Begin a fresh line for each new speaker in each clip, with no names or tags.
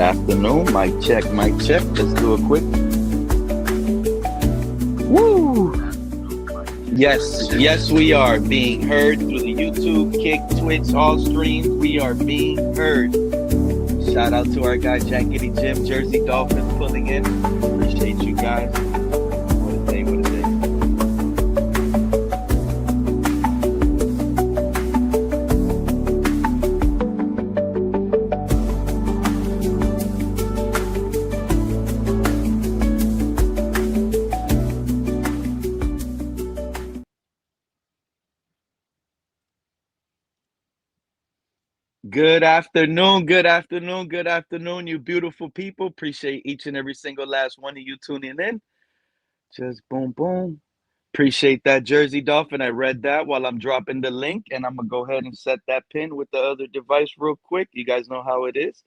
afternoon. Mic check, mic check. Let's do a quick. Woo! Yes, we are being heard through the YouTube, Kick, Twitch, all streams. We are being heard. Shout out to our guy, Jackety Jim, Jersey Dolphins pulling in. Appreciate you guys. What a day, what a day. Good afternoon, good afternoon, good afternoon, you beautiful people. Appreciate each and every single last one of you tuning in. Just boom, boom. Appreciate that, Jersey Dolphin. I read that while I'm dropping the link, and I'm going to go ahead and set that pin with the other device real quick. You guys know how it is.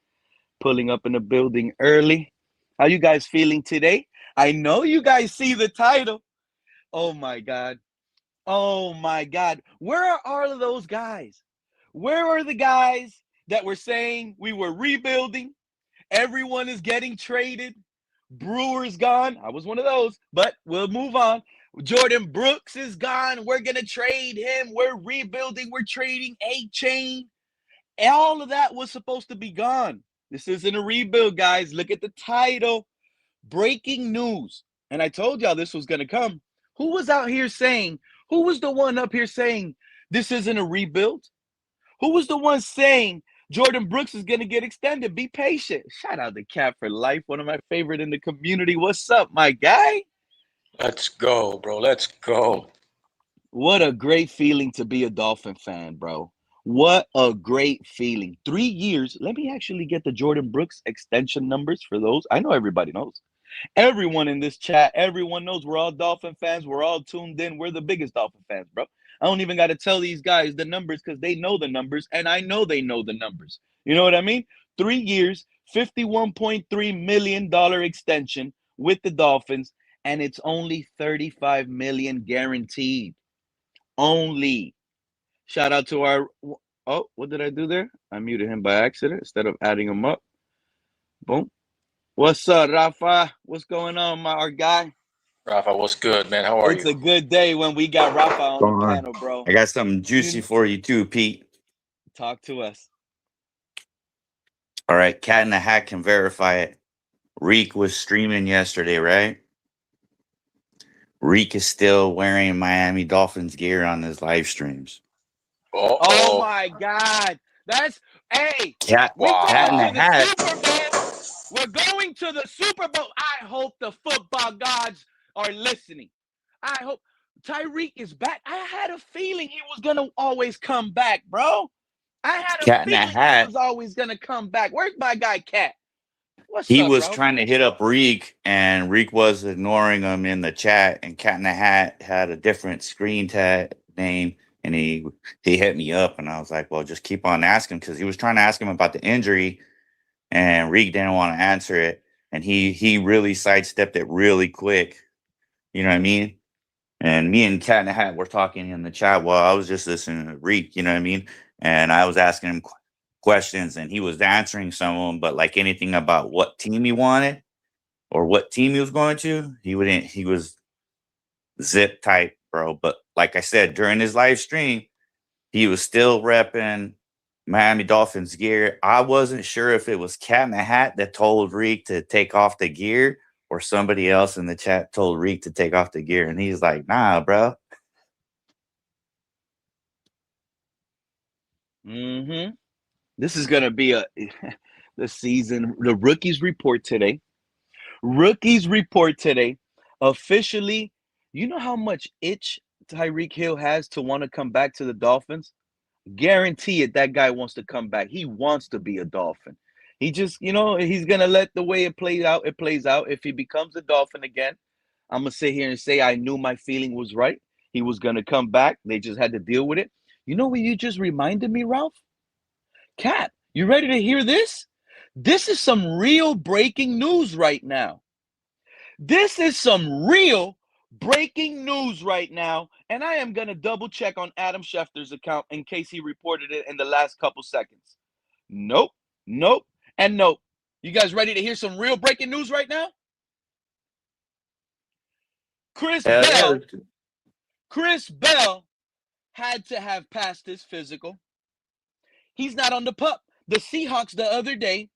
Pulling up in the building early. How you guys feeling today? I know you guys see the title. Oh, my God. Oh, my God. Where are all of those guys? Where are the guys that were saying we were rebuilding? Everyone is getting traded. Brewer's gone. I was one of those, but we'll move on. Jordyn Brooks is gone. We're going to trade him. We're rebuilding. We're trading A-Chain. All of that was supposed to be gone. This isn't a rebuild, guys. Look at the title. Breaking news. And I told y'all this was going to come. Who was out here saying, who was the one up here saying this isn't a rebuild? Who was the one saying Jordyn Brooks is going to get extended? Be patient. Shout out to Cat for Life, one of my favorite in the community. What's up, my guy?
Let's go, bro. Let's go.
What a great feeling to be a Dolphin fan, bro. What a great feeling. 3 years. Let me actually get the Jordyn Brooks extension numbers for those. I know everybody knows. Everyone in this chat, everyone knows we're all Dolphin fans. We're all tuned in. We're the biggest Dolphin fans, bro. I don't even got to tell these guys the numbers because they know the numbers, and I know they know the numbers. You know what I mean? 3 years, $51.3 million extension with the Dolphins, and it's only $35 million guaranteed. Only. Shout out to our – oh, what did I do there? I muted him by accident instead of adding him up. Boom. What's up, Rafa? What's going on, our guy?
Rafa, what's good, man? How are
It's
you?
a good day when we got Rafa on
Going
the
on.
panel, bro.
I got something juicy for you too, Pete.
Talk to us.
All right, Cat in the Hat can verify it. Reek was streaming yesterday, right? Reek is still wearing Miami Dolphins gear on his live streams.
Oh my God. That's hey.
Cat in the Hat.
Super Bowl. We're going to the Super Bowl. I hope the football gods are listening. I hope Tyreek is back. I had a feeling he was gonna always come back, bro. I had a feeling he was always gonna come back. Where's my guy Cat? What's
he
up,
was
bro?
trying to hit up Reek, and Reek was ignoring him in the chat. And Cat in the Hat had a different screen tag name, and he hit me up, and I was like, "Well, just keep on asking," because he was trying to ask him about the injury, and Reek didn't want to answer it, and he really sidestepped it really quick. You know what I mean? And me and Cat in the Hat were talking in the chat while I was just listening to Reek. You know what I mean? And I was asking him questions, and he was answering some of them, but like anything about what team he wanted or what team he was going to, he wouldn't. He was zip tight, bro. But like I said, during his live stream, he was still repping Miami Dolphins gear. I wasn't sure if it was Cat in the Hat that told Reek to take off the gear or somebody else in the chat told Reek to take off the gear. And he's like, nah, bro.
Mm-hmm. This is going to be the season. The rookies report today. Officially, you know how much itch Tyreek Hill has to want to come back to the Dolphins? Guarantee it, that guy wants to come back. He wants to be a Dolphin. He just, he's going to let the way it plays out. It plays out. If he becomes a Dolphin again, I'm going to sit here and say I knew my feeling was right. He was going to come back. They just had to deal with it. You know what you just reminded me, Ralph? Cat, you ready to hear this? This is some real breaking news right now. This is some real breaking news right now, and I am going to double check on Adam Schefter's account in case he reported it in the last couple seconds. Nope, and nope. You guys ready to hear some real breaking news right now? Chris Bell had to have passed his physical. He's not on the PUP. The Seahawks the other day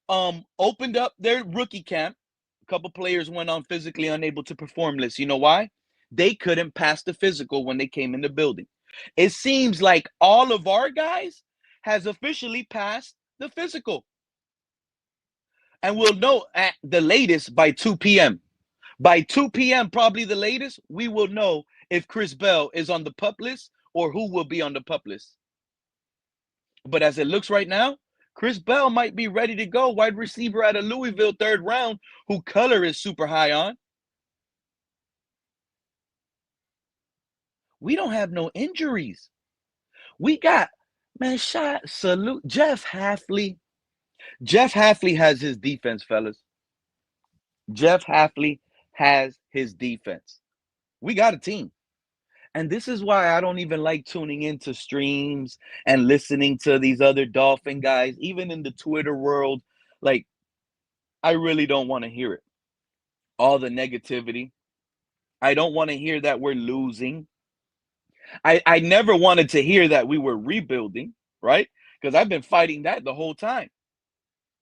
opened up their rookie camp. A couple players went on physically unable to perform list. You know why? They couldn't pass the physical when they came in the building. It seems like all of our guys has officially passed the physical. And we'll know at the latest by 2 p.m. By 2 p.m., probably the latest, we will know if Chris Bell is on the PUP list or who will be on the PUP list. But as it looks right now, Chris Bell might be ready to go. Wide receiver out of Louisville, 3rd round, who color is super high on. We don't have no injuries. We got, man, salute Jeff Hafley. Jeff Hafley has his defense, fellas. Jeff Hafley has his defense. We got a team. And this is why I don't even like tuning into streams and listening to these other Dolphin guys, even in the Twitter world. Like, I really don't want to hear it. All the negativity. I don't want to hear that we're losing. I never wanted to hear that we were rebuilding, right? Because I've been fighting that the whole time.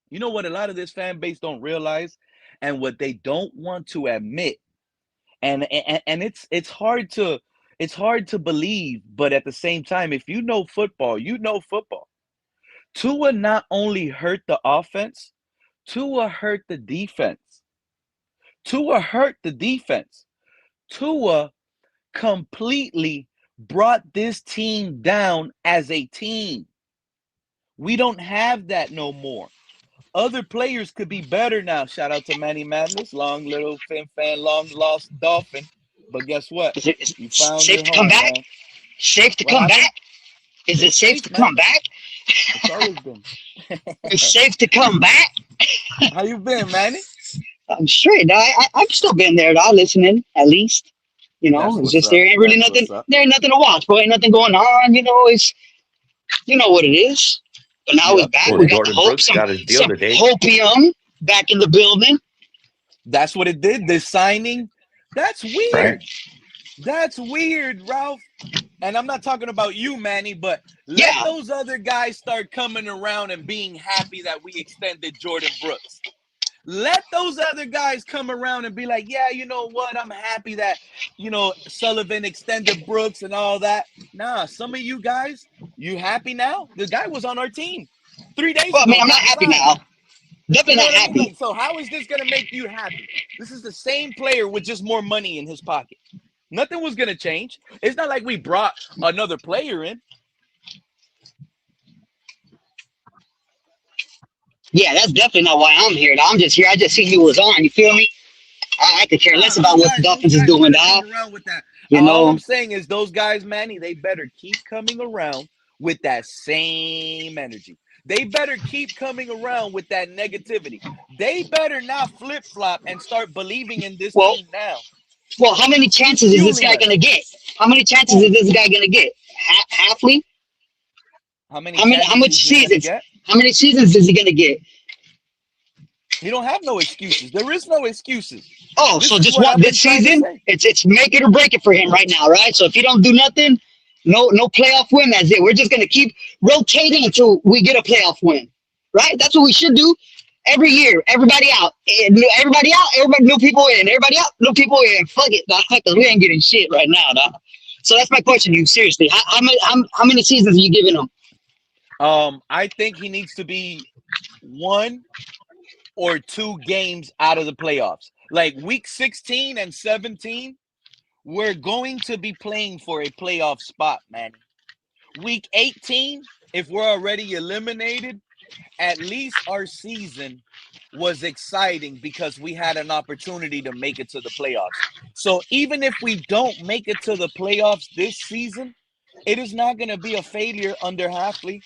You know what a lot of this fan base don't realize and what they don't want to admit. And it's hard to believe, but at the same time, if you know football, you know football. Tua not only hurt the offense, Tua hurt the defense. Tua hurt the defense. Tua completely brought this team down as a team. We don't have that no more. Other players could be better now. Shout out to Manny Madness, long little fan, long lost Dolphin. But guess what?
You found safe to come back? Man. Safe to come back? Is it safe to come back?
It's always been.
It's safe to come back?
How you been, Manny?
I'm straight. I've still been there, though, listening, at least. You know, it's just there ain't really nothing. There ain't nothing to watch, bro. Ain't nothing going on. You know, it's what it is. But now it's back. We got the hope. Some hopium back in the building.
That's what it did. This signing. That's weird. Right. That's weird, Ralph. And I'm not talking about you, Manny, but let those other guys start coming around and being happy that we extended Jordyn Brooks. Let those other guys come around and be like, yeah, you know what? I'm happy that, Sullivan extended Brooks and all that. Nah, some of you guys, you happy now? The guy was on our team 3 days ago.
I mean, I'm not happy now. Definitely not happy.
Like, so how is this going to make you happy? This is the same player with just more money in his pocket. Nothing was going to change. It's not like we brought another player in.
Yeah, that's definitely not why I'm here. I'm just here. I just see you was on. You feel me? I could care less about what the Dolphins is doing, dog.
All I'm saying is those guys, Manny, they better keep coming around with that same energy. They better keep coming around with that negativity. They better not flip-flop and start believing in this team now.
Well, how many chances is this guy going to get? How many chances is this guy going to get? Halfly? How much seasons? How many seasons is he going to get?
You don't have no excuses. There is no excuses.
Oh, so just this season? It's make it or break it for him right now, right? So if he don't do nothing, no playoff win, that's it. We're just going to keep rotating until we get a playoff win, right? That's what we should do every year. Everybody out, everybody new people in. Everybody out, new people in. Fuck it, dog, because we ain't getting shit right now, dog. So that's my question to you, seriously. How many seasons are you giving him?
I think he needs to be 1 or 2 games out of the playoffs. Like week 16 and 17, we're going to be playing for a playoff spot, man. Week 18, if we're already eliminated, at least our season was exciting because we had an opportunity to make it to the playoffs. So even if we don't make it to the playoffs this season, it is not going to be a failure under Hafley.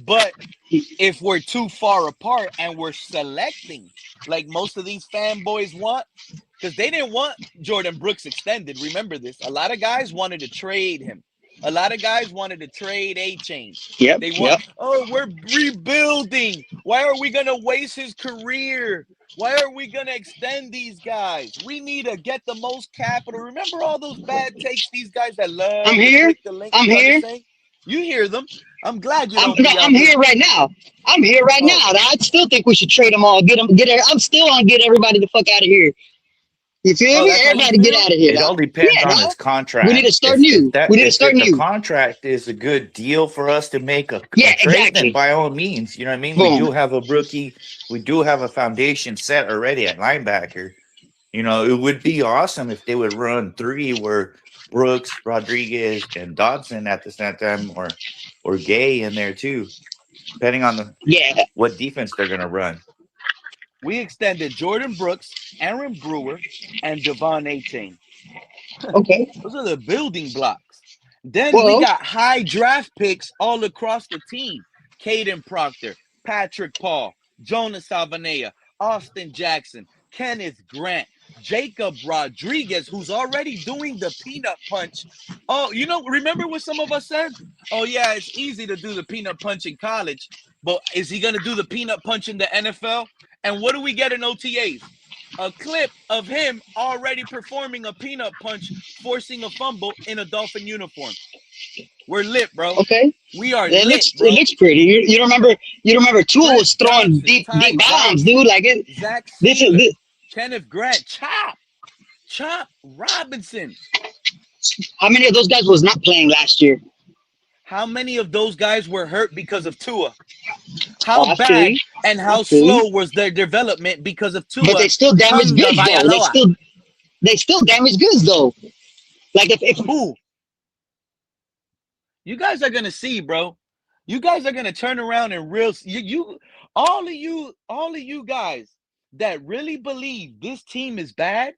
But if we're too far apart and we're selecting like most of these fanboys want, because they didn't want Jordyn Brooks extended. Remember this. A lot of guys wanted to trade him. A lot of guys wanted to trade A-Chain.
Yep.
They want, oh, we're rebuilding. Why are we going to waste his career? Why are we going to extend these guys? We need to get the most capital. Remember all those bad takes these guys that love
I'm
to
here.
click the link
I'm
started
here.
saying? You hear them. I'm glad you
I'm,
don't
no,
be out
I'm here right now. I'm here right now. I still think we should trade them all. I'm still on get everybody the fuck out of here. You feel
Oh,
me?
that's how you
Everybody get
feel?
out of here.
It
Dog.
all depends
Yeah,
on
dog.
his contract.
We need to start
If
new. We need to start
the
new.
contract is a good deal for us to make a
Yeah,
trade, then
exactly.
by all means, you know what I mean. We
Boom.
do have a rookie. We do have a foundation set already at linebacker. You know, it would be awesome if they would run three where Brooks, Rodriguez, and Dodson at the same time, or Gay in there too, depending on
Yeah.
what defense they're gonna run.
We extended Jordyn Brooks, Aaron Brewer, and Devon A-Chain.
Okay.
Those are the building blocks. Then we
Well,
got high draft picks all across the team. Caden Proctor, Patrick Paul, Jonas Salvanea, Austin Jackson, Kenneth Grant, Jacob Rodriguez, who's already doing the peanut punch. Oh, remember what some of us said? Oh, yeah, it's easy to do the peanut punch in college, but is he going to do the peanut punch in the NFL? And what do we get in OTAs? A clip of him already performing a peanut punch, forcing a fumble in a Dolphin uniform. We're lit, bro.
okay.
We are
It
lit, bro.
looks pretty. You remember Tua was throwing
Johnson,
deep
Ty
bombs,
Johnson,
dude. Like it.
Zach
This
Sealer,
is
Kenneth Grant, Chop Robinson.
how many of those guys was not playing last year?
How many of those guys were hurt because of Tua? How
I feel
bad
you.
and how slow was their development because of Tua?
But they still damaged goods though. They still damaged goods though. Like if
who? You guys are gonna see, bro. You guys are gonna turn around and all of you guys that really believe this team is bad.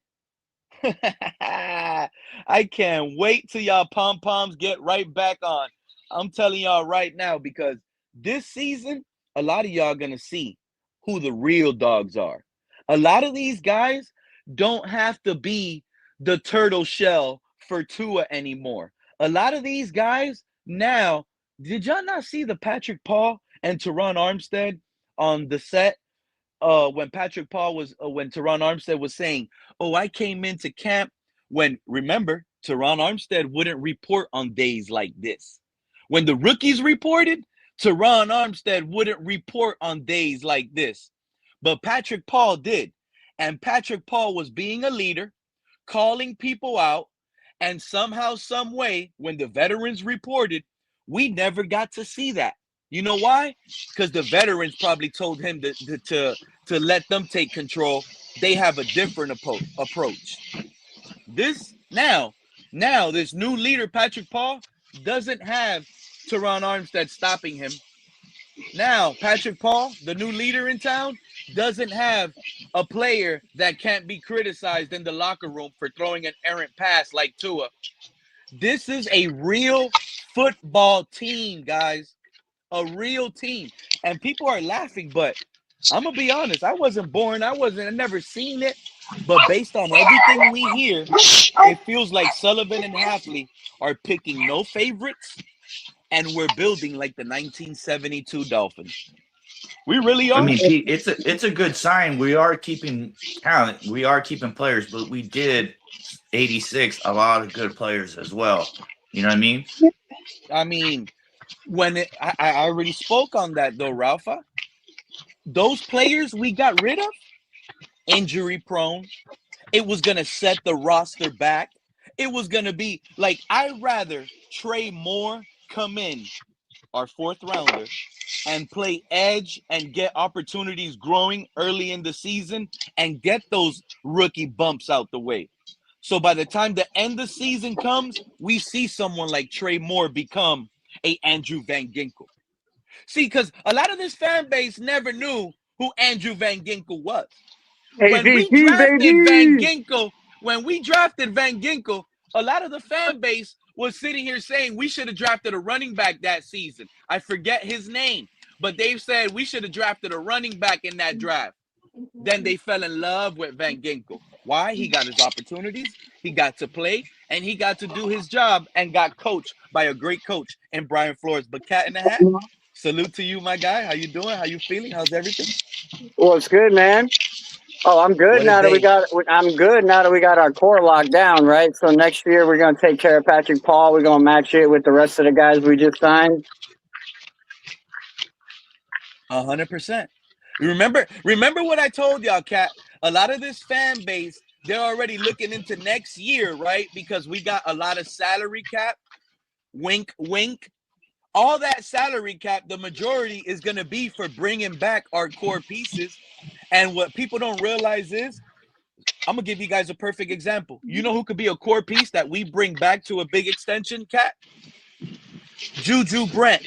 I can't wait till y'all pom-poms get right back on. I'm telling y'all right now, because this season, a lot of y'all gonna see who the real dogs are. A lot of these guys don't have to be the turtle shell for Tua anymore. A lot of these guys now, did y'all not see the Patrick Paul and Teron Armstead on the set? When Teron Armstead was saying, oh, I came into camp when, remember, Teron Armstead wouldn't report on days like this. When the rookies reported, Teron Armstead wouldn't report on days like this. But Patrick Paul did. And Patrick Paul was being a leader, calling people out, and somehow, some way, when the veterans reported, we never got to see that. You know why? Because the veterans probably told him to let them take control. They have a different approach. This now this new leader, Patrick Paul, doesn't have Teron Armstead stopping him. Now, Patrick Paul, the new leader in town, doesn't have a player that can't be criticized in the locker room for throwing an errant pass like Tua. This is a real football team, guys. A real team. And people are laughing, but I'm going to be honest. I wasn't born. I never seen it. But based on everything we hear, it feels like Sullivan and Hafley are picking no favorites, and we're building like the 1972 Dolphins. We really are.
I mean, Pete, it's a good sign. We are keeping talent. We are keeping players, but we did 86 a lot of good players as well. You know what I mean?
I mean, I already spoke on that though, Ralpha. Those players we got rid of, injury prone. It was going to set the roster back. It was going to be like, I'd rather Trey Moore come in, our fourth rounder, and play edge and get opportunities growing early in the season and get those rookie bumps out the way. So by the time the end of the season comes, we see someone like Trey Moore become a Andrew Van Ginkel. See, because a lot of this fan base never knew who Andrew Van Ginkel was. When we drafted Van Ginkel, a lot of the fan base was sitting here saying we should have drafted a running back that season. I forget his name, but they said we should have drafted a running back in that draft. Then they fell in love with Van Ginkel. Why? He got his opportunities, he got to play, and he got to do his job and got coached by a great coach in Brian Flores. But Cat in the Hat, salute to you, my guy. How you doing? How you feeling? How's everything?
Well, it's good, man. Oh, I'm good
What
now
a
that we
day.
got. I'm good now that we got our core locked down, right? So next year we're gonna take care of Patrick Paul. We're gonna match it with the rest of the guys we just signed.
100%. Remember what I told y'all, Cat. A lot of this fan base, they're already looking into next year, right? Because we got a lot of salary cap. Wink, wink. All that salary cap, the majority is going to be for bringing back our core pieces. And what people don't realize is, I'm going to give you guys a perfect example. You know who could be a core piece that we bring back to a big extension, Cat? Juju Brent.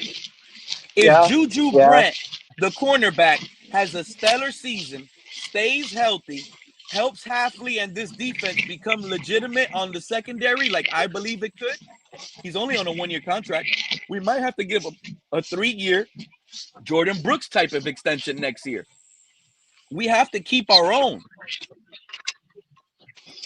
If Juju Brent, the cornerback, has a stellar season, stays healthy, helps Halfley and this defense become legitimate on the secondary, like I believe it could, he's only on a 1-year contract. We might have to give him a 3-year Jordyn Brooks type of extension next year. We have to keep our own.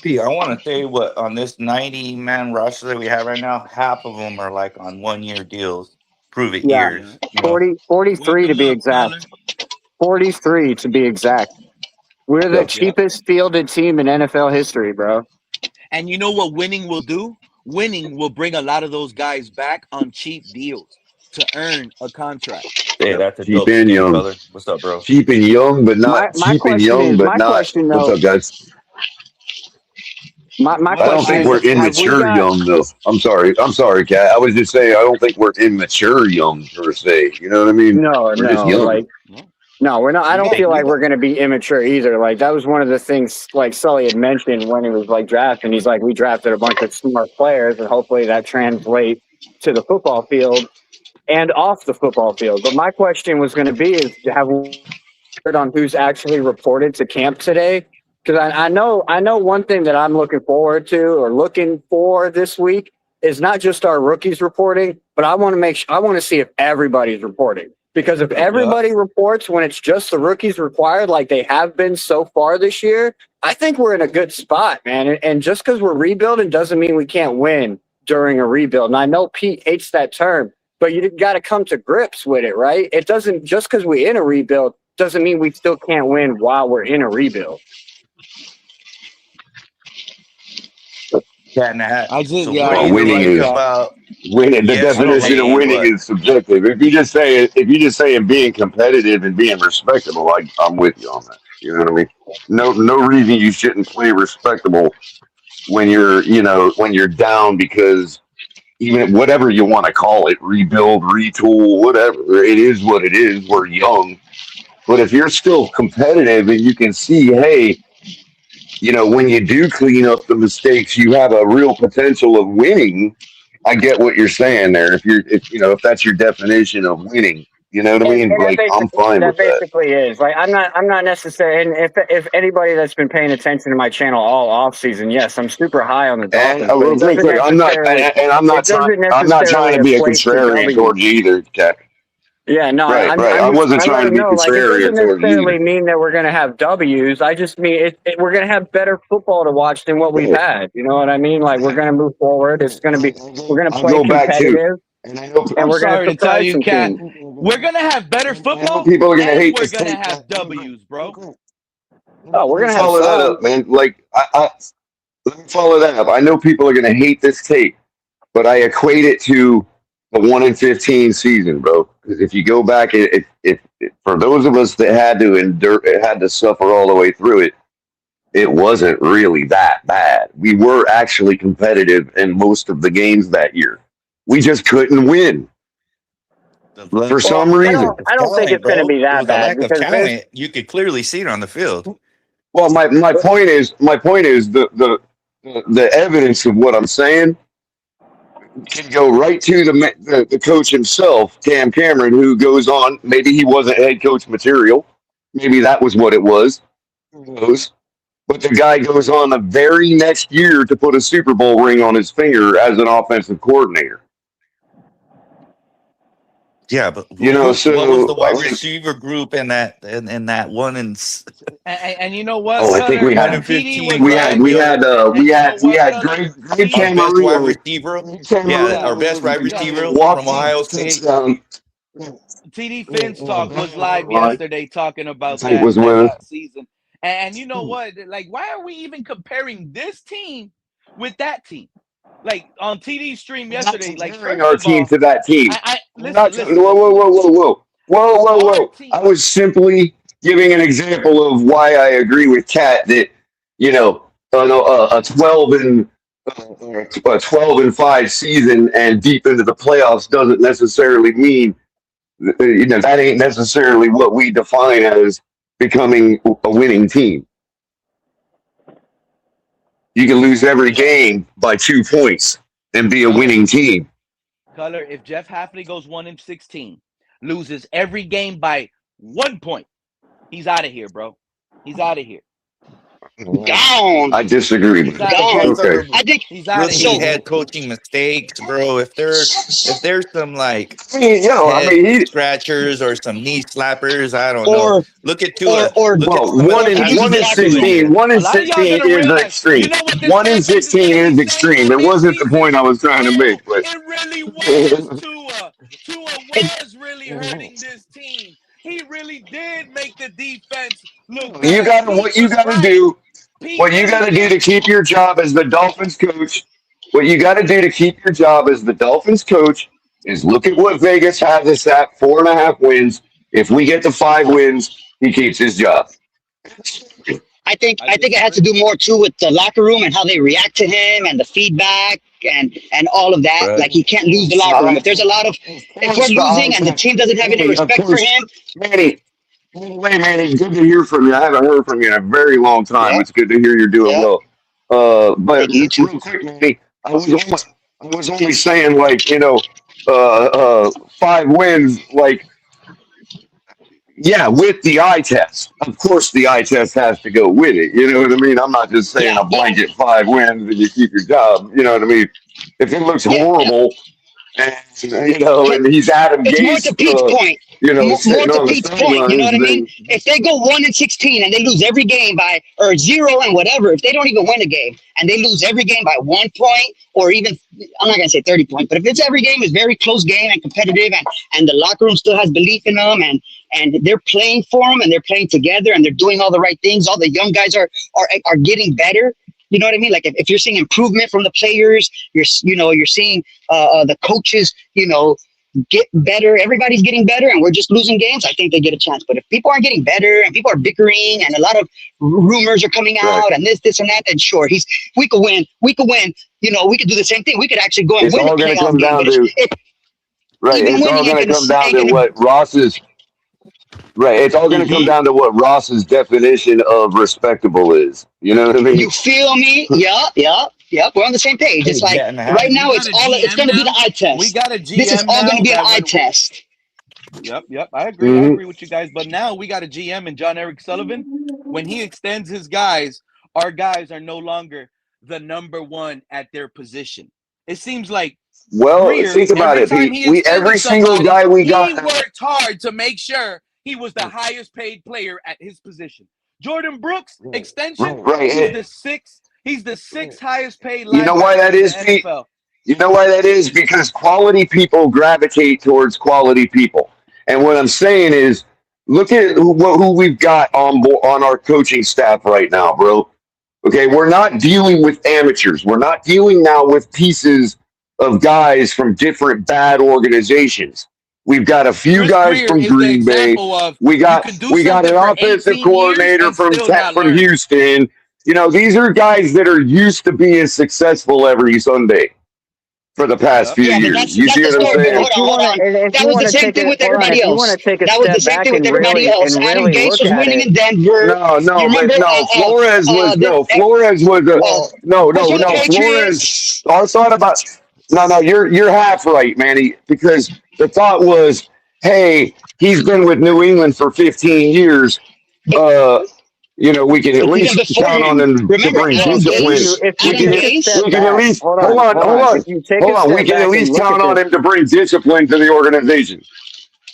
P, I want to say what on this 90-man roster that we have right now, half of them are like on 1-year deals. Prove it
Yeah.
years. You know?
43 to be exact. 43 to be exact. We're the cheapest fielded team in NFL history, bro.
And you know what winning will do? Winning will bring a lot of those guys back on cheap deals to earn a contract.
Hey, that's a
Cheap
dope
and
scheme,
young.
brother. What's up, bro?
Cheap and young, but not
My
cheap and
question
young,
is-
but
my
not.
question,
What's
though-
up, guys?
My
I don't
question
think
is,
we're
have we
immature
got-
young, though. I'm sorry, Kat. I was just saying I don't think we're immature young per se. You know what I mean? We're just young.
No, we're not. I don't feel like we're going to be immature either. Like that was one of the things like Sully had mentioned when he was like drafting. He's like, we drafted a bunch of smart players, and hopefully that translates to the football field and off the football field. But my question was going to be: is have we heard on who's actually reported to camp today? Because I know one thing that I'm looking forward to or looking for this week is not just our rookies reporting, but I want to see if everybody's reporting. Because if everybody reports when it's just the rookies required, like they have been so far this year, I think we're in a good spot, man. And just because we're rebuilding doesn't mean we can't win during a rebuild. And I know Pete hates that term, but you got to come to grips with it, right? It doesn't just because we're in a rebuild doesn't mean we still can't win while we're in a rebuild.
Cat in the Hat.
Well, winning is winning. The definition of winning is subjective. If you just say being competitive and being respectable, I'm with you on that. You know what I mean? No reason you shouldn't play respectable when you're down, because even whatever you want to call it, rebuild, retool, whatever, it is what it is. We're young, but if you're still competitive and you can see, hey, when you do clean up the mistakes, you have a real potential of winning. I get what you're saying there. If that's your definition of winning, you know what I mean? Like, I'm fine with that.
That basically is. Like, I'm not necessarily. And if anybody that's been paying attention to my channel all off season, yes, I'm super high on the Dolphins.
Real quick, I'm not trying to be a contrarian towards you either, Cat.
Yeah, no,
right. I wasn't trying to be contrarian.
It doesn't necessarily mean that we're going to have W's. I just mean we're going to have better football to watch than what we've had. You know what I mean? Like, we're going to move forward. It's going to be we're going to play competitive.
And I know.
I'm sorry to tell you, Cat. We're going to have better football.
People are going to hate
this.
We're
going to have W's, bro.
Oh, we're going to
follow that up, man. Like, let me follow that up. I know people are going to hate this tape, but I equate it to the 1-15 season, bro. Because if you go back, if for those of us that had to endure, had to suffer all the way through it, it wasn't really that bad. We were actually competitive in most of the games that year. We just couldn't win for some reason.
I don't think it's going to be that bad.
Lack of talent, you could clearly see it on the field.
Well, my point is the evidence of what I'm saying can go right to the coach himself, Cam Cameron, who goes on. Maybe he wasn't head coach material. Maybe that was what it was. Who knows? But the guy goes on the very next year to put a Super Bowl ring on his finger as an offensive coordinator.
Yeah, but
You know, so
what was the wide
like,
receiver group in that one
And you know what,
I think
Cutter?
we
one
had
and
TD was
15,
we
live
had
right?
we
yesterday,
had
and you know
we
what,
had
Cutter?
Greg
Our
TD,
best wide
Camarillo.
receiver. Yeah,
yeah,
our best wide
yeah.
receiver from
Walked in
Ohio
the
State.
touchdown.
TD Finstock was live
Like,
yesterday talking
I
about
think was
that
with
last season. And you know what? Like, why are we even comparing this team with that team? Like on TD's stream
we're not
yesterday. Like,
comparing
first
our
of
team
all,
to that team.
I
We're not.
listen,
Whoa, whoa, whoa,
listen.
whoa, whoa, whoa, whoa,
Our
whoa!
team.
I was simply giving an example of why I agree with Kat that a 12-5 season and deep into the playoffs doesn't necessarily mean that ain't necessarily what we define as becoming a winning team. You can lose every game by 2 points and be a winning team.
Color, if Jeff Hafley goes 1-16, loses every game by 1 point, he's out of here, bro. He's out of here.
Gone.
I disagree with
He's
that.
out of here.
Gone.
Okay.
I think
He's out of
Rookie
here.
so.
head coaching mistakes, bro. If there's some like
I mean,
head
he
scratchers or some knee slappers, I don't know.
Or
Look at Tua. Look at
well,
some of
or
the
he
passes
loses
one
the
in
that
locker
Tua
room.
16,
hit.
one
A
in
lot of y'all
16
gonna
is
realize, you
extreme.
know what this
One in
fan base is
16
gonna be
is
saying
extreme.
from
It
this
wasn't the
season?
point I was trying to make,
Oh,
but
it really was Tua. Tua
It,
was really hurting this team. He really did make the defense look
you
bad.
got
Pete
what you
was
got to
right.
do.
Pete
What you
really
got to do
did.
to keep your job as the Dolphins coach. What you got to do to keep your job as the Dolphins coach is look at what Vegas has us at 4.5 wins. If we get to 5 wins, he keeps his job.
I
I think it has to
disagree.
do more too with the locker room and how they react to him and the feedback and all of that.
Right.
Like he can't lose the locker room. If there's a lot of if we're losing and the team doesn't have any
Of
respect for
course,
him,
Manny. Hey, Manny, good to hear from you. I haven't heard from you in a very long time.
yeah,
It's good to hear you're doing
yeah.
well. But
Thank you, you too.
real quick, Manny, I was only saying like 5 wins, like yeah, with the eye test. Of course, the eye test has to go with it. You know what I mean? I'm not just saying
Yeah,
a
yeah,
blanket 5 wins and you keep your job. You know what I mean? If it looks
yeah, yeah.
horrible, and and he's Adam
It's more to
Gase,
Pete's point. More
sitting
to
on the
Pete's point. You know
sidelines,
what I mean?
then
If they go 1-16 and they lose every game by or 0 and whatever, if they don't even win a game and they lose every game by 1 point or even I'm not gonna say 30 points, but if it's every game is very close game and competitive and the locker room still has belief in them and they're playing for them and they're playing together and they're doing all the right things, all the young guys are getting better. You know what I mean? Like if you're seeing improvement from the players, you're seeing the coaches, get better. Everybody's getting better, and we're just losing games. I think they get a chance. But if people aren't getting better, and people are bickering, and a lot of rumors are coming
right.
out, and this, and that, then sure, we could win. We could win. We could do the same thing. We could actually go and
It's
win a
all going to
playoff
come
game.
down
But
to right.
even
It's all
winning
going to come down
ain't
to
gonna.
what Ross's right. It's all going to come
Mm-hmm.
down to what Ross's definition of respectable is. You know what I mean?
You feel me? Yeah, yeah, yeah. We're on the same page. It's like
Getting
right
half.
We
now,
got a
it's
GM
going to be the
now.
eye
We
test.
got a
This is
GM
all going to
now
be an
that
eye test.
Yep. I agree. I
Mm-hmm.
agree with you guys. But now we got a GM and John Eric Sullivan. When he extends his guys, our guys are no longer the number one at their position. It seems like
Well,
Greer,
think about
every
it,
time
Pete.
he
We
extended
every single
somebody,
guy we
he
got.
worked hard to make sure he was the highest paid player at his position. Jordyn Brooks extension,
Right.
he's the sixth highest paid
You know why
linebacker
that
in the
is, Pete?
NFL.
You know why that is? Because quality people gravitate towards quality people. And what I'm saying is, look at who we've got on our coaching staff right now, bro. Okay, we're not dealing with amateurs. We're not dealing now with pieces of guys from different bad organizations. We've got a few
Chris
guys
Greer
from
is the
Green Bay.
example of
We
you
got
can do
we got
something
an
for
offensive
18 years
coordinator
and still not
from
learn.
Houston. These are guys that are used to being successful every Sunday for the past few
Yeah, but
years.
that's
You see
the
what I'm
story. But
saying?
hold on.
If
That
you
was the
want to
same
take
thing
it,
with
hold on.
everybody
If you want
else.
to take a
That was the
step
same
back
thing with
and
everybody else. Adam
really
Gase
look
was
at
winning
it,
in Denver. You remember?
Flores was Flores was a
well,
Was for the
Flores.
Patriots.
I thought about no. You're half right, Manny, because the thought was, hey, he's been with New England for 15 years.
But
We can at
even
least
before
count on
him,
him to
remember
bring
well,
Adam
discipline.
Gase?
if you
Adam
take a step
We
Gase.
can at
back,
least
hold
hold
on.
on.
If you take a
We
step
can at
back and
least
look
count
at
on
this,
him to bring discipline to the organization.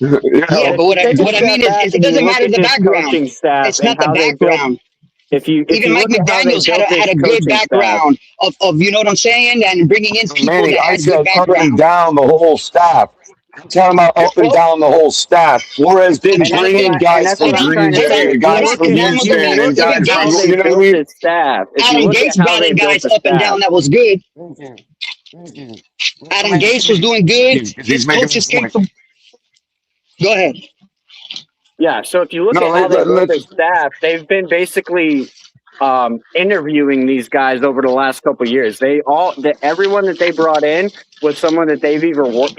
Yeah, but what I mean is it doesn't matter the background.
Staff
It's not the background.
Even
Mike McDaniels had a good background of you know what I'm saying, and bringing in people
Manny,
that
I
had good
said up and
background.
down the whole staff. I'm talking about up and
Well,
down the whole staff. Flores didn't
and that's
bring
what
in
I and
guys
that's
from
what I'm
Green
trying to say.
Bay,
If you
guys
look
from
at
Houston, and
even
guys from
how
Gates,
they
you know what I
built
mean.
this staff, if you
Adam
look at
Gates
how
brought
they
in
built
guys
the
up and
staff,
down that was good. Adam Gates was doing good.
Because
His
he's making
coaches
a
came
point.
from. Go ahead.
yeah. So if you look
No,
at how they built
let's.
their staff, they've been basically interviewing these guys over the last couple of years. Everyone that they brought in was someone that they've either worked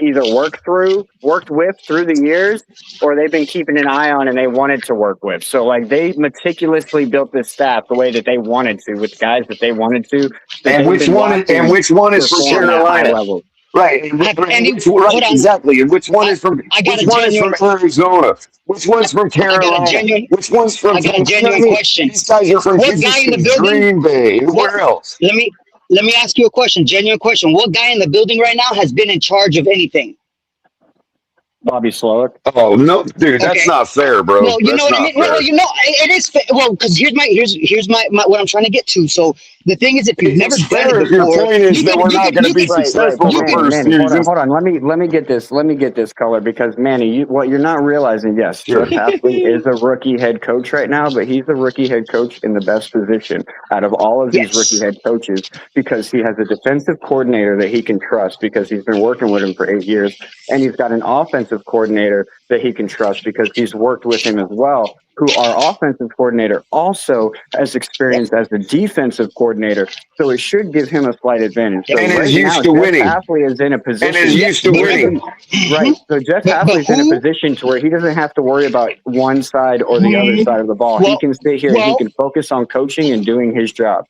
with through the years, or they've been keeping an eye on and they wanted to work with. So like they meticulously built this staff the way that they wanted to, with guys that they wanted to.
And which one is from
perform at high
Carolina?
level.
Right,
Hold on.
exactly. And which one is from
I got
which
a
one is from
genuine.
Arizona? Which one's from
I got a
Carolina?
genuine.
Which one's from
I got a
you know what I
genuine
mean?
question.
These guys are from
What guy in the
Houston,
building?
Green Bay, and
What?
where else?
Let me ask you a question. Genuine question. What guy in the building right now has been in charge of anything?
Bobby Slowick.
Oh no, dude, that's
Okay.
not fair, bro.
Well, you know
That's
what I
not
mean.
fair.
Well, you know it is fair. Well, because here's my what I'm trying to get to. So the thing is, if you've never
It's
done
fair
it
if your
before,
point is that we're not going to be
Right,
successful
but
the first
Manny,
season.
hold on. Let me get this color, because Manny, what you're not realizing, yes,
Sure.
Jeff Hafley is a rookie head coach right now, but he's the rookie head coach in the best position out of all of these rookie head coaches, because he has a defensive coordinator that he can trust because he's been working with him for 8 years, and he's got an offensive coordinator that he can trust because he's worked with him as well, who our offensive coordinator also has experience as the defensive coordinator. So it should give him a slight advantage. So
And
right
is used
now,
to
Jeff
winning.
Hafley is in a position.
And is used to winning.
Right. So Jeff
But
Hafley's in a
who?
position to where he doesn't have to worry about one side or the other side of the ball. He
Well,
can stay here and he
well,
can focus on coaching and doing his job.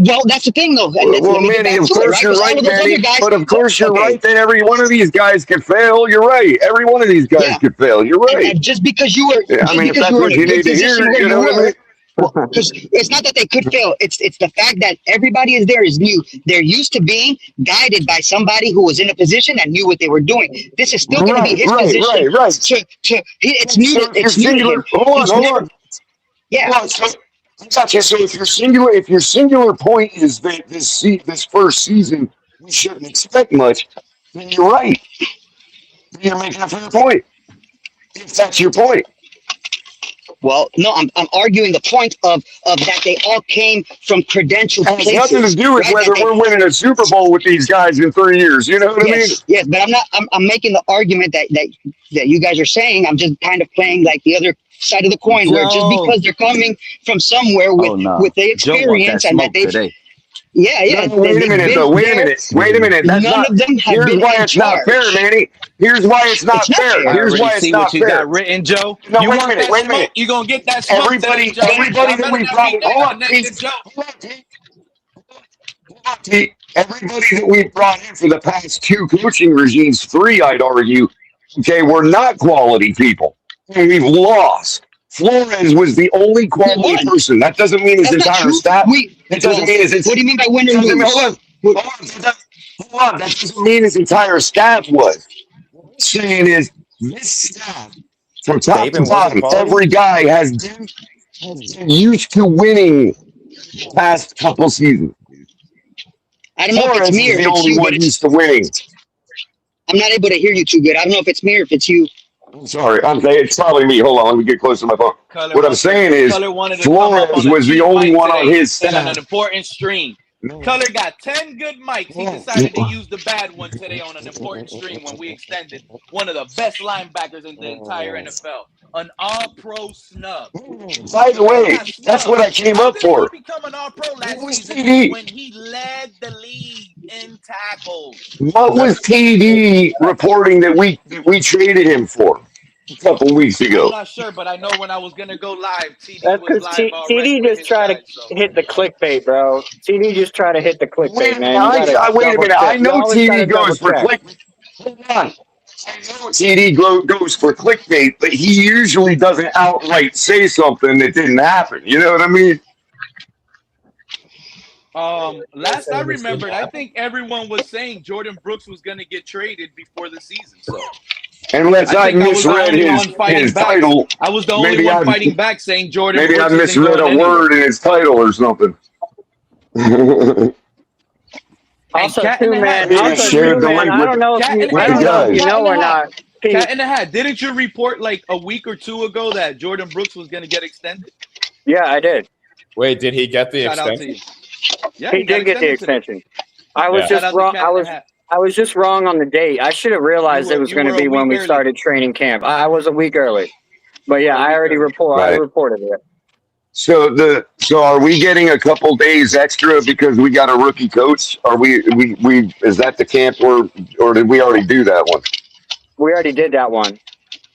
well. That's the thing, though. And
Well,
let me get
Manny,
back
of
to it,
course
right?
you're
Because all
right,
of those
Manny.
other guys.
But of course you're
Okay.
right that every one of these guys could fail. You're right. Every one of these guys
Yeah.
could fail. You're right.
And just because you were,
Yeah, I mean, if that's what you need to hear, you know what I mean?
because it's not that they could fail. It's the fact that everybody is there is new. They're used to being guided by somebody who was in a position and knew what they were doing. This is still going to be his position.
Right.
It's new.
So
It's new to him.
hold on.
Yeah.
Hold on. So, I got you. So if your singular point is that this first season we shouldn't expect much, then you're right. You're making a fair point. If that's your point.
Well, no, I'm arguing the point of that they all came from credentialed
It has
places.
nothing to do with
right?
whether we're winning a Super Bowl with these guys in 3 years. You know what I mean?
Yes, but I'm not. I'm making the argument that you guys are saying. I'm just kind of playing like the other side of the coin, where just because they're coming from somewhere with the experience and that they've.
Today.
Yeah.
No, wait a minute, though. Wait a minute. That's
None
not,
of them have
here's
been
why
in
it's not fair,
charge.
Manny. Here's why it's not fair.
fair.
Here's why it's
see
not
what you
fair.
got written, Joe.
No,
You
wait a
want
minute,
that
wait a
smoke?
minute.
You gonna get that smoke
Everybody
today, Joe.
that we brought in, hold on, please. Everybody that we brought in for the past 2 coaching regimes, 3, I'd argue, okay, we're not quality people. And we've lost. Flores was the only quality person. That doesn't mean his entire staff. It doesn't mean his entire.
What do you mean by win or lose?
Hold on. That doesn't mean his entire staff was. What I'm saying is this staff, from top to bottom, every guy has been used to winning the past couple seasons.
I don't know if it's me or if it's you, but
used to winning.
I'm not able to hear you too good. I don't know if it's me or if it's you.
I'm sorry. It's probably me. Hold on. Let me get close to my phone. What I'm saying is, Flores was the only one on his staff.
On an important stream. Color got 10 good mics. He decided to use the bad one today on an important stream when we extended one of the best linebackers in the entire NFL. An all-pro snub.
By the way, that's what I came up for.
He become an all-pro last season when he led the league in tackles.
What was TD reporting that we traded him for a couple weeks ago?
I'm not sure, but I know when I was gonna go live, TD
That's
was
because
live already.
TD just try to hit the clickbait, bro. TD just try to hit the clickbait, man.
Wait a minute. I know TD goes for clickbait. Hold on. I know TD goes for clickbait, but he usually doesn't outright say something that didn't happen. You know what I mean?
Last I remembered, I think everyone was saying Jordyn Brooks was going to get traded before the season. So
Unless I misread his title.
I was the only one fighting back saying Jordyn
Maybe I
Brooks isn't
misread a
going
word in his title or something.
Also,
Cat
too,
in the Hat.
man. Also,
shared
too,
the
man.
link
I don't know if
Cat in
you,
the
I don't know if
guys.
you know or not.
Cat in the Hat. Didn't you report like a week or two ago that Jordyn Brooks was going to get extended?
Yeah, I did.
Wait, did he get the
Shout out to
extension?
you. Yeah,
He did get the extension. I was
Shout
just
out to
wrong.
Cat in the Hat.
I was just wrong on the date. I should have realized it was going to be when we started training camp. I was a week early, but yeah, I already I reported it.
So are we getting a couple days extra because we got a rookie coach? Are we is that the camp or did we already do that one?
We already did that one.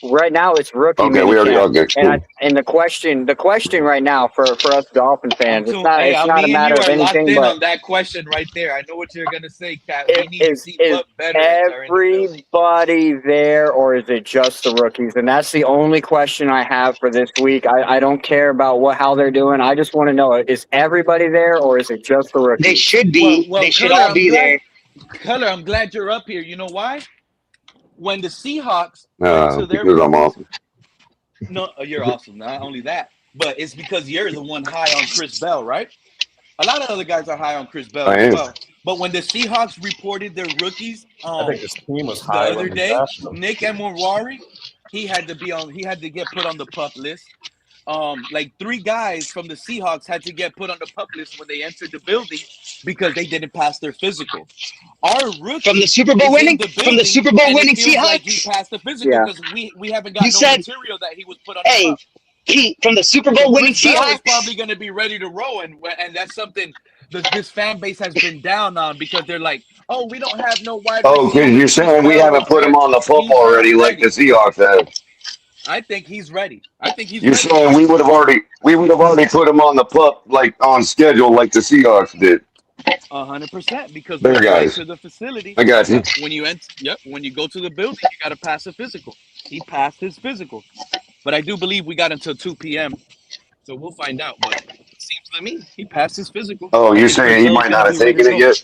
Right now it's rookie
Okay, we already
minicamp. And the question right now for us Dolphin fans, it's not a matter of anything, but
on that question right there. I know what you're gonna say, Cat. We need to see what
veterans are in the building. Everybody there, or is it just the rookies? And that's the only question I have for this week. I don't care about how they're doing. I just want to know, is everybody there, or is it just the rookies?
They should be.
Well,
they should all be there.
Color, I'm glad you're up here. You know why? When the Seahawks
because I'm awesome.
No, you're awesome. Not only that, but it's because you're the one high on Chris Bell, right? A lot of other guys are high on Chris Bell as well. But when the Seahawks reported their rookies,
I think this team was high
the other day, Nick Emorwari, he had to get put on the PUP list. Like 3 guys from the Seahawks had to get put on the PUP list when they entered the building because they didn't pass their physical. Our rookie
from the Super Bowl winning Seahawks.
Like he passed the physical because we haven't got material that he was put on.
Hey, Pete, from the Super Bowl winning Seahawks
is probably going to be ready to roll, and that's something this fan base has been down on because they're like, oh, we don't have no wide.
Oh, because you're saying we haven't put him on the PUP already, like the Seahawks have.
I think he's ready.
You're saying we would have already put him on the PUP like on schedule like the Seahawks did.
100% because
when you
enter the facility,
I got you.
When you go to the building, you got to pass a physical. He passed his physical, but I do believe we got until 2 p.m. So we'll find out. But it seems to me he passed his physical.
Oh, you're saying he might not have taken it yet?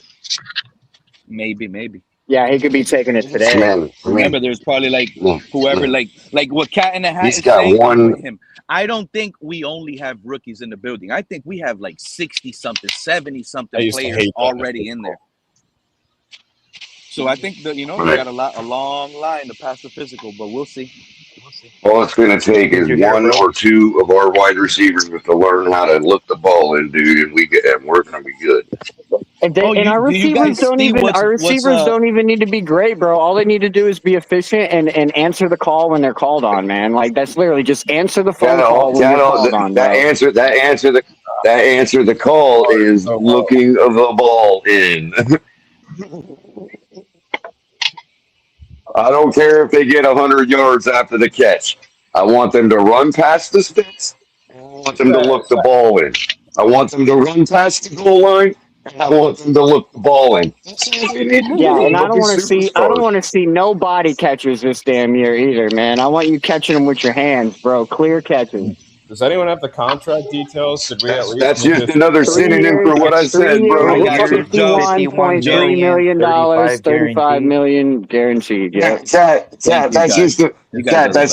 Maybe.
Yeah, he could be taking it today.
Man,
remember, there's probably like whoever, like what Cat in the Hat
He's
is
got
saying.
one.
With him. I don't think we only have rookies in the building. I think we have like 60-something, 70-something players already in there. So I think that we got a long line to pass the physical, but we'll see.
All it's going to take is 1 or 2 of our wide receivers to learn how to look the ball in, dude, and we're going to be good.
And our receivers don't even need to be great, bro. All they need to do is be efficient and answer the call when they're called on, man. Like that's literally just answer the phone call when you're called on. That answer
the call is looking the ball in. I don't care if they get 100 yards after the catch. I want them to run past the sticks. I want them to look the ball in. I want them to run past the goal line. And I want them to look the ball in.
Yeah, and I don't want to see no body catches this damn year either, man. I want you catching them with your hands, bro. Clear catches.
Does anyone have the contract details? Should we at least
that's just another synonym for what I said, bro.
$51.3 million, $35 million guaranteed. Yeah,
that's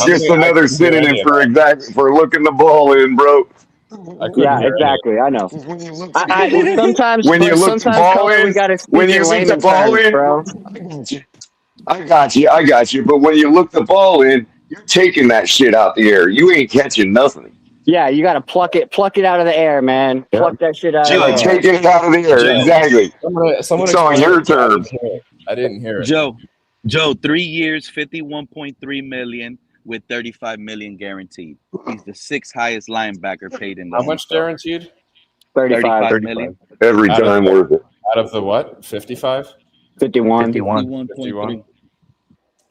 just another synonym for looking the ball in, bro.
Yeah, exactly. I know. Sometimes
when you look the ball in,
bro.
I got you. But when you look the ball in, you're taking that shit out the air. You ain't catching nothing.
Yeah, you got to pluck it out of the air, man. Yeah. Pluck that shit out of the air.
Taking it out of the air, exactly. It's on your terms.
I didn't hear it.
Joe, 3 years, $51.3 million with $35 million guaranteed. He's the 6th highest linebacker paid in the
How much guaranteed?
35
million.
Every time worth it.
Out of the what? 55?
51.
51.3.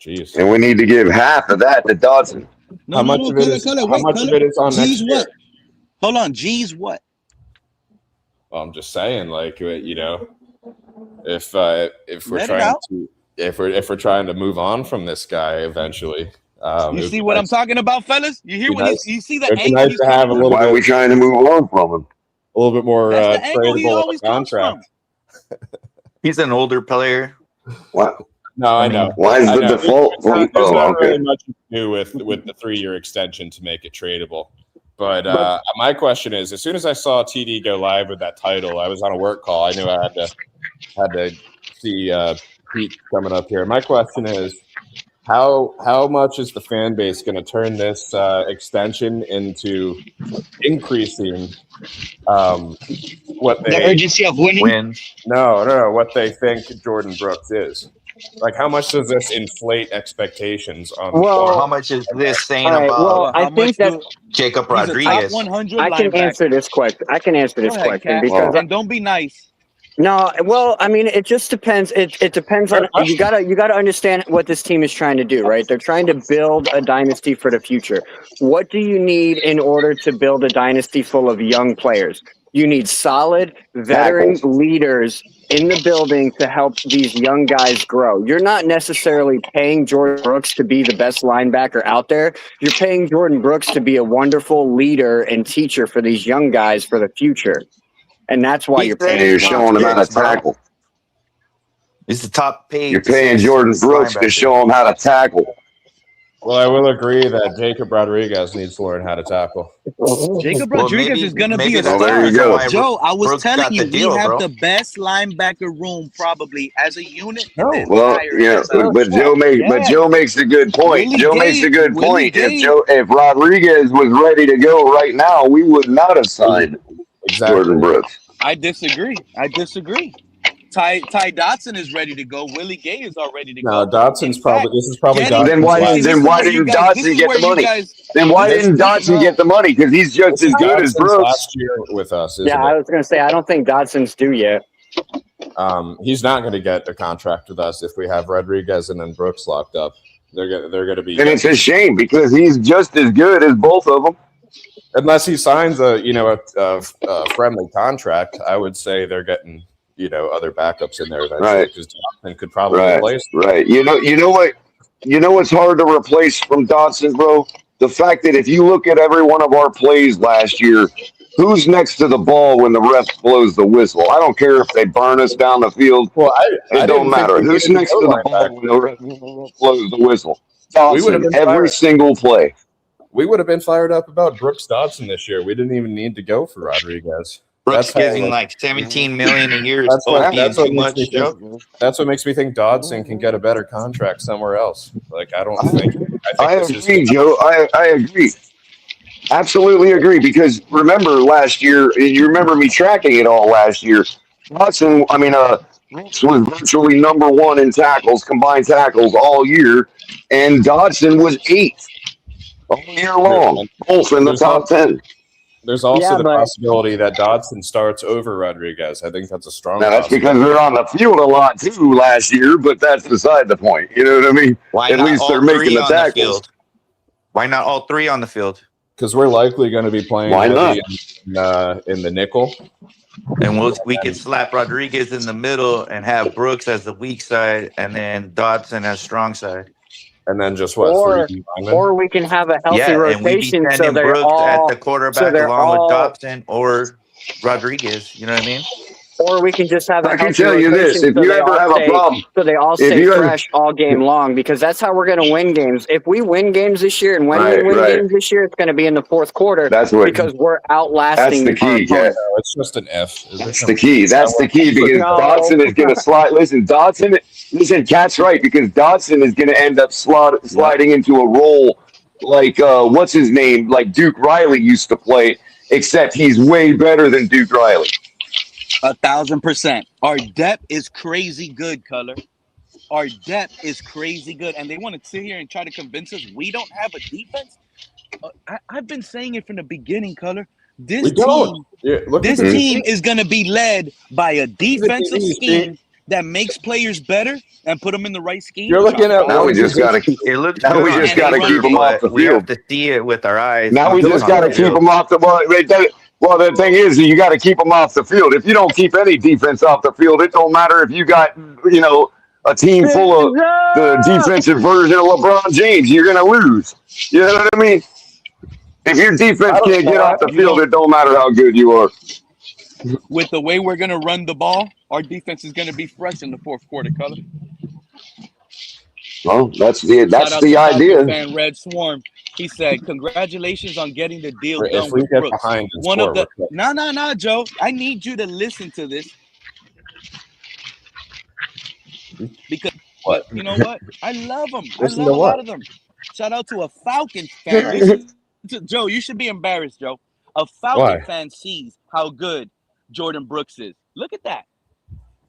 Jeez.
And we need to give half of that to Dodson.
How much of it is on next year?
Hold on, G's what?
Well, I'm just saying, like, if we're trying to move on from this guy eventually.
You see what I'm talking about, fellas? You hear what you see the angle?
Nice to have
why are we trying to move on from him?
A little bit more tradable contract.
He's an older player.
Wow.
No, I know.
Why is
I
the
know.
default?
There's
Oh,
not
okay.
really much to do with the 3-year extension to make it tradable. But my question is, as soon as I saw TD go live with that title, I was on a work call. I knew I had to see Pete coming up here. My question is, how much is the fan base going to turn this extension into increasing what
The
they
urgency of winning.
Wins.
no what they think Jordyn Brooks is? Like, how much does this inflate expectations on?
Or how
Well,
much is this saying
all right.
about
Well, I
How
think
much
that
do
Jacob
he's a top
Rodriguez?
100
I can answer
linebacker.
this question. I can answer
Go
this
ahead,
question
Cat.
because
And don't be nice.
no, well, I mean, it just depends. It depends on you gotta understand what this team is trying to do, right? They're trying to build a dynasty for the future. What do you need in order to build a dynasty full of young players? You need solid veteran leaders in the building to help these young guys grow. You're not necessarily paying Jordyn Brooks to be the best linebacker out there. You're paying Jordyn Brooks to be a wonderful leader and teacher for these young guys for the future. And that's why you're paying.
You're showing him how to tackle.
He's the top paid.
You're paying Jordyn Brooks to show him how to tackle.
Well, I will agree that Jacob Rodriguez needs to learn how to tackle.
Jacob
Well,
Rodriguez is going to be a
that's
there
star.
you go.
Joe, I was
Brooks
telling
got
you,
the deal,
we have
bro.
the best linebacker room probably as a unit.
No.
the
Well,
entire
yeah,
NFL.
but Joe makes a good point.
Willie
Joe makes a good
Willie
point.
Gay.
If Rodriguez was ready to go right now, we would not have signed Jordyn Brooks.
I disagree. Ty Dotson is ready to go. Willie Gay is all ready to go.
No, Dotson's probably. This is probably.
Then why didn't Dotson get the money? Then why didn't Dotson get the money? Because he's just as good as Brooks.
Last year with us.
Yeah, I was going to say I don't think Dotson's due yet.
He's not going to get a contract with us if we have Rodriguez and then Brooks locked up. They're going to be.
And it's a shame because he's just as good as both of them.
Unless he signs a friendly contract, I would say they're getting other backups in there eventually because Dotson could probably replace them.
Right. You know what's hard to replace from Dotson, bro? The fact that if you look at every one of our plays last year, who's next to the ball when the ref blows the whistle? I don't care if they burn us down the field.
Well,
it don't matter. Who's next to the ball when the ref blows the whistle? Dotson, every single play.
We would have been fired up about Brooks Dotson this year. We didn't even need to go for Rodriguez.
Brooks getting like $17 million a year.
That's what makes me think Dotson can get a better contract somewhere else. Like I
agree, Joe. I agree. Absolutely agree. Because remember last year, you remember me tracking it all last year. Brooks was virtually number one in tackles, combined tackles all year, and Dotson was 8th all year long, both in the top 10.
There's also the possibility that Dotson starts over Rodriguez. I think that's a strong.
Now that's because they're on the field a lot too last year, but that's beside the point. You know what I mean? At least they're making the tackles.
Why not all three on the field?
Because we're likely going to be playing.
Why not?
In the nickel,
and we could slap Rodriguez in the middle and have Brooks as the weak side, and then Dotson as strong side.
And then just
or we can have a healthy rotation so they're
Brooks
all
at the quarterback along with Dotson or Rodriguez. You know what I mean?
Or we can just have a healthy
rotation. I can tell you this: if you ever have a problem,
so they all stay fresh all game long, because that's how we're going to win games. If we win games this year, and when we win games this year, it's going to be in the fourth quarter. Because we're outlasting.
That's the key, Cat.
It's just an F.
That's the key. That's the key because Dotson is going to slide. Listen, Cat's right because Dotson is going to end up sliding into a role like what's his name, like Duke Riley used to play, except he's way better than Duke Riley.
1,000%. Our depth is crazy good, Color. Our depth is crazy good, and they want to sit here and try to convince us we don't have a defense. I've been saying it from the beginning, Color. This team is going to be led by a defensive scheme that makes players better and put them in the right scheme.
You're looking at
now. We just got to keep them off the field.
We have to see it with our eyes.
Now we just got to keep them off the ball. Well, the thing is, you got to keep them off the field. If you don't keep any defense off the field, it don't matter if you got, a team full of the defensive version of LeBron James. You're going to lose. You know what I mean? If your defense can't get off the field, it don't matter how good you are.
With the way we're going to run the ball, our defense is going to be fresh in the fourth quarter, Color.
Well, that's
Shout out
the
to Falcon
idea.
fan Red Swarm. He said, "Congratulations on getting the deal
If
done
we
with
get
Brooks."
behind and
One
score,
of the
we're
no, Joe. I need you to listen to this because,
What?
but you know what? I love them. I
Listen
love
to
a
what?
lot of them. Shout out to a Falcon fan. Listen to Joe. You should be embarrassed, Joe. A Falcon
Why?
fan sees how good Jordyn Brooks is. Look at that.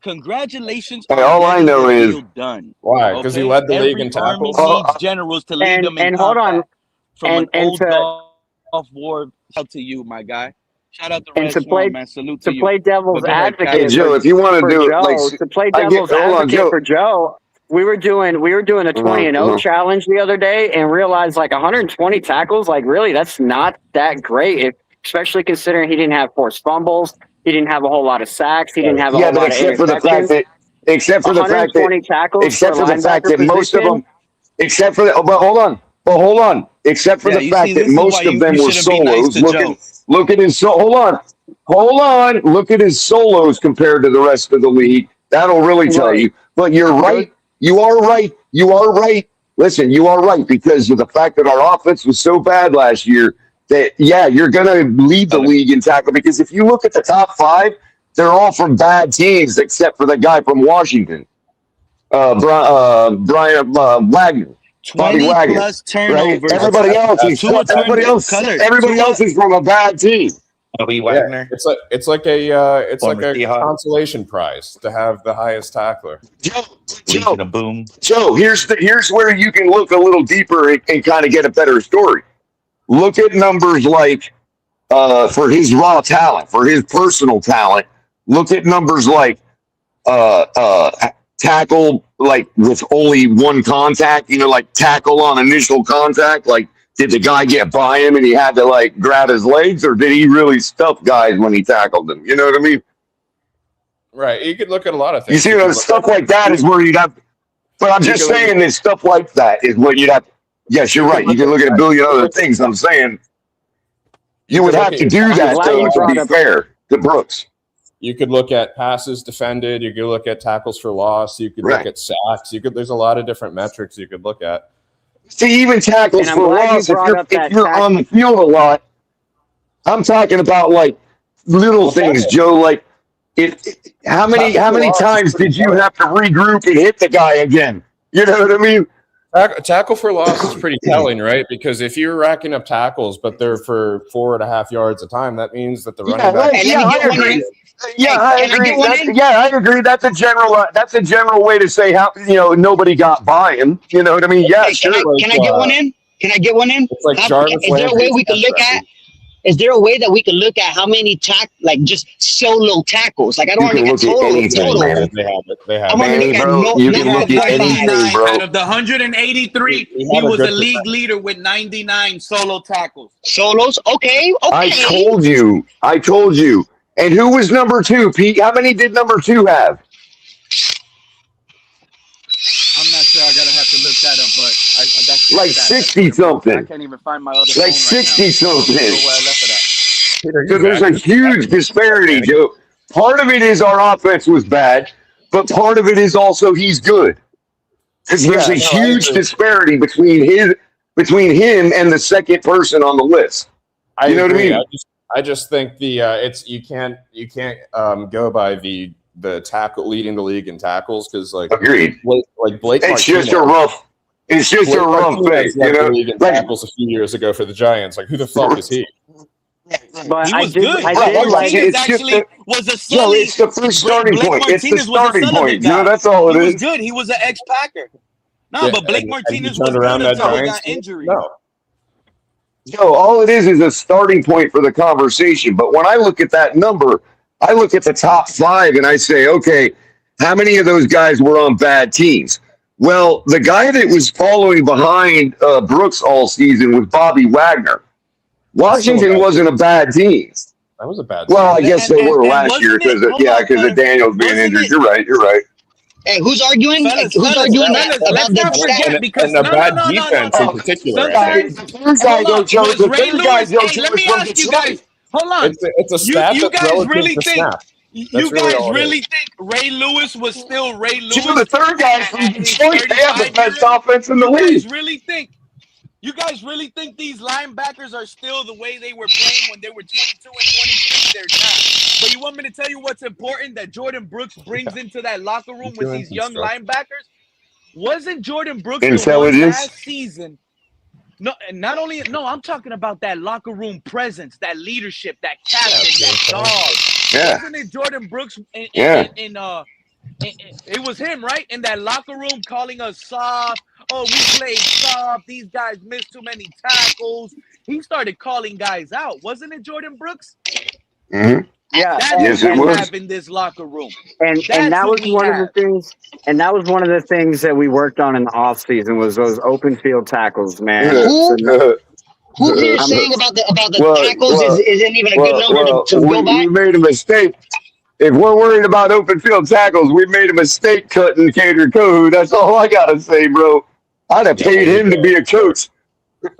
Congratulations
Hey,
on
all I
getting
know
the
is
deal done.
Why? Because he
Okay?
led the league
Every
in
army
tackles.
needs generals to lead them in
And hold on,
combat. From an
and
old
to
Gulf War, shout to you, my guy. Shout out to
and
Red
to
Swarm,
play
man. Salute to
to
you.
play devil's
But go ahead,
hey
advocate
Joe, if you want to
for
do it, like
Joe, to play
I get
devil's
hold on,
advocate
Joe.
for Joe, we were doing a 20-0 challenge the other day and realized like 120 tackles, like really that's not that great, especially considering he didn't have forced fumbles, he didn't have a whole lot of sacks, he didn't have a
Yeah,
whole
but
lot of
except for the fact
interceptions.
that
120 tackles for linebacker
most of
position.
them, except for but hold on, except for
Yeah,
the
you
fact
see,
that
this is why
most of
you
them were
shouldn't be nice
solos.
to Joe.
Look at his hold on, look at his solos compared to the rest of the league. That'll really tell
Right.
you. But you're right. You are right. You are right. Listen, you are right because of the fact that our offense was so bad last year that yeah, you're gonna lead the league in tackle because if you look at the top 5, they're all from bad teams except for the guy from Washington, Brian Wagner. Bobby
20
Wagner,
plus
right?
turnovers.
Everybody else is
Tua turned
everybody else is from a bad team.
LB
Yeah,
Wagner.
it's like a
Former Seahawks.
consolation prize to have the highest tackler.
Legion of Boom.
Joe, here's where you can look a little deeper and kind of get a better story. Look at numbers like for his raw talent, for his personal talent. Look at numbers like tackle like with only one contact, like tackle on initial contact. Like, did the guy get by him and he had to like grab his legs, or did he really stuff guys when he tackled them? You know what I mean?
Right. You could look at a lot of things.
You see, stuff like that is where you'd have. But I'm just saying that stuff like that is what you'd have. Yes, you're right. You can look at a billion other things. I'm saying you would have to do that though to be fair to Brooks.
You could look at passes defended. You could look at tackles for loss. You could look at sacks. There's a lot of different metrics you could look at.
See, even tackles for loss, if you're on the field a lot, I'm talking about like little things, Joe. Like, how many times did you have to regroup and hit the guy again? You know what I mean?
Tackle for loss is pretty telling, right? Because if you're racking up tackles, but they're for 4.5 yards a time, that means that the running back.
I agree. I agree. That's a general way to say how nobody got by him. You know what I mean? Yeah, sure.
Can I get one in? Can I get one in?
It's like
Is there a way we can look at? Is there a way that we can look at how many just solo tackles? Like I don't want to look at total.
They have
I want to look at
you can look at anything, bro.
Out of the 183, he was a league leader with 99 solo tackles.
Solos? Okay.
I told you. And who was number 2, Pete? How many did number 2 have?
I'm not sure. I gotta have to look that up, but that's
like 60 something.
I can't even find my other
like 60 something. So
there's
a huge disparity, Joe. Part of it is our offense was bad, but part of it is also he's good. Because there's a huge disparity between him and the second person on the list. You know what I mean?
I just think you can't go by the tackle leading the league in tackles because
agreed.
Like Blake,
it's just a rough thing,
league in tackles a few years ago for the Giants. Like, who the fuck is he?
But
he was good.
It's the first starting point. It's the starting point. That's all it is.
He was good. He was an ex-Packer. No, but Blake Martinez was good until he got injured.
No, all it is a starting point for the conversation. But when I look at that number, I look at the top 5 and I say, okay, how many of those guys were on bad teams? Well, the guy that was following behind Brooks all season was Bobby Wagner. Washington wasn't a bad team.
That was a bad team.
Well, I guess they were last year because of Daniels being injured. You're right.
Hey, who's arguing?
Let's
About
not forget because
a bad defense in particular.
Let me ask you guys. Hold on.
It's a stat
you guys really think? You guys really think Ray Lewis was still Ray Lewis?
The third guy from Detroit, they have the best offense in the league.
You guys really think these linebackers are still the way they were playing when they were 22 and 23? They're not. But you want me to tell you what's important that Jordyn Brooks brings into that locker room with these young linebackers? Wasn't Jordyn Brooks the one last season? No, and not only I'm talking about that locker room presence, that leadership, that captain, that dog.
Yeah.
Wasn't it Jordyn Brooks? It was him, right? In that locker room, calling us soft. Oh, we played soft. These guys missed too many tackles. He started calling guys out. Wasn't it Jordyn Brooks?
Mm-hmm.
Yeah,
that's what we have in this locker room.
And that was one of the things. And that was one of the things that we worked on in the offseason was those open field tackles, man.
Who here saying about the tackles isn't even a good number to go by?
We made a mistake. If we're worried about open field tackles, we made a mistake cutting Cater Kohu. That's all I gotta say, bro. I'd have paid him to be a coach.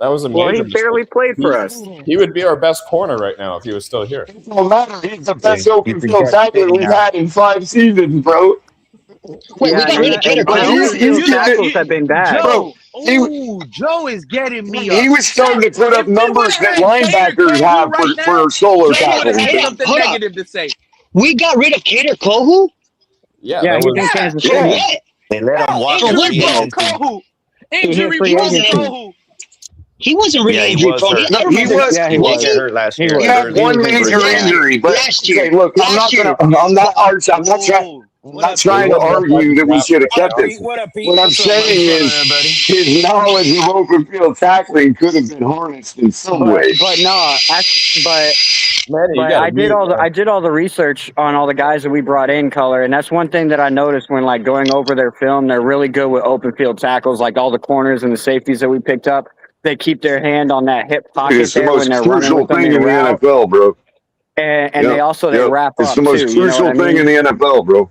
That was amazing.
Well, he barely played for us.
He would be our best corner right now if he was still here.
It don't matter. He's the best open field tackler we've had in 5 seasons, bro.
Wait, we got rid of Cater Kohu.
His tackles have been bad.
Joe is getting me.
He was starting to put up numbers that linebackers have for solo tackles.
Something negative to say.
We got rid of Cater Kohu?
Yeah, he's in Kansas City.
They let him walk.
Injury prone Kohu.
He wasn't really injury prone.
He was
hurt last year.
He had one major injury, but
last year.
Look, I'm not trying to argue that we should have kept it. What I'm saying is his knowledge of open field tackling could have been harnessed in some way.
But I did all the research on all the guys that we brought in, Color, and that's one thing that I noticed when like going over their film. They're really good with open field tackles, like all the corners and the safeties that we picked up. They keep their hand on that hip pocket there when they're running with them in the
NFL, bro.
And they also wrap up.
It's the most crucial thing in the NFL, bro.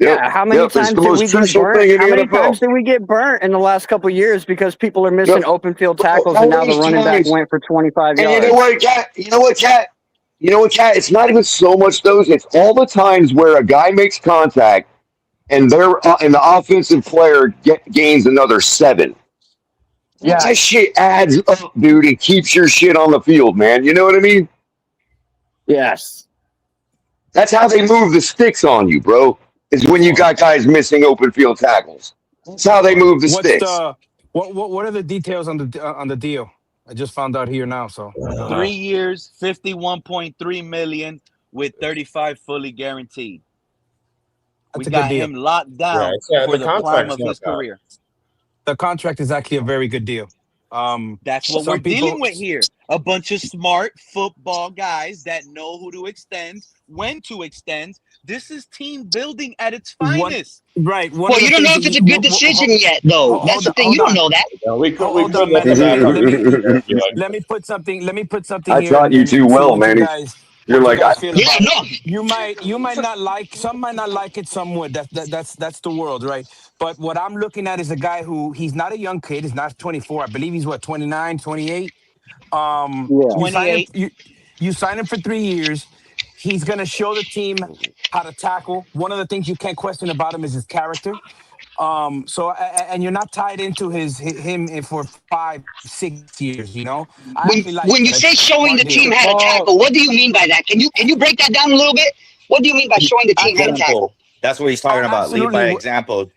Yeah, how many times did we get burnt? How many times did we get burnt in the last couple of years because people are missing open field tackles and now the running back went for 25 yards?
And you know what, Cat? It's not even so much those. It's all the times where a guy makes contact and the offensive player gains another 7. Yeah, that shit adds up, dude, and keeps your shit on the field, man. You know what I mean?
Yes.
That's how they move the sticks on you, bro. Is when you got guys missing open field tackles. That's how they move the sticks.
What are the details on the deal? I just found out here now. So
3 years, $51.3 million with 35 fully guaranteed. We got him locked down for the prime of his career.
The contract is actually a very good deal.
That's what we're dealing with here. A bunch of smart football guys that know who to extend, when to extend. This is team building at its finest.
Right.
Well, you don't know if it's a good decision yet, though. That's the thing. You don't know that.
Let me put something.
I taught you too well, man. You're like,
you might not like. Some might not like it. Some would. That's the world, right? But what I'm looking at is a guy who he's not a young kid. He's not 24. I believe he's 29, 28.
28.
You sign him for 3 years. He's going to show the team how to tackle. One of the things you can't question about him is his character. And you're not tied into him for 5-6 years. You know.
When you say showing the team how to tackle, what do you mean by that? Can you break that down a little bit? What do you mean by showing the team how to tackle?
That's what he's talking about. Lead by example.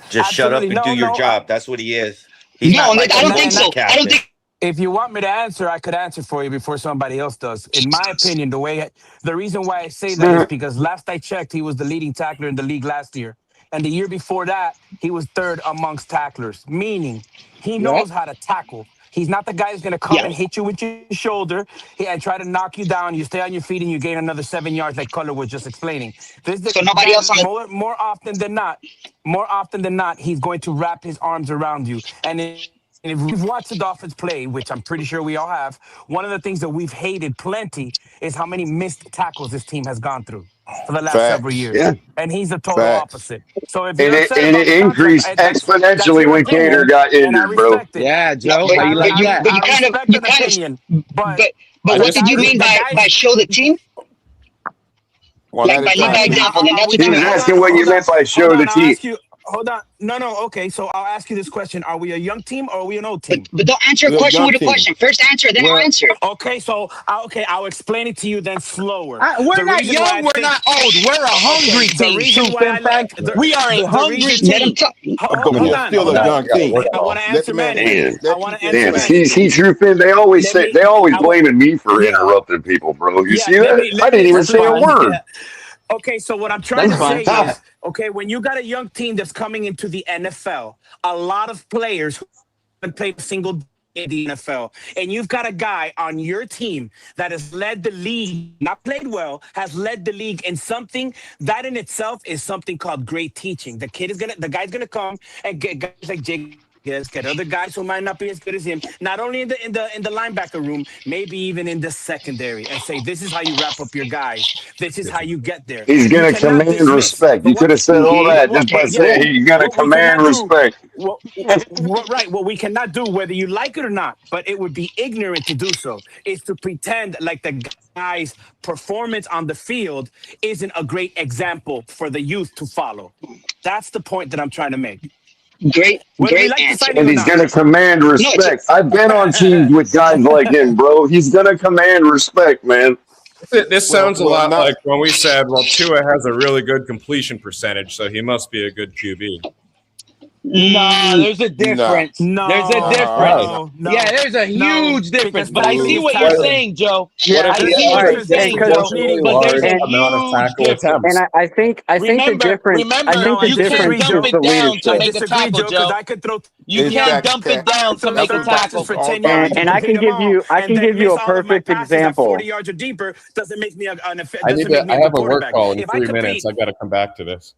Just shut up and do your job. That's what he is.
I don't think so. I don't think.
If you want me to answer, I could answer for you before somebody else does. In my opinion, the reason why I say that is because last I checked, he was the leading tackler in the league last year. And the year before that, he was 3rd amongst tacklers, meaning he knows how to tackle. He's not the guy who's going to come and hit you with your shoulder and try to knock you down. You stay on your feet and you gain another 7 yards like Color was just explaining.
So nobody else on
more often than not, he's going to wrap his arms around you. And if you've watched the Dolphins play, which I'm pretty sure we all have, one of the things that we've hated plenty is how many missed tackles this team has gone through for the last several years. Yeah. And he's the total opposite. So if
it increased exponentially when Cater got injured, bro.
Yeah, Joe.
But what did you mean by show the team?
One
Like
at
by
a
lead by
time.
example, then that's what
He
you
was
meant.
asking what you meant by show the
I'll
team.
ask you. Hold on. No. Okay, so I'll ask you this question: are we a young team or are we an old
But
team?
don't answer a
We're a
question
young
with a
team.
question. First answer, then I'll
Well,
answer.
Okay, so I'll explain it to you then slower.
we're
The
not
reason why I
young, we're
think
not old. We're a hungry
the
team,
reason
True
why I
Fin fan.
like the
We are a
the
hungry
reason.
Let him
team.
talk.
But
Hold
we're
on,
still
hold
a
on.
young team.
I want to
Let
answer
the man
Manny.
finish.
I
Let
want
you
to answer
Damn,
finish.
Manny.
see, True Fin, they always
Let me.
blaming me for
Yeah,
interrupting people, bro. You
yeah.
see that? I didn't even
That's
say a
fine.
word.
Okay, so what I'm trying
That's
to
fine.
say is, okay, when you got a young team that's coming into the NFL, a lot of players who haven't played a single day in the NFL, and you've got a guy on your team that has led the league, not played well, has led the league in something that in itself is something called great teaching. The guy's gonna come and get guys like Jake. Yes, get other guys who might not be as good as him, not only in the linebacker room, maybe even in the secondary, and say, "This is how you wrap up your guys. This is how you get there."
He's
You
gonna
cannot
command
dismiss.
respect.
But
You could have said all that just by saying he's gonna
what we
command
cannot do,
respect.
right? What we cannot do, whether you like it or not, but it would be ignorant to do so, is to pretend like the guy's performance on the field isn't a great example for the youth to follow. That's the point that I'm trying to make.
Great,
Whether we
great
like the
answer.
signing
And
or
he's
not.
gonna command respect. I've been on teams with guys like him, bro. He's gonna command respect, man.
This sounds a lot
Now,
like when we said, well, Tua has a really good completion percentage, so he must be a good QB.
Nah, there's a difference. There's a difference.
No,
Yeah, there's a huge difference.
because
But I see
tackling is
what you're
tackling.
saying, Joe.
What
Yeah,
if
I
he
see
all
what
has
right,
you're
a
saying,
because
Joe.
disproportionately
But there's
large
a
amount of
huge
tackle
difference.
attempts?
and I think the difference. I think the
You can't
difference
dump
is
it
the
down to
I
leadership.
make a
disagree,
tackle,
Joe, because
Joe.
I could throw
You can't
exactly,
dump it
Cat.
down to make
That's
a
what Doc
tackle.
passes
says
for
all
10
the time.
yards
And
and
I
complete
can
them
give
all,
you
and then miss
a
all of my
perfect
passes at 40
example.
yards or deeper, doesn't make me
I
a
have
good
a work
quarterback.
call in
If I
3
compete,
minutes. I got to come back to this.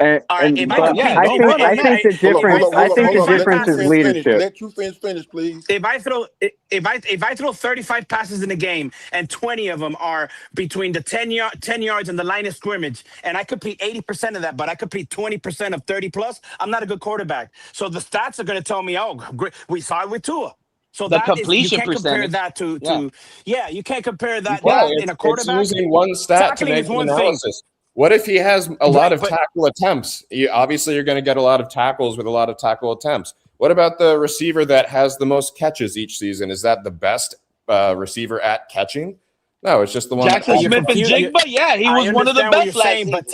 all right, if I
Oh,
But
yeah,
compete,
I
don't
think
run.
the
Hold
difference.
on,
I
hold on,
think
hold
the
on. Let
difference
True
is
Friends finish.
leadership.
Let True Friends finish, please.
if I throw 35 passes in a game and 20 of them are between the 10 yards and the line of scrimmage, and I complete 80% of that, but I complete 20% of 30 plus, I'm not a good quarterback. So the stats are going to tell me, oh, great, we saw it with Tua. So
The
that is, you
completion
can't compare
percentage.
that
Yeah.
you can't compare that
Why?
in a
It's
quarterback.
using one stat to
Tackling
make
is
an
one thing.
analysis. What if he has a lot
Right,
of
but
tackle attempts? Obviously, you're going to get a lot of tackles with a lot of tackle attempts. What about the receiver that has the most catches each season? Is that the best receiver at catching? No, it's just the one that
Jackson
you're
Smith and
confused.
Jigba, yeah, he
I
was one of the
understand what you're
best last
saying,
season.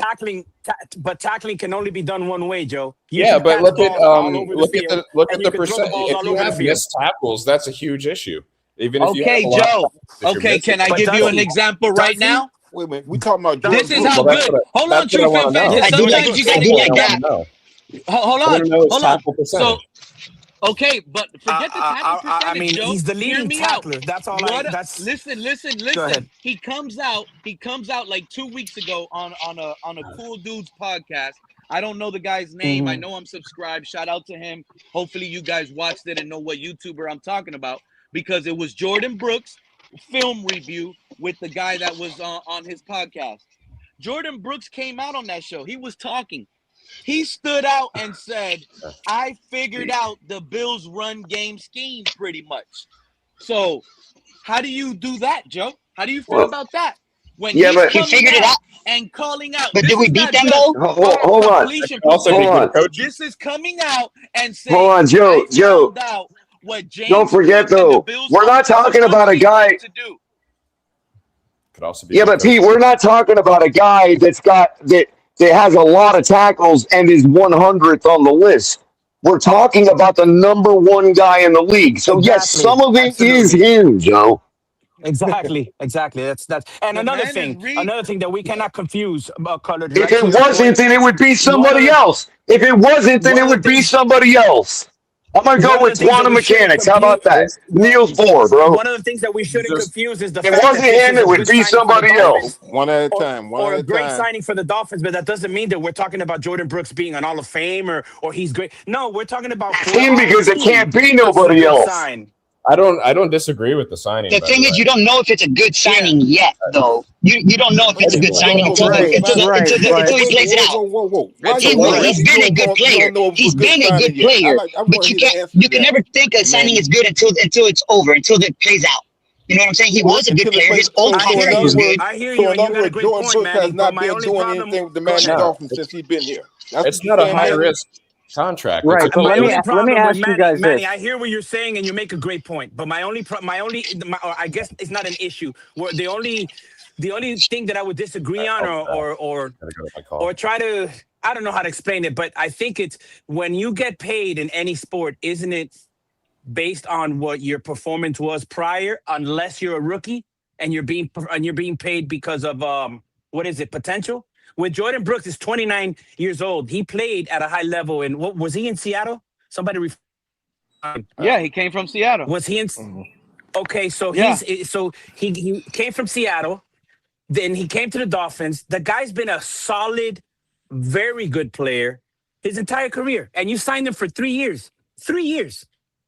but tackling can only be done one way, Joe. You
Yeah,
can
but
catch balls all over the field,
look
and
at
you
the
can throw the
percent.
balls
If
all
you
over the
have
field.
missed tackles, that's a huge issue. Even if you have
Okay,
a lot of
Joe.
tackles, if you're
Okay,
missing
can I
But
give
does
you an
he?
example
Does
right
he?
now?
Wait a minute. We talking about
Does
Jordan
This is
he?
Brooks.
how
well,
good. Hold on,
that's what I
True
want
Fin
to
fan,
know.
because
I do like
sometimes you
I
gotta
do
get
like
I
that.
want
that.
to know.
Hold
I want
on,
to know his
hold on.
tackle
So
percentage.
okay, but forget the tackle
I
percentage,
mean,
Joe.
he's the
Hear
leading
me out.
tackler. That's all.
What?
That's. Go
Listen.
ahead.
He comes out like 2 weeks ago on a Cool Dudes podcast. I don't know the guy's name. I
Mm-hmm.
know I'm subscribed. Shout out to him. Hopefully you guys watched it and know what YouTuber I'm talking about, because it was Jordyn Brooks film review with the guy that was on his podcast. Jordyn Brooks came out on that show. He was talking. He stood out and said, I figured out the Bills' run game scheme pretty much. So, how do you do that, Joe? How do you feel
Well,
about that? When
yeah,
he's
but
He
coming
figured it
out
out.
and calling out,
But did
this
we
is
beat
not
them
just
though?
hold on,
completion
Also, be
hold
percentage.
good
on,
coaching.
This is coming out and
hold
saying,
on, Joe.
I found out what
Don't
James
forget
Cook and the
though,
Bills'
we're not
offensive
talking
run
about a
scheme
guy.
like to do.
Could also be
Yeah,
good
but
coaching.
Pete, we're not talking about a guy that has a lot of tackles and is 100th on the list. We're talking about the number one guy in the league. So yes, some
Exactly.
of it is
Absolutely.
him, Joe.
Exactly. That's. And
The man is
another thing that we cannot confuse, Colored,
If
right
it
to your
wasn't,
point.
then it would be
One of
somebody
the
else. If it wasn't, then
one
it
of the
would be
things
somebody else. I'm gonna go
one of the
with
things that
quantum
we shouldn't
mechanics. How
compute
about that? Neil's four, bro.
one of the things that we shouldn't
Just
confuse is the
If it
fact that
wasn't
this
him,
is
it
a
would
good
be
signing for the
somebody else.
Dolphins
One at a time. One
or
at
a
a
great
time.
signing for the Dolphins, but that doesn't mean that we're talking about Jordyn Brooks being an Hall of Fame or he's great. No, we're talking about
Him
whoever on the
because it
team
can't be
does a
nobody
good
else.
sign.
I don't disagree with the signing.
The
By the
thing is,
way,
you don't know if it's a good
Yeah.
signing yet, though. You don't know if
Wait a
it's a
minute.
good
anyway,
signing
Whoa, whoa, whoa,
Right,
Fat.
right, but
until he
Wait,
plays it
whoa,
out.
whoa, whoa. Why
it's a
you
word.
He's
asking?
been a good
You
player.
don't know if it's
He's
a good
been a
signing
good
yet.
player,
I want
but
to
you
hear the
can't.
answer to
You can
that,
never think a signing
Manny.
is good until it's over, until it plays out. You know what I'm saying? He was a good player. His ultimate
I hear
career
you.
was good.
I hear
So
you,
in
and you
other
got a
words,
great
Jordyn
point,
Brooks has
Manny. But
not
my
been
only
doing
problem.
anything with the
Go
Miami
ahead.
Dolphins since he's been here. That's
It's
what you're
not a
saying,
high
Manny?
risk contract.
Right,
It's a
but
My
let me
only
let me
problem with
ask you guys
Manny,
this.
I hear what you're saying, and you make a great point. But I guess it's not an issue. The only thing that I would disagree on,
gotta go to my call.
or try to, I don't know how to explain it, but I think it's when you get paid in any sport, isn't it based on what your performance was prior, unless you're a rookie and you're being paid because of what is it, potential? With Jordyn Brooks is 29 years old. He played at a high level. And what was he in Seattle? Somebody
Yeah, he came from Seattle.
was he in? Okay, so
Yeah.
he came from Seattle. Then he came to the Dolphins. The guy's been a solid, very good player his entire career, and you signed him for 3 years. 3 years.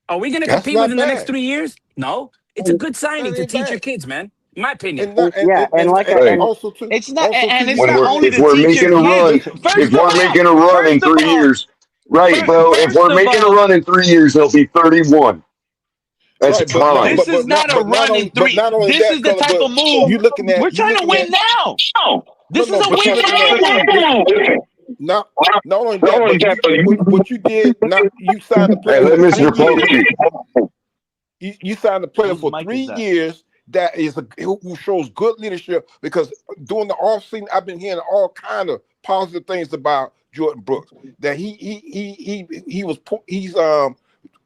Are we going to
That's
compete
not
within the next
bad.
3 years? No. It's a good signing
That
to
ain't
teach your
bad.
kids, man. In my opinion.
And not
Yeah, and like
and
Hey,
also too,
It's not, and it's
you
when
not
we're
only
if
to
we're
teach your
making a
kids.
run,
listen.
if we're making a run in
First of
3 years, right, bro? If
first
we're
of
making a
all,
run in 3 years, he'll be 31. That's
Right, but not
time.
this is not a run in
but
three.
not only
This
that,
is the
color,
type
but
of move we're
you
trying to
looking
win
at
now.
no,
This is
no,
a
but you
win
looking at
now.
not only that, but what you did, not you signed a
Hey,
player
let
for
Mr.
3 years.
Polk speak.
You signed a player
Whose
for
mic is
3
that?
years that is who shows good leadership. Because during the offseason, I've been hearing all kind of positive things about Jordyn Brooks. That he's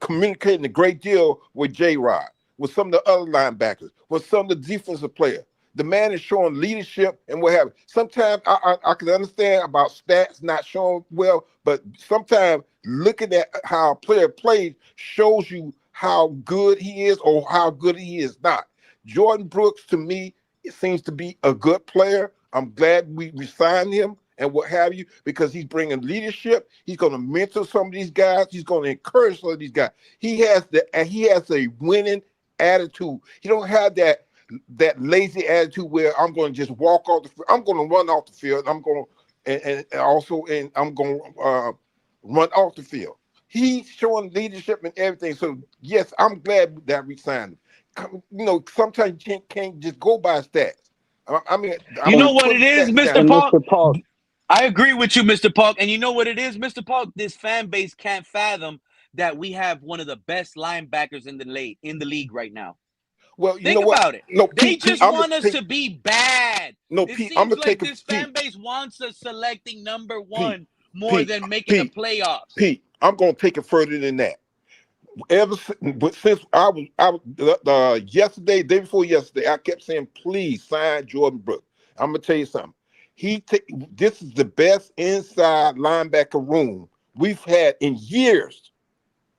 communicating a great deal with J. Rod, with some of the other linebackers, with some of the defensive players. The man is showing leadership and what have you. Sometimes I can understand about stats not showing well, but sometimes looking at how a player plays shows you how good he is or how good he is not. Jordyn Brooks, to me, it seems to be a good player. I'm glad we signed him and what have you, because he's bringing leadership. He's going to mentor some of these guys. He's going to encourage some of these guys. He has a winning attitude. He don't have that lazy attitude where I'm going to just walk off the field. I'm going to run off the field. I'm going to and I'm going to run off the field. He's showing leadership and everything. So yes, I'm glad that we signed him. You know, sometimes you can't just go by stats. I mean,
You
I'm
know
not
what it
putting
is,
stats
Mr.
down.
And
Paul?
Mr. Paul,
I agree with you, Mr. Paul. And you know what it is, Mr. Paul? This fan base can't fathom that we have one of the best linebackers in the league right now.
Well, you know
Think
what?
about it.
No,
They
Pete,
just want us to be bad. It
Pete, I'm
seems
gonna take
like
a
this
Pete,
fan base wants us selecting number
Pete,
one more
Pete,
than making the
Pete,
playoffs.
Pete. I'm gonna take it further than that. Since yesterday, day before yesterday, I kept saying, please sign Jordyn Brooks. I'm gonna tell you something. This is the best inside linebacker room we've had in years,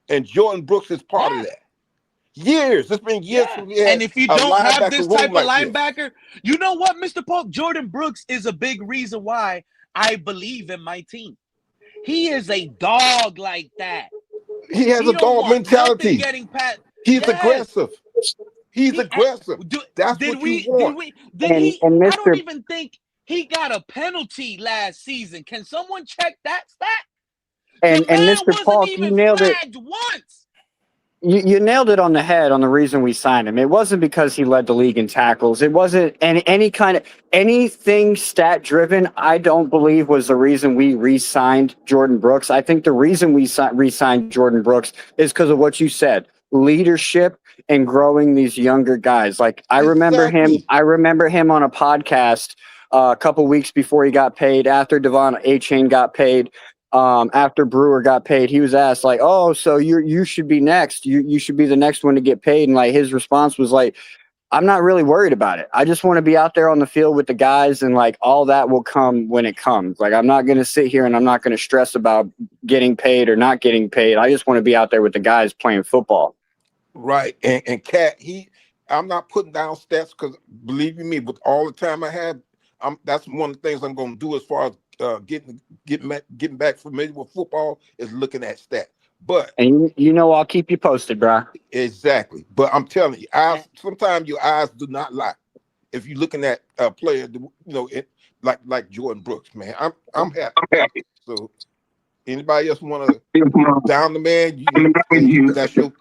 and Jordyn Brooks is part of
Yeah.
that. Years. It's been years
Yeah.
since we had
And if you
a
don't have
linebacker
this
room
type of
like this.
linebacker, you know what, Mr. Paul? Jordyn Brooks is a big reason why I believe in my team. He is a dog like that.
He has
He
a
don't
dog
want nothing
mentality.
getting past.
He's
Yes.
aggressive. He's
He
aggressive. That's
did
what you
we did
want.
we did
and
he
and
I don't
Mr.
even think he got a penalty last season. Can someone check that stat? The
and
man
Mr.
wasn't
Paul, you
even
nailed it.
flagged once.
You nailed it on the head on the reason we signed him. It wasn't because he led the league in tackles. It wasn't any kind of anything stat driven. I don't believe was the reason we re-signed Jordyn Brooks. I think the reason we re-signed Jordyn Brooks is because of what you said: leadership and growing these younger guys. Like I remember him.
Exactly.
I remember him on a podcast a couple weeks before he got paid. After Devon A-Chain got paid. After Brewer got paid, he was asked like, "Oh, so you should be next. You should be the next one to get paid." And like his response was like, "I'm not really worried about it. I just want to be out there on the field with the guys, and like all that will come when it comes. Like I'm not going to sit here and I'm not going to stress about getting paid or not getting paid. I just want to be out there with the guys playing football."
Right. And Cat, I'm not putting down stats because believe you me, with all the time I had, that's one of the things I'm going to do as far as getting back familiar with football is looking at stats. But
And you know I'll keep you posted, bro.
exactly. But I'm telling you, sometimes your eyes do not lie. If you're looking at a player, like Jordyn Brooks, man, I'm happy. So anybody else want to down the man?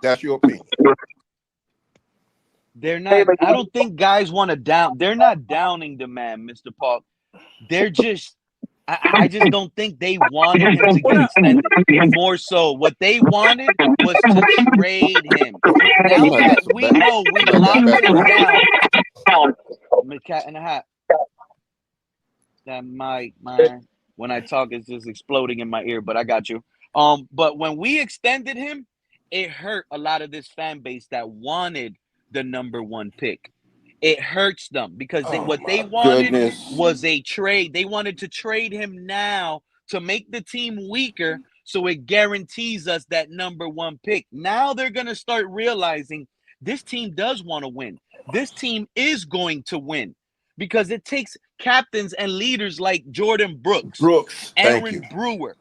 That's your opinion.
They're not. I don't think guys want to down. They're not downing the man, Mr. Paul. They're just. I just don't think they wanted him to get extended. More so, what they wanted was to trade him. Now that we know we locked him down, I'm a cat in a hat. That mic, man. When I talk, it's just exploding in my ear. But I got you. But when we extended him, it hurt a lot of this fan base that wanted the #1 pick. It hurts them because what they wanted was a trade. They wanted to trade him now to make the team weaker so it guarantees us that #1 pick. Now they're going to start realizing this team does want to win. This team is going to win because it takes captains and leaders like Jordyn Brooks, Aaron Brewer.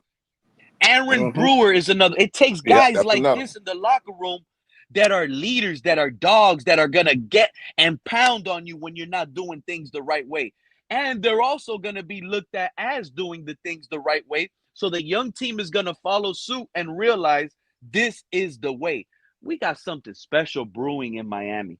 Aaron Brewer is another. It takes guys like this in the locker room that are leaders, that are dogs, that are going to get and pound on you when you're not doing things the right way. And they're also going to be looked at as doing the things the right way. So the young team is going to follow suit and realize this is the way. We got something special brewing in Miami.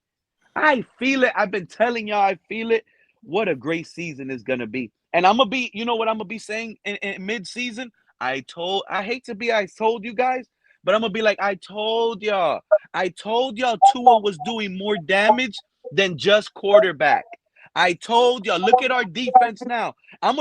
I feel it. I've been telling y'all I feel it. What a great season is going to be. And I'm going to be, you know what I'm going to be saying in mid-season? I told you guys, but I'm going to be like, I told y'all Tua was doing more damage than just quarterback. I told y'all, look at our defense now. I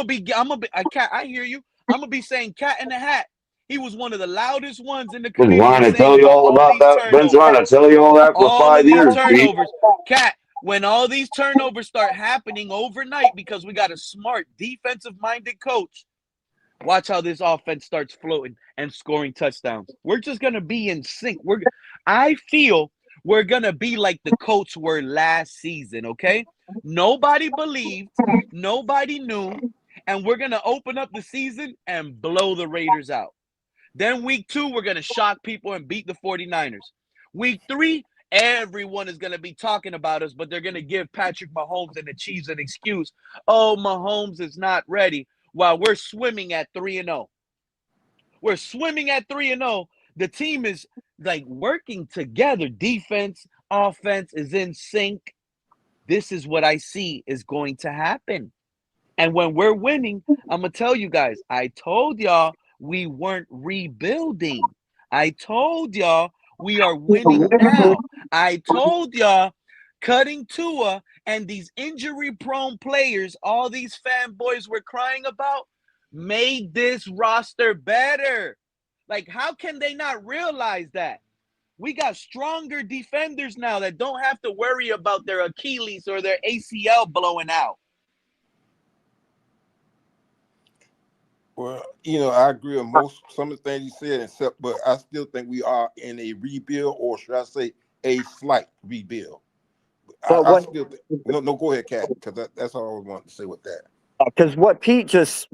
hear you. I'm going to be saying cat in the hat. He was one of the loudest ones in the community.
Been trying to tell you all about that. Been trying to tell you all that for 5 years.
Turnovers. Cat, when all these turnovers start happening overnight because we got a smart defensive-minded coach, watch how this offense starts floating and scoring touchdowns. We're just going to be in sync. I feel we're going to be like the Colts were last season, okay? Nobody believed, nobody knew, and we're going to open up the season and blow the Raiders out. Then week 2, we're going to shock people and beat the 49ers. Week 3, everyone is going to be talking about us, but they're going to give Patrick Mahomes and the Chiefs an excuse. Oh, Mahomes is not ready. While we're swimming at 3-0. We're swimming at 3-0. The team is like working together. Defense, offense is in sync. This is what I see is going to happen. And when we're winning, I'm going to tell you guys, I told y'all we weren't rebuilding. I told y'all we are winning now. I told y'all cutting Tua and these injury-prone players, all these fanboys were crying about, made this roster better. Like, how can they not realize that? We got stronger defenders now that don't have to worry about their Achilles or their ACL blowing out.
Well, I agree with some of the things you said, but I still think we are in a rebuild, or should I say a slight rebuild. I still think, no, go ahead, Kat, because that's all I wanted to say with that.
Because what Pete just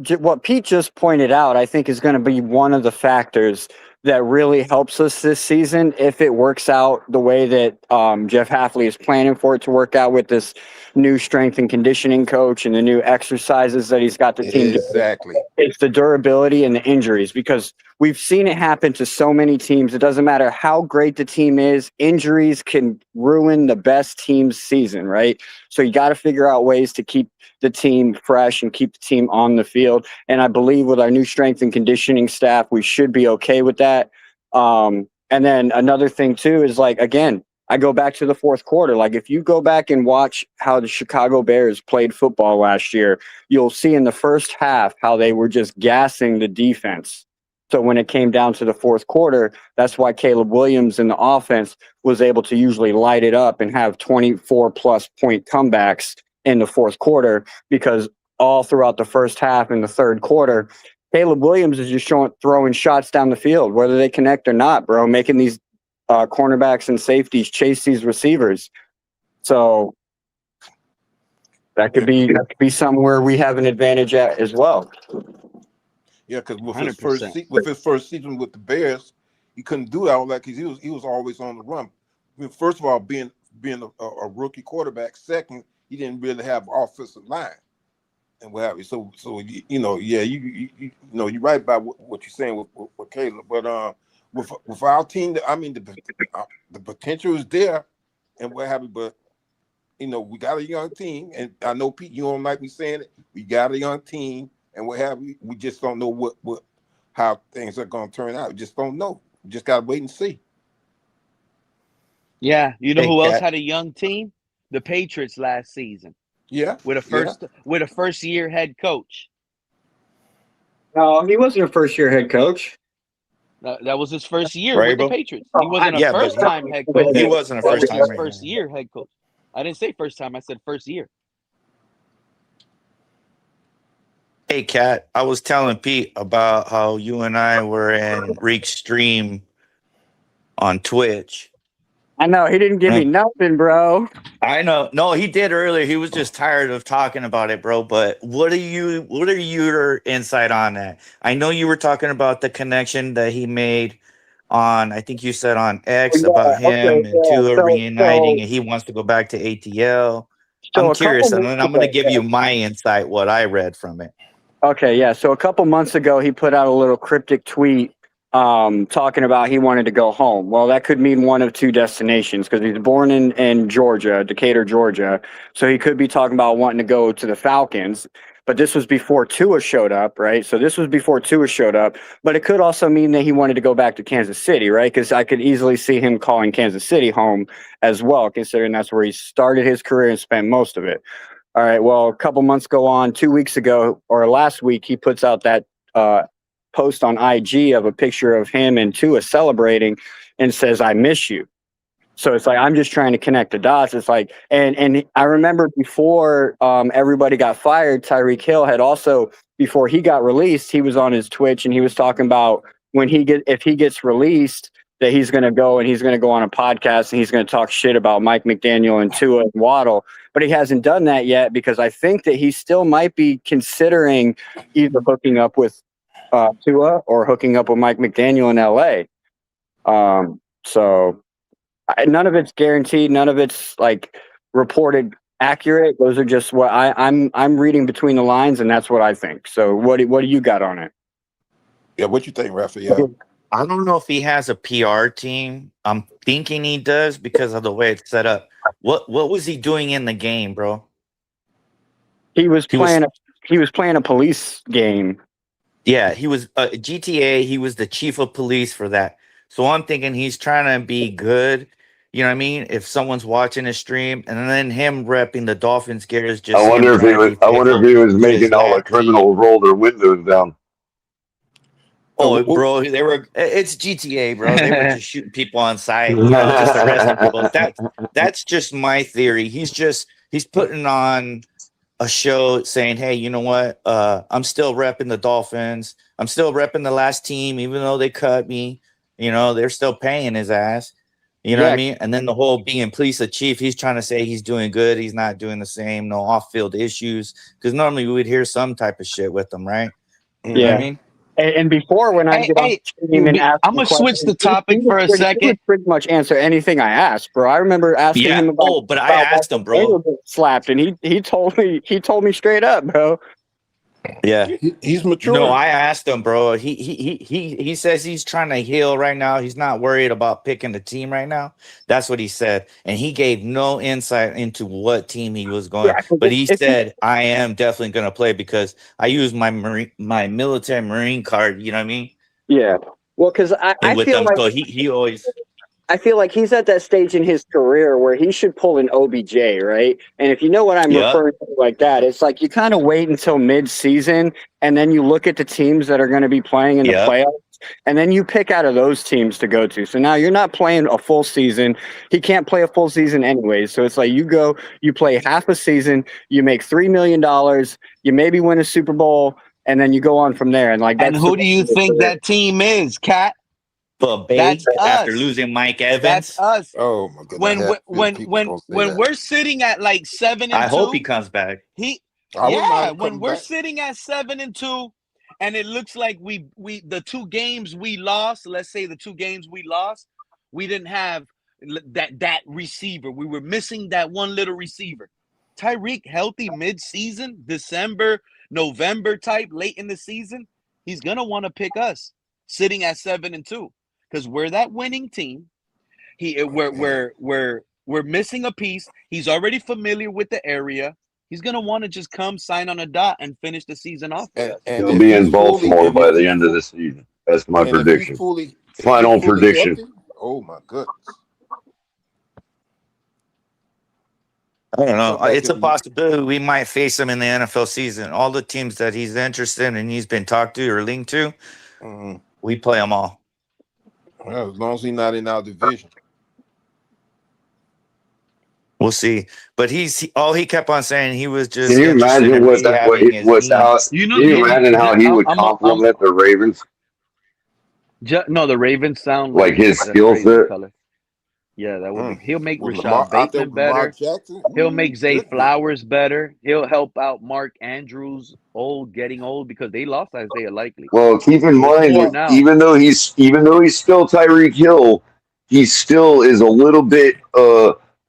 pointed out, I think, is going to be one of the factors that really helps us this season if it works out the way that Jeff Hafley is planning for it to work out with this new strength and conditioning coach and the new exercises that he's got the team do.
Exactly.
It's the durability and the injuries, because we've seen it happen to so many teams. It doesn't matter how great the team is. Injuries can ruin the best team's season, right? So you got to figure out ways to keep the team fresh and keep the team on the field. And I believe with our new strength and conditioning staff, we should be okay with that. And then another thing too is, like, again, I go back to the fourth quarter. Like, if you go back and watch how the Chicago Bears played football last year, you'll see in the first half how they were just gassing the defense. So when it came down to the fourth quarter, that's why Caleb Williams in the offense was able to usually light it up and have 24-plus point comebacks in the fourth quarter, because all throughout the first half and the third quarter, Caleb Williams is just throwing shots down the field, whether they connect or not, bro, making these cornerbacks and safeties chase these receivers. So that could be somewhere we have an advantage at as well.
Yeah, because with his first season with the Bears, he couldn't do that because he was always on the run. I mean, first of all, being a rookie quarterback. Second, he didn't really have offensive line and what have you. So you're right about what you're saying with Caleb. But with our team, I mean, the potential is there and what have you. But we got a young team, and I know Pete, you don't like me saying it. We got a young team, and what have you. We just don't know how things are going to turn out. We just don't know. We just got to wait and see.
Yeah, you know
Hey,
who else
Cat.
had a young team? The Patriots last season
Yeah,
with a first year head coach.
No, he wasn't a first year head coach.
That was his first year
Right,
with the
bro?
Patriots. He wasn't a
Yeah, but
first time head coach.
he wasn't a
That
first
was his
time.
first year head coach. I didn't say first time. I said first year.
Hey, Cat, I was telling Pete about how you and I were in Reek's stream on Twitch.
I know he didn't give me nothing, bro.
I know. No, he did earlier. He was just tired of talking about it, bro. But what are your insight on that? I know you were talking about the connection that he made on, I think you said on X about him and Tua reuniting, and he wants to go back to ATL. I'm
A couple
curious, and then
months
I'm going to
ago,
give you my insight, what I read from it.
Okay, yeah. So a couple months ago, he put out a little cryptic tweet talking about he wanted to go home. Well, that could mean one of two destinations because he's born in Georgia, Decatur, Georgia. So he could be talking about wanting to go to the Falcons. But this was before Tua showed up, right? So this was before Tua showed up. But it could also mean that he wanted to go back to Kansas City, right? Because I could easily see him calling Kansas City home as well, considering that's where he started his career and spent most of it. All right. Well, a couple months go on. 2 weeks ago or last week, he puts out that post on IG of a picture of him and Tua celebrating and says, "I miss you." So it's like, I'm just trying to connect the dots. It's like, and I remember before everybody got fired, Tyreek Hill had also, before he got released, he was on his Twitch and he was talking about if he gets released, that he's going to go on a podcast and he's going to talk shit about Mike McDaniel and Tua and Waddle. But he hasn't done that yet because I think that he still might be considering either hooking up with Tua or hooking up with Mike McDaniel in LA. So none of it's guaranteed. None of it's like reported accurate. Those are just what I'm reading between the lines, and that's what I think. So what do you got on it?
Yeah, what you think, Raphael?
I don't know if he has a PR team. I'm thinking he does because of the way it's set up. What was he doing in the game, bro?
He was playing a police game.
Yeah, he was GTA. He was the chief of police for that. So I'm thinking he's trying to be good. You know what I mean? If someone's watching a stream, and then him repping the Dolphins gear is just.
I wonder if he was making all the criminals roll their windows down.
Oh, bro, it's GTA, bro. They were just shooting people on sight, just arresting people. That's just my theory. He's putting on a show saying, hey, you know what? I'm still repping the Dolphins. I'm still repping the last team, even though they cut me. They're still paying his ass. You know what I mean? And then the whole being police chief, he's trying to say he's doing good. He's not doing the same. No off-field issues. Because normally we would hear some type of shit with them, right? You know what I mean?
And before, when I get on the stream and ask,
I'm gonna switch the topic for a second.
He would pretty much answer anything I asked, bro. I remember asking him about.
I asked him, bro.
Slapped, and he told me straight up, bro.
Yeah,
he's mature.
No, I asked him, bro. He says he's trying to heal right now. He's not worried about picking the team right now. That's what he said, and he gave no insight into what team he was going. But he said, "I am definitely going to play because I use my military Marine card." You know what I mean?
Yeah. Well, because I feel like
so he always.
I feel like he's at that stage in his career where he should pull an OBJ, right? And if you know what I'm referring to like that, it's like you kind of wait until mid-season, and then you look at the teams that are going to be playing in the playoffs, and then you pick out of those teams to go to. So now you're not playing a full season. He can't play a full season anyways. So it's like you play half a season, you make $3 million, you maybe win a Super Bowl, and then you go on from there. And
who do you think that team is, Kat?
That's after losing Mike Evans.
That's us.
Oh my goodness!
When we're sitting at like 7-2,
I hope he comes back.
When we're sitting at 7-2, and it looks like we the two games we lost. Let's say the two games we lost, we didn't have that receiver. We were missing that one little receiver. Tyreek healthy mid-season, December, November type, late in the season. He's gonna want to pick us sitting at 7-2. Because we're that winning team. We're we're missing a piece. He's already familiar with the area. He's gonna want to just come sign on a dot and finish the season off with us.
And
He'll
if
be
he's
in
fully,
Baltimore
and
by
if
the
he's
end of
full,
the season. That's my
and if he's
prediction.
fully,
Final prediction.
healthy, oh my goodness.
I don't know.
Something like
It's a
that.
possibility we might face him in the NFL season. All the teams that he's interested in and he's been talked to or linked to, we play them all.
Well, as long as he's not in our division.
We'll see. But all he kept on saying he was just
Can you
interested
imagine
in rehabbing his knee.
You know,
Can you imagine how he would
I'm
compliment the Ravens?
no, the Ravens sound
Like his
that's
skill
crazy,
set?
color. Yeah, that would be. He'll make
With
Rashad
out there
Bateman
with Lamar
better.
Jackson.
He'll make Zay
goodness.
Flowers better. He'll help out Mark Andrews getting old because they lost Isaiah Likely.
Well, keep in mind
Poor
that
now.
even though he's still Tyreek Hill, he still is a little bit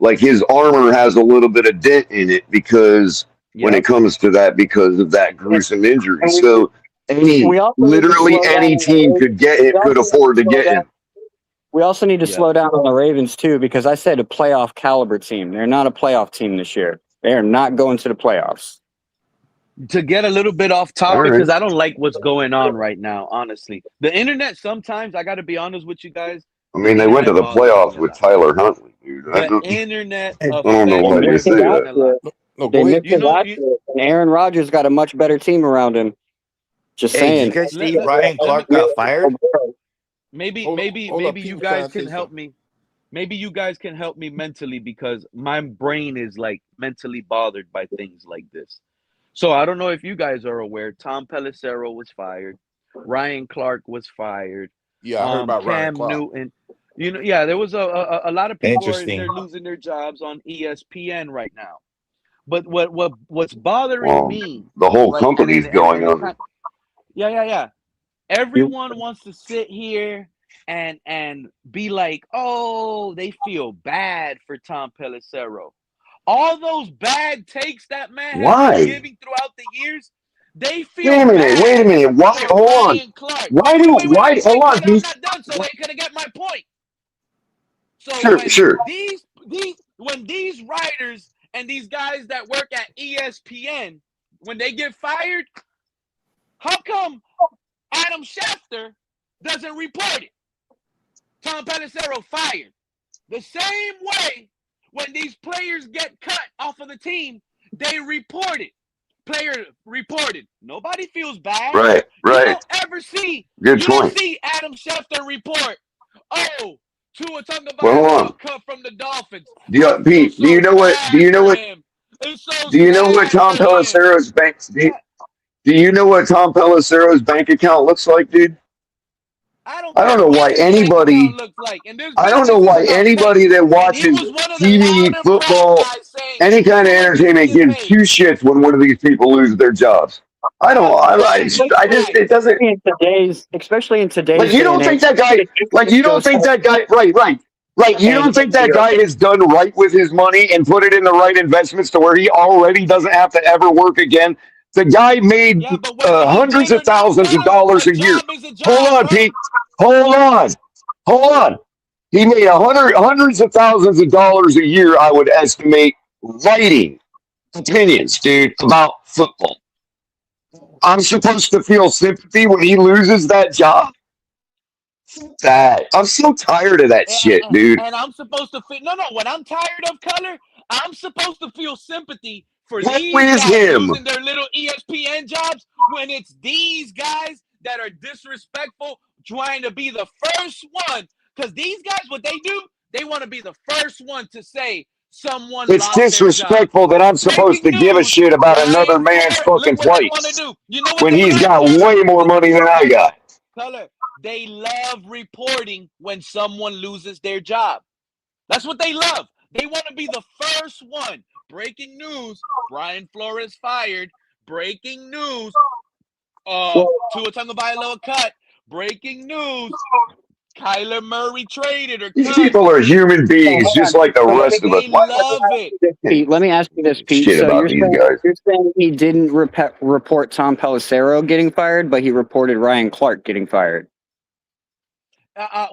like his armor has a little bit of dent in it because when it comes to that, because of that gruesome injury. So literally any team could afford to get him.
We also need to slow down on the Ravens too, because I said a playoff caliber team. They're not a playoff team this year. They are not going to the playoffs.
To get a little bit off topic, because I don't like what's going on right now, honestly. The internet, sometimes, I got to be honest with you guys.
I mean, they went to the playoffs with Tyler Huntley, dude.
The internet
I don't know why you say that.
They missed it last year, and Aaron Rodgers got a much better team around him. Just saying.
Did you guys see Ryan Clark got fired?
Maybe you guys can help me. Maybe you guys can help me mentally because my brain is like mentally bothered by things like this. So I don't know if you guys are aware. Tom Pelissero was fired. Ryan Clark was fired.
Yeah, I heard about Ryan
Cam
Clark.
Newton. You know, yeah, there was a lot of people
Interesting.
they're losing their jobs on ESPN right now. But what's bothering me?
The whole company's going under.
Yeah. Everyone wants to sit here and be like, oh, they feel bad for Tom Pelissero. All those bad takes that man has been giving throughout the years, they feel
Wait a minute. Why? Hold on.
Wait,
Hold on,
I'm not done, so they could get my point. So when these writers and these guys that work at ESPN, when they get fired, how come Adam Schefter doesn't report it? Tom Pelissero fired. The same way when these players get cut off of the team, they report it. Player reported. Nobody feels bad.
Right.
You don't ever see.
Good
you
point.
don't see Adam Schefter report. Oh, Tua Tagovailoa cut from the Dolphins.
Pete, do you know what Tom Pelissero's bank? Do you know what Tom Pelissero's bank account looks like, dude?
I
don't know why anybody. I don't know why anybody that watches TV, football, any kind of entertainment gives two shits when one of these people lose their jobs. I don't. I just. It doesn't.
Especially in today's.
Like you don't think that guy. Like you don't think that guy. Right. You don't think that guy has done right with his money and put it in the right investments to where he already doesn't have to ever work again? The guy made hundreds of thousands of dollars a year. Hold on, Pete. Hold on. He made hundreds of thousands of dollars a year, I would estimate, writing opinions, dude, about football. I'm supposed to feel sympathy when he loses that job? That I'm so tired of that shit, dude.
And I'm supposed to feel what I'm tired of, color. I'm supposed to feel sympathy for these guys losing their little ESPN jobs when it's these guys that are disrespectful, trying to be the first one. Because these guys, what they do, they want to be the first one to say someone.
It's disrespectful that I'm supposed to give a shit about another man's fucking place when he's got way more money than I got.
Color, they love reporting when someone loses their job. That's what they love. They want to be the first one. Breaking news, Brian Flores fired. Breaking news, Tua Tagovailoa cut. Breaking news, Kyler Murray traded or cut.
These people are human beings just like the rest of us.
They love it.
Pete, let me ask you this, Pete.
Shit about these guys.
You're saying he didn't report Tom Pelissero getting fired, but he reported Ryan Clark getting fired.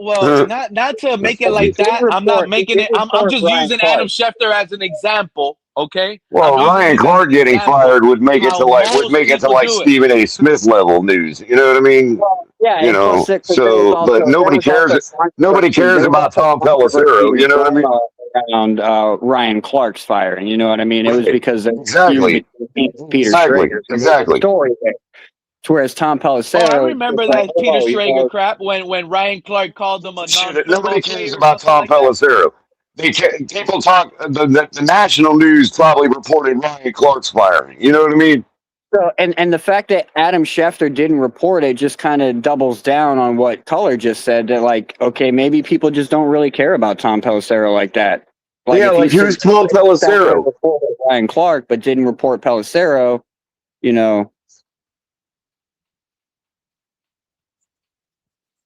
Well, not to make it like that. I'm not making it. I'm just using Adam Schefter as an example. Okay.
Well, Ryan Clark getting fired would make it to like
do it.
Stephen A. Smith level news. You know what I mean?
Yeah,
You
and
know.
plus
So, but nobody cares. Nobody cares about Tom Pelissero. You know what I mean?
Around Ryan Clark's firing. You know what I mean? It was because of
Exactly.
Peter Schrager.
Exactly.
Story there. Whereas Tom Pelissero,
I remember that Peter Schrager crap when Ryan Clark called him a
Nobody cares about Tom Pelissero. People talk. The national news probably reported Ryan Clark's firing. You know what I mean?
So, and the fact that Adam Schefter didn't report it just kind of doubles down on what Color just said. That like, okay, maybe people just don't really care about Tom Pelissero like that. Like,
yeah, like who's Tom Pelissero?
Ryan Clark, but didn't report Pelissero. You know.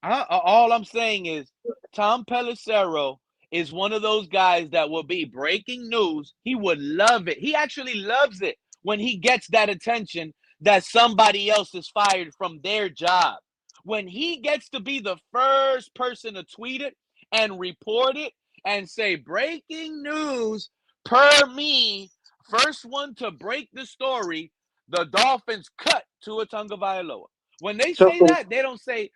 All I'm saying is Tom Pelissero is one of those guys that will be breaking news. He would love it. He actually loves it when he gets that attention that somebody else is fired from their job. When he gets to be the first person to tweet it and report it and say, breaking news per me, first one to break the story, the Dolphins cut Tua Tagovailoa. When they say that, they don't sit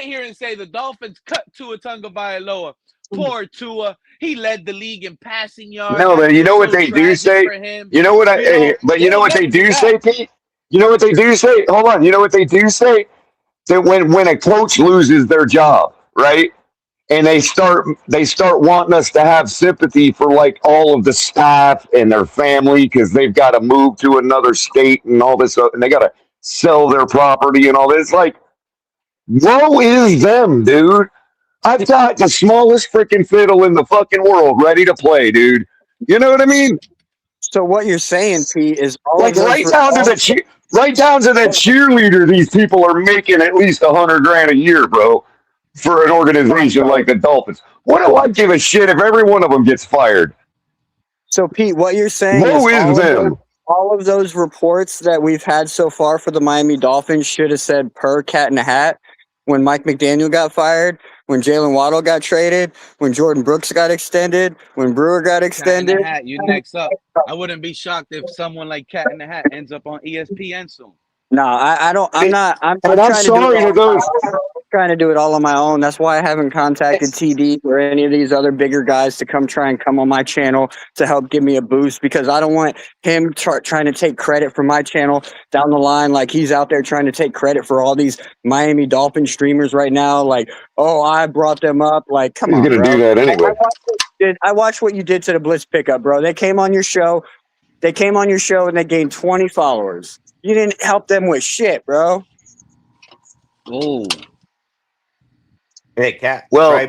here and say the Dolphins cut Tua Tagovailoa. Poor Tua. He led the league in passing yards.
No, but you know what they do say? You know what you know what they do say, Pete? You know what they do say? Hold on. You know what they do say? That when a coach loses their job, right? And they start wanting us to have sympathy for like all of the staff and their family because they've got to move to another state and all this, and they got to sell their property and all this. Like, woe is them, dude. I've got the smallest freaking fiddle in the fucking world ready to play, dude. You know what I mean?
So what you're saying, Pete, is
like right down to that cheerleader. These people are making at least $100,000 a year, bro, for an organization like the Dolphins. What do I give a shit if every one of them gets fired?
So, Pete, what you're saying is all of those reports that we've had so far for the Miami Dolphins should have said per cat in a hat when Mike McDaniel got fired, when Jalen Waddle got traded, when Jordyn Brooks got extended, when Brewer got extended.
Cat in the Hat, you next up. I wouldn't be shocked if someone like Cat in the Hat ends up on ESPN soon.
No, I don't. I'm not. I'm trying to do it all on my own. That's why I haven't contacted TD or any of these other bigger guys to come on my channel to help give me a boost, because I don't want him trying to take credit for my channel down the line. Like he's out there trying to take credit for all these Miami Dolphins streamers right now. Like, oh, I brought them up. Like, come on, bro.
He's gonna do that anyway.
I watched what you did to the Blitz pickup, bro. They came on your show. And they gained 20 followers. You didn't help them with shit, bro.
Oh.
Hey, Cat.
Well,
I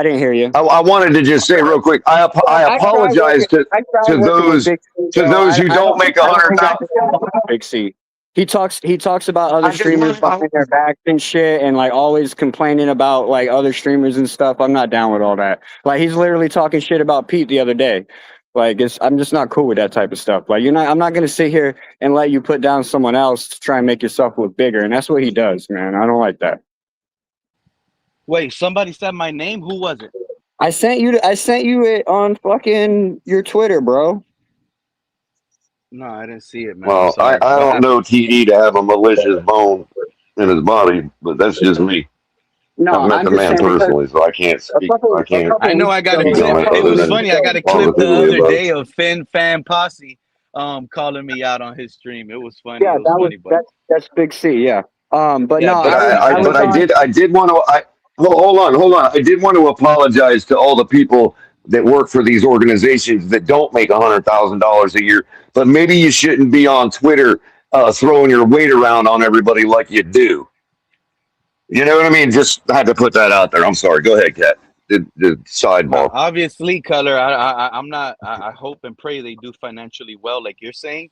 didn't hear you.
I wanted to just say real quick. I apologize to those who don't make 100,000.
Big C. He talks about other streamers behind their backs and shit, and like always complaining about like other streamers and stuff. I'm not down with all that. Like he's literally talking shit about Pete the other day. Like I'm just not cool with that type of stuff. Like I'm not gonna sit here and let you put down someone else to try and make yourself look bigger. And that's what he does, man. I don't like that.
Wait, somebody said my name? Who was it?
I sent you it on fucking your Twitter, bro.
No, I didn't see it, man.
Well, I don't know TD to have a malicious bone in his body, but that's just me.
No,
I've met the man personally, so I can't speak.
I know I got a clip. It was funny. I got a clip the other day of Finn Fan Posse calling me out on his stream. It was funny.
Yeah, that's Big C. Yeah. But
yeah,
no,
I did want to. Hold on. I did want to apologize to all the people that work for these organizations that don't make $100,000 a year. But maybe you shouldn't be on Twitter throwing your weight around on everybody like you do. You know what I mean? Just had to put that out there. I'm sorry. Go ahead, Kat. The sidebar.
Obviously, Color, I'm not. I hope and pray they do financially well, like you're saying.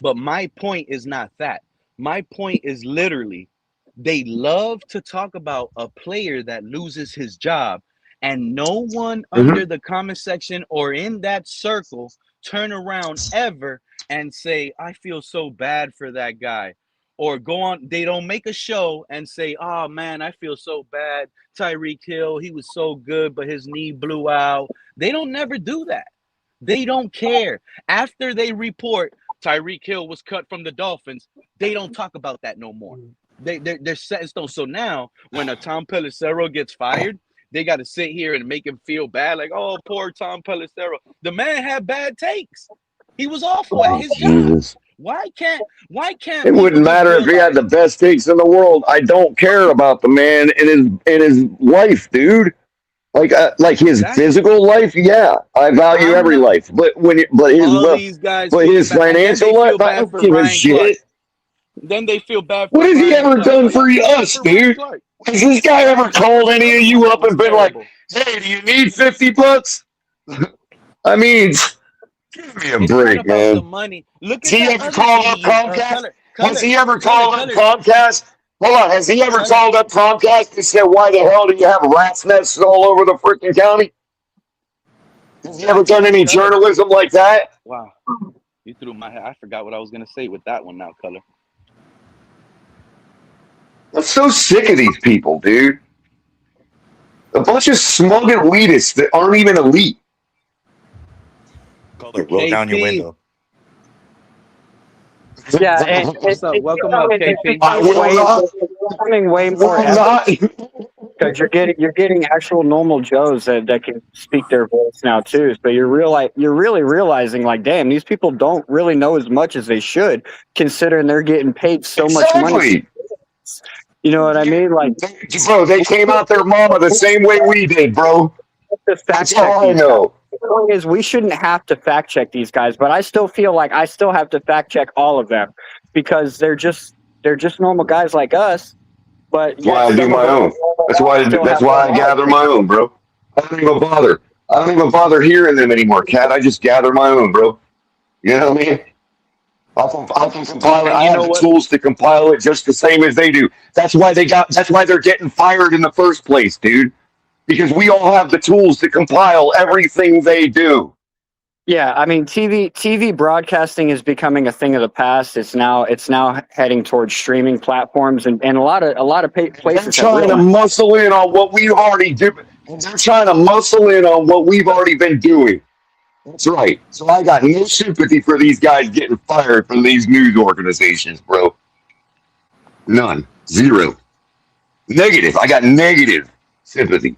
But my point is not that. My point is literally, they love to talk about a player that loses his job, and no one under the comment section or in that circle turn around ever and say, I feel so bad for that guy. or go on. They don't make a show and say, "Oh man, I feel so bad. Tyreek Hill, he was so good, but his knee blew out." They don't never do that. They don't care. After they report Tyreek Hill was cut from the Dolphins, they don't talk about that no more. They're set in stone. So now when a Tom Pelissero gets fired, they got to sit here and make him feel bad, like, oh, poor Tom Pelissero. The man had bad takes. He was awful at his job. Why can't
it wouldn't matter if he had the best takes in the world. I don't care about the man in his life, dude. Like his physical life, yeah, I value every life. But his financial life, I don't give a shit.
Then they feel bad for
what has he ever done for us, dude? Has this guy ever called any of you up and been like, "Hey, do you need $50?" I mean, give me a break, man. Has he ever called up Comcast? Has he ever called up Comcast? Hold on, has he ever called up Comcast and said, "Why the hell do you have rat's nests all over the freaking county"? Has he ever done any journalism like that?
Wow, you threw my head. I forgot what I was gonna say with that one now, Color.
I'm so sick of these people, dude. A bunch of smug elitists that aren't even elite.
Color, roll down your window.
Yeah, and
what's up? Welcome up, KP.
Becoming way more because you're getting actual normal Joes that can speak their voice now too. So you're really realizing, like, damn, these people don't really know as much as they should, considering they're getting paid so much money. You know what I mean? Like,
bro, they came out their mama the same way we did, bro. That's all I know.
The thing is, we shouldn't have to fact check these guys, but I still feel like I still have to fact check all of them because they're just normal guys like us. But
that's why I do my own. That's why I gather my own, bro. I don't even bother hearing them anymore, Cat. I just gather my own, bro. You know what I mean? I can compile it. I have the tools to compile it just the same as they do. That's why they're getting fired in the first place, dude. Because we all have the tools to compile everything they do.
Yeah, I mean, TV broadcasting is becoming a thing of the past. It's now heading towards streaming platforms, and a lot of places.
They're trying to muscle in on what we've already do. They're trying to muscle in on what we've already been doing. That's right. So I got no sympathy for these guys getting fired from these news organizations, bro. None. Zero. Negative. I got negative sympathy.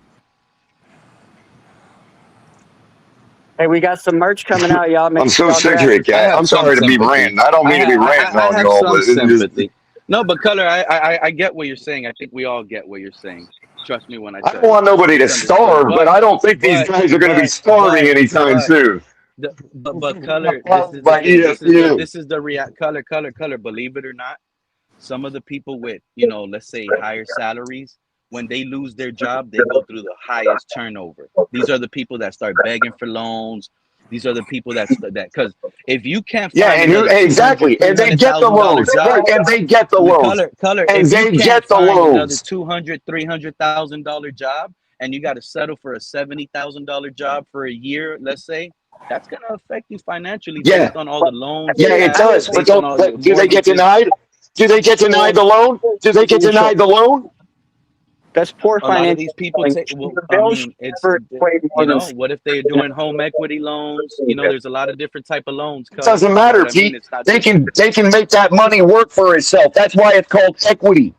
Hey, we got some merch coming out, y'all.
I'm so sick of it, guys. I'm sorry to be ranting. I don't mean to be ranting on y'all, but
sympathy. No, but Color, I get what you're saying. I think we all get what you're saying. Trust me when I tell you.
I don't want nobody to starve, but I don't think these guys are going to be starving anytime soon.
But Color, this is the Color. Believe it or not, some of the people with, let's say higher salaries, when they lose their job, they go through the highest turnover. These are the people that start begging for loans. These are the people that because if you can't find
exactly, and they get the loans, and they get the loans,
Color,
and they get the loans.
$200,000, $300,000 job, and you got to settle for a $70,000 job for a year. Let's say that's going to affect you financially based on all the loans.
Yeah, it does. But do they get denied? Do they get denied the loan? Do they get denied the loan?
That's poor financial.
A lot of these people say, well, it's what if they're doing home equity loans? There's a lot of different type of loans.
It doesn't matter, Pete. They can make that money work for itself. That's why it's called equity.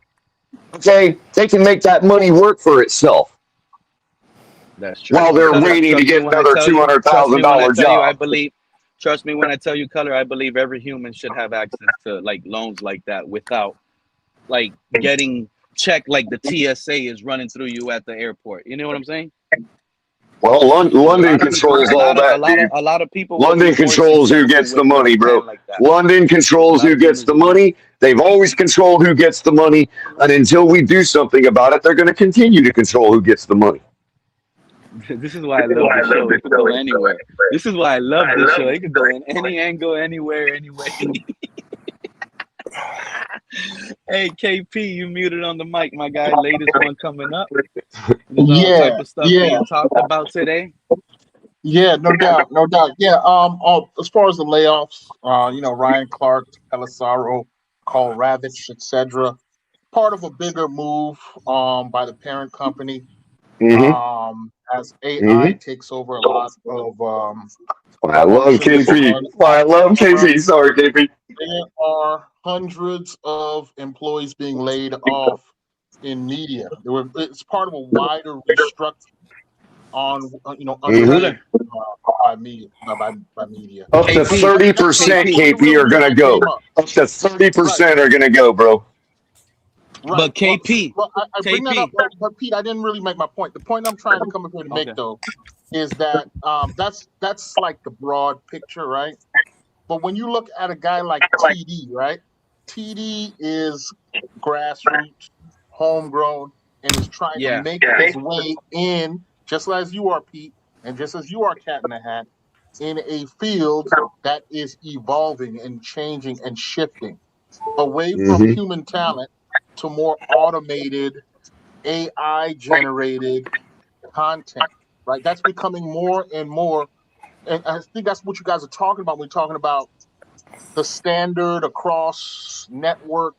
Okay, they can make that money work for itself.
That's true.
While they're waiting to get another $200,000 job.
Trust me when I tell you, Color. I believe every human should have access to loans like that without getting check like the TSA is running through you at the airport. You know what I'm saying?
Well, London controls all that, dude.
A lot of people.
London controls who gets the money, bro. London controls who gets the money. They've always controlled who gets the money, and until we do something about it, they're going to continue to control who gets the money.
This is why I love this show. It could go anywhere. This is why I love this show. It could go in any angle, anywhere, anyway. Hey KP, you muted on the mic, my guy. Latest one coming up. Type of stuff being talked about today.
Yeah, no doubt. Yeah, as far as the layoffs, Ryan Clark, Pelissero, called Ravitch, etc. Part of a bigger move by the parent company as AI takes over a lot of
I love
functions.
KP.
And
I love KP. Sorry, KP.
there are hundreds of employees being laid off in media. It's part of a wider restructuring on underway by media.
Up to 30% KP are gonna go. Up to 30% are gonna go, bro.
Right.
But KP,
well, I bring that up, but Pete, I didn't really make my point. The point I'm trying to come up here to make, though, is that that's like the broad picture, right? But when you look at a guy like TD, right? TD is grassroots, homegrown, and is trying to make his way in, just as you are, Pete, and just as you are, Cat in the Hat, in a field that is evolving and changing and shifting away from human talent to more automated, AI-generated content, right? That's becoming more and more, and I think that's what you guys are talking about when we're talking about the standard across network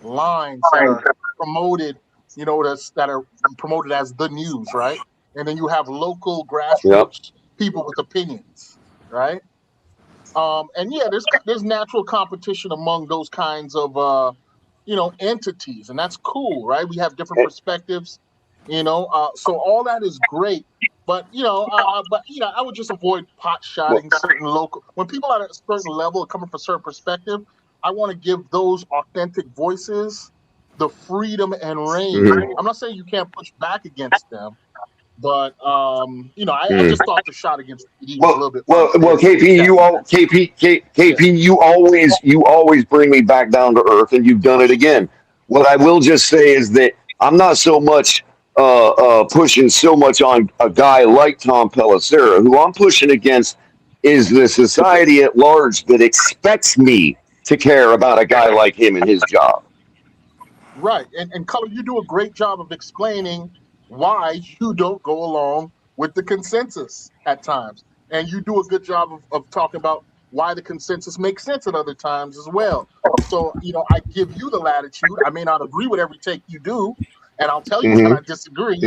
lines that are promoted, that are promoted as the news, right? And then you have local grassroots people with opinions, right? And yeah, there's natural competition among those kinds of entities, and that's cool, right? We have different perspectives, so all that is great. But I would just avoid pot shotting certain local. When people are at a certain level coming from a certain perspective, I want to give those authentic voices the freedom and range. I'm not saying you can't push back against them, but I just thought the shot against TD was a little bit.
Well, KP, you always bring me back down to earth, and you've done it again. What I will just say is that I'm not so much pushing so much on a guy like Tom Pelissero. Who I'm pushing against is the society at large that expects me to care about a guy like him and his job.
Right, and Color, you do a great job of explaining why you don't go along with the consensus at times. And you do a good job of talking about why the consensus makes sense at other times as well. So, I give you the latitude. I may not agree with every take you do, and I'll tell you when I disagree,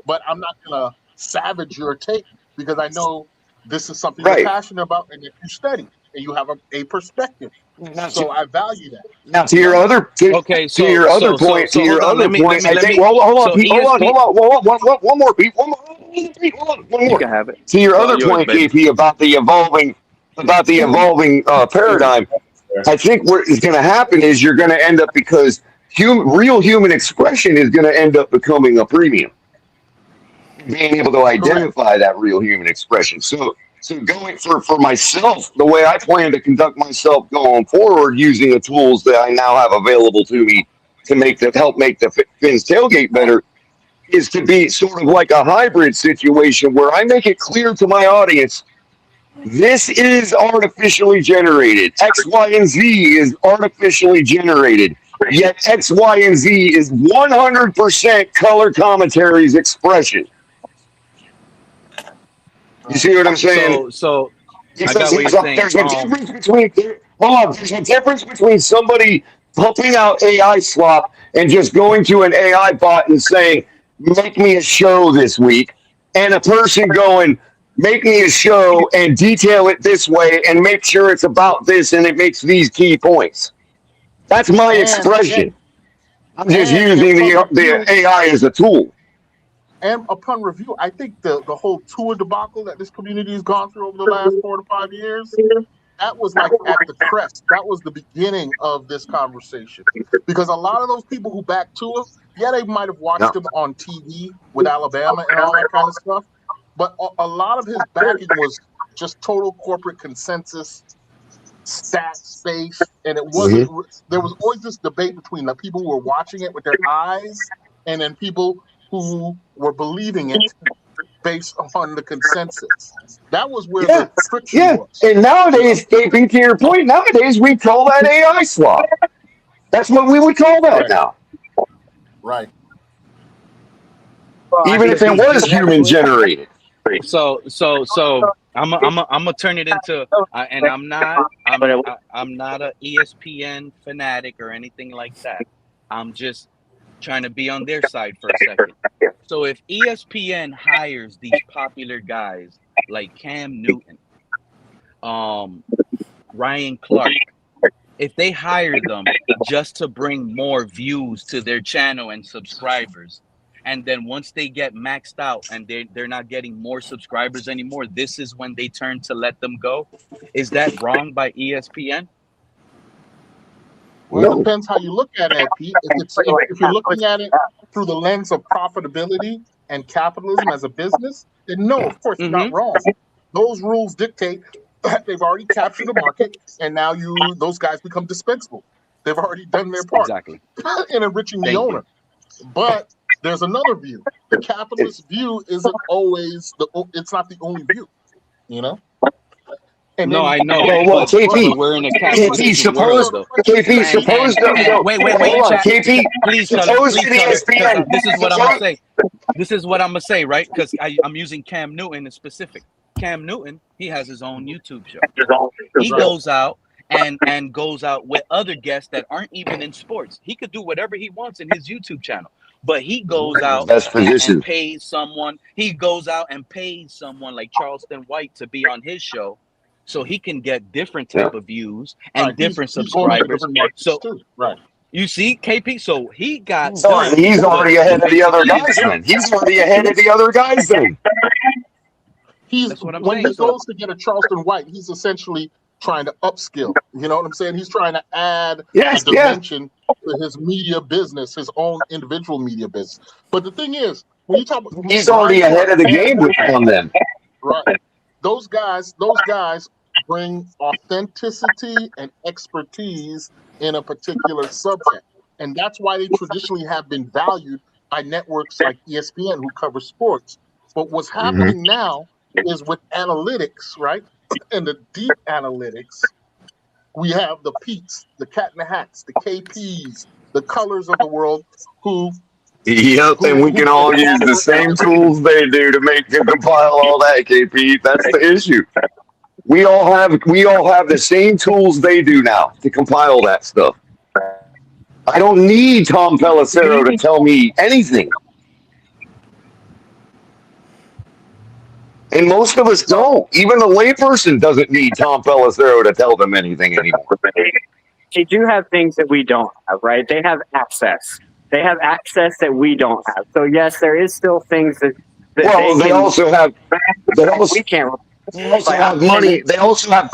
but I'm not going to savage your take because I know this is something you're passionate about and that you study and you have a perspective. So I value that.
Now, to your other point, I think. Hold on, one more, Pete. One more.
You can have it.
To your other point, KP, about the evolving paradigm. I think what is going to happen is you're going to end up because real human expression is going to end up becoming a premium. Being able to identify that real human expression. So going for myself, the way I plan to conduct myself going forward, using the tools that I now have available to me to help make the Fins tailgate better, is to be sort of like a hybrid situation where I make it clear to my audience, this is artificially generated. X, Y, and Z is artificially generated. Yet X, Y, and Z is 100% color commentary's expression. You see what I'm saying?
So I got what you're saying.
There's a difference between there's a difference between somebody pumping out AI slop and just going to an AI bot and saying, "Make me a show this week," and a person going, "Make me a show and detail it this way and make sure it's about this and it makes these key points." That's my expression. I'm just using the AI as a tool.
And upon review, I think the whole Tua debacle that this community has gone through over the last 4 to 5 years, that was like at the crest. That was the beginning of this conversation. Because a lot of those people who backed Tua, they might have watched him on TV with Alabama and all that kind of stuff. But a lot of his backing was just total corporate consensus, stats based, and it wasn't. There was always this debate between the people who were watching it with their eyes and then people who were believing it based on the consensus. That was where the friction was.
And nowadays, KP, to your point, nowadays we call that AI slop. That's what we would call that now.
Right.
Even if it was human generated.
So I'm gonna turn it into, and I'm not a ESPN fanatic or anything like that. I'm just trying to be on their side for a second. So if ESPN hires these popular guys like Cam Newton, Ryan Clark, if they hire them just to bring more views to their channel and subscribers, and then once they get maxed out and they're not getting more subscribers anymore, this is when they turn to let them go. Is that wrong by ESPN?
Well, it depends how you look at it, Pete. If you're looking at it through the lens of profitability and capitalism as a business, then no, of course, it's not wrong. Those rules dictate that they've already captured the market, and now those guys become dispensable. They've already done their part in enriching the owner. But there's another view. The capitalist view isn't always it's not the only view, you know? And
no, I know.
Well, KP,
we're in a capitalist world, though.
KP, suppose
wait,
KP,
please,
suppose
ESPN. This is what I'm gonna say. This is what I'm gonna say, right? Because I'm using Cam Newton in specific. Cam Newton, he has his own YouTube show. He goes out and goes out with other guests that aren't even in sports. He could do whatever he wants in his YouTube channel. But he goes out and pays someone. He goes out and pays someone like Charleston White to be on his show, so he can get different type of views and different subscribers. You see, KP. So he got.
He's already ahead of the other guys. Then he's already ahead of the other guys. Then
when he goes to get a Charleston White, he's essentially trying to upskill. You know what I'm saying? He's trying to add a dimension to his media business, his own individual media business. But the thing is, when you talk about
he's already ahead of the game with them.
Right. Those guys bring authenticity and expertise in a particular subject. And that's why they traditionally have been valued by networks like ESPN who cover sports. But what's happening now is with analytics, right? And the deep analytics, we have the Pete's, the Cat in the Hats, the KPs, the Colors of the world who
and we can all use the same tools they do to compile all that, KP. That's the issue. We all have the same tools they do now to compile that stuff. I don't need Tom Pelissero to tell me anything. And most of us don't. Even the layperson doesn't need Tom Pelissero to tell them anything anymore.
They do have things that we don't have, right? They have access. They have access that we don't have. So yes, there is still things that
they also have money. They also have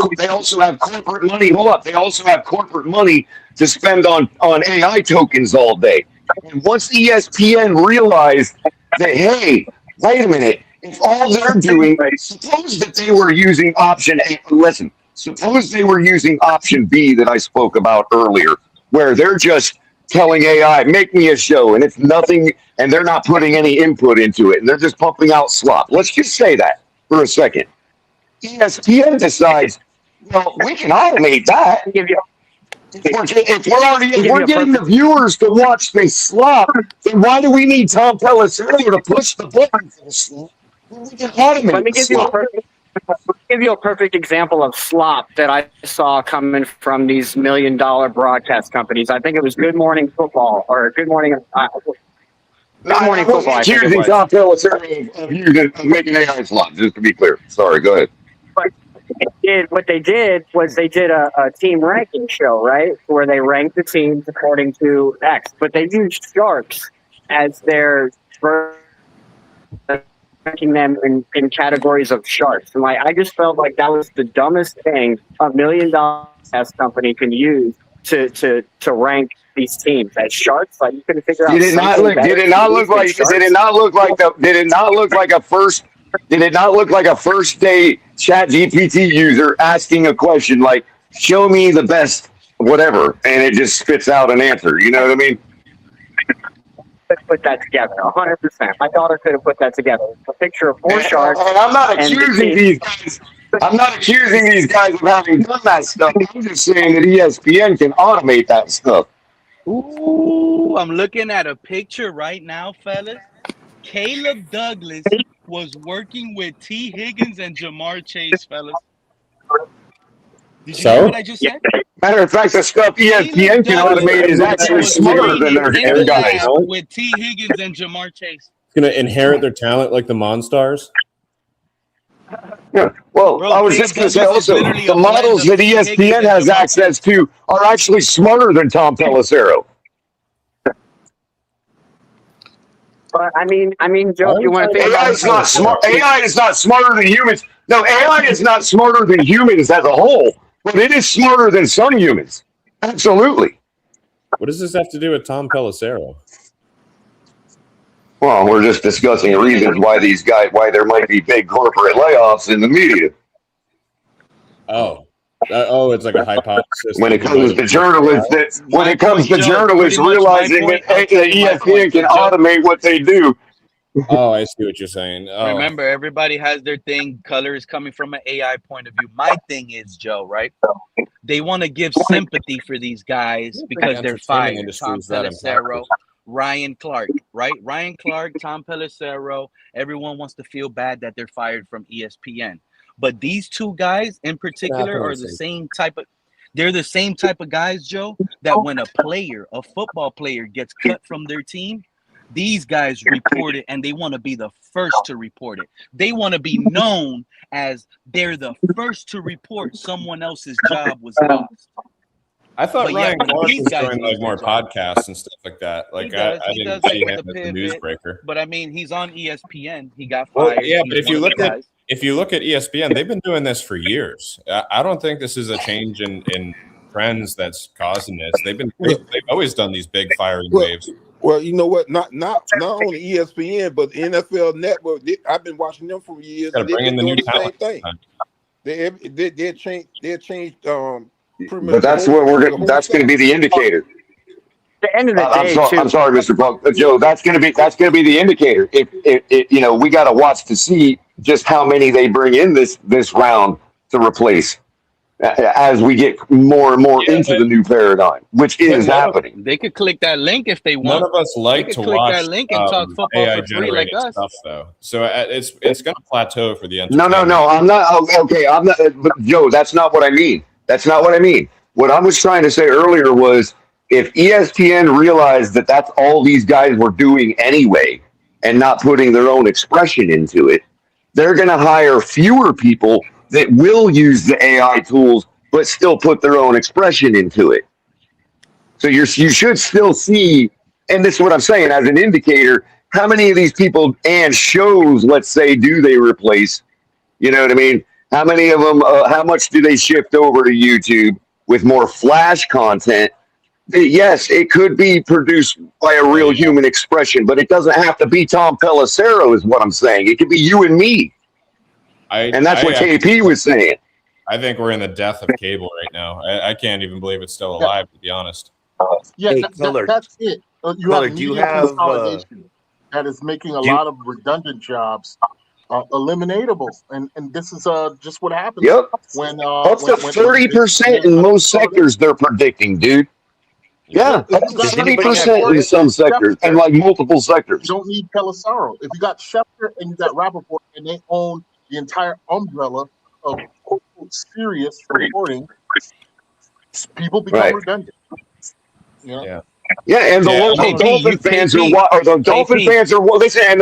corporate money. Hold up. They also have corporate money to spend on AI tokens all day. And once ESPN realized that, hey, wait a minute, if all they're doing, suppose that they were using option A. Listen, suppose they were using option B that I spoke about earlier, where they're just telling AI, make me a show, and it's nothing, and they're not putting any input into it, and they're just pumping out slop. Let's just say that for a second. ESPN decides, well, we can automate that. If we're getting the viewers to watch this slop, then why do we need Tom Pelissero to push the button for the slop? We can automate
Let me give you a perfect example of slop that I saw coming from these $1 million broadcast companies. I think it was Good Morning Football or Good Morning. Good Morning Football.
Accusing Tom Pelissero of making AI slop. Just to be clear. Sorry. Go ahead.
But what they did was they did a team ranking show, right, where they ranked the teams according to X. But they used sharks as their ranking them in categories of sharks. And I just felt like that was the dumbest thing a $1 million company can use to rank these teams as sharks. Like you couldn't figure out. Did it not look like a first day Chat GPT user asking a question like, show me the best whatever, and it just spits out an answer? You know what I mean? Put that together 100%. My daughter could have put that together. A picture of 4 sharks. And I'm not accusing these guys. I'm not accusing these guys of having done that stuff. I'm just saying that ESPN can automate that stuff.
Ooh, I'm looking at a picture right now, fellas. Caleb Douglas was working with T. Higgins and Jamar Chase, fellas. Did you hear what I just said?
Matter of fact, the stuff ESPN can automate is actually smarter than their guys.
With T. Higgins and Jamar Chase.
It's going to inherit their talent like the Monstars.
Yeah. Well,
Bro,
I was just going to say also, the models that ESPN has access to are actually smarter than Tom Pelissero.
But I mean, Joe, if you want to think
AI is not smart. AI is not smarter than humans. No, AI is not smarter than humans as a whole, but it is smarter than some humans. Absolutely.
What does this have to do with Tom Pelissero?
Well, we're just discussing reasons why there might be big corporate layoffs in the media.
It's like a hypothesis.
When it comes to journalists, realizing that ESPN can automate what they do.
Oh, I see what you're saying. Oh.
Remember, everybody has their thing. Color is coming from an AI point of view. My thing is, Joe, right? They want to give sympathy for these guys because they're fired. Tom Pelissero, Ryan Clark, right? Ryan Clark, Tom Pelissero. Everyone wants to feel bad that they're fired from ESPN. But these two guys in particular are the same type of. They're the same type of guys, Joe, that when a football player gets cut from their team, these guys report it, and they want to be the first to report it. They want to be known as they're the first to report someone else's job was lost.
I thought Ryan Clark was doing like more podcasts and stuff like that. Like I didn't see him as a newsbreaker.
But I mean, he's on ESPN. He got fired.
Well, yeah, but if you look at ESPN, they've been doing this for years. I don't think this is a change in trends that's causing this. They've always done these big firing waves.
Well, you know what? Not only ESPN, but the NFL Network. I've been watching them for years.
They've been doing
the same thing. They changed.
But that's what that's going to be the indicator.
At the end of the day,
I'm sorry, Mr. Punk, Joe. That's going to be the indicator. If we got to watch to see just how many they bring in this round to replace as we get more and more into the new paradigm, which is happening.
They could click that link if they want.
None of us like to
click
watch
that link and talk football
AI
for free like us.
stuff, though. So it's going to plateau for the
No. I'm not okay. I'm not. But Joe, that's not what I mean. That's not what I mean. What I was trying to say earlier was if ESPN realized that that's all these guys were doing anyway and not putting their own expression into it, they're going to hire fewer people that will use the AI tools but still put their own expression into it. So you should still see, and this is what I'm saying as an indicator, how many of these people and shows, let's say, do they replace? You know what I mean? How many of them, how much do they shift over to YouTube with more flash content? Yes, it could be produced by a real human expression, but it doesn't have to be Tom Pelissero is what I'm saying. It could be you and me. And that's what KP was saying.
I think we're in the death of cable right now. I can't even believe it's still alive, to be honest.
Yeah, that's it. You have media consolidation that is making a lot of redundant jobs eliminatable, and this is just what happens.
Yep. When up to 30% in most sectors they're predicting, dude. Yeah, 30% in some sectors and like multiple sectors.
You don't need Pelissero. If you got Schefter and you got Rappaport and they own the entire umbrella of serious reporting, people become redundant.
Yeah. Yeah, and the Dolphin fans and the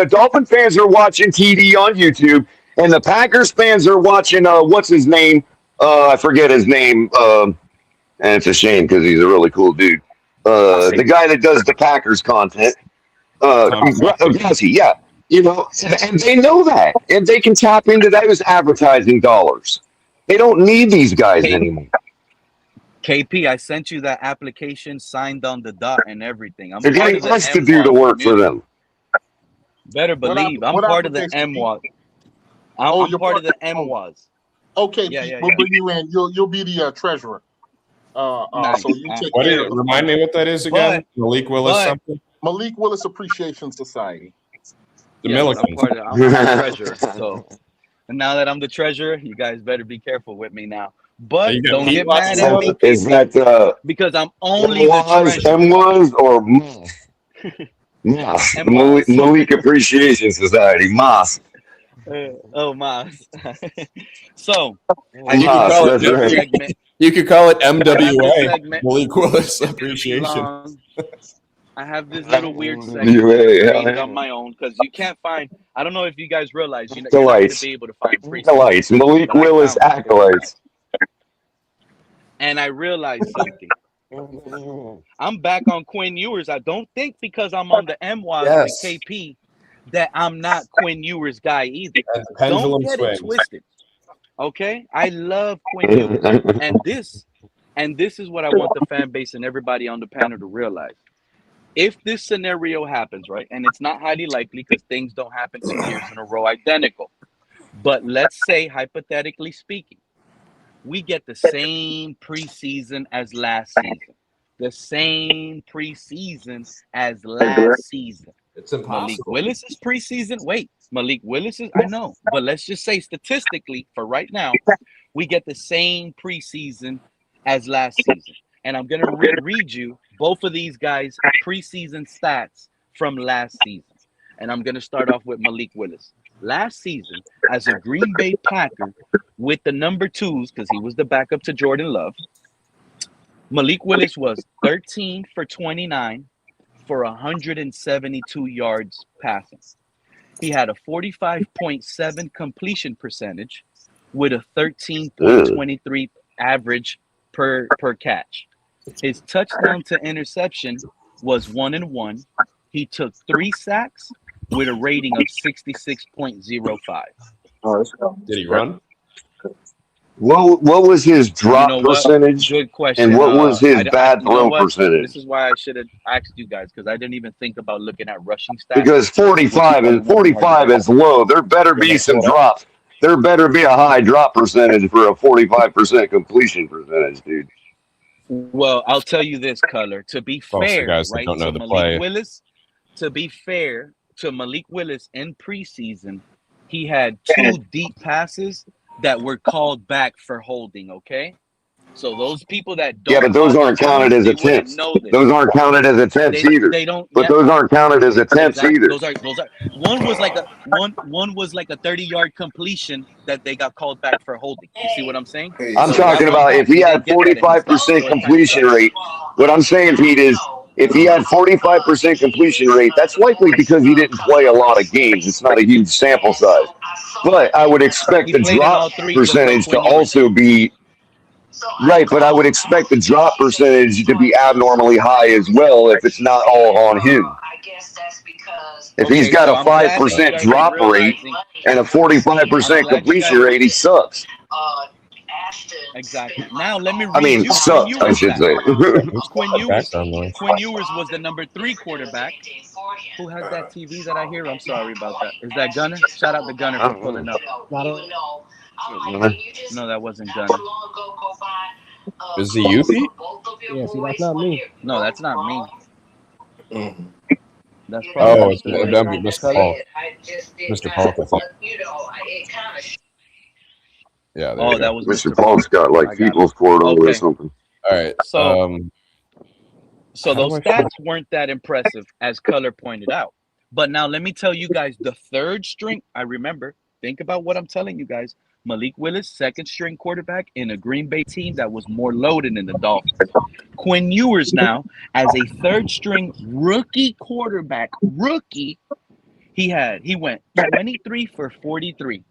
Dolphin fans are watching TD on YouTube, and the Packers fans are watching what's his name? I forget his name. And it's a shame because he's a really cool dude. The guy that does the Packers content. Yeah. And they know that, and they can tap into those advertising dollars. They don't need these guys anymore.
KP, I sent you that application signed on the dot and everything.
They're getting us to do the work for them.
Better believe. I'm part of the MWAS. I'm part of the MWAS.
Okay, we'll bring you in. You'll be the treasurer. So you take care of
remind me what that is again. Malik Willis something.
Malik Willis Appreciation Society.
The Millicans.
I'm the treasurer. So, and now that I'm the treasurer, you guys better be careful with me now. But don't get mad at me.
Is that
because I'm only the treasurer.
MWAS or MOS? Malik Appreciation Society, MOS.
Oh, Miles. So I
You
have
could
this
call it
That's right.
segment.
You could call it
I have this
MWA,
segment
Malik Willis Appreciation.
long. I have this little weird
You
segment that I
hey,
created on my own because you can't find. I don't know if you guys realize you're not going to
acolytes,
be able to find preseason,
acolytes, Malik
but I
Willis
found one.
acolytes.
And I realized something. I'm back on Quinn Ewers. I don't think because I'm on the MWAS with
Yes.
KP that I'm not Quinn Ewers guy either.
And the pendulum
Don't get
swings.
it twisted. Okay? I love Quinn Ewers. And this is what I want the fan base and everybody on the panel to realize. If this scenario happens, right, and it's not highly likely because things don't happen 2 years in a row identical, but let's say, hypothetically speaking, we get the same preseason as last season. The same preseason as last season.
It's
Malik
impossible.
Willis's preseason, Malik Willis's, I know, but let's just say statistically for right now, we get the same preseason as last season. And I'm going to read you both of these guys' preseason stats from last season. And I'm going to start off with Malik Willis. Last season, as a Green Bay Packer with the number 2s, because he was the backup to Jordan Love, Malik Willis was 13 for 29 for 172 yards passing. He had a 45.7 completion percentage with a 13.23 average per catch. His touchdown to interception was 1-1. He took 3 sacks with a rating of 66.05.
Did he run?
What was his drop percentage?
Good question.
And what was his bad throw percentage?
This is why I should have asked you guys because I didn't even think about looking at rushing stats.
Because 45 is low. There better be some drops. There better be a high drop percentage for a 45% completion percentage, dude.
Well, I'll tell you this, Color. To be fair,
guys that
right,
don't know
to
the
Malik
play.
Willis, to be fair to Malik Willis in preseason, he had 2 deep passes that were called back for holding, okay? So those people that don't
Yeah, but those aren't counted as attempts. Those aren't counted as attempts either.
They don't.
But those aren't counted as attempts either.
Those are. One was like a 30-yard completion that they got called back for holding. You see what I'm saying?
I'm talking about if he had 45% completion rate. What I'm saying, Pete, is if he had 45% completion rate, that's likely because he didn't play a lot of games. It's not a huge sample size. But I would expect the drop percentage to also be right, but I would expect the drop percentage to be abnormally high as well if it's not all on him. If he's got a 5% drop rate and a 45% completion rate, he sucks.
Exactly. Now let me read
I mean,
you
sucks, I should say.
Quinn Ewers was the number 3 quarterback. Who has that TV that I hear? I'm sorry about that. Is that Gunner? Shout out to Gunner for pulling up. No, that wasn't Gunner.
Is it you, Pete?
Yeah, see, that's not me.
No, that's not me. That's
probably
probably
Mr. Paul. Mr. Paul, I think. Yeah.
Oh, that was
Mr. Paul's got like people's court over or something.
All right.
So those stats weren't that impressive, as Color pointed out. But now let me tell you guys the third string. I remember. Think about what I'm telling you guys. Malik Willis, second string quarterback in a Green Bay team that was more loaded than the Dolphins. Quinn Ewers now as a third string rookie quarterback. He went 23 for 43.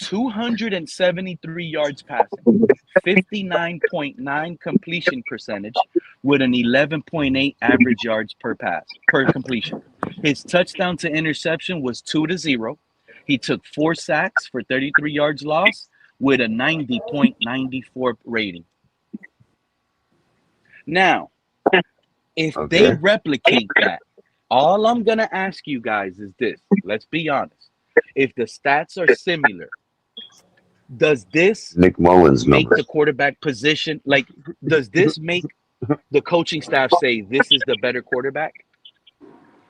273 yards passing, 59.9 completion percentage with an 11.8 average yards per completion. His touchdown to interception was 2-0. He took 4 sacks for 33 yards lost with a 90.94 rating. Now, if they replicate that, all I'm going to ask you guys is this. Let's be honest. If the stats are similar, does this
Nick Mullins
make the quarterback position, like, does this make the coaching staff say this is the better quarterback?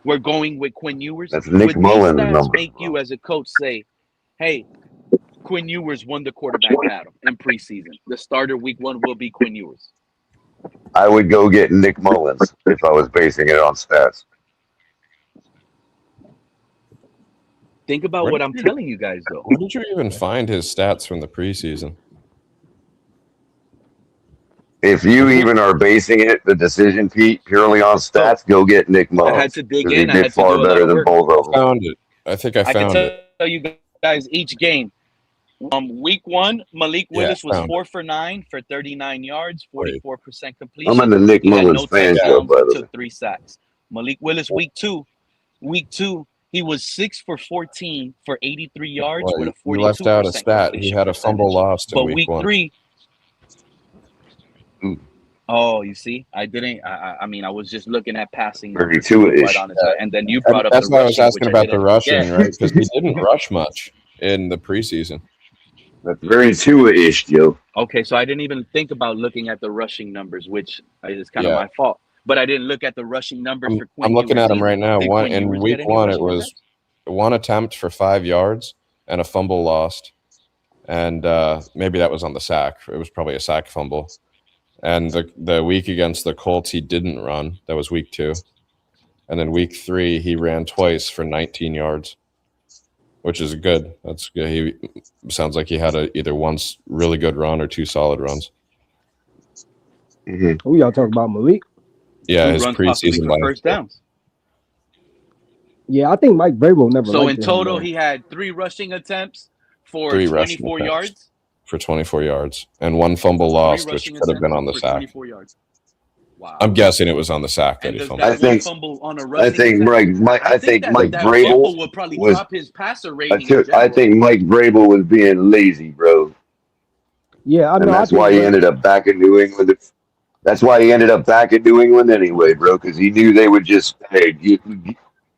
We're going with Quinn Ewers.
That's Nick Mullins' number.
Make you as a coach say, hey, Quinn Ewers won the quarterback battle in preseason. The starter week 1 will be Quinn Ewers.
I would go get Nick Mullins if I was basing it on stats.
Think about what I'm telling you guys, though.
Where did you even find his stats from the preseason?
If you even are basing it, the decision, Pete, purely on stats, go get Nick Mullins.
I had to dig
'cause
in.
He
I had
did
to
far
do a lot
better
of
than
work.
both of
I
them.
found it. I think I found
can
it.
tell you guys each game. Week 1, Malik Willis was
found
4 for 9 for 39 yards, 44%
I'm
completion.
in the Nick
He had
Mullins
no
fan show,
touchdowns,
by
but
the way.
took 3 sacks. Malik Willis, week two, he was 6 for 14 for 83 yards
Well,
with a
you left out a
42%
stat. He
completion
had a fumble
percentage.
lost in
But
week
week
1.
3, oh, you see, I didn't. I mean, I was just looking at passing numbers, to be
32-ish.
quite honest. And then you brought up
That's
the
why I was
rushing,
asking
which I
about the
didn't
rushing,
get.
right? Because he didn't rush much in the preseason.
That's very Tua-ish, Joe.
Okay, so I didn't even think about looking at the rushing numbers, which is kind of
Yeah.
my fault. But I didn't look at the rushing numbers for Quinn
I'm looking
Ewers
at him
either.
right now.
Did Quinn
In
Ewers
week
get any
1, it
rushing
was
attempts?
1 attempt for 5 yards and a fumble lost. And maybe that was on the sack. It was probably a sack fumble. And the week against the Colts, he didn't run. That was week 2. And then week 3, he ran twice for 19 yards, which is good. That's good. He sounds like he had either one really good run or 2 solid runs.
Mm-hmm.
Who y'all talking about, Malik?
Yeah,
2
his
runs possibly
preseason
for first downs.
Yeah, I think Mike Vrabel never.
So
liked
in
him,
total,
man.
he had 3 rushing attempts for
3 rushing
24
attempts
yards.
for 24 yards and 1 fumble
3
lost, which
rushing
could have been
attempts
on the
for
sack.
24 yards. Wow.
I'm guessing it was on the sack that
And
he
does
fumbled.
that one fumble on a rushing
think
attempt?
Mike
I think
Mike
that
Vrabel
fumble would probably
was.
drop his passer rating in
I
general.
think Mike Vrabel was being lazy, bro,
Yeah, I
and
know. I
that's
think
why he ended up back in New England. That's why he ended up back in New England anyway, bro, because he knew they would just, hey,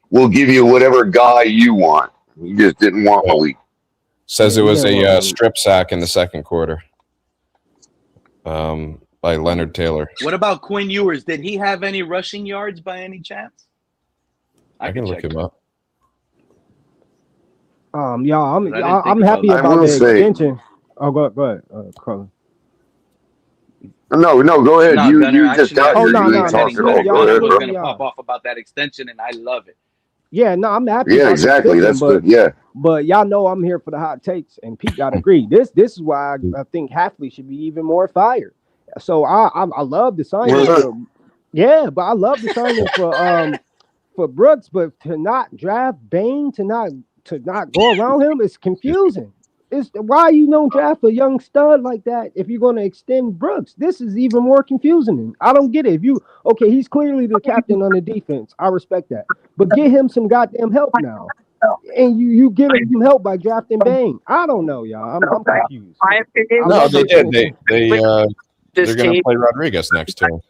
we'll give you whatever guy you want. He just didn't want Malik.
Says
Yeah,
it was
he didn't
a
want Malik.
strip sack in the second quarter by Leonard Taylor.
What about Quinn Ewers? Did he have any rushing yards by any chance?
I can look him up.
Y'all,
I didn't think
I'm
about
happy
that.
I
about
will
the
say-
extension. Oh, go ahead, Carlin.
No, go ahead.
No,
You
Gunner,
just got
actually,
here.
no,
You
no,
ain't
no,
talked at
no,
all.
y'all
Go ahead,
put
bro.
going
me
to
off.
pop off about that extension, and I love it.
Yeah, no, I'm happy.
Yeah,
about the
exactly.
extension,
That's
but,
good. Yeah.
But y'all know I'm here for the hot takes, and Pete got to agree. This is why I think Hafley should be even more fired. So I love the signing for, but I love the signing for Brooks, but to not draft Bain, to not go around him is confusing. It's why you don't draft a young stud like that if you're going to extend Brooks. This is even more confusing. I don't get it. He's clearly the captain on the defense. I respect that, but get him some goddamn help now. And you give him some help by drafting Bain. I don't know, y'all. I'm confused.
My opinion.
No, they did. They're
This
going to
team
play Rodriguez next to him.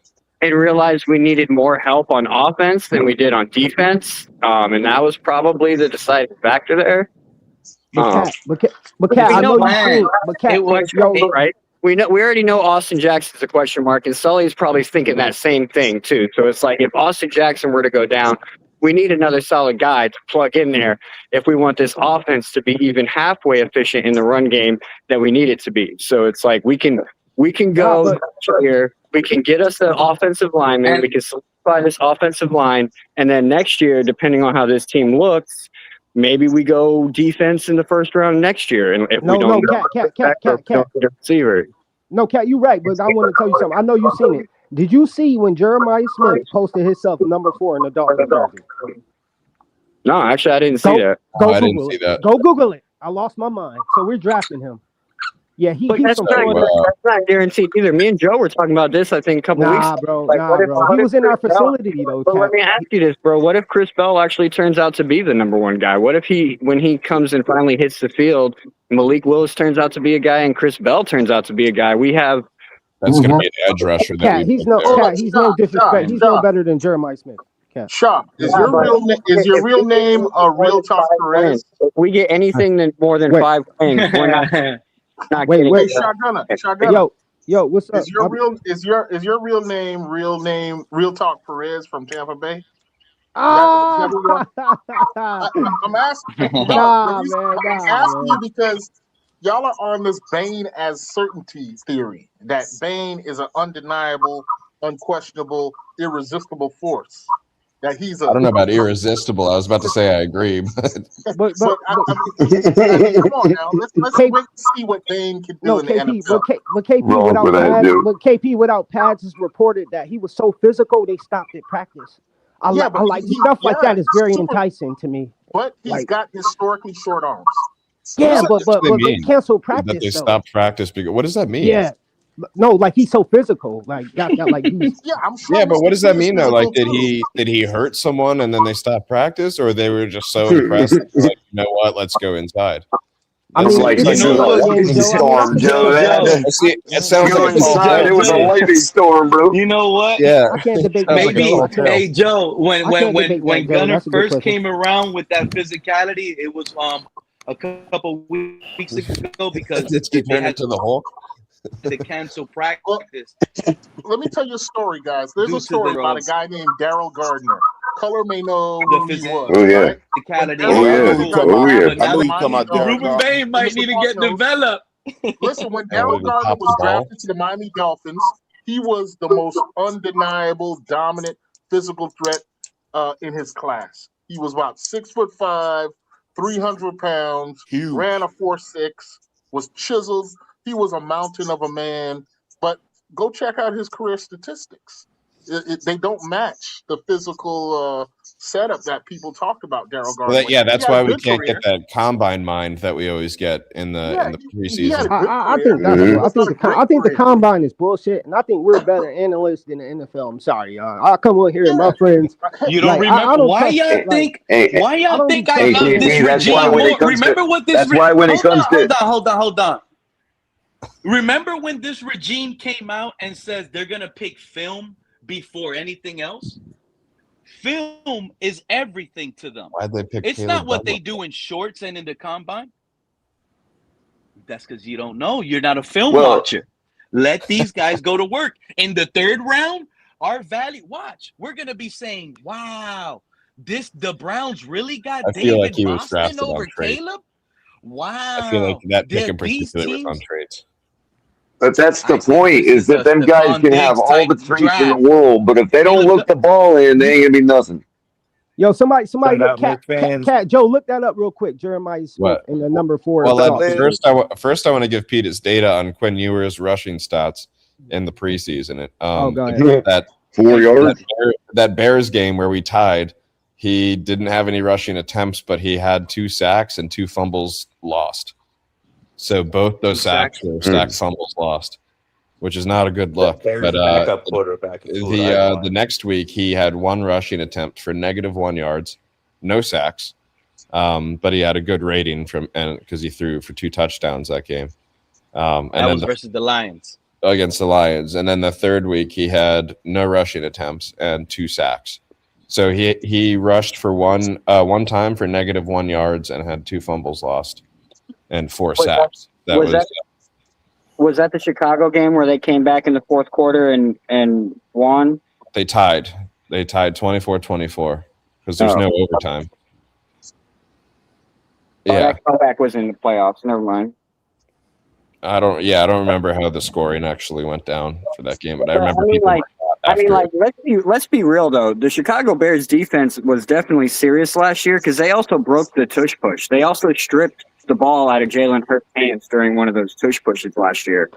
and realized we needed more help on offense than we did on defense, and that was probably the deciding factor there.
But Cat, I know you've seen. But Cat,
right? We already know Austin Jackson's a question mark, and Sully's probably thinking that same thing too. So it's like if Austin Jackson were to go down, we need another solid guy to plug in there if we want this offense to be even halfway efficient in the run game that we need it to be. So it's like we can go here, we can get us an offensive lineman, we can solidify this offensive line, and then next year, depending on how this team looks, maybe we go defense in the first round next year. And if we don't
Cat.
receiver.
No, Cat, you're right, but I want to tell you something. I know you've seen it. Did you see when Jeremiah Smith posted himself number 4 in the Dolphins jersey?
No, actually, I didn't see that.
I didn't see that.
Go Google it. I lost my mind. So we're drafting him. Yeah, he's
that's
from Florida.
That's not guaranteed either. Me and Joe were talking about this, I think, a couple weeks ago.
Bro. He was in our facility, though.
But let me ask you this, bro. What if Chris Bell actually turns out to be the number 1 guy? What if when he comes and finally hits the field, Malik Willis turns out to be a guy and Chris Bell turns out to be a guy?
That's going to be an edge rusher.
He's no disrespect. He's no better than Jeremiah Smith.
Shaw, is your real name Real Talk Perez?
If we get anything more than 5 wins, we're not
wait.
Hey, Shotgunner.
Yo, what's up?
Is your real name Real Talk Perez from Tampa Bay? I'm asking. I'm asking you because y'all are on this Bain as certainty theory that Bain is an undeniable, unquestionable, irresistible force. that he's
I don't know about irresistible. I was about to say I agree, but
but I mean, come on now. Let's wait and see what Dame can do in the NFL.
But KP without pads is reported that he was so physical they stopped at practice. I like stuff like that is very enticing to me.
But he's got historically short arms.
Yeah, but they canceled practice.
That they stopped practice because what does that mean?
Yeah. No, like he's so physical, like like he's,
yeah, I'm sure.
Yeah, but what does that mean though? Like, did he hurt someone and then they stopped practice, or they were just so impressed? Like, you know what? Let's go inside.
I mean, like this is a lightning storm, Joe. It sounds like inside. It was a lightning storm, bro.
You know what?
Yeah.
I can't debate
Hey, Joe. When Gunner first came around with that physicality, it was a couple weeks ago because
they had to the Hulk.
To cancel practice.
Let me tell you a story, guys. There's a story about a guy named Daryl Gardner. Color may know who he was.
Oh yeah.
Right?
I
knew he'd come out there.
Ruben Bain might need to get developed.
Listen, when Daryl Gardner was drafted to the Miami Dolphins, he was the most undeniable, dominant physical threat in his class. He was about 6'5", 300 pounds,
Huge.
ran a 4.6, was chiseled. He was a mountain of a man, but go check out his career statistics. They don't match the physical setup that people talk about Darryl Gardner.
Well, that's why we can't get that combine mind that we always get in the preseason.
I think the combine is bullshit, and I think we're better analysts than the NFL. I'm sorry, I come on here and my friends.
You don't remember why y'all think I love this regime more? Remember what this?
That's why when it comes to
hold on. Remember when this regime came out and says they're going to pick film before anything else? Film is everything to them.
Why'd they pick
It's
Caleb
not what
Butler?
they do in shorts and in the combine. That's because you don't know. You're not a film watcher. Let these guys go to work. In the third round, our value. Watch. We're going to be saying, wow, the Browns really got David Boston over Caleb? Wow.
I feel like that pick in particular was on traits.
But that's the point, is that them guys can have all the traits in the world, but if they don't look the ball in, they ain't gonna be nothing.
Yo, somebody look Cat Joe, look that up real quick. Jeremiah Smith in the number 4.
Well, first I want to give Pete his data on Quinn Ewers' rushing stats in the preseason.
Go ahead.
That
4 yards.
That Bears game where we tied, he didn't have any rushing attempts, but he had 2 sacks and 2 fumbles lost. So both those sacks were sack fumbles lost, which is not a good look. But
backup quarterback.
The next week he had 1 rushing attempt for -1 yards, no sacks, but he had a good rating because he threw for 2 touchdowns that game. And
that was versus the Lions.
Against the Lions, and then the third week he had no rushing attempts and 2 sacks. So he rushed for one time for -1 yards and had 2 fumbles lost. And 4 sacks.
Was that the Chicago game where they came back in the fourth quarter and won?
They tied. They tied 24-24 because there's no overtime.
That comeback was in the playoffs. Never mind.
I don't remember how the scoring actually went down for that game, but I remember
let's be real though. The Chicago Bears defense was definitely serious last year because they also broke the tush push. They also stripped the ball out of Jalen Hurts' hands during one of those tush pushes last year.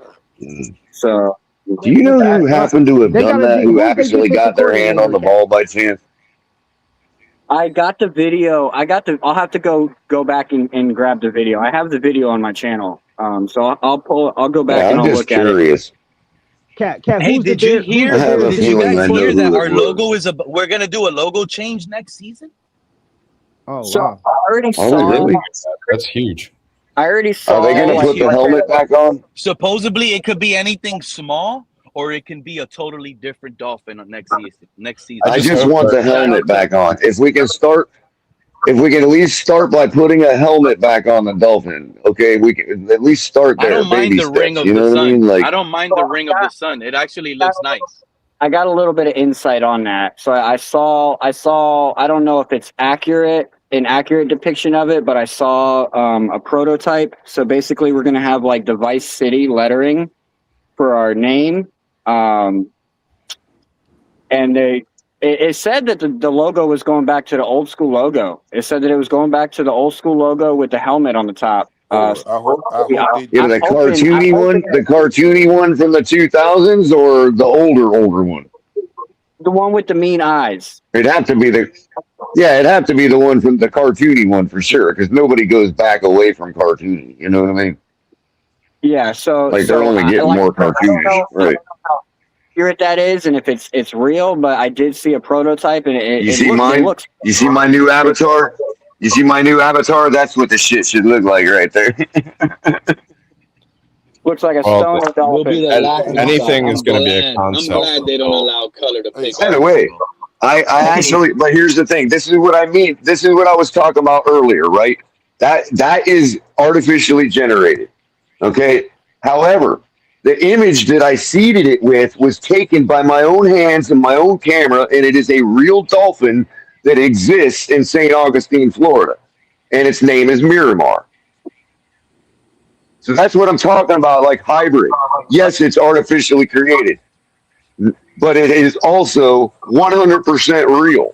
So,
do you know who happened to have done that? Who actually got their hand on the ball by chance?
I got the video. I'll have to go back and grab the video. I have the video on my channel. So I'll go back and I'll look
curious.
at it.
Cat,
hey, did you hear that our logo is we're gonna do a logo change next season?
Oh,
so
wow.
I already saw.
Really?
That's huge.
I already saw.
Are they going to put the helmet back on?
Supposedly, it could be anything small, or it can be a totally different Dolphin next season.
I just want the helmet back on. If we can at least start by putting a helmet back on the Dolphin, okay, we can at least start there.
I don't mind the ring of the sun.
I mean?
I don't mind the ring of the sun. It actually looks nice.
I got a little bit of insight on that. So I saw. I don't know if it's an accurate depiction of it, but I saw a prototype. So basically, we're gonna have like the Vice City lettering for our name, and It said that the logo was going back to the old school logo. It said that it was going back to the old school logo with the helmet on the top.
I hope they
Yeah, the cartoony one from the 2000s, or the older one.
The one with the mean eyes.
It'd have to be it'd have to be the one from the cartoony one for sure, because nobody goes back away from cartoony. You know what I mean?
Yeah. So
they're only getting more cartoonish, right?
Accurate that is, and if it's real, but I did see a prototype, and
you see my new avatar? You see my new avatar? That's what the shit should look like right there.
Looks like a stone dolphin.
Anything is going to be a concept.
I'm glad they don't allow color to pick.
By the way, I actually, but here's the thing. This is what I mean. This is what I was talking about earlier, right? That is artificially generated. Okay. However, the image that I seeded it with was taken by my own hands and my own camera, and it is a real dolphin that exists in St. Augustine, Florida, and its name is Miramar. So that's what I'm talking about, like hybrid. Yes, it's artificially created, but it is also 100% real.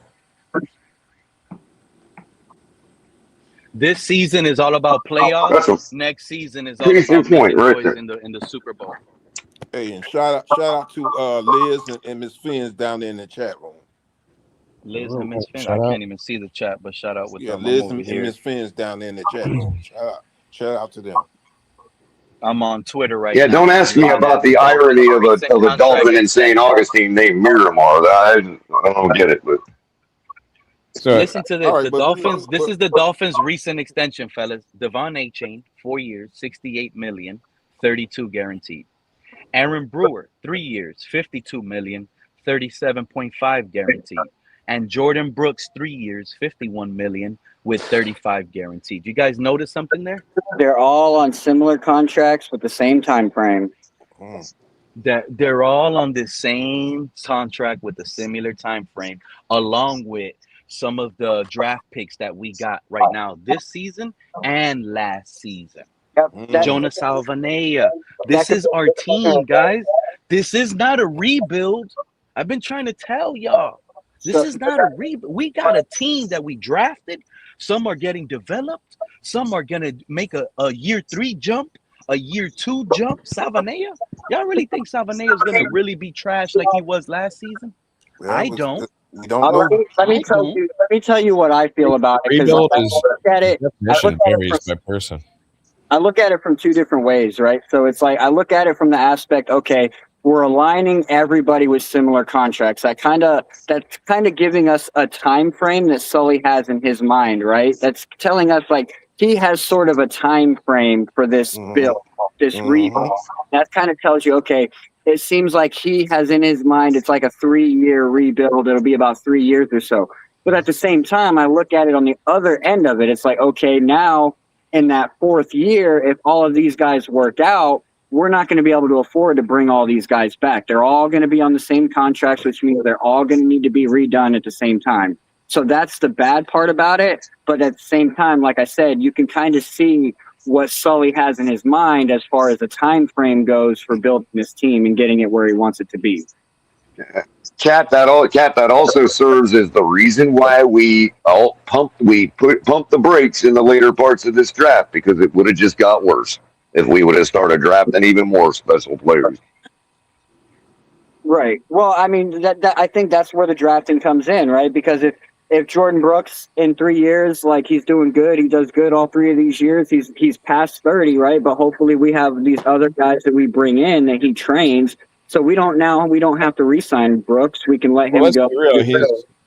This season is all about playoffs. Next season is all about
point, right
in the Super Bowl.
Hey, and shout out to Liz and Miss Fins down there in the chat room.
Liz and Miss Fins. I can't even see the chat, but shout out with them.
Liz and Miss Fins down there in the chat room. Shout out to them.
I'm on Twitter right
now.
Yeah,
don't ask me about the irony of a dolphin in St. Augustine named Miramar. I don't get it, but.
So, listen to this. Right, the Dolphins. This is the Dolphins' recent extension, fellas. Devon Achane, 4 years, $68 million, 32 guaranteed. Aaron Brewer, 3 years, $52 million, 37.5 guaranteed. And Jordyn Brooks, 3 years, $51 million, with 35 guaranteed. You guys notice something there?
They're all on similar contracts with the same time frame.
They're all on the same contract with a similar time frame, along with some of the draft picks that we got right now this season and last season. Jonas Salvanea. This is our team, guys. This is not a rebuild. I've been trying to tell y'all. This is not a rebuild. We got a team that we drafted. Some are getting developed. Some are going to make a year 3 jump, a year 2 jump. Salvanea? Y'all really think Salvanea is going to really be trash like he was last season? I don't.
We don't know.
Let me tell you what I feel about it.
Rebuild
I look at it
by person.
I look at it from two different ways, right? So it's like I look at it from the aspect, okay, we're aligning everybody with similar contracts. That's kind of giving us a time frame that Sully has in his mind, right? That's telling us like he has sort of a time frame for this build, this rebuild. That kind of tells you, okay, it seems like he has in his mind it's like a 3-year rebuild. It'll be about 3 years or so. But at the same time, I look at it on the other end of it. It's like, okay, now in that 4th year, if all of these guys work out, we're not going to be able to afford to bring all these guys back. They're all going to be on the same contracts, which means they're all going to need to be redone at the same time. So that's the bad part about it. But at the same time, like I said, you can kind of see what Sully has in his mind as far as the time frame goes for building this team and getting it where he wants it to be.
Cat, that also serves as the reason why we pumped the brakes in the later parts of this draft, because it would have just got worse if we would have started drafting even more special players.
Right. Well, I mean, that I think that's where the drafting comes in, right? Because if Jordyn Brooks in 3 years, like he's doing good, he does good all 3 of these years, he's past 30, right? But hopefully we have these other guys that we bring in that he trains. So we don't have to re-sign Brooks. We can let him go.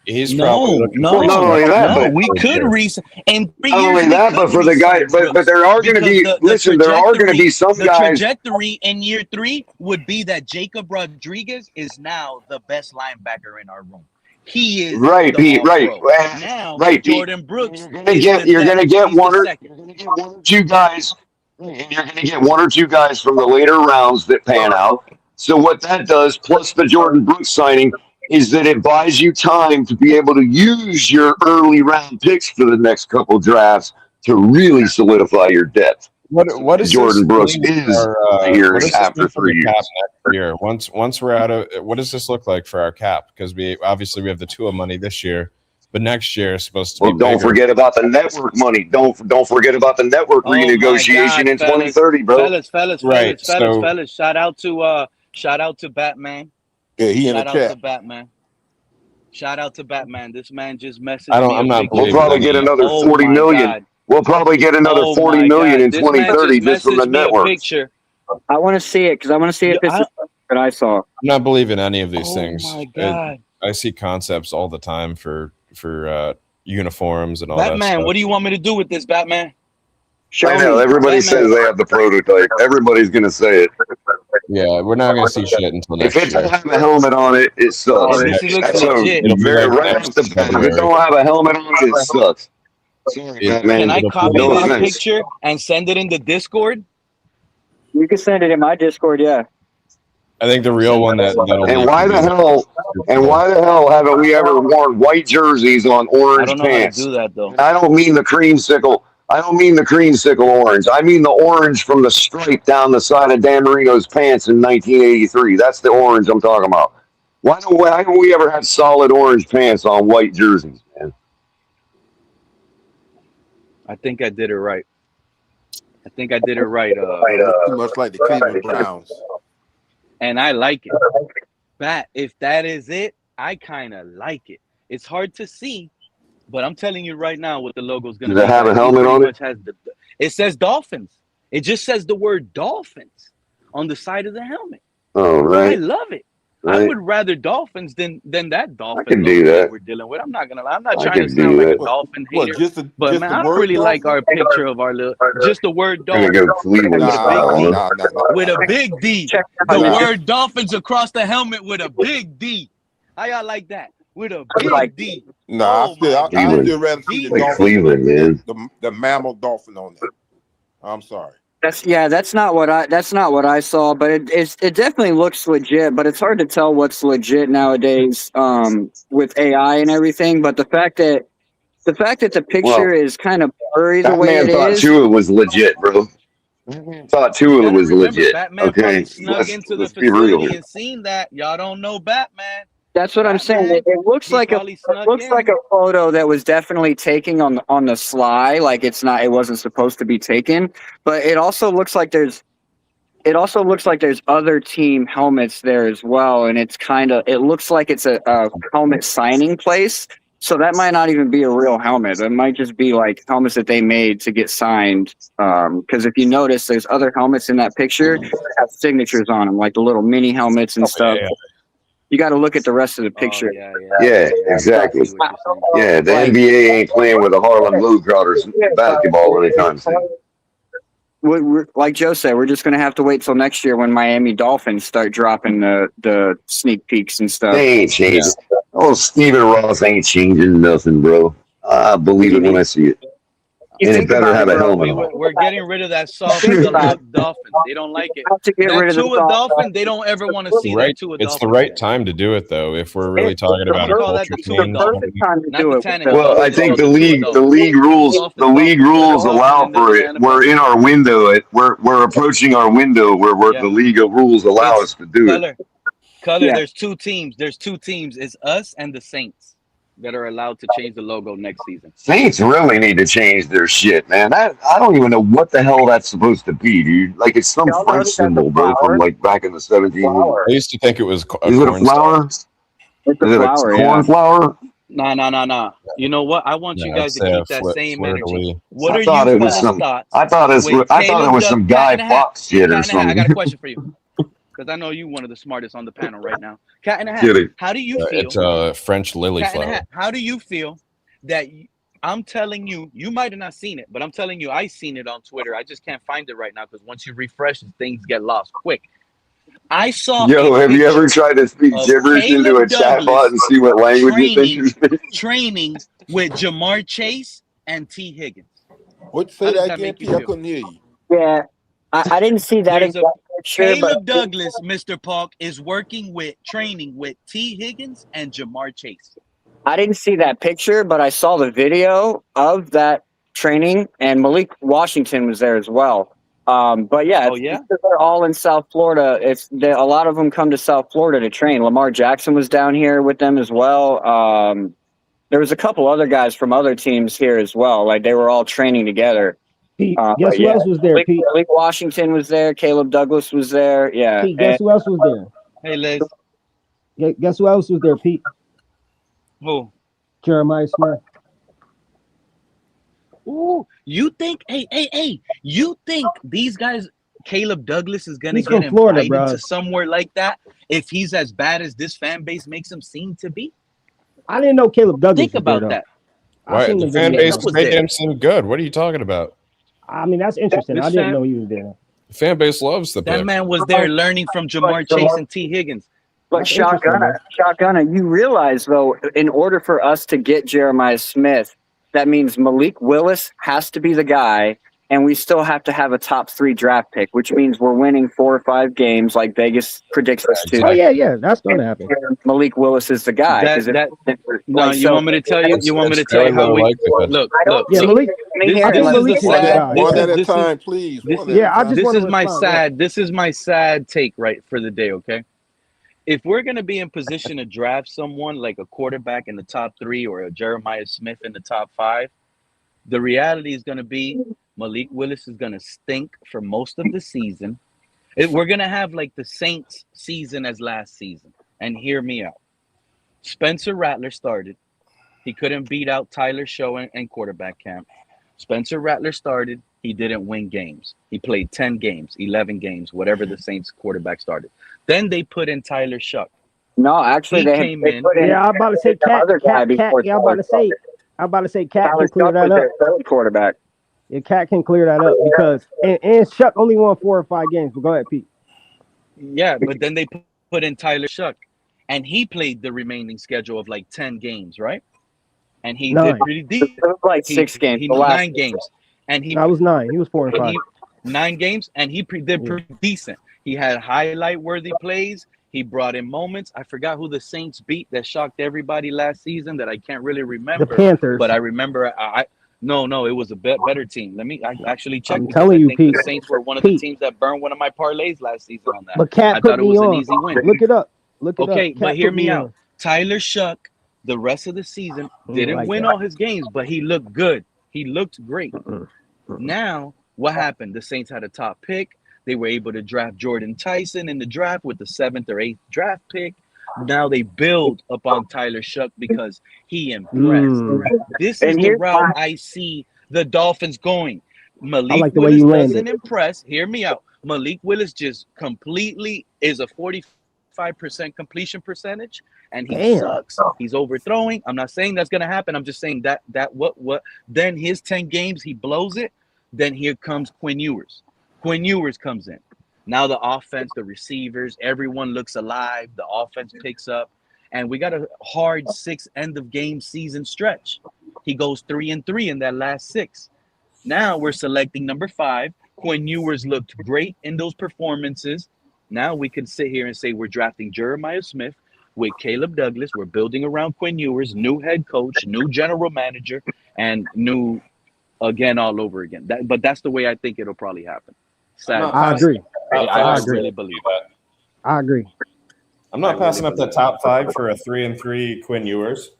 He's probably
we could re-sign. And
not only that, but for the guy, but there are going to be there are going to be some guys.
The trajectory in year 3 would be that Jacob Rodriguez is now the best linebacker in our room. He is
right, Pete. Right
now.
Right,
Jordyn Brooks.
You're going to get one or two guys. You're going to get 1 or 2 guys from the later rounds that pan out. So what that does, plus the Jordyn Brooks signing, is that it buys you time to be able to use your early round picks for the next couple drafts to really solidify your depth.
What is
Jordyn
this
Brooks
mean
is
for our,
here
what does this
after
mean for
3
the cap
years.
next year? Once we're out of, what does this look like for our cap? Because we obviously have the Tua money this year, but next year is supposed to be
Well, don't
bigger.
forget about the network money. Don't forget about the network
Oh my
renegotiation
God,
in
fellas,
2030, bro.
Right. So
Shout out to Batman.
Yeah, he in the
Shout out to
chat.
Batman. Shout out to Batman. This man just messaged
I don't.
me a
I'm not
picture.
We'll
believing
probably
any.
get another
Oh
40
my
million.
God.
We'll probably get another
Oh
40
my
million
God.
in
This man
2030
just
just from the
messaged me a
network.
picture.
I want to see it because I want to see if it's what I saw.
I'm not believing any of these
Oh
things.
my God.
I see concepts all the time for uniforms and all
Batman,
that stuff.
what do you want me to do with this, Batman?
I know everybody says they have the prototype. Everybody's gonna say it.
Yeah, we're not going to see shit until
If
next
it
year.
don't have a helmet on it, it sucks.
This looks
That's
legit.
It'll be
very
like
right
next
off the bat. If it
February.
don't have a helmet on it, it sucks. Sorry, Batman.
Can I
It'll be
copy
No
like
this
offense.
picture and send it in the Discord?
You can send it in my Discord. Yeah.
I think the real one that'll
And
leak
why
will
the
be
hell haven't we ever worn white jerseys on
I
orange
don't know how to
pants?
do that though.
And I don't mean the creamsicle. I don't mean the creamsicle orange. I mean the orange from the stripe down the side of Dan Marino's pants in 1983. That's the orange I'm talking about. Why don't we ever have solid orange pants on white jerseys, man?
I think I did it right. I think I did it right.
Too much like the Cleveland Browns.
And I like it. Bat, if that is it, I kind of like it. It's hard to see, but I'm telling you right now what the logo is going to be.
Does it have a helmet on it?
It says Dolphins. It just says the word Dolphins on the side of the helmet.
Oh, right.
I love it.
Right.
I would rather Dolphins than that Dolphin
I can do
logo
that.
we're dealing with. I'm not gonna lie. I'm not
I
trying to
can
sound
do
like
that.
a Dolphin hater,
What,
but man, I really like our picture of our little, just the word
I'm gonna
Dolphin
go Cleveland style, huh?
with a big D.
Check
The
out
word Dolphins across the helmet with a big D. How y'all like that? With a big D.
Nah, I still rather see the
Like
Dolphin,
Cleveland, man.
the mammal dolphin on there. I'm sorry.
That's not what I saw, but it definitely looks legit. But it's hard to tell what's legit nowadays with AI and everything. But the fact that the picture is kind of blurry the
That
way
man
it
thought
is.
Tua was legit, bro. Thought Tua was legit.
Batman
Okay,
probably snuck into the
let's be real
facility
here.
and seen that. Y'all don't know Batman.
That's what I'm saying. It looks like a photo that was definitely taken on the sly. Like it wasn't supposed to be taken. But it also looks like there's other team helmets there as well, and it looks like it's a helmet signing place. So that might not even be a real helmet. It might just be like helmets that they made to get signed. Because if you notice, there's other helmets in that picture that have signatures on them, like the little mini helmets and stuff.
yeah.
You got to look at the rest of the picture.
Yeah, exactly. Yeah, the NBA ain't playing with the Harlem Globetrotters basketball anytime soon.
Like Joe said, we're just going to have to wait till next year when Miami Dolphins start dropping the sneak peeks and stuff.
They ain't changing. Oh, Steven Ross ain't changing nothing, bro. I believe it when I see it. And it better have a helmet on.
We're getting rid of that soft look Dolphin. They don't like it. That Tua Dolphin, they don't ever want to see that Tua Dolphin.
It's the right time to do it, though. If we're really talking about a culture change.
Well, I think the league rules allow for it. We're in our window. We're approaching our window where the league rules allow us to do it.
Color. There's two teams. It's us and the Saints that are allowed to change the logo next season.
Saints really need to change their shit, man. I don't even know what the hell that's supposed to be, dude. Like it's some French symbol, bro, from like back in the 1700s.
I used to think it was.
Is it a flower? Is it a cornflower?
Nah. You know what? I want you guys to keep that same energy. What
I thought it was some Guy Fawkes shit or something.
I got a question for you. Because I know you're one of the smartest on the panel right now. Cat in a Hat, how do you feel?
It's a French lily flower.
How do you feel that I'm telling you, you might have not seen it, but I'm telling you, I seen it on Twitter. I just can't find it right now because once you refresh, things get lost quick. I saw.
Yo, have you ever tried to speak gibberish into a chatbot and see what language it thinks you're speaking?
Training with Jamar Chase and T. Higgins.
What say that again, P? I couldn't hear you.
Yeah, I didn't see that exact picture.
Caleb Douglas, Mr. Park, is training with T. Higgins and Jamar Chase.
I didn't see that picture, but I saw the video of that training, and Malik Washington was there as well. But yeah, they're all in South Florida. A lot of them come to South Florida to train. Lamar Jackson was down here with them as well. There was a couple other guys from other teams here as well. Like they were all training together.
Pete, guess who else was there? Pete
Washington was there. Caleb Douglas was there. Yeah.
Pete, guess who else was there?
Hey, Liz.
Guess who else was there, Pete?
Who?
Jeremiah Smith.
Ooh, you think? Hey! You think these guys, Caleb Douglas, is gonna get
Florida,
invited to somewhere like that if he's as bad as this fan base makes him seem to be?
I didn't know Caleb Douglas.
Think about that.
Why, the fan base is making him seem good. What are you talking about?
I mean, that's interesting. I didn't know he was there.
The fan base loves the
that
pick.
man was there learning from Jamar Chase and T. Higgins.
But Shotgunner, you realize though, in order for us to get Jeremiah Smith, that means Malik Willis has to be the guy, and we still have to have a top 3 draft pick, which means we're winning 4 or 5 games like Vegas predicts us to.
Oh yeah, that's going to happen.
Malik Willis is the guy.
You want me to tell you? You want me to tell you how we look?
Yeah, Malik.
One at a time, please.
This is my sad take right for the day. Okay. If we're going to be in position to draft someone like a quarterback in the top 3 or a Jeremiah Smith in the top 5, the reality is going to be Malik Willis is going to stink for most of the season. We're going to have like the Saints season as last season. And hear me out. Spencer Rattler started. He couldn't beat out Tyler Show and quarterback camp. Spencer Rattler started. He didn't win games. He played 10 games, 11 games, whatever the Saints quarterback started. Then they put in Tyler Shuck.
No, actually, they
came in.
Yeah, I'm about to say Cat. Yeah, I'm about to say Cat can clear that up.
Quarterback.
Yeah, Cat can clear that up because and Shuck only won 4 or 5 games. But go ahead, Pete.
Yeah, but then they put in Tyler Shuck, and he played the remaining schedule of like 10 games, right? And he did pretty deep.
It was like 6 games.
He 9 games, and
that was 9. He was 4 and 5.
9 games, and he did pretty decent. He had highlight-worthy plays. He brought in moments. I forgot who the Saints beat that shocked everybody last season that I can't really remember.
The Panthers.
But I remember No, it was a better team. I actually checked.
I'm telling you, Pete.
The Saints were one of the teams that burned one of my parlays last season on that.
But Cat
I thought it was an easy win.
Look it up.
Okay, but hear me out. Tyler Shuck, the rest of the season, didn't win all his games, but he looked good. He looked great. Now, what happened? The Saints had a top pick. They were able to draft Jordan Tyson in the draft with the 7th or 8th draft pick. Now they build upon Tyler Shuck because he impressed. This is the route I see the Dolphins going. Malik Willis doesn't impress. Hear me out. Malik Willis just completely is a 45% completion percentage, and he sucks. He's overthrowing. I'm not saying that's going to happen. I'm just saying that what then his 10 games he blows it. Then here comes Quinn Ewers. Quinn Ewers comes in. Now the offense, the receivers, everyone looks alive. The offense picks up, and we got a hard 6 end of game season stretch. He goes 3-3 in that last 6. Now we're selecting number 5. Quinn Ewers looked great in those performances. Now we can sit here and say we're drafting Jeremiah Smith with Caleb Douglas. We're building around Quinn Ewers, new head coach, new general manager, and new again all over again. But that's the way I think it'll probably happen.
I agree.
I really believe that.
I agree.
I'm not passing up the top 5 for a 3-3 Quinn Ewers.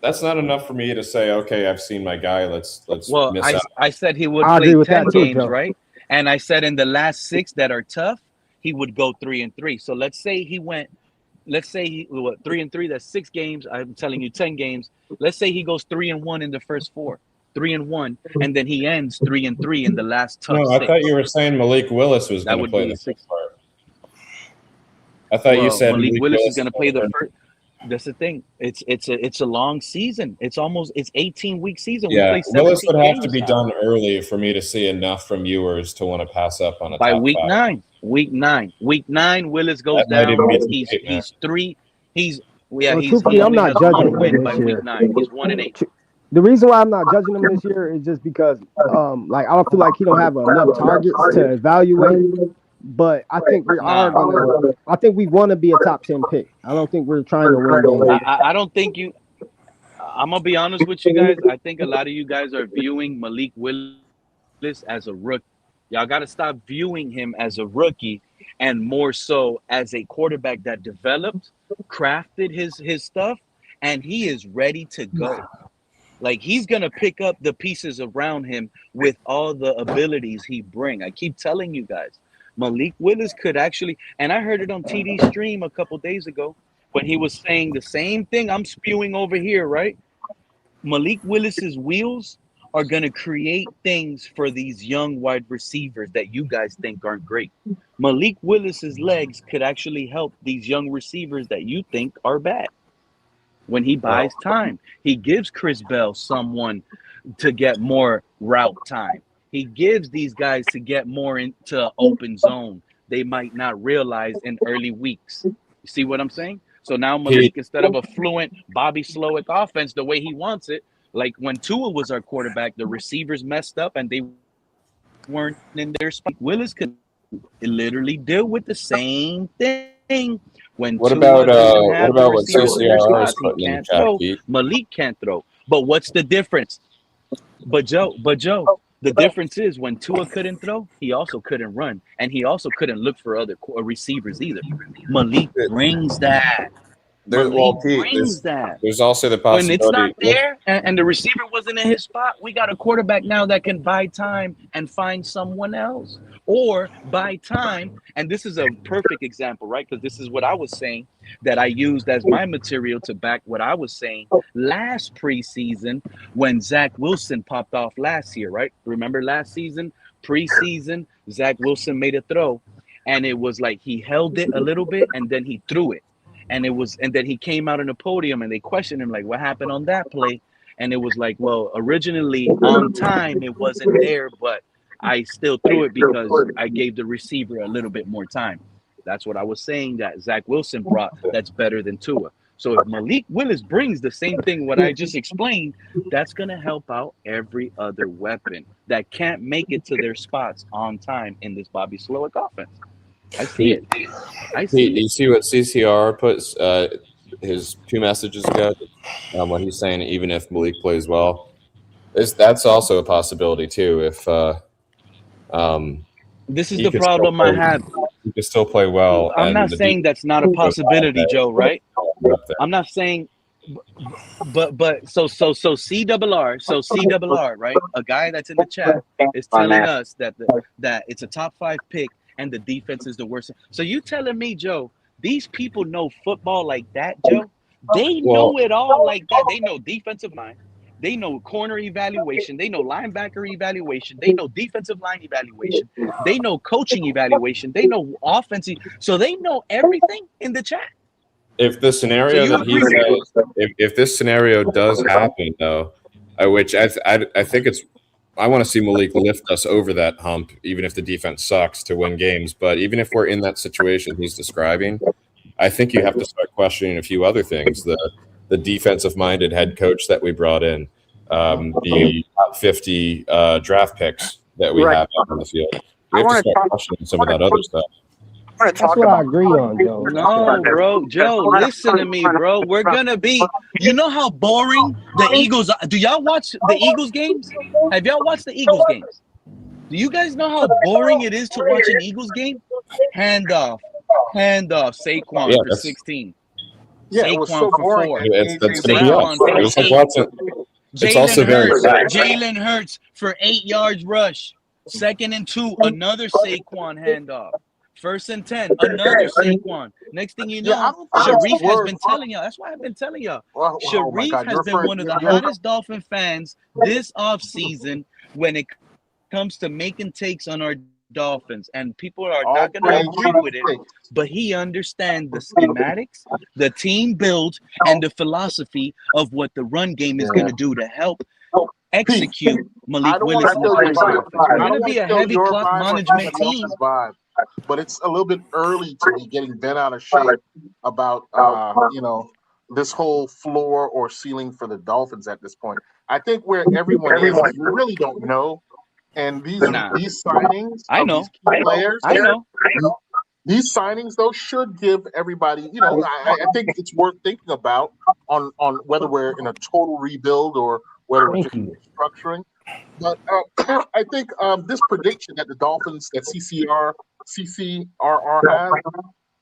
That's not enough for me to say, okay, I've seen my guy. Let's miss out.
I said he would play 10 games, right? And I said in the last 6 that are tough, he would go 3-3. So let's say he went. Let's say he 3-3. That's 6 games. I'm telling you, 10 games. Let's say he goes 3-1 in the first 4. 3-1, and then he ends 3-3 in the last tough.
No, I thought you were saying Malik Willis was going to play the 6th part. I thought you said
Malik Willis is going to play the first. That's the thing. It's a long season. It's 18-week season.
Yeah, Willis would have to be done early for me to see enough from Ewers to want to pass up on a
by
top
week
5.
9. Week 9, Willis goes down. He's 3.
Truthfully, I'm not judging him
by week 9. He's 1-8.
The reason why I'm not judging him this year is just because, I don't feel like he don't have enough targets to evaluate. But I think we want to be a top 10 pick. I don't think we're trying to win.
I don't think you. I'm gonna be honest with you guys. I think a lot of you guys are viewing Malik Willis as a rookie. Y'all got to stop viewing him as a rookie and more so as a quarterback that developed, crafted his stuff, and he is ready to go. Like, he's going to pick up the pieces around him with all the abilities he bring. I keep telling you guys, Malik Willis could actually, and I heard it on TD Stream a couple days ago when he was saying the same thing I'm spewing over here, right? Malik Willis's wheels are going to create things for these young wide receivers that you guys think aren't great. Malik Willis's legs could actually help these young receivers that you think are bad. When he buys time, he gives Chris Bell someone to get more route time. He gives these guys to get more into open zone they might not realize in early weeks. You see what I'm saying? So now Malik, instead of a fluent Bobby Slowick offense the way he wants it, like when Tua was our quarterback, the receivers messed up and they weren't in their spot. Willis could literally deal with the same thing. When
What
Tua
about
doesn't have the
what
receivers in their
CCR is
spots, he
putting in the
can't
chat,
throw.
Pete?
Malik can't throw. But what's the difference? But Joe, the difference is when Tua couldn't throw, he also couldn't run, and he also couldn't look for other receivers either. Malik brings that.
There's also the
When it's not
possibility.
there and the receiver wasn't in his spot, we got a quarterback now that can buy time and find someone else. Or buy time, and this is a perfect example, right? Because this is what I was saying that I used as my material to back what I was saying last preseason when Zach Wilson popped off last year, right? Remember last season, preseason, Zach Wilson made a throw, and it was like he held it a little bit and then he threw it. And then he came out on the podium and they questioned him, like, what happened on that play? And it was like, well, originally on time, it wasn't there, but I still threw it because I gave the receiver a little bit more time. That's what I was saying that Zach Wilson brought that's better than Tua. So if Malik Willis brings the same thing what I just explained, that's going to help out every other weapon that can't make it to their spots on time in this Bobby Slowick offense. I see it.
Pete, do you see what CCR puts his 2 messages ago? What he's saying, even if Malik plays well, that's also a possibility too. If
this is the problem I have.
He could still play well.
I'm not saying that's not a possibility, Joe. Right? I'm not saying, but so CRR, right? A guy that's in the chat is telling us that that it's a top 5 pick. And the defense is the worst. So you telling me, Joe, these people know football like that, Joe? They know it all like that. They know defensive line. They know corner evaluation. They know linebacker evaluation. They know defensive line evaluation. They know coaching evaluation. They know offensive. So they know everything in the chat.
If the scenario that he says, if this scenario does happen, though, which I think it's, I want to see Malik lift us over that hump, even if the defense sucks, to win games. But even if we're in that situation he's describing, I think you have to start questioning a few other things. The defensive-minded head coach that we brought in, the top 50 draft picks that we have out on the field. We have to start questioning some of that other stuff.
That's what I agree on, Joe.
No, bro, Joe, listen to me, bro. We're gonna be. You know how boring the Eagles are? Do y'all watch the Eagles games? Have y'all watched the Eagles games? Do you guys know how boring it is to watch an Eagles game? Handoff, Saquon for 16.
Yeah, it was so boring.
That's going to be us. It was like Watson. It's also very fast.
Jalen Hurts for 8 yards rush. 2nd and 2, another Saquon handoff. 1st and 10, another Saquon. Next thing you know, Sharif has been telling y'all. That's why I've been telling y'all. Sharif has been one of the hottest Dolphin fans this offseason when it comes to making takes on our Dolphins. And people are not going to agree with it, but he understands the schematics, the team build, and the philosophy of what the run game is going to do to help execute Malik Willis in the offense. We're going to be a heavy clock management team.
But it's a little bit early to be getting bent out of shape about this whole floor or ceiling for the Dolphins at this point. I think where everyone is, we really don't know. And these signings, these key players, these signings though should give everybody, I think it's worth thinking about on whether we're in a total rebuild or whether we're just restructuring. But I think this prediction that the Dolphins, that CCRR has,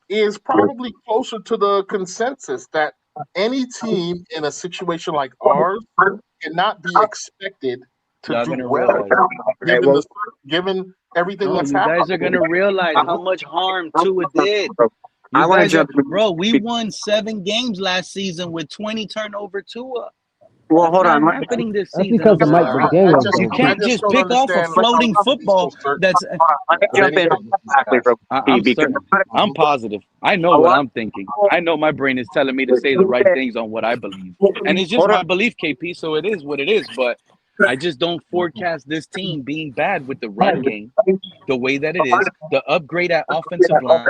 is probably closer to the consensus that any team in a situation like ours cannot be expected to
Y'all
do
gonna
well,
realize.
given everything
No,
that's
you guys
happened.
are gonna realize how much harm Tua did.
I
You
want to
guys are,
jump.
bro. We won 7 games last season with 20 turnover Tua.
Well,
That's
hold
not
on.
happening this
That's
season.
because
I'm
of Mike
sorry.
McDaniel.
You
I
can't
just
just
don't
pick off a
understand
floating
how you can be so
football.
certain
That's.
Let me
of
jump in
anything in this
exactly
past.
from
I'm
because
certain. I'm positive. I know
a
what
lot.
I'm thinking. I know my brain is telling me to say the right things on what I believe, and it's just
Hold on.
my belief, KP. So it is what it is. But I just don't forecast this team being bad with the run game, the way that it is, the upgrade at offensive line.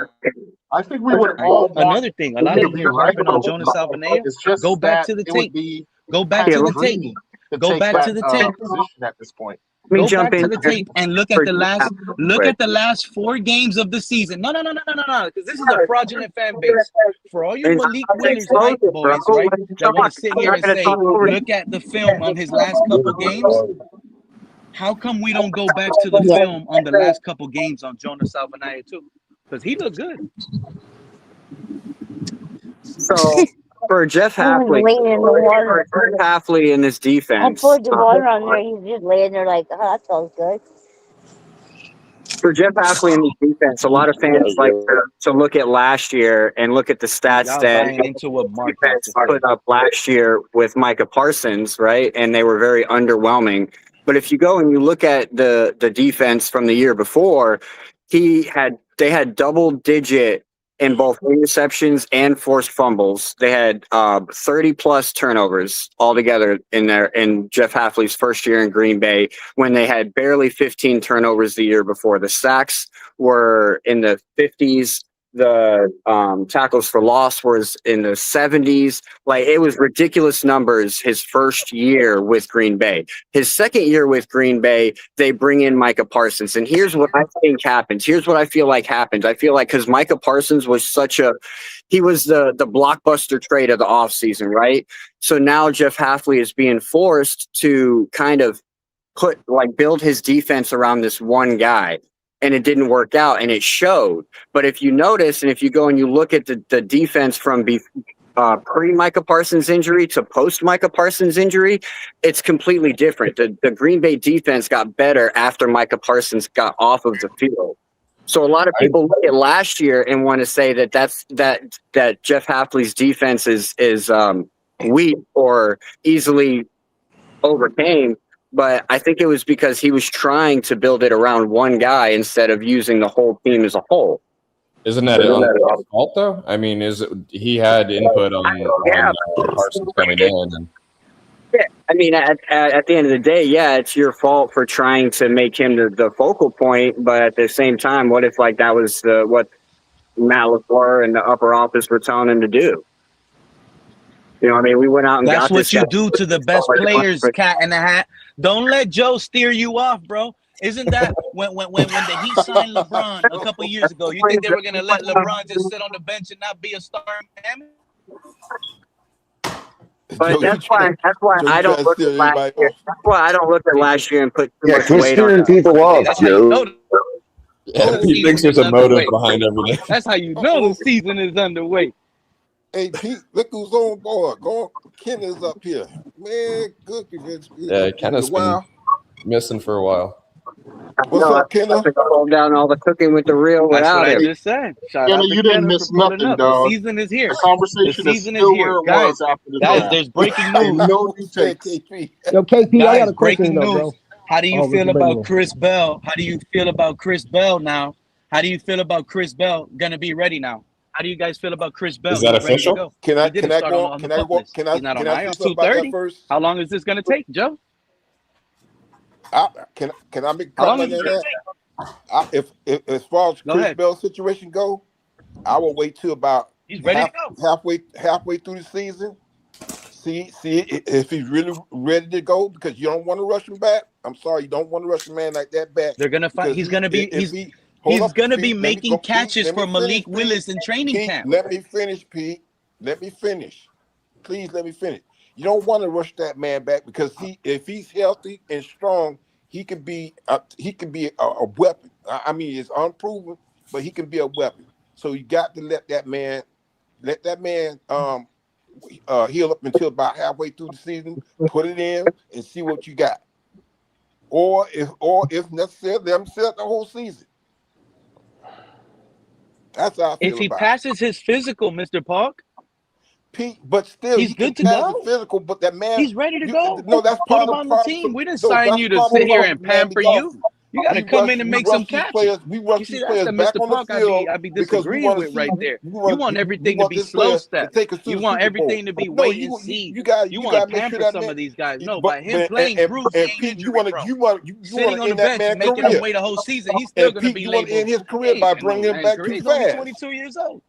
I think we would all want
Another thing, a lot
to
of
be
people
right
harping on
about
Jonas Salvanea.
it's just
Go back
that
to the
it would
tape.
be
Go back
kind
to
of
the tape.
dreamy to
Go
take
back
that
to the tape.
position at this point.
Let me
Go
jump
back
in
to the tape and look at
for
the last
quick.
4 games of the season. No, because this is a fraudulent fan base. For all you Malik Willis hype boys, right, that want to sit here and say, look at the film on his last couple games. How come we don't go back to the film on the last couple games on Jonas Salvanaya too? Because he looked good.
So for Jeff Hafley, in this
I
defense,
poured the water on there. He's just laying there like, oh, that smells good.
for Jeff Hafley in the defense, a lot of fans like to look at last year and look at the stats
Y'all
that
buying into what Mark got
defense
to say.
put up last year with Micah Parsons, right? And they were very underwhelming. But if you go and you look at the defense from the year before, they had double digit in both interceptions and forced fumbles. They had 30 plus turnovers altogether in Jeff Hafley's first year in Green Bay, when they had barely 15 turnovers the year before. The sacks were in the 50s. The tackles for loss was in the 70s. Like, it was ridiculous numbers his first year with Green Bay. His second year with Green Bay, they bring in Micah Parsons. And here's what I think happens. Here's what I feel like happens. I feel like because Micah Parsons was he was the blockbuster trade of the offseason, right? So now Jeff Hafley is being forced to kind of build his defense around this one guy. And it didn't work out, and it showed. But if you notice, and if you go and you look at the defense from pre-Micah Parsons injury to post-Micah Parsons injury, it's completely different. The Green Bay defense got better after Micah Parsons got off of the field. So a lot of people look at last year and want to say that Jeff Hafley's defense is weak or easily overcame. But I think it was because he was trying to build it around one guy instead of using the whole team as a whole.
Isn't that his fault, though? I mean, he had input on Parsons coming in? And
yeah, I mean, at the end of the day, yeah, it's your fault for trying to make him the focal point. But at the same time, what if that was what Matt LaFleur and the upper office were telling him to do? You know what I mean? We went out and
That's
got
what
this
you
guy.
do to the best players, Cat in the Hat. Don't let Joe steer you off, bro. Isn't that when the Heat signed LeBron a couple years ago? You think they were gonna let LeBron just sit on the bench and not be a star in Miami?
But that's why I don't look at last year. That's why I don't look at last year and put too much
quit
weight on
steering
it.
people off,
That's how you know
Joe.
he thinks there's a motive behind everything.
That's how you know the season is underway.
Hey, Pete, look who's on board. Ken is up here. Man, good.
Yeah, Kenna's been missing for a while.
What's up, Kenna?
Hold down all the cooking with the reel without
That's what
him.
I just said. Shout out to
You didn't
Kenna
miss
for pulling
nothing,
up.
dog.
The season is here.
The conversation
The
is
season is
still
here.
where it
Guys,
was after the draft.
there's breaking news.
No new takes.
Yo, KP, I got a question
breaking
though,
news.
bro.
How do you
what
feel
you bringing
about
in?
Chris Bell? How do you feel about Chris Bell now? How do you feel about Chris Bell gonna be ready now? How do you guys feel about Chris Bell?
Is that
He's ready to
official?
go.
Can I
He didn't start on the pup list.
Can
He's not on
I say
IR.
something about that
2:30.
first?
How long is this gonna take, Joe?
Can I make a
How long
comment
is
on
it gonna
that?
take?
If as far as
Go
Chris
ahead.
Bell's situation go, I will wait till about
He's ready to go.
halfway through the season. See if he's really ready to go, because you don't want to rush him back. I'm sorry, you don't want to rush a man like that back.
They're gonna find. He's gonna be. He's gonna be making catches for Malik Willis in training camp.
Let me finish, Pete. Let me finish. Please let me finish. You don't want to rush that man back because if he's healthy and strong, he can be a weapon. I mean, it's unproven, but he can be a weapon. So you got to let that man heal up until about halfway through the season, put it in and see what you got. Or if necessary, let him sit the whole season. That's how I feel
If he
about
passes his physical, Mr. Park,
Pete, but still,
he's
he
good
can
to
pass the
go.
physical. But that man,
He's ready to go.
no, that's
Put
part
him
of
on the
problem.
team. We didn't
No,
sign
that's
you to
part of
sit here
problem
and
the man be
pamper
going
you.
through.
You got to come in and make some catches.
We rush
You see,
these
that's
players
the
back
Mr.
on the
Park
field
I be
because we
disagreeing
want to
with
see.
right there.
We
You
want
want
we
everything to
want
be
this
slow
player to
step.
take us to
You
the
want
Super Bowl.
everything to be
No,
wait and see.
you got
You
to
want to
make sure
pamper
that
some
man.
of these guys. No,
But
by him playing proves he ain't
Pete, you
injury prone.
want
Sitting
to
on the
end that
bench,
man's
making him
career.
wait a whole season, he's still
And
going to
Pete,
be
you want to end
labeled.
his career by bringing him back too
He's only
fast.
22 years old.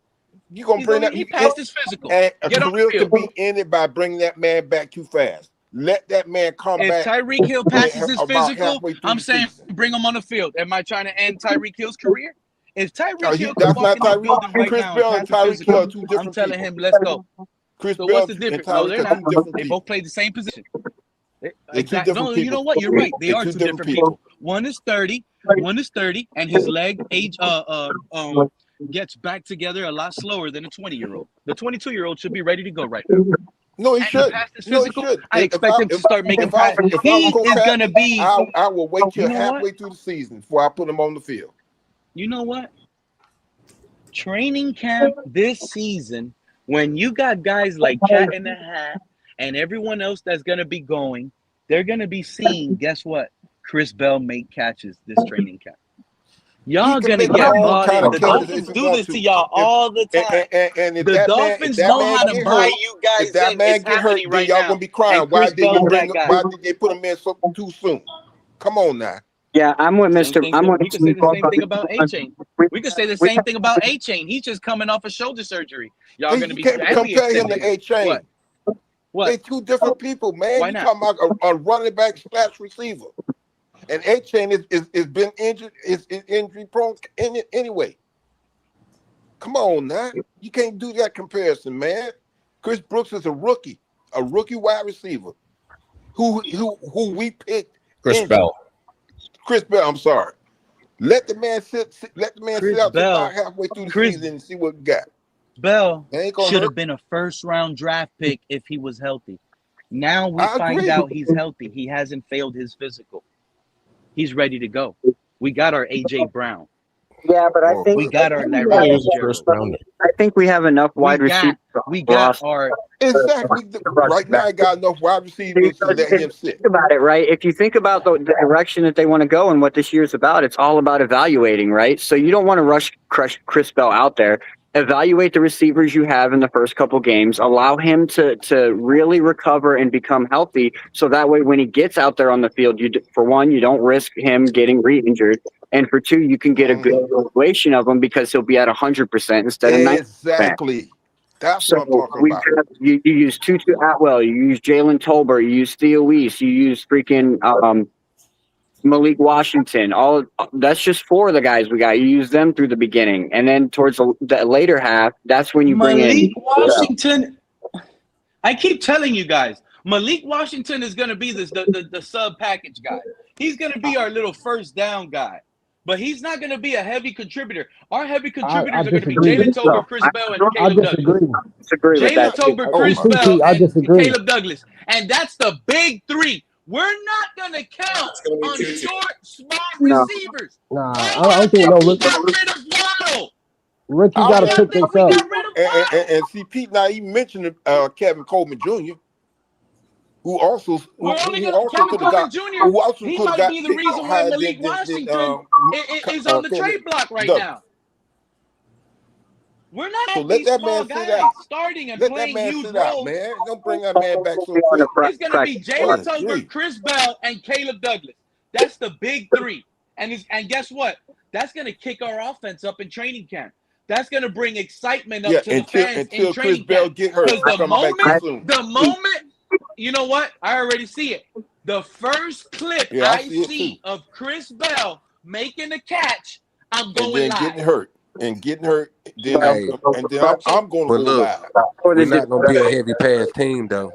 You gonna bring that?
He passed his physical.
And a
Get on
career
the
could
field.
be ended by bringing that man back too fast. Let that man come
If
back
Tyreek Hill passes his
about
physical,
halfway through
I'm
the
saying
season.
bring him on the field. Am I trying to end Tyreek Hill's career? If Tyreek Hill can
That's
walk
not
in this
Tyreek.
building right
Chris
now and
Bell and
pass the
Tyreek Hill
physical,
are two
I'm
different
telling
people.
him, let's go.
Chris
So
Bell
what's the
and
difference? No,
Tyreek
they're
are
not.
two different
They
people.
both play the same position.
They're two
Exactly.
different
No,
people.
you know what? You're right. They
They're
are
two
two
different
different people.
people.
One is 30, and his leg gets back together a lot slower than a 20-year-old. The 22-year-old should be ready to go right now.
No, he
And
shouldn't.
past his
No, he
physical,
shouldn't.
I expect him to start making passes.
If
He
I'm Coach
is
Pat,
going to be.
I will wait till
You know what?
halfway through the season before I put him on the field.
You know what? Training camp this season, when you got guys like Cat in the Hat and everyone else that's going to be going, they're going to be seeing, guess what? Chris Bell make catches this training camp. Y'all going to get bought in. The Dolphins do this to y'all all the time.
And if
The
that
Dolphins
man,
know how to
get
buy
hurt,
you guys
if that
in.
man
It's
get hurt,
happening
then
right
y'all
now.
gonna be crying.
And Chris Bell is that guy.
Why did they put him in so too soon? Come on now.
Yeah, I'm with Mr. I'm with
We could say
Mr.
the same thing about A-Chain. We could say the
We-
same thing about A-Chain. He's just coming off a shoulder surgery. Y'all going to
You
be
can't compare him to A-Chain.
What?
They two different people, man.
Why
You
not?
talking about a running back / receiver, and A-Chain is been injured, is injury prone anyway. Come on now, you can't do that comparison, man. Chris Brooks is a rookie wide receiver, who we picked.
Chris Bell.
Chris Bell. I'm sorry. Let the man sit. Let the man sit out till about halfway through the season and see what we got.
Bell should
hurt.
have been a first-round draft pick if he was healthy. Now we find out he's healthy. He hasn't failed his physical. He's ready to go. We got our A.J. Brown.
Yeah, but I think
we got our Larry Fitzgerald.
I think we have enough wide receivers.
We got our
exactly right now. I got enough wide receivers to let him sit.
Think about it, right? If you think about the direction that they want to go and what this year's about, it's all about evaluating, right? So you don't want to rush Chris Bell out there. Evaluate the receivers you have in the first couple games. Allow him to really recover and become healthy. So that way, when he gets out there on the field, for one, you don't risk him getting re-injured. And for two, you can get a good evaluation of him because he'll be at 100% instead of 90%.
Exactly. That's what I'm talking about.
You use Tutu Atwell, you use Jalen Tolbert, you use Theo Weiss, you use freaking Malik Washington. All that's just 4 of the guys we got. You use them through the beginning, and then towards the later half, that's when you bring in
Malik Washington. I keep telling you guys, Malik Washington is going to be the sub package guy. He's going to be our little first down guy. But he's not going to be a heavy contributor. Our heavy contributors are going to be Jalen Tolbert, Chris Bell, and Caleb Douglas. Jalen Tolbert, Chris Bell, and Caleb Douglas. And that's the big 3. We're not going to count on short, smart receivers.
Nah, I don't think
we got rid of Waddle.
Ricky got to pick this up.
And see, Pete, now you mentioned Kevin Coleman Jr., who also could have got.
He might be the reason why Malik Washington is on the trade block right now. We're not
so let that man
guys
sit out.
Starting and
let
playing
that man
huge
sit
roles.
out, man. Don't bring that man back so quick.
It's going to be Jalen Tolbert, Chris Bell, and Caleb Douglas. That's the big 3. And guess what? That's going to kick our offense up in training camp. That's going to bring excitement up to the fans in training camp. Because the moment, you know what? I already see it. The first clip I see of Chris Bell making a catch, I'm going live.
Getting hurt. And then I'm going to go live.
We're not going to be a heavy pass team, though.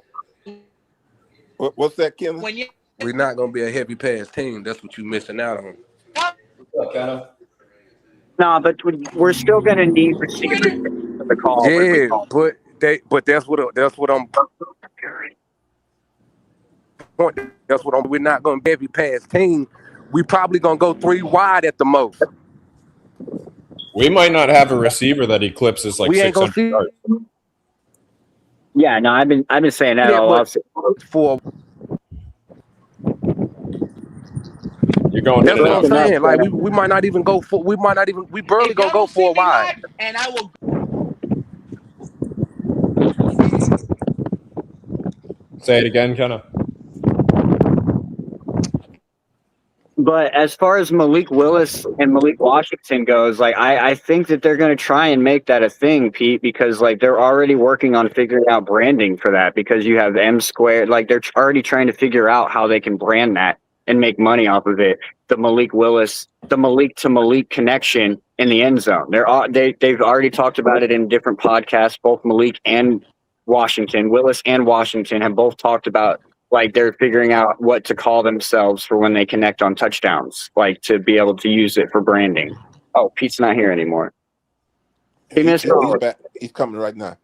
What's that, Kim?
When you
We're not gonna be a heavy pass team. That's what you're missing out on.
No, but we're still going to need receivers for the call.
Yeah, but that's what I'm point. We're not gonna be a heavy pass team. We probably gonna go 3 wide at the most.
We might not have a receiver that eclipses like
We ain't gonna
600 yards.
Yeah, no, I've been saying that all off.
For
You're going
that's
in and
what
out.
I'm saying. Like we might not even go for. We barely gonna go 4 wide.
and I will.
Say it again, Kenna.
But as far as Malik Willis and Malik Washington goes, like I think that they're going to try and make that a thing, Pete, because like they're already working on figuring out branding for that because you have M squared. Like they're already trying to figure out how they can brand that and make money off of it. The Malik Willis, the Malik to Malik connection in the end zone. They've already talked about it in different podcasts. Both Malik and Willis and Washington have both talked about like they're figuring out what to call themselves for when they connect on touchdowns, like to be able to use it for branding. Oh, Pete's not here anymore.
He's back. He's coming right now.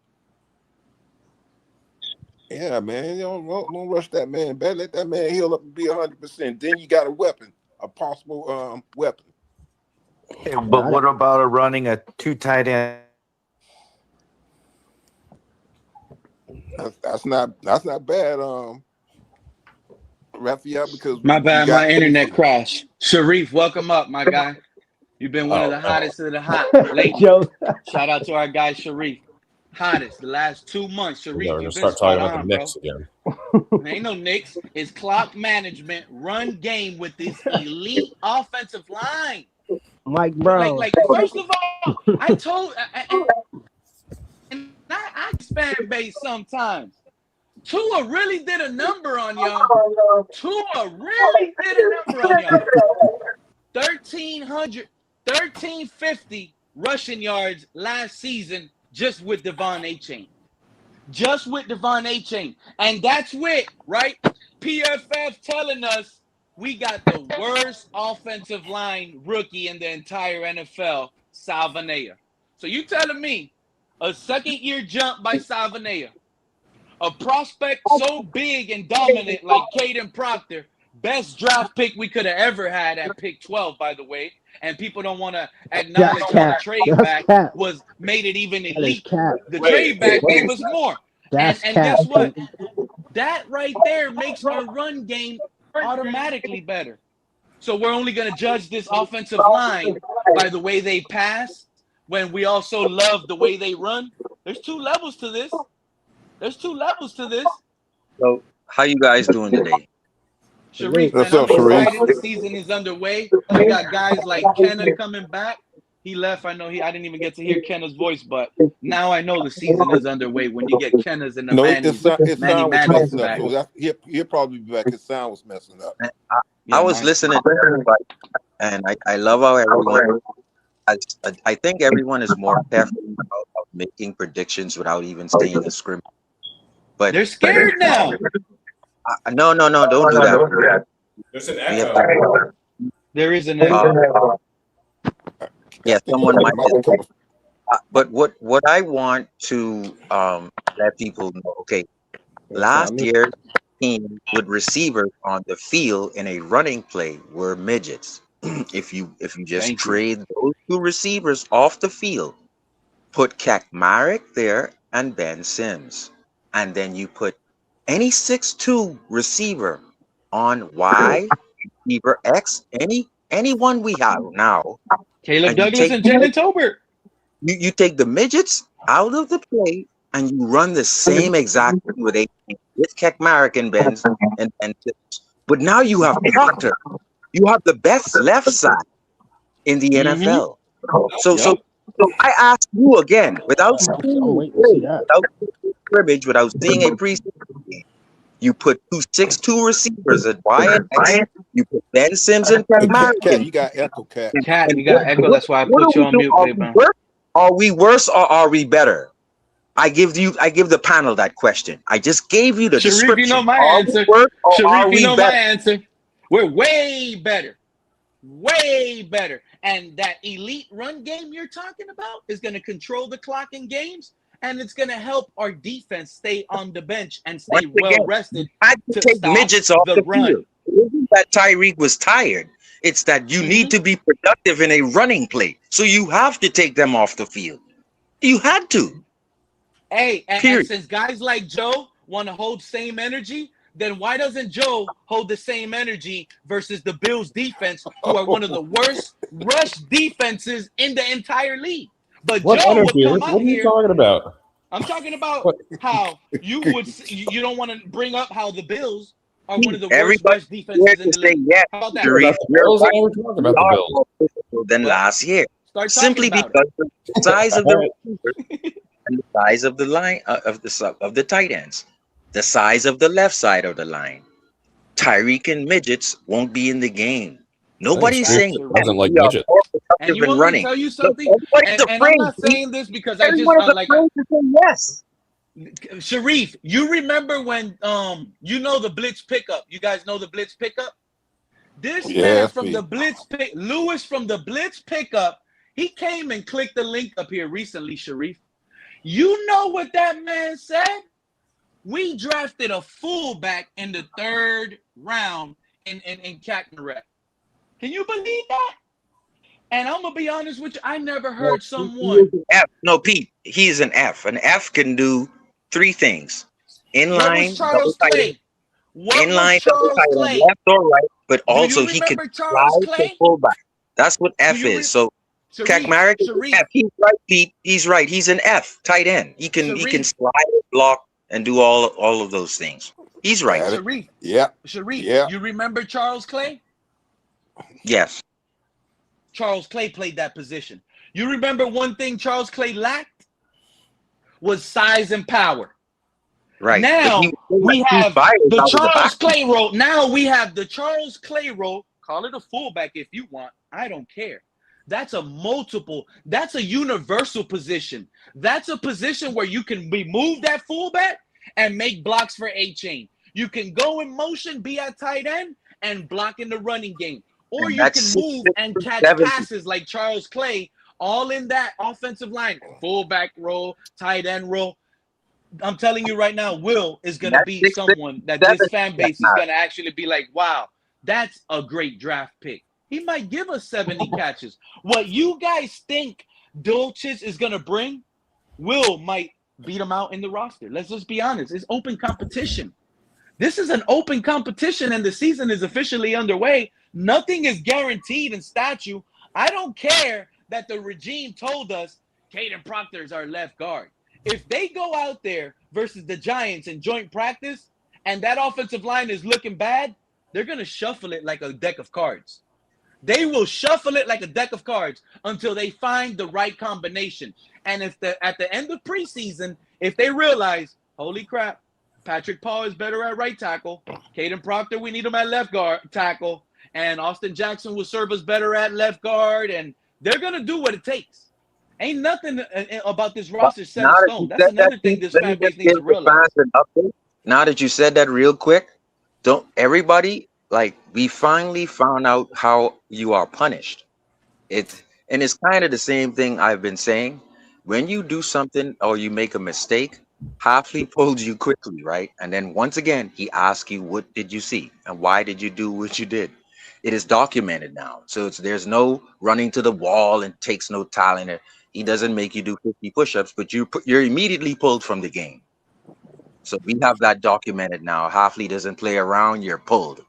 Yeah, man. Don't rush that man back. Let that man heal up and be 100%. Then you got a weapon, a possible weapon.
Yeah, but what about running a 2 tight end?
That's not bad, Raphael, because
my bad, my internet crashed. Sharif, welcome up, my guy. You've been one of the hottest of the hot lately. Shout out to our guy Sharif. Hottest the last 2 months. Sharif,
We're gonna
you've been
start
spot
talking about
on,
the
bro.
Knicks again.
Ain't no Knicks. It's clock management, run game with this elite offensive line.
Like, bro.
Like first of all, I told and I fan base sometimes. Tua really did a number on y'all. 1,350 rushing yards last season just with Devon Achane. And that's with, right? PFF telling us we got the worst offensive line rookie in the entire NFL, Salvanea. So you telling me a second-year jump by Salvanea, a prospect so big and dominant like Caden Proctor, best draft pick we could have ever had at pick 12, by the way, and people don't want to acknowledge how the trade back was made it even elite. The trade back gave us more. And guess what? That right there makes our run game automatically better. So we're only going to judge this offensive line by the way they pass when we also love the way they run. There's 2 levels to this.
So, how you guys doing today?
Sharif, man, I'm excited. The season is underway. We got guys like Kenna coming back. He left. I know I didn't even get to hear Kenna's voice, but now I know the season is underway when you get Kenna's and the Manny
messing
back.
up. So he'll probably be back. His sound was messing up.
I was listening to everybody, and I love how everyone. I think everyone is more careful about making predictions without even staying in scrimmage. But
they're scared now.
No, don't do that.
There's an echo.
There is an echo.
Yeah, someone might. But what I want to let people know, okay, last year's team with receivers on the field in a running play were midgets. If you just trade those 2 receivers off the field, put Kakmarek there and Ben Sims, and then you put any 6'2" receiver on Y, receiver X, anyone we have now.
Caleb Douglas and Jalen Tolbert.
You take the midgets out of the play and you run the same exact thing with Kakmarek and Benz and but now you have Proctor. You have the best left side in the NFL. So I ask you again, without seeing scrimmage, without seeing a preseason game, you put 2 6'2" receivers at Y and X. You put Ben Sims and
Cat, you got echo, Cat.
You got echo. That's why I put you on mute, baby.
Are we worse or are we better? I give the panel that question. I just gave you the
Sharif,
description.
you know my
Are
answer.
we worse or
Sharif,
are
you
we
know my
better?
answer. We're way better. Way better. And that elite run game you're talking about is going to control the clock in games, and it's going to help our defense stay on the bench and stay
Once
well
again,
rested
you had to
to
take
stop
midgets off
the
the
run.
field. It isn't that Tyreek was tired. It's that you need to be productive in a running play. So you have to take them off the field. You had to.
Hey, and
Period.
since guys like Joe want to hold same energy, then why doesn't Joe hold the same energy versus the Bills defense, who are one of the worst rush defenses in the entire league? But
What
Joe would
energy?
come
What
out
are you
here.
talking about?
I'm talking about how you don't want to bring up how the Bills are one of the worst
Everybody
rush defenses in the
say
league.
yes.
How about that?
Sharif,
the
you're
Bills? I
right.
never talked
We
about the
are
Bills.
more physical than last year.
Start talking
Simply
about
because of the size of the
All right.
receivers and the size of the line of the tight ends, the size of the left side of the line. Tyreek and midgets won't be in the game. Nobody's
Sharif
saying yes,
doesn't like
we are
midgets.
more
And
productive
you
in
want me to
running.
tell you
Look,
something?
everybody's
And I'm
afraid.
not saying this because I just
Everyone is
like
afraid to say yes.
Sharif, you remember when you know the blitz pickup? You guys know the blitz pickup? This man
Yes,
from the
Pete.
blitz pick, Lewis from the blitz pickup, he came and clicked the link up here recently, Sharif. You know what that man said? We drafted a fullback in the 3rd round in Cacnarette. Can you believe that? And I'm gonna be honest with you, I never heard
He
someone.
is an F. No, Pete, he is an F. An F can do 3 things:
What was
inline, double
Charles
tight end,
Clay? What was
inline, double
Charles
tight end,
Clay?
left or right, but
Do
also
you
he can
remember Charles
slide to
Clay?
fullback. That's what
Do
F
you
is. So
Sharif,
Kakmarek is an
Sharif,
F. He's right, Pete. He's right. He's an F, tight end. He can
Sharif,
slide, block, and do all of those things. He's right.
Got it.
Sharif,
Yeah.
Sharif.
Yeah.
You remember Charles Clay?
Yes.
Charles Clay played that position. You remember one thing Charles Clay lacked was size and power.
Right.
Now
But
we have
fires
the
out of the
Charles
backfield.
Clay role. Now we have the Charles Clay role. Call it a fullback if you want. I don't care. That's a universal position. That's a position where you can remove that fullback and make blocks for A-Chain. You can go in motion, be at tight end, and block in the running game. Or
And
you
that's
can move and catch
70.
passes like Charles Clay, all in that offensive line, fullback role, tight end role. I'm telling you right now, Will is going to
That's
be
6,
someone that
7,
this fan base is going to actually be like, wow, that's a great draft pick. He might give us 70 catches. What you guys think Dolchich is going to bring, Will might beat him out in the roster. Let's just be honest. It's open competition. This is an open competition, and the season is officially underway. Nothing is guaranteed in statue. I don't care that the regime told us Caden Proctor is our left guard. If they go out there versus the Giants in joint practice and that offensive line is looking bad, they're going to shuffle it like a deck of cards. They will shuffle it like a deck of cards until they find the right combination. And if at the end of preseason, if they realize, holy crap, Patrick Paul is better at right tackle, Caden Proctor, we need him at left guard tackle, and Austin Jackson will serve us better at left guard, and they're going to do what it takes. Ain't nothing about this roster set in stone. That's another thing this fan base needs to realize.
Now that you said that real quick, don't everybody, like, we finally found out how you are punished. And it's kind of the same thing I've been saying. When you do something or you make a mistake, Halfley pulls you quickly, right? And then once again, he asks you, what did you see? And why did you do what you did? It is documented now. So there's no running to the wall and takes no talent. He doesn't make you do 50 push-ups, but you're immediately pulled from the game. So we have that documented now. Halfley doesn't play around, you're pulled.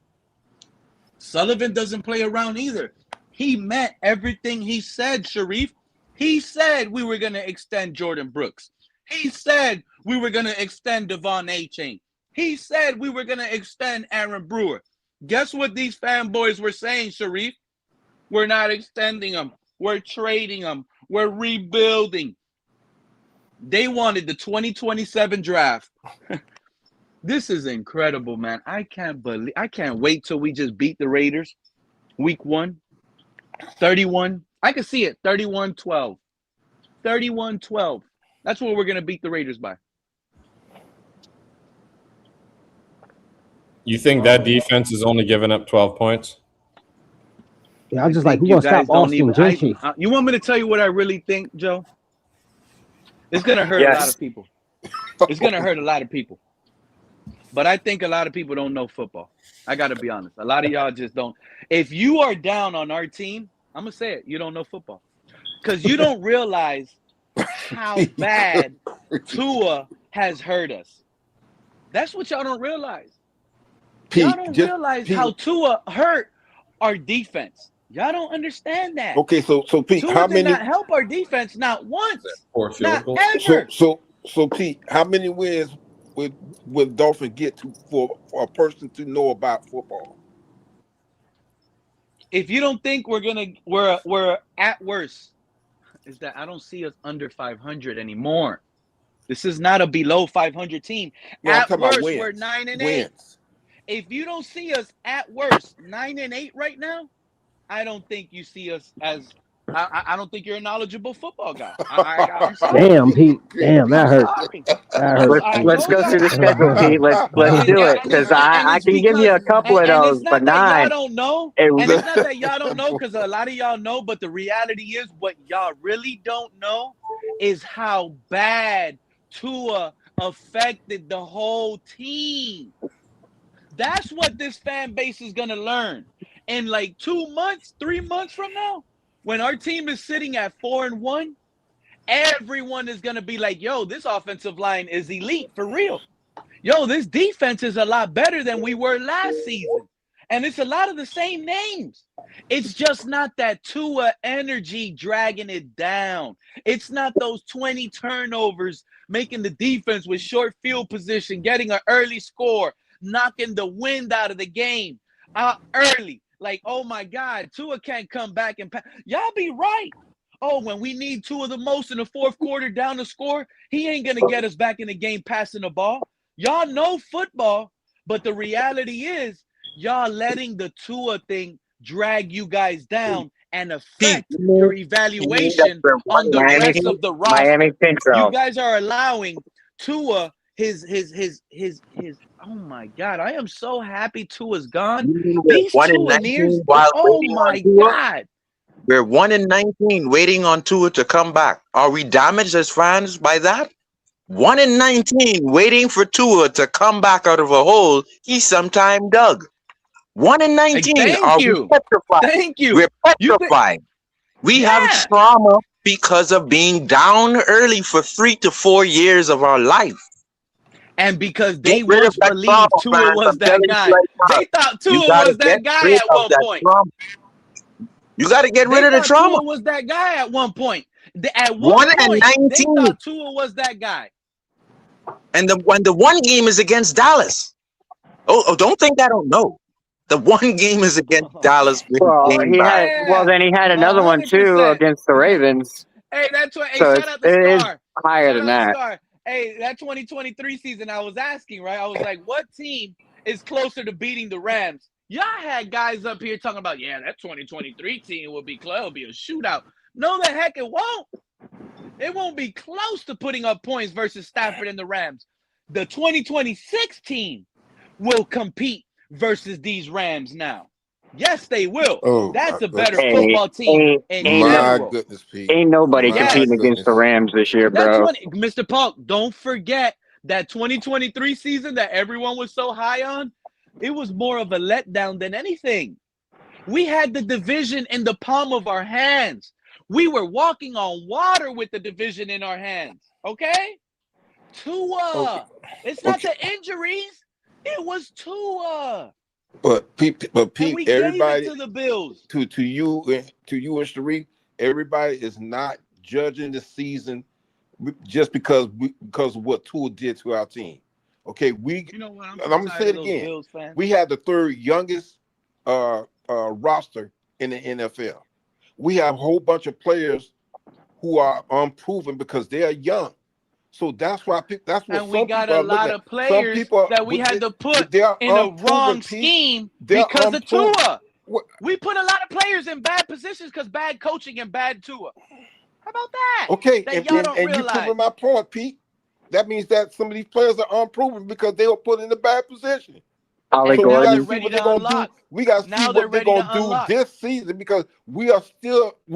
Sullivan doesn't play around either. He meant everything he said, Sharif. He said we were going to extend Jordyn Brooks. He said we were going to extend Devon A-Chain. He said we were going to extend Aaron Brewer. Guess what these fanboys were saying, Sharif? We're not extending them. We're trading them. We're rebuilding. They wanted the 2027 draft. This is incredible, man. I can't wait till we just beat the Raiders. Week 1, 31. I can see it, 31-12. 31-12. That's what we're gonna beat the Raiders by.
You think that defense is only giving up 12 points?
Yeah, I'm just like, who gonna stop Austin Gentry?
You want me to tell you what I really think, Joe? It's gonna hurt a lot of people. It's gonna hurt a lot of people. But I think a lot of people don't know football. I gotta be honest. A lot of y'all just don't. If you are down on our team, I'm gonna say it. You don't know football because you don't realize how bad Tua has hurt us. That's what y'all don't realize. Y'all don't realize how Tua hurt our defense. Y'all don't understand that.
Okay, so Pete,
Tua
how
did
many?
not help our defense not once, not ever.
So Pete, how many wins would Dolphins get for a person to know about football?
If you don't think we're at worst, is that I don't see us under 500 anymore. This is not a below 500 team.
No,
at worst, we're 9-8. If you don't see us at worst 9-8 right now, I don't think you see us as. I don't think you're a knowledgeable football guy. I'm sorry.
Damn, Pete. Damn, that hurt.
Let's go through the schedule, Pete. Let's do it because I can give you a couple of those, but
y'all don't know. And it's not that y'all don't know because a lot of y'all know. But the reality is, what y'all really don't know is how bad Tua affected the whole team. That's what this fan base is gonna learn in like 2 months, 3 months from now. When our team is sitting at 4-1, everyone is going to be like, yo, this offensive line is elite for real. Yo, this defense is a lot better than we were last season. And it's a lot of the same names. It's just not that Tua energy dragging it down. It's not those 20 turnovers making the defense with short field position, getting an early score, knocking the wind out of the game early. Like, oh, my God, Tua can't come back and pass. Y'all be right. Oh, when we need Tua the most in the fourth quarter down the score, he ain't going to get us back in the game passing the ball. Y'all know football, but the reality is y'all letting the Tua thing drag you guys down and affect your evaluation on the rest of the roster. You guys are allowing Tua his oh my God, I am so happy Tua's gone. These 2 years, oh my God.
We're 1-19 waiting on Tua to come back. Are we damaged as fans by that? 1-19 waiting for Tua to come back out of a hole he sometime dug. 1-19. Are we petrified?
Thank you.
We're petrified. We have trauma because of being down early for 3 to 4 years of our life.
And because they once believed Tua was that guy. They thought Tua was that guy at one point.
You got to get rid of the trauma.
Tua was that guy at one point. At one point, they thought Tua was that guy.
And when the one game is against Dallas. Oh, don't think I don't know. The one game is against Dallas.
Then he had another one too against the Ravens.
Hey, that's what. Hey,
so
shout out to Star.
Higher than that.
Hey, that 2023 season, I was asking, right? I was like, what team is closer to beating the Rams? Y'all had guys up here talking about, yeah, that 2023 team will be close. It'll be a shootout. No, the heck it won't. It won't be close to putting up points versus Stafford and the Rams. The 2026 team will compete versus these Rams now. Yes, they will.
Oh,
that's a better football team.
Goodness, Pete.
Ain't nobody competing against the Rams this year, bro.
Mr. Polk, don't forget that 2023 season that everyone was so high on. It was more of a letdown than anything. We had the division in the palm of our hands. We were walking on water with the division in our hands. Okay? Tua. It's not the injuries. It was Tua.
But Pete, everybody
to the Bills,
to you and Sheree, everybody is not judging the season just because of what Tua did to our team. Okay, I'm gonna say it again. Bills, we had the third youngest roster in the NFL. We have a whole bunch of players who are unproven because they are young. So that's why that's what.
And we got a lot of players that we had to put in a wrong scheme because of Tua. We put a lot of players in bad positions because bad coaching and bad Tua. How about that?
Okay,
That
and,
y'all
and,
don't
and you
realize.
proving my point, Pete. That means that some of these players are unproven because they were put in a bad position.
Ollie
So we got
Gordon.
to see what they're gonna do. We got to see
Now they're
what they're
ready
gonna
to
do
unlock.
this season because we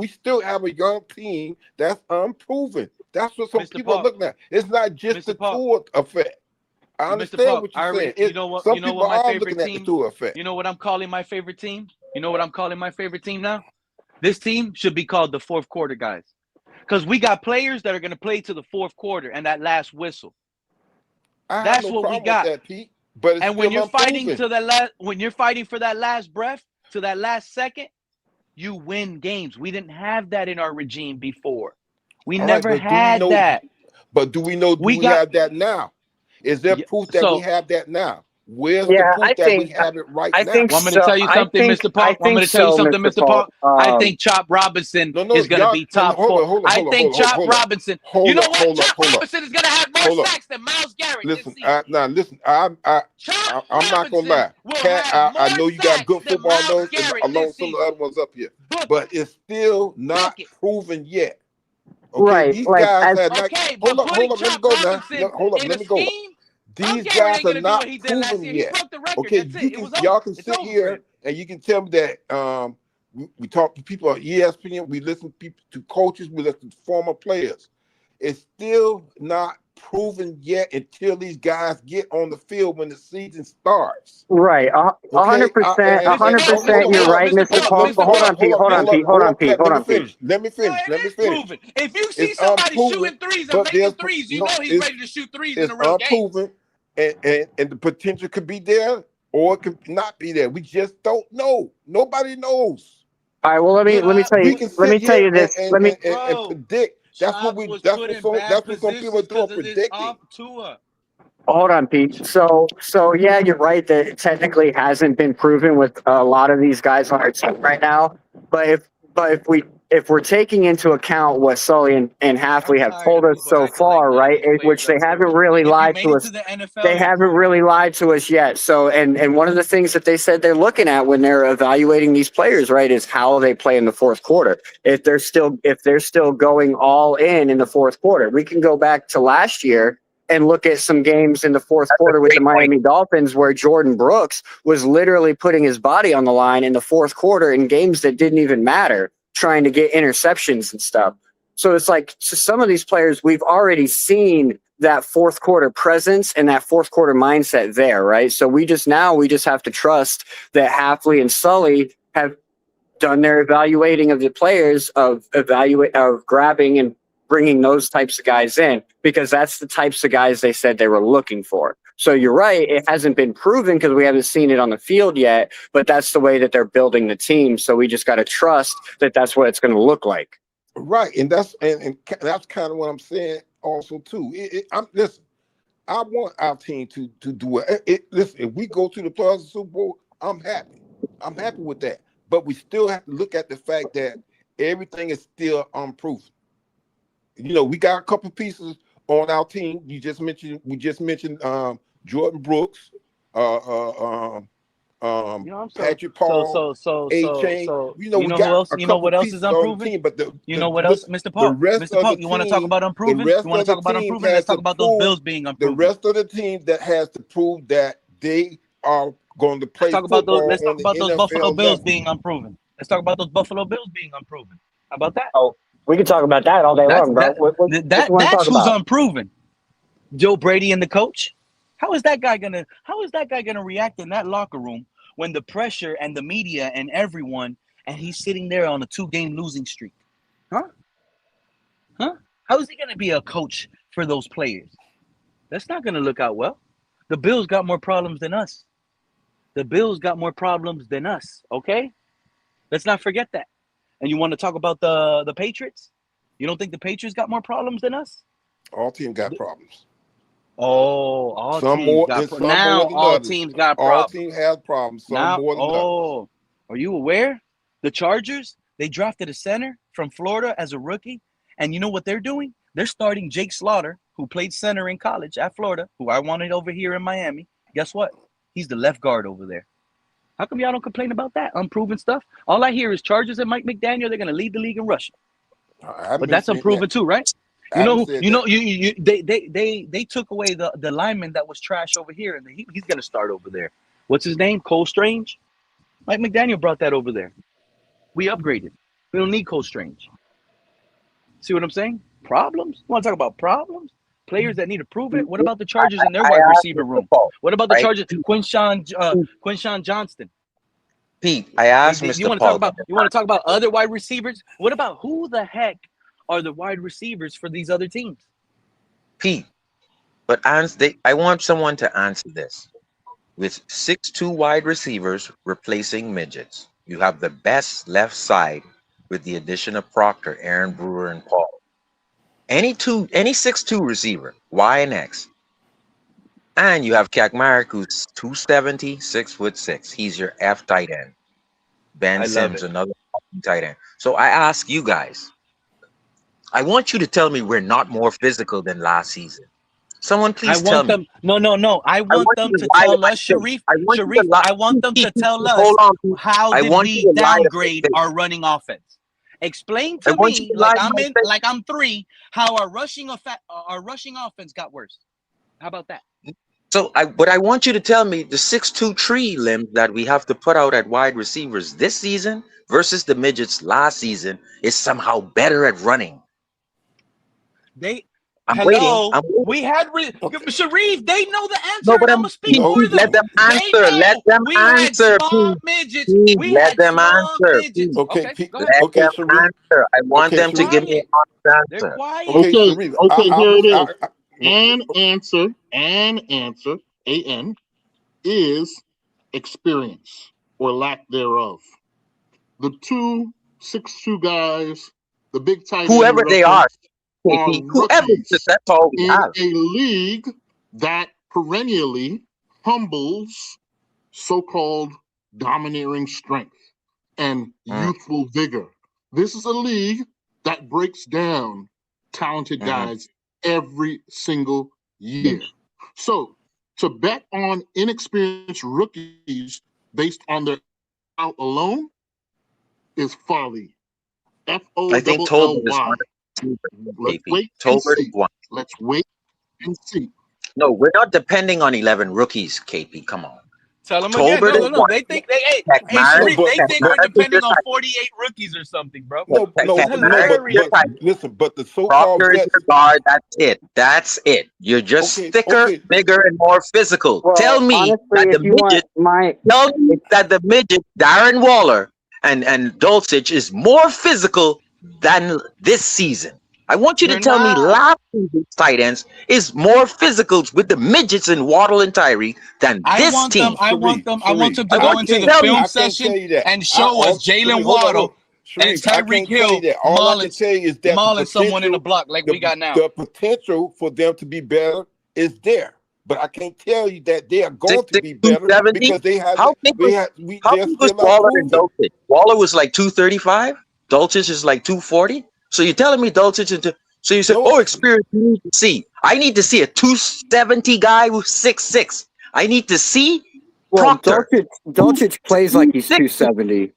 still have a young team that's unproven. That's what some
Mr.
people are
Park.
looking at. It's not just
Mr.
the
Park.
tour effect. I
Mr.
understand
Park,
what
I
you're saying.
already, you know what?
Some
You know
people
what my
are
favorite
looking at the
team?
tour effect.
You know what I'm calling my favorite team? You know what I'm calling my favorite team now? This team should be called the fourth quarter guys, because we got players that are going to play to the fourth quarter and that last whistle.
I have
That's
no
what we
problem
got.
with that, Pete. But it's
And when
still
you're fighting
unproven.
to that last, when you're fighting for that last breath, to that last second, you win games. We didn't have that in our regime before. We
All right,
never
but do we
had
know?
that.
But do we know? Do we
got
have that now? Is there proof that we
so.
have that now? Where's the
Yeah,
proof that we have it right
I
now?
think
Want me to
so.
tell you something, Mr.
I
Park? Want me
think
to tell you
so,
something,
Mr.
Mr. Park?
Paul.
I think Chop Robinson
No,
is going to
y'all.
be top
Hold
4.
on, hold on,
I
hold on,
think
hold on,
Chop
hold on.
Robinson.
Hold
You know
up,
what?
hold up,
Chop
hold up.
Robinson is going to have more
Hold up.
sacks than Myles Garrett
Listen,
this season.
now listen. I'm not gonna lie. Cat, I know you got good football knowledge along some of the other ones up here, but it's still not proven yet. Okay,
Right,
these
like,
guys
as-
have not.
Okay,
Hold
but
up,
putting
hold up. Let me
Chop
go now.
Robinson
Hold up,
in
let
a
me go.
scheme,
These
Garrett
guys
ain't
are
going to do
not
what he did last
proven
year. He
yet.
broke the record.
Okay,
That's it.
you
It
can
was
y'all
over.
can
It's
sit
over for
here
him.
and you can tell me that we talk to people on ESPN, we listen to coaches, we listen to former players. It's still not proven yet until these guys get on the field when the season starts.
Right, 100%, 100%. You're right, Mr. Paul. But hold on, Pete. Hold on, Pete. Hold on, Pete. Hold on, Pete.
Let me finish.
Proven. If you see
It's
somebody
unproven,
shooting threes and
but
making
there's
threes, you
no.
know he's ready to shoot threes in
It's
a real game.
unproven, and the potential could be there or it could not be there. We just don't know. Nobody knows.
All right. Well, let me tell
We
you.
can
Let
sit
me tell
here
you this.
and
Let me.
predict. That's what some people are doing, predicting.
Tua.
Hold on, Pete. So yeah, you're right that it technically hasn't been proven with a lot of these guys on our team right now. But if we're taking into account what Sully and Halfley have told us so far, right, which they haven't really lied to us. They haven't really lied to us yet. So and one of the things that they said they're looking at when they're evaluating these players, right, is how they play in the fourth quarter. If they're still going all in the fourth quarter. We can go back to last year and look at some games in the fourth quarter with the Miami Dolphins where Jordyn Brooks was literally putting his body on the line in the fourth quarter in games that didn't even matter, trying to get interceptions and stuff. So it's like some of these players, we've already seen that fourth quarter presence and that fourth quarter mindset there, right? So we just have to trust that Halfley and Sully have done their evaluating of the players of grabbing and bringing those types of guys in, because that's the types of guys they said they were looking for. So you're right, it hasn't been proven because we haven't seen it on the field yet, but that's the way that they're building the team. So we just got to trust that that's what it's going to look like.
Right, and that's kind of what I'm saying also too. Listen, I want our team to do it. Listen, if we go to the playoffs of the Super Bowl, I'm happy. I'm happy with that. But we still have to look at the fact that everything is still unproven. You know, we got a couple pieces on our team. We just mentioned Jordyn Brooks, Patrick Paul, A-Chain. You know, we got
who else?
a
You know
couple
what else is
pieces on the
unproven?
team, but
You know what else, Mr. Park? Mr. Park, you want to talk about unproven? You want to talk about unproven? Let's talk about those Bills being unproven.
The rest of the team that has to prove that they are going to play football.
Let's talk about those Buffalo
NFL
Bills
level.
being unproven. Let's talk about those Buffalo Bills being unproven. How about that?
Oh, we can talk about that all day long, bro.
That's who's unproven. Joe Brady and the coach. How is that guy gonna react in that locker room when the pressure and the media and everyone, and he's sitting there on a 2-game losing streak? Huh? How is he gonna be a coach for those players? That's not gonna look out well. The Bills got more problems than us. Okay? Let's not forget that. And you want to talk about the Patriots? You don't think the Patriots got more problems than us?
All teams got problems.
Oh, all
some
teams
more
got
and some
now
more than
all
others.
teams got
All
problems.
teams have problems. Some
Now,
more than others.
are you aware? The Chargers, they drafted a center from Florida as a rookie. And you know what they're doing? They're starting Jake Slaughter, who played center in college at Florida, who I wanted over here in Miami. Guess what? He's the left guard over there. How come y'all don't complain about that? Unproven stuff. All I hear is Chargers and Mike McDaniel, they're going to lead the league in rushing. But that's unproven too, right? You they took away the lineman that was trash over here, and he's going to start over there. What's his name? Cole Strange. Mike McDaniel brought that over there. We upgraded. We don't need Cole Strange. See what I'm saying? Problems. You want to talk about problems? Players that need to prove it. What about the Chargers in their wide receiver room? What about the Chargers? Quinshawn Johnston.
Pete, I asked Mr.
You want to talk about other wide receivers? What about who the heck are the wide receivers for these other teams?
Pete, but I want someone to answer this. With 6'2" wide receivers replacing midgets, you have the best left side with the addition of Proctor, Aaron Brewer, and Paul. Any 6'2" receiver, Y and X. And you have Kakmarek, who's 270, 6'6". He's your F tight end. Ben Sims, another tight end. So I ask you guys, I want you to tell me we're not more physical than last season. Someone please tell me.
No. I want them to tell us, Sharif. I want them to tell us how did we downgrade our running offense. Explain to me, like I'm 3, how our rushing offense got worse. How about that?
So but I want you to tell me the 6'2" tree limb that we have to put out at wide receivers this season versus the midgets last season is somehow better at running. I'm waiting.
We had Sharif. They know the answer.
No, but
I'm speaking for them.
Let them answer. Let them answer. Let them answer.
Okay,
let them answer. I want them to give me an answer.
Okay, here it is. An answer, AN, is experience or lack thereof. The 6'2" guys, the big tight end,
whoever they are whoever, that's all we have.
In a league that perennially humbles so-called domineering strength and youthful vigor. This is a league that breaks down talented guys every single year. So to bet on inexperienced rookies based on their out alone is folly.
I think Tolbert is one.
Let's wait and see. Let's wait and see.
No, we're not depending on 11 rookies, KP. Come on.
Tell them again. No. They think Sharif, they think we're depending on 48 rookies or something, bro.
No, listen, but the so-called
guard, that's it. You're just thicker, bigger, and more physical. Well, tell me that the midget, Darren Waller and Dulcich is more physical than this season. I want you to tell me last season's tight ends is more physical with the midgets and Waddle and Tyree than this team.
I want them to go into the film session and show us Jalen Waddle and Tyreek Hill mauling someone in the block like we got now.
The potential for them to be better is there. But I can't tell you that they are going to be better because they have.
How big was Waller and Dulcich? Waller was like 235. Dulcich is like 240. So you're telling me Dulcich so you said, experience you need to see. I need to see a 270 guy who's 6'6". I need to see Proctor.
Dulcich plays like he's 270.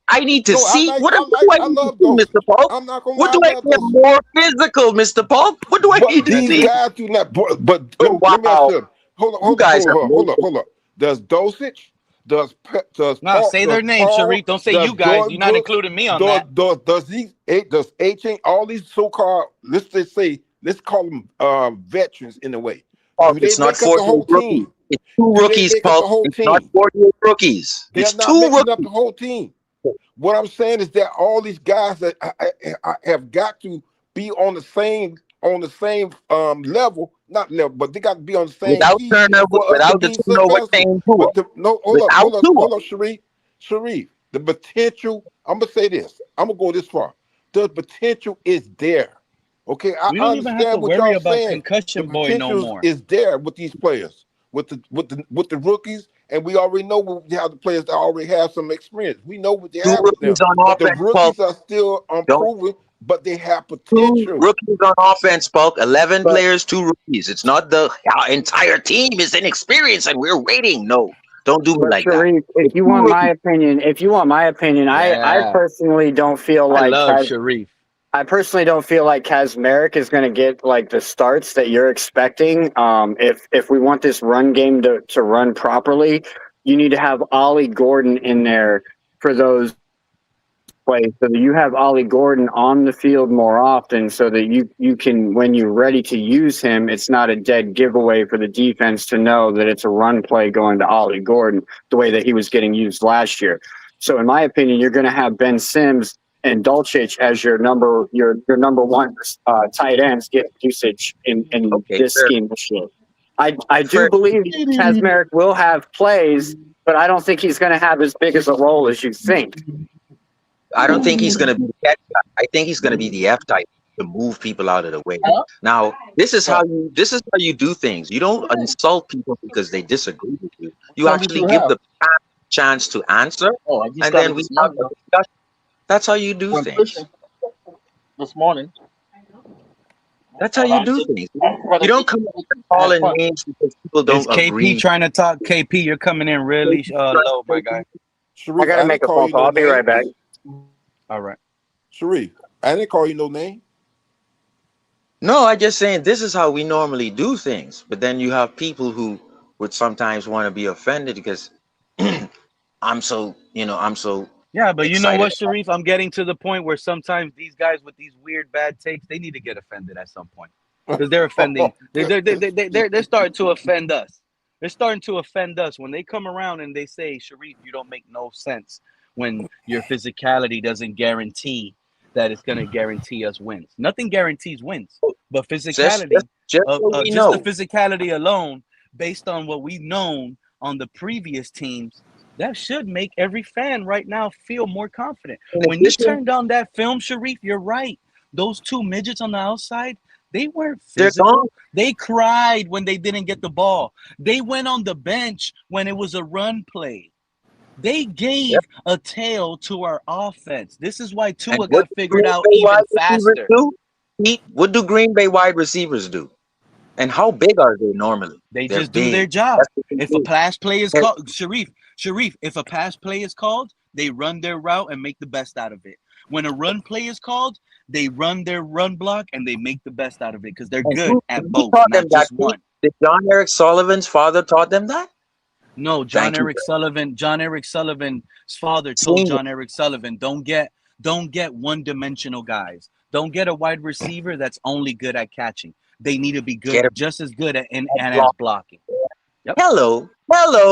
I need to see. What do I need to see, Mr. Paul? What do I get more physical, Mr. Paul? What do I need to see?
These guys do not. But let me ask you. Hold up. Does Dulcich? Does
say their name, Sharif. Don't say you guys. You're not including me on that.
Does H all these so-called let's call them veterans in a way.
It's not 48 rookies. It's 2 rookies, Paul. It's not 48 rookies. It's 2 rookies.
Up the whole team. What I'm saying is that all these guys that I have got to be on the same level, not level, but they got to be on the same.
Without the turnover,
hold on, Sharif. The potential. I'm gonna say this. I'm gonna go this far. The potential is there. Okay, I understand what y'all saying.
Concussion boy no more.
Is there with these players, with the rookies, and we already know we have the players that already have some experience. We know what they have with them. But the rookies are still unproven. But they have potential.
2 rookies on offense, Polk. 11 players, 2 rookies. It's not the entire team is inexperienced and we're waiting. No, don't do me like that.
If you want my opinion, I personally don't feel like
I love Sharif.
I personally don't feel like Kazmarek is going to get like the starts that you're expecting. If we want this run game to run properly, you need to have Ollie Gordon in there for those plays, so that you have Ollie Gordon on the field more often, so that you can, when you're ready to use him, it's not a dead giveaway for the defense to know that it's a run play going to Ollie Gordon the way that he was getting used last year. So in my opinion, you're going to have Ben Sims and Dulcich as your number one tight ends get usage in this scheme this year. I do believe Kazmarek will have plays, but I don't think he's going to have as big as a role as you think.
I don't think he's going to be the catch guy. I think he's going to be the F type to move people out of the way. Now, this is how you do things. You don't insult people because they disagree with you. You actually give the chance to answer, and then we have a discussion. That's how you do things.
This morning.
That's how you do things. You don't come up and call in names because people don't agree.
KP trying to talk? KP, you're coming in really low, my guy.
I gotta make a phone call. I'll be right back.
All right.
Sharif, I didn't call you no name.
No, I'm just saying this is how we normally do things. But then you have people who would sometimes want to be offended because I'm so
Yeah, but you know
excited.
what, Sharif? I'm getting to the point where sometimes these guys with these weird bad takes, they need to get offended at some point because they're offending. They're starting to offend us. They're starting to offend us when they come around and they say, Sharif, you don't make no sense when your physicality doesn't guarantee that it's going to guarantee us wins. Nothing guarantees wins, but physicality,
just
the physicality alone, based on what we've known on the previous teams, that should make every fan right now feel more confident. When you turned on that film, Sharif, you're right. Those two midgets on the outside, they weren't physical. They cried when they didn't get the ball. They went on the bench when it was a run play. They gave a tail to our offense. This is why Tua got figured out even faster.
What do Green Bay wide receivers do? And how big are they normally?
They just do their job. If a pass play is called, Sharif, if a pass play is called, they run their route and make the best out of it. When a run play is called, they run their run block and they make the best out of it because they're good at both, not just one.
Did John Eric Sullivan's father taught them that?
No, John Eric Sullivan's father told John Eric Sullivan, don't get one-dimensional guys. Don't get a wide receiver that's only good at catching. They need to be good, just as good at blocking. Yep.
Hello.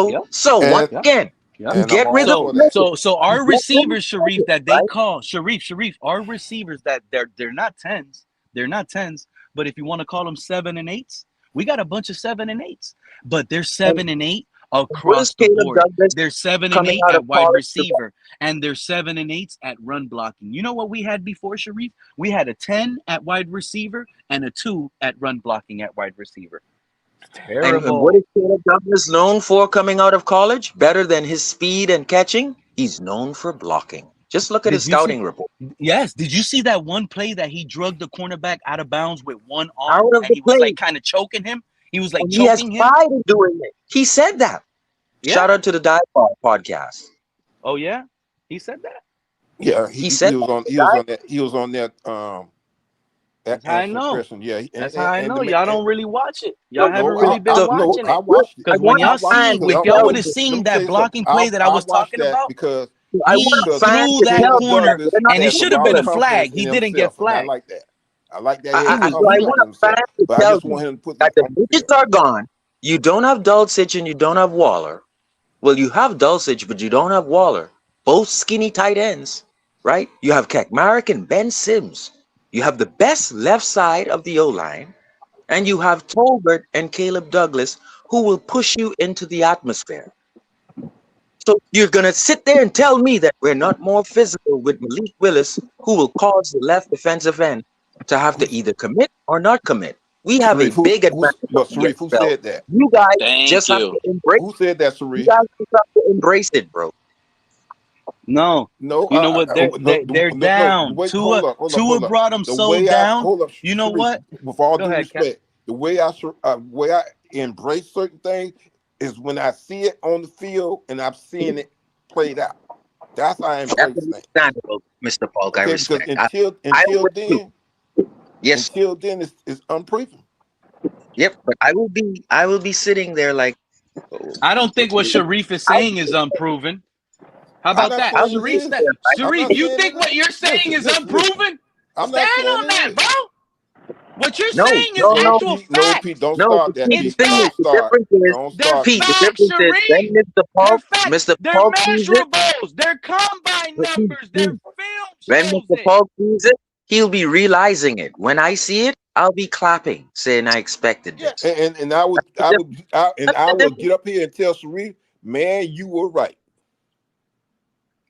Yep.
So what again?
Yep.
Get rid of
so our receivers, Sharif, that they call Sharif, our receivers that they're not 10s. They're not 10s, but if you want to call them 7 and 8s, we got a bunch of 7 and 8s, but they're 7 and 8 across the board. They're 7 and 8 at wide receiver, and they're 7 and 8s at run blocking. You know what we had before, Sharif? We had a 10 at wide receiver and a 2 at run blocking at wide receiver. Terrible.
And what is Caleb Douglas known for coming out of college? Better than his speed and catching? He's known for blocking. Just look at his scouting report.
Yes. Did you see that one play that he drugged the cornerback out of bounds with one arm and he was like kind of choking him? He was like choking him.
He has pride in doing it. He said that. Yeah. Shout out to the Dive Bar podcast.
Oh yeah, he said that.
Yeah, he was on that.
That's how I know.
Yeah,
that's how I know. Y'all don't really watch it. Y'all haven't really been watching it. I watched it. Because when y'all would have seen that blocking play that I was talking about,
because
he threw that corner, and it should have been a flag. He didn't get flagged.
I like that.
I want to tell him that the midgets are gone. You don't have Dulcich and you don't have Waller. Well, you have Dulcich, but you don't have Waller. Both skinny tight ends, right? You have Kazmarek and Ben Sims. You have the best left side of the O-line, and you have Tolbert and Caleb Douglas, who will push you into the atmosphere. So you're going to sit there and tell me that we're not more physical with Malik Willis, who will cause the left defensive end to have to either commit or not commit. We have a big advantage.
Sharif, who said that?
You guys have to embrace.
Who said that, Sharif?
You guys just have to embrace it, bro.
No. You know what? They're down. Tua brought them so down. You know what?
With all due respect, the way I embrace certain things is when I see it on the field and I'm seeing it played out. That's how I
That's
embrace things.
understandable, Mr. Polk. I
Okay, because
respect. I
until
would
then,
yes,
until then, it's unproven.
yep. But I will be sitting there like,
I don't think what Sharif is saying is unproven. How
I'm
about
not
that?
saying it
Sharif,
is. I'm
Sharif,
not
you
saying
think
it
what
is.
you're saying is unproven?
I'm not
Stand
saying
on
it
that,
is.
bro. What you're
no,
saying is
no, no,
actual
No,
fact.
Pete, don't
no.
start
But
that,
see, the
It's
Pete.
thing is,
Don't
fact.
the
start.
difference is,
Don't
They're
start,
Pete.
Pete.
The
facts,
difference is when
Sharif.
Mr.
They're
Polk,
facts.
Mr.
They're
Polk sees it,
measurables. They're combine numbers. Their film
when
shows
Mr.
it.
Polk sees it, he'll be realizing it. When I see it, I'll be clapping, saying I expected
Yeah,
this.
and I would
That's the
I would
difference.
get up here and tell Sharif, man, you were right.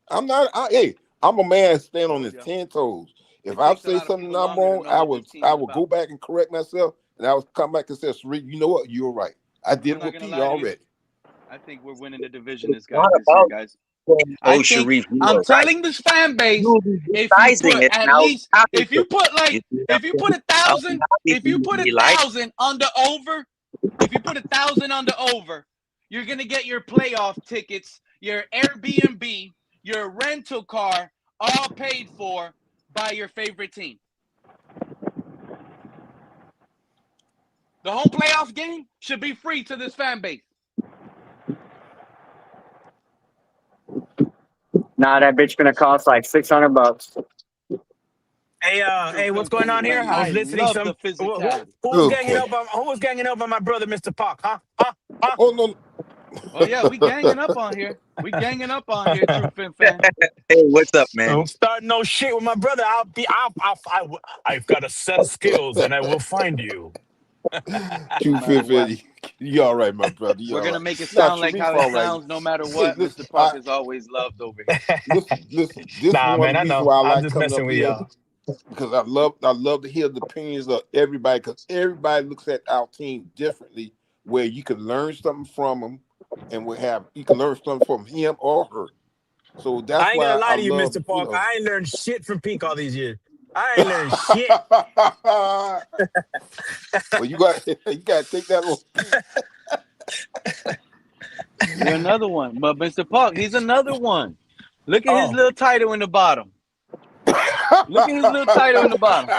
I'm not. Hey, I'm a man that stand on his 10 toes. If I say something I'm wrong, I would go back and correct myself, and I would come back and say, Sharif, you know what? You were right. I did it with Pete already.
I think we're winning the division
It's not
this year,
about
guys.
saying,
I
"Oh,
think
Sharif, you
I'm
were right."
telling this fan base,
You'll be
if you
realizing
put
it
at
now.
least, if you put like, if you put
I'll be happy
if
for
you
you
put
to realize.
1,000 on the over, if you put 1,000 on the over, you're gonna get your playoff tickets, your Airbnb, your rental car, all paid for by your favorite team. The home playoff game should be free to this fan base.
Nah, that bitch gonna cost like $600.
Hey, what's going on here? I was
I
listening.
love the physicality.
Who was ganging up on? Who was ganging up on my brother, Mr. Park? Huh?
Oh no.
Oh yeah, we ganging up on here. We ganging up on here, True Fin fan.
Hey, what's up, man?
Don't start no shit with my brother. I've got a set of skills, and I will find you.
True Fit, you all right, my brother.
We're gonna make it sound like how it sounds, no matter what.
Hey, listen,
Mr. Park is always loved over here.
listen. This
Nah,
one
man, I
reason
know.
why I
I'm
like
just
coming
messing
up
with
here
y'all.
because I love to hear the opinions of everybody because everybody looks at our team differently. Where you can learn something from them, and you can learn something from him or her. So that's
I ain't gonna
why
lie
I
to you,
love,
Mr. Park. I ain't learned shit from Peak all these years. I ain't learned shit.
Well, you got to take that little.
You're another one, but Mr. Park, he's another one. Look at his little title in the bottom. Look at his little title in the bottom.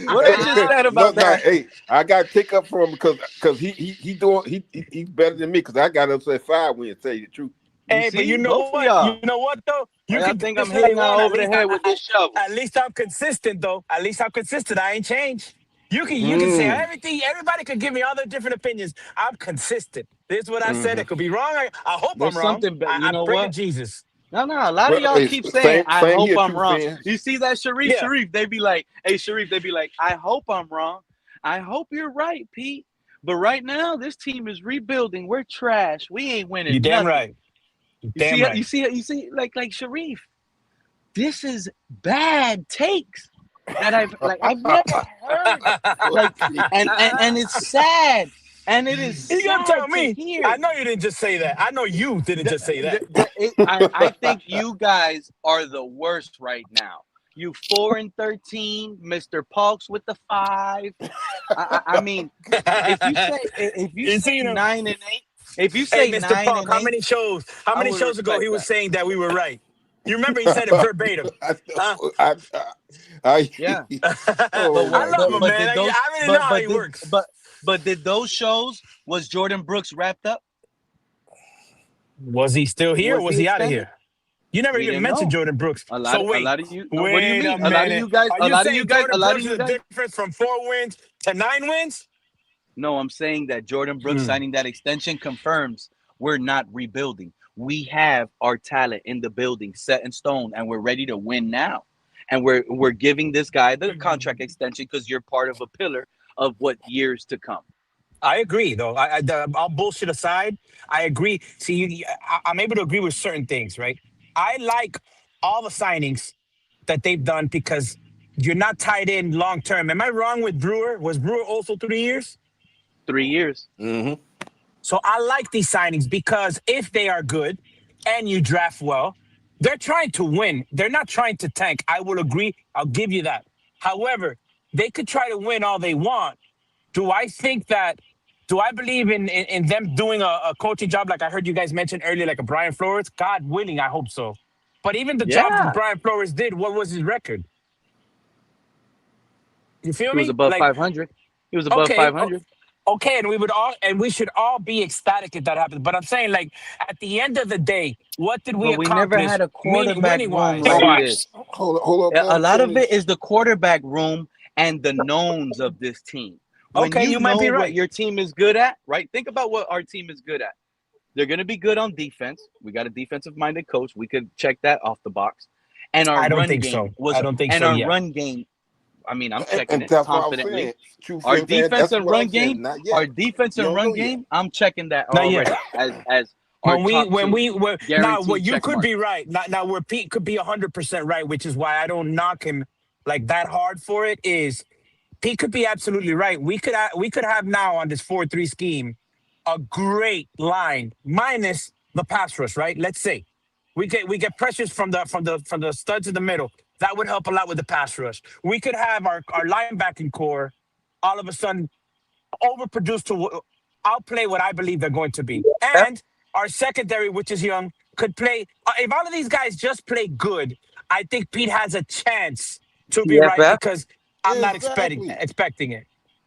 What I just said about that?
Hey, I got to take up for him because he's better than me because I got up at 5 when you tell you the truth.
Hey, but you know
both of
what?
y'all.
You know what though? You
I
can
think
this
I'm
how you
hitting
want.
her over the head with this shovel.
At least I'm consistent though. At least I'm consistent. I ain't changed. You can say everything. Everybody can give me all their different opinions. I'm consistent. This is what I said. It could be wrong. I hope
There's
I'm wrong.
something, but you
I
know
pray to
what?
Jesus.
No, a lot of y'all keep saying, I
same
hope
here,
I'm
True
wrong.
Fan.
You see that, Sharif? They be like, hey, Sharif, they be like, I hope I'm wrong. I hope you're right, Pete. But right now, this team is rebuilding. We're trash. We ain't winning
You damn
nothing.
right.
You see, like Sharif, this is bad takes that I've never heard. And it's sad. And it is
You gonna tell
sad to
me?
hear.
I know you didn't just say that. I know you didn't just say that.
I think you guys are the worst right now. You 4-13, Mr. Parks with the 5. I mean, if you say 9-8, if you say
Hey, Mr.
9
Park,
and
how
8,
many shows? How
I
many
would
shows ago
respect
he was
that.
saying that we were right? You remember he said it verbatim.
Yeah.
I love him, man. I really know how he works.
But did those shows, was Jordyn Brooks wrapped up?
Was he still here or was he out of
extended?
here? You never
We
even
didn't
mentioned
know.
Jordyn Brooks.
A
So
lot of you. What do you
wait
mean?
a
A lot of you
minute.
guys.
Are
A
you
lot of
saying
you guys. A
Jordyn
lot of
Brooks is
you
a
guys.
difference from 4 wins to 9 wins?
No, I'm saying that Jordyn Brooks signing that extension confirms we're not rebuilding. We have our talent in the building set in stone, and we're ready to win now. And we're giving this guy the contract extension because you're part of a pillar of what years to come.
I agree, though. All bullshit aside, I agree. See, I'm able to agree with certain things, right? I like all the signings that they've done because you're not tied in long term. Am I wrong with Brewer? Was Brewer also 3 years?
3 years.
Mm-hmm.
So I like these signings because if they are good and you draft well, they're trying to win. They're not trying to tank. I will agree. I'll give you that. However, they could try to win all they want. Do I think that Do I believe in them doing a coaching job like I heard you guys mention earlier, like a Brian Flores? God willing, I hope so. But even the job that
Yeah,
Brian Flores did, what was his record? You feel
he was
me?
above
Like,
500. He was above
okay,
500.
okay, and we should all be ecstatic if that happens. But I'm saying, like, at the end of the day, what did we
But we never
accomplish
had a quarterback
winning
room
wise?
like this.
Hold up, let
A
him
lot of it
finish.
is the quarterback room and the knowns of this team. When
Okay,
you
you might
know
be
what
right.
your team is good at, right? Think about what our team is good at. They're going to be good on defense. We got a defensive-minded coach. We could check that off the box. And our
I don't
run
think
game
so.
was
I don't think
and
so
our
yet.
run game, I mean, I'm checking
And
it
that's what I'm
confidently.
saying. True
Our
Philly fan,
defense
that's
and
what
run
I'm saying.
game,
Not yet.
our defense
You
and
don't
run
know yet.
game, I'm checking that
Not yet.
already as our top two.
Now what
Guaranteed
you
check
could be
marks.
right. Now where Pete could be 100% right, which is why I don't knock him like that hard for it, is Pete could be absolutely right. We could have now on this 4-3 scheme a great line minus the pass rush, right? Let's say we get pressures from the studs in the middle. That would help a lot with the pass rush. We could have our linebacking core all of a sudden overproduced to outplay what I believe they're going to be. And our secondary, which is young, could play. If all of these guys just play good, I think Pete has a chance to be right
TFF,
because I'm not
Exactly.
expecting it.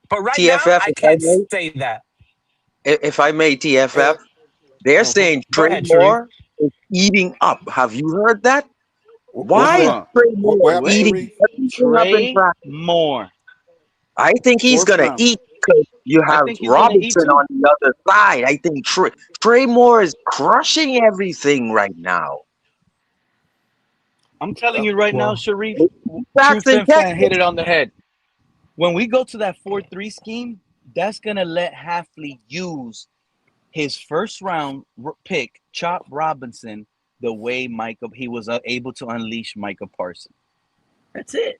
But right now,
TFF.
I can't say that.
If I may, TFF,
And
they're
mhm.
saying
Go
Trey
ahead, Sharif.
Moore is eating up. Have you heard that?
What's
Why is
that?
Uh-uh.
Trey
What
Moore
happened,
Wait.
eating
Sharif?
everything up in
Trey
practice?
Moore,
I think he's
4th
gonna
round.
eat because you
I
have
think he's gonna eat
Robinson
too.
on the other side. I think Trey Moore is crushing everything right now.
I'm telling
That's
you right now,
Well,
Sharif, True
Jackson,
Fin fan hit
Texas.
it on the head. When we go to that 4-3 scheme, that's gonna let Halfley use his first round pick, Chop Robinson, the way he was able to unleash Micah Parsons. That's it.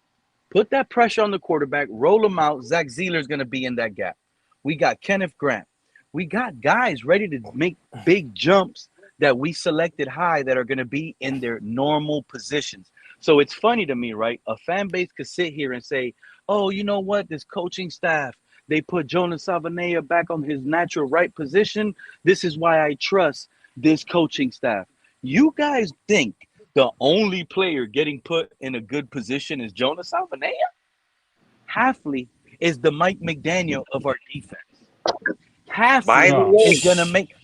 Put that pressure on the quarterback, roll him out. Zach Zeeler's going to be in that gap. We got Kenneth Grant. We got guys ready to make big jumps that we selected high that are going to be in their normal positions. So it's funny to me, right? A fan base could sit here and say, oh, you know what? This coaching staff, they put Jonas Savanea back on his natural right position. This is why I trust this coaching staff. You guys think the only player getting put in a good position is Jonas Savanea? Halfley is the Mike McDaniel of our defense.
By the
Halfley
way,
is gonna make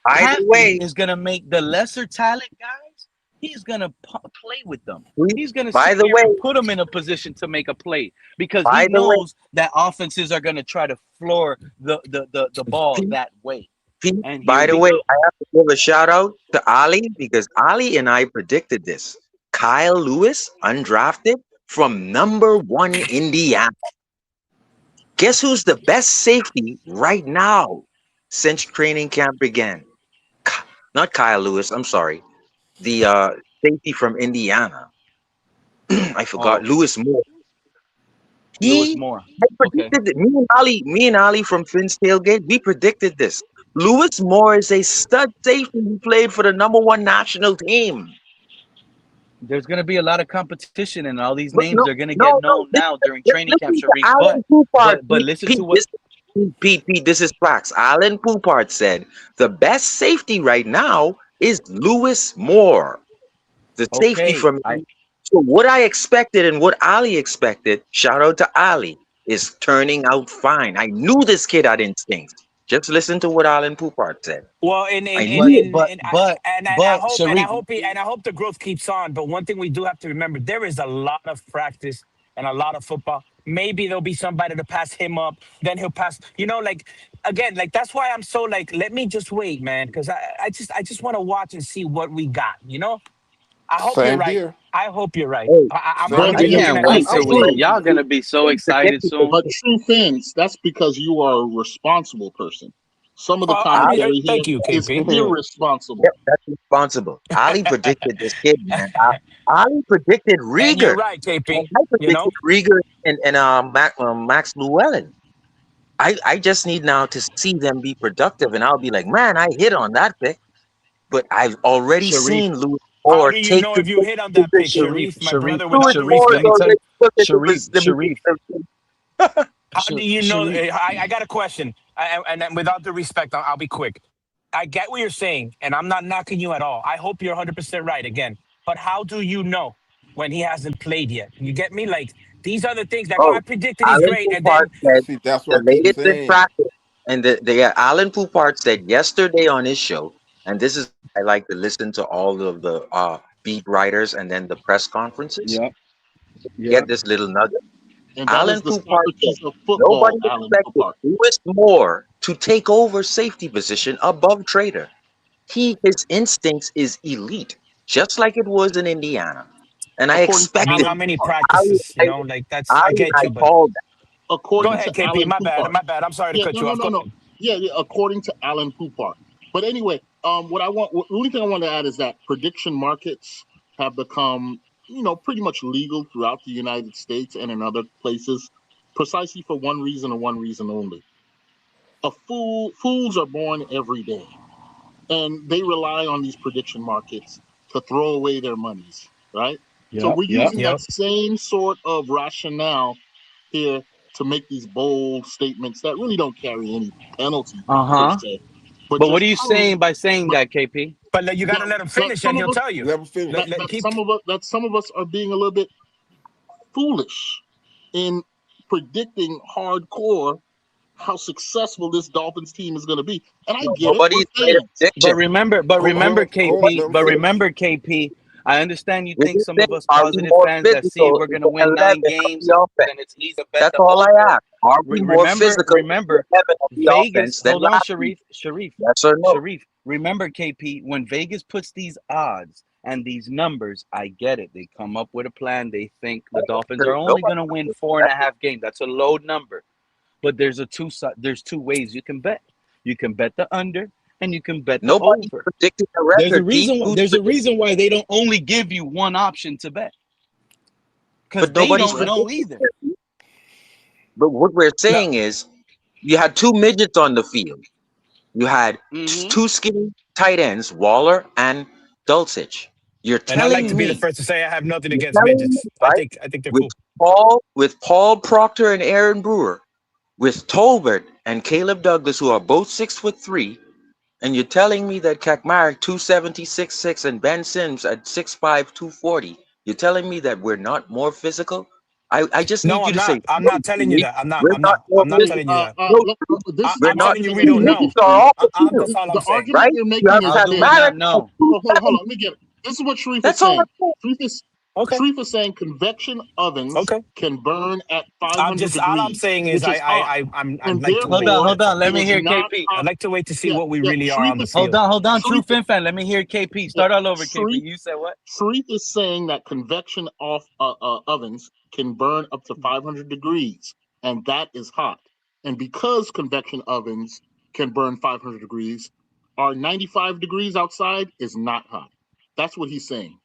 Halfley is gonna make the lesser talent guys. He's gonna play with them. He's gonna
by
sit
the
here
way,
and put them in a position to make a play because he
by the way,
knows that offenses are gonna try to floor the ball
Pete,
that way.
Pete,
And here
by the
we
way,
go.
I have to give a shout out to Ali because Ali and I predicted this. Kyle Lewis, undrafted from #1 Indiana. Guess who's the best safety right now since training camp began? Not Kyle Lewis, I'm sorry. The safety from Indiana. I forgot.
Oh,
Lewis Moore.
Lewis
He
Moore.
I
Okay.
predicted it. Me and Ali from Finn's Tailgate, we predicted this. Lewis Moore is a stud safety who played for the #1 national team.
There's going to be a lot of competition, and all these
But
names are going to get
no.
known now during training camp,
Listen to
Sharif.
Alan Poupart.
But listen to what.
Pete, this is facts. Alan Poupart said the best safety right now is Lewis Moore, the safety
Okay,
from. So what I expected and what Ali expected, shout out to Ali, is turning out fine. I knew this kid had instincts. Just listen to what Alan Poupart said.
Well,
I knew it.
Sharif,
I hope the growth keeps on. But one thing we do have to remember: there is a lot of practice and a lot of football. Maybe there'll be somebody to pass him up, then he'll pass. Like again, like that's why I'm so like, let me just wait, man, because I just want to watch and see what we got. I hope you're
Same
right.
here.
I hope you're right.
Hey,
I'm
Same
gonna
I
be
here.
looking
can't
at that
wait till
safety.
y'all going to be so excited soon.
But true things, that's because you are a responsible person. Some of the commentary here
Thank you,
is
KP.
irresponsible.
Yep, that's responsible. Ali predicted this kid, man. Ali predicted
And you're
Rieger.
right, KP.
I predicted Rieger and Max Llewellyn. I just need now to see them be productive, and I'll be like, man, I hit on that pick. But I've already
Sharif,
seen Lewis
How
Moore
do you
take
know
the
if you hit on that pick,
position.
Sharif,
Sharif? My brother would
Lewis
have to
Sharif,
Moore is
let me
respect.
tell you,
already took it to
Sharif,
the
How do you know? I got a question, and without the respect, I'll be quick. I get what you're saying, and I'm not knocking you at all. I hope you're 100% right again. But how do you know when he hasn't played yet? You get me? Like, these are the things that I predicted he's
Alan
great, and
Poupart
then
said
See, that's
the
what I keep
latest in
saying.
practice, and Alan Poupart said yesterday on his show, and this is I like to listen to all of the beat writers and then the press conferences.
Yep.
Get this little nugget.
And that is
Alan
the
Poupart said
Socrates of football,
nobody
Alan
expected
Poupart.
Lewis Moore to take over safety position above Trader. His instincts is elite, just like it was in Indiana. And I
According to
I mean,
expected
how
Alan
many
Poupart.
Ali,
practices? You know, like that's I
Ali and
get
I
you, but
called that.
go
According
ahead,
to
KP.
Alan
My bad.
Poupart.
My bad. I'm sorry to
Yeah,
cut you off. Go ahead.
Yeah, according to Alan Poupart. But anyway, the only thing I want to add is that prediction markets have become, pretty much legal throughout the United States and in other places, precisely for one reason and one reason only. Fools are born every day, and they rely on these prediction markets to throw away their monies, right? So
Yep.
we're
Yep.
using that same sort of rationale here to make these bold statements that really don't carry any penalty per
Uh-huh.
se, but
But what
just
are you
telling
saying by saying
but
that, KP?
But you got to let him
that
finish, and
some
he'll
of us
tell you.
Let me finish.
some of us are being a little bit foolish in predicting hardcore how successful this Dolphins team is going to be. And I get it. We're
Nobody's made a
fans.
But
prediction.
remember, KP. But remember, KP. I understand you
This
think
is
some
thing,
of us
are we
positive
more
fans that see
physical
we're
in
gonna
the
win
11
9
of
games,
the offense?
then it's easy to bet
That's
the
all I
over.
ask. Are we more physical in the
Remember,
11 of the
Vegas.
offense than
Hold on,
last week?
Sharif.
Yes or no?
Remember, KP. When Vegas puts these odds and these numbers, I get it. They come up with a plan. They think the Dolphins are only
Nobody
gonna win 4.5 games. That's a low number. But there's two ways you can bet. You can bet the under and you can bet the
Nobody
over.
predicted the
There's a
record, Pete.
reason.
Who's
There's a
predicting?
reason why they don't only give you one option to bet because
But
they
nobody's
don't know
predicting
either.
it. But what we're saying is you had two midgets on the field. You had two skinny tight ends, Waller and Dulcich. You're
And I like
telling
to be the
me,
first to say I have nothing
you're
against
telling me,
midgets. I
right?
think they're
With
cool.
Paul Proctor and Aaron Brewer, with Tolbert and Caleb Douglas, who are both 6'3", and you're telling me that Kakmarek 276.6 and Ben Sims at 6'5", 240. You're telling me that we're not more physical? I just
No,
need you
I'm
to say,
not. I'm
no,
not telling you
Steve,
that. I'm not.
we're
I'm
not
not.
more
I'm not
Hey,
telling you
physical.
that.
No,
this
we're
I'm
not.
telling
argument
you we
that
The
you're
don't
making,
know.
midgets are
Sharif,
off the field,
That's all I'm
the
saying.
argument
right?
you're
You
making
have
is
How do
this.
we not
Kakmarek.
know?
Hold on, let me get it. This is what Sharif is
That's all
saying.
I'm
Okay.
Sharif is saying convection ovens
Okay.
can burn at
I'm
500
just all I'm
degrees,
saying is
which is hot,
I'd
and
like to wait.
therefore
Hold on. Let
it
me
is
hear
not
KP.
hot.
I'd like to wait to see
Yeah,
what we
yeah.
really are on the field.
Hold on, True
Sharif,
Fin Fan. Let me hear KP.
yeah,
Start all over, KP.
Sharif,
You said what?
Sharif is saying that convection off ovens can burn up to 500 degrees, and that is hot. And because convection ovens can burn 500 degrees, our 95 degrees outside is not hot. That's what he's saying.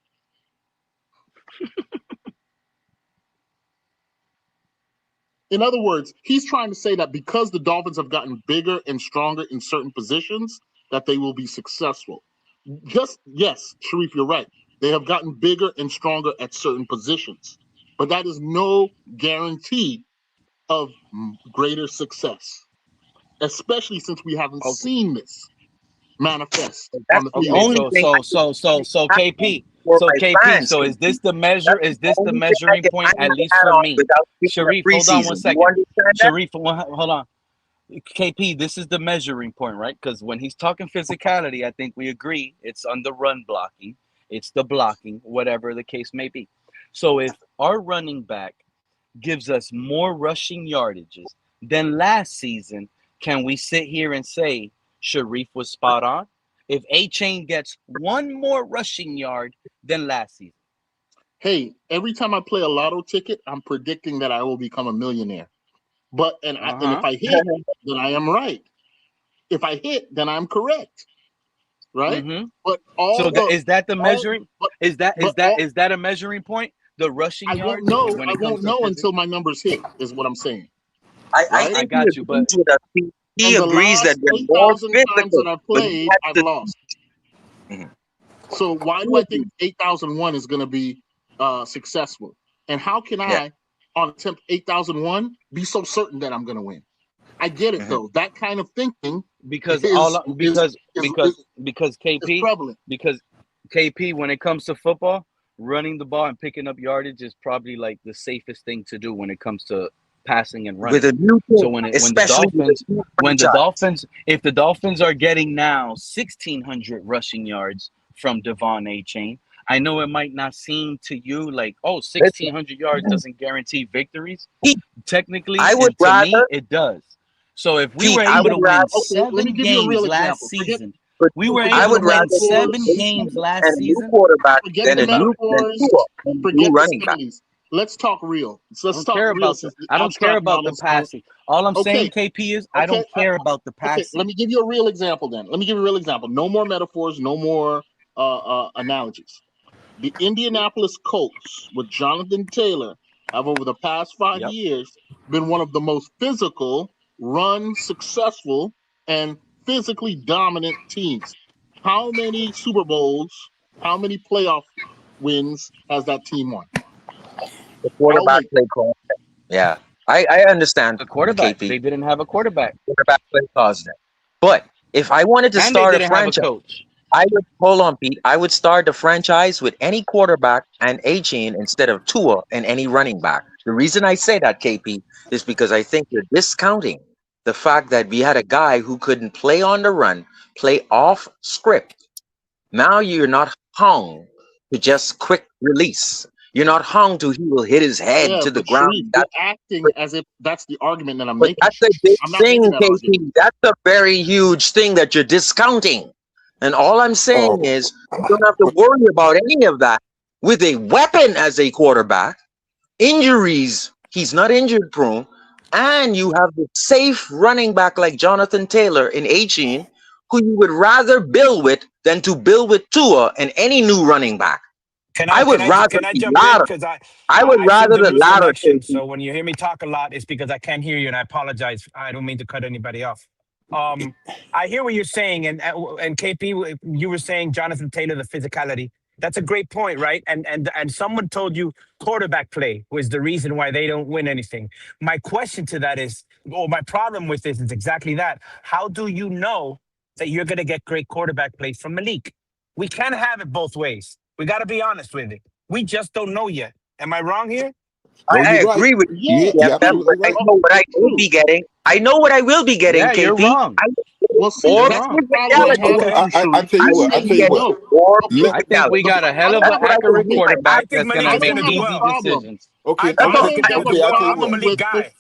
In other words, he's trying to say that because the Dolphins have gotten bigger and stronger in certain positions, that they will be successful. Yes, Sharif, you're right. They have gotten bigger and stronger at certain positions, but that is no guarantee of greater success, especially since we haven't seen this manifest on the
the
field
Okay,
yet.
only
so
thing
so
I
so so so
can
KP.
for
So
my
KP.
fans
So
can
is this
be.
the measure?
That's
Is
the
this the
only thing I
measuring
can
point?
hang
At
my
least
hat
for
on
me,
without seeing the
Sharif. Hold on one
preseason. You
second.
understand that?
Sharif, hold on. KP, this is the measuring point, right? Because when he's talking physicality, I think we agree it's on the run blocking, it's the blocking, whatever the case may be. So if our running back gives us more rushing yardages than last season, can we sit here and say Sharif was spot on? If A-Chain gets one more rushing yard than last season.
Hey, every time I play a lotto ticket, I'm predicting that I will become a millionaire. And if I hit, then I am right. If I hit, then I'm correct. Right? But
So is that the measuring? Is
all
that a measuring point? The rushing
I won't
yards
know.
when
I
it comes
won't
to
know
physics?
until my numbers hit. Is what I'm saying.
I
Right?
I
think he
got you, but
agrees with us. He
And the
agrees that
last
we're more
8,000 times
physical,
that I've
but he
played,
has
I've
to.
lost.
Mhm.
So why do I think 8,001 is going to be successful? And how can
Yeah.
I on attempt 8,001 be so certain that I'm going to win? I get it though. That kind of thinking
because KP
prevalent.
Because KP, when it comes to football, running the ball and picking up yardage is probably like the safest thing to do when it comes to passing and running.
With a new team,
So if the Dolphins are getting now 1,600 rushing yards from Devon Achane, I know it might not seem to you like, 1,600 yards doesn't guarantee victories. Technically, to me, it does. So if we were able to win 7 games last season, we were able to win 7 games last season.
Forget the metaphors. Forget the similes. Let's talk real. So let's talk real.
I don't care about the passing. All I'm saying, KP, is I don't care about the passing.
Let me give you a real example then. No more metaphors, no more analogies. The Indianapolis Colts with Jonathan Taylor have over the past 5 years been one of the most physical, run successful, and physically dominant teams. How many Super Bowls, how many playoff wins has that team won?
The quarterback played call. Yeah, I understand.
The quarterback.
KP.
They didn't have a quarterback.
Quarterback play caused them. But if I wanted to start a franchise, I would hold on, Pete. I would start the franchise with any quarterback and Achane instead of Tua and any running back. The reason I say that, KP, is because I think you're discounting the fact that we had a guy who couldn't play on the run, play off script. Now you're not hung to just quick release. You're not hung to he will hit his head to the ground.
You're acting as if that's the argument that I'm making.
That's a big thing, KP. That's a very huge thing that you're discounting. And all I'm saying is you don't have to worry about any of that. With a weapon as a quarterback, injuries, he's not injured prone, and you have the safe running back like Jonathan Taylor in Achane, who you would rather build with than to build with Tua and any new running back. I would rather the latter. I would rather the latter.
So when you hear me talk a lot, it's because I can't hear you, and I apologize. I don't mean to cut anybody off. I hear what you're saying, and KP, you were saying Jonathan Taylor, the physicality. That's a great point, right? And someone told you quarterback play was the reason why they don't win anything. My question to that is, or my problem with this is exactly that. How do you know that you're going to get great quarterback play from Malik? We can't have it both ways. We got to be honest with it. We just don't know yet. Am I wrong here?
I agree with you. I know what I will be getting. I know what I will be getting, KP.
You're wrong.
Well, see, that's the problem.
I tell you what.
I think we got a hell of an accurate quarterback that's going to make easy decisions.
Okay,
I'm a Malik guy.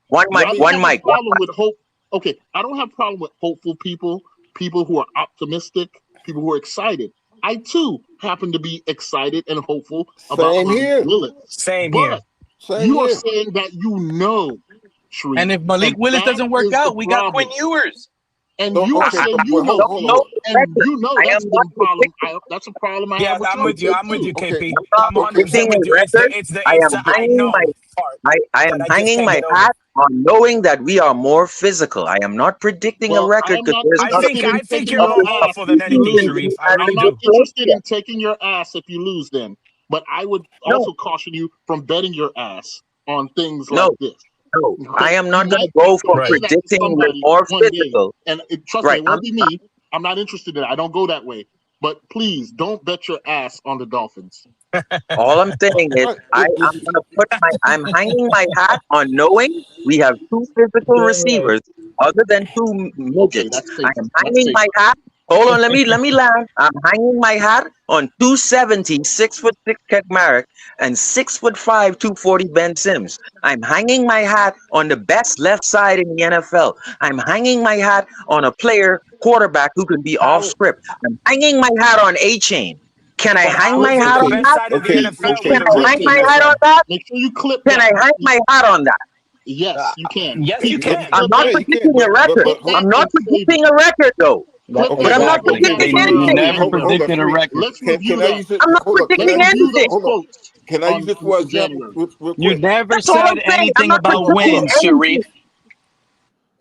One mic.
With hope. Okay, I don't have a problem with hopeful people who are optimistic, people who are excited. I too happen to be excited and hopeful about Malik Willis.
Same here.
You are saying that Sharif.
And if Malik Willis doesn't work out, we got Quinn Ewers.
And you are saying that's the problem. That's a problem I have with
I'm with you. I'm with you, KP.
I'm 100% with you. I am hanging my hat on knowing that we are more physical. I am not predicting a record.
I think you're more awful than anything, Sharif.
I'm not interested in taking your ass if you lose then. But I would also caution you from betting your ass on things like this.
No, I am not going to go for predicting we're more physical.
And trust me, it won't be me. I'm not interested in it. I don't go that way. But please don't bet your ass on the Dolphins.
All I'm saying is I'm hanging my hat on knowing we have 2 physical receivers other than 2 midgets. I am hanging my hat. Hold on, let me land. I'm hanging my hat on 270, 6'6" Kekmarek and 6'5", 240 Ben Sims. I'm hanging my hat on the best left side in the NFL. I'm hanging my hat on a quarterback who can be off script. I'm hanging my hat on Achane. Can I hang my hat on that? Can I hang my hat on that?
Make sure you clip.
Can I hang my hat on that?
Yes, you can.
Yes, you can.
I'm not predicting a record. I'm not predicting a record, though. But I'm not predicting anything.
Never predicted a record.
I'm not predicting anything.
Can I use this for example?
You never said anything about wins, Sharif.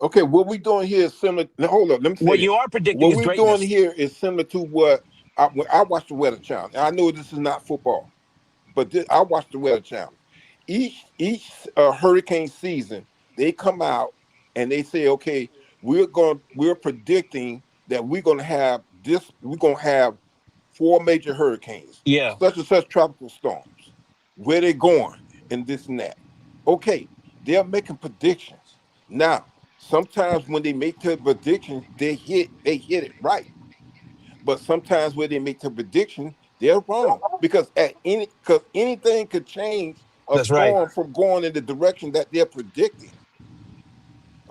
Okay, what we doing here is similar. Now, hold up, let me say.
What you are predicting
what
is
we're
greatness.
doing here is similar to what when I watched the Weather Channel. And I know this is not football, but I watched the Weather Channel. each hurricane season, they come out and they say, okay, we're predicting that we're gonna have 4 major hurricanes,
Yeah,
such and such tropical storms. Where they going and this and that. Okay, they're making predictions. Now, sometimes when they make the predictions, they hit it right. But sometimes when they make the prediction, they're wrong because anything could change a
that's right.
storm from going in the direction that they're predicting.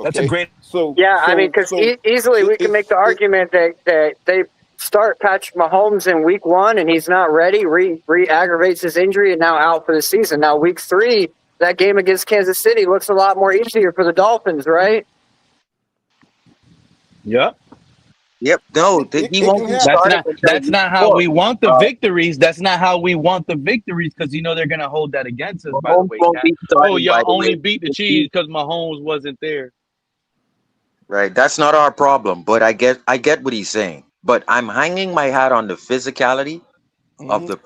That's a
Okay,
great.
Yeah, I mean, because easily we can make the
it's
argument that they start Patrick Mahomes in week 1 and he's not ready, re-aggravates his injury and now out for the season. Now week 3, that game against Kansas City looks a lot more easier for the Dolphins, right?
Yep.
Yep. No, he won't be starting until
That's
week
not how
4.
we want the victories. That's not how we want the victories because they're gonna hold that against us. By the
Mahomes
way,
won't
Cat.
be
Oh,
starting, by
y'all
the
only
way.
beat the Chiefs because Mahomes wasn't there.
Right. That's not our problem. But I get what he's saying. But I'm hanging my hat on the physicality of the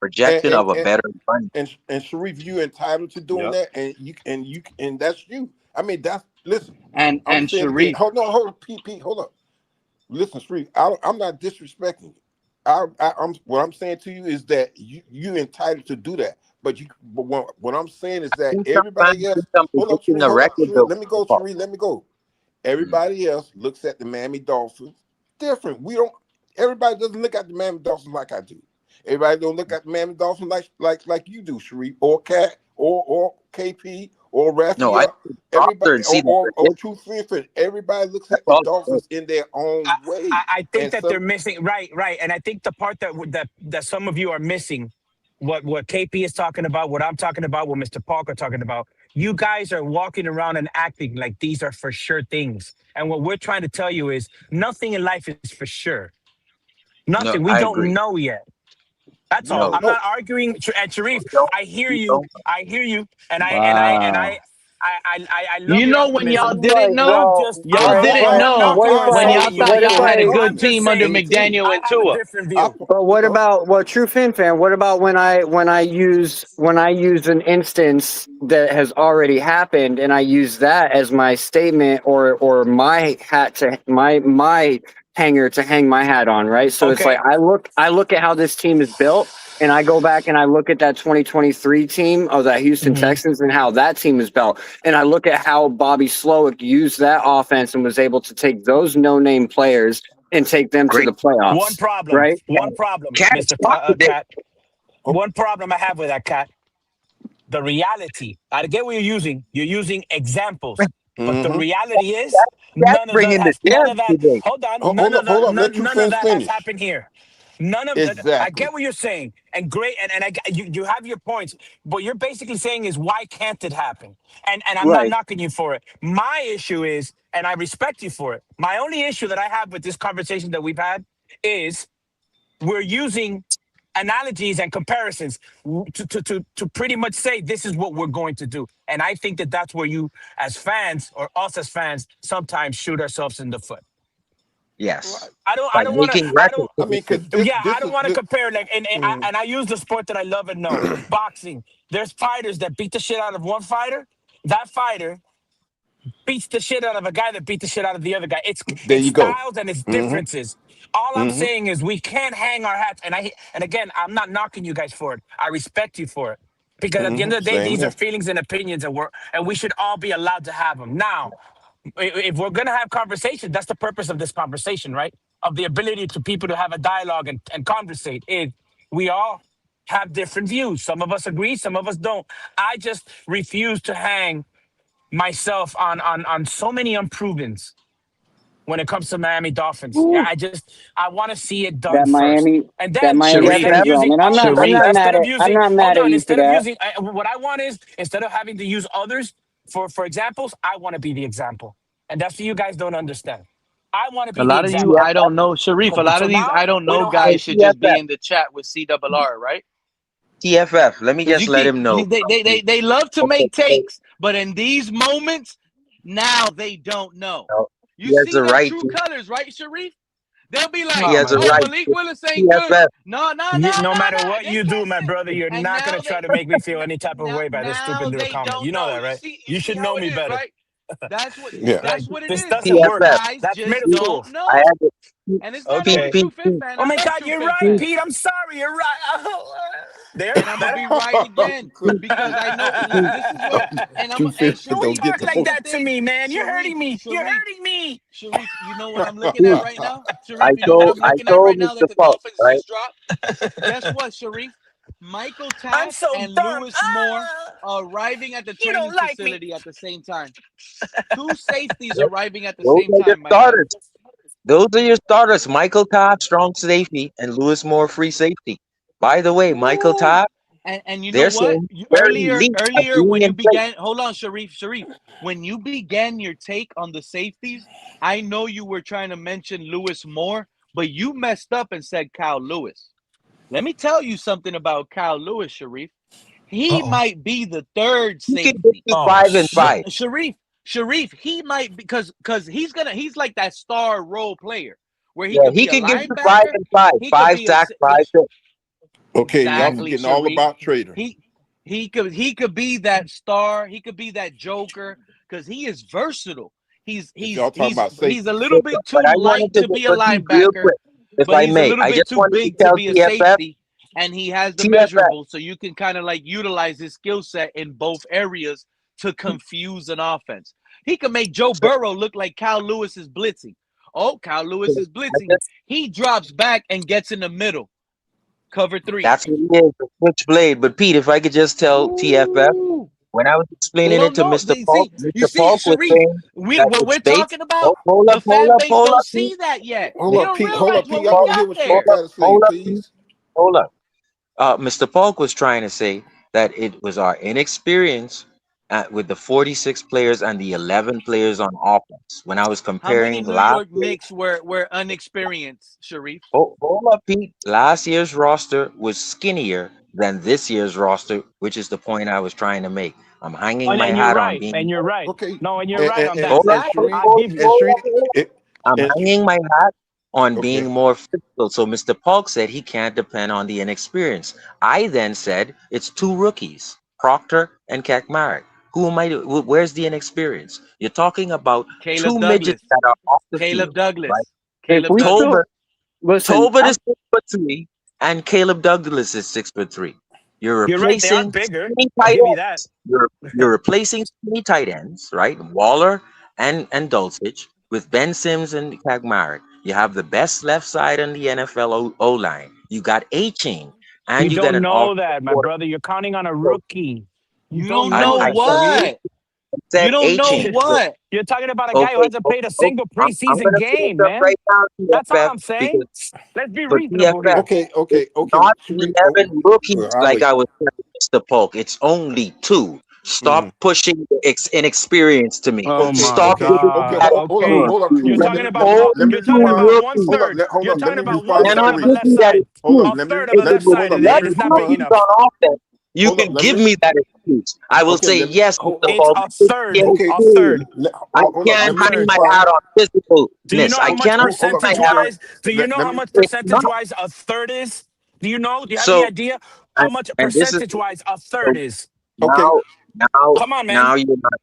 projection of a better run.
and Sharif, you entitled to doing
Yep.
that, and that's you. I mean, listen.
And
I'm saying again,
Sharif,
hold on, Pete, hold up. Listen, Sharif, I'm not disrespecting you. What I'm saying to you is that you entitled to do that. But what I'm saying is that everybody else. Hold up, Sharif, let me go, Sharif. Let me go. Everybody else looks at the Miami Dolphins different. Everybody doesn't look at the Miami Dolphins like I do. Everybody don't look at the Miami Dolphins like you do, Sharif, or Cat, or KP, or
No, I
Raphael. Everybody
and see
or True Finfin. Everybody looks at the Dolphins in their own way.
I think
And
that they're missing right, and I think the part that some of you are missing, what KP is talking about, what I'm talking about, what Mr. Parker talking about. You guys are walking around and acting like these are for sure things, and what we're trying to tell you is nothing in life is for sure.
No,
Nothing. We
I
don't
agree.
know yet. That's all.
No,
I'm not arguing. And Sharif,
we don't.
I hear
We
you.
don't.
I hear you, and
wow.
I love
You
your
know when y'all
optimism.
didn't know? Y'all didn't
I'm not
know when y'all
condescending you.
thought y'all had a
All
good
I'm just
team under
saying,
McDaniel
I
and
have a
Tua.
different view.
But what about True fan? What about when I use an instance that has already happened and I use that as my statement or my hat to my hanger to hang my hat on, right? So it's like
Okay.
I look at how this team is built and I go back and I look at that 2023 team of that Houston Texans and how that team is built. And I look at how Bobby Slowick used that offense and was able to take those no-name players and take them to
Great.
the playoffs.
One problem,
Right?
Cat is
Mr.
smart today.
Cat. One problem I have with that, Cat. The reality. I get what you're using. You're using examples, but the reality is
Cat's
none of
bringing the depth
that.
today.
Hold on.
hold up, let True
None of
Fins
that has
finish.
happened here. None of that. I get
Exactly.
what you're saying, and great, and you have your points. What you're basically saying is why can't it happen? And I'm not
Right.
knocking you for it. My issue is, and I respect you for it. My only issue that I have with this conversation that we've had is we're using analogies and comparisons to pretty much say this is what we're going to do. And I think that that's where you, as fans, or us as fans, sometimes shoot ourselves in the foot.
Yes.
I
By
don't want to.
making
I don't.
I mean, because this
Yeah, I
this
don't
is
want to
this,
compare. Like, and I use the sport that I love and know, boxing. There's fighters that beat the shit out of one fighter. That fighter beats the shit out of a guy that beat the shit out of the other guy. It's
there you go.
styles and it's differences. All I'm saying is we can't hang our hats. And again, I'm not knocking you guys for it. I respect you for it. Because at the end of the day,
Same
these are
here.
feelings and opinions, and we should all be allowed to have them. Now, if we're gonna have conversation, that's the purpose of this conversation, right? Of the ability to people to have a dialogue and conversate. We all have different views. Some of us agree, some of us don't. I just refuse to hang myself on so many unprovens when it comes to Miami Dolphins. Yeah, I want to see it done
That
first.
Miami
And
that
then
Miami
instead of
TFF,
syndrome.
using
And I'm not mad at
instead of
that.
using what I want is, instead of having to use others for examples, I want to be the example. And that's what you guys don't understand. I want to
A
be the
lot of you
example.
I don't know, Sharif. A lot
So
of these
now
I don't
we
know
don't have
hey,
guys should just be
TFF,
in the chat with CRR, right?
TFF. Let me
Because
just let him know.
they love to
Okay,
make takes, but in these moments, now they don't know.
so he
You
has
see
the
their
right
true
to.
colors, right, Sharif? They'll be like,
He has a
"Oh,
right.
Malik Willis ain't good."
TFF.
No, no, no,
No
no,
matter
no.
what
They
you do,
can't
my
say.
brother, you're
And
not
now
gonna
they
try to make me feel any type of way by this
now
stupid little
they
comment.
don't
You know
know.
that, right?
You
You
see
should
how
know
it
me
is,
better.
right? That's what
Yeah.
that's what it
This
is.
doesn't
These
work.
TFF.
guys
That's
just
middle
Pete,
don't
school.
I
know.
had to,
And it's not
Pete,
only
Okay.
True
Pete,
Fit
Pete,
fan.
Oh
I
my
love
God,
True
you're
Fit
right,
Pete,
fans.
Pete. I'm sorry. You're right. There,
And I'm gonna
better.
be right again
Good.
because I know
Pete.
this is what. And
True
hey
fit
Sharif,
don't get
Don't
the
talk
this is
like
the
point.
that to
thing.
me, man. You're
Sharif,
hurting me. You're
Sharif,
hurting me.
Sharif. You know what I'm looking at
Pete.
right now,
I
Sharif. You know what I'm
I
looking at
told
right now
Mr.
that the
Falk,
Dolphins
right?
just dropped. Guess what, Sharif? Michael
I'm
Taft
so
and
done.
Lewis Moore arriving at the
You don't
training
like me.
facility at the same time. Two safeties arriving at the
Those
same
are your
time, my man.
starters. Those are your starters. Michael Taft, strong safety, and Lewis Moore, free safety. By the way, Michael
Ooh.
Taft,
And you know
they're
what?
saying very elite at
Earlier
being
when you
in place.
began, hold on, Sharif, when you began your take on the safeties, I know you were trying to mention Lewis Moore, but you messed up and said Kyle Lewis. Let me tell you something about Kyle Lewis, Sharif. He
Uh-oh.
might be the third
He can get
safety.
you
Oh,
5-5.
Sharif, he might because he's like that star role player where he
Yeah,
could
he
be a
can give you five
linebacker,
and five.
he could
Five
be a
sacks, five picks.
Okay, y'all
exactly,
forgetting all
Sharif.
about Trader.
He could be that star. He could be that joker because he is versatile.
If y'all talking about
He's a
safeties.
little bit too
But I wanted
light
to
to be a
but Pete, real
linebacker,
quick, if
but
I
he's a
may,
little
I
bit
just
too
wanted to
big to
tell
be a
TFF,
safety. And he has the
TFF,
measurables, so you can kind of like utilize his skill set in both areas to confuse an offense. He can make Joe Burrow look like Kyle Lewis is blitzing. Oh, Kyle Lewis is
I
blitzing.
just,
He drops back and gets in the middle. Cover three.
that's what it is, the switchblade. But Pete, if I could just tell TFF,
Ooh.
when I was
They
explaining it
don't
to
know.
Mr.
They
Polk,
see. You
Mr.
see,
Polk was
Sharif.
saying that
What
it's
we're
based.
talking about,
Hold
the
up, hold
fan
up,
base
hold
don't
up, Pete.
see that yet.
Hold
They
up,
don't
Pete. Hold
realize
up,
what
Pete. I
we
want to
got
hear what
there.
Sharif got to say,
Hold up, Pete.
please.
Hold up. Mr. Polk was trying to say that it was our inexperience with the 46 players and the 11 players on offense. When I was
How many
comparing
New
last
York
year,
Knicks were unexperienced, Sharif?
hold up, Pete. Last year's roster was skinnier than this year's roster, which is the point I was trying to make. I'm hanging my
And you're
hat on
right.
being.
And you're right.
Okay.
No, and you're
And,
right
and,
on
and,
that.
Hold up,
and
Exactly.
Sharif,
I'll give
and
you.
Sharif, it,
I'm
and,
hanging my hat on being
okay.
more physical. So Mr. Polk said he can't depend on the inexperience. I then said it's two rookies, Proctor and Kakmarek. Who am I? Where's the inexperience? You're talking about two
Caleb
midgets
Douglas.
that are off the
Caleb
field, right?
Douglas.
If
Caleb
we
Douglas.
still
Tolbert,
listen,
Tolbert is 6'3", and Caleb Douglas is 6'3". You're
You're right. They are
replacing
bigger.
skinny
I'll
tight
give you that.
ends. You're replacing skinny tight ends, right? Waller and Dulcich with Ben Sims and Kagmaric. You have the best left side on the NFL O line. You got A-Chain,
You
and you got
don't
an
know
offensive
that, my
quarterback.
brother. You're counting on a rookie. You
You
don't
don't
know
know
I
that,
said
Sharif.
what? You don't know
A-Chain.
what?
You're talking about a guy who
Okay,
hasn't played a
okay.
single
I'm
preseason
gonna finish
game,
up
man.
right now,
That's all
TFF,
I'm saying.
because
Let's be
for
reasonable
TFF,
here.
Okay.
not
Sharif,
11 rookies
I'll
like
wait.
I was telling Mr. Polk. It's only two.
Mm-hmm.
Stop pushing the inexperience to me.
Oh
Okay,
my
Stop
okay,
giving me
okay.
God.
that
Hold up,
excuse.
Okay.
hold up, True
You're
You
Fit.
talking
can
about
hold
one.
Let me
You're talking
two
about
respond.
one
rookies.
Hold up,
third.
hold
You're
up. Let
talking
me
about
You
one
respond to
third
cannot
of a
Sharif.
give
left
me that
side.
Hold
excuse.
up.
A
Let me
third of a
It
let
left
was
hold
side,
up.
and
Let
less
me
it's not big
respond.
rookies
enough.
on offense. You
Hold up.
can
Let me.
give me that excuse. I will
Okay.
say
Let me.
yes, Mr.
It's
Polk.
a
Give me
third.
an
Okay.
A
excuse.
third.
I
Hold up.
A
can't
Let me
hang
third.
my
respond.
hat on
Do you
physicalness.
know
I
how much
cannot
Hold
hang
up.
my
percentage
Hold
hat
up.
on
wise? Do you know
Let
how
me.
much
it's
percentage
not.
wise a third is? Do you know? Do you have any
So,
idea how much
and this is
percentage wise a
so
third is?
Okay.
Come on, man.
you're not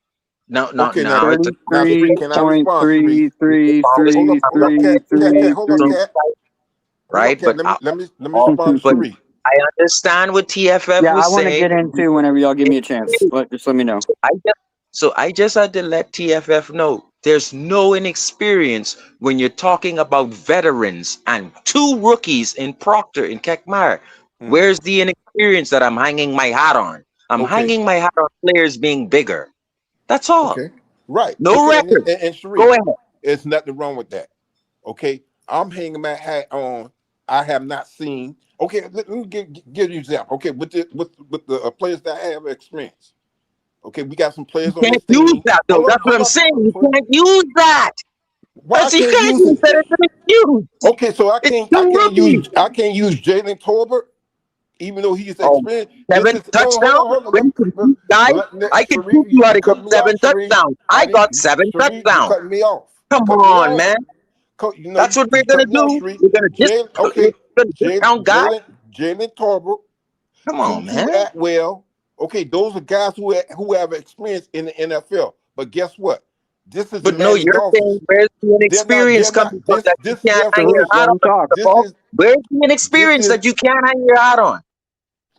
Okay. Now,
now it's a
now, Sharif,
conversation.
can I respond, Sharif?
The
Hold up. Hold up, cat. Cat. Cat. Hold up,
conversation,
cat. Hold up,
right?
cat.
But
Let me respond to
but
Sharif.
I understand what TFF
yeah, I
was
want to
saying.
get into whenever y'all give me a chance. Just let me know.
I just had to let TFF know there's no inexperience when you're talking about veterans and two rookies in Proctor and Kekmar. Where's the inexperience that I'm hanging my hat on? I'm
Okay.
hanging my hat on players being bigger. That's all.
Okay. Right.
No
Okay.
record.
And Sharif,
Go ahead.
there's nothing wrong with that. Okay. I'm hanging my hat on. I have not seen. Okay. Let me give you an example. Okay. With the players that have experience. Okay. We got some players on
Can't
this
use
team.
that though. That's what I'm saying. You can't use that.
Why I
You
can't
can't
use
use
it?
that as an excuse.
Okay. So
It's two rookies.
I can't use Jalen Tolbert, even though he's
Oh,
experienced. This
7
is
touchdowns.
hold on.
When you compete, guys, I can
Sharif,
prove you how
you
to
cut
get
me off,
7
Sharif.
touchdowns.
I
I got
didn't
7
Sharif, you
touchdowns.
cut me off. You
Come
cut me
on,
off.
man. That's what we're gonna do. We're gonna discount guys.
Jalen Tolbert.
Come on,
Tutu
man.
Atwell. Okay, those are guys who have experience in the NFL. But guess what? This is
but no, you're saying where's the inexperience coming from that you can't hang your hat on? Where's the inexperience that you can't hang your hat on?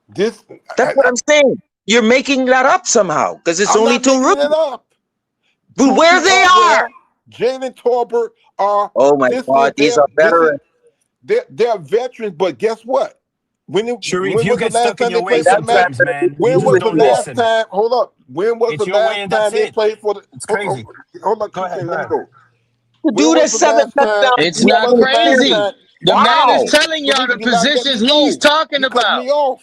That's what I'm saying. You're making that up somehow because it's only two rookies. But where they are,
Jalen Tolbert are.
Oh my God, these are veterans.
They're veterans, but guess what? When was
the last time they
played for the man? When was the last time? Hold up. When was the last time they played for the?
It's crazy.
Hold on, let me go.
The dude has 7 touchdowns.
It's not crazy. The man is telling y'all the positions he's talking about.
Me off.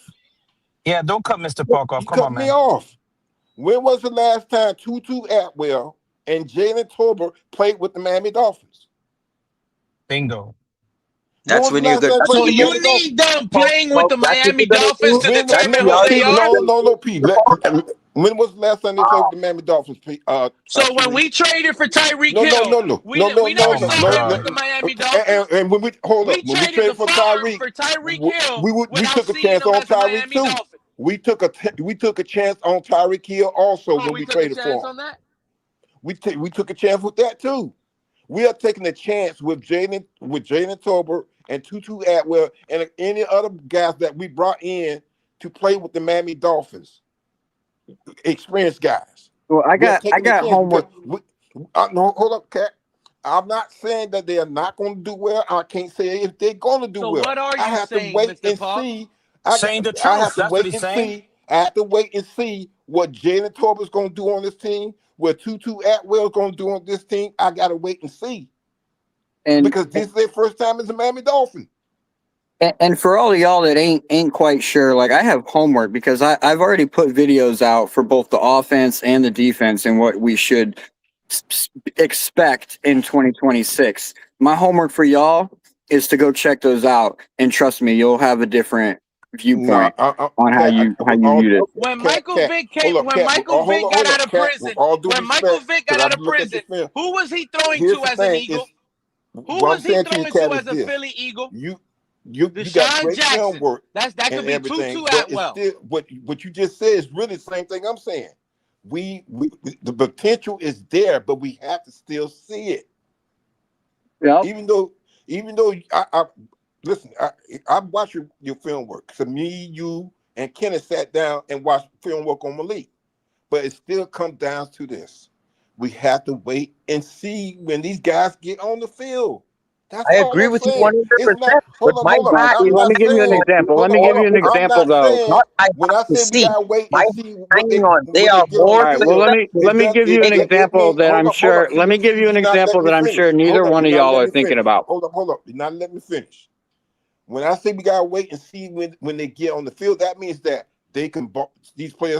Yeah, don't cut Mr. Park off. Come on, man.
Me off. When was the last time Tutu Atwell and Jalen Tolbert played with the Miami Dolphins?
Bingo.
That's when you're good.
So you need them playing with the Miami Dolphins to determine who they are?
No, Pete. When was the last time they played with the Miami Dolphins?
So when we traded for Tyreek Hill, we never saw him with the Miami Dolphins.
And when we traded for Tyreek Hill, we took a chance on Tyreek too. We took a chance on Tyreek Hill also when we traded for him. We took a chance with that too. We are taking a chance with Jalen Tolbert and Tutu Atwell and any other guys that we brought in to play with the Miami Dolphins. Experienced guys.
Well, I got homework.
No, hold up, Cat. I'm not saying that they are not going to do well. I can't say if they're going to do well.
So what are you
I have
saying,
to wait
Mr.
and
Paul?
see.
Saying the truth.
I have to
That's
wait
what he's
and
saying.
see. I have to wait and see what Jalen Tolbert's going to do on this team, what Tutu Atwell's going to do on this team. I got to wait and see. Because this is their first time as a Miami Dolphin.
And for all of y'all that ain't quite sure, like I have homework because I've already put videos out for both the offense and the defense and what we should expect in 2026. My homework for y'all is to go check those out, and trust me, you'll have a different viewpoint on how you viewed it.
When Michael Vick got out of prison, who was he throwing to as an Eagle? Who was he throwing to as a Philly Eagle?
You got great film work.
That could be Tutu Atwell.
What you just said is really the same thing I'm saying. The potential is there, but we have to still see it.
Yeah.
Even though I listen, I watch your film work. So me, you, and Kenneth sat down and watched film work on Malik. But it still comes down to this. We have to wait and see when these guys get on the field.
I agree with you 100%.
Let me give you an example. Let me give you an example, though.
When I say we gotta wait and see
they are more.
Well, let me give you an example that I'm sure. Let me give you an example that I'm sure neither one of y'all are thinking about.
Hold up. You're not letting me finish. When I say we gotta wait and see when they get on the field, that means that they can.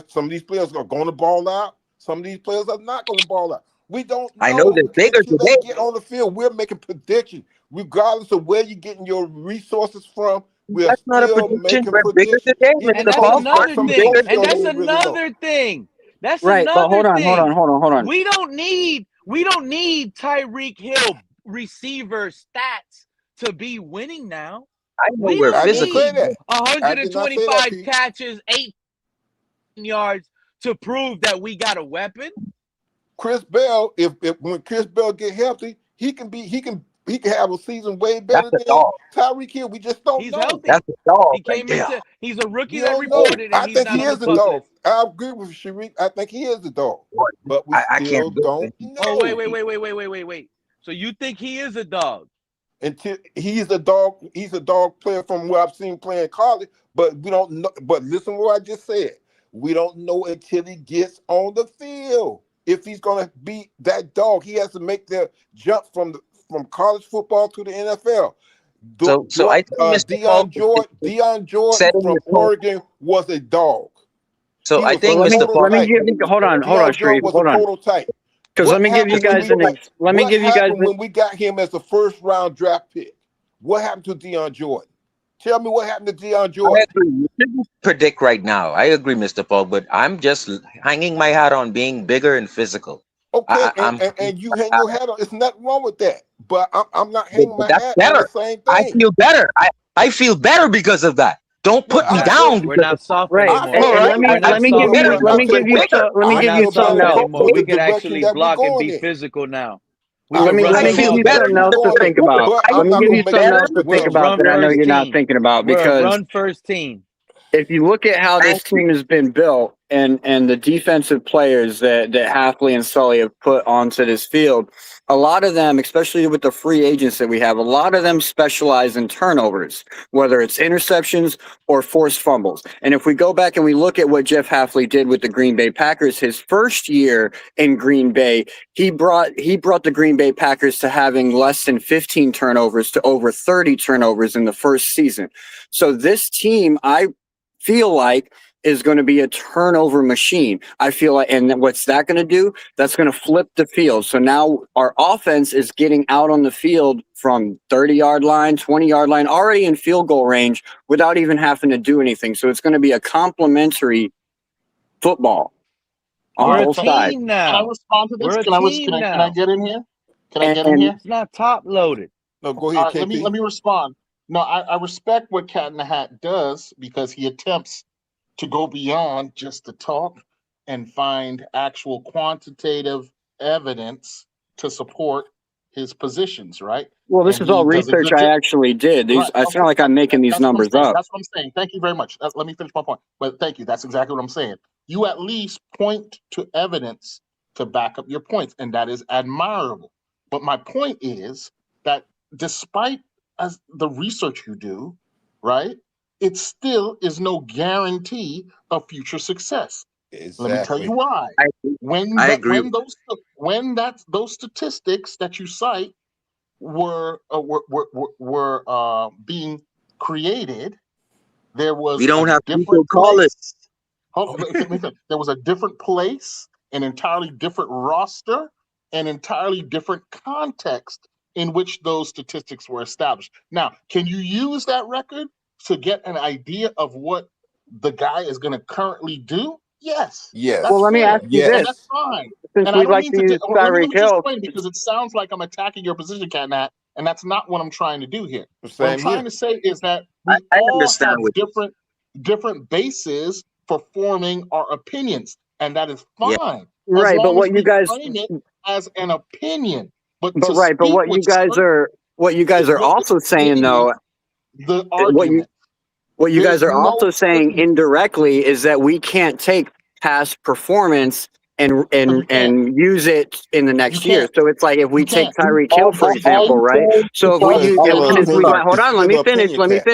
Some of these players are going to ball out. Some of these players are not going to ball out. We don't know.
I know they're bigger today.
They get on the field. We're making predictions, regardless of where you're getting your resources from.
That's not a prediction. We're bigger today.
And that's another thing. And that's another thing. That's
right. But hold on.
We don't need Tyreek Hill receiver stats to be winning now.
I know we're physical.
125 catches, 8 yards to prove that we got a weapon.
Chris Bell, if when Chris Bell get healthy, he can have a season way better than Tyreek Hill. We just don't know.
Healthy.
That's a dog.
He's a rookie that reported, and
I think he is a dog. I agree with Shareek. I think he is a dog, but we still don't know.
Oh, wait. So you think he is a dog?
Until he's a dog player from what I've seen playing college, but we don't know. But listen to what I just said. We don't know until he gets on the field. If he's going to be that dog, he has to make the jump from college football to the NFL.
So I think
Deion Jordan from Oregon was a dog.
So I think
let me give you hold on, Street. Hold on.
Prototype.
Because let me give you guys
when we got him as a first round draft pick. What happened to Deion Jordan? Tell me what happened to Deion Jordan.
I agree. You shouldn't predict right now. I agree, Mr. Paul, but I'm just hanging my hat on being bigger and physical.
Okay, and you hang your hat on. It's nothing wrong with that. But I'm not hanging my
That's
hat on
better.
the same
I
thing.
feel better. I feel better because of that. Don't put me down.
We're not soft
Right.
anymore.
And,
All
and
right.
let me
We're
let
not
me give
soft
you
anymore.
let me give you some let me
We're
give
not
you
feel
something
soft
better
else.
anymore.
with
We
the
could
direction
actually
that we're
block and
going
be
in.
physical now. We
I
can run
Let me
the
give
ball
you
better
better
something else
now.
to
going
think
in,
about.
but
Let
I'm
me
not
give you
gonna make
something
it
else to think
We're a
about
run
that I know
first
you're not
team.
thinking about
We're a
because
run first team.
if you look at how this team has been built and the defensive players that Hafley and Sully have put onto this field, a lot of them, especially with the free agents that we have, a lot of them specialize in turnovers, whether it's interceptions or forced fumbles. And if we go back and we look at what Jeff Hafley did with the Green Bay Packers, his first year in Green Bay, he brought the Green Bay Packers to having less than 15 turnovers to over 30 turnovers in the first season. So this team, I feel like, is going to be a turnover machine. I feel like, and what's that going to do? That's going to flip the field. So now our offense is getting out on the field from 30-yard line, 20-yard line, already in field goal range without even having to do anything. So it's going to be a complementary football on
We're a
both sides.
team
Can I
now.
respond to this?
We're a
Can
team
I
now.
get in here? Can I get in
And
here?
It's not top loaded.
No, go
All
ahead,
right, let
KP.
me respond. No, I respect what Cat in the Hat does because he attempts to go beyond just the talk and find actual quantitative evidence to support his positions, right?
well, this
And
is all
he does a
research
good
I
job.
actually did.
Right.
It's not like I'm making these
That's what I'm
numbers
saying.
up.
That's what I'm saying. Thank you very much. Let me finish my point. But thank you. That's exactly what I'm saying. You at least point to evidence to back up your points, and that is admirable. But my point is that despite as the research you do, right, it still is no guarantee of future success. Let me tell you
Exactly.
why.
I agree.
Those statistics that you cite were being created, there was
We
a
don't have people
different
call
place.
us.
There was a different place, an entirely different roster, an entirely different context in which those statistics were established. Now, can you use that record to get an idea of what the guy is going to currently do? Yes.
Yes.
That's
Well, let me
fair.
ask you
And
this.
that's fine.
Since
And I
we'd
don't
like
mean
to
to.
use
Let me
Tyreek
just
Hill,
explain because it sounds like I'm attacking your position, Cat, and that's not what I'm trying to do here. What I'm
Same
trying
here.
to say is that
I
we all
understand
have
what.
different bases for forming our opinions, and that is
Yeah.
fine as
right? But
long as
what you
we
guys,
frame it as an opinion. But
but
to
right, but
speak with certainty
what you guys
is
are
what
also saying
is
though,
the
what you
argument.
what you guys
There's
are
no
also saying
certainty
indirectly is that we can't take past performance and
because you can't.
use it in the
You
next year.
can't.
So it's like if we
You
take
can't.
Tyreek Hill, for example, right? So if we
But it's
use,
still an
since we
opinion.
hold
It's
on, let
still
me
an
finish.
opinion, Cat.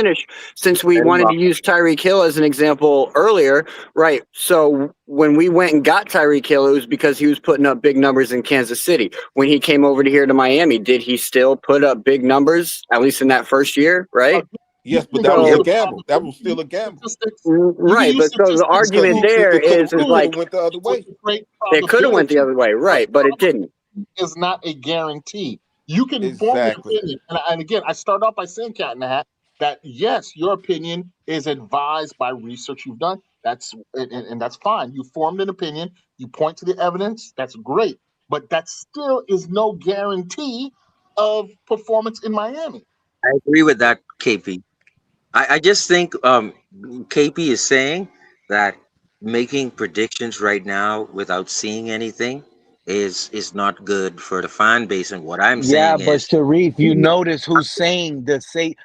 Since we
Let him
wanted
rock.
to use Tyreek Hill as an example earlier, right? So when we went and got Tyreek Hill, it was because he was putting up big numbers in Kansas City. When he came over to here to Miami, did he still put up big numbers, at least in that first year, right?
Yes, but
You
that
can
was
use
a
So
the
gamble. That was
you
still a
can use
gamble
statistics. You can
right,
use
but so the
statistics
because
argument
to
there
it could
is
have
like
went the other way.
to create
it could have went the
probability.
other way,
But
right? But it didn't.
is not a guarantee. You can form an
Exactly.
opinion, and again, I start off by saying, Cat in the Hat, that yes, your opinion is advised by research you've done. And that's fine. You formed an opinion. You point to the evidence. That's great, but that still is no guarantee of performance in Miami.
I agree with that, KP. I just think KP is saying that making predictions right now without seeing anything is not good for the fan base. And what I'm
Yeah,
saying
but
is,
Sharif, you
the,
notice who's saying like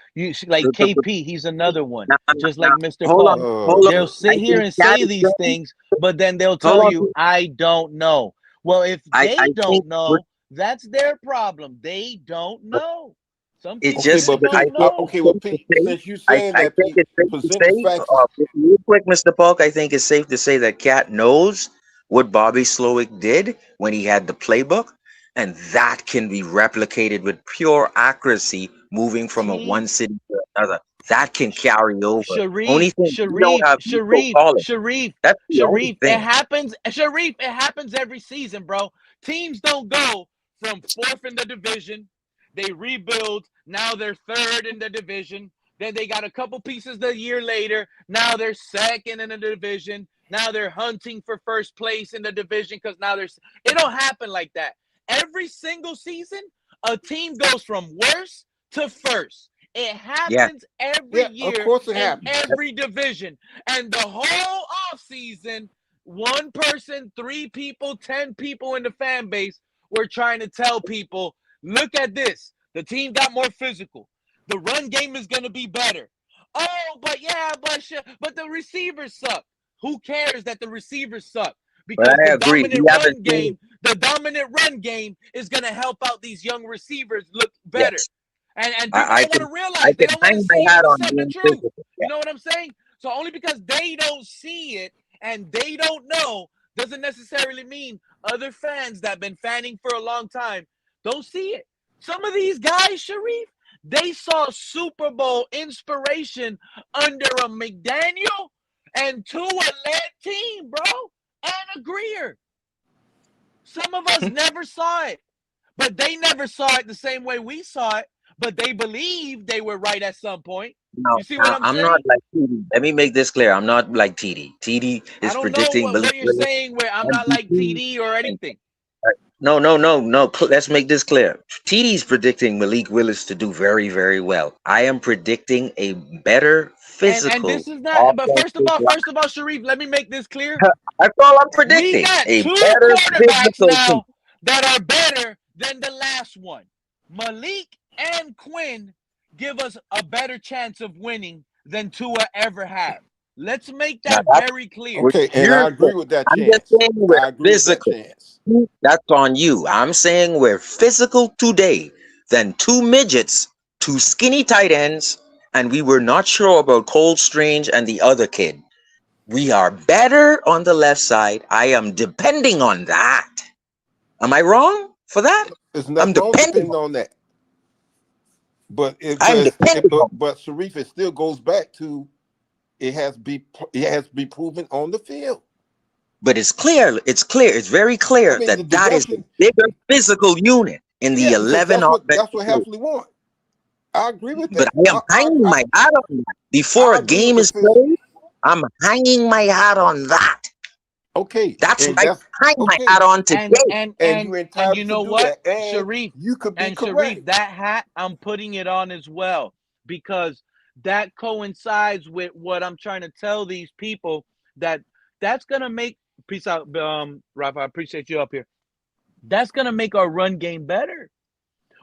the,
KP, he's another one,
now,
just
now,
like Mr.
hold on,
Paul.
Oh
hold on.
They'll
boy.
I
sit here
think
and
that
say
is
these
saying,
things, but then they'll
hold
tell
on.
you, I don't know. Well, if
I
they
think
don't know, that's their problem. They don't know. Some
it's
people
Okay,
just
just,
but
I
don't
Pete.
think
know.
it's
Okay, well,
safe to
Pete.
say,
Since you saying
I
that,
think
Pete,
it's safe to
present the
say,
facts.
real quick, Mr. Polk, I think it's safe to say that Cat knows what Bobby Slowick did when he had the playbook, and that can be replicated with pure accuracy, moving from a one
Team
city to another. That can carry over. Only
Sharif,
thing we don't
Sharif,
have neutral
Sharif,
calling.
Sharif,
That's the only
Sharif. It
thing.
happens, Sharif. It happens every season, bro. Teams don't go from fourth in the division. They rebuild. Now they're third in the division. Then they got a couple pieces the year later. Now they're second in the division. Now they're hunting for first place in the division because now it don't happen like that. Every single season, a team goes from worst to first. It happens every year
of course it
in
happens.
every division. And the whole offseason, one person, 3 people, 10 people in the fan base were trying to tell people, look at this. The team got more physical. The run game is going to be better. Oh, but the receivers suck. Who cares that the receivers suck? Because
I agree.
the dominant run game is going to help out these young receivers look better.
Yes.
And people don't want to realize, they don't want to see the truth. You know what I'm saying? So only because they don't see it and they don't know doesn't necessarily mean other fans that have been fanning for a long time don't see it. Some of these guys, Sharif, they saw Super Bowl inspiration under a McDaniel and Tua-led team, bro, and a Greer. Some of us never saw it, but they never saw it the same way we saw it, but they believed they were right at some point.
No,
you see what I'm saying?
not like TD. Let me make this clear. I'm not like TD. TD is predicting.
I don't know what you're saying where I'm not like TD or anything.
No. Let's make this clear. TD's predicting Malik Willis to do very, very well. I am predicting a better physical.
And this is not. But first of all, Sharif, let me make this clear.
That's all I'm predicting.
We got
a
2
better
quarterbacks now
team
that are better than the last one. Malik and Quinn give us a better chance of winning than Tua ever have. Let's make that very clear.
Okay, and I agree with that chance.
Just saying we're physical. That's on you. I'm saying we're physical today than 2 midgets, 2 skinny tight ends, and we were not sure about Cole Strange and the other kid. We are better on the left side. I am depending on that. Am I wrong for that?
I'm depending on that. But but Sharif, it still goes back to it has to be proven on the field.
But it's clear. It's very clear that is a bigger physical unit in the 11.
That's what Heffley want. I agree with that.
But I am hanging my hat on that. Before a game is played, I'm hanging my hat on that.
Okay.
That's what I hang my hat on today.
And you know what, Sharif?
You could be correct.
Sharif, that hat, I'm putting it on as well because that coincides with what I'm trying to tell these people that's going to make – peace out, Rafa. I appreciate you up here. That's going to make our run game better.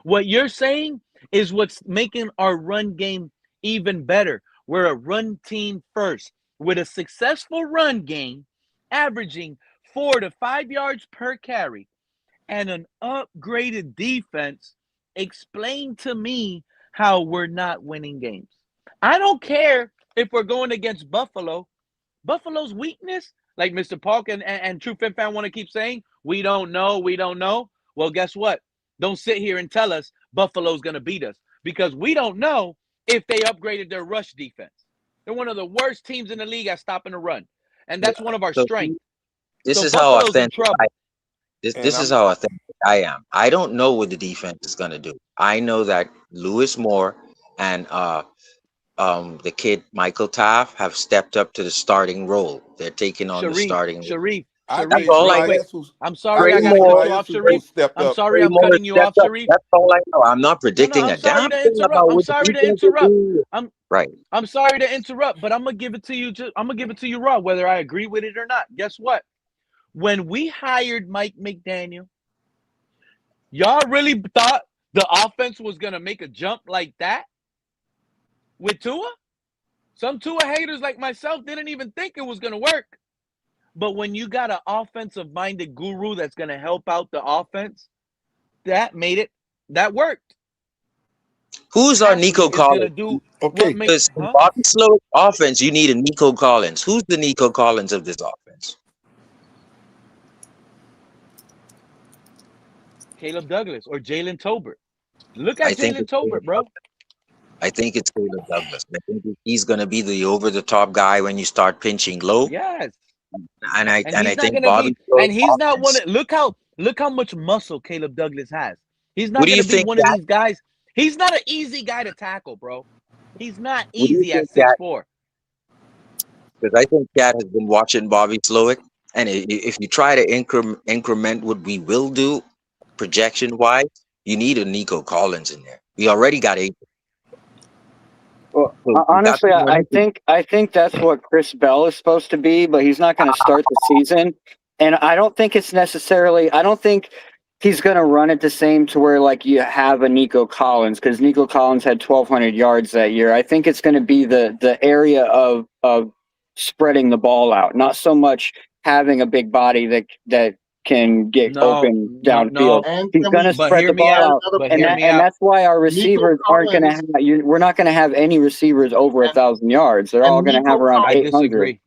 What you're saying is what's making our run game even better. We're a run team first with a successful run game averaging 4 to 5 yards per carry and an upgraded defense. Explain to me how we're not winning games. I don't care if we're going against Buffalo. Buffalo's weakness, like Mr. Park and True Fit Fan want to keep saying, we don't know. Well, guess what? Don't sit here and tell us Buffalo's going to beat us because we don't know if they upgraded their rush defense. They're one of the worst teams in the league at stopping the run. And that's one of our strengths.
This is how authentic I am. I don't know what the defense is going to do. I know that Lewis Moore and the kid Michael Taft have stepped up to the starting role. They're taking on the starting role.
That's all I know. I'm sorry I got to cut you off, Sharif. I'm sorry I'm cutting you off, Sharif.
That's all I know. I'm not predicting a damn thing about what the defense will do.
I'm sorry to interrupt, but I'm gonna give it to you. I'm gonna give it to you raw, whether I agree with it or not. Guess what? When we hired Mike McDaniel, y'all really thought the offense was gonna make a jump like that with Tua? Some Tua haters like myself didn't even think it was gonna work. But when you got an offensive-minded guru that's gonna help out the offense, that worked.
Who's our Nico Collins? Because Bobby Slow offense, you need a Nico Collins. Who's the Nico Collins of this offense?
Caleb Douglas or Jalen Tolbert. Look at Jalen Tolbert, bro.
I think it's Caleb Douglas. I think he's going to be the over-the-top guy when you start pinching low.
Yes.
And I think Bobby Slow
and he's not one. Look how much muscle Caleb Douglas has. He's not going to be one of these guys. He's not an easy guy to tackle, bro. He's not easy at 6'4".
because I think Cat has been watching Bobby Slowick, and if you try to increment what we will do, projection wise, you need a Nico Collins in there. We already got 8.
Well,
So
honestly, I think that's what Chris Bell is supposed to be, but he's not going to start the season. And I don't think it's necessarily. I don't think he's going to run it the same to where like you have a Nico Collins, because Nico Collins had 1,200 yards that year. I think it's going to be the area of spreading the ball out, not so much having a big body that can get open downfield. He's going to spread the ball out, and that's why our receivers aren't going to have. We're not going to have any receivers over 1,000 yards. They're all going to have around 800.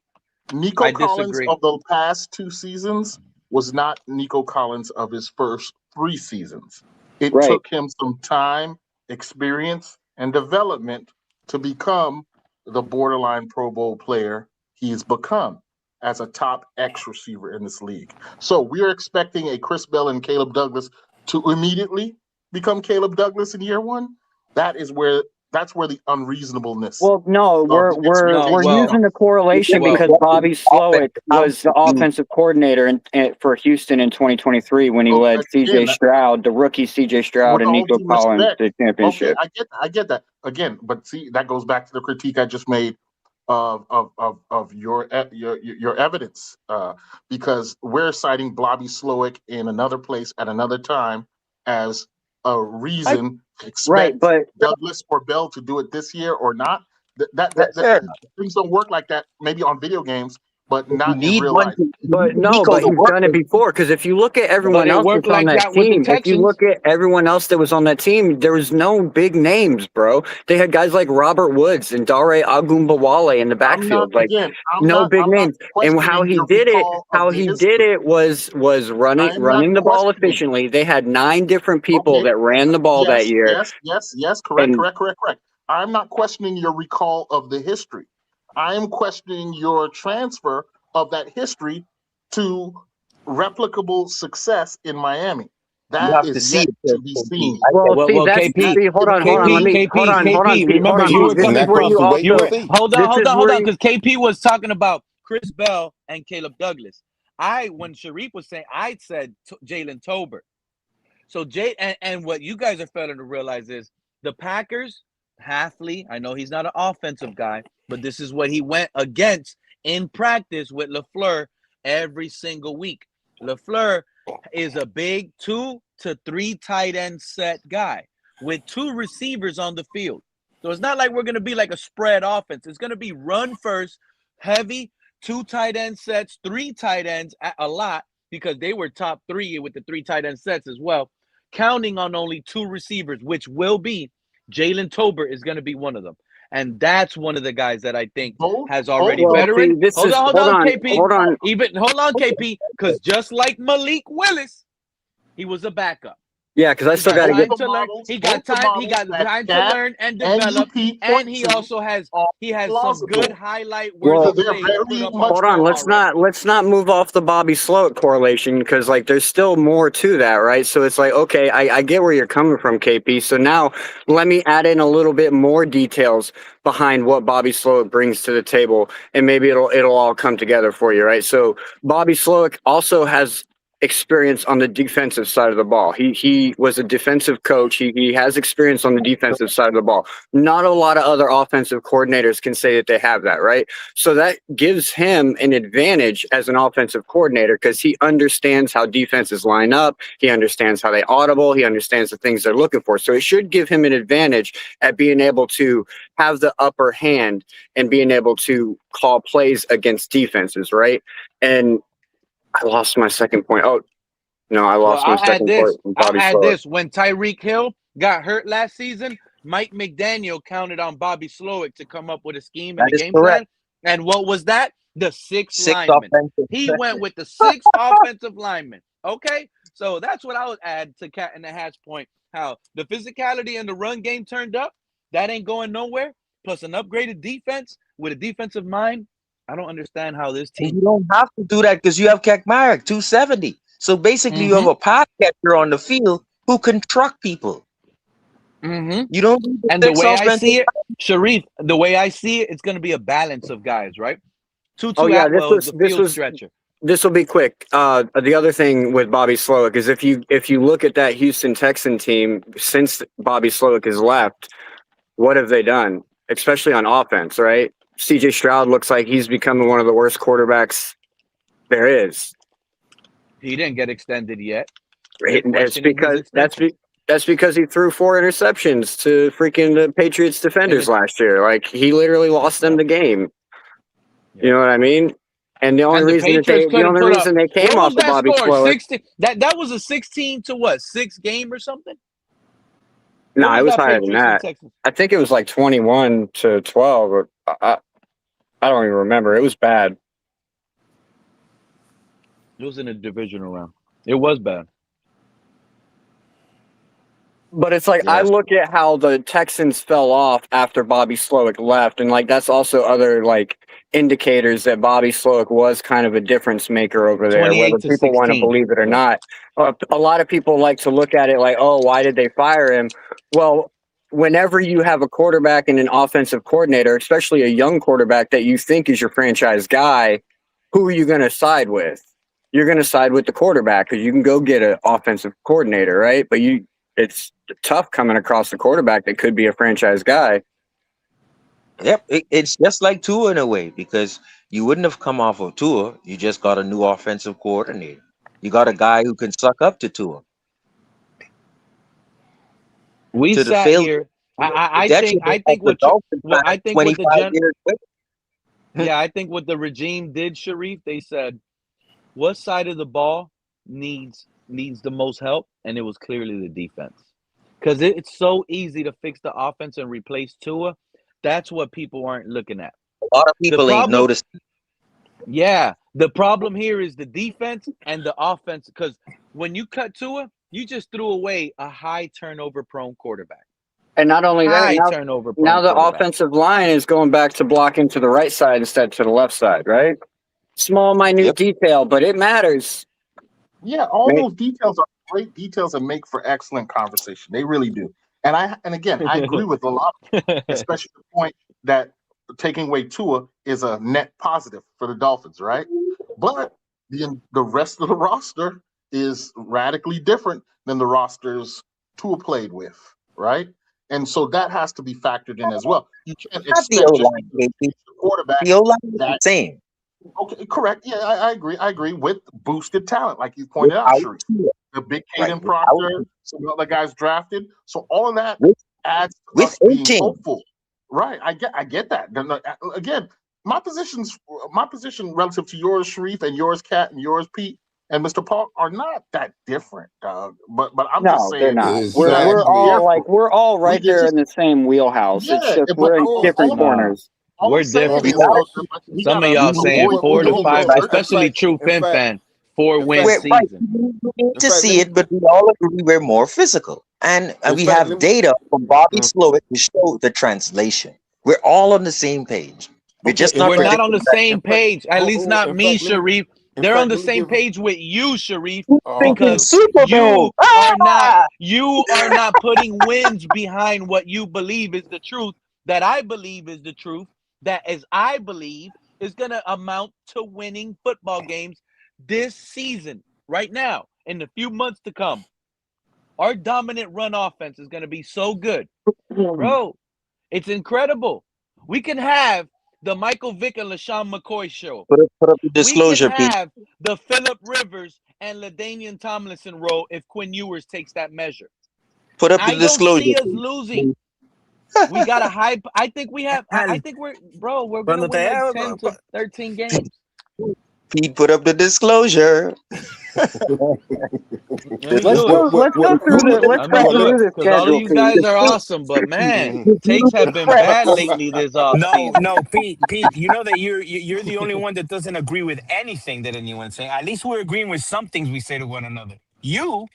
Nico Collins of the past 2 seasons was not Nico Collins of his first 3 seasons. It took him some time, experience, and development to become the borderline Pro Bowl player he's become as a top X receiver in this league. So we are expecting a Chris Bell and Caleb Douglas to immediately become Caleb Douglas in year 1. That's where the unreasonableness.
Well, no, we're using the correlation because Bobby Slowick was the offensive coordinator for Houston in 2023 when he led C.J. Stroud, the rookie C.J. Stroud, and Nico Collins to the championship.
Okay, I get that again, but see, that goes back to the critique I just made of your evidence, because we're citing Bobby Slowick in another place at another time as a reason to expect Douglas or Bell to do it this year or not. That things don't work like that. Maybe on video games, but not in real life.
But no, but he's done it before. Because if you look at everyone else that's on that team, if you look at everyone else that was on that team, there was no big names, bro. They had guys like Robert Woods and Dare Agumbawale in the backfield, no big names. And how he did it was running the ball efficiently. They had 9 different people that ran the ball that year.
Yes, correct. I'm not questioning your recall of the history. I am questioning your transfer of that history to replicable success in Miami. That is yet to be seen.
Well, KP, hold on. Remember, you were coming from. Hold on, because KP was talking about Chris Bell and Caleb Douglas. When Sharif was saying, I said Jalen Tolbert. So and what you guys are failing to realize is the Packers, Halfley, I know he's not an offensive guy, but this is what he went against in practice with LaFleur every single week. LaFleur is a big 2 to 3 tight end set guy with 2 receivers on the field. So it's not like we're going to be like a spread offense. It's going to be run first, heavy, 2 tight end sets, 3 tight ends a lot, because they were top 3 with the 3 tight end sets as well, counting on only 2 receivers, which will be Jalen Tolbert is going to be one of them. And that's one of the guys that I think has already veteran. Hold on, KP. Because just like Malik Willis, he was a backup.
Yeah, because I still got to get
to learn. He got time to learn and develop, and he also has some good highlight words.
Hold on, let's not move off the Bobby Slowick correlation, because like there's still more to that, right? So it's like, okay, I get where you're coming from, KP. So now let me add in a little bit more details behind what Bobby Slowick brings to the table, and maybe it'll all come together for you, right? So Bobby Slowick also has experience on the defensive side of the ball. He was a defensive coach. He has experience on the defensive side of the ball. Not a lot of other offensive coordinators can say that they have that, right? So that gives him an advantage as an offensive coordinator, because he understands how defenses line up. He understands how they audible. He understands the things they're looking for. So it should give him an advantage at being able to have the upper hand and being able to call plays against defenses, right? And I lost my second point. Oh, no, I lost my second point.
I'll add this. When Tyreek Hill got hurt last season, Mike McDaniel counted on Bobby Slowick to come up with a scheme and a game plan. And what was that? The 6 linemen. He went with the 6 offensive linemen. Okay? So that's what I would add to Cat in the Hat's point. How the physicality and the run game turned up. That ain't going nowhere. Plus an upgraded defense with a defensive mind. I don't understand how this team.
You don't have to do that because you have Kekmarek, 270. So basically, you have a pass catcher on the field who can truck people. You don't.
And the way I see it, Sharif, the way I see it, it's going to be a balance of guys, right?
Tutu
Oh yeah,
Atwell is the field stretcher.
This will be quick. The other thing with Bobby Slowick is if you look at that Houston Texan team since Bobby Slowick has left, what have they done? Especially on offense, right? CJ Stroud looks like he's becoming one of the worst quarterbacks there is.
He didn't get extended yet.
That's because he threw 4 interceptions to freaking the Patriots defenders last year. Like he literally lost them the game. You know what I mean? And the only reason they came off of Bobby Slowick.
That was a 16 to what? 6 game or something?
No, it was higher than that. I think it was like 21 to 12. Or I don't even remember. It was bad.
It was in a divisional round. It was bad.
But it's like I look at how the Texans fell off after Bobby Slowick left, and like that's also other like indicators that Bobby Slowick was kind of a difference maker over there, whether people want to believe it or not. A lot of people like to look at it like, oh, why did they fire him? Well, whenever you have a quarterback and an offensive coordinator, especially a young quarterback that you think is your franchise guy, who are you going to side with? You're going to side with the quarterback because you can go get an offensive coordinator, right? But it's tough coming across the quarterback that could be a franchise guy.
Yep, it's just like Tua in a way, because you wouldn't have come off of Tua. You just got a new offensive coordinator. You got a guy who can suck up to Tua.
We sat here. I think what the regime did, Sharif, they said, what side of the ball needs the most help? And it was clearly the defense. Because it's so easy to fix the offense and replace Tua. That's what people aren't looking at.
A lot of people ain't noticed.
Yeah. The problem here is the defense and the offense. Because when you cut Tua, you just threw away a high turnover prone quarterback.
And not only that, now the offensive line is going back to blocking to the right side instead to the left side, right? Small, minute detail, but it matters.
Yeah, all those details are great details and make for excellent conversation. They really do. And again, I agree with a lot, especially the point that taking away Tua is a net positive for the Dolphins, right? But the rest of the roster is radically different than the rosters Tua played with, right? And so that has to be factored in as well. You can't expect the quarterback.
The O-line is the same.
Okay, correct. Yeah, I agree. I agree with boosted talent, like you pointed out, Sharif. The big Caden Proctor, some other guys drafted. So all of that adds to us being hopeful. Right. I get that. Again, my position relative to yours, Sharif, and yours, Kat, and yours, Pete, and Mr. Paul are not that different, Doug. But I'm just saying
they're not. We're all right there in the same wheelhouse.
Yeah,
it's just we're in different corners.
We're different. Some of y'all saying 4 to 5, especially true Fin fan, 4-win season.
Right. We need to see it, but we all agree we're more physical. And we have data from Bobby Slowick to show the translation. We're all on the same page. We're
not on the same page. At least not me, Sharif. They're on the same page with you, Sharif, because you are not putting wins behind what you believe is the truth, that I believe is the truth, that as I believe is going to amount to winning football games this season, right now, in the few months to come. Our dominant run offense is going to be so good. Bro, it's incredible. We can have the Michael Vick and LaShawn McCoy show.
Put up the disclosure,
we can have the Phillip Rivers and LaDainian Tomlinson role if Quinn Ewers takes that measure.
Put up the disclosure.
I don't see us losing. We got a hype. I think we're going to win like 10 to 13 games.
Pete, put up the disclosure.
Let's go through the schedule.
All of you guys are awesome, but man, takes have been bad lately this offseason.
No, Pete, you know that you're the only one that doesn't agree with anything that anyone's saying. At least we're agreeing with some things we say to one another.
I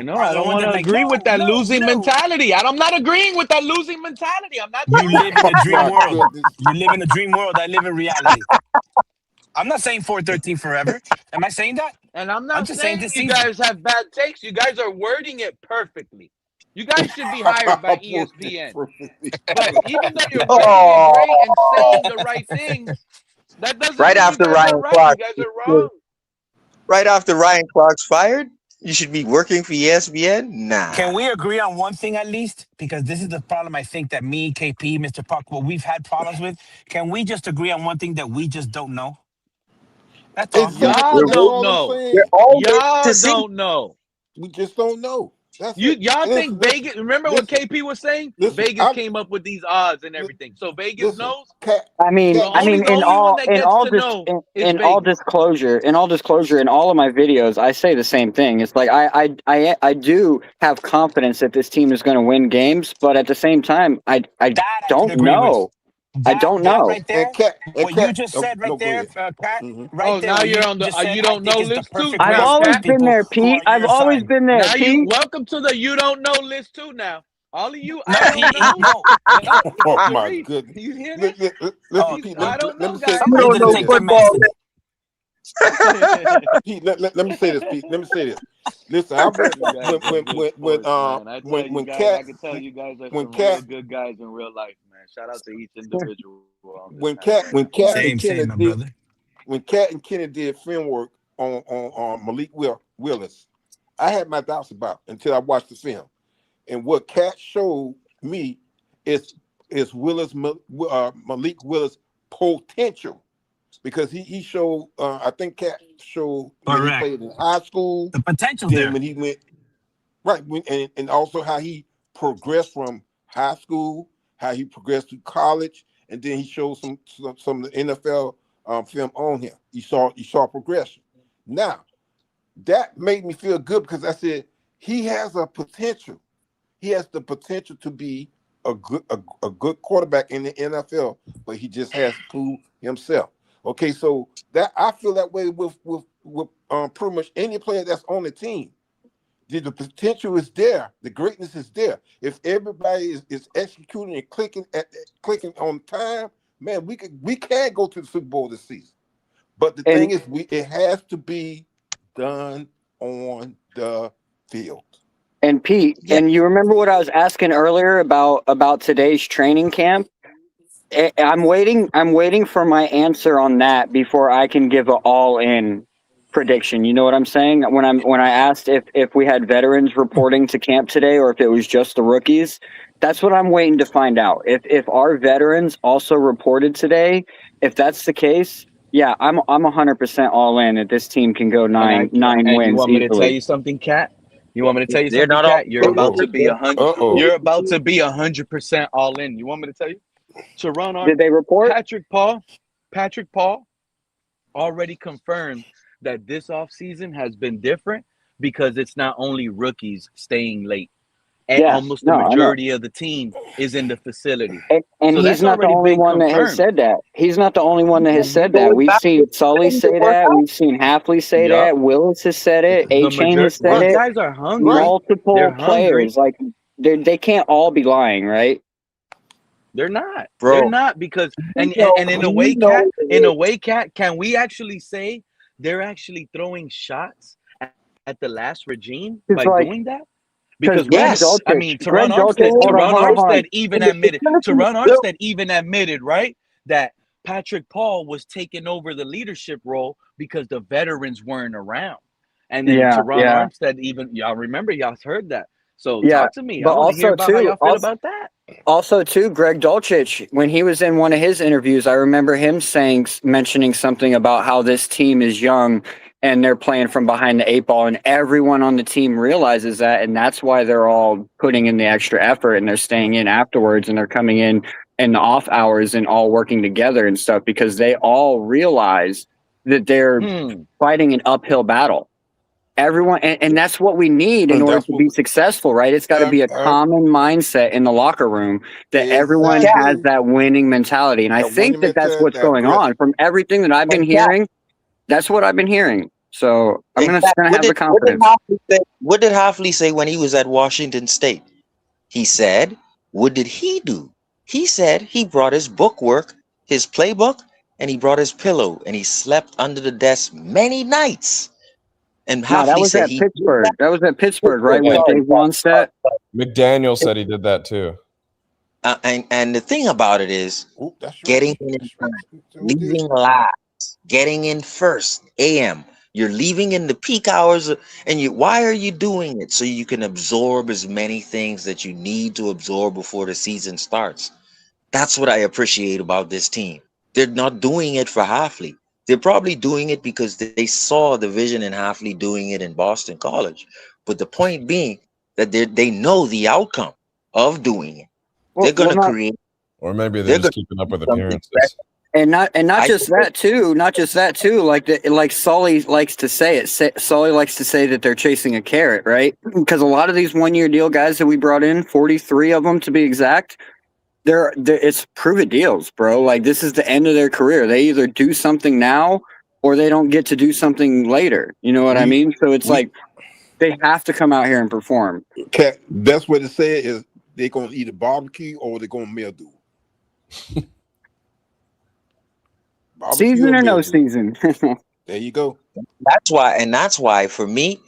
know. I don't want to agree with that losing mentality. I'm not agreeing with that losing mentality. I'm not.
You live in a dream world. You live in a dream world. I live in reality. I'm not saying 4-13 forever. Am I saying that?
And I'm not saying you guys have bad takes. You guys are wording it perfectly. You guys should be hired by ESPN. But even though you're wording it great and saying the right things, That doesn't
Right
mean you
after
guys
Ryan
are right.
Clark,
You guys are wrong.
right after Ryan Clark's fired, you should be working for ESPN. Nah.
Can we agree on one thing at least? Because this is the problem I think that me, KP, Mr. Puck, what we've had problems with. Can we just agree on one thing that we just don't know? That's all.
Y'all
That's
don't
all I'm
know.
saying.
Y'all don't know.
We just don't know. That's
You
it.
y'all
Listen,
think Vegas? Remember what
listen,
KP was saying?
listen,
Vegas came up with these odds and everything. So Vegas
listen,
knows.
I mean,
The only one that gets to know is
in all
Vegas.
disclosure, in all of my videos, I say the same thing. It's like I do have confidence that this team is going to win games, but at the same time, I don't know. I don't know.
Right there, what you just said right there, Pat, right there.
Now
What
you're
you
on the
just said,
you
I
don't
think
know
is the
list too.
perfect
I've
way to
always
express
been
people
there,
who
Pete.
are
I've
your
always
side.
been there,
Now you
Pete.
welcome to the you don't know list too. Now all of you
No,
I don't know.
no.
Oh my
Sharif,
goodness.
you hear that?
Listen, Pete,
I don't know,
let me say
guys.
Somebody didn't take their medicine.
Pete, let me say this, Pete. Let me say this. Listen, I
You guys are good sports, man. I tell you guys, I can tell you guys are some real good guys in real life, man. Shout out to each individual on this panel.
when Cat
Same,
and Kenny
my
did
brother.
when Cat and Kenny did film work on Malik Willis, I had my doubts about it until I watched the film. And what Cat showed me is Malik Willis' potential. Because he showed, I think Cat showed when he played in high school.
The potential
then
there.
when he went, right, and also how he progressed from high school, how he progressed to college, and then he showed some of the NFL film on him. You saw progression. Now, that made me feel good because I said, he has a potential. He has the potential to be a good quarterback in the NFL, but he just has to prove himself. Okay, so that I feel that way with pretty much any player that's on the team. The potential is there, the greatness is there. If everybody is executing and clicking on time, man, we can go to the Super Bowl this season. But the thing is, it has to be done on the field.
And Pete, and you remember what I was asking earlier about today's training camp? I'm waiting for my answer on that before I can give an all-in prediction. You know what I'm saying? When I asked if we had veterans reporting to camp today or if it was just the rookies, that's what I'm waiting to find out. If our veterans also reported today, if that's the case, yeah, I'm 100% all in that this team can go nine wins.
You want me to
easily.
tell you something, Cat? You want me to tell you
They're
something,
not all.
Cat? You're about to be 100. You're about to be 100% all in. You want me to tell you?
Did they report?
Patrick Paul already confirmed that this offseason has been different because it's not only rookies staying late. And almost the majority of the team is in the facility.
And
so
he's not the only one that has said that. He's not the only one that has said that. We've seen Sully say that. We've seen Hafley say that. Willis has said it. A-Chain has said it.
Guys are hungry.
Multiple players. Like they can't all be lying, right?
They're not.
Bro.
They're not because and in a way, Cat, can we actually say they're actually throwing shots at the last regime by doing that? Because Teron Armstead even admitted, right, that Patrick Paul was taking over the leadership role because the veterans weren't around. And then Teron Armstead y'all remember, y'all heard that. So talk to me. I want to hear about how y'all feel about that.
Also, too, Greg Dulcich, when he was in one of his interviews, I remember him mentioning something about how this team is young and they're playing from behind the eight ball, and everyone on the team realizes that, and that's why they're all putting in the extra effort and they're staying in afterwards and they're coming in the off hours and all working together and stuff because they all realize that they're fighting an uphill battle. Everyone, and that's what we need in order to be successful, right? It's got to be a common mindset in the locker room that everyone has that winning mentality. And I think that's what's going on. From everything that I've been hearing, that's what I've been hearing. So I'm going to have the confidence.
What did Hafley say when he was at Washington State? He said, what did he do? He said he brought his bookwork, his playbook, and he brought his pillow, and he slept under the desk many nights. And
that was at Pittsburgh. That was at Pittsburgh, right? With Dave Wannstedt.
McDaniel said he did that too.
And the thing about it is
Ooh, that's right.
getting in time, leaving last, getting in first, AM. You're leaving in the peak hours, and why are you doing it? So you can absorb as many things that you need to absorb before the season starts. That's what I appreciate about this team. They're not doing it for Halfley. They're probably doing it because they saw the vision in Halfley doing it in Boston College. But the point being that they know the outcome of doing it. They're going to create,
or maybe they're just keeping up with appearances.
And not just that too. Like Sully likes to say it. Sully likes to say that they're chasing a carrot, right? Because a lot of these 1-year deal guys that we brought in, 43 of them to be exact, it's prove-it deals, bro. Like, this is the end of their career. They either do something now or they don't get to do something later. You know what I mean? So it's like they have to come out here and perform.
Cat, best way to say it is they're gonna either barbecue or they're gonna mildew.
Season or no season.
There you go.
That's why for me,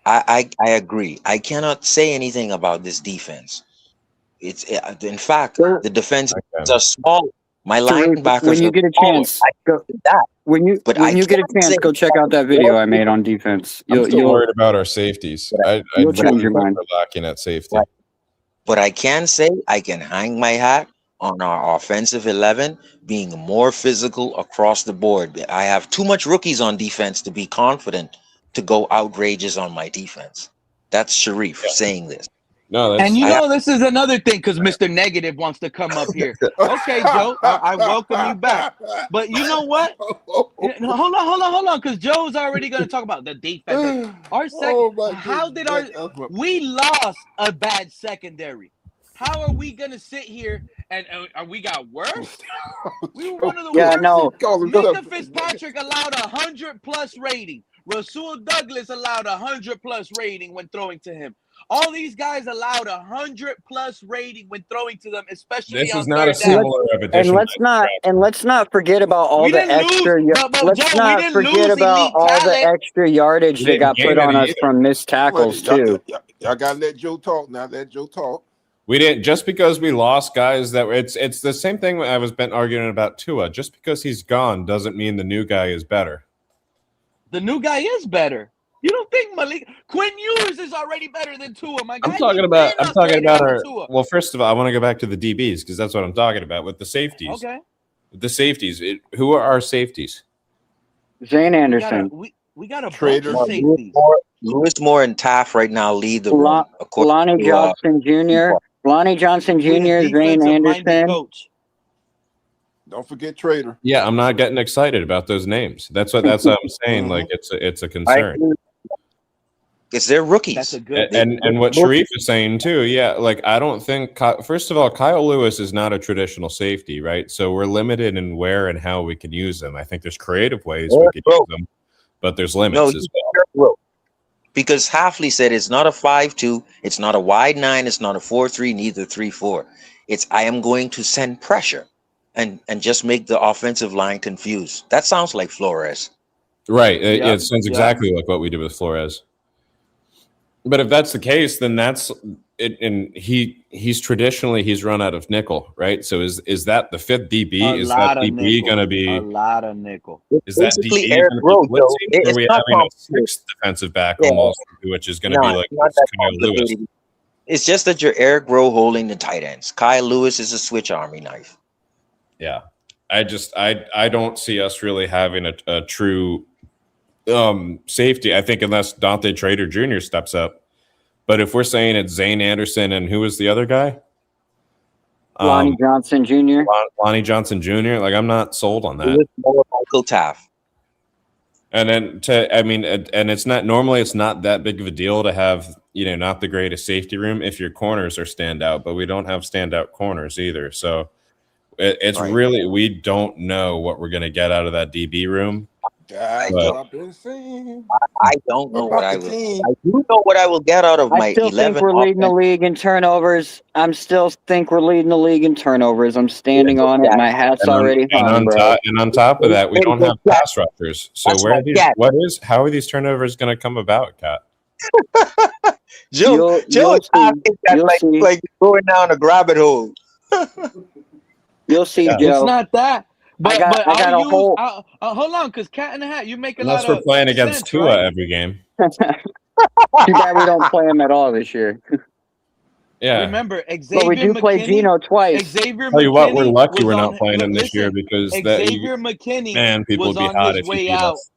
I agree. I cannot say anything about this defense. It's in fact the defense are small. My linebackers.
When you get a chance, go check out that video I made on defense.
I'm still worried about our safeties.
You'll change your mind.
We're lacking at safety.
But I can say I can hang my hat on our offensive 11 being more physical across the board. I have too much rookies on defense to be confident to go outrageous on my defense. That's Sharif saying this.
No,
and this is another thing because Mr. Negative wants to come up here. Okay, Joe, I welcome you back. But you know what? Hold on, because Joe's already going to talk about the defense. Our we lost a bad secondary. How are we going to sit here and we got worse? We were one of the worst.
No.
Mika Fitzpatrick allowed 100+ rating. Rasul Douglas allowed 100+ rating when throwing to him. All these guys allowed 100+ rating when throwing to them, especially
this
on
is not a similar repetition.
And let's not forget about all the extra. Let's not forget about all the extra yardage that got put on us from missed tackles too.
Y'all gotta let Joe talk now. Let Joe talk.
We didn't just because we lost guys that it's the same thing I was been arguing about Tua. Just because he's gone doesn't mean the new guy is better.
The new guy is better. You don't think Quinn Ewers is already better than Tua, my guy?
I'm talking about our. Well, first of all, I want to go back to the DBs because that's what I'm talking about with the safeties.
Okay.
With the safeties, who are our safeties?
Zane Anderson.
We got a bunch of safeties.
Lewis Moore and Taft right now lead the room.
Lonnie Johnson Jr. Lonnie Johnson Jr. Zane Anderson.
Don't forget Trader.
Yeah, I'm not getting excited about those names. That's what I'm saying. Like it's a concern.
It's their rookies.
That's a good
and what Sharif is saying too. Yeah, like I don't think. First of all, Kyle Lewis is not a traditional safety, right? So we're limited in where and how we can use them. I think there's creative ways we can use them, but there's limits as well.
Because Halfley said it's not a 5-2, it's not a wide 9, it's not a 4-3, neither 3-4. It's I am going to send pressure and just make the offensive line confused. That sounds like Flores.
Right. It sounds exactly like what we did with Flores. But if that's the case, then that's it. And he's run out of nickel, right? So is that the fifth DB? Is that DB going to be
a lot of nickel?
Is that DB going to be blitzing? Or are we having a sixth defensive back almost, which is going to be like Kyle Lewis?
It's just that you're Eric Rowe holding the tight ends. Kyle Lewis is a switch army knife.
Yeah, I don't see us really having a true safety. I think unless Dante Trader Jr. steps up. But if we're saying it's Zane Anderson and who was the other guy?
Lonnie Johnson Jr.
Lonnie Johnson Jr. Like I'm not sold on that.
Michael Taft.
And then and it's not that big of a deal to have, not the greatest safety room if your corners are standout, but we don't have standout corners either. So it's right. Really, we don't know what we're going to get out of that DB room.
I don't know what I will. I do know what I will get out of my 11.
I still think we're leading the league in turnovers. I'm standing on it. My hat's already hung, bro.
And on top of that, we don't have pass rushers. So how are these turnovers going to come about, Kat?
Joe is like going down a rabbit hole.
You'll see,
Yeah.
Joe.
It's not that. But
I got a whole.
Hold on, because Cat in the Hat, you make a
Unless
lot
we're
of
playing against
sense,
Tua
right?
every game.
Too bad we don't play him at all this year.
Yeah.
Remember,
But we do play Geno twice.
Xavier
Tell you what, we're
McKinney
lucky
was
we're
on.
not playing him this year
Listen,
because
Xavier McKinney
man, people
was
would be
on
hot
his
if he
way
beat
out.
us.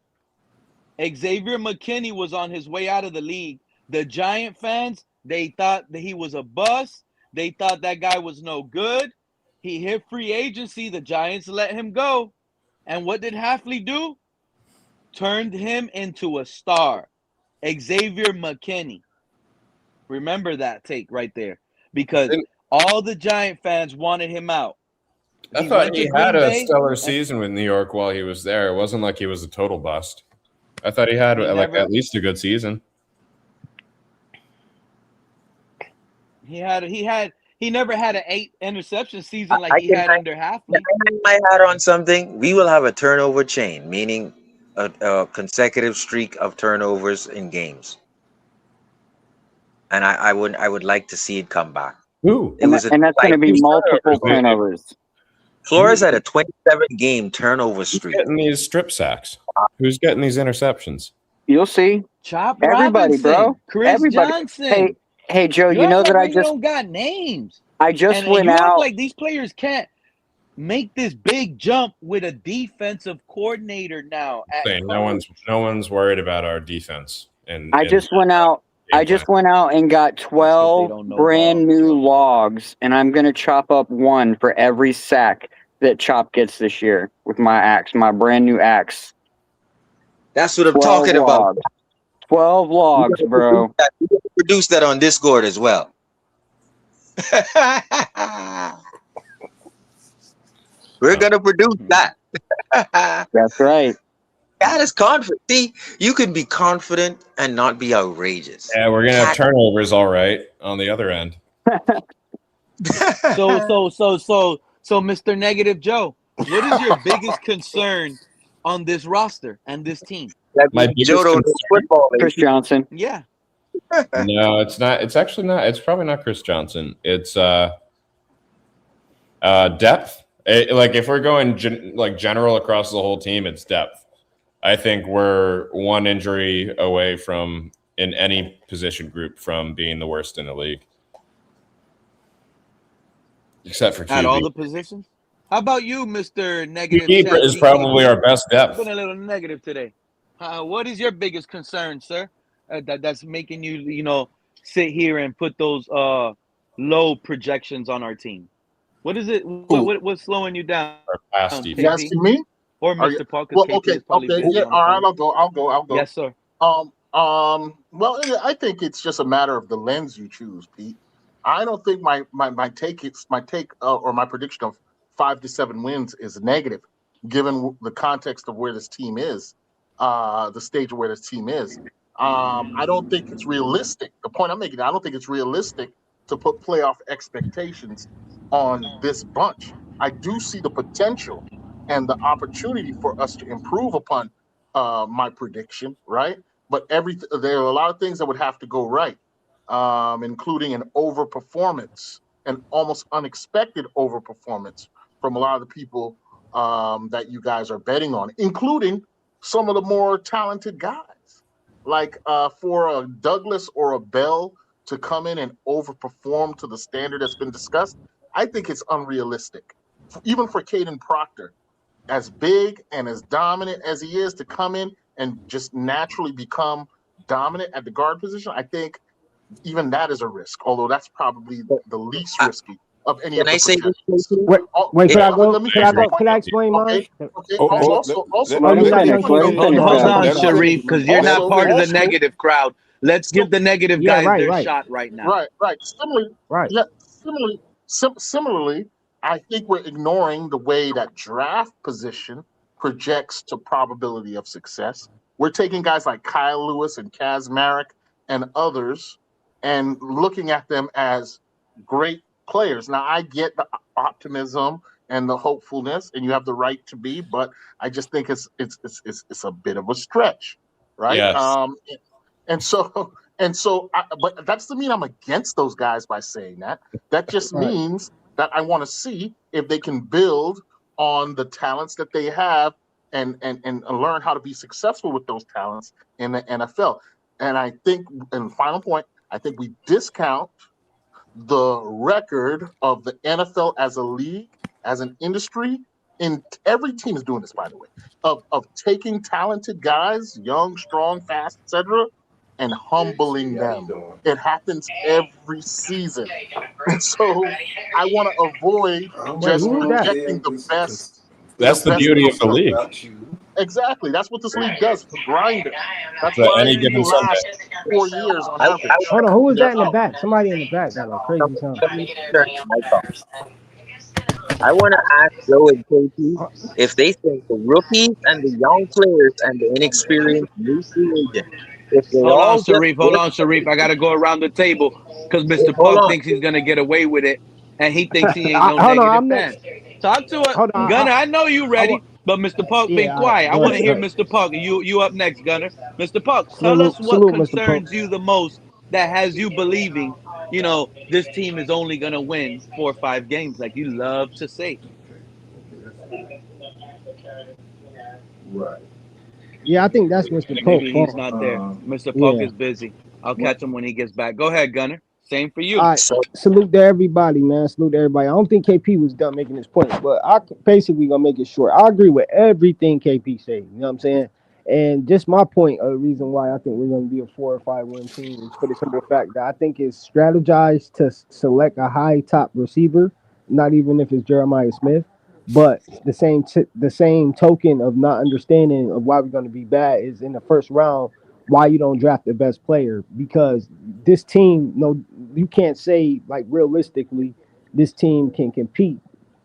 Xavier McKinney was on his way out of the league. The Giant fans, they thought that he was a bust. They thought that guy was no good. He hit free agency. The Giants let him go. And what did Hafley do? Turned him into a star. Xavier McKinney. Remember that take right there. Because all the Giant fans wanted him out.
I thought he had a stellar season with New York while he was there. It wasn't like he was a total bust. I thought he had at least a good season.
He never had an 8 interception season like he had under Hafley.
Can I hang my hat on something? We will have a turnover chain, meaning a consecutive streak of turnovers in games. And I would like to see it come back.
And that's going to be multiple turnovers.
Flores had a 27-game turnover streak.
Who's getting these strip sacks? Who's getting these interceptions?
You'll see.
Chop
Everybody,
Robinson,
bro.
Chris
Everybody.
Johnson.
Hey, Joe.
You
You know
act
that
like
I
we
just
don't got names.
I just
and
went
you
out.
act like these players can't make this big jump with a defensive coordinator now.
No one's worried about our defense. And
I just went out and got 12 brand new logs, and I'm going to chop up one for every sack that Chop gets this year with my axe, my brand new axe.
That's what I'm talking about.
12 logs, bro.
Produce that on Discord as well. We're going to produce that.
That's right.
That is confident. See, you can be confident and not be outrageous.
Yeah, we're gonna have turnovers, all right, on the other end.
So, Mr. Negative Joe, what is your biggest concern on this roster and this team?
My biggest concern,
Chris Johnson.
Yeah.
No, it's not. It's actually not. It's probably not Chris Johnson. It's depth. Like if we're going general across the whole team, it's depth. I think we're one injury away from, in any position group, from being the worst in the league. Except for QB.
At all the positions? How about you, Mr. Negative?
QB is probably our best depth.
Been a little negative today. What is your biggest concern, sir? That's making you, sit here and put those low projections on our team. What is it? What's slowing you down?
Our pass defense.
You asking me?
Or Mr. Paul?
Well, okay, yeah, all right, I'll go.
Yes, sir.
Well, I think it's just a matter of the lens you choose, Pete. I don't think my take or my prediction of 5 to 7 wins is negative, given the context of where this team is, the stage of where this team is. I don't think it's realistic. The point I'm making, I don't think it's realistic to put playoff expectations on this bunch. I do see the potential and the opportunity for us to improve upon my prediction, right? But there are a lot of things that would have to go right, including an overperformance, an almost unexpected overperformance from a lot of the people that you guys are betting on, including some of the more talented guys. Like for a Douglas or a Bell to come in and overperform to the standard that's been discussed, I think it's unrealistic. Even for Caden Proctor, as big and as dominant as he is, to come in and just naturally become dominant at the guard position, I think even that is a risk, although that's probably the least risky of any of the projections.
Wait, can I go? Can I explain mine?
Also,
Hold on, Sharif, because you're not part of the negative crowd. Let's give the negative guys their shot right now.
Right. Similarly, I think we're ignoring the way that draft position projects to probability of success. We're taking guys like Kyle Lewis and Kaz Marek and others and looking at them as great players. Now, I get the optimism and the hopefulness, and you have the right to be, but I just think it's a bit of a stretch, right?
Yes.
But that doesn't mean I'm against those guys by saying that. That just means that I want to see if they can build on the talents that they have and learn how to be successful with those talents in the NFL. And I think, and final point, I think we discount the record of the NFL as a league, as an industry, and every team is doing this, by the way, of taking talented guys, young, strong, fast, etc., and humbling them. It happens every season. And so I want to avoid just rejecting the best.
That's the beauty of the league.
Exactly. That's what this league does. It's a grinder. That's
So
why
any
it
given Sunday.
lasts 4 years on average.
Hold on, who was that in the back? Somebody in the back got a crazy sound.
I want to ask Joe and KP if they think the rookies and the young players and the inexperienced new free agents, if they
Hold
all
on,
just
Sharif. Hold on, Sharif. I got to go around the table because Mr.
hold
Pug
on.
thinks he's going to get away with it, and he thinks he ain't no
Hold on,
negative
I'm
fan.
next.
Talk to it,
Hold on,
Gunner. I know you ready, but Mr. Pug been
yeah,
quiet. I
go
want to
ahead.
hear Mr. Pug. You up next, Gunner. Mr. Pug, tell us what
Salute, Mr. Pug.
concerns you the most that has you believing, this team is only going to win 4 or 5 games like you love to say.
Right.
Yeah, I think that's Mr. Pope.
Maybe he's not there. Mr. Pug is busy. I'll catch him when he gets back. Go ahead, Gunner. Same for you.
All right, salute to everybody, man. Salute to everybody. I don't think KP was done making his point, but I basically gonna make it short. I agree with everything KP said. You know what I'm saying? And just my point, the reason why I think we're gonna be a 4 or 5 win team is for the simple fact that I think it's strategized to select a high top receiver, not even if it's Jeremiah Smith, but the same token of not understanding of why we're gonna be bad is in the first round. Why you don't draft the best player? Because this team, you can't say like realistically this team can compete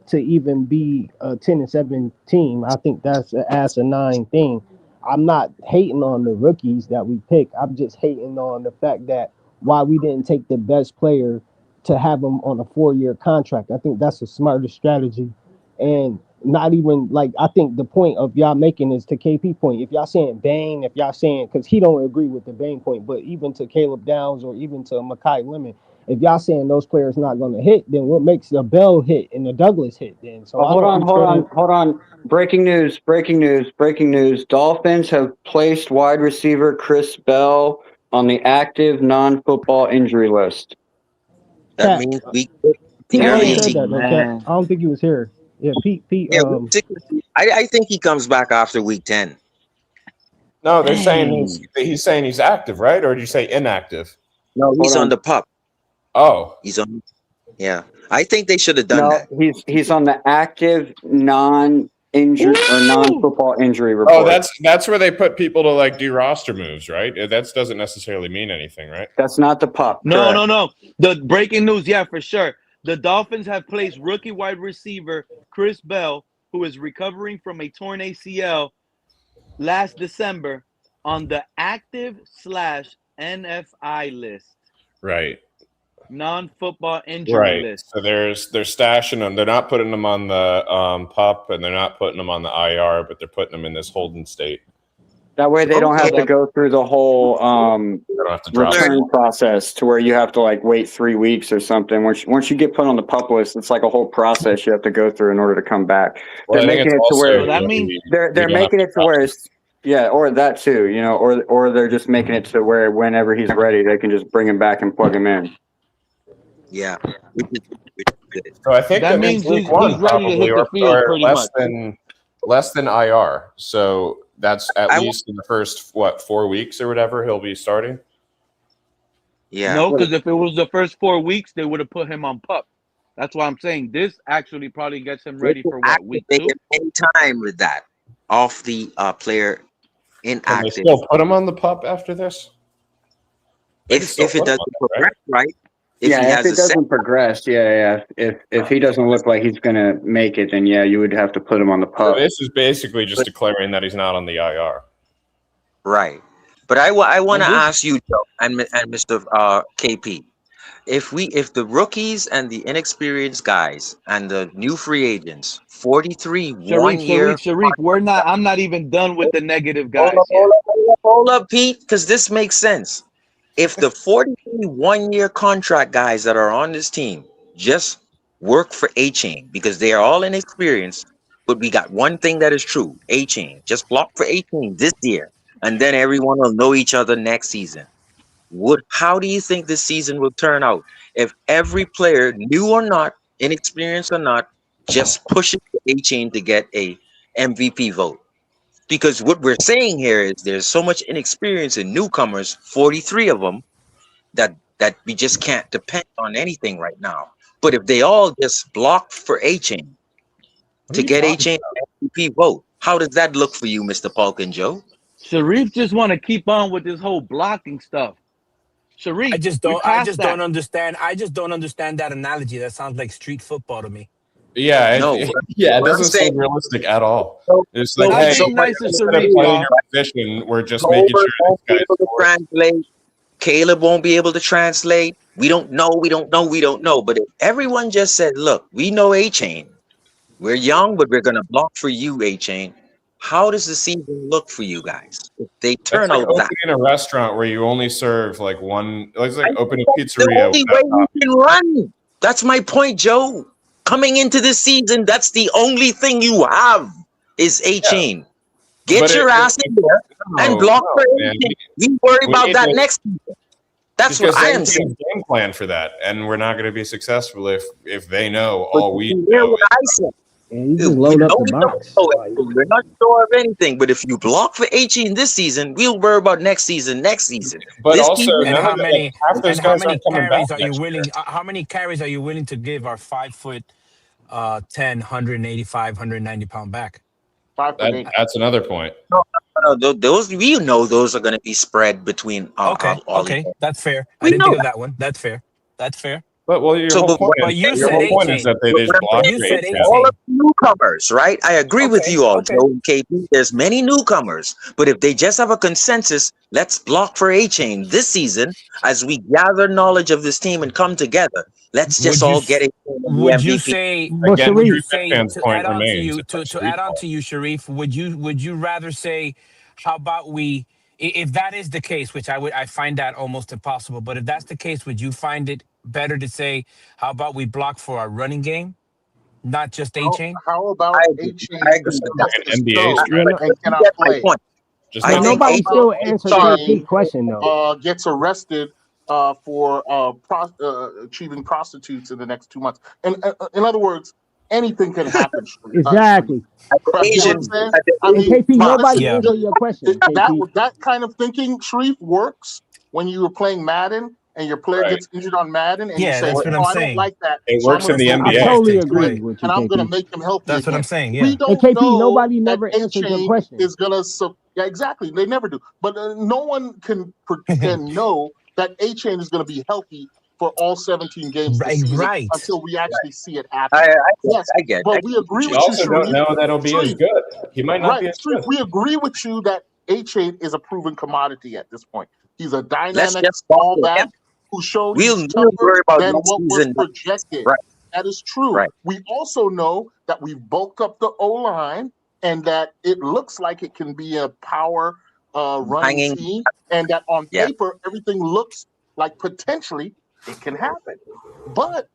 to even be a 10-7 team. I think that's an asinine thing. I'm not hating on the rookies that we pick. I'm just hating on the fact that why we didn't take the best player to have him on a 4-year contract. I think that's a smarter strategy. And not even like I think the point of y'all making is to KP point. If y'all saying Bain, if y'all saying because he don't agree with the Bain point, but even to Caleb Downs or even to Mekhi Lemon, if y'all saying those players not going to hit, then what makes the Bell hit and the Douglas hit then? So
hold on. Breaking news. Dolphins have placed wide receiver Chris Bell on the active non-football injury list.
That means we
Pete
early
said that though, Cat. I don't think he was here. Yeah, Pete.
Yeah, I think he comes back after week 10.
No, they're saying he's saying he's active, right? Or did you say inactive?
No, he's on the pup.
Oh,
he's on. Yeah, I think they should have done that.
He's on the active non-injured or non-football injury report.
Oh, that's where they put people to like do roster moves, right? That doesn't necessarily mean anything, right?
That's not the pup.
No. The breaking news, yeah, for sure. The Dolphins have placed rookie wide receiver Chris Bell, who is recovering from a torn ACL last December, on the active/NFI list.
Right.
Non-football injury list.
So they're stashing them. They're not putting them on the PUP, and they're not putting them on the IR, but they're putting them in this holding state.
That way they don't have to go through the whole return process to where you have to like wait 3 weeks or something. Once you get put on the PUP list, it's like a whole process you have to go through in order to come back.
Well,
they're making it to where they're making it to where it's or that too, or they're just making it to where whenever he's ready, they can just bring him back and plug him in.
Yeah.
So I think
that means he's ready to hit the field pretty much.
Less than IR. So that's at least in the first 4 weeks or whatever he'll be starting.
Yeah.
No, because if it was the first 4 weeks, they would have put him on PUP. That's why I'm saying this actually probably gets him ready for what, week 2?
They get any time with that off the player inactive.
Can they still put him on the PUP after this?
If it doesn't progress, right?
If it doesn't progress, If he doesn't look like he's gonna make it, then you would have to put him on the PUP.
So this is basically just declaring that he's not on the IR.
Right. But I want to ask you, Joe, and Mr. KP, if the rookies and the inexperienced guys and the new free agents, 43 1 year.
Sharif, I'm not even done with the negative guys.
Hold up, Pete, because this makes sense. If the 43 1 year contract guys that are on this team just work for A-Chain because they are all inexperienced. But we got one thing that is true: A-Chain. Just block for A-Chain this year, and then everyone will know each other next season. How do you think this season will turn out if every player, new or not, inexperienced or not, just pushes A-Chain to get a MVP vote? Because what we're saying here is there's so much inexperience in newcomers, 43 of them, that we just can't depend on anything right now. But if they all just block for A-Chain to get A-Chain MVP vote, how does that look for you, Mr. Polk and Joe?
Sharif just want to keep on with this whole blocking stuff. Sharif,
I just don't understand. I just don't understand that analogy. That sounds like street football to me.
Yeah,
it
doesn't seem realistic at all. It's like,
hey,
instead of playing your position, we're just making sure this guy's
translate. Caleb won't be able to translate. We don't know. But if everyone just said, look, we know A-Chain. We're young, but we're going to block for you, A-Chain. How does the season look for you guys? If they turn out that.
Opening a restaurant where you only serve like one, it's like opening a pizzeria.
The only way you can run. That's my point, Joe. Coming into this season, that's the only thing you have is A-Chain. Get your ass in there and block for A-Chain. We worry about that next season. That's what I am saying.
Game plan for that, and we're not going to be successful if they know all we know.
What I said.
You load up the box.
We're not sure of anything, but if you block for A-Chain this season, we'll worry about next season.
But
this
also,
season,
how many carries are you willing? How many carries are you willing to give our 5'10", 185, 190 pound back?
That's another point.
No, those we know those are going to be spread between.
Okay, that's fair. I didn't think of that one. That's fair.
But your whole point is that they just block
all of the newcomers, right? I agree with you all, Joe and KP. There's many newcomers, but if they just have a consensus, let's block for A-Chain this season as we gather knowledge of this team and come together. Let's just all get it.
Would you say, to add on to you, Sharif? Would you rather say, how about we? If that is the case, which I find that almost impossible, but if that's the case, would you find it better to say, how about we block for our running game, not just A-Chain?
How about A-Chain?
Nobody still answered KP's question though.
Gets arrested for achieving prostitutes in the next 2 months. And in other words, anything can happen.
Exactly. KP, nobody answered your question.
That kind of thinking, Sharif, works when you were playing Madden and your player gets injured on Madden, and you say,
that's what I'm
I
saying.
don't like that.
It works in the NBA.
I totally agree with you,
and I'm going to make them help you.
That's what I'm saying. Yeah.
We don't
KP,
know
nobody never answered your question.
Is going to exactly. They never do. But no one can know that A-Chain is going to be healthy for all 17 games this season until we actually see it happen.
I get it.
But we agree with you,
also don't know that it'll be as good. He might not be as good.
We agree with you that A-Chain is a proven commodity at this point. He's a dynamic small back who showed
we'll worry about
than
next
what
season.
was projected.
Right.
That is true.
Right.
We also know that we've bulked up the O-line and that it looks like it can be a power running team, and that on paper everything looks like potentially it can happen. But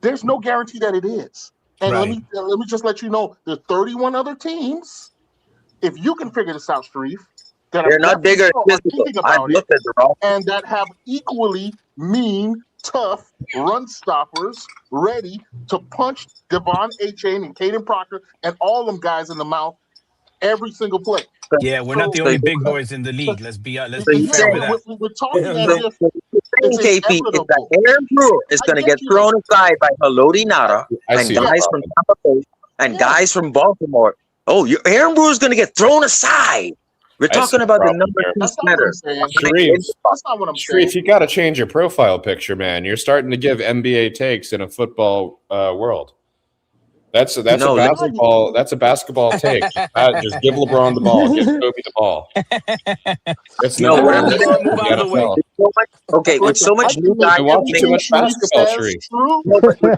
there's no guarantee that it is. And let me just let you know, there's 31 other teams. If you can figure this out, Sharif, that
they're not bigger
and that have equally mean, tough run stoppers ready to punch Devon A-Chain and Caden Proctor and all them guys in the mouth every single play.
Yeah, we're not the only big boys in the league. Let's be fair with that.
We're talking as if
KP is that Aaron Brewer is going to get thrown aside by Haloti Nada and guys from Tampa Bay and guys from Baltimore. Oh, Aaron Brewer is going to get thrown aside. We're talking about the number 2 center.
That's not what I'm saying.
Sharif, you got to change your profile picture, man. You're starting to give NBA takes in a football world. That's a basketball take. Just give LeBron the ball. Give Kobe the ball.
Okay, with so much new guys,
I watch too much basketball, Sharif.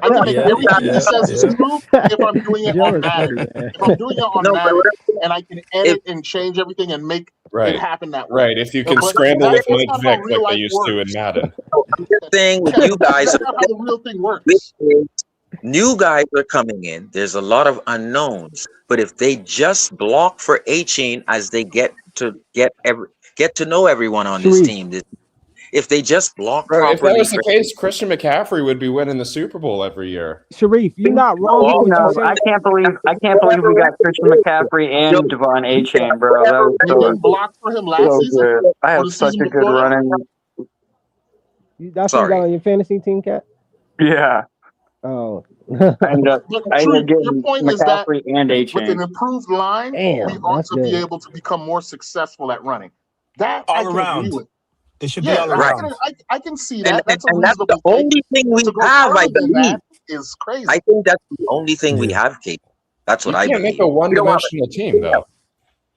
I can make everything he says is true if I'm doing it on Madden. If I'm doing it on Madden, and I can edit and change everything and make it happen that way.
Right, if you can scramble with Mike Vick like they used to in Madden.
I'm just saying with you guys,
that's not how the real thing works.
New guys are coming in. There's a lot of unknowns. But if they just block for A-Chain as they get to know everyone on this
Sharif,
team, if they just block
Bro, if that
properly
was the
for
case, Christian McCaffrey would be winning the Super Bowl every year.
Sharif, you're not wrong
Oh,
with what you're
no, I
saying.
can't believe we got Christian McCaffrey and Devon A-Chain, bro. That was
We didn't block for him last
so
season
good. I
or
had
the
such
season
a good
before that.
running.
That's what you got on your fantasy team, Cat?
Yeah.
Oh.
I ended up
But
getting
your point is that
McCaffrey and
with
A-Chain.
an improved line,
Damn,
we ought
that's
to be
good.
able to become more successful at running. That I
All
can
around.
agree with.
It should be
Yeah,
all
Right.
around.
I can see that. That's a
And that's the
reasonable take.
only thing we
To go
have, I
further than
believe.
that is crazy.
I think that's the only thing we have, Kate. That's what
You
I
can't
believe.
make a
We don't have
one-dimensional team, though.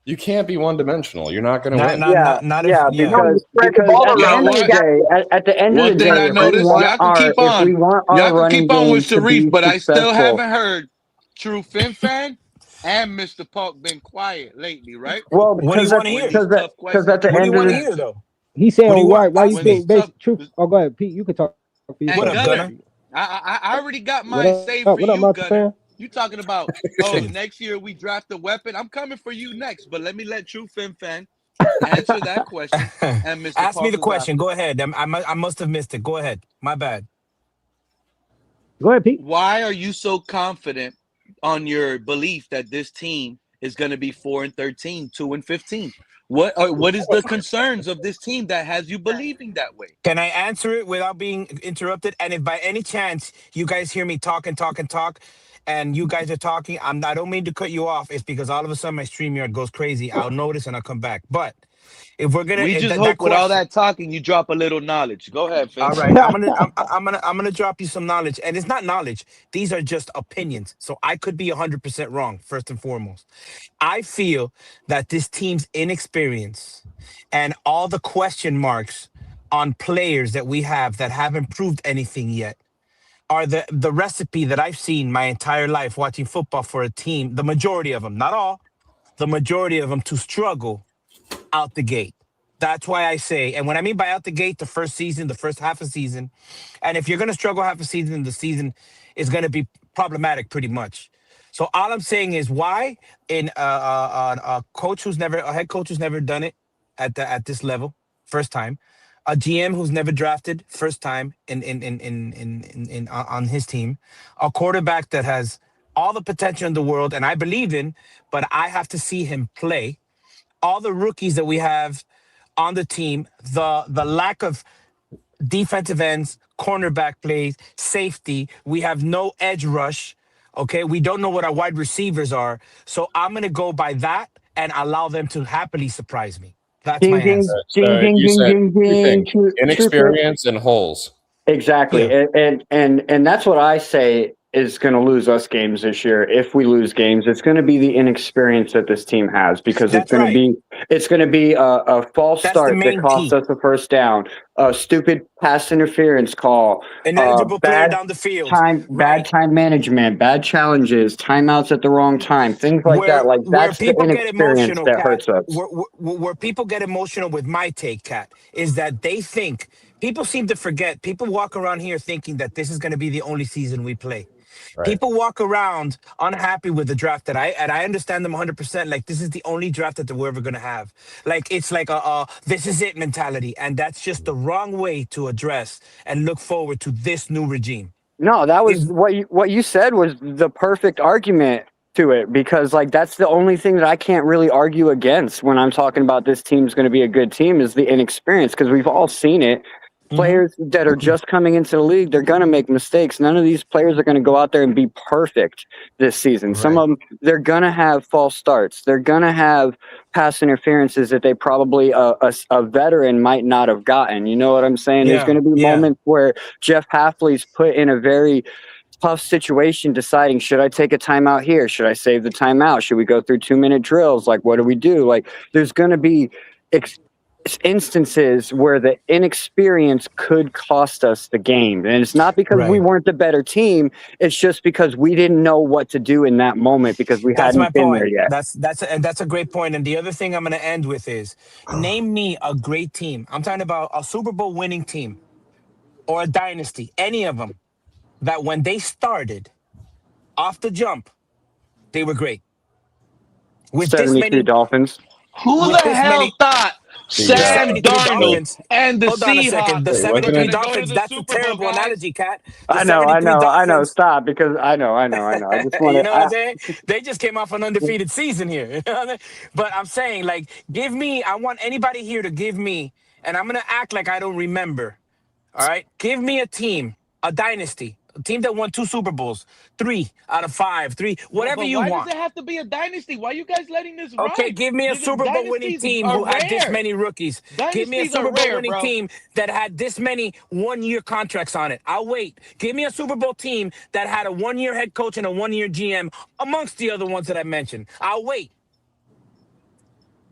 You can't be one-dimensional. You're not going to win.
Because at the end of the day, at the end of
One
the
thing
day,
I noticed, y'all can keep
if we
on.
want our
Y'all can
running
keep on with
game to
Sharif,
be
but I still
successful,
haven't heard True Fin Fan and Mr. Park been quiet lately, right?
well,
What do you
because
want to hear?
because at the
What do you
end of
want to
the
hear, though?
He's saying
What do you
why
want?
you
When
think
these tough,
truth. Oh, go ahead, Pete. You can talk for
and
yourself.
Gunner, I already got
What
mine saved for
up,
you,
Monster
Gunner.
fan?
You talking about, oh,
Chilling.
next year we draft a weapon. I'm coming for you next, but let me let True Fin Fan answer that question. And Mr.
Ask me the
Parker's
question.
after.
Go ahead. I must have missed it. Go ahead. My bad.
Go ahead, Pete.
Why are you so confident on your belief that this team is going to be 4-13, 2-15? What is the concerns of this team that has you believing that way?
Can I answer it without being interrupted? And if by any chance you guys hear me talk, and you guys are talking, I don't mean to cut you off. It's because all of a sudden my StreamYard goes crazy. I'll notice and I'll come back. But if we're gonna
We just
that
hope with all
question,
that talking, you drop a little knowledge. Go ahead, Finn.
all right, I'm gonna drop you some knowledge, and it's not knowledge. These are just opinions. So I could be 100% wrong. First and foremost, I feel that this team's inexperience and all the question marks on players that we have that haven't proved anything yet are the recipe that I've seen my entire life watching football for a team. The majority of them, not all, the majority of them to struggle out the gate. That's why I say, and when I mean by out the gate, the first season, the first half a season, and if you're going to struggle half a season, the season is going to be problematic pretty much. So all I'm saying is why in a head coach who's never done it at this level, first time, a GM who's never drafted, first time on his team, a quarterback that has all the potential in the world, and I believe in, but I have to see him play. All the rookies that we have on the team, the lack of defensive ends, cornerback plays, safety. We have no edge rush. Okay, we don't know what our wide receivers are. So I'm gonna go by that and allow them to happily surprise me. That's my
ding,
answer.
ding, ding,
You
ding,
said
ding,
two
ding,
things:
ding.
inexperience and holes.
Exactly.
Yeah.
And that's what I say is going to lose us games this year. If we lose games, it's going to be the inexperience that this team has, because
That's right.
it's going to be a false
That's the
start that
main
costs
key.
us a first down, a stupid pass interference call,
Ineligible player
bad
down the field.
bad
Right.
time management, bad challenges, timeouts at the wrong time, things like that. Like
Where
that's the
people get
inexperience
emotional,
that
Cat.
hurts us.
Where people get emotional with my take, Cat, is that they think people seem to forget. People walk around here thinking that this is going to be the only season we play.
Right.
People walk around unhappy with the draft that I understand them 100%. Like, this is the only draft that we're ever going to have. Like, it's like a this is it mentality. And that's just the wrong way to address and look forward to this new regime.
No, that was what you said was the perfect argument to it, because like that's the only thing that I can't really argue against when I'm talking about this team's going to be a good team is the inexperience, because we've all seen it. Players that are just coming into the league, they're going to make mistakes. None of these players are going to go out there and be perfect this season.
Right.
Some of them, they're going to have false starts. They're going to have pass interferences that they probably a veteran might not have gotten. You know what I'm saying? There's going to be moments where Jeff Hafley's put in a very tough situation deciding, should I take a timeout here? Should I save the timeout? Should we go through 2-minute drills? Like, what do we do? Like, there's going to be instances where the inexperience could cost us the game, and it's not because we weren't the better team. It's just because we didn't know what to do in that moment because we hadn't been there yet.
That's a great point. And the other thing I'm going to end with is name me a great team. I'm talking about a Super Bowl winning team or a dynasty, any of them that when they started off the jump, they were great. With this
72
many,
Dolphins.
Who the
with this
hell
many,
thought
the
Sam
73
Darnold
Dolphins.
and the
Hold on a second. The
Seahawks
Wait,
were
73
wasn't it?
gonna go to
Dolphins,
the
that's a
Super Bowl,
terrible
guys?
analogy, Cat. The
I know.
73 Dolphins.
Stop, because I know. I just want
You
to.
know what I'm saying? They just came off an undefeated season here. You know what I mean? But I'm saying, like, I want anybody here to give me, and I'm going to act like I don't remember. All right? Give me a team, a dynasty, a team that won 2 Super Bowls, 3 out of 5, 3, whatever
But
you
why does
want.
it have to be a dynasty? Why are you guys letting this
Okay,
ride?
give me a Super Bowl winning
Dynasties
team
are
who had this
rare.
many rookies. Give me a
Dynasties are
Super Bowl
rare,
winning
bro.
team that had this many one-year contracts on it. I'll wait. Give me a Super Bowl team that had a 1-year head coach and a 1-year GM amongst the other ones that I mentioned. I'll wait.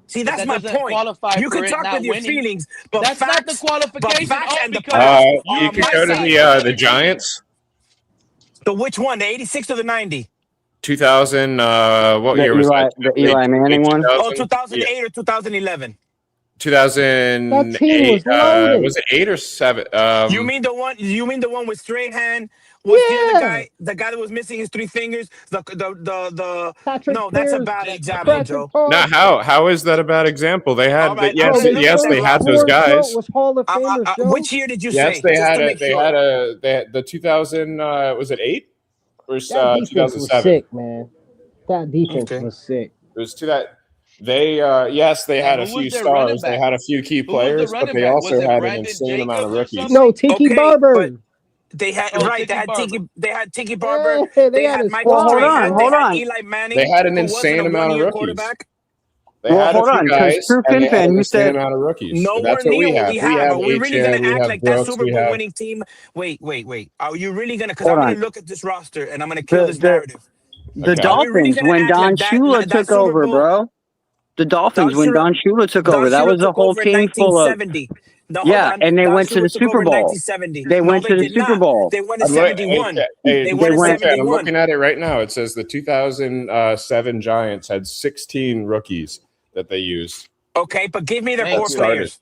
See,
But
that's
that
my
doesn't
point.
qualify
You
for
can
it
talk
not
with your
winning.
feelings, but
That's not the qualification. Oh,
and the
because
past are
you
You
on
could
my
go to
side.
the Giants.
The which one? The 86 or the 90?
2000. What year was that?
The Eli Manning one.
Oh,
2000?
2008
Yeah.
or 2011?
2008.
was loaded.
Was it 8 or 7?
You mean the one with Strahan? What's the other
Yeah.
guy? The guy that was missing his 3 fingers?
Patrick
No, that's a
Pierce,
bad example, Joe.
Patrick
Now,
Park.
how is that a bad example? They
All
had
right, I'm
yes,
gonna look at that
they had
roster.
those
4 Joe
guys.
was Hall of Famers, Joe.
Which year did you
Yes,
say?
they
Just
had
to make sure.
they had the 2000. Was it 8 or
That defense was
2007?
sick, man. That defense
Okay.
was sick.
It was to that. They yes, they had
And
a
who was
few
their running
stars. They
back?
had a few key
Who was the
players, but
running
they
back?
also
Was it
had an
Brandon
insane amount of
Jacobs or
rookies.
No,
something?
Tiki
Okay,
Barber.
but they had
Oh,
right.
Tiki Barber.
They had Tiki Barber.
Hey,
They
had
had
a
Michael
Well, hold
squad.
on,
Strahan. They
hold
had
on.
Eli Manning,
They had an
who wasn't
insane
a
amount of
1-year
rookies.
quarterback.
They
Well,
had a
hold
few
on, because
guys,
True
and they had
Pimpin,
an
you
insane
said
amount of rookies.
Nowhere
That's what
near
we
what
have.
we
We
have.
have
Are we really gonna
HN, we
act
have
like that
Brooks,
Super
we
Bowl
have.
winning team? Wait. Are you really gonna? Because I'm
hold
gonna
on.
look at this roster and I'm gonna kill this
The
narrative.
the
Okay.
Are we really
Dolphins
gonna
when
act
Don
like
Shula
that
took
Super
over,
Bowl?
bro. The Dolphins when Don Shula took
Don
over, that
Shula
was a
took
whole
over in
team full of
1970. No, hold
yeah,
on.
and they
Don
went to the
Shula took over
Super
in
Bowl.
1970.
They
No,
went
they
to the
did
Super
not.
Bowl.
They won in 71. They won in
Tim, I'm
71.
looking at it right now. It says the 2007 Giants had 16 rookies that they used.
Okay, but give me their
Thank
core
you.
players.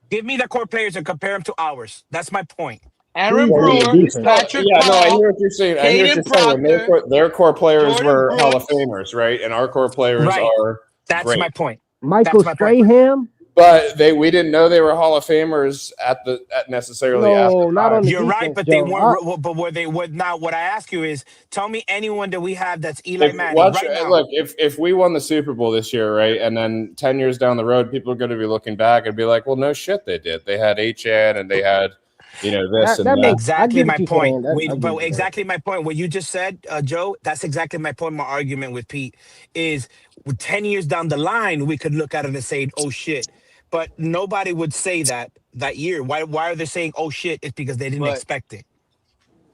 Give me the core players and compare them to ours. That's my point.
Aaron
Please read the
Brewer,
defense.
Patrick
Yeah, no, I
Paul,
hear what you're saying. I hear what you're
Caden
saying.
Proctor,
Their core players
Jordan
were Hall of
Brooks.
Famers, right? And our core players
Right.
are
That's
great.
my point.
Michael
That's my point.
Strahan.
But we didn't know they were Hall of Famers at necessarily
No,
at the
not
time.
on the
You're right,
defense,
but they
Joe.
weren't. But were they? What now? What I ask you is, tell me anyone that we have that's Eli Manning right now.
Look, if we won the Super Bowl this year, right, and then 10 years down the road, people are going to be looking back and be like, "Well, no shit, they did. They had HN and they had, this and that."
Exactly my point.
But
Exactly my point. What you just said, Joe. That's exactly my point. My argument with Pete is, 10 years down the line, we could look at it and say, "Oh shit." But nobody would say that year. Why are they saying, "Oh shit"? It's because they didn't expect it.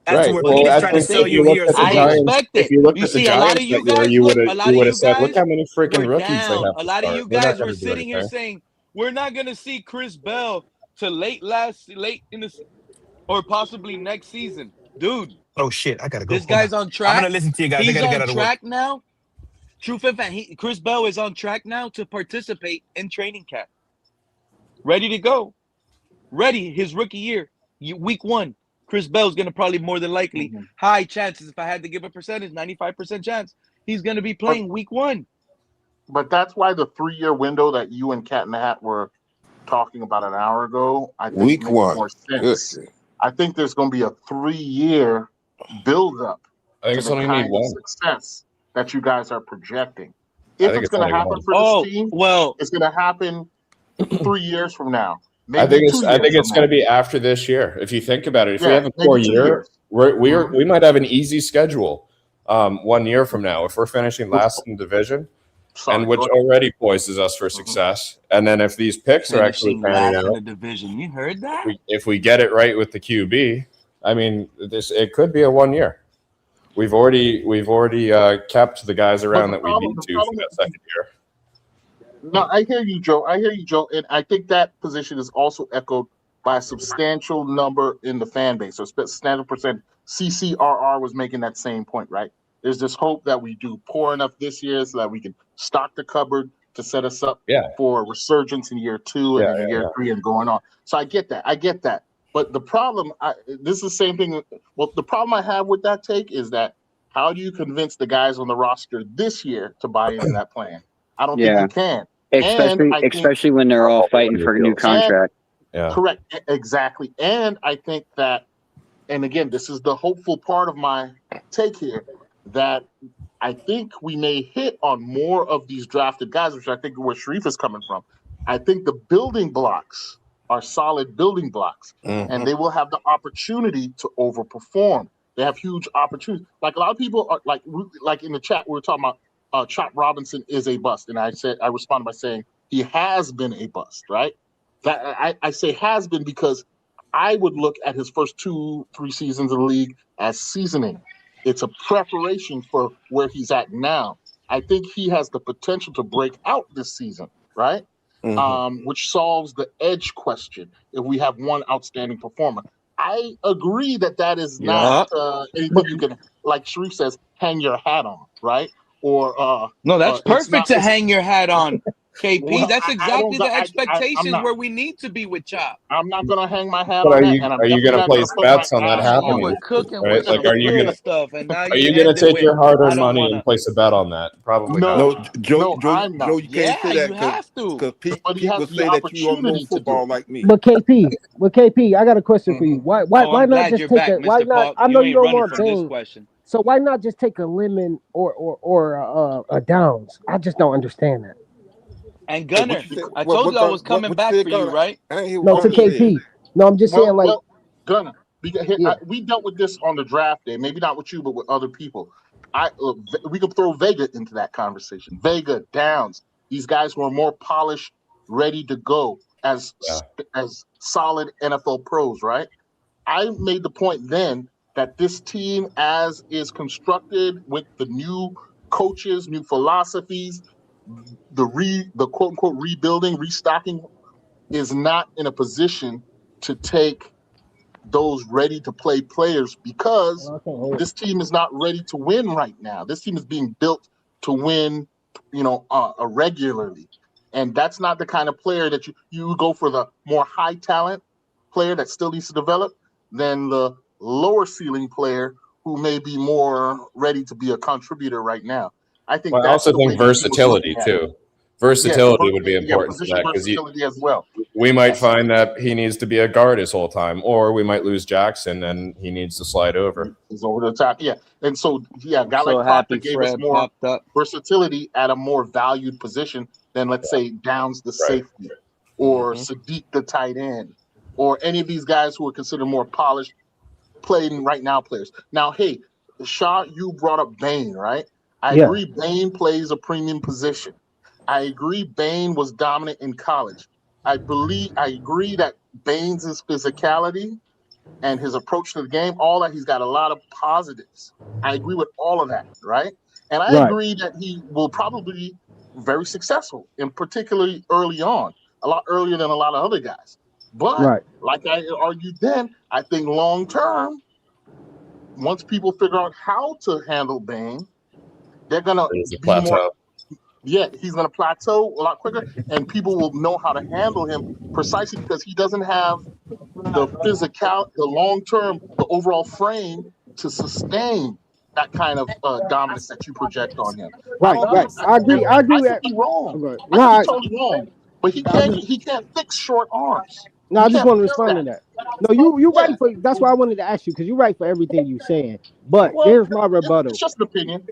That's
Right.
what
Well,
Pete is
I
trying to
think
sell
if
you
you looked
here.
at the
I
Giants,
expect
if
it.
you looked
You
at the
see, a lot
Giants
of you
that year,
guys,
you
look,
would
a lot of you
have said, "Look
guys
how many freaking
were
rookies they
down.
have
A
to
lot of
start.
you
They're not
guys
going
were
to do
sitting here
anything."
saying, we're not going to see Chris Bell till late in the or possibly next season. Dude,
Oh shit! I gotta go.
this
Hold on.
guy's on
I'm
track.
gonna listen to you guys. I
He's
gotta get
on
out of work.
track now. Truth and fact, Chris Bell is on track now to participate in training camp. Ready to go. Ready his rookie year. Week 1. Chris Bell's going to probably more than likely, high chances, if I had to give a percentage, 95% chance, he's going to be playing week 1.
But that's why the 3-year window that you and Cat in the Hat were talking about an hour ago, I think
Week
makes
one.
more sense. I think there's going to be a 3-year build-up
I think
to
it's
the
only
kind
need one.
of success that you guys are projecting.
I
If
think
it's
it's
going to
only
happen
one.
for this team,
well,
it's going to happen 3 years from now.
I think it's
2 years
going to be after this year. If you think about it, if we have a
maybe
4
2
year,
years.
we might have an easy schedule 1 year from now if we're finishing last in the division, and which already poises us for success. And then if these picks are actually
finishing
panning
last in
out,
the division. You heard that?
if we get it right with the QB, I mean, it could be a 1 year. We've already kept the guys around that we need to for that second year.
No, I hear you, Joe. And I think that position is also echoed by a substantial number in the fan base. So substantial percent. CCRR was making that same point, right? There's this hope that we do poor enough this year so that we can stock the cupboard to set us up for resurgence in year 2 and in year 3 and going on. So I get that. But the problem, this is the same thing. Well, the problem I have with that take is that how do you convince the guys on the roster this year to buy into that plan? I don't think you can.
Especially when they're all fighting for a new contract.
Correct. Exactly. And I think that, and again, this is the hopeful part of my take here, that I think we may hit on more of these drafted guys, which I think where Sharif is coming from. I think the building blocks are solid building blocks, and they will have the opportunity to overperform. They have huge opportunities. Like a lot of people are like in the chat, we were talking about Chop Robinson is a bust. And I responded by saying he has been a bust, right? That I say has been because I would look at his first 2-3 seasons in the league as seasoning. It's a preparation for where he's at now. I think he has the potential to break out this season, right? Which solves the edge question if we have one outstanding performer. I agree that is not anything you can, like Sharif says, hang your hat on, right? Or
no, that's perfect to hang your hat on, KP. Well, that's exactly the expectations where we need to be with Chop.
I'm not going to hang my hat on that. And
are you going to place bets on that happening?
You were cooking
right?
with
Like, are you going to
stuff, and now
are you going to take your hard-earned money and place a bet on that? Probably not.
No, Joe, you can't say that
you have to.
Because people say that you don't know football like me.
But KP, I got a question for you. Why not just take a? Why not? I know you don't want Bane. So why not just take a Lemon or a Downs? I just don't understand that.
And Gunner, I told you I was coming back for you, right?
No, to KP. No, I'm just saying, like,
Gunner, we dealt with this on the draft day. Maybe not with you, but with other people. We could throw Vega into that conversation. Vega, Downs, these guys who are more polished, ready to go as solid NFL pros, right? I made the point then that this team, as is constructed with the new coaches, new philosophies, the quote unquote rebuilding, restocking, is not in a position to take those ready to play players because this team is not ready to win right now. This team is being built to win, regularly. And that's not the kind of player that you go for the more high talent player that still needs to develop than the lower ceiling player who may be more ready to be a contributor right now. I think
I also think versatility too. Versatility would be important for that
because as well.
We might find that he needs to be a guard his whole time, or we might lose Jackson and he needs to slide over.
He's over the top, and so a guy like Proctor gave us more versatility at a more valued position than, let's say, Downs the safety, or Sadiq the tight end, or any of these guys who are considered more polished, playing right now players. Now, hey, Shaw, you brought up Bane, right? I agree. Bane plays a premium position. I agree. Bane was dominant in college. I agree that Bane's physicality and his approach to the game, all that, he's got a lot of positives. I agree with all of that, right? And I agree that he will probably be very successful, and particularly early on, a lot earlier than a lot of other guys. But like I argued then, I think long term, once people figure out how to handle Bane, they're gonna be more. Yeah, he's going to plateau a lot quicker, and people will know how to handle him precisely because he doesn't have the physical, the long-term, the overall frame to sustain that kind of dominance that you project on him.
Right. I agree.
I could be wrong. I could be totally wrong, but he can't fix short arms.
No, I just want to respond to that. No, you right for. That's why I wanted to ask you because you're right for everything you're saying. But here's my rebuttal.
It's just an opinion.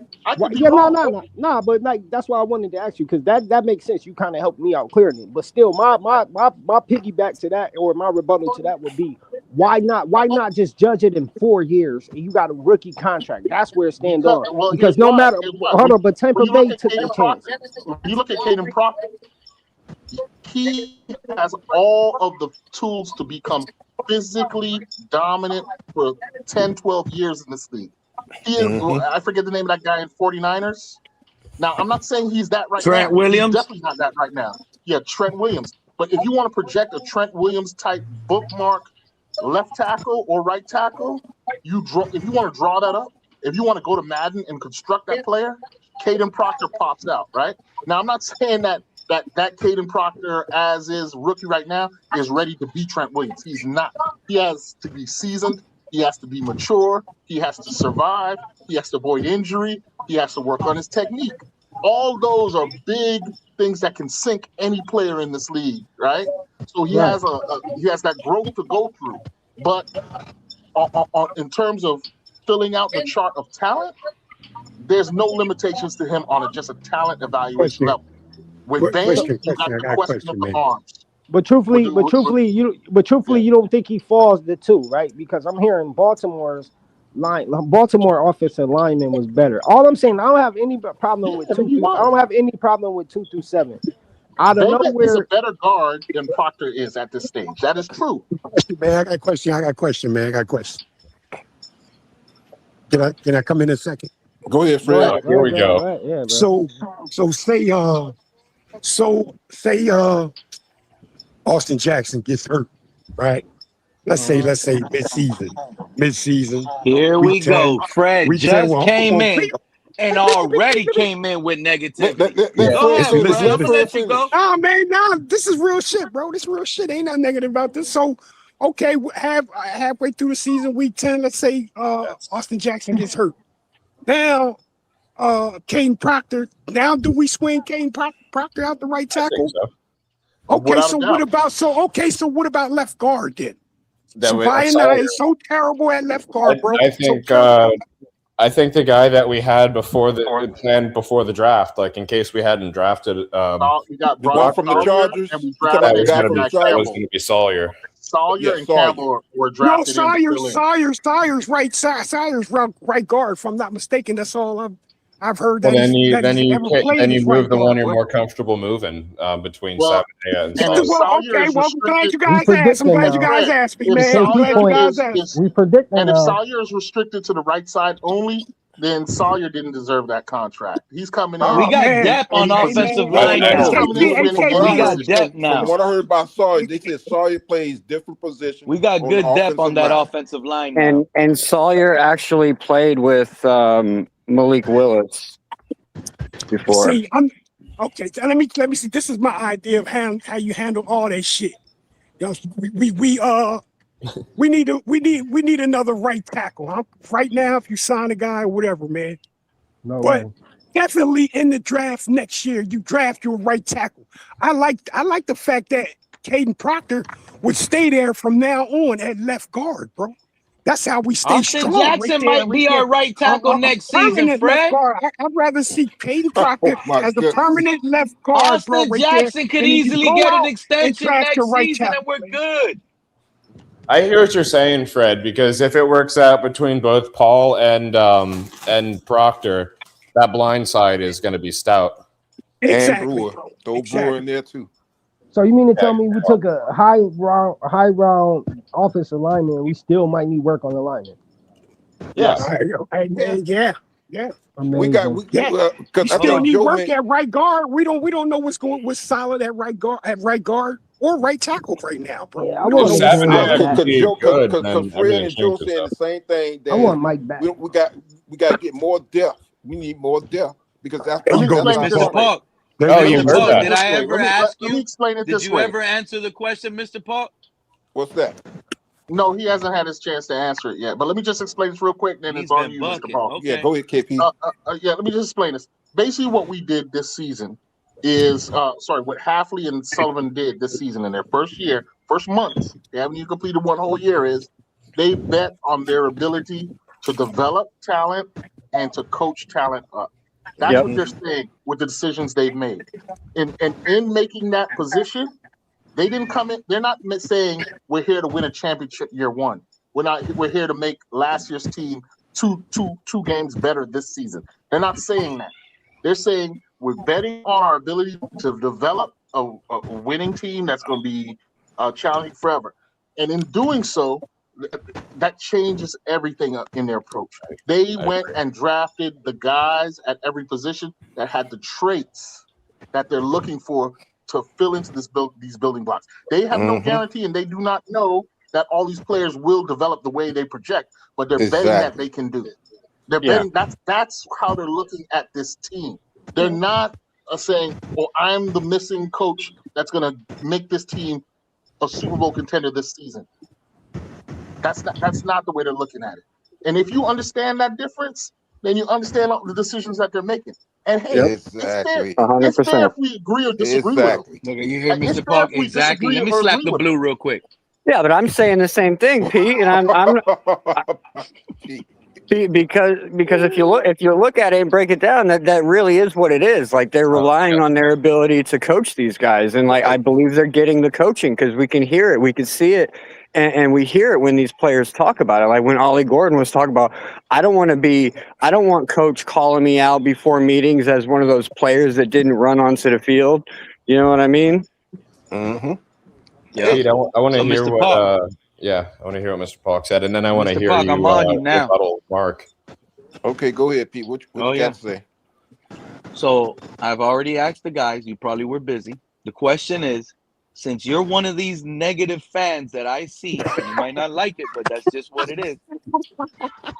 No. But like that's why I wanted to ask you because that makes sense. You kind of helped me out clearing it. But still, my piggyback to that or my rebuttal to that would be why not just judge it in 4 years and you got a rookie contract? That's where it stands on. Because no matter hold on, but Tampa Bay took the chance.
You look at Caden Proctor. He has all of the tools to become physically dominant for 10, 12 years in this league. He is, I forget the name of that guy in 49ers. Now, I'm not saying he's that right now.
Trent Williams?
He's definitely not that right now. Yeah, Trent Williams. But if you want to project a Trent Williams type bookmark left tackle or right tackle, if you want to draw that up, if you want to go to Madden and construct that player, Caden Proctor pops out, right? Now, I'm not saying that that Caden Proctor, as is rookie right now, is ready to be Trent Williams. He's not. He has to be seasoned. He has to be mature. He has to survive. He has to avoid injury. He has to work on his technique. All those are big things that can sink any player in this league, right? So he has he has that growth to go through. But in terms of filling out the chart of talent, there's no limitations to him on just a talent evaluation level. With Bain, you got the question of the arms.
But truthfully, you don't think he falls the two, right? Because I'm hearing Baltimore offensive lineman was better. All I'm saying, I don't have any problem with 2. I don't have any problem with 2 through 7. Out of nowhere,
is a better guard than Proctor is at this stage. That is true.
Man, I got a question, man. I got a question. Can I come in a second?
Go ahead, Fred.
Here we go.
Yeah,
so say Austin Jackson gets hurt, right? Let's say mid-season.
Here we go. Fred just
well,
came in and already came in with negativity. Go ahead,
listen,
Fred. I'm gonna let you go.
Nah, man, this is real shit, bro. This real shit. Ain't nothing negative about this. So, okay, halfway through the season, week 10, let's say Austin Jackson gets hurt. Now, Caden Proctor. Now, do we swing Caden Proctor out the right tackle?
So.
Okay, so what about left guard then? Savannah is so terrible at left guard, bro.
I think the guy that we had before the plan before the draft, like in case we hadn't drafted,
we got
Brian from the Chargers.
And we
that was
drafted
going to be Sawyer.
Sawyer and Campbell were drafted.
Sawyer's right guard. If I'm not mistaken, that's all I've heard.
Well, then you move the one you're more comfortable moving between Saturday and Sunday.
I'm glad you guys asked me, man.
We predict.
And if Sawyer is restricted to the right side only, then Sawyer didn't deserve that contract. He's coming in.
We got depth on offensive line now. We got depth now.
From what I heard about Sawyer, they said Sawyer plays different positions.
We got good depth on that offensive line now.
And Sawyer actually played with Malik Willis before.
See, okay. Let me see. This is my idea of how you handle all that shit. We need another right tackle. Right now, if you sign a guy or whatever, man. But definitely in the draft next year, you draft your right tackle. I like the fact that Caden Proctor would stay there from now on at left guard, bro. That's how we stay strong.
Jackson might be our right tackle next season, Fred.
I'd rather see Caden Proctor as the permanent left guard.
Austin Jackson could easily get an extension next season, and we're good.
I hear what you're saying, Fred, because if it works out between both Paul and Proctor, that blind side is going to be stout.
Exactly. And Brewer. Throw Brewer in there too.
So you mean to tell me we took a high round offensive lineman and we still might need work on the lineman?
Yes. Yeah.
Amazing.
We still need work at right guard. We don't know what's solid at right guard or right tackle right now, bro.
Yeah, I want
because Fred and Joe saying the same thing.
I want Mike back.
We got to get more depth. We need more depth because that's
Mr. Park. Did I ever ask you? Did you ever answer the question, Mr. Park?
What's that?
No, he hasn't had his chance to answer it yet. But let me just explain this real quick, then it's on you, Mr. Paul.
Okay. Yeah, go ahead, KP.
Let me just explain this. Basically, what we did this season is, what Hafley and Sullivan did this season in their first month, they haven't even completed one whole year, is they bet on their ability to develop talent and to coach talent up. That's what they're saying with the decisions they've made. And in making that position, they didn't come in. They're not saying we're here to win a championship year one. We're here to make last year's team two games better this season. They're not saying that. They're saying we're betting on our ability to develop a winning team that's going to be challenging forever. And in doing so, that changes everything in their approach. They went and drafted the guys at every position that had the traits that they're looking for to fill into these building blocks. They have no guarantee, and they do not know that all these players will develop the way they project, but they're betting that they can do it. They're betting that's how they're looking at this team. They're not saying, "Well, I'm the missing coach that's going to make this team a Super Bowl contender this season." That's not the way they're looking at it. And if you understand that difference, then you understand all the decisions that they're making. And hey, it's fair.
Exactly.
It's fair
100%.
if we agree or disagree with them.
Exactly.
Look, you hear
It's
Mr.
fair
Park?
if we
Exactly.
disagree
Let me
or
slap
agree
the
with
blue real quick.
Yeah, but I'm saying the same thing, Pete, and I'm because if you look at it and break it down, that really is what it is. Like they're relying on their ability to coach these guys, and like I believe they're getting the coaching because we can hear it, we can see it, and we hear it when these players talk about it. Like when Ollie Gordon was talking about, I don't want Coach calling me out before meetings as one of those players that didn't run onto the field. You know what I mean?
Mm-hmm.
Yeah.
Pete, I want to
So,
hear
Mr.
what.
Park.
I want to hear what Mr. Park said, and then I want to
Mr.
hear
Park,
you
I'm on you now.
rebuttal, Mark.
Okay, go ahead, Pete. What you got to say?
So I've already asked the guys. You probably were busy. The question is, since you're one of these negative fans that I see, you might not like it, but that's just what it is.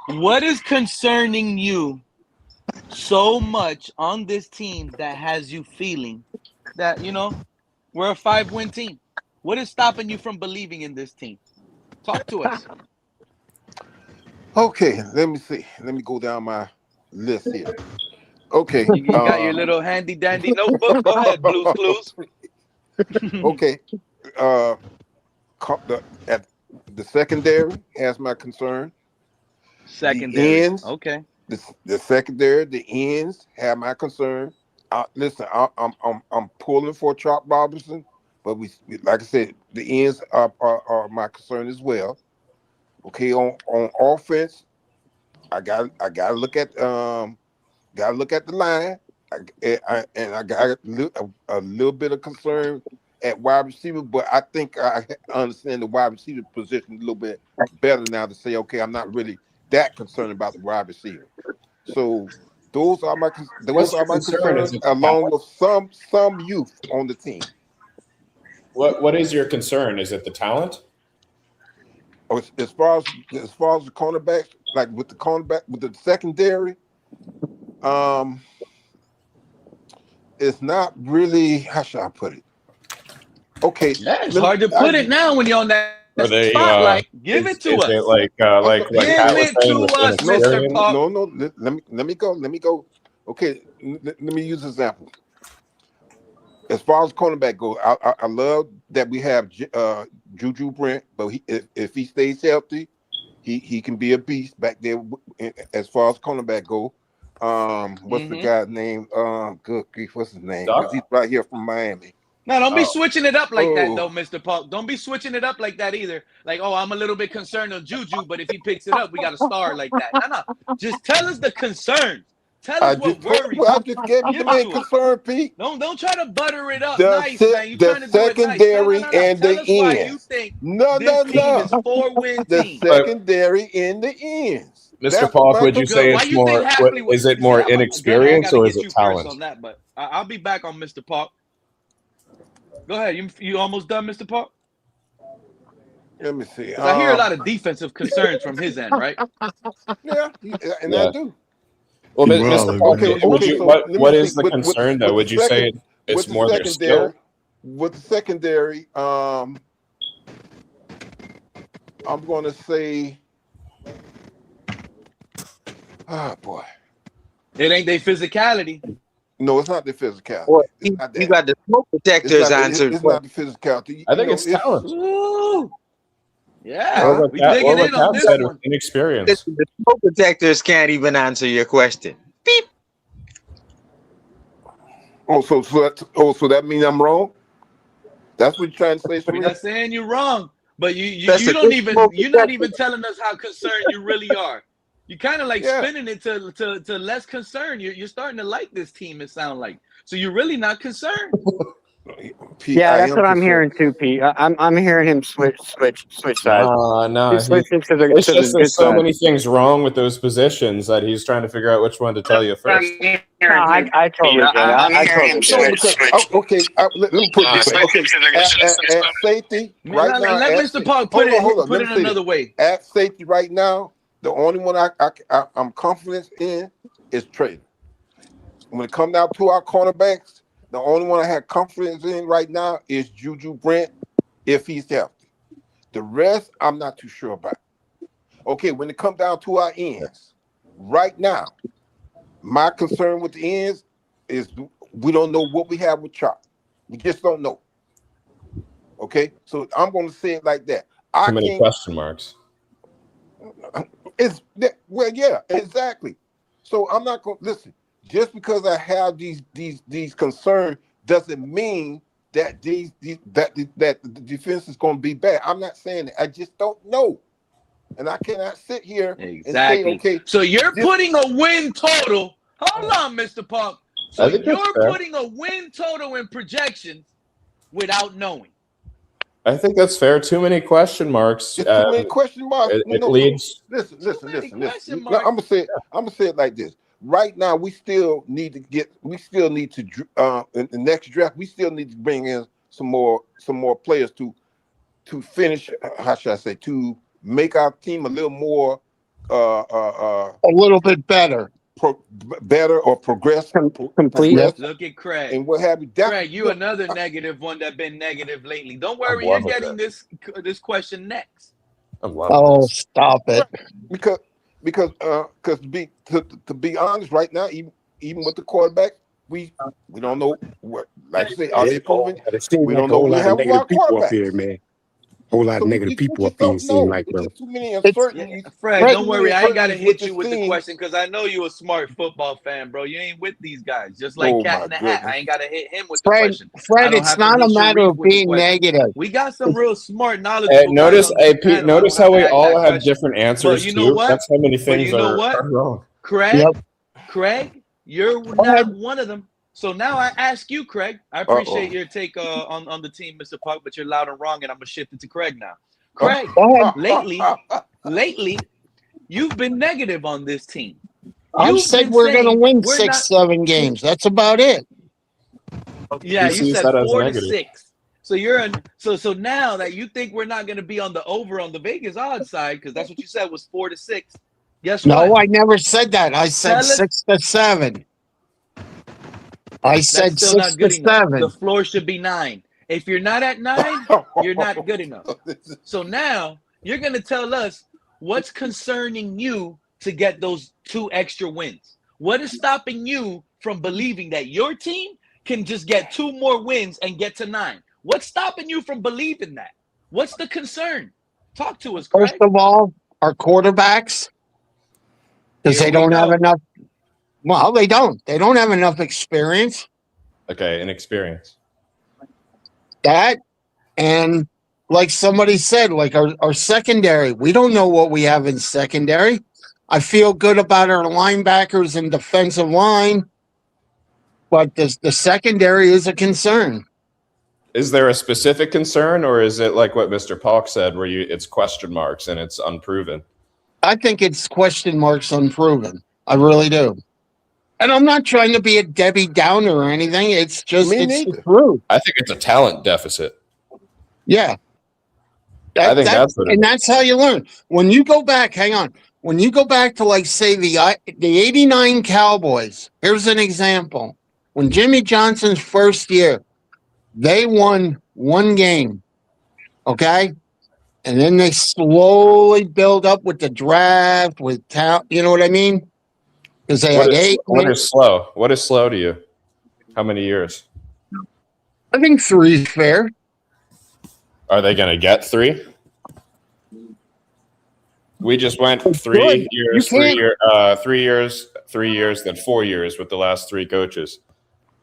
What is concerning you so much on this team that has you feeling that, we're a 5-win team? What is stopping you from believing in this team? Talk to us.
Okay, let me see. Let me go down my list here. Okay.
You got your little handy dandy notebook? Go ahead, Blues Clues.
Okay. At the secondary has my concern.
Secondary.
The ends.
Okay.
The secondary, the ends have my concern. Listen, I'm pulling for Chop Robinson, but we like I said, the ends are my concern as well. Okay, on offense, I got to look at the line. I got a little bit of concern at wide receiver, but I think I understand the wide receiver position a little bit better now to say, okay, I'm not really that concerned about the wide receiver. So those are my concerns, along with some youth on the team.
What is your concern? Is it the talent?
As far as the cornerbacks, like with the secondary, it's not really, how should I put it? Okay,
yeah, it's hard to put it now when you're on that spotlight. Give it to us.
Is it like Pat was saying with inexperience?
No. Let me go. Okay, let me use an example. As far as cornerback goes, I love that we have Juju Brent, but if he stays healthy, he can be a beast back there. As far as cornerback go, what's the guy's name? Good grief, what's his name? Because he's right here from Miami.
No, don't be switching it up like that, though, Mr. Park. Don't be switching it up like that either. Like, I'm a little bit concerned of Juju, but if he picks it up, we got to star like that. No. Just tell us the concerns. Tell us what worries you.
I just gave you the main concern, Pete.
Don't try to butter it up nice, man. You're trying to do it nice.
Secondary and the ends.
Why you think this team is 4-win team.
The secondary and the ends.
Mr. Park, would you say it's more? Is it more inexperience or is it talent?
On that, but I'll be back on Mr. Park. Go ahead. You almost done, Mr. Park?
Let me see.
I hear a lot of defensive concerns from his end, right?
Yeah, and I do.
Well, Mr. Park, what is the concern, though? Would you say it's more their skill?
With the secondary, I'm going to say, boy.
It ain't their physicality.
No, it's not the physicality.
Well, you got the smoke detectors answered.
It's not the physicality.
I think it's talent.
Ooh. Yeah, we digging in on this one.
Inexperience.
The smoke detectors can't even answer your question. Beep.
So that means I'm wrong? That's what you're trying to say?
We're not saying you're wrong, but you're not even telling us how concerned you really are. You kind of like spinning it to less concern. You're starting to like this team, it sounds like. So you're really not concerned.
Pete, that's what I'm hearing too, Pete. I'm hearing him switch sides.
No. It's just there's so many things wrong with those positions that he's trying to figure out which one to tell you first.
I totally get it. I totally get it.
Okay, let me put it this way. Okay, at safety right now.
Let Mr. Park put it another way.
At safety right now, the only one I'm confident in is Traylon. When it comes down to our cornerbacks, The only one I have confidence in right now is Juju Brent, if he's healthy. The rest, I'm not too sure about. Okay, when it comes down to our ends, right now, my concern with the ends is we don't know what we have with Chop. We just don't know. Okay, so I'm going to say it like that.
Too many question marks.
Well, yeah, exactly. So I'm not going to listen. Just because I have these concerns doesn't mean that that the defense is going to be bad. I'm not saying that. I just don't know, and I cannot sit here and say, okay.
So you're putting a win total. Hold on, Mr. Punk. So you're putting a win total in projections without knowing.
I think that's fair. Too many question marks.
It's too many question marks.
It leads.
Listen. I'm gonna say it like this. Right now, we still need to in the next draft. We still need to bring in some more players to finish. How should I say? To make our team a little more
a little bit better.
Better or progress.
Complete.
Look at Craig.
And what have you?
Craig, you another negative one that been negative lately. Don't worry, you're getting this question next.
Oh, stop it!
Because to be honest, right now, even with the quarterback, we don't know what. Like I say, are they proven? We don't know. We have a lot of people up here, man.
Whole lot of negative people up here. Seem like, bro.
Too many uncertainties.
Fred, don't worry. I ain't got to hit you with the question because I know you're a smart football fan, bro. You ain't with these guys. Just like Cat in the Hat. I ain't got to hit him with the question.
Fred, it's not a matter of being negative.
We got some real smart, knowledgeable
notice, Pete, notice how we all have different answers,
you know
too.
what?
That's how many things
are
wrong.
Craig, you're not one of them. So now I ask you, Craig. I appreciate your take on the team, Mr. Puck, but you're loud and wrong, and I'm gonna shift it to Craig now. Craig, lately, you've been negative on this team.
I said we're gonna win 6-7 games. That's about it.
Yeah, you said 4-6. So you're so now that you think we're not gonna be on the over on the Vegas odds side, because that's what you said was 4-6. Guess what?
No, I never said that. I said 6-7. I said 6-7.
The floor should be 9. If you're not at 9, you're not good enough. So now you're going to tell us what's concerning you to get those 2 extra wins. What is stopping you from believing that your team can just get 2 more wins and get to 9? What's stopping you from believing that? What's the concern? Talk to us, Craig.
First of all, our quarterbacks, because they don't have enough. Well, they don't. They don't have enough experience.
Okay, inexperience.
That, and like somebody said, like our secondary, we don't know what we have in secondary. I feel good about our linebackers and defensive line, but the secondary is a concern.
Is there a specific concern, or is it like what Mr. Palk said, where it's question marks and it's unproven?
I think it's question marks unproven. I really do. And I'm not trying to be a Debbie Downer or anything. It's just it's the truth.
I think it's a talent deficit.
Yeah.
I think that's what it is.
And that's how you learn. When you go back, hang on. When you go back to, like, say, the 89 Cowboys, here's an example. When Jimmy Johnson's first year, they won 1 game, okay? And then they slowly build up with the draft, with talent. You know what I mean? Because they had 8.
What is slow? What is slow to you? How many years?
I think 3 is fair.
Are they going to get 3? We just went 3 years, 3 years, 3 years, 3 years, then 4 years with the last 3 coaches.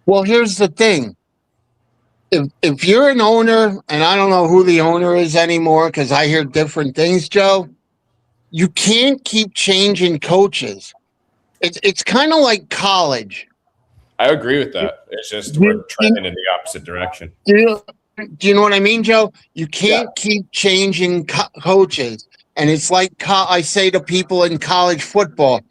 Well, here's the thing. If you're an owner, and I don't know who the owner is anymore because I hear different things, Joe, you can't keep changing coaches. It's kind of like college.
I agree with that. It's just we're trending in the opposite direction.
Do you know what I mean, Joe? You can't keep changing coaches. And it's like I say to people in college football,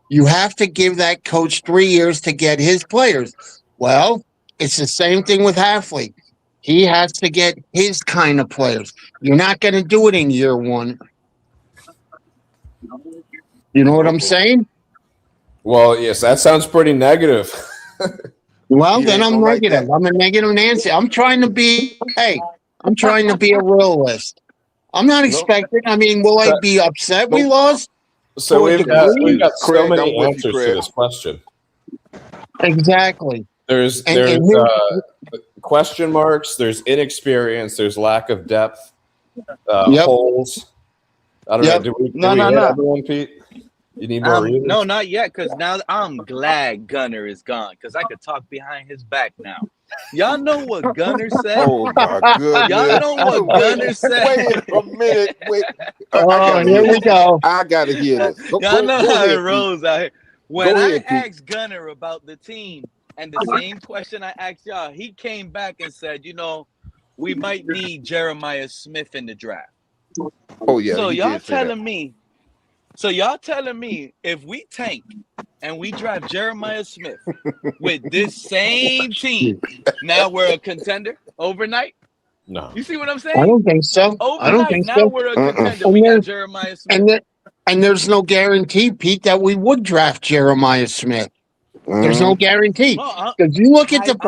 you have to give that coach 3 years to get his players. Well, it's the same thing with Halfley. He has to get his kind of players. You're not going to do it in year 1. You know what I'm saying?
Well, yes, that sounds pretty negative.
Well,
He
then
ain't
I'm
gonna like
negative.
that.
I'm a negative Nancy. I'm trying to be a realist. I'm not
No,
expecting. I mean, will I be upset we
no.
lost?
So
To a
we've got
degree?
so
Craig,
many
I'm with you,
answers to
Craig.
this question.
Exactly.
There's
And here,
question marks. There's inexperience. There's lack of depth.
Yep.
Holes. I don't know.
Yep.
Do we
No,
hit
no.
everyone, Pete? You need more readers?
No, not yet, because now I'm glad Gunner is gone, because I could talk behind his back now. Y'all know what Gunner said?
Oh my goodness!
Y'all know what Gunner said?
Wait a minute. Wait. I
oh,
gotta
here
hear
we
this.
go.
I gotta hear this.
Y'all know
Go
how it
ahead, Pete.
rolls out here. When
Go
I
ahead, Pete.
asked Gunner about the team and the same question I asked y'all, he came back and said, we might need Jeremiah Smith in the draft.
Oh yeah,
So
he
y'all
did say that.
telling me if we tank and we draft Jeremiah Smith with this same team, now we're a contender overnight?
No.
You see what I'm
I
saying?
don't think so. I don't
Overnight,
think
now
so.
we're a contender. We got Jeremiah Smith.
And there's no guarantee, Pete, that we would draft Jeremiah Smith. There's no guarantee.
Well,
Because you look at
but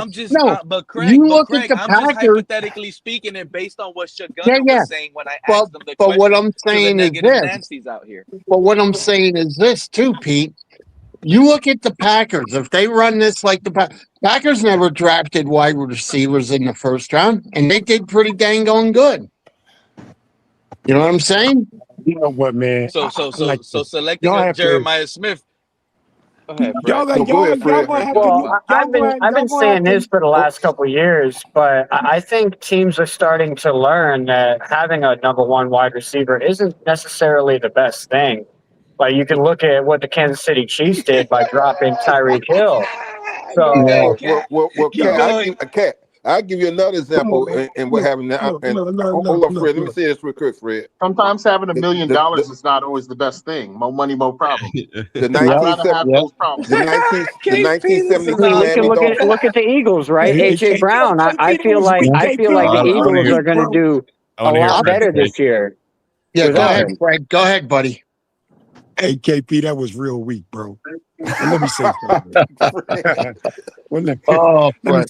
Craig, I'm just hypothetically speaking it based on what Gunner was saying when I asked him the question.
But what I'm
to the
saying is
negative
this.
Nancy's out here.
But what I'm saying is this too, Pete. You look at the Packers. If they run this like the Packers never drafted wide receivers in the first round, and they did pretty dang on good. You know what I'm saying?
You know what, man?
So selecting Jeremiah Smith. Go ahead, Fred.
I've been saying this for the last couple of years, but I think teams are starting to learn that having a number one wide receiver isn't necessarily the best thing. Like you can look at what the Kansas City Chiefs did by dropping Tyreek Hill. So,
Cat, I'll give you another example, and what happened now. Hold on, Fred. Let me say this real quick, Fred.
Sometimes having $1 million is not always the best thing. More money, more problems.
The 1973
we can look at the Eagles, right? AJ Brown. I feel like the Eagles are going to do a lot better this year.
Yeah, go ahead, Fred. Go ahead, buddy.
Hey, KP, that was real weak, bro. And let me say something. Let me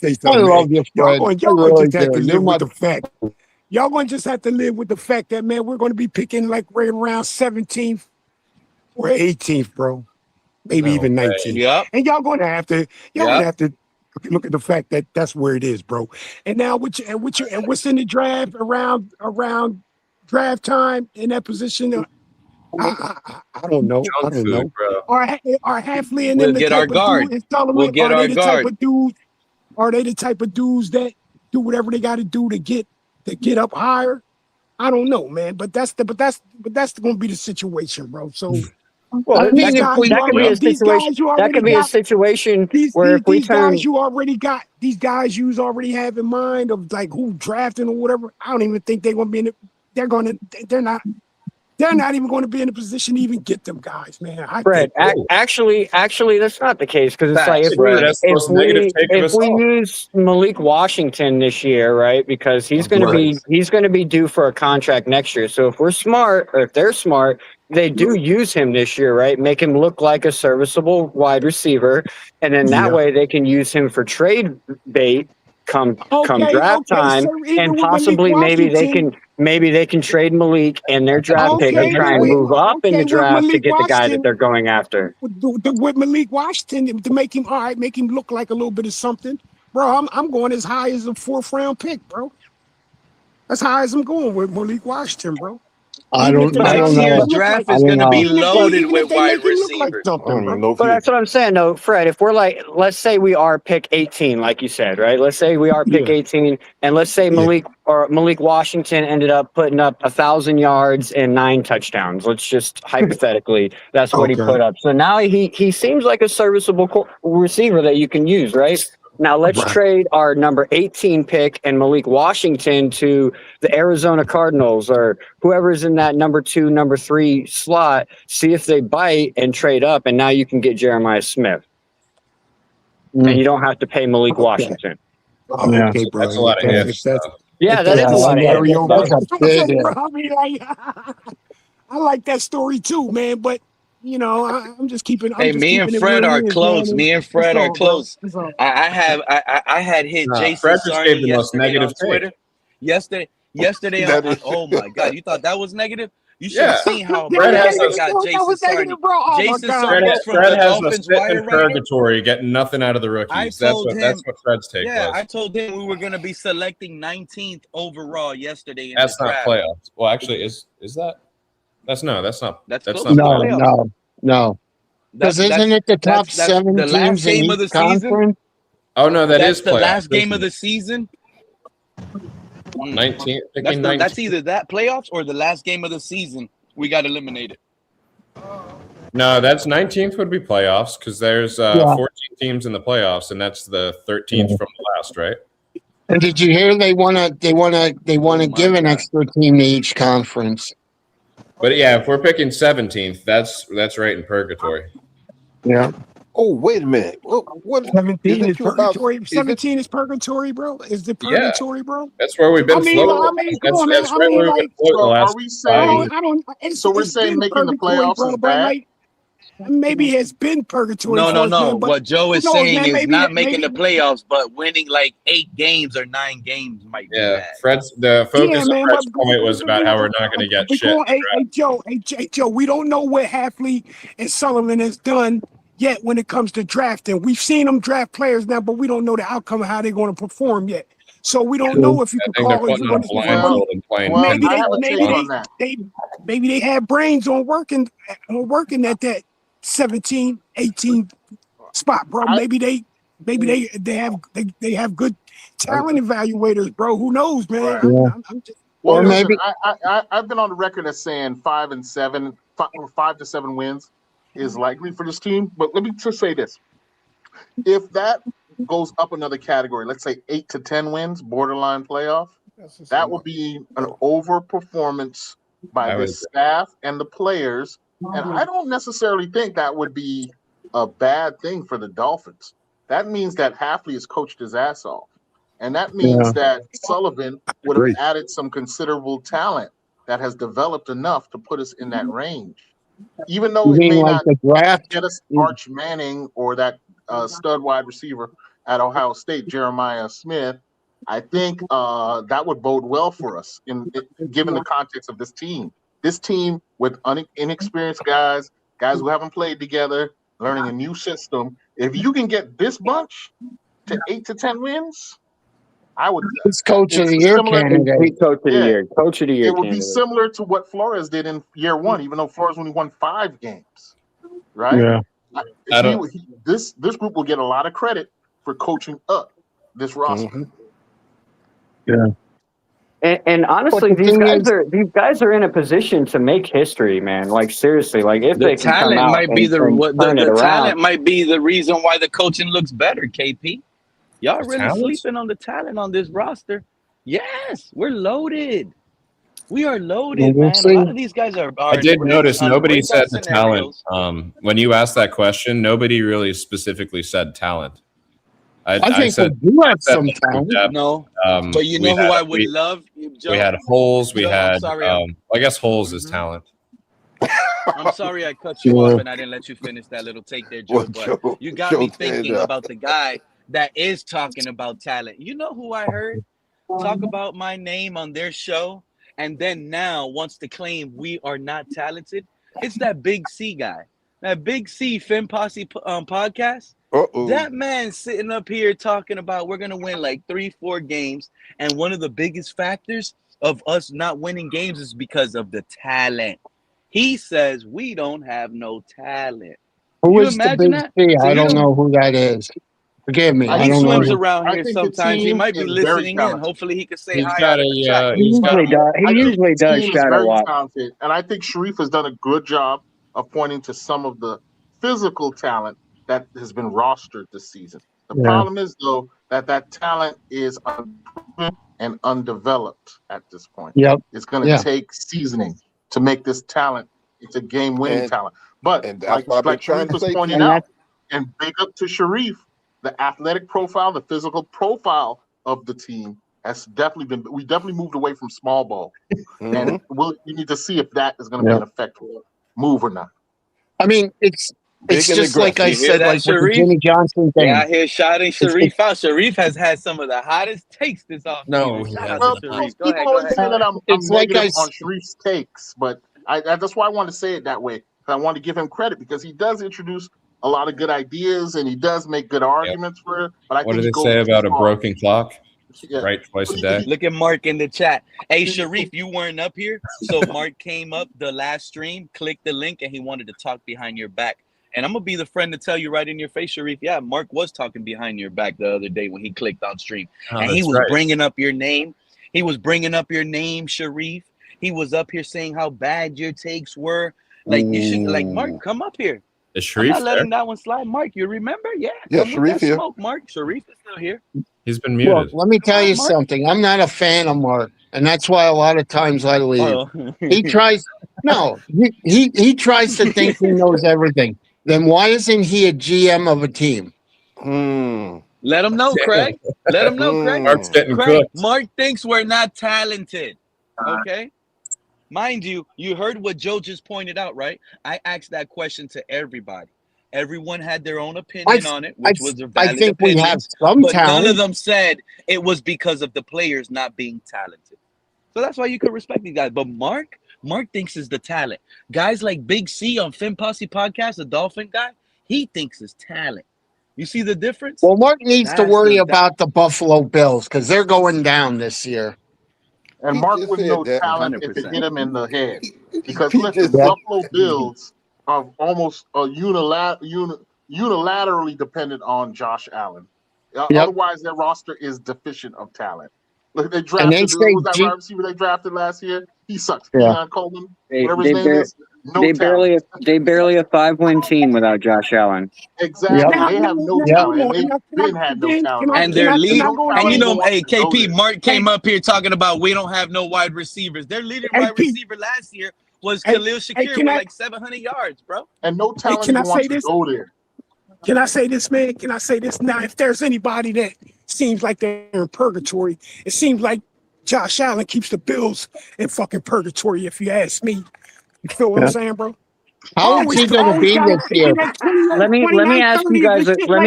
say something.
I love you, Fred.
Y'all going to just have to live with the fact. Y'all going to just have to live with the fact that, man, we're going to be picking like right around 17th or 18th, bro. Maybe even 19th.
Yep.
And y'all going to have to look at the fact that that's where it is, bro. And now what's in the draft around draft time in that position? I don't know. I don't know. Are Halfley and them the type of dudes?
We'll get our guard.
Are they the type of dudes that do whatever they got to do to get up higher? I don't know, man. But that's going to be the situation, bro. So.
Well, that could be a situation where if we turn
these guys you already have in mind of like who drafting or whatever. I don't even think they're going to be in it. They're not even going to be in a position to even get them guys, man.
Fred, actually, that's not the case because it's like if we use Malik Washington this year, right? Because he's going to be due for a contract next year. So if we're smart, or if they're smart, they do use him this year, right? Make him look like a serviceable wide receiver, and then that way they can use him for trade bait come draft time, and possibly maybe they can trade Malik and their draft pick and try and move up in the draft to get the guy that they're going after.
With Malik Washington to make him look like a little bit of something, bro. I'm going as high as a 4th round pick, bro. As high as I'm going with Malik Washington, bro.
I don't know.
Next year's draft is going to be loaded with wide receivers.
But that's what I'm saying, though, Fred. If we're like, let's say we are pick 18, like you said, right? Let's say we are pick 18, and let's say Malik Washington ended up putting up 1,000 yards and 9 touchdowns. Let's just hypothetically, that's what he put up. So now he seems like a serviceable receiver that you can use, right? Now let's trade our number 18 pick and Malik Washington to the Arizona Cardinals or whoever's in that number 2, number 3 slot. See if they bite and trade up, and now you can get Jeremiah Smith, and you don't have to pay Malik Washington.
Okay, bro.
That's a lot of ifs.
Yeah, that is a lot of ifs.
I like that story too, man. But you know, I'm just keeping. I'm
Hey,
just
me and
keeping it
Fred
where
are
it is, man.
close. Me and
That's
Fred are
all, bro.
close.
That's all.
I had hit Jason
Fred just
Sarnia
gave the most
yesterday
negative
on Twitter.
take.
Yesterday
That
on
is-
oh my God, you thought that was negative? You should
Yeah.
have seen how
Fred has
mad I
a
got
That
Jason
was
Sarnia.
negative, bro. Oh my
Jason
God,
Fred,
Sarnia's
bro.
from
Fred
the
has a
Dolphins
spit
wire
in
writer.
purgatory, getting nothing out of the
I
rookies.
told
That's
him,
what Fred's take
yeah,
was.
I told him we were gonna be selecting 19th overall yesterday in
That's
the
not
draft.
playoffs. Well, actually, is that? That's not.
That's
That's
close
not
to
No,
playoffs.
no. Because isn't it the top
That's
7
the last
teams in
game of
each
the season.
conference?
Oh no, that
That's
is
the
playoffs.
last game
isn't
of the
it?
season.
19. Picking 19.
That's either that playoffs or the last game of the season. We got eliminated.
No, that's 19th would be playoffs because there's
Yeah.
14 teams in the playoffs, and that's the 13th from the last, right?
And did you hear they want to
Oh
give
my
an
God.
extra team to each conference?
But yeah, if we're picking 17th, that's right in purgatory.
Yeah.
Oh, wait a minute. What is
17
it
is
true about?
purgatory.
Is it
17 is purgatory, bro. Is the
Yeah,
purgatory, bro?
that's where we've been
I
floating.
mean, come
That's
on, man.
that's
I
right
mean,
where we've been
like,
floating the
So are
last
we
5
saying?
years.
I don't. It's,
So we're
it's
saying
been
making the
purgatory,
playoffs
bro.
is
But
bad?
like, maybe it's been purgatory for us, man. But
What Joe
who
is
knows,
saying
man?
is
Maybe,
not making
maybe,
the playoffs, but winning like 8 games or 9 games might be
Yeah,
bad.
the
yeah,
focus of
man.
Fred's point was about how we're not going to get shit.
Hey, Joe. We don't know what Halfley and Sullivan has done yet when it comes to drafting. We've seen them draft players now, but we don't know the outcome of how they're going to perform yet. So we don't know if you
I
can
think they're
call if
putting
you're
on
going
a
to spend money.
blindfold and playing.
Well,
Maybe
I have a take on that.
maybe they have brains on working at that 17, 18 spot, bro. Maybe they have good talent evaluators, bro. Who knows, man?
Right.
I'm just,
Well,
Or
listen,
maybe
I've been on the record as saying 5 and 7, 5 to 7 wins is likely for this team. But let me just say this: if that goes up another category, let's say 8 to 10 wins, borderline playoff, that would be an overperformance by the staff and the players. And I don't necessarily think that would be a bad thing for the Dolphins. That means that Halfley has coached his ass off. And that means that Sullivan would have added some considerable talent that has developed enough to put us in that range. Even though
you
it
mean
may
like
not
the draft?
get us Arch Manning or that stud wide receiver at Ohio State, Jeremiah Smith, I think that would bode well for us given the context of this team. This team with inexperienced guys who haven't played together, learning a new system. If you can get this bunch to 8 to 10 wins, I would.
It's coach of the year candidate.
Coach of the year. Coach of the year
It would be
candidate.
similar to what Flores did in year 1, even though Flores only won 5 games. Right?
Yeah.
This group will get a lot of credit for coaching up this roster.
Yeah.
And honestly, these guys are in a position to make history, man. Like seriously, like if they can come out
might be
and turn it
the
around.
talent might be the reason why the coaching looks better, KP. Y'all
The
really
talent?
sleeping on the talent on this roster. Yes, we're loaded. We are loaded,
We'll
man.
see.
A lot of these guys are
I did notice
on
nobody
breakout
said the talent.
scenarios.
When you asked that question, nobody really specifically said talent.
I
I
think
said
we do have
said
some
depth.
talent.
No, but you know who I would love? Joe?
We had Holes. We
Joe, I'm
had.
sorry,
I guess Holes is talent.
I'm sorry I cut you off and I didn't let you finish that little take there, Joe.
Well,
But you got
Joe
me
said,
thinking about the guy that is talking about talent. You know who I heard talk about my name on their show and then now wants to claim we are not talented? It's that Big C guy. That Big C Fin Posse podcast. That man sitting up here talking about we're going to win like 3-4 games. And one of the biggest factors of us not winning games is because of the talent. He says we don't have no talent.
Who
You
is the
imagine
big
that?
C?
So
I
you
don't
don't
know who that is. Forgive me. I
he
don't
swims
know.
around
I
here
think the
sometimes. He
team
might be
is very
listening in.
talented.
Hopefully he could say
He's
hi
got
out of the chat.
He usually does. He usually does
team is
shout a
very
lot.
talented, and I think Sharif has done a good job of pointing to some of the physical talent that has been rostered this season. The problem is, though, that talent is unproven and undeveloped at this point.
Yep.
It's going to take seasoning to make this talent into game-winning talent. But
that's what I've been trying
Sharif
to
was
say.
pointing out, and big up to Sharif, the athletic profile, the physical profile of the team has definitely been. We definitely moved away from small ball, and we need to see if that is going to be an effective move or not.
I mean, it's
Big and
just like
aggressive.
I
You hear
said,
that,
like with the
Sharif?
Jimmy Johnson
Yeah, I
thing.
hear shouting
It's
Sharif out. Sharif has had some of the hottest takes this
No,
offseason.
he
Shout
has
out to
Well,
not.
Sharif. Go
people
ahead, go
always
ahead,
say
go
that
ahead.
I'm
like
negative on Sharif's takes, but that's why I want to say it that way. I want to give him credit because he does introduce a lot of good ideas and he does make good arguments for it. But I
What
think
do
he
they
goes
say
too
about a
far.
broken clock?
Yeah.
Right, twice a
He-
day.
Look at Mark in the chat. Hey, Sharif, you weren't up here. So Mark came up the last stream, clicked the link, and he wanted to talk behind your back. And I'm going to be the friend to tell you right in your face, Sharif. Yeah, Mark was talking behind your back the other day when he clicked on stream.
Oh,
And he
that's
was
right.
bringing up your name. He was bringing up your name, Sharif. He was up here saying how bad your takes were. Like, you should, like, Mark, come up here.
Is
I'm
Sharif
not letting
there?
that one slide. Mark, you remember? Yeah,
Yeah,
come with
Sharif
that
here.
smoke, Mark. Sharif is still here.
He's been
Well,
muted.
let me tell
Come
you
on, Mark.
something. I'm not a fan of Mark, and that's why a lot of times I leave.
Oh.
He tries. No, he tries to think he knows everything. Then why isn't he a GM of a team?
Let him know, Craig. Let him know, Craig.
Mark's getting
Craig,
cooked.
Mark thinks we're not talented. Okay? Mind you, you heard what Joe just pointed out, right? I asked that question to everybody. Everyone had their own opinion on it, which was a
I
valid
think we have
opinions,
some
but none of
talent.
them said it was because of the players not being talented. So that's why you could respect these guys. But Mark thinks is the talent. Guys like Big C on Fin Posse Podcast, the Dolphin guy, he thinks is talent. You see the difference?
Well, Mark needs to
That's
worry about the Buffalo Bills because they're going down this year.
And
He
Mark
just
wouldn't
said
know
that.
talent if it
100%.
hit him in the head. Because
He
listen,
just
Buffalo Bills are almost unilaterally dependent on Josh Allen. Otherwise, their roster is deficient of talent. Look, they drafted who was that wide receiver they drafted last year? He sucks. Keon Coleman, whatever his name is. No talent.
They barely a 5-win team without Josh Allen.
Exactly.
Now,
They have no
now,
talent, and they've had no talent.
And their lead,
No
and you
talent,
know,
no one
hey,
can go
KP,
there.
Mark came up here talking about we don't have no wide receivers. Their leading wide receiver last year was Khalil Shakir with like 700 yards, bro.
And no talent
can I
even wants
say
to
this?
go there.
Can I say this, man? Can I say this now? If there's anybody that seems like they're in purgatory, it seems like Josh Allen keeps the Bills in fucking purgatory, if you ask me. You feel what I'm saying, bro?
How is he going to be this year?
Let me ask you guys. Let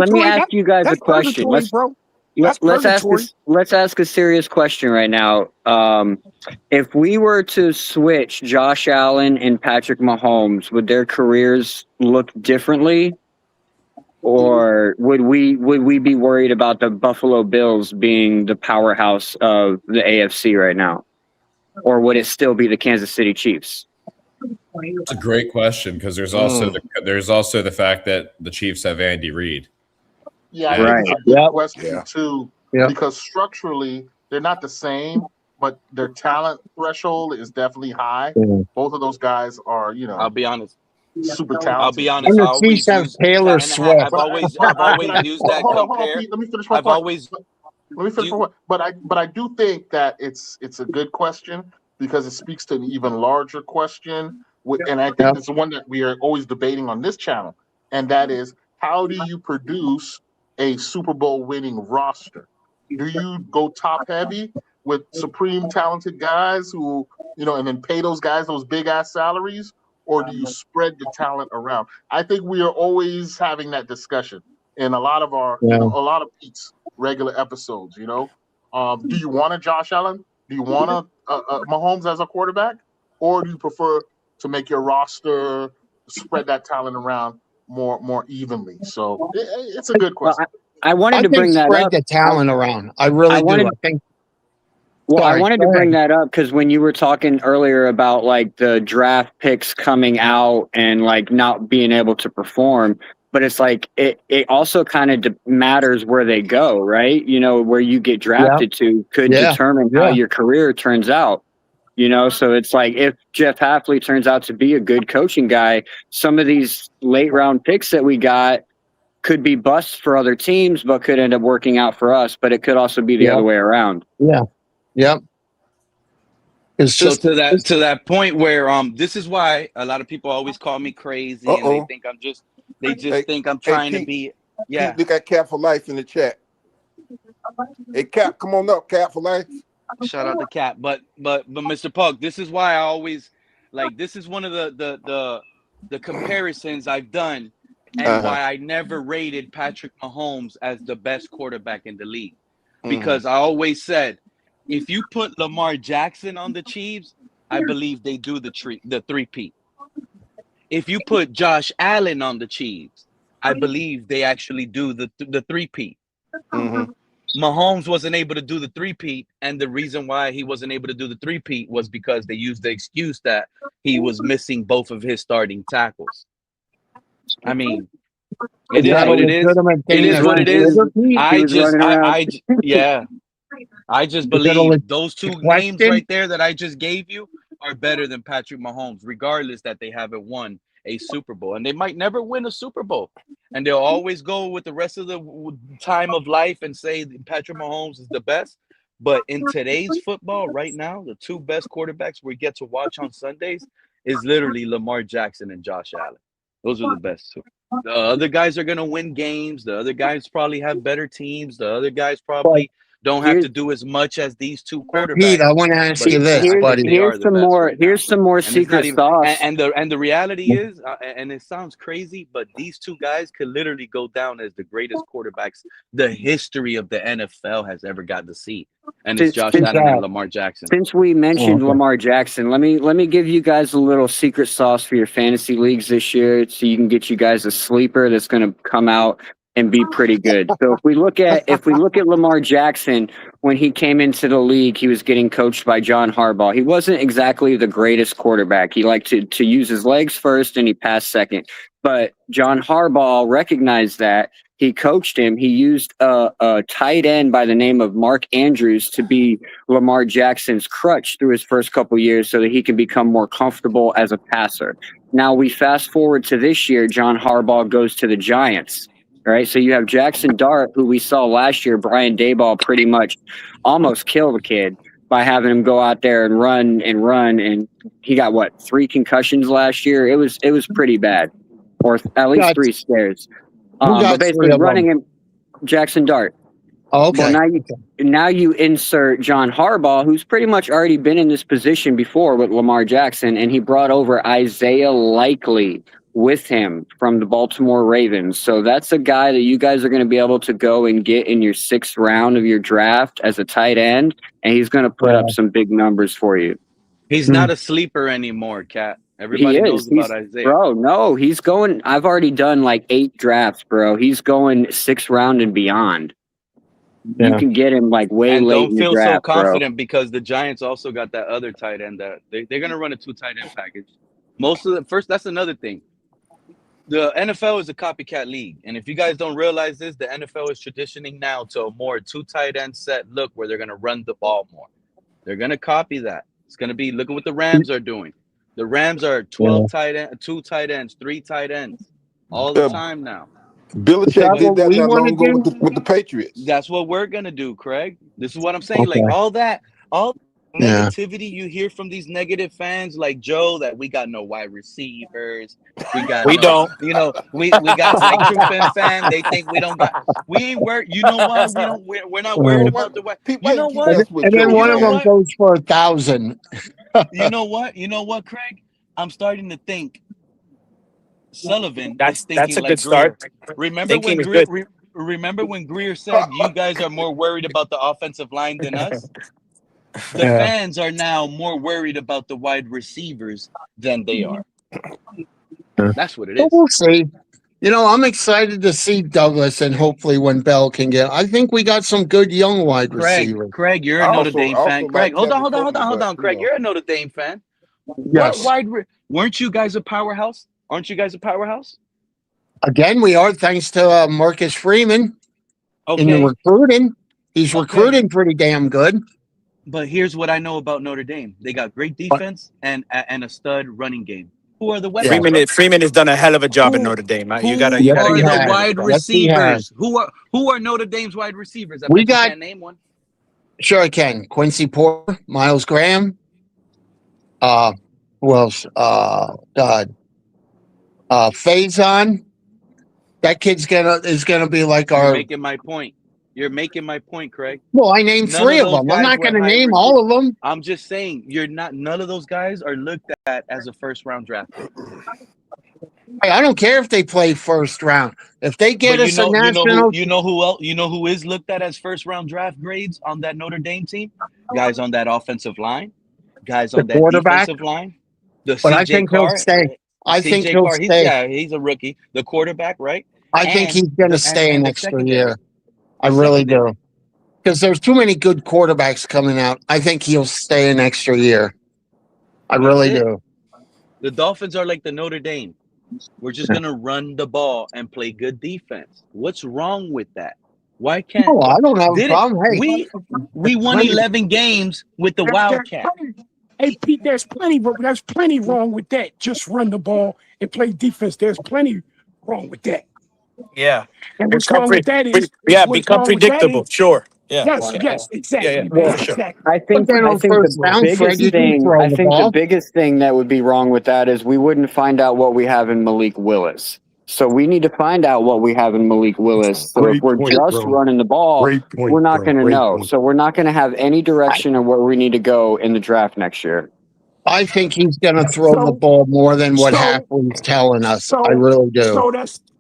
me ask you guys a question. Let's ask a serious question right now. If we were to switch Josh Allen and Patrick Mahomes, would their careers look differently? Or would we be worried about the Buffalo Bills being the powerhouse of the AFC right now? Or would it still be the Kansas City Chiefs?
It's a great question because there's also the fact that the Chiefs have Andy Reid.
Yeah, I think it's a good question too, because structurally they're not the same, but their talent threshold is definitely high. Both of those guys are,
I'll be honest.
Super talented.
I'll be honest.
And
I
the
always
Chiefs have
use
Taylor
Cat in the Hat.
Swift.
I've always used that
Hold on,
compare.
Pete, let me finish my point. Let me finish my point. But I do think that it's a good question because it speaks to an even larger question, and I think it's the one that we are always debating on this channel, and that is how do you produce a Super Bowl winning roster? Do you go top heavy with supreme talented guys who, and then pay those guys those big ass salaries? Or do you spread the talent around? I think we are always having that discussion in a lot of our, a lot of Pete's regular episodes. Do you want a Josh Allen? Do you want a Mahomes as a quarterback, or do you prefer to make your roster spread that talent around more evenly? So it's a good question.
I wanted to bring that up.
Spread the talent around. I really do. I think.
Well,
Sorry,
I wanted to bring that up because when you were talking earlier about like the draft picks coming out and like not being able to perform, but it's like it also kind of matters where they go, right? Where you get drafted to could determine how your career turns out. So it's like if Jeff Hafley turns out to be a good coaching guy, some of these late round picks that we got could be busts for other teams, but could end up working out for us. But it could also be the other way around.
Yeah. Yep. It's
So
just
to that point where this is why a lot of people always call me crazy and they think think I'm trying to be
Pete, look at Cap for Life in the chat. Hey Cap, come on up, Cap for Life.
Shout out to Cap. But Mr. Pug, this is why I always this is one of the the comparisons I've done and why I never rated Patrick Mahomes as the best quarterback in the league. Because I always said, if you put Lamar Jackson on the Chiefs, I believe they do the three-peat. If you put Josh Allen on the Chiefs, I believe they actually do the three-peat. Mahomes wasn't able to do the three-peat, and the reason why he wasn't able to do the three-peat was because they used the excuse that he was missing both of his starting tackles. I mean, it is what it is. It is what it is. I just believe those two names right there that I just gave you are better than Patrick Mahomes, regardless that they haven't won a Super Bowl. And they might never win a Super Bowl. And they'll always go with the rest of the time of life and say Patrick Mahomes is the best. But in today's football right now, the two best quarterbacks we get to watch on Sundays is literally Lamar Jackson and Josh Allen. Those are the best two. The other guys are going to win games. The other guys probably have better teams. The other guys probably don't have to do as much as these two quarterbacks.
Pete, I want to ask you this, buddy.
Here's some more secret sauce.
And the reality is, and it sounds crazy, but these two guys could literally go down as the greatest quarterbacks the history of the NFL has ever got to see. And it's Josh Allen and Lamar Jackson.
Since we mentioned Lamar Jackson, let me give you guys a little secret sauce for your fantasy leagues this year, so you can get you guys a sleeper that's going to come out and be pretty good. So if we look at Lamar Jackson, when he came into the league, he was getting coached by John Harbaugh. He wasn't exactly the greatest quarterback. He liked to use his legs first and he passed second. But John Harbaugh recognized that. He coached him. He used a tight end by the name of Mark Andrews to be Lamar Jackson's crutch through his first couple years so that he can become more comfortable as a passer. Now we fast forward to this year, John Harbaugh goes to the Giants. Right, so you have Jackson Dart, who we saw last year, Brian Daboll pretty much almost kill the kid by having him go out there and run, and he got 3 concussions last year. It was pretty bad, or at least 3 scares. But basically running him, Jackson Dart.
Oh, okay.
Well, now you insert John Harbaugh, who's pretty much already been in this position before with Lamar Jackson, and he brought over Isaiah Likely with him from the Baltimore Ravens. So that's a guy that you guys are going to be able to go and get in your 6th round of your draft as a tight end, and he's going to put up some big numbers for you.
He's not a sleeper anymore, Kat. Everybody knows about Isaiah.
Bro, no, he's going. I've already done like 8 drafts, bro. He's going 6th round and beyond. Yeah. You can get him like way late in the draft. Don't feel so
confident because the Giants also got that other tight end that they're going to run a 2 tight end package. Most of the first, that's another thing. The NFL is a copycat league. And if you guys don't realize this, the NFL is transitioning now to a more 2 tight end set look where they're going to run the ball more. They're going to copy that. It's going to be, look at what the Rams are doing. The Rams are 12 tight ends, 2 tight ends, 3 tight ends all the time now.
Belichick did that not long ago with the Patriots.
That's what we're going to do, Craig. This is what I'm saying. Like all negativity you hear from these negative fans like Joe that we got no wide receivers. We got we got like true fan. They think we don't got. We ain't worried. You know what? We're not worried about the way. You know what?
And then one of them goes for 1,000.
You know what? You know what, Craig? I'm starting to think Sullivan.
That's a
like
good
Greer.
start.
Remember when Greer said you guys are more worried about the offensive line than us? The fans are now more worried about the wide receivers than they are. That's what it is.
We'll see. You know, I'm excited to see Douglas and hopefully when Bell can get. I think we got some good young wide receivers.
Craig, you're a Notre Dame fan. Craig, hold on. Craig, you're a Notre Dame fan.
Yes.
Weren't you guys a powerhouse? Aren't you guys a powerhouse?
Again, we are, thanks to Marcus Freeman in the recruiting. He's recruiting pretty damn good.
But here's what I know about Notre Dame. They got great defense and a stud running game. Who are the weapons?
Freeman has done a hell of a job in Notre Dame. You gotta
get the wide receivers. Who are Notre Dame's wide receivers?
We got
name one.
Sure, I can. Quincy Porter, Miles Graham. Who else? Faison. That kid's gonna be like
You're making my point. You're making my point, Craig.
Well, I named 3 of them. I'm not going to name all of them.
I'm just saying none of those guys are looked at as a 1st round draft pick.
I don't care if they play first round. If they get
But
us a national,
you know who else, you know who is looked at as first round draft grades on that Notre Dame team? Guys on that offensive line, guys
the
on that
quarterback,
defensive line, the
but I
CJ
think he'll
Carr,
stay. I think
CJ
he'll
Carr,
stay.
he's a rookie. The quarterback, right?
I think he's going to stay an
the
extra
secondary.
year. I really do. Because there's too many good quarterbacks coming out. I think he'll stay an extra year. I really do.
The Dolphins are like the Notre Dame. We're just going to run the ball and play good defense. What's wrong with that? Why can't?
Oh, I don't have a problem. Hey,
we won 11 games with the Wildcat.
Hey, Pete, there's plenty wrong with that. Just run the ball and play defense. There's plenty wrong with that.
Yeah.
And what's wrong with that is
become predictable. Sure. Yeah.
Yes, exactly.
Yeah.
Well,
Exactly.
I think the biggest thing that would be wrong with that is we wouldn't find out what we have in Malik Willis. So we need to find out what we have in Malik Willis. So if we're just running the ball, we're not going to know. So we're not going to have any direction of where we need to go in the draft next year.
I think he's going to throw the ball more than what Halfley's telling us. I really do.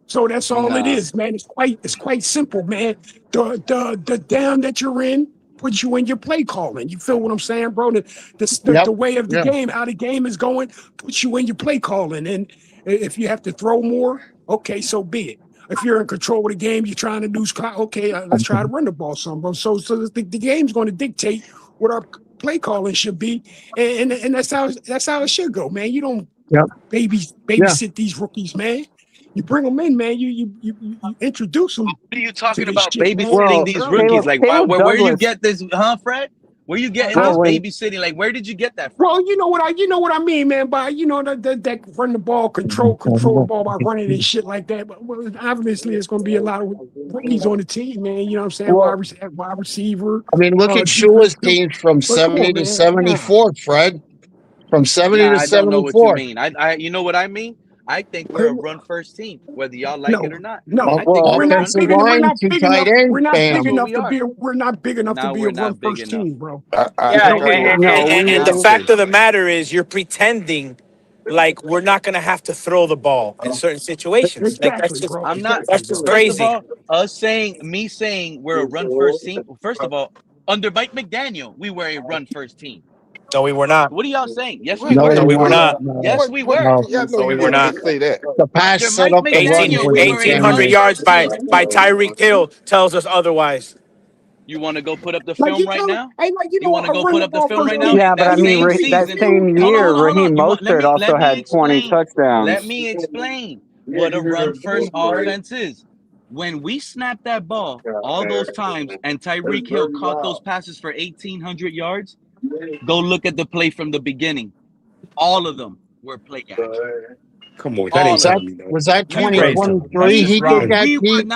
So that's all it is, man. It's quite simple, man. The down that you're in puts you in your play calling. You feel what I'm saying, bro? The way of the game, how the game is going, puts you in your play calling. And if you have to throw more, okay, so be it. If you're in control of the game, you're trying to do, okay, let's try to run the ball some, bro. So the game's going to dictate what our play calling should be, and that's how it should go, man. You don't babysit these rookies, man. You bring them in, man. You introduce them.
What are you talking about,
shit,
babysitting these rookies? Like, where do you get this, Fred? Where you getting this babysitting? Like, where did you get that from?
Bro, you know what I mean, man. By that run the ball, control the ball by running and shit like that. But obviously, it's going to be a lot of rookies on the team, man. You know what I'm saying? Wide receiver.
I mean, look at Shula's teams from 70 to 74, Fred. From 70 to 74.
I don't know what you mean. I you know what I mean? I think we're a run first team, whether y'all like it or not.
No,
I think
we're not big enough to be a run first team, bro.
And the fact of the matter is, you're pretending like we're not going to have to throw the ball in certain situations.
Exactly,
like,
I'm not.
That's just
First
crazy.
of all, me saying we're a run first team. First of all, under Mike McDaniel, we were a run first team.
No, we were not.
What are y'all saying? Yes, we
No,
were.
we were not.
Yes, we were.
No, we were not.
Say that.
The pass set up the run.
1,800 yards by Tyreek Hill tells us otherwise.
You want to go put up the film right now?
You
want to go put up the film right now?
Yeah, but I mean, that same year, Raheem Mostert also had 20 touchdowns.
Let me explain what a run first offense is. When we snapped that ball all those times and Tyreek Hill caught those passes for 1,800 yards, go look at the play from the beginning. All of them were play action.
Come on,
was that 2023? He did that.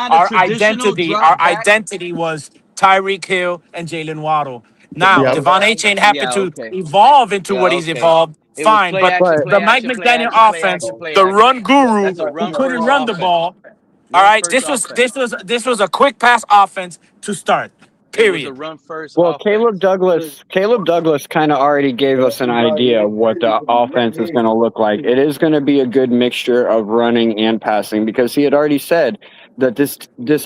Our identity was Tyreek Hill and Jalen Waddle. Now, Devon A. Chain happened to evolve into what he's evolved. Fine, but the Mike McDaniel offense, the run guru who couldn't run the ball. All right, this was a quick pass offense to start. Period.
Well, Caleb Douglas kind of already gave us an idea of what the offense is going to look like. It is going to be a good mixture of running and passing because he had already said that this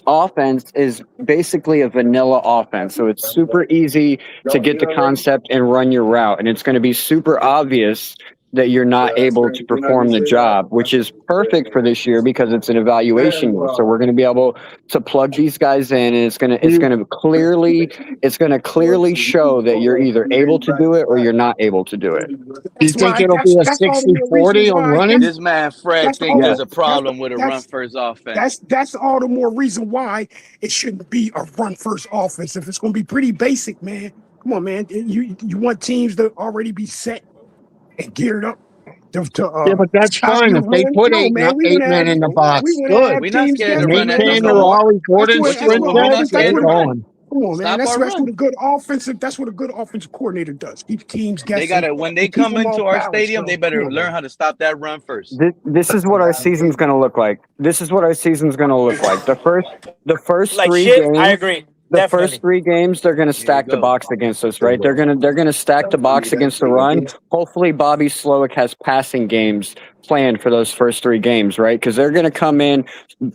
offense is basically a vanilla offense. So it's super easy to get the concept and run your route. And it's going to be super obvious that you're not able to perform the job, which is perfect for this year because it's an evaluation year. So we're going to be able to plug these guys in, and it's going to clearly show that you're either able to do it or you're not able to do it.
Do you think it'll be a 60-40 on running?
This man Fred thinks there's a problem with a run first offense.
That's all the more reason why it shouldn't be a run first offense. If it's going to be pretty basic, man. Come on, man. You want teams to already be set and geared up
yeah, but that's fine. If they put eight men in the box, good.
We're not scared to run
Come
on, man. That's what a good offensive. That's what a good offensive coordinator does. Keep teams guessing.
They gotta when they come into our stadium, they better learn how to stop that run first.
This is what our season's going to look like. The first
like
3
shit,
games.
I agree.
The
Definitely.
first 3 games, they're going to stack the box against us, right? They're going to stack the box against the run. Hopefully, Bobby Slowick has passing games planned for those first 3 games, right? Because they're going to come in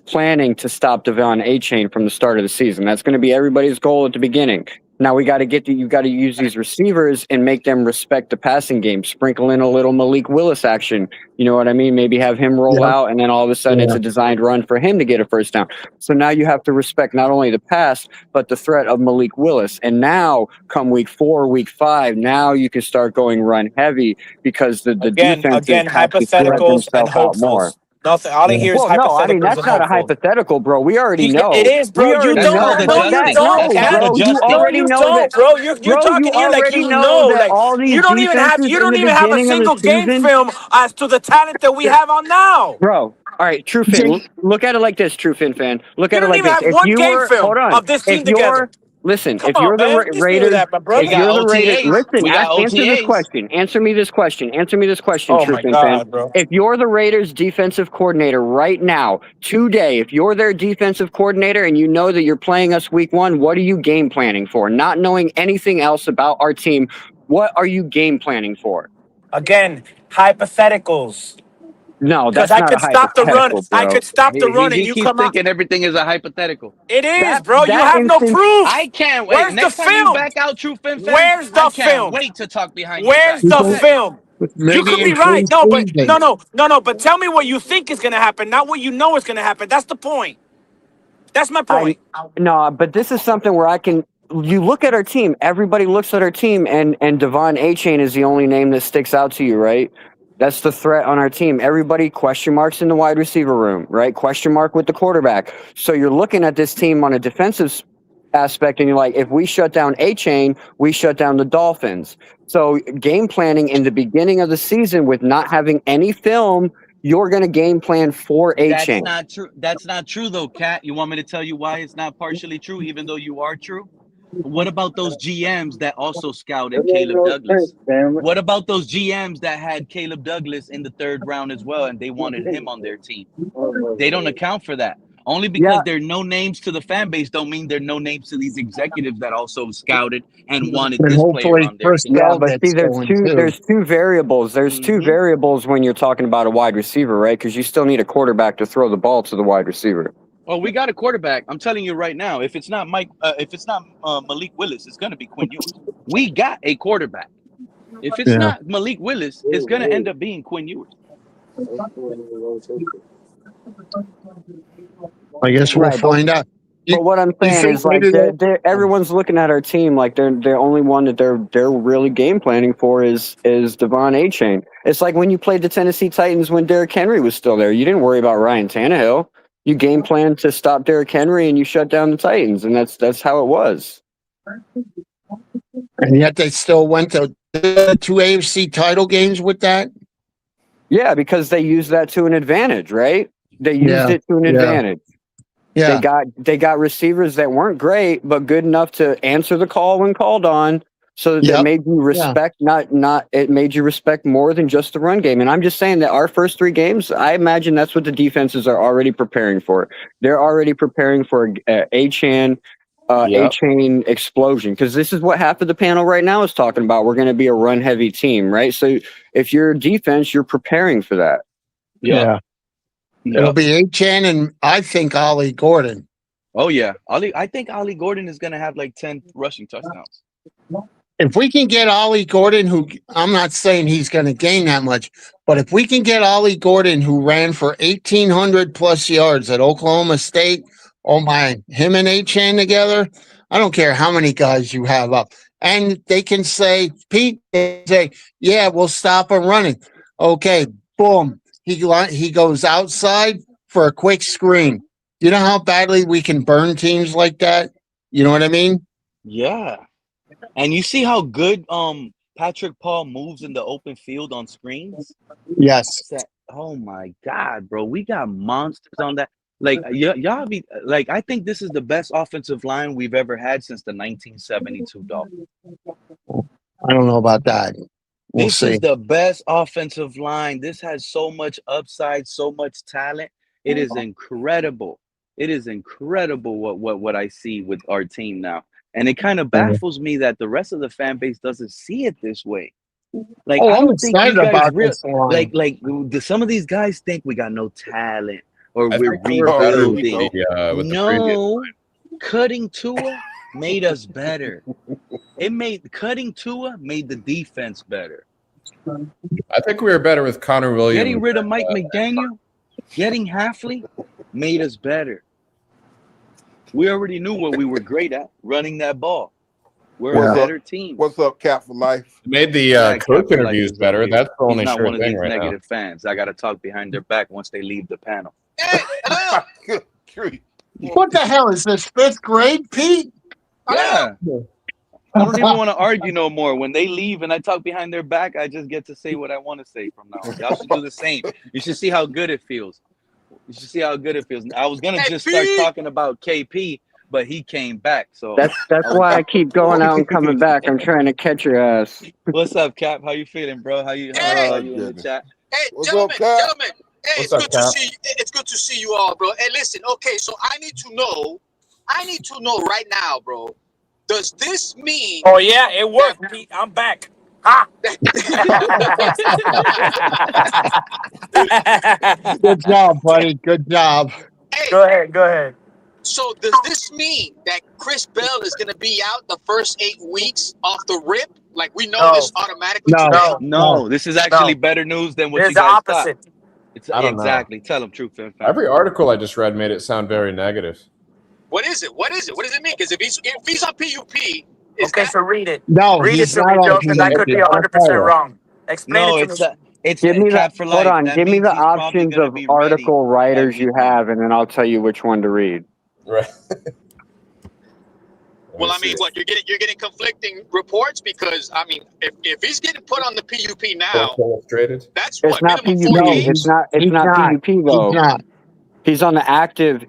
planning to stop Devon A-Chain from the start of the season. That's going to be everybody's goal at the beginning. Now you got to use these receivers and make them respect the passing game. Sprinkle in a little Malik Willis action. You know what I mean? Maybe have him roll out, and then all of a sudden it's a designed run for him to get a first down. So now you have to respect not only the pass, but the threat of Malik Willis. And now, come week 4, week 5, now you can start going run heavy because the defense
again,
have to spread
hypotheticals and
themselves out more.
hopefuls. Nothing. All I hear is
Well,
hypotheticals.
no, I mean that's
and
not a
hopefuls.
hypothetical, bro. We already know.
It is, bro.
We
You
already
don't.
know.
No,
But
you
that,
don't,
no,
Cat.
bro. You
No,
already
you
know
don't,
that,
bro. You're
bro.
talking
You
here like
already
you
know that
like
all these
you don't even have
defenses in the
a
beginning of the
single game
season,
film as to the talent that we have on now.
bro. All right, True Fin. Look at it like this, True Fin fan. Look
You
at it
don't
like
even
this.
have
If
one
you
game
were,
film
hold on.
of this team
If you're,
together.
listen,
Come
if you're
on,
the
man. Listen to
Raiders,
that, my brother.
if you're the Raiders, listen,
We got
answer this
OTAs.
question. Answer me this question. Answer me this question,
Oh
True
my
Fin fan.
God, bro.
If you're the Raiders defensive coordinator right now, today, if you're their defensive coordinator and you know that you're playing us week 1, what are you game planning for? Not knowing anything else about our team, what are you game planning for?
Again, hypotheticals.
No,
Because
that's
I
not a
could stop the run.
hypothetical,
I
bro.
could stop the run, and
He
you
keeps
come out.
thinking everything is a hypothetical.
It is,
That
bro. You
that
have no
instance,
proof.
I can't wait.
Where's the
Next time you
film?
back out, True Fin fan,
Where's
I
the
can't
film?
wait to talk behind your
Where's
back.
the
Go ahead.
film? You
Maybe
could be
in
right. No, but
preseason.
no. But tell me what you think is going to happen, not what you know is going to happen. That's the point. That's my point.
No, but this is something where you look at our team, everybody looks at our team, and Devon A-Chain is the only name that sticks out to you, right? That's the threat on our team. Everybody question marks in the wide receiver room, right? Question mark with the quarterback. So you're looking at this team on a defensive aspect, and you're like, if we shut down A-Chain, we shut down the Dolphins. So game planning in the beginning of the season with not having any film, you're going to game plan for A-Chain.
That's not true. That's not true, though, Kat. You want me to tell you why it's not partially true, even though you are true? What about those GMs that also scouted Caleb Douglas? What about those GMs that had Caleb Douglas in the 3rd round as well, and they wanted him on their team? They don't account for that. Only because they're no names to the fan base don't mean they're no names to these executives that also scouted and wanted
And
this player
hopefully
on their team.
Yeah, but see, there's
going
two variables. There's two variables when you're talking about a wide receiver, right? Because you still need a quarterback to throw the ball to the wide receiver.
Oh, we got a quarterback. I'm telling you right now, if it's not Malik Willis, it's going to be Quinn Ewers. We got a quarterback. If it's not Malik Willis, it's going to end up being Quinn Ewers.
I guess we'll find out.
But what I'm saying is, like, everyone's looking at our team like the only one that they're really game planning for is Devon A-Chain. It's like when you played the Tennessee Titans when Derrick Henry was still there. You didn't worry about Ryan Tannehill. You game planned to stop Derrick Henry and you shut down the Titans, and that's how it was.
And yet they still went to 2 AFC title games with that?
Yeah, because they used that to an advantage, right? They used it to an advantage.
Yeah.
They got receivers that weren't great, but good enough to answer the call when called on. So that made you respect it made you respect more than just the run game. And I'm just saying that our first 3 games, I imagine that's what the defenses are already preparing for. They're already preparing for A-Chain explosion, because this is what half of the panel right now is talking about. We're going to be a run heavy team, right? So if you're defense, you're preparing for that.
Yeah. It'll be A-Chain and I think Ollie Gordon.
Oh yeah, I think Ollie Gordon is going to have like 10 rushing touchdowns.
If we can get Ollie Gordon, who I'm not saying he's going to gain that much, but if we can get Ollie Gordon, who ran for 1,800 plus yards at Oklahoma State, oh my, him and A-Chain together, I don't care how many guys you have up. And they can say, Pete, they say, yeah, we'll stop him running. Okay, boom. He goes outside for a quick screen. You know how badly we can burn teams like that? You know what I mean?
Yeah. And you see how good Patrick Paul moves in the open field on screens?
Yes.
Oh my God, bro. We got monsters on that. Like y'all be like, I think this is the best offensive line we've ever had since the 1972 Dolphins.
I don't know about that. We'll
This
see.
is the best offensive line. This has so much upside, so much talent. It is incredible. It is incredible what I see with our team now. And it kind of baffles me that the rest of the fan base doesn't see it this way. Like, I
I'm
don't think you
excited
guys
about this line.
some of these guys think we got no talent or
I
we're
think we were better with
rebuilding.
with the previous
No, cutting Tua made us better. Cutting Tua made the defense better.
I think we were better with Connor Williams.
Getting rid of Mike McDaniel, getting Hafley made us better. We already knew what we were great at, running that ball. We're a better team.
What's up, Cap for Life?
Made the coach interviews better. That's the only
He's not
sure
one of
thing
these
right
negative fans. I got to talk behind their back once they leave the panel.
What the hell is this, 5th grade, Pete?
Yeah. I don't even want to argue no more. When they leave and I talk behind their back, I just get to say what I want to say from now on. Y'all should do the same. You should see how good it feels. You should see how good it feels. I was going to just start talking about KP, but he came back. So
That's why I keep going out and coming back. I'm trying to catch your ass.
What's up, Cap? How you feeling, bro? How you in the chat?
Hey,
What's
gentlemen,
up, Cap?
gentlemen. Hey,
What's
it's
up,
good
Cap?
to see you. It's good to see you all, bro. Hey, listen, okay, so I need to know right now, bro. Does this mean?
Oh yeah, it worked, Pete. I'm back. Ha!
Good job, buddy. Good job.
Hey,
Go ahead.
so does this mean that Chris Bell is going to be out the first 8 weeks off the rip? Like we know this automatically today?
No, this is actually better news than what
There's
you
the
guys
opposite.
thought. It's
I don't know.
exactly. Tell them truth, fan.
Every article I just read made it sound very negative.
What is it? What does it mean? Because if he's on PUP,
Okay, so read it.
No,
Read it
he's
to
not
me,
on
Joe, because I could be 100% wrong. Explain
No,
it to me.
it's
Give me
Cap
the
for
hold
life.
on.
That
Give me
means
the
he's probably
options
gonna
of
be ready
article writers you
everything.
have, and then I'll tell you which one to read.
Right.
Well, I mean, what you're getting conflicting reports because I mean, if he's getting put on the PUP now,
Illustrated.
that's
It's
what
not
minimum
PUP.
4 games.
It's not PUP though.
He's not.
He's on the active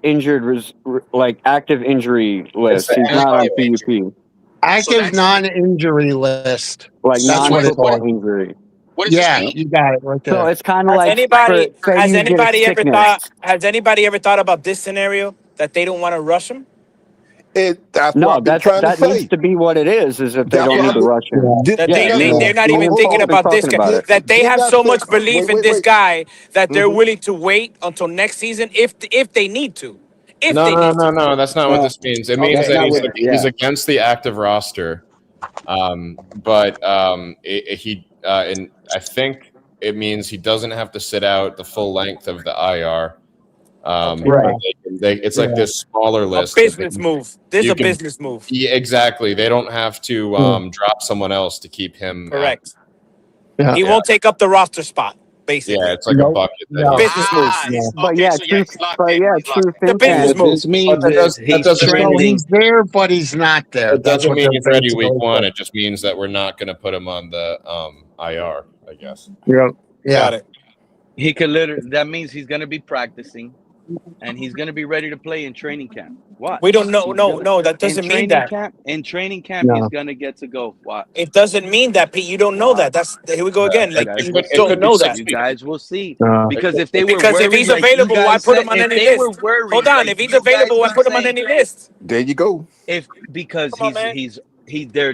active injury list. He's not on PUP.
Active non-injury list.
Like
That's what it's
non-football
called.
injury.
What does
Yeah,
this mean?
you got it right there.
So it's kind of
Has
like
anybody
say
has
you get a
anybody ever
sickness.
thought about this scenario that they don't want to rush him?
That's what
No,
I've been trying to
that needs
say.
to be what it is if they
That's
don't
what
need
I've
to
been-
rush him.
That they're not
Me
even
and
thinking
Paul been
about this
talking about
guy.
it.
That they
Did
have
not
so
say-
much belief in
wait,
this
wait.
guy that they're willing to wait until next season if they need to.
No. That's not what this means. It means
That's
that
not
he's
what-
he's
yeah.
against the active roster. But and I think it means he doesn't have to sit out the full length of the IR.
Right.
It's like this smaller
A
list.
business move. This is
you
a
can-
business move.
Yeah, exactly. They don't have to drop someone else to keep him.
Correct.
Yeah.
He won't take up the roster spot, basically.
Yeah, it's like a bucket.
No.
Business move.
But yeah, true. But yeah, true.
The business
What
move.
this means
But that
is
doesn't
he's
So
trending.
he's there, but he's not there.
It
That's
doesn't
what
mean
they're
he's ready week
basically
one.
saying.
It just means that we're not going to put him on the IR, I guess.
Yeah.
Got it.
He could literally. That means he's going to be practicing, and he's going to be ready to play in training camp. What?
We don't know. No, that doesn't mean that.
In training camp,
No.
he's going to get to go. What?
It doesn't mean that, Pete. You don't know that. That's here we go again. Like
guys
you
will
don't
see.
know that.
You guys will see.
No.
Because if they were
Because if
worried,
he's
like you
available, why
guys
put
said,
him on
if
any
they
list?
were worried,
Hold on.
like
If he's
you guys
available, why
were
put him on
saying,
any list?
There you go.
because
Come on, man.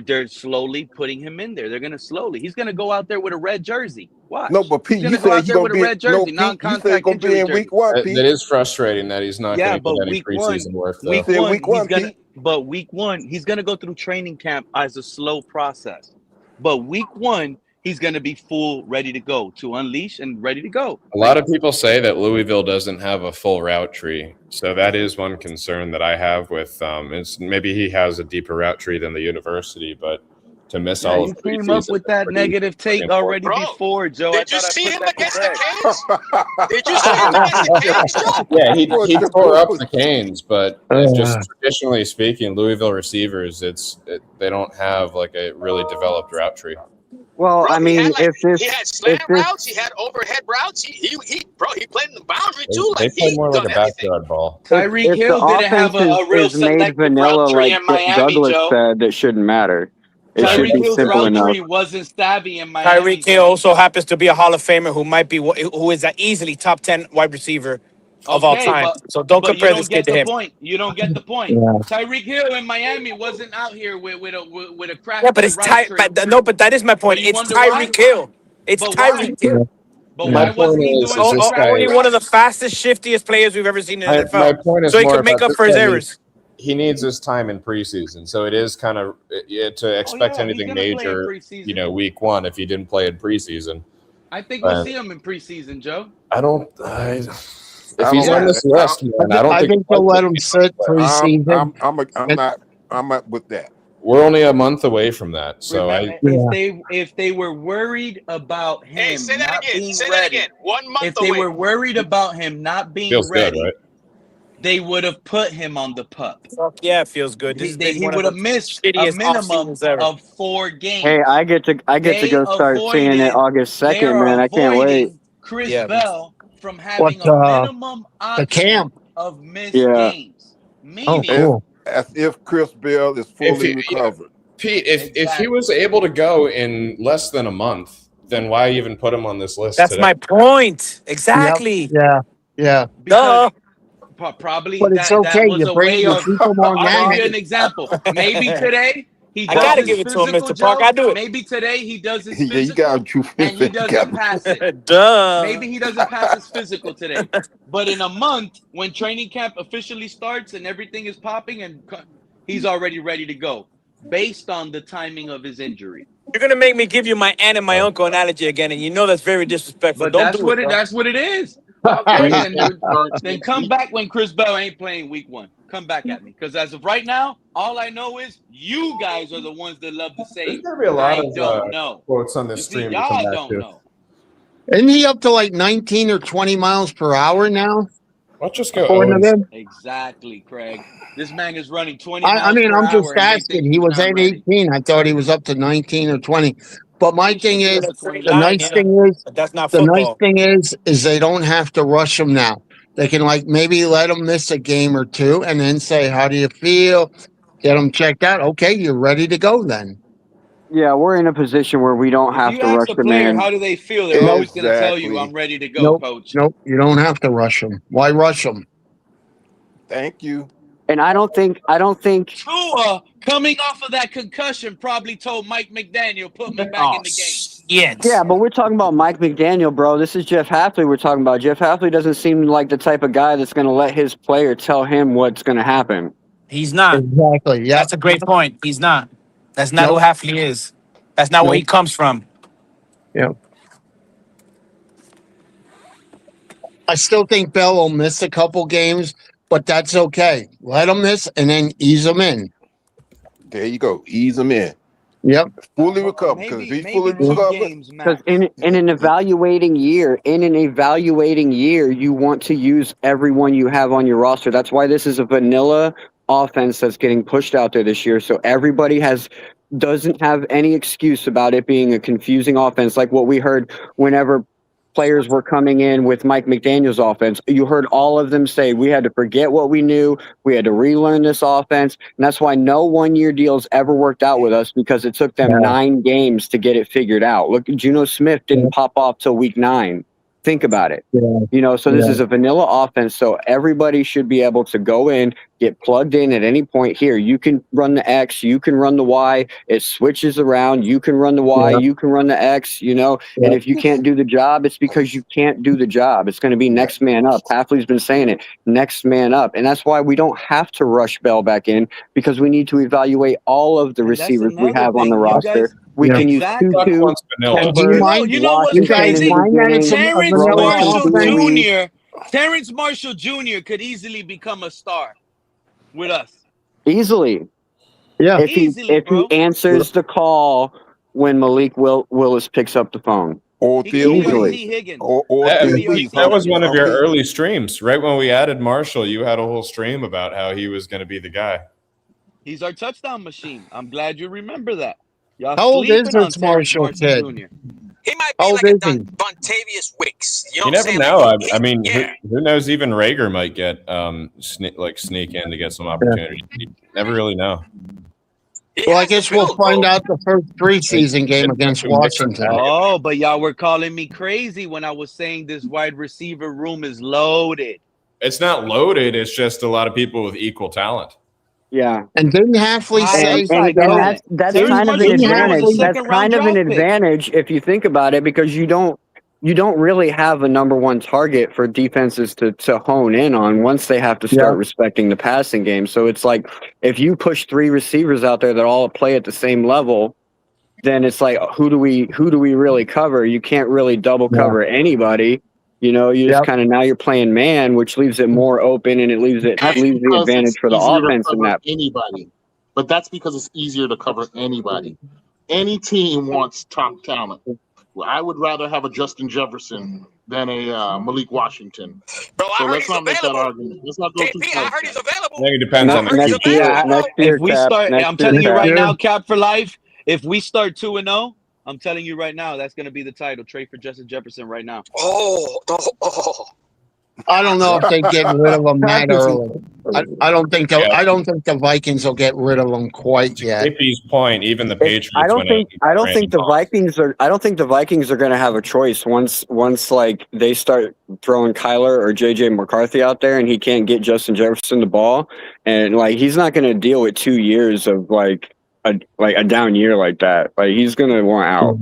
they're slowly putting him in there. They're gonna slowly. He's gonna go out there with a red jersey. Watch.
No, but Pete,
He's
you
gonna go
said
out
he's
there
gonna
with a
be
red jersey,
no. Pete, you said
non-contact
he's gonna be
injury
in
jersey.
week one.
That
Pete.
is frustrating that he's not
Yeah,
going to
but
get any
week one,
preseason work. Though.
week
Said
one,
week one,
he's gonna.
Pete.
But week one, he's gonna go through training camp as a slow process. But week one, he's gonna be full, ready to go to unleash and ready to go.
A lot of people say that Louisville doesn't have a full route tree, so that is one concern that I have with. It's maybe he has a deeper route tree than the university, but to miss all
You
of
came up with that negative take already before, Joe.
Did you see him against the Canes? Did you see him against the Canes, Joe?
Yeah, he tore up the Canes, but it's just traditionally speaking, Louisville receivers, they don't have like a really developed route tree.
Well, I mean,
He had slant routes, he had overhead routes. He played in the boundary too.
They
Like
play
he
more
done
like a
everything.
backyard ball.
Tyreek Hill didn't have a real
is made
selective
vanilla,
route tree
like
in Miami,
Douglas
Joe.
said. That shouldn't matter. It should
Tyreek
be
Hill's
simple
route
enough.
tree wasn't savvy in Miami.
Tyreek Hill also happens to be a Hall of Famer who is an easily top 10 wide receiver of all
Okay,
time. So don't
but you
compare
don't
this kid
get
to
the
him.
point. You don't get the point.
Yeah.
Tyreek Hill in Miami wasn't out here with a crack
Yeah, but
in
it's
the right tree.
but that is my point.
But you
It's
wonder why?
Tyreek Hill. It's
But why?
Tyreek Hill.
But
My
why wasn't
point
he
is
doing no
this
crack
guy.
in
Only
the
one of
right?
the fastest, shiftiest players we've ever seen in the
My
NFL.
point is
So he
more
could make
about
up
this
for his
guy
errors.
he needs his time in preseason. So it is kind of to expect
yeah, he's
anything
gonna play in
major,
preseason.
week one if he didn't play in preseason.
I think we'll
But
see him in preseason, Joe.
I don't. If
I
he's
don't
on
know.
this list, man, I don't
I
think
think they'll let him sit preseason.
I'm not with that.
we're only a month away from that. So
Remember, if they were worried about him
say that
not
again.
being
Say
ready,
that again. 1 month
if they
away.
were worried about him not being
feels good,
ready,
right?
they would have put him on the pup.
Yeah, it feels good. This has been
He
one of
would
the
have missed a
shittiest off
minimum
seasons ever.
of 4 games.
Hey, I get to
They
go start seeing it
avoided.
August
They
2nd,
are
man. I can't wait.
avoiding Chris Bell from
What
having a minimum
the
option
camp?
of missed
Yeah.
games.
Oh,
Meaning,
cool.
As if Chris Bell is fully recovered.
Pete, if he was able to go in less than a month, then why even put him on this list
That's
today?
my point. Exactly.
Yep. Yeah.
because probably
But it's
that
okay.
was
You
a
bring
way
you
of.
keep them on
I'll give you
that.
an example. Maybe today he
I
does
gotta
his
give it to him,
physical,
Mr. Park.
Joe.
I do it.
Maybe today he does his
Yeah, you
physical
got you
and he doesn't pass it.
Duh.
Maybe he doesn't pass his physical today. But in a month, when training camp officially starts and everything is popping, and he's already ready to go, based on the timing of his injury.
You're gonna make me give you my aunt and my uncle analogy again, and you know that's very disrespectful.
But
Don't
that's
do
what
it.
it.
Bro.
That's what it is. Okay, then come back when Chris Bell ain't playing week 1. Come back at me, because as of right now, all I know is you guys are the ones that love to say
There's gonna be a lot
I
of
don't know.
quotes on this
You see,
stream to come
y'all
back
don't
to.
know.
Isn't he up to like 19 or 20 miles per hour now?
Let's just go
According to
0
them?
Exactly, Craig. This man is running 20
I
miles
mean,
per
I'm just
hour, and they think
asking. He
he's
was
not
at
ready.
18. I thought he was up to 19 or 20. But my thing is, the
29,
nice
yeah.
thing is,
But that's not
the nice
football.
thing is they don't have to rush him now. They can like maybe let him miss a game or two and then say, how do you feel? Get him checked out. Okay, you're ready to go then.
Yeah, we're in a position where we don't
If
have
you
to
ask
rush
the
the
player
man.
how do they feel, they're always going to tell you,
Exactly.
I'm ready to go,
Nope,
coach.
nope, you don't have to rush him. Why rush him?
Thank you.
And I don't think
Tua, coming off of that concussion, probably told Mike McDaniel, put me back in the game.
Yeah, but we're talking about Mike McDaniel, bro. This is Jeff Hafley we're talking about. Jeff Hafley doesn't seem like the type of guy that's going to let his player tell him what's going to happen.
He's not.
Exactly. Yeah.
That's a great point. He's not. That's not
Nope.
who Hafley is. That's not where he
Nope.
comes from.
Yeah. I still think Bell will miss a couple games, but that's okay. Let him miss and then ease him in.
There you go. Ease him in.
Yep.
Fully recovered. Because if he's fully recovered,
Because in an evaluating year, you want to use everyone you have on your roster. That's why this is a vanilla offense that's getting pushed out there this year. So everybody doesn't have any excuse about it being a confusing offense, like what we heard whenever players were coming in with Mike McDaniel's offense. You heard all of them say we had to forget what we knew. We had to relearn this offense. And that's why no one-year deals ever worked out with us, because it took them 9 games to get it figured out. Look, Geno Smith didn't pop off till week 9. Think about it.
Yeah.
So this is a vanilla offense. So everybody should be able to go in, get plugged in at any point. Here, you can run the X, you can run the Y. It switches around. You can run the Y, you can run the X, And if you can't do the job, it's because you can't do the job. It's going to be next man up. Hafley's been saying it, next man up. And that's why we don't have to rush Bell back in, because we need to evaluate all of the receivers we have on the roster. We can use Tutu, Tolbert,
You know what's crazy? Terrence Marshall Jr. could easily become a star with us.
Easily.
Yeah.
If he answers the call when Malik Willis picks up the phone.
Or
easily.
That was one of your early streams. Right when we added Marshall, you had a whole stream about how he was going to be the guy.
He's our touchdown machine. I'm glad you remember that. Y'all
How old is
sleeping on
this
Terrence
Marshall kid?
Jr.
He might be like a Bontavious Wicks. You know
You
what
never
I'm saying?
know.
Like,
I mean, who knows? Even Rager might get sneak in to get some opportunity. You never really know.
Well, I guess we'll find out the first preseason game against Washington.
Oh, but y'all were calling me crazy when I was saying this wide receiver room is loaded.
It's not loaded. It's just a lot of people with equal talent.
Yeah.
And didn't Halfley say
that's kind of an advantage. That's kind of an advantage if you think about it, because you don't really have a number one target for defenses to hone in on once they have to start respecting the passing game. So it's like if you push 3 receivers out there that all play at the same level, then it's like who do we really cover? You can't really double cover anybody. You know, you just kind of now you're playing man, which leaves it more open, and it leaves the advantage for the offense in that.
Anybody, but that's because it's easier to cover anybody. Any team wants top talent. I would rather have a Justin Jefferson than a Malik Washington.
Bro,
so let's not make that argument. Let's not go too far.
I heard he's available.
I think it depends on the
next year.
If we start, I'm telling you right now, Cap for life. If we start 2-0, I'm telling you right now, that's going to be the title. Trade for Justin Jefferson right now.
I don't know if they get rid of him that early. I don't think the Vikings will get rid of him quite yet.
Jiffy's point, even the Patriots.
I don't think the Vikings are going to have a choice once like they start throwing Kyler or JJ McCarthy out there and he can't get Justin Jefferson the ball, and like he's not going to deal with 2 years of like a down year like that. Like he's going to want out.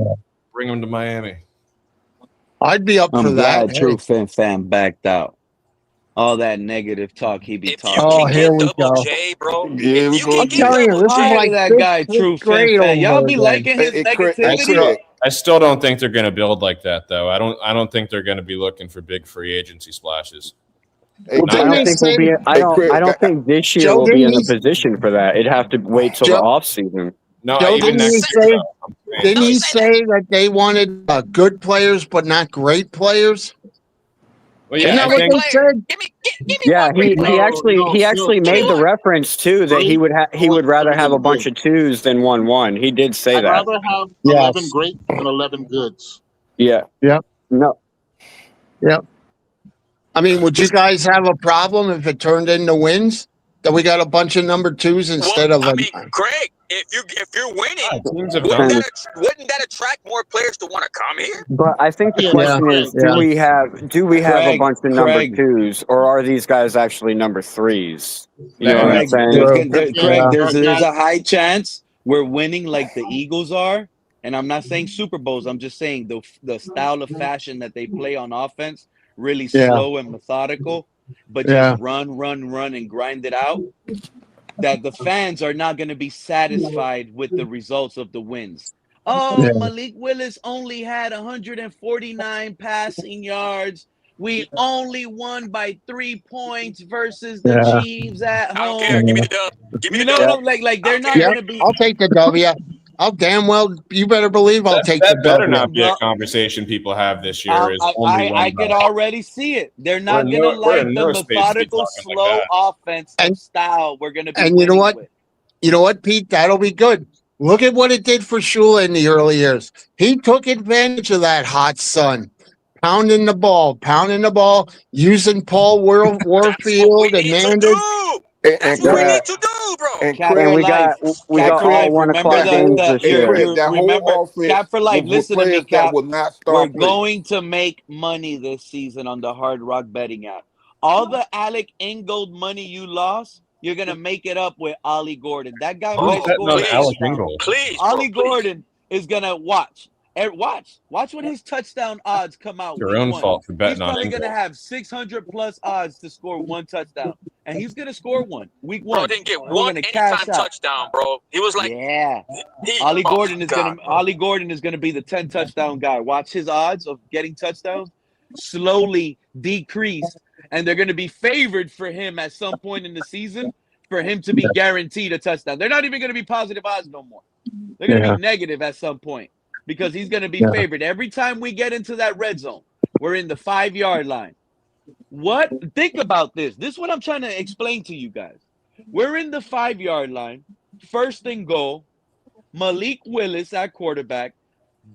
Bring him to Miami.
I'd be up for that.
True fan backed out. All that negative talk he be talking.
Oh, here we go.
J, bro.
I'm telling you, this is like
that guy. True fan. Y'all be liking his negativity.
I still don't think they're going to build like that, though. I don't think they're going to be looking for big free agency splashes.
I don't think this year will be in a position for that. It'd have to wait till the off season.
No,
didn't he say that they wanted good players but not great players?
Well, yeah,
Isn't that what they said?
Yeah, he actually made the reference too that he would rather have a bunch of 2s than 1-1. He did say
I'd
that.
rather have 11 great than 11 goods.
Yeah.
Yep.
No.
Yep. I mean, would you guys have a problem if it turned into wins? That we got a bunch of number 2s instead of.
I mean, Greg, if you're winning, wouldn't that attract more players to want to come here?
But I think the question is, do we have a bunch of number 2s, or are these guys actually number 3s? You know what I'm saying?
Craig, there's a high chance we're winning like the Eagles are, and I'm not saying Super Bowls. I'm just saying the style of fashion that they play on offense, really slow and methodical. But just run, and grind it out, that the fans are not going to be satisfied with the results of the wins. Malik Willis only had 149 passing yards. We only won by 3 points versus the Chiefs at home.
I don't care. Give me the dub. Give me the dub.
What I'm like they're not going to be.
I'll take the W. Oh, damn well, you better believe I'll take the
better
W.
not be a conversation people have this year.
I could already see it. They're not going to like the methodical, slow offense style we're going to be.
And you know what?
With.
You know what, Pete? That'll be good. Look at what it did for Shula in the early years. He took advantage of that hot sun, pounding the ball, using Paul Warfield and Manders.
That's what we need to do, bro.
And we got all 1 o'clock games this year.
Remember, Cap for life. Listen to me, Cap. We're going to make money this season on the Hard Rock betting app. All the Alec Ingold money you lost, you're gonna make it up with Ollie Gordon. That guy might score.
Alec Ingold.
Please,
Ollie Gordon is gonna watch when his touchdown odds come out.
Your own fault for betting on him.
He's probably gonna have 600 plus odds to score 1 touchdown, and he's gonna score one week 1.
Bro didn't get one anytime touchdown, bro. He was like,
Ollie Gordon is gonna be the 10 touchdown guy. Watch his odds of getting touchdowns slowly decrease, and they're gonna be favored for him at some point in the season for him to be guaranteed a touchdown. They're not even gonna be positive odds no more. They're gonna be negative at some point. Because he's going to be favored. Every time we get into that red zone, we're in the 5-yard line. Think about this. This is what I'm trying to explain to you guys. We're in the 5-yard line, 1st and goal. Malik Willis at quarterback.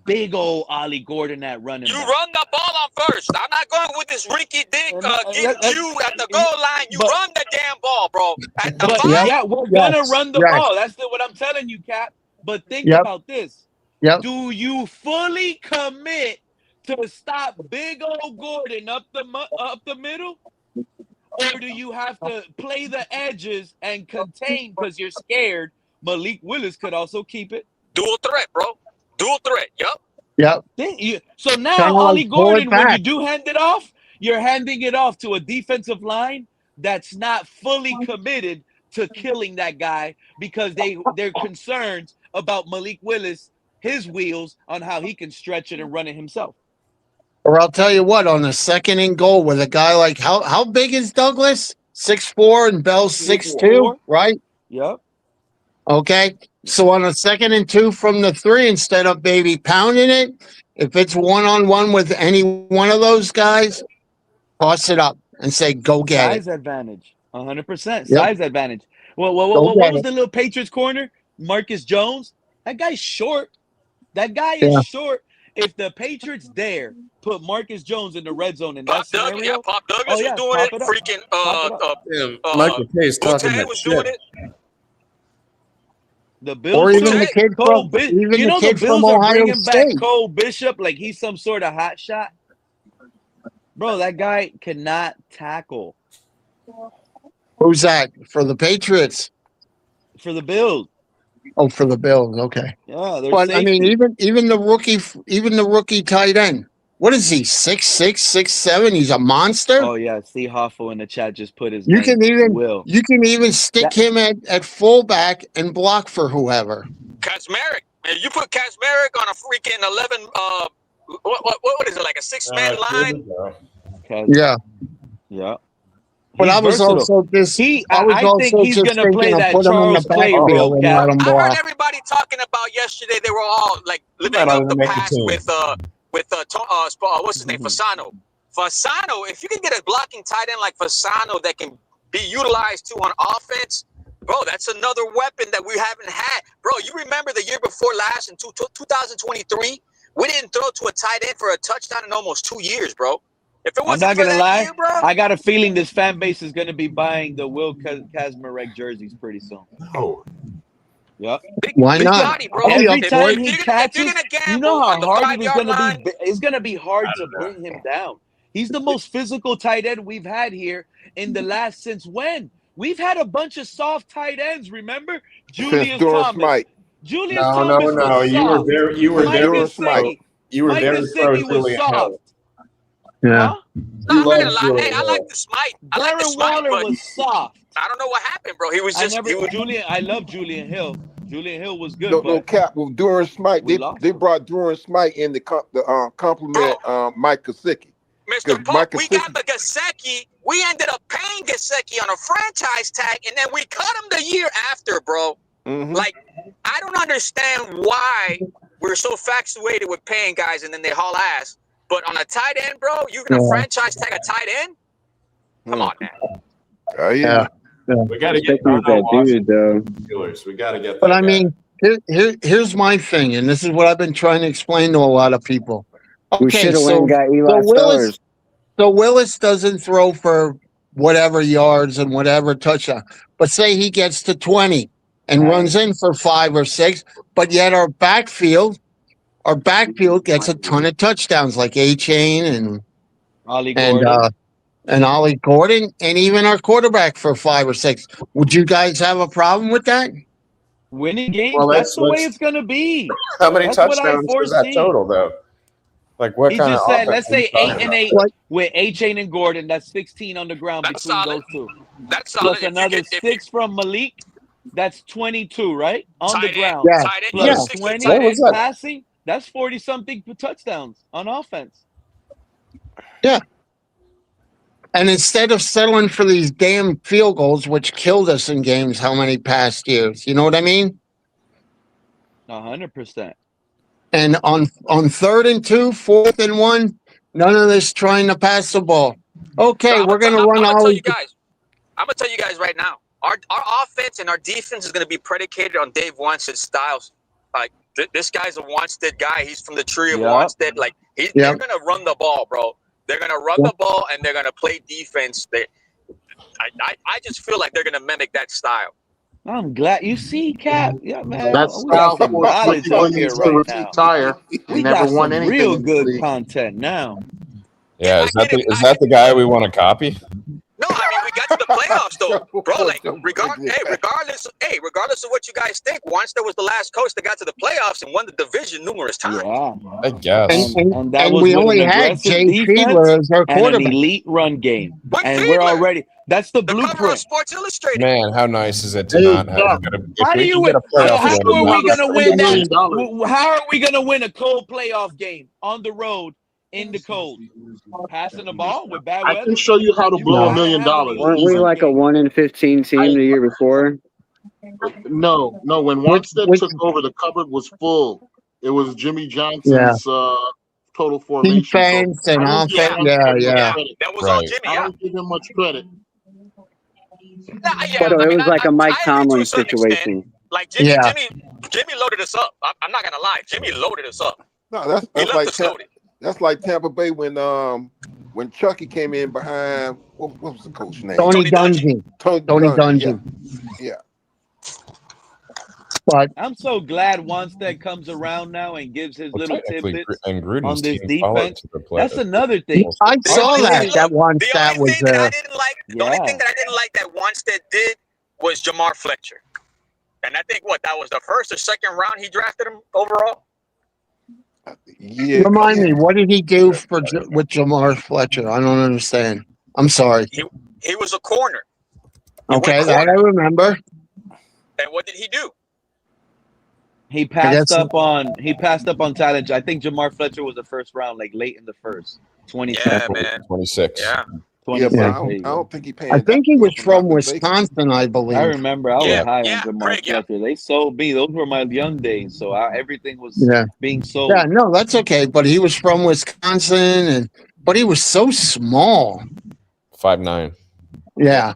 Big old Ollie Gordon at running back.
You run the ball on first. I'm not going with this rinky dink get you at the goal line. You run the damn ball, bro. At the
we're going to run the ball. That's what I'm telling you, Cap. But think about this. Do you fully commit to stop big old Gordon up the middle? or do you have to play the edges and contain because you're scared Malik Willis could also keep it?
Dual threat, bro. Dual threat. Yep.
So now,
Kinda
Ollie
like pull it
Gordon, when you
back.
do hand it off, you're handing it off to a defensive line that's not fully committed to killing that guy because they're concerned about Malik Willis, his wheels on how he can stretch it and run it himself.
Or I'll tell you what, on a 2nd and goal with a guy like how big is Douglas? 6'4" and Bell's 6'2", right?
Yep.
Okay. So on a 2nd and 2 from the 3, instead of maybe pounding it, if it's 1-on-1 with any one of those guys, toss it up and say, go get
Size
it.
advantage. 100%.
Yep.
Size advantage. Well, what was the little Patriots corner? Marcus Jones? That guy's short. That guy is short. If the Patriots dare put Marcus Jones in the red zone in that scenario,
Pop Douglas was doing it. Freaking
Michael K's talking
Boutte
that
was
shit.
doing it.
the Bills,
Or even the kid
Cole
from
you know the
kid
Bills
from
are
Ohio
bringing back
State.
Cole Bishop like he's some sort of hot shot. Bro, that guy cannot tackle.
Who's that? For the Patriots?
For the Bills.
Oh, for the Bills. Okay.
Yeah, they're
But I mean,
safety.
even the rookie tight end. What is he? 6'6", 6'7"? He's a monster.
Oh yeah, Steve Hoffel in the chat just put his
You
name.
can even stick him at fullback and block for whoever.
Kaczmarek. Man, you put Kaczmarek on a freaking 11. What is it, like a 6-man line?
Yeah.
Yeah.
But
He's
I was
versatile.
also just
I
also
think he's
just
gonna play
thinking of
that
put him in the
Charles Clay
backfield
role,
and
Cap.
let him
I
block.
heard everybody talking about yesterday. They were all like living up the past with what's his name, Fasano. Fasano, if you can get a blocking tight end like Fasano that can be utilized too on offense, bro, that's another weapon that we haven't had. Bro, you remember the year before last in 2023, we didn't throw to a tight end for a touchdown in almost 2 years, bro. If it
I'm
wasn't
not
for
gonna
that
lie.
year, bro.
I got a feeling this fan base is gonna be buying the Will Kaczmarek jerseys pretty soon.
No.
Yep.
Why
Big
not?
body, bro.
Every
If
time
you're
he
gonna
catches, you know
gamble
how
on the
hard it was
5-yard
gonna
line,
be. It's gonna be hard to bring him down. He's the most physical tight end we've had here in the last since when? We've had a bunch of soft tight ends. Remember, Julius
Durham
Thomas.
Smite.
Julius
No.
Thomas was
You were
soft.
very, you were
Mike
very
Gesicki.
pro. You were
Mike
very pro
Gesicki was
Julian
soft.
Hill.
Yeah.
Huh?
No,
You
I'm not
love
gonna lie.
Julian
Hey, I
Hill.
like the Smite. I like the
Darren
Smite,
Waller
but
was soft.
I don't know what happened, bro. He was just
I love Julian Hill. Julian Hill was good,
No
but
cap with Durham Smite.
we lost
They
him.
brought Durham Smite in to compliment Mike Gesicki.
Mr. Pope, we got the Gesicki. We ended up paying Gesicki on a franchise tag, and then we cut him the year after, bro.
Mm-hmm.
Like, I don't understand why we're so infatuated with paying guys and then they haul ass. But on a tight end, bro, you're gonna franchise tag a tight end? Come on, man.
Yeah.
We got to get
that dude, though.
Steelers. We got to get that.
But I
guy.
mean, here's my thing, and this is what I've been trying to explain to a lot of people.
We
Okay,
should have went
so
and got Eli Spellers.
Willis doesn't throw for whatever yards and whatever touchdown, but say he gets to 20 and runs in for 5 or 6, but yet our backfield gets a ton of touchdowns, like A-Chain and
Ollie Gordon.
And Ollie Gordon, and even our quarterback for 5 or 6. Would you guys have a problem with that?
Winning games,
Well,
that's the way it's going to be.
How many
That's what I
touchdowns was that
foresee.
total, though? Like, what
He
kind
just
of
said,
offense
let's
are you
say
talking
8 and
about?
8 with A-Chain and Gordon. That's 16 on the ground
That's
between
solid.
those two.
That's
Plus
solid.
another 6 from Malik. That's 22, right? On the
Tight end.
ground.
Yeah.
Tight end.
Plus
60
20
tight end.
passing. That's 40-something touchdowns on offense.
Yeah. And instead of settling for these damn field goals, which killed us in games how many past years? You know what I mean?
100%.
And on 3rd and 2, 4th and 1, none of this trying to pass the ball. Okay,
So
we're going to run
I'm
all.
gonna tell you guys right now. Our offense and our defense is gonna be predicated on Dave Wanstead's styles. Like this guy's a Wanstead guy. He's from the tree of Wanstead. Like they're gonna run the ball, bro. They're gonna run the ball and they're gonna play defense. I just feel like they're gonna mimic that style.
I'm glad you see, Cap. Yeah, man.
That's
We got some knowledge up here right now.
retire.
We
never
got
won
some
anything
real
in the
good
league.
content now.
Yeah, is that the guy we want to copy?
No, I mean playoffs, though, bro. Like, regardless of what you guys think, Wannstedt was the last coach that got to the playoffs and won the division numerous times.
Yeah,
I guess.
and that
And
was
we
with
only
an
had
aggressive
Jay
defense
Fiedler as our
and an
quarterback.
elite run game.
But
And we're
Fiedler,
already that's the
the cover of
blueprint.
Sports Illustrated.
Man, how nice is it to
Hey,
not have?
Doc,
If
How do
we
you
can
win?
get a
So
playoff
how
show
win,
you
are
how
we
to
gonna
spend
win
$1
that?
million.
How are we gonna win a cold playoff game on the road in the cold? Passing the ball with bad
I
weather?
can show you how to
You
blow $1
gotta
million.
have an elite
Weren't we
run
like a
game.
1 in 15 team the year before?
No. When Wannstedt took over, the cupboard was full. It was Jimmy Johnson's total formation. So
Defense and
I don't give
offense.
Wannstedt much
Yeah.
credit.
That was all
right.
Jimmy.
I
Yeah.
don't give him much credit.
Yeah.
So
I
it
mean,
was like a Mike
I agree to a
Tomlin
certain extent.
situation.
Like Jimmy
Yeah.
loaded us up. I'm not gonna lie. Jimmy loaded us up.
No,
He
that's
left
like
us loaded.
that's like Tampa Bay when Chucky came in behind what was the coach name?
Tony
Dungy.
Dungy.
Tony
Tony
Dungy.
Dungy.
Yeah.
But
I'm so glad Wannstedt comes around now and gives his
Well,
little
technically,
tidbits
and
on
Gruden's
this
team followed
defense.
to the
That's
play.
another thing.
I
The
saw
only thing,
that one
the
stat
only
was
thing that I
there.
didn't like, the only thing that I didn't like that Wannstedt did was Jamar Fletcher. And I think that was the first or second round he drafted him overall.
Yeah.
Remind me, what did he do with Jamar Fletcher? I don't understand. I'm sorry.
He was a corner.
Okay, that I remember.
And what did he do?
He passed up on talent. I think Jamar Fletcher was the first round, like late in the first. 26.
Yeah, man.
26.
Yeah.
26.
Yeah, but I don't think he paying.
I think he
that
was
much, if I'm
from
not mistaken.
Wisconsin, I believe.
I remember I was
Yeah,
high
yeah,
on Jamar
Craig, yeah.
Fletcher. They sold me. Those were my young days. So everything was
Yeah.
being sold.
Yeah, no, that's okay. But he was from Wisconsin, but he was so small.
5'9".
Yeah.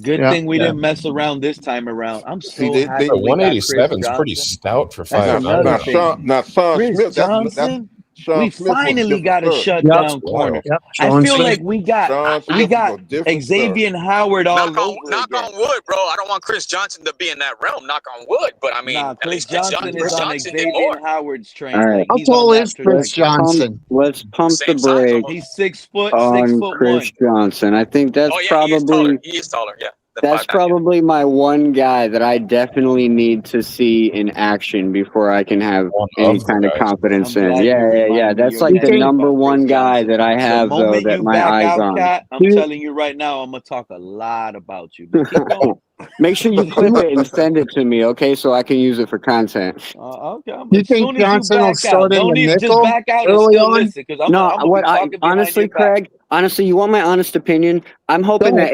Good thing we didn't mess around this time around. I'm so happy
So
we got Chris
187 is pretty
Johnson.
stout for
That's
5'9".
another thing.
Sean
Chris
Smith.
Johnson.
Sean
We
Smith was
finally
different
got a
stuff.
shutdown corner.
Yep.
I
Sean
feel
Smith.
like we got
Sean Smith was a different
Xavier
stuff.
Howard all
Knock
over
on wood, bro. I don't want Chris Johnson to be in that realm. Knock on wood. But I mean,
Nah,
at
Chris
least Chris
Johnson
Chris
is on
Johnson did
Xavier
more.
Howard's train.
All right.
Like
How
he's on
tall
that
is Chris
trajectory.
Johnson?
Let's pump the
Same size
brakes
almost.
He's 6 foot,
on
6'1".
Chris Johnson. I think that's
Oh yeah, he is taller.
probably
He is taller. Yeah.
that's probably my one guy that I definitely need to see in action before I can have
One
any
of the
kind of
guys.
confidence
I'm
in.
glad you
Yeah.
reminded me
That's
you're
like the
negative
number
about
one
Chris
guy
Johnson.
that I
The
have though
moment
that
you
my
back
eyes
out,
on.
Cat, I'm telling you right now, I'm gonna talk a lot about you. But keep going.
Make sure you clip it and send it to me, okay, so I can use it for content.
Okay.
You
As
think
soon as you
Johnson will
back
start
out,
in
don't
the
even just
nickel
back out and
early
still
on?
listen, because I'm
No,
gonna
what
be
I
talking behind
honestly,
your back.
Craig, honestly, you want my honest opinion? I'm hoping that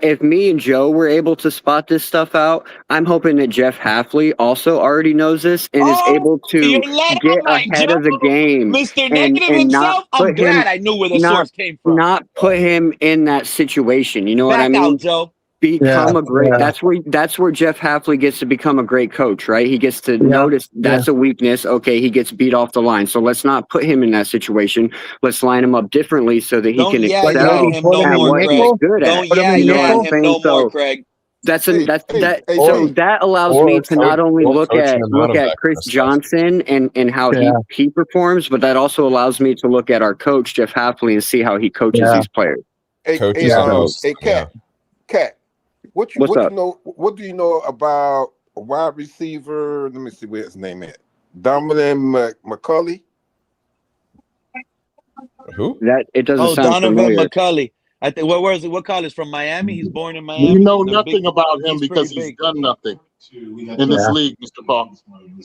if me and Joe were able to spot this stuff out, I'm hoping that Jeff Halfley also already knows this and is able to
You're letting
get
him like
ahead
Joe,
of the game
Mr.
and
Negative
not
himself. I'm
put him
glad I knew where the source came from.
not put him in that situation. You know what I
Back
mean?
out, Joe.
Become a great. That's where Jeff Halfley gets to become a great coach, right? He gets to notice that's a weakness. Okay, he gets beat off the line, so let's not put him in that situation. Let's line him up differently so that he
Don't
can
yeah
excel
him no
at
more,
what
Craig.
he's good at.
Don't yeah
You know what I'm
him
saying?
no more,
So
Craig.
so
Hey,
that allows
or
me to not only
or
look
coaching him out of
at
that
Chris
kind of stuff.
Johnson and how he performs, but that also allows me to look at our coach Jeff Halfley and see how he coaches these players.
Coaches
Cat. What
What's
you
up?
know? What do you know about a wide receiver? Let me see where his name is. Dominic McCulley.
Who?
That it doesn't sound
Donovan
familiar.
McCulley. I think where is it? What college? From Miami? He's born in Miami.
We know
The
nothing
big-
about him
he's
because
pretty
he's
big.
done nothing in this league, Mr. Paul.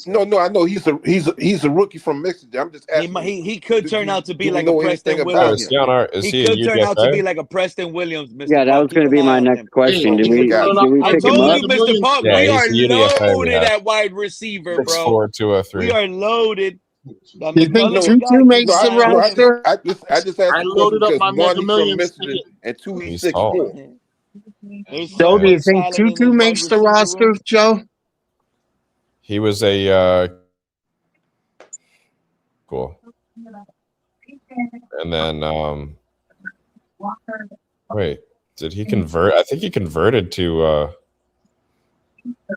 No, I know he's a rookie from Michigan. I'm just asking.
He could turn out to be
do we
like
know
a Preston
anything about
Williams.
him?
Is
He
he
could
a
turn out to be
UDFA?
like a Preston Williams, Mr.
Yeah, that
Paul.
was
Keep
going to
an
be
eye
my
on
next
him.
question. Did we
I
pick him
told
up?
you, Mr. Paul,
Yeah,
we
he's
are
the UDFA we
loaded
have.
at wide receiver, bro.
6'4", 203.
We are loaded.
You think Tutu makes the roster?
I just asked
I
the question
loaded up
because
my
one,
Mega
he's from
Millions
Michigan, and two, he's
He's tall.
6'4".
Joe, do you think Tutu makes the roster, Joe?
He was a cool. And then wait, did he convert? I think he converted to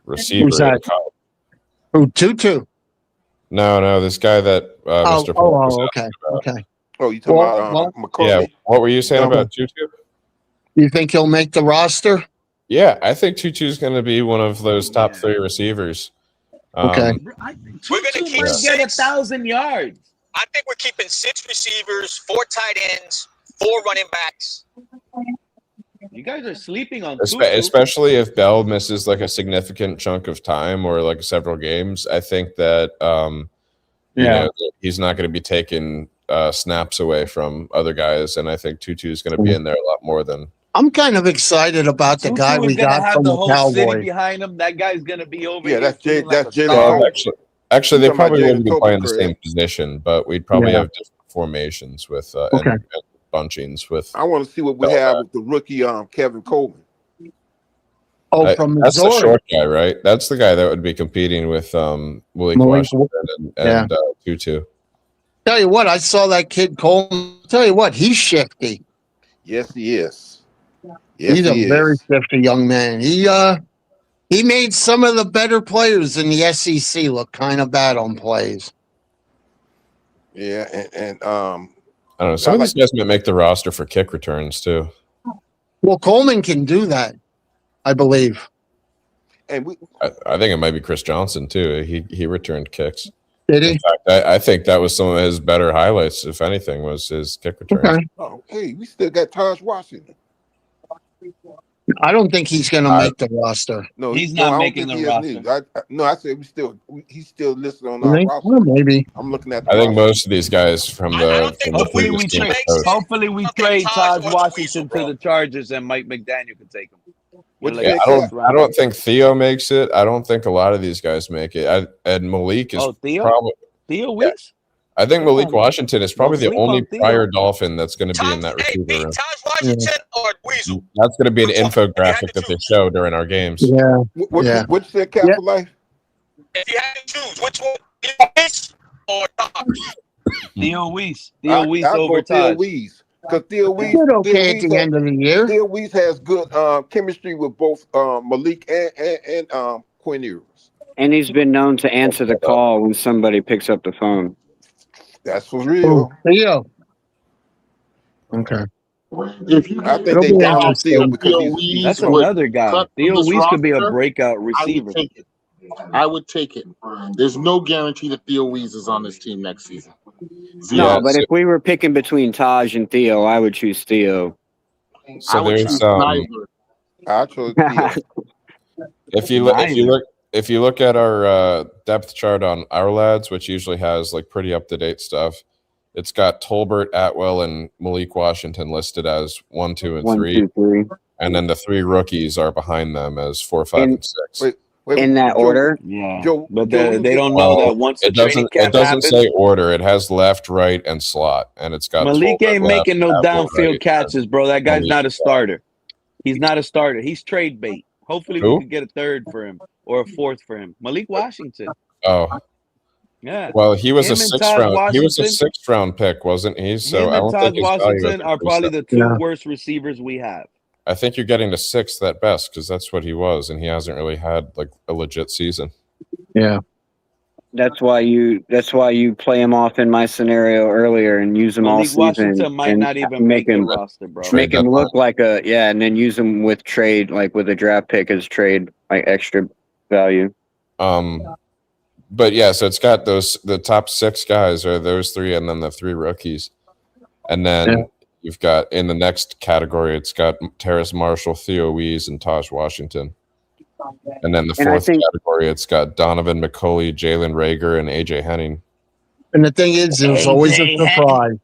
receiver.
Who's that? Who, Tutu?
No, this guy that Mr. Paul was asking about.
Okay.
Oh, you talking about McCulley?
Yeah, what were you saying about Tutu?
You think he'll make the roster?
Yeah, I think Tutu is going to be one of those top 3 receivers.
Okay.
We're going to keep
might get
6.
1,000 yards.
I think we're keeping 6 receivers, 4 tight ends, 4 running backs.
You guys are sleeping on Tutu.
Especially if Bell misses like a significant chunk of time or like several games. I think that you know, he's not going to be taking snaps away from other guys, and I think Tutu is going to be in there a lot more than.
I'm kind of excited about the guy we got from the
whole city
Cowboys.
behind him. That guy's going to be over.
Yeah, that's
here
that's
feeling
Jalen.
like a
Actually, they
You're talking
probably
about
wouldn't be
Jalen
playing the
Tobin,
same position, but we'd probably have different formations with and bunchings with.
I want to see what we have with the rookie Kevin Coleman.
Oh, from
that's the
Missouri.
short guy, right? That's the guy that would be competing with Malik Washington and Tutu.
Tell you what, I saw that kid Coleman. Tell you what, he's shifty.
Yes, he is. Yes,
He's a very shifty young man. He made some of the better players in the SEC look kind of bad on plays.
Yeah, and
I don't know. Some of these guys might make the roster for kick returns too.
Well, Coleman can do that, I believe.
And
I think it might be Chris Johnson too. He returned kicks.
Did he?
In fact, I think that was some of his better highlights, if anything, was his kick returns.
Okay.
Oh, hey, we still got Taj Washington.
I don't think he's going to make the roster.
No,
He's
no,
not
I don't
making
think
the
he is
roster.
neither. I said he's still listed on
You
our
think?
roster.
Well, maybe.
I'm looking at. The
I think
roster.
most of these guys from the previous team are coached.
Hopefully we trade Taj Washington to the Chargers and Mike McDaniel can take him.
Yeah, I don't think Theo makes it. I don't think a lot of these guys make it. And Malik is probably
Theo Weeks.
I think Malik Washington is probably the
sleep
only
on Theo.
prior Dolphin that's going to be in that receiver room.
Taj Washington or Weasel?
That's going to be an infographic that they show during our games.
Yeah.
What you said, Cap for life?
If you had to choose, which one? Theo or Taj?
Theo Weiss. Theo Weiss
I'll
over
go Theo
Taj.
Weiss. Because Theo Weiss
did okay at the end of the year.
Theo Weiss has good chemistry with both Malik and Quinn Ewers.
And he's been known to answer the call when somebody picks up the phone.
That's for real.
Theo. Okay.
If you
I think they down on Theo because
That's another guy. Theo Weiss could be a breakout receiver.
I would take it. There's no guarantee that Theo Wease is on this team next season.
No, but if we were picking between Taj and Theo, I would choose Theo.
So there's
I chose Theo.
If you look at our depth chart on our lads, which usually has like pretty up to date stuff, it's got Tolbert, Atwell, and Malik Washington listed as 1, 2, and 3.
1, 2, 3.
And then the 3 rookies are behind them as 4, 5, and 6.
In that order?
Yeah. But they don't know that once the training camp
it doesn't
happens,
say order. It has left, right, and slot, and it's got
Malik ain't
left,
making no
Atwell,
downfield
right,
catches, bro. That guy's
Malik
not a starter. He's not a starter. He's trade bait. Hopefully
Who?
we could get a third for him or a fourth for him. Malik Washington.
Oh.
Yeah.
Well, he was
Him
a
and
6th
Taj
round. He was a
Washington-
6th round pick, wasn't he? So
Him
I
and
don't
Taj
think his value
Washington
is
are probably the two
Yeah.
worst receivers we have.
I think you're getting to 6th at best because that's what he was, and he hasn't really had like a legit season.
Yeah.
That's why you play him off in my scenario earlier and use him all
Malik
season.
Washington might
and
not even make the roster, bro.
Make him look like and then use him with trade, like with a draft pick as trade, like extra value.
But yeah, so it's got the top 6 guys are those 3, and then the 3 rookies, and then you've got in the next category, it's got Terrace Marshall, Theo Wease, and Taj Washington. And then the 4th category, it's got Donovan McCulley, Jalen Rager, and AJ Henning.
And the thing is, there's always a
AJ
surprise.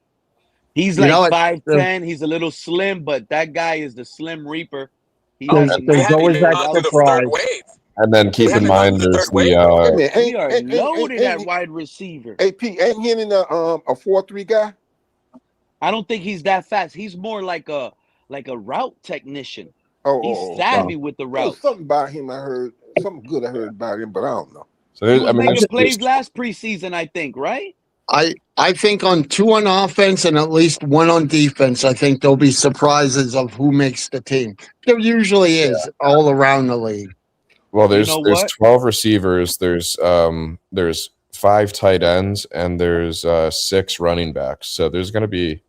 He's
You know
like
what?
5'10". He's a little slim, but that guy is the Slim Reaper. He
There's always that surprise.
And then keep in mind there's
we
the
are loaded at wide receiver.
AP ain't Henning a 4-3 guy?
I don't think he's that fast. He's more like a route technician. He's
savvy
with the
There
route.
was something about him I heard. Something good I heard about him, but I don't know.
So
He was making plays last preseason, I think, right?
I think on 2 on offense and at least 1 on defense, I think there'll be surprises of who makes the team. There usually is all around the league.
well, there's
You know what?
12 receivers, there's 5 tight ends, and there's 6 running backs. So there's going to be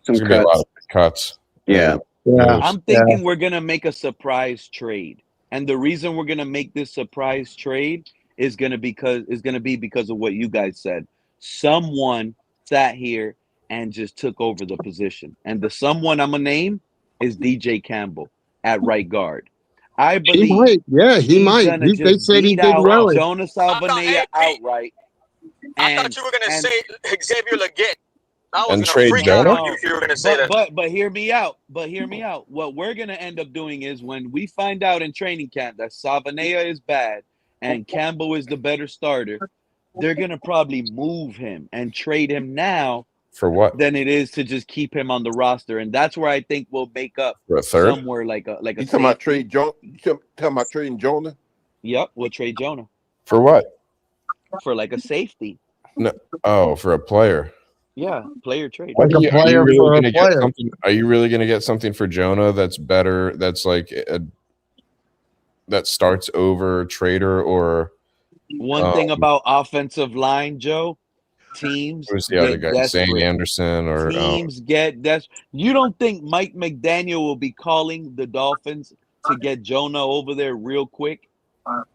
Some
a lot of cuts.
Yeah.
I'm thinking we're gonna make a surprise trade, and the reason we're gonna make this surprise trade is gonna be because of what you guys said. Someone sat here and just took over the position, and the someone I'm gonna name is DJ Campbell at right guard. I believe
he might. Yeah, he
he's
might.
gonna
They
just
said he
beat
did
out
well.
Jonas Salvanea outright.
I thought you were gonna say Xavier Leggett. I was
And
gonna
trade
freak out
Jonah?
on you if you were gonna say that.
But hear me out. What we're gonna end up doing is when we find out in training camp that Salvanea is bad and Campbell is the better starter, they're gonna probably move him and trade him now
For what?
than it is to just keep him on the roster, and that's where I think we'll make up
For a third?
somewhere like a
You talking about trade talking about trading Jonah?
Yep, we'll trade Jonah
For what?
for like a safety.
No. Oh, for a player.
Yeah, player trade.
Like a player for a player.
Are you really going to get something for Jonah that's better? That's like that starts over Trader or
one thing about offensive line, Joe. Teams
who's the other
get
guy? Zane
desperate.
Anderson or
Teams get desperate. You don't think Mike McDaniel will be calling the Dolphins to get Jonah over there real quick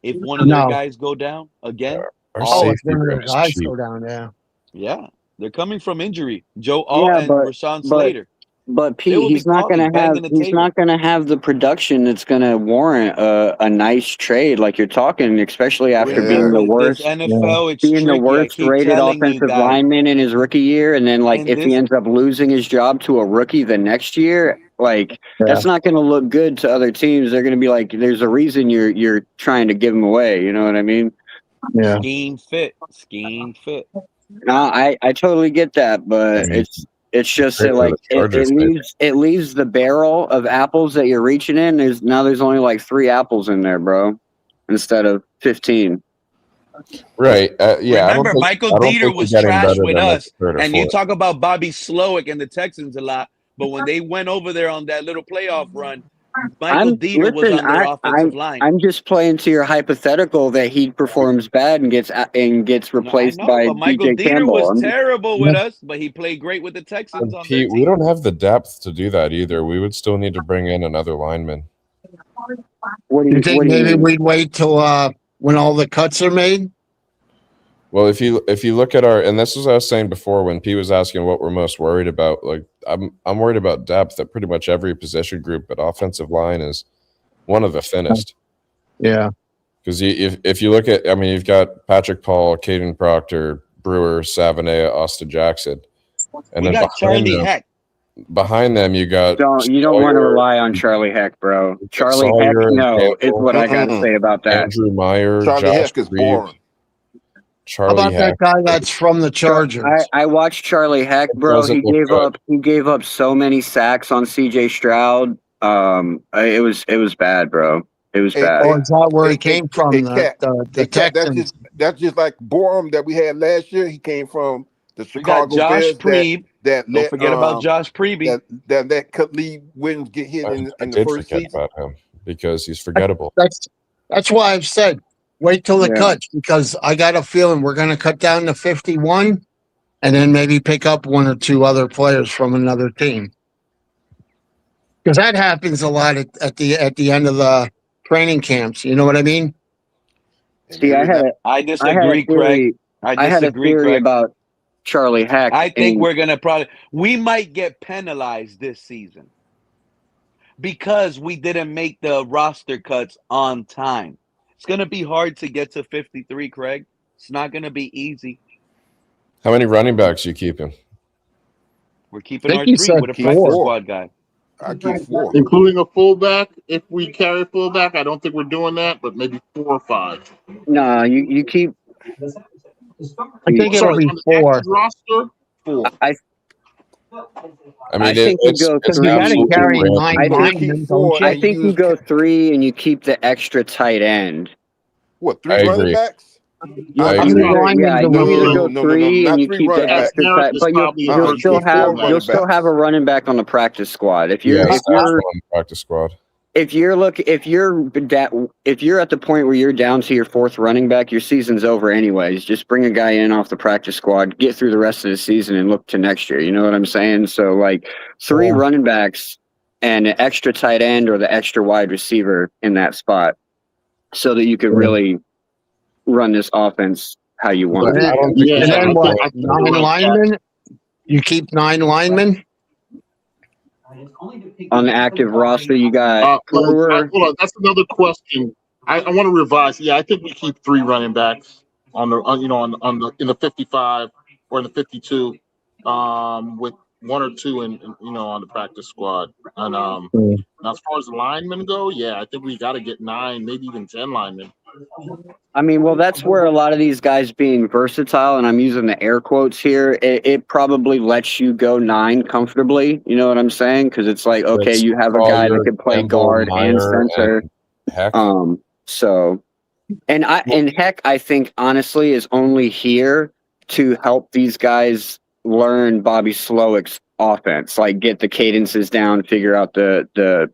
if one of their guys go down again?
Our
Oh, if
safety
one of
room
their
is
guys
cheap.
go down,
Yeah, they're coming from injury. Joe Alt and Rashawn Slater.
But
They will
Pete, he's
be
not
calling,
gonna have
banging the table.
the production that's gonna warrant a nice trade like you're talking, especially after being the
This
worst
NFL, it's
being the
tricky. I
worst
keep
rated
telling you
offensive
guys.
lineman in his rookie year, and then like
And
if he
this-
ends up losing his job to a rookie the next year, like that's not gonna look good to other teams. They're gonna be like, there's a reason you're trying to give him away. You know what I mean?
Yeah.
Scheme fit.
No, I totally get that, but it's just that, like it leaves the barrel of apples that you're reaching in. There's only like 3 apples in there, bro, instead of 15.
Right. Yeah.
Remember, Michael Dieter was trash with us, and you talk about Bobby Slowick and the Texans a lot, but when they went over there on that little playoff run, Michael Dieter was on their offensive line.
I'm just playing to your hypothetical that he performs bad and gets replaced by
but Michael
DJ
Dieter
Campbell.
was terrible with us, but he played great with the Texans on their
Pete,
team.
we don't have the depth to do that either. We would still need to bring in another lineman.
What do
You think maybe we'd wait till when all the cuts are made?
Well, if you look at and this is what I was saying before when Pete was asking what we're most worried about, like I'm worried about depth at pretty much every position group, but offensive line is one of the thinnest.
Yeah.
Because if you look at, I mean, you've got Patrick Paul, Caden Proctor, Brewer, Savanea, Austin Jackson, and
We
then
got Charlie Heck.
behind them you got
You don't want to rely on Charlie Heck, bro. Charlie Heck, no, is what I got to say about that.
Andrew Meyer,
Charlie
Josh
Heck is
Reed,
boring.
Charlie
How about
Heck.
that guy that's from the Chargers?
I watched Charlie Heck, bro.
Doesn't
He
look
gave up so many sacks on CJ Stroud. It was bad, bro. It was bad.
Oh, is that where he came from? The Texans.
That's just like Borum that we had last year. He came from the
We got
Chicago
Josh
Bears.
Preeb. Don't forget about Josh Preeby.
That cut Lee Williams get hit
I
in the
did
first
forget
season.
about him because he's forgettable.
That's why I've said wait till the
Yeah.
cuts, because I got a feeling we're going to cut down to 51 and then maybe pick up 1 or 2 other players from another team. Because that happens a lot at the end of the training camps. You know what I mean?
See,
I disagree, Craig.
I had a theory about Charlie Heck.
I think we're gonna we might get penalized this season because we didn't make the roster cuts on time. It's gonna be hard to get to 53, Craig. It's not gonna be easy.
How many running backs are you keeping?
We're keeping our 3 with a practice squad guy.
I keep 4,
including a fullback. If we carry a fullback, I don't think we're doing that, but maybe 4 or 5.
No, you keep.
I think it'll be 4.
Roster 4.
I mean,
I think you go
because we got to carry 9 linemen.
I think you go 3 and you keep the extra tight end.
What, 3
I
running
agree.
backs?
I
You
agree.
either go 3 and you keep the extra tight, but you'll still have a running back on the practice squad. If you're
on the practice squad.
if you're at the point where you're down to your 4th running back, your season's over anyways. Just bring a guy in off the practice squad, get through the rest of the season, and look to next year. You know what I'm saying? So like 3 running backs and an extra tight end or the extra wide receiver in that spot so that you could really run this offense how you want
And
it.
then, and then what? 9 linemen? You keep 9 linemen?
On the active roster, you got Brewer.
Hold on, that's another question. I want to revise. Yeah, I think we keep 3 running backs on the in the 55 or in the 52, with 1 or 2 in on the practice squad. And as far as linemen go, yeah, I think we got to get 9, maybe even 10 linemen.
I mean, well, that's where a lot of these guys being versatile, and I'm using the air quotes here, it probably lets you go 9 comfortably. You know what I'm saying? Because it's like, okay, you have a guy that can play guard and center. So, and Heck, I think honestly is only here to help these guys learn Bobby Slowick's offense, like get the cadences down, figure out the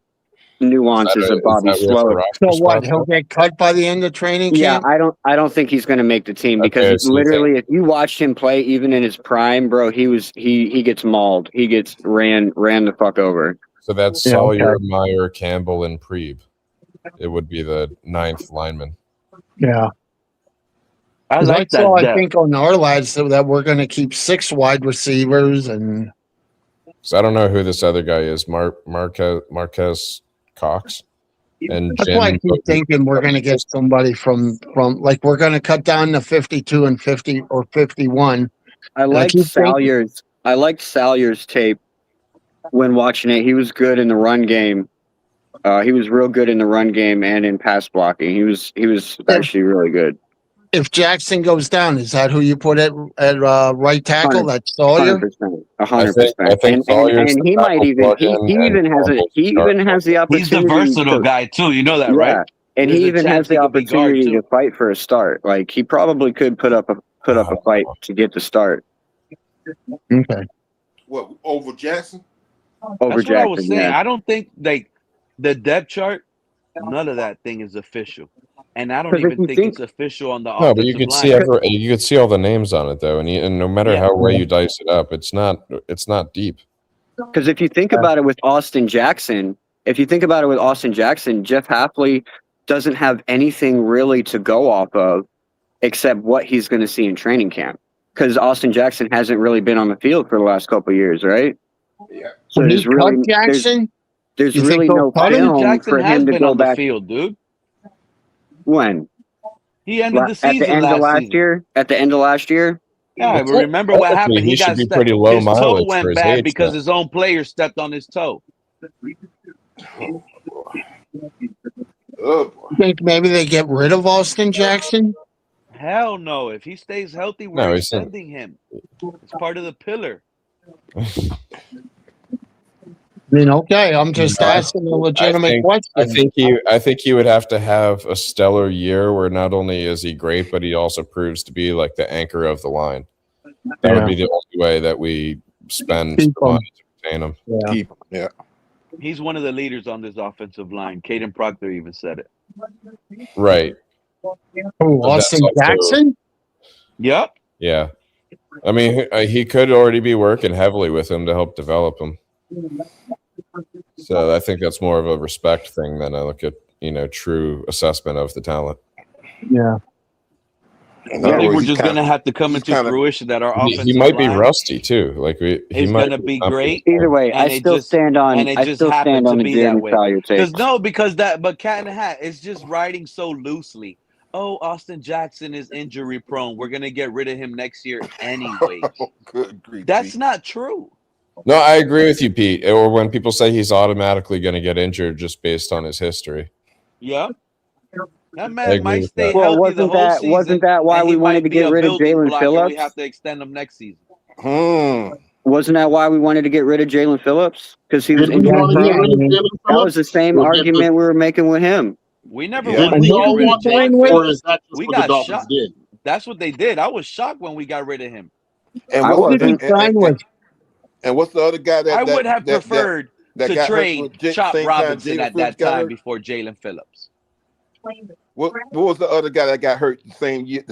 nuances of Bobby Slowick.
So what? He'll get cut by the end of training camp?
Yeah, I don't think he's going to make the team because literally, if you watched him play, even in his prime, bro, he gets mauled. He gets ran the fuck over.
So that's Sawyer, Meyer, Campbell, and Preeb. It would be the 9th lineman.
Yeah.
I like that.
I think on our lads that we're going to keep 6 wide receivers and.
So I don't know who this other guy is. Marquez Cox. And
that's why I keep thinking we're going to get somebody from like we're going to cut down to 52 and 50 or 51.
I liked Salyer's tape when watching it. He was good in the run game. He was real good in the run game and in pass blocking. He was actually really good.
If Jackson goes down, is that who you put at right tackle? That's Sawyer.
100%. And he might even he even has the opportunity.
He's the versatile guy too. You know that, right?
And he even has the opportunity to fight for a start. Like he probably could put up a fight to get the start.
Okay.
What, over Jackson?
Over
That's what I was
Jackson,
saying.
yeah.
I don't think like the depth chart. None of that thing is official. And I don't even think it's official on the offensive line.
No, but you could see all the names on it though, and no matter how way you dice it up, it's not deep.
Because if you think about it with Austin Jackson, Jeff Hafley doesn't have anything really to go off of except what he's going to see in training camp. Because Austin Jackson hasn't really been on the field for the last couple of years, right?
Yeah.
So there's really
Jackson.
There's really no film
Jackson
for
has
him to
been
go
on
back.
the field, dude.
When?
He ended the season
at the end of last
season.
year. At the end of last year.
Yeah, but remember what happened?
He should be pretty low
his toe
mileage
went
for his
bad
age,
because
though.
his own player stepped on his toe.
You think maybe they get rid of Austin Jackson?
Hell no! If he stays healthy, we're extending him. It's part of the pillar.
I mean, okay, I'm just asking a legitimate question.
I think he would have to have a stellar year where not only is he great, but he also proves to be like the anchor of the line. That would be the only way that we spend money to retain him.
Yeah.
Keep him. Yeah.
He's one of the leaders on this offensive line. Caden Proctor even said it.
Right.
Who, Austin Jackson?
Yep.
Yeah. I mean, he could already be working heavily with him to help develop him. So I think that's more of a respect thing than a look at, true assessment of the talent.
Yeah.
I think we're just going to have to come into fruition that our offensive
he might be
line
rusty too. Like
he's going to be great.
Either way, I still stand on the Jeremy Salyer take.
But cat in the hat, it's just riding so loosely. Oh, Austin Jackson is injury prone. We're going to get rid of him next year anyway.
Good grief,
That's not true.
No, I agree with you, Pete. Or when people say he's automatically going to get injured just based on his history.
Yeah. That man might stay healthy the whole season.
Wasn't that why we wanted to get rid of Jalen Phillips?
We have to extend him next season.
Wasn't that why we wanted to get rid of Jalen Phillips? Because he was injured. That was the same argument we were making with him.
We never wanted to get rid of Jalen Phillips. We got shocked. That's what they did. I was shocked when we got rid of him.
And what's the other guy that
I would have preferred to trade Chop Robinson at that time before Jalen Phillips?
What was the other guy that got hurt the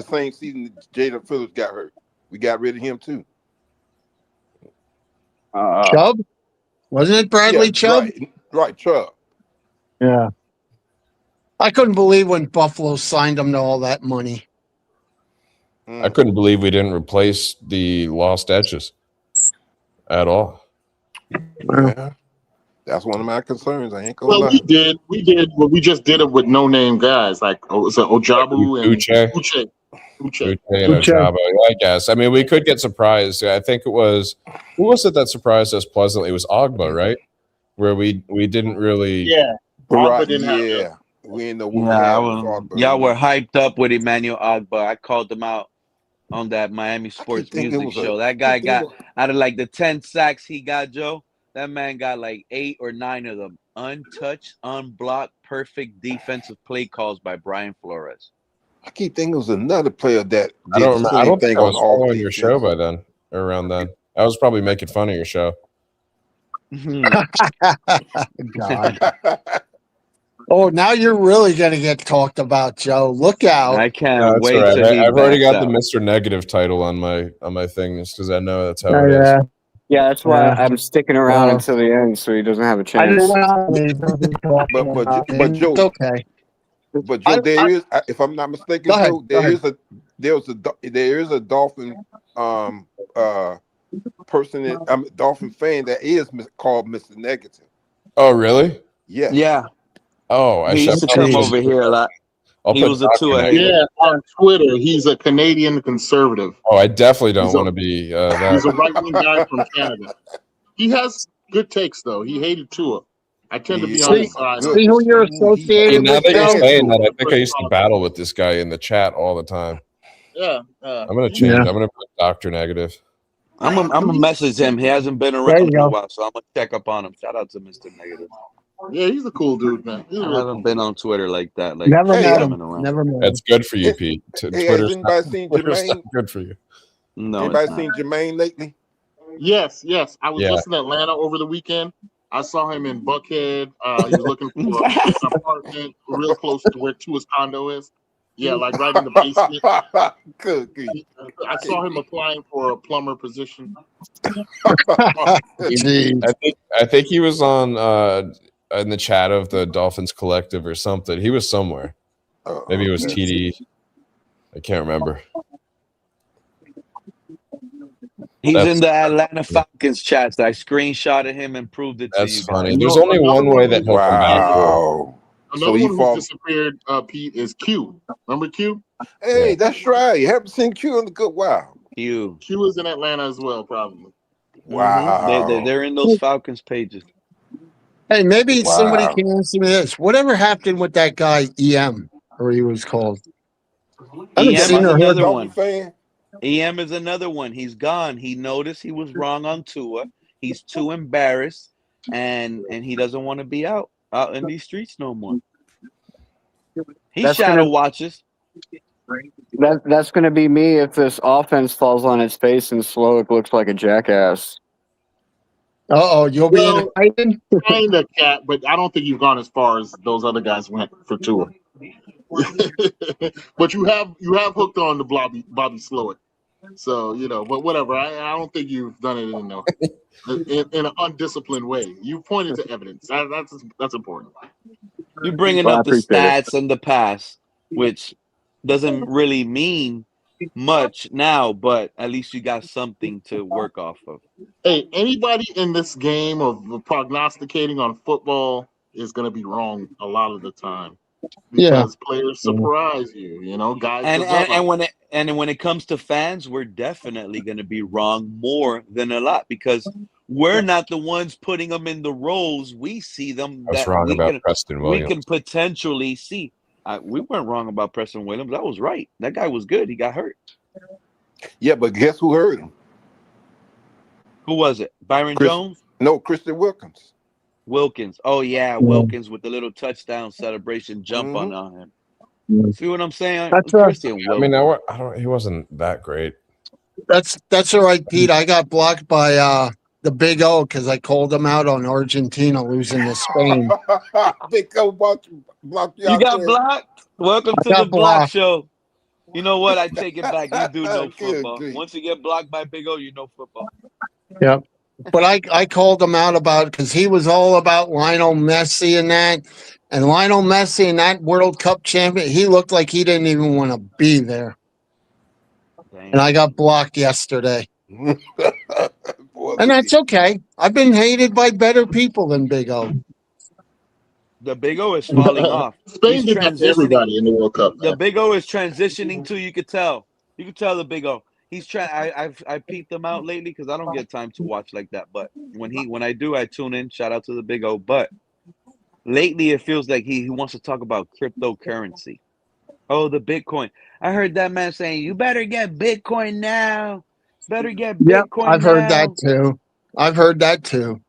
same season that Jalen Phillips got hurt? We got rid of him too.
Chubb? Wasn't it Bradley Chubb?
Right, Chubb.
Yeah. I couldn't believe when Buffalo signed him to all that money.
I couldn't believe we didn't replace the lost edges at all.
Yeah. That's one of my concerns. I ain't gonna
Well,
lie.
we did, but we just did it with no name guys like Ojabu and Uche.
Uche and Ojabo, I guess. I mean, we could get surprised. I think it was who was it that surprised us pleasantly? It was Ogba, right? Where we didn't really.
Yeah,
Right,
didn't have
yeah.
him.
We didn't know what we
Yeah,
had with Ogba.
y'all were hyped up with Emmanuel Ogba. I called him out on that Miami Sports
thinking it
Music
was
show. That guy got out of like the 10 sacks he got, Joe. That man got like 8 or 9 of them untouched, unblocked, perfect defensive play calls by Brian Flores.
I keep thinking it was another player that
I
did
don't
the
remember. I
same
don't think
thing
I
on
was following
all
your show by then or around then. I was probably making fun of your show.
God. Oh, now you're really going to get talked about, Joe. Look out.
I can't
No, that's
wait
all right.
till he
I've already
backs
got the
out.
Mr. Negative title on my thing just because I know that's how
Oh,
it is.
yeah. Yeah, that's why I'm sticking around until the end so he doesn't have a chance.
but Joe,
it's okay.
But Joe, there is, if I'm not mistaken,
Go ahead,
Joe,
go
there is a Dolphin person, Dolphin fan that is called Mr. Negative.
Oh, really?
Yes.
Yeah.
Oh, I
He used to come over here a lot. He was a Tua hater.
Yeah, on Twitter, he's a Canadian conservative.
Oh, I definitely don't want to be that.
He's a right-wing guy from Canada. He has good takes, though. He hated Tua. I tend to be on his side.
See who you're associated
Now
with,
that you're
Joe?
saying that, I think I used to battle with this guy in the chat all the time.
Yeah.
I'm gonna change.
Yeah.
I'm gonna put Dr. Negative.
I'm gonna message him. He hasn't been
There
around
you
in
go.
a while, so I'm gonna check up on him. Shout out to Mr. Negative.
Yeah, he's a cool dude, man. He's a
I
real
haven't
cool
been on Twitter like that. Like
Never met
coming
him.
around.
Never met him.
That's good for you, Pete.
Hey,
Twitter's
has anybody seen
Twitter's
Jermaine?
not good for you.
No,
Anybody
it's not.
seen Jermaine lately?
Yes. I was
Yeah.
just in Atlanta over the weekend. I saw him in Buckhead. He was looking for an apartment real close to where Tua's condo is. Yeah, like right in the basement.
Good.
I saw him applying for a plumber position.
I think he was on in the chat of the Dolphins Collective or something. He was somewhere. Maybe it was TD. I can't remember.
He's in the Atlanta Falcons chats. I screenshotted him and proved it to you.
That's
guys.
funny. There's only one way that he'll come back.
Wow.
Another one who's disappeared, Pete, is Q. Remember Q?
Hey, that's right. You haven't seen Q in a good while.
Q
is in Atlanta as well, probably.
Wow.
They're in those Falcons pages.
Hey, maybe somebody
Wow.
can answer me this. Whatever happened with that guy, EM, or he was called? I haven't
EM
seen
is
or heard
another
of
one.
Fan?
EM is another one. He's gone. He noticed he was wrong on Tua. He's too embarrassed, and he doesn't want to be out in these streets no more. He
That's
shadow
gonna-
watches.
That's going to be me if this offense falls on its face and Slowick looks like a jackass.
Uh-oh, you'll be indicted?
Kind of, Cat, but I don't think you've gone as far as those other guys went for Tua. But you have hooked on to Bobby Slowick. So, but whatever. I don't think you've done it in an undisciplined way. You pointed to evidence. That's important.
You're bringing
Well, I
up the
appreciate it.
stats and the past, which doesn't really mean much now, but at least you got something to work off of.
Hey, anybody in this game of prognosticating on football is going to be wrong a lot of the time because players surprise you. Guys.
And when it comes to fans, we're definitely going to be wrong more than a lot because we're not the ones putting them in the roles. We see them.
I was wrong about Preston
We
Williams.
can potentially see. We weren't wrong about Preston Williams. I was right. That guy was good. He got hurt.
Yeah, but guess who hurt him?
Who was it? Byron Jones?
No, Christian
Wilkins. Oh, yeah, Wilkins with the little touchdown celebration jump on him. See what I'm saying?
That's right.
Christian
I
Wilkins.
mean, he wasn't that great.
That's all right, Pete. I got blocked by the Big O because I called him out on Argentina losing to Spain.
Big O blocked you.
You got blocked? Welcome to the
got
Block
blocked.
Show. You know what? I take it back. You do know
Good
football.
grief.
Once you get blocked by Big O, you know football.
Yep. but I called him out about because he was all about Lionel Messi and that. And Lionel Messi and that World Cup champion, he looked like he didn't even want to be there. And I got blocked yesterday. And that's okay. I've been hated by better people than Big O.
The Big O is falling off.
Spain
He's
did that to everybody in the World Cup.
The Big O is transitioning to. You could tell. You could tell the Big O. He's trying. I peeped him out lately because I don't get time to watch like that. But when I do, I tune in. Shout out to the Big O. But lately, it feels like he wants to talk about cryptocurrency. Oh, the Bitcoin. I heard that man saying, "You better get Bitcoin now. Better get
Yep,
Bitcoin
I've
now."
heard that too. I've heard that too.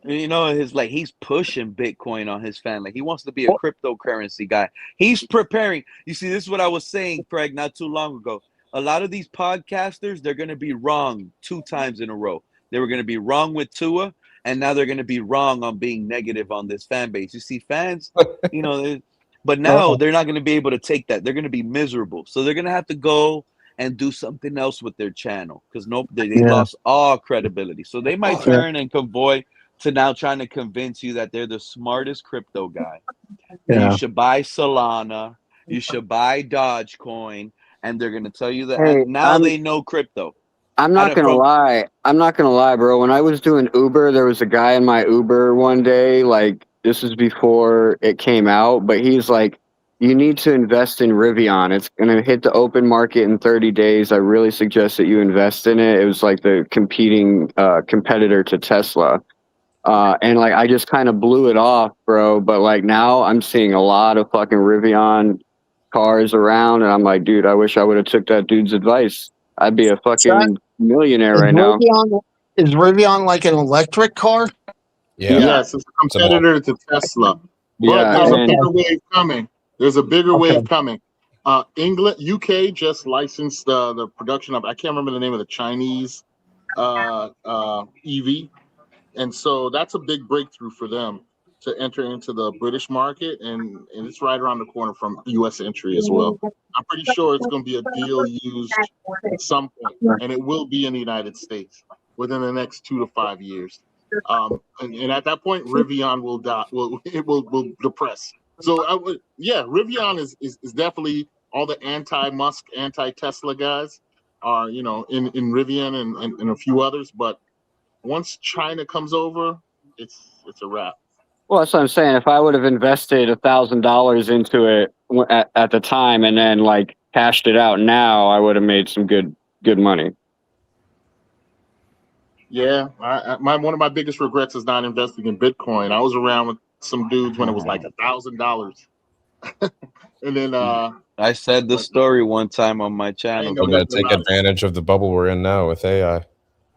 You know, he's pushing Bitcoin on his fan. Like he wants to be a cryptocurrency guy. He's preparing. You see, this is what I was saying, Craig, not too long ago. A lot of these podcasters, they're going to be wrong 2 times in a row. They were going to be wrong with Tua, and now they're going to be wrong on being negative on this fan base. You see, fans, you know, but now they're not going to be able to take that. They're going to be miserable. So they're going to have to go and do something else with their channel because they lost all credibility. So they might turn and convoy to now trying to convince you that they're the smartest crypto guy. That you should buy Solana, you should buy Dogecoin, and they're going to tell you that
Hey,
now they know crypto.
I'm not gonna lie. I'm not gonna lie, bro. When I was doing Uber, there was a guy in my Uber one day, like this was before it came out, but he's like, you need to invest in Rivian. It's gonna hit the open market in 30 days. I really suggest that you invest in it. It was like the competing competitor to Tesla. And like I just kind of blew it off, bro. But like now I'm seeing a lot of fucking Rivian cars around, and I'm like, dude, I wish I would have took that dude's advice. I'd be a fucking millionaire right now.
Is Rivian like an electric car?
Yeah.
Yes, it's a competitor to Tesla. But there's a bigger wave coming. There's a bigger wave coming. England, UK just licensed the production of, I can't remember the name of the Chinese EV. And so that's a big breakthrough for them to enter into the British market. And it's right around the corner from US entry as well. I'm pretty sure it's going to be a deal used at some point, and it will be in the United States within the next 2 to 5 years. And at that point, Rivian will die. Will depress. So Rivian is definitely all the anti-Musk, anti-Tesla guys are in Rivian and a few others. But once China comes over, it's a wrap.
Well, that's what I'm saying. If I would have invested $1,000 into it at the time and then like cashed it out now, I would have made some good money.
Yeah, one of my biggest regrets is not investing in Bitcoin. I was around with some dudes when it was like $1,000, and then
I said the story one time on my channel.
You gotta take advantage of the bubble we're in now with AI.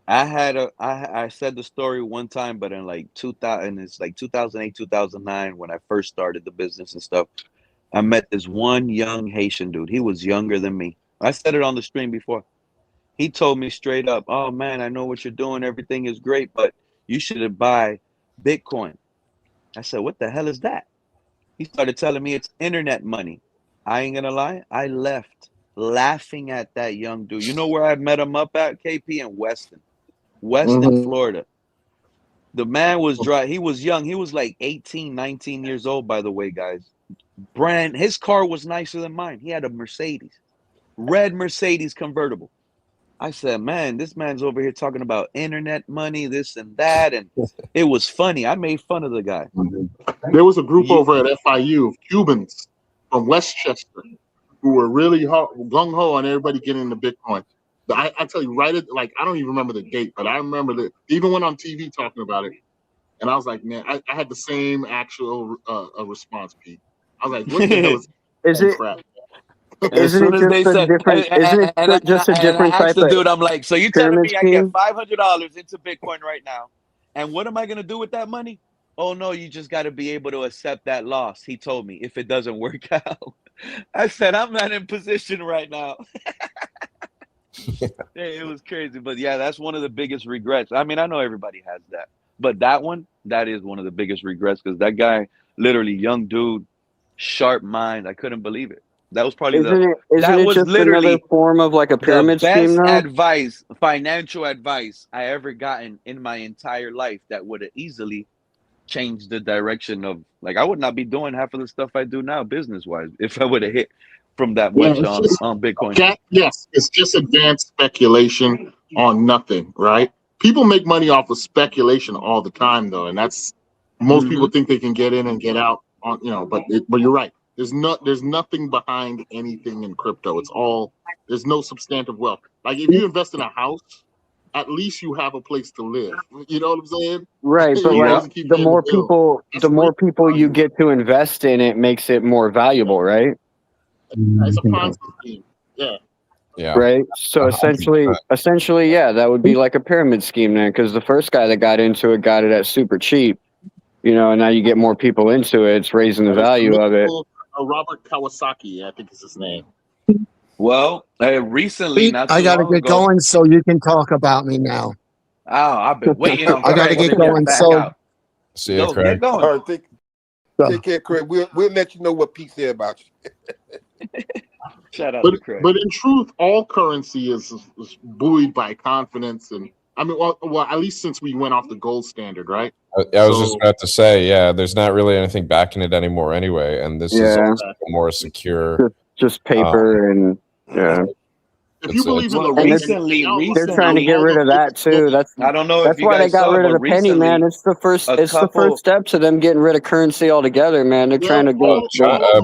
I said the story one time, but in like 2000, it's like 2008, 2009 when I first started the business and stuff. I met this one young Haitian dude. He was younger than me. I said it on the stream before. He told me straight up, "Oh man, I know what you're doing. Everything is great, but you should buy Bitcoin." I said, "What the hell is that?" He started telling me it's internet money. I ain't gonna lie, I left laughing at that young dude. You know where I met him up at? KP in Weston, Florida. The man was dry. He was young. He was like 18, 19 years old, by the way, guys. His car was nicer than mine. He had a Mercedes, red Mercedes convertible. I said, man, this man's over here talking about internet money, this and that. And it was funny. I made fun of the guy.
There was a group over at FIU of Cubans from Westchester who were really gung-ho on everybody getting into Bitcoin. I tell you, I don't even remember the date, but I remember that even went on TV talking about it. And I was like, man, I had the same actual response, Pete. I was like, what the hell is it? Crap?
Isn't it just a different? Isn't it just a different type of?
Dude, I'm like, so you telling me I get $500 into Bitcoin right now, and what am I gonna do with that money? Oh no, you just got to be able to accept that loss. He told me if it doesn't work out. I said I'm not in position right now. It was crazy, but yeah, that's one of the biggest regrets. I mean, I know everybody has that, but that is one of the biggest regrets because that guy, literally young dude, sharp mind. I couldn't believe it. That was probably
Isn't
that
it
was
just another
literally
form of like a
the
pyramid scheme
best
though?
advice, financial advice I ever gotten in my entire life that would have easily changed the direction of, like, I would not be doing half of the stuff I do now business wise if I would have hit from that
Yeah,
much
it's just
on Bitcoin.
yes, it's just advanced speculation on nothing, right? People make money off of speculation all the time, though, and that's most people think they can get in and get out on, but you're right. There's nothing behind anything in crypto. It's all, there's no substantive wealth. Like if you invest in a house, at least you have a place to live. You know what I'm saying?
Right, but
You
like
doesn't keep
the
paying the
more
bill.
people,
That's
the more
real
people you
value.
get to invest in, it makes it more valuable, right?
It's a Ponzi scheme. Yeah.
Yeah.
Right. So
100%.
essentially, yeah, that would be like a pyramid scheme then, because the first guy that got into it got it at super cheap, and now you get more people into it. It's raising the value of it.
Robert Kawasaki, I think is his name.
Well, recently,
Pete,
not
I
too
got to
long
get
ago.
going so you can talk about me now.
Oh, I've been waiting on
I got to
Craig
get
to
going.
get back
So
out.
See you,
Go,
Craig.
get going.
All right, take care, Craig. We'll let you know what Pete said about you.
Shout out to Craig.
But in truth, all currency is buoyed by confidence, and I mean, well, at least since we went off the gold standard, right?
I was just about to say, yeah, there's not really anything backing it anymore anyway, and this is
Yeah.
also more secure.
Just paper and yeah.
If you believe in the
And
recently,
they're trying to get rid of that too.
I don't know if
That's
you
why they
guys
got
saw,
rid of
but
the penny, man.
recently,
It's the first.
a
It's the
couple.
first step to them getting rid of currency altogether, man. They're trying to go.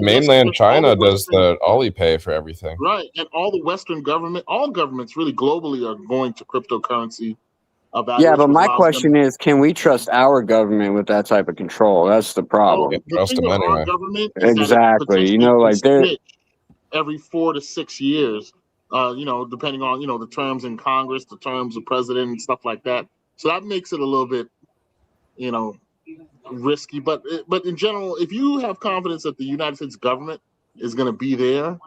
Mainland China does the Alipay for everything.
Right, and all the Western all governments really globally are going to cryptocurrency.
Yeah, but my question is, can we trust our government with that type of control? That's the problem.
The thing with our government is
Exactly.
that it potentially
Like they're
switch every 4 to 6 years, depending on, the terms in Congress, the terms of president and stuff like that. So that makes it a little bit, risky. But in general, if you have confidence that the United States government is going to be there,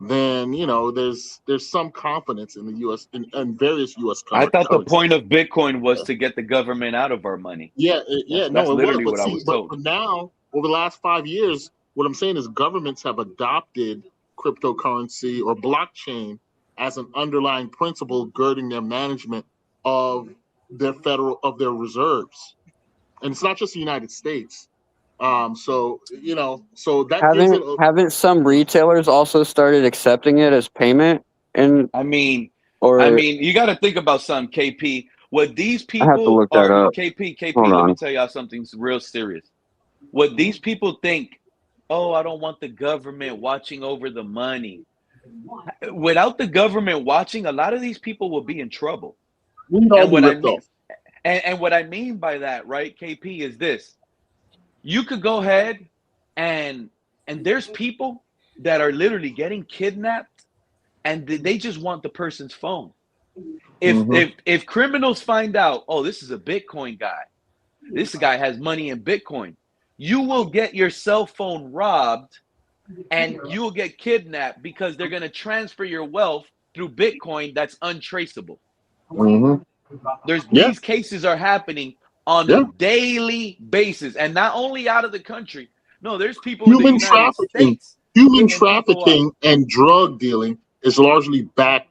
then, there's some confidence in the U.S. in various U.S.
I thought the
currencies.
point of Bitcoin was to get the government out of our money.
That's
It was.
But
What I was told.
but now, over the last 5 years, what I'm saying is governments have adopted cryptocurrency or blockchain as an underlying principle girding their management of their reserves. And it's not just the United States. So that gives it
haven't some retailers also started accepting it as payment? And
I mean, you got to think about something, KP. What these
I have to
people
look that
are,
up.
KP,
Hold
let me
on.
tell y'all something real serious. What these people think, oh, I don't want the government watching over the money. Without the government watching, a lot of these people will be in trouble.
And
what I mean by that, right, KP, is this. You could go ahead and there's people that are literally getting kidnapped and they just want the person's phone. If criminals find out, oh, this is a Bitcoin guy, this guy has money in Bitcoin, you will get your cell phone robbed and you will get kidnapped because they're going to transfer your wealth through Bitcoin that's untraceable. These cases are happening on a daily basis, and not only out of the country. No, there's people in the United States.
Human trafficking and drug dealing is largely backed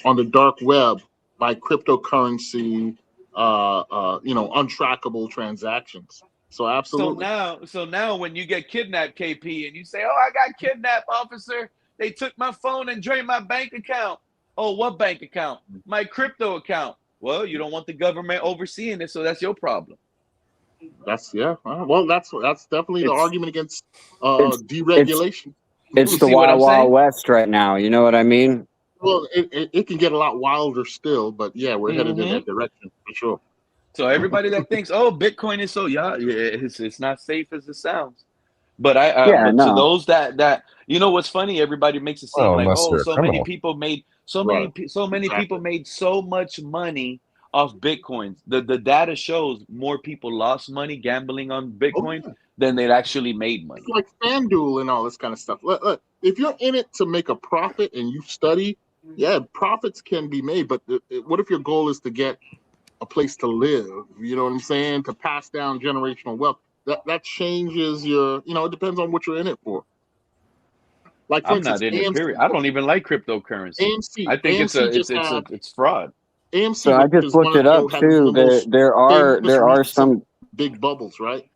on the dark web by cryptocurrency, untrackable transactions. So absolutely.
So now when you get kidnapped, KP, and you say, "Oh, I got kidnapped, officer. They took my phone and drained my bank account." Oh, what bank account? My crypto account. Well, you don't want the government overseeing it, so that's your problem.
That's definitely the argument against deregulation.
It's the Wild Wild West right now. You know what I mean?
Well, it can get a lot wilder still, but yeah, we're headed in that direction for sure.
So everybody that thinks, oh, Bitcoin is so it's not safe as it sounds. But to those that what's funny, everybody makes it seem like, oh, so many people made people made so much money off Bitcoins. The data shows more people lost money gambling on Bitcoin than they'd actually made money.
It's like FanDuel and all this kind of stuff. Look, if you're in it to make a profit and you study, profits can be made. But what if your goal is to get a place to live? You know what I'm saying? To pass down generational wealth. That changes your, it depends on what you're in it for. Like for
I'm
instance,
not in it.
AMC,
Period. I don't even like cryptocurrency. I think it's fraud.
AMC,
So I
which
just
is one
looked
of
it up
had
too.
one of the most
There are
famous REITs
some.
big bubbles, right?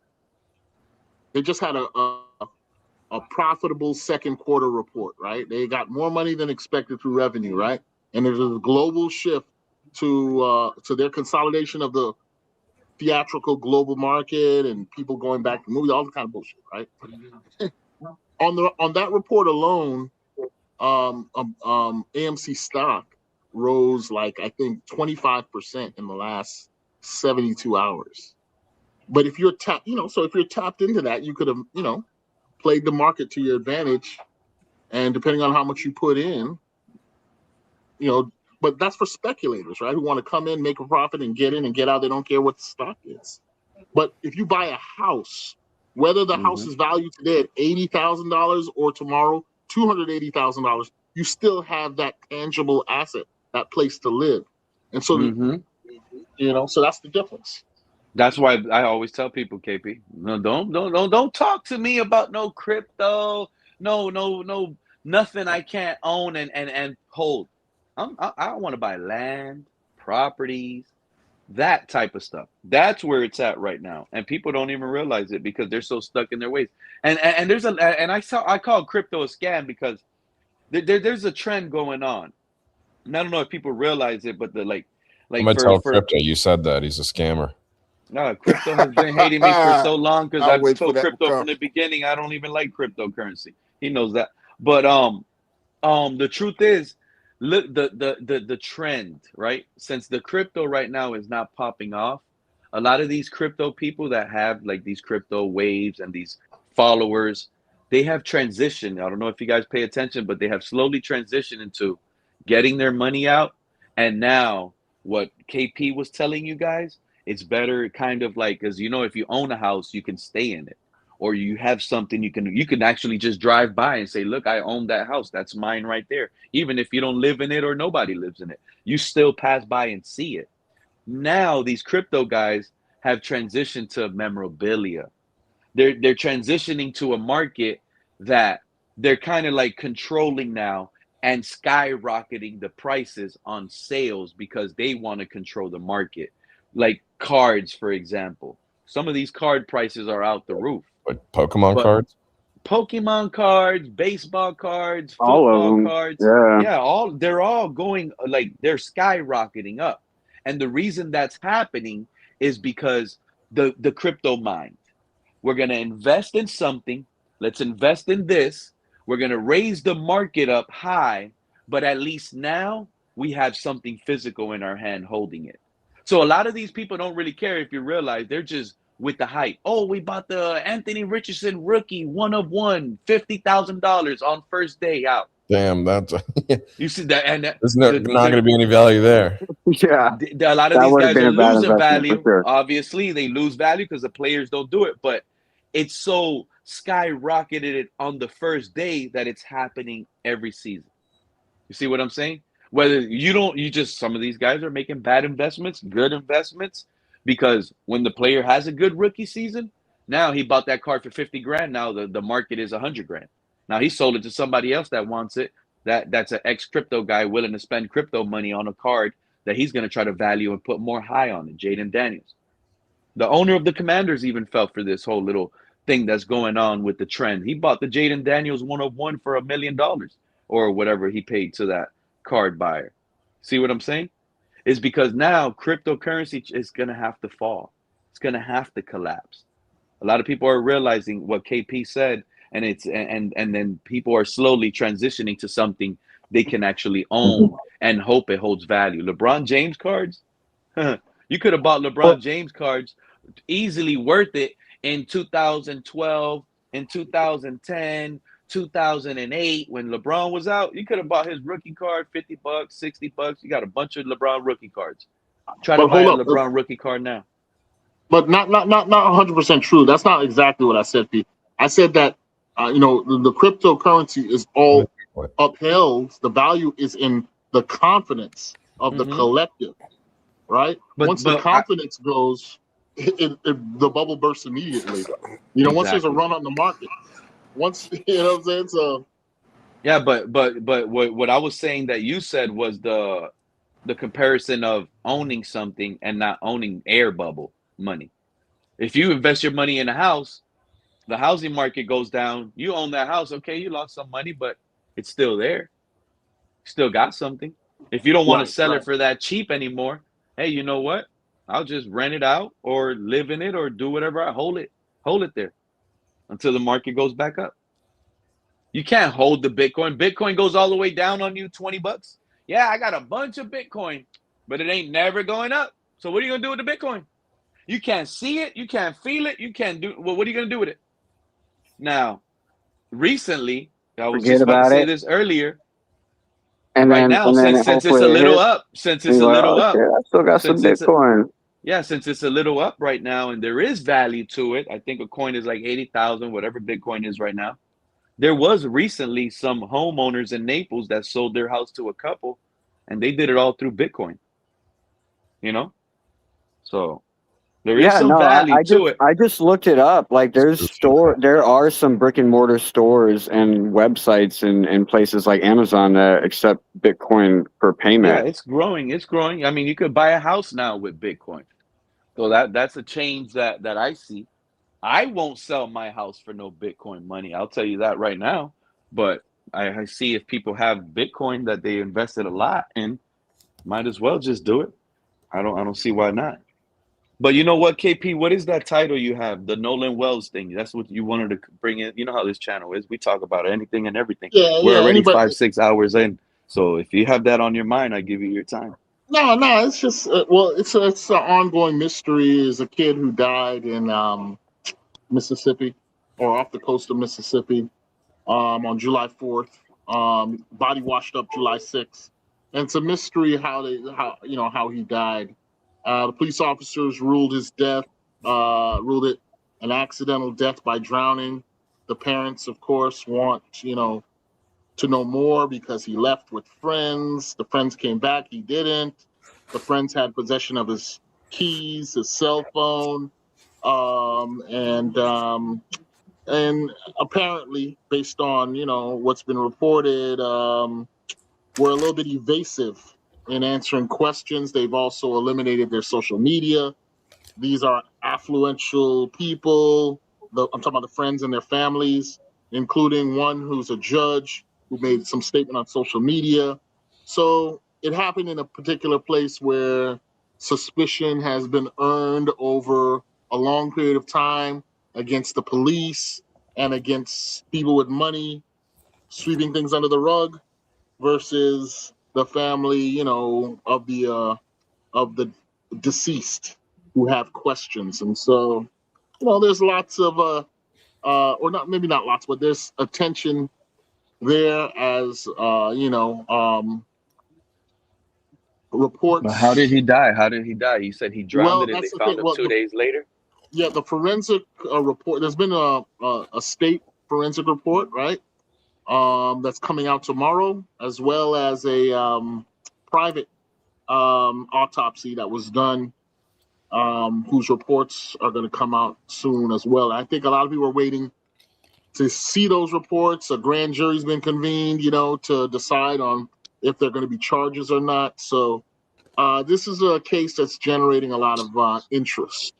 They just had a profitable second quarter report, right? They got more money than expected through revenue, right? And there's a global shift to their consolidation of the theatrical global market and people going back to movies, all the kind of bullshit, right? On that report alone, AMC stock rose like I think 25% in the last 72 hours. But if you're if you're tapped into that, you could have, played the market to your advantage. And depending on how much you put in, but that's for speculators, right? Who want to come in, make a profit, and get in and get out. They don't care what the stock is. But if you buy a house, whether the house is valued today at $80,000 or tomorrow $280,000, you still have that tangible asset, that place to live. And so, so that's the difference.
That's why I always tell people, KP, no, don't talk to me about no crypto, no, nothing I can't own and hold. I want to buy land, properties, that type of stuff. That's where it's at right now, and people don't even realize it because they're so stuck in their ways. And I call crypto a scam because there's a trend going on. And I don't know if people realize it, but
I'm gonna tell Crypto you said that he's a scammer.
No, crypto has been hating me for so long because I've
wait for
told
that
crypto
to
from the beginning I don't even like cryptocurrency. He knows that. But the truth is, look, the trend, right? Since the crypto right now is not popping off, a lot of these crypto people that have like these crypto waves and these followers, they have transitioned. I don't know if you guys pay attention, but they have slowly transitioned into getting their money out. And now what KP was telling you guys, it's better kind of like, because if you own a house, you can stay in it, or you have something you can actually just drive by and say, look, I own that house, that's mine right there. Even if you don't live in it or nobody lives in it, you still pass by and see it. Now these crypto guys have transitioned to memorabilia. They're transitioning to a market that they're kind of like controlling now and skyrocketing the prices on sales because they want to control the market. Like cards, for example. Some of these card prices are out the roof.
What, Pokemon cards?
Pokemon cards, baseball cards,
All of
football
them.
cards.
Yeah.
They're all going, like, they're skyrocketing up. And the reason that's happening is because the crypto mind. We're going to invest in something. Let's invest in this. We're going to raise the market up high, but at least now we have something physical in our hand holding it. So a lot of these people don't really care if you realize they're just with the hype. Oh, we bought the Anthony Richardson rookie, one of one, $50,000 on first day out.
Damn, that's
you see that, and
there's not going to be any value there.
Yeah,
a lot of these guys are losing value. Sure. Obviously, they lose value because the players don't do it. But it's so skyrocketed on the first day that it's happening every season. You see what I'm saying? Whether some of these guys are making bad investments, good investments, because when the player has a good rookie season, now he bought that card for 50 grand. Now the market is 100 grand. Now he sold it to somebody else that wants it. That's an ex-crypto guy willing to spend crypto money on a card that he's going to try to value and put more high on it. Jayden Daniels. The owner of the Commanders even fell for this whole little thing that's going on with the trend. He bought the Jayden Daniels 1/1 for $1 million or whatever he paid to that card buyer. See what I'm saying? It's because now cryptocurrency is going to have to fall. It's going to have to collapse. A lot of people are realizing what KP said, and then people are slowly transitioning to something they can actually own and hope it holds value. LeBron James cards, you could have bought LeBron James cards easily worth it in 2012, in 2010, 2008 when LeBron was out. You could have bought his rookie card $50, $60. You got a bunch of LeBron rookie cards. Try to buy a LeBron rookie card now.
But not 100% true. That's not exactly what I said, Pete. I said that the cryptocurrency is all upheld. The value is in the confidence of the collective, right? Once the confidence goes, the bubble bursts immediately. Once there's a run on the market, once what I'm saying. So
Yeah, but what I was saying that you said was the comparison of owning something and not owning air bubble money. If you invest your money in a house, the housing market goes down, you own that house, okay, you lost some money, but it's still there. Still got something. If you don't want to
Right,
sell it
right.
for that cheap anymore, hey, you know what? I'll just rent it out or live in it or do whatever. I hold it there until the market goes back up. You can't hold the Bitcoin. Bitcoin goes all the way down on you, $20. Yeah, I got a bunch of Bitcoin, but it ain't never going up. So what are you gonna do with the Bitcoin? You can't see it, you can't feel it, you can't do well, what are you gonna do with it? Now, recently, I was
Forget
just about to
about
say
it,
this earlier.
and
Right
then
now, since it's
hopefully
a
it
little
hits.
up, since
And
it's
you're
a
like,
little
oh
up,
shit, I still got some
since it's
Bitcoin.
yeah, since it's a little up right now, and there is value to it. I think a coin is like 80,000, whatever Bitcoin is right now. There was recently some homeowners in Naples that sold their house to a couple, and they did it all through Bitcoin. You know, so there is
Yeah,
some
no,
value to it.
I just looked it up. Like there are some brick and mortar stores and websites in places like Amazon that accept Bitcoin for
Yeah,
payment.
it's growing. It's growing. I mean, you could buy a house now with Bitcoin. So that's a change that I see. I won't sell my house for no Bitcoin money. I'll tell you that right now. But I see if people have Bitcoin that they invested a lot in, might as well just do it. I don't see why not. But you know what, KP? What is that title you have? The Nolan Wells thing. That's what you wanted to bring in. You know how this channel is. We talk about anything and everything.
Yeah,
We're
yeah.
already
Anybody?
5-6 hours in. So if you have that on your mind, I give you your time.
No, no. It's just well, it's an ongoing mystery. Is a kid who died in Mississippi or off the coast of Mississippi on July 4th. Body washed up July 6th. And it's a mystery how he died. The police officers ruled it an accidental death by drowning. The parents, of course, want to know more because he left with friends. The friends came back, he didn't. The friends had possession of his keys, his cell phone, and apparently, based on what's been reported, were a little bit evasive in answering questions. They've also eliminated their social media. These are affluential people. I'm talking about the friends and their families, including one who's a judge who made some statement on social media. So it happened in a particular place where suspicion has been earned over a long period of time against the police and against people with money sweeping things under the rug versus the family, of the deceased who have questions. And so, there's lots of or not, maybe not lots, but there's attention there as reports.
But how did he die? How did he die? You said he drowned
Well,
it and they
that's the
found
thing.
him
Well,
2 days later?
yeah, the forensic report. There's been a state forensic report, right? That's coming out tomorrow, as well as a private autopsy that was done, whose reports are going to come out soon as well. I think a lot of people are waiting to see those reports. A grand jury's been convened, to decide on if there are going to be charges or not. So this is a case that's generating a lot of interest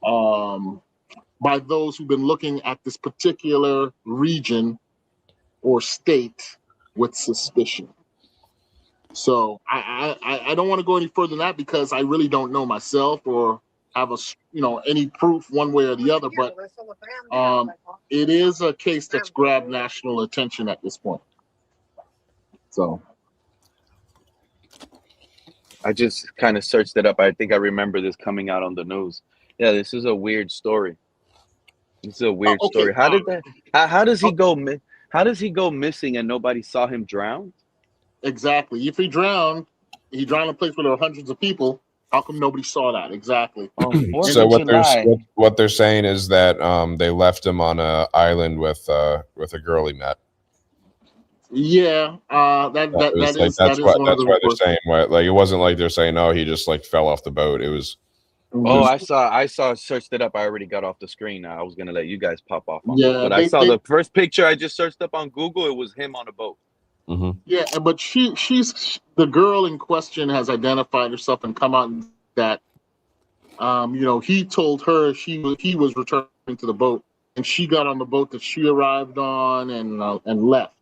by those who've been looking at this particular region or state with suspicion. So I don't want to go any further than that because I really don't know myself or have any proof one way or the other. But it is a case that's grabbed national attention at this point. So
I just kind of searched it up. I think I remember this coming out on the news. Yeah, this is a weird story. It's a weird
okay.
story. How did that? How does he go? How does he go missing and nobody saw him drown?
Exactly. If he drowned in a place where there were hundreds of people. How come nobody saw that? Exactly.
So what they're saying is that they left him on an island with a girl he met.
Yeah, that is
that's
one of the
why they're
reports.
saying like it wasn't like they're saying he just like fell off the boat. It was
Oh, I searched it up. I already got off the screen now. I was gonna let you guys pop off on that.
Yeah,
But I saw the first picture I just searched up on Google. It was him on a boat.
Yeah, but she's the girl in question has identified herself and come out that he told her he was returning to the boat, and she got on the boat that she arrived on and left.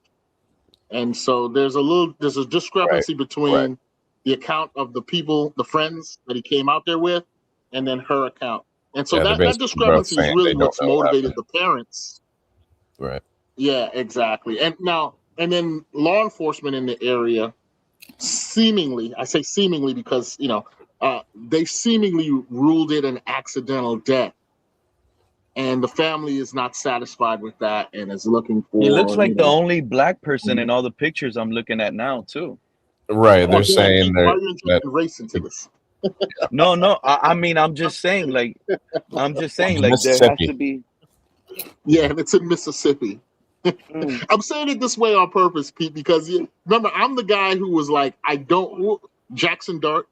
And so there's a discrepancy between the account of the friends that he came out there with, and then her account. And so that discrepancy is really what's motivated the parents.
Right.
Yeah, exactly. And then law enforcement in the area seemingly, I say seemingly because, they seemingly ruled it an accidental death. And the family is not satisfied with that and is looking for.
He looks like the only black person in all the pictures I'm looking at now, too.
Right. They're saying
why are you injecting race into this?
No. I mean, I'm just saying, like, there has to be.
Yeah, and it's in Mississippi. I'm saying it this way on purpose, Pete, because remember, I'm the guy who was like, Jackson Dart.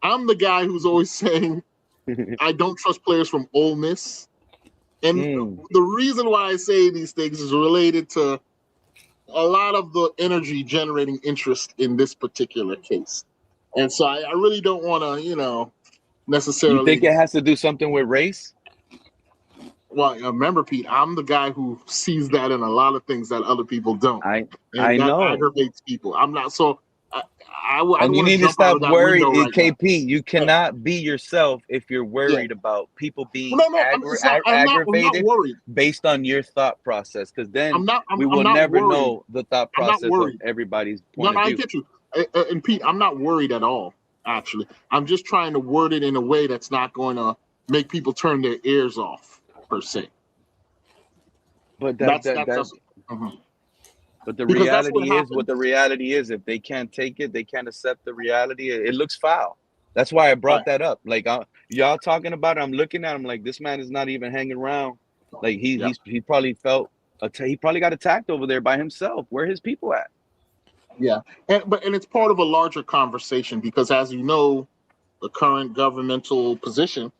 I'm the guy who's always saying, I don't trust players from Ole Miss. And the reason why I say these things is related to a lot of the energy generating interest in this particular case. And so I really don't want to, necessarily.
You think it has to do something with race?
Well, remember, Pete, I'm the guy who sees that in a lot of things that other people don't.
I
that
know.
Aggravates people. I'm not so. I
and you need to stop worried, KP.
Now.
You cannot be yourself if you're worried about people being aggravated based on your thought process. Because then we will never know the thought process of everybody's point of view.
I get you. And Pete, I'm not worried at all. Actually, I'm just trying to word it in a way that's not going to make people turn their ears off, per se.
But But the reality is what the reality is. If they can't take it, they can't accept the reality. It looks foul. That's why I brought that up. Like y'all talking about it, I'm looking at him like this man is not even hanging around. Like he probably felt he probably got attacked over there by himself. Where his people at?
Yeah, and it's part of a larger conversation because, as you know, the current governmental position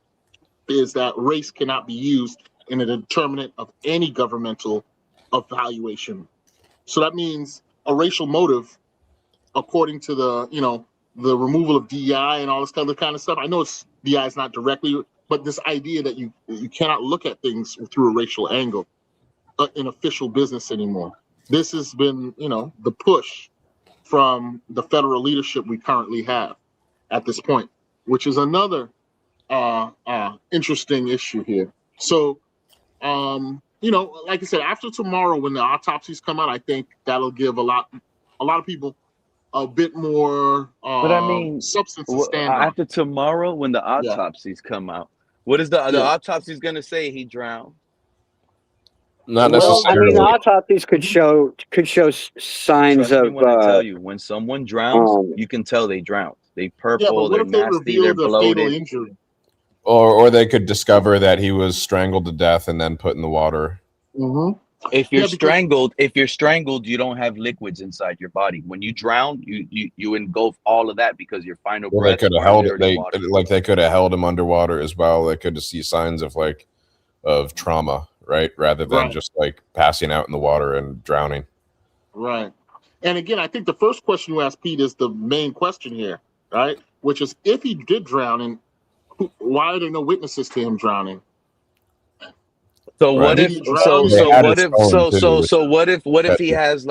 is that race cannot be used in a determinant of any governmental evaluation. So that means a racial motive, according to the the removal of DEI and all this other kind of stuff. I know DEI is not directly, but this idea that you cannot look at things through a racial angle in official business anymore. This has been the push from the federal leadership we currently have at this point, which is another interesting issue here. So, like I said, after tomorrow when the autopsies come out, I think that'll give a lot of people a bit more
but I mean,
substance to stand on.
After tomorrow when the autopsies come out, what is the autopsy's going to say? He drowned?
Not necessarily.
I mean, the autopsies could show signs of.
When I tell you, when someone drowns, you can tell they drowned. They purple, they're nasty, they're bloated.
Or they could discover that he was strangled to death and then put in the water.
Mm-hmm.
If you're strangled, you don't have liquids inside your body. When you drown, you engulf all of that because your final breath.
They could have held they could have held him underwater as well. They could see signs of trauma. Right, rather than just like passing out in the water and drowning.
Right, and again, I think the first question you asked, Pete, is the main question here, right? Which is, if he did drown, and why are there no witnesses to him drowning?
So what if? What if he has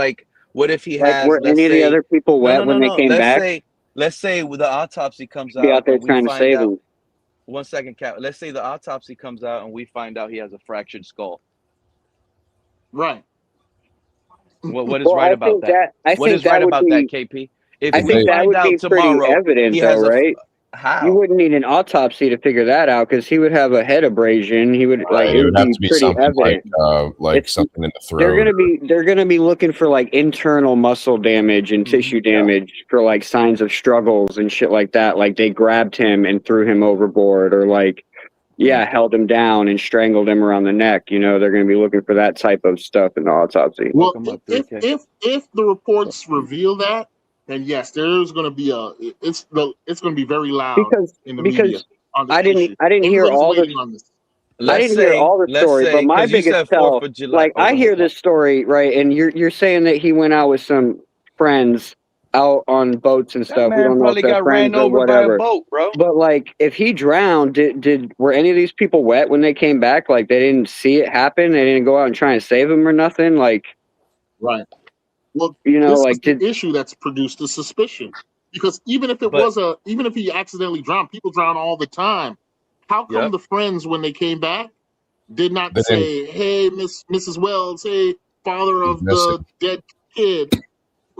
What if he has?
Were any of the other people wet when they came back?
Let's say the autopsy comes out.
Be out there trying to save him.
1 second, Cap. Let's say the autopsy comes out and we find out he has a fractured skull.
Right.
What is right about that? What is right about that, KP? If
I think that would be pretty evident, though, right?
How?
You wouldn't need an autopsy to figure that out because he would have a head abrasion. He would it would have to be pretty evident.
Like something in the throat.
They're gonna be looking for like internal muscle damage and tissue damage for like signs of struggles and shit like that. Like they grabbed him and threw him overboard, or like held him down and strangled him around the neck. They're gonna be looking for that type of stuff in the autopsy.
Well, if the reports reveal that, then yes, there's going to be it's going to be very loud in the media on this
I didn't
issue.
hear
Everybody's
all the
waiting on this.
I didn't hear all the story, but my
because you
biggest
said
tell,
4th of July.
like I hear this story, right? And you're saying that he went out with some friends out on boats and
That
stuff. We
man
don't know if
probably
they're
got
friends
ran
or
over by a
whatever.
boat, bro.
But like, if he drowned, were any of these people wet when they came back? Like, they didn't see it happen. They didn't go out and try and save him or nothing. Like,
Right. Well,
you know,
this
like
is the issue that's produced the suspicion. Because even if he accidentally drowned, people drown all the time. How come the friends, when they came back, did not say, "Hey, Mrs. Wells, hey, father of the dead kid,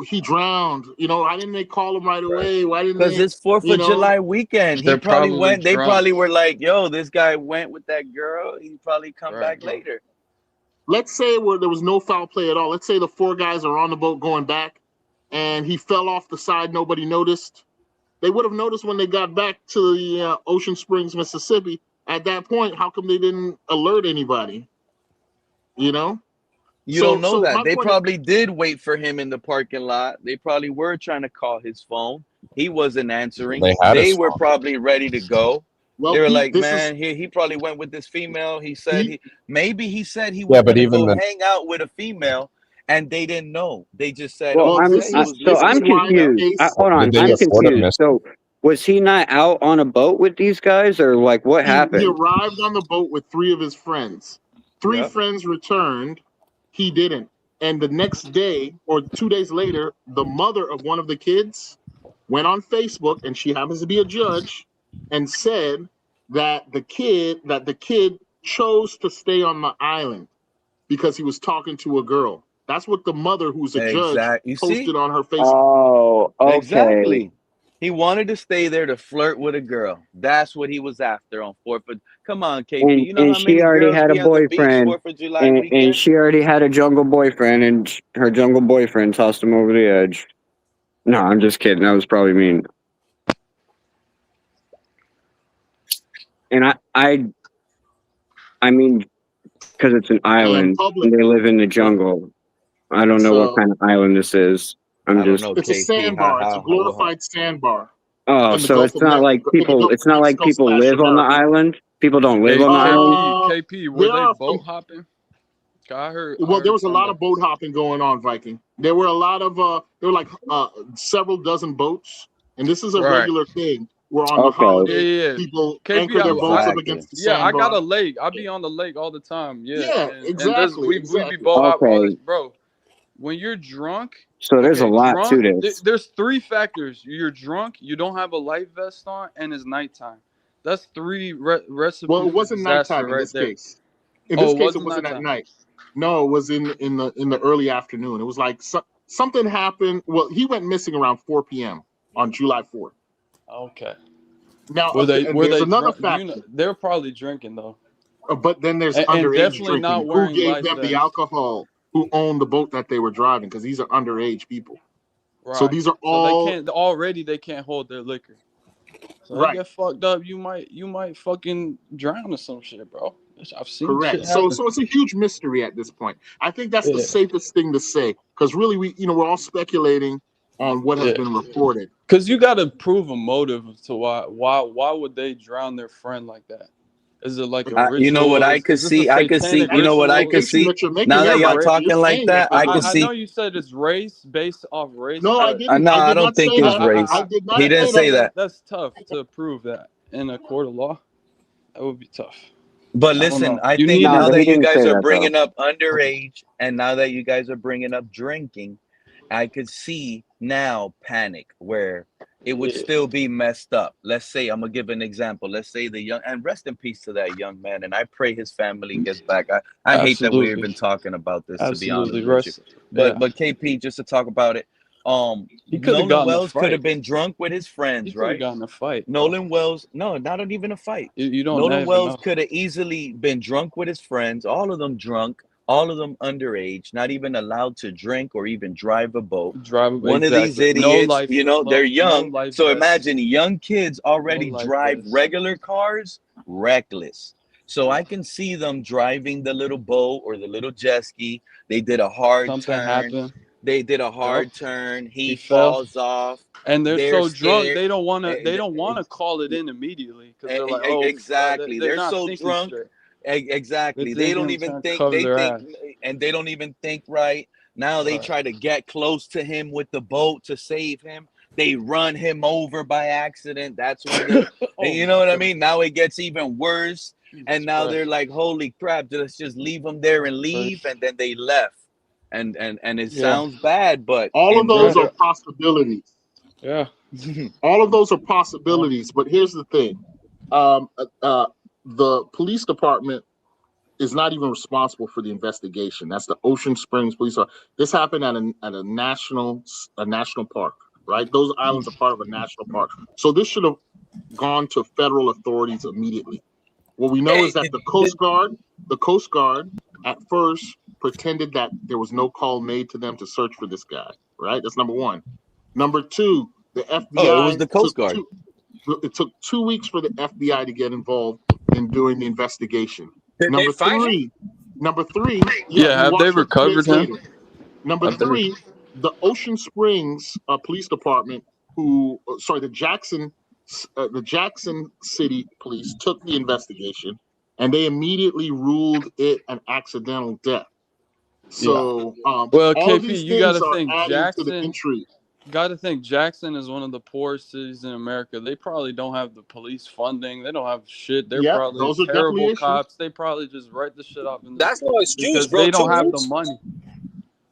he drowned. You know, why didn't they call him right away? Why didn't
Because
they?"
it's 4th of July weekend. He probably went. They probably were like, "Yo, this guy went with that girl. He probably come back later."
Let's say where there was no foul play at all. Let's say the 4 guys are on the boat going back, and he fell off the side. Nobody noticed. They would have noticed when they got back to the Ocean Springs, Mississippi. At that point, how come they didn't alert anybody? You know?
You don't know that. They probably did wait for him in the parking lot. They probably were trying to call his phone. He wasn't answering. They were probably ready to go.
Well,
they were
Pete,
like,
this
man, he probably went with this female. He said he
Yeah,
was
but
gonna
even
go
the
hang out with a female, and they didn't know. They just said,
well,
"Oh,
I'm
he was
I'm confused. Hold on, I'm confused. So, was he not out on a boat with these guys, or like what
He
happened?
arrived on the boat with 3 of his friends. 3 friends returned. He didn't. And the next day or 2 days later, the mother of one of the kids went on Facebook, and she happens to be a judge, and said that the kid chose to stay on the island because he was talking to a girl. That's what the mother, who's a judge,
You
posted
see?
on her Facebook.
Oh, okay.
Exactly. He wanted to stay there to flirt with a girl. That's what he was after on 4th of. Come on, KP. You know
And
how
she
many
already
girls
had a
be on the beach
boyfriend,
4th of July weekend?
and she already had a jungle boyfriend, and her jungle boyfriend tossed him over the edge. No, I'm just kidding. That was probably mean. And I mean, because it's an island and they live in the jungle. I don't know what kind of island this is.
It's a sandbar. It's a glorified sandbar.
Oh,
in the
so
Gulf
it's
of
not
Mexico,
like people. It's not like people live on the island. People don't live on the island.
KP, were they boat hopping? I heard.
Well, there was a lot of boat hopping going on, Viking. There were a lot of there were like several dozen boats, and this is a regular thing. Where on the holiday, people anchor their boats up against the sandbar.
I got a lake. I be on the lake all the time. Yeah,
exactly.
We be boat hop all this, bro. When you're drunk,
so there's a lot to this.
There's 3 factors. You're drunk, you don't have a life vest on, and it's nighttime. That's 3 recipes.
Well, it wasn't nighttime in this case. In this case, it wasn't at night. No, it was in the early afternoon. It was like something happened. Well, he went missing around 4 p.m. on July 4th.
Okay.
Now,
were they
another
drunk?
factor.
They're probably drinking though.
But then there's underage drinking. Who gave them the alcohol? Who owned the boat that they were driving? Because these are underage people.
Right.
So these are all.
They can't hold their liquor. So
right.
They get fucked up. You might fucking drown or some shit, bro. I've seen.
Correct. So it's a huge mystery at this point. I think that's the safest thing to say, because really we're all speculating on what has been reported.
Because you got to prove a motive to why would they drown their friend like that? Is it like a ritual?
You know what I could see? I could see. You know what I could see? Now that y'all talking like that, I could see.
I know you said it's race based off race.
No, I didn't.
No, I don't think it's race. He didn't say that.
That's tough to prove that in a court of law. That would be tough.
But listen, I think now that you guys are bringing up underage, and now that you guys are bringing up drinking, I could see now panic where it would still be messed up. Let's say, I'm gonna give an example. Let's say the young, and rest in peace to that young man, and I pray his family gets back. I hate that we've been talking about this, to be honest with you. But KP, just to talk about it, Nolan Wells could have been drunk with his friends, right?
Gotten a fight.
Nolan Wells, no, not even a fight.
You don't.
Nolan Wells could have easily been drunk with his friends, all of them drunk, all of them underage, not even allowed to drink or even drive a boat. One of these idiots, they're young. So imagine young kids already drive regular cars, reckless. So I can see them driving the little boat or the little jet ski. They did a hard turn. They did a hard turn. He
fell.
falls off.
And they're so drunk,
scared.
they don't want to call it in immediately because they're like, oh,
Exactly.
they're
They're
not
so
thinking
drunk.
straight.
Exactly.
They're
They don't
trying
even
to
think.
cover
They
their
think,
ass.
and they don't even think right. Now they try to get close to him with the boat to save him. They run him over by accident. That's when the, you know what I mean? Now it gets even worse. And now they're like, holy crap, let's just leave him there and leave. And then they left. And it sounds bad, but
all of those are possibilities.
Yeah.
All of those are possibilities. But here's the thing. The police department is not even responsible for the investigation. That's the Ocean Springs Police. This happened at a national park, right? Those islands are part of a national park. So this should have gone to federal authorities immediately. What we know is that the Coast Guard at first pretended that there was no call made to them to search for this guy, right? That's number one. Number two, the FBI.
Oh, it was the Coast Guard.
It took 2 weeks for the FBI to get involved in doing the investigation.
Did they find him?
Number three.
Yeah, have they recovered him?
Number three, the Ocean Springs Police Department, the Jackson City Police took the investigation, and they immediately ruled it an accidental death. So,
well,
all
KP,
of these
you got
things
to
are
think
adding to the intrigue.
Got to think Jackson is one of the poorest cities in America. They probably don't have the police funding. They don't have shit. They're probably
those are
terrible
definitely
cops. They probably just write the shit up.
That's no excuse,
because
bro.
they don't
2
have
weeks?
the money.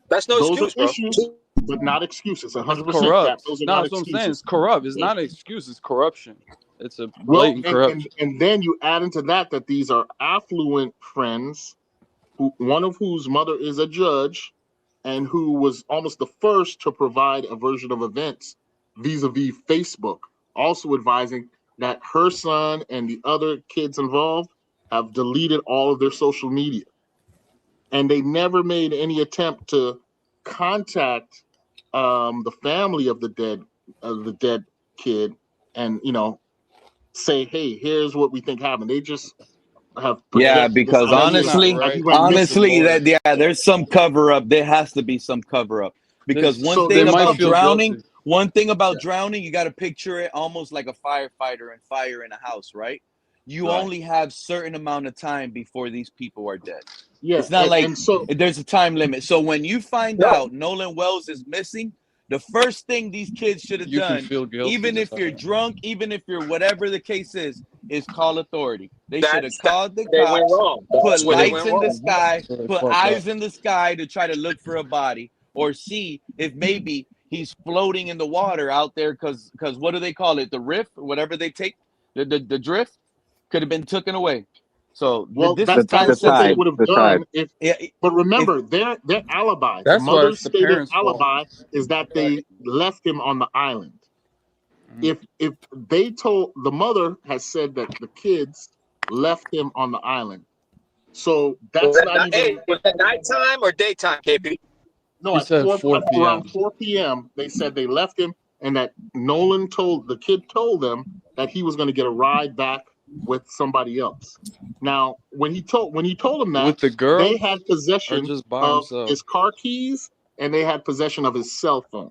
That's no
Those
excuse,
are
bro.
issues, but not excuses. 100%.
Corrupt.
Those are
No,
not
that's what I'm saying.
excuses.
It's corrupt. It's not an excuse. It's corruption. It's a blatant corruption.
And then you add into that these are affluent friends, one of whose mother is a judge, and who was almost the first to provide a version of events vis-a-vis Facebook, also advising that her son and the other kids involved have deleted all of their social media. And they never made any attempt to contact the family of the dead kid and, say, hey, here's what we think happened. They just have
because honestly, there's some cover up. There has to be some cover up because one thing about drowning, you got to picture it almost like a firefighter and fire in a house, right? You only have certain amount of time before these people are dead.
Yeah,
it's not there's a time limit. So when you find out Nolan Wells is missing, the first thing these kids should have done, even if you're drunk, even if you're whatever the case is call authority. They should have called the cops, put lights in the sky, put eyes in the sky to try to look for a body or see if maybe he's floating in the water out there because what do they call it? The rift, whatever they take, the drift could have been taken away. So
that's what they would have done but remember their alibi. The mother's stated alibi is that they left him on the island. If they told, the mother has said that the kids left him on the island. So that's
was that nighttime or daytime, KP?
No, at 4 p.m. Around 4 p.m. they said they left him and that the kid told them that he was going to get a ride back with somebody else. Now, when he told them that,
with the girl,
they had possession of
himself?
His car keys and they had possession of his cell phone.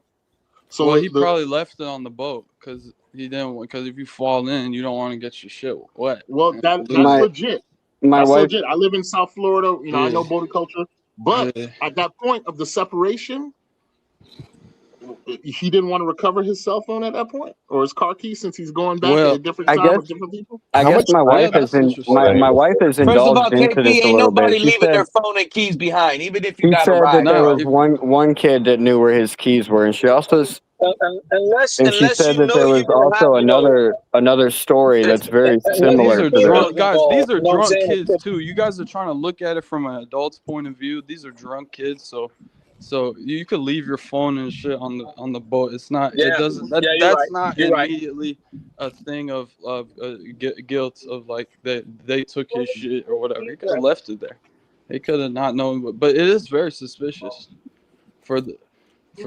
So
he probably left it on the boat because he didn't. Because if you fall in, you don't want to get your shit wet.
Well, that's legit. That's legit. I live in South Florida. I know boating culture. But at that point of the separation, he didn't want to recover his cell phone at that point or his car keys since he's going back at a different time with different people.
I guess my wife has indulged into this a little bit.
She leaving their phone and keys behind, even if you got a
said
ride.
that there was one kid that knew where his keys were, and she also she said that there was also another story that's very similar.
These are drunk kids too. You guys are trying to look at it from an adult's point of view. These are drunk kids, so you could leave your phone and shit on the boat. It's not. It doesn't. That's not immediately a thing of guilt of like they took his shit or whatever. He could have left it there. He could have not known. But it is very suspicious for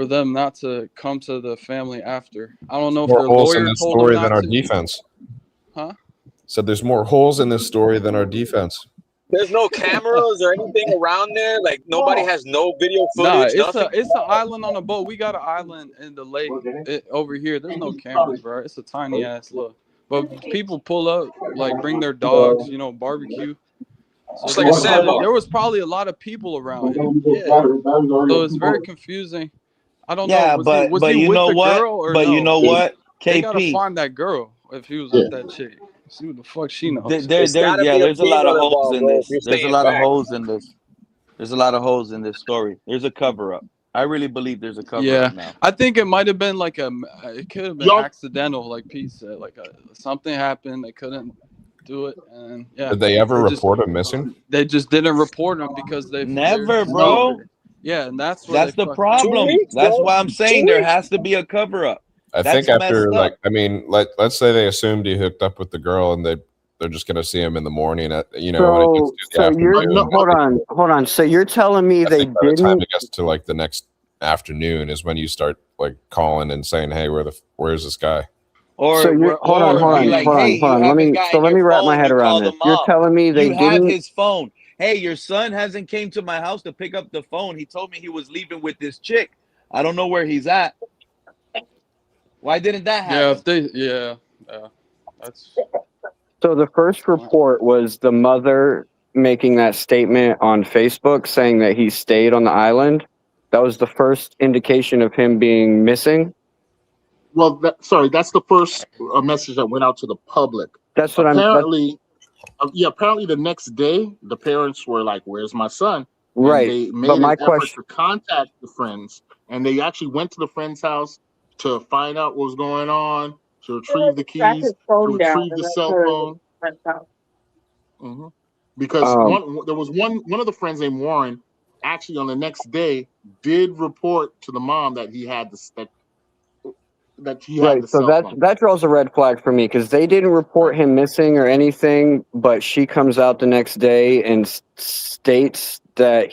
them not to come to the family after. I don't know if their lawyer
in this
told
story
them
than
not
our
to.
defense.
Huh?
So there's more holes in this story than our defense.
There's no cameras or anything around there. Like nobody has no video footage.
Nah,
Nothing.
it's an island on a boat. We got an island in the lake over here. There's no cameras, bro. It's a tiny ass look. But people pull up, like bring their dogs, barbecue. So
It's like a sandbar.
there was probably a lot of people around. So it's very confusing. I don't know. Was he
you
with
know
the
what?
girl or
But
no?
you know what?
They gotta
KP.
find that girl if he was with that chick. See what the fuck she knows.
There's a lot of holes in this. There's a lot of holes in this. There's a lot of holes in this story. There's a cover up. I really believe there's a cover up now.
I think it might have been like it could have been accidental, like Pete said. Like something happened, they couldn't do it, and
Did they ever report him missing?
They just didn't report him because they
never, bro.
Yeah, and that's
the problem. That's why I'm saying there has to be a cover up.
I think after let's say they assumed he hooked up with the girl and they're just gonna see him in the morning at when it gets to the afternoon.
Hold on. So you're telling me they
By the time
didn't?
it gets to like the next afternoon is when you start like calling and saying, "Hey, where's this guy?"
Or
So you're, hold on. Let me wrap my head around this. You're telling me they
you have
didn't?
his phone. Hey, your son hasn't came to my house to pick up the phone. He told me he was leaving with this chick. I don't know where he's at. Why didn't that happen?
That's.
So the first report was the mother making that statement on Facebook saying that he stayed on the island. That was the first indication of him being missing.
Well, that's the first message that went out to the public.
That's what
apparently the next day the parents were like, "Where's my son?"
Right.
And they made
But my
an effort to contact the friends, and they actually went to the friend's house to find out what was going on, to retrieve the keys, to retrieve the cell phone. Mm-hmm. Because there was one of the friends named Warren actually on the next day did report to the mom that he had
that draws a red flag for me because they didn't report him missing or anything, but she comes out the next day and states that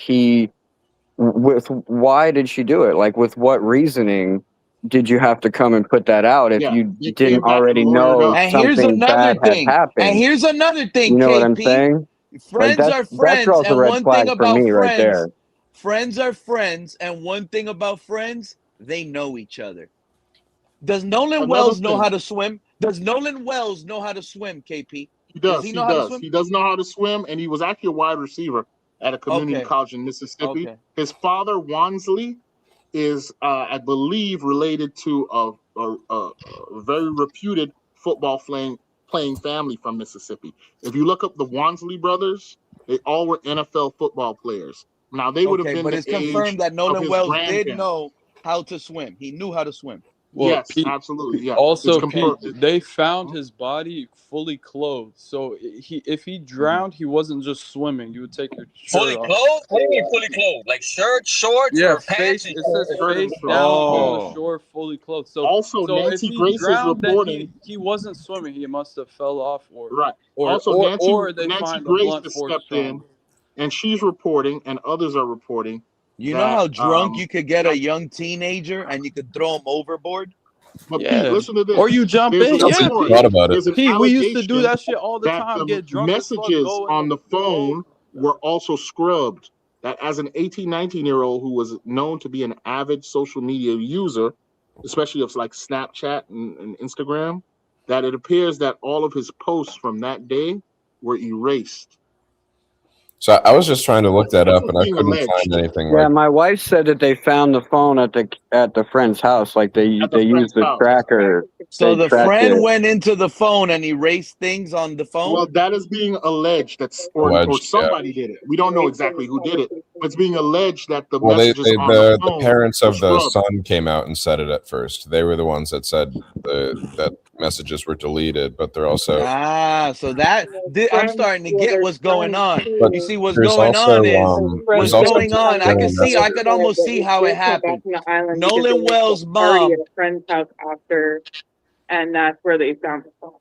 why did she do it? Like, with what reasoning did you have to come and put that out if you didn't already know something bad had happened?
And here's another thing,
you know
KP.
what I'm saying?
Friends are friends,
that draws a
and
red
one
flag
thing
for
about
me
friends,
right there.
Friends are friends, and one thing about friends, they know each other. Does Nolan Wells know how to swim? Does Nolan Wells know how to swim, KP?
He does.
He know how to swim?
He does know how to swim, and he was actually a wide receiver at a community college in Mississippi.
Okay.
His father, Wansley, is, I believe, related to a very reputed football playing family from Mississippi. If you look up the Wansley brothers, they all were NFL football players. Now, they would have been
but it's confirmed that Nolan Wells did know how to swim. He knew how to swim.
Well,
yes,
Pete,
absolutely. Yeah.
Also, Pete, they found his body fully clothed. So if he drowned, he wasn't just swimming. You would take your shirt
Fully
off.
clothed? What do you mean fully clothed? Like shirt, shorts, or pants?
It says face down on the shore, fully clothed. So
also, Nancy Grace is reporting
he wasn't swimming. He must have fell off, or
Nancy Grace has stepped in, and she's reporting, and others are reporting.
You know how drunk you could get a young teenager and you could throw him overboard?
But Pete, listen to this.
Or you jump in.
Pete,
we used to do that shit all the time. Get drunk.
Messages on the phone were also scrubbed. That as an 18, 19-year-old who was known to be an avid social media user, especially of like Snapchat and Instagram, that it appears that all of his posts from that day were erased.
So I was just trying to look that up, and I couldn't find anything.
Yeah, my wife said that they found the phone at the friend's house. Like they used the tracker.
So the friend went into the phone and erased things on the phone?
Well, that is being alleged. Or somebody did it. We don't know exactly who did it. But it's being alleged that the messages on the phone,
the parents of the son came out and said it at first. They were the ones that said that messages were deleted, but they're also
so that I'm starting to get what's going on.
But
you see what's
there's
going
also,
on is what's going on. I could almost see how it happened. Nolan Wells' mom
at a friend's house after, and that's where they found the phone.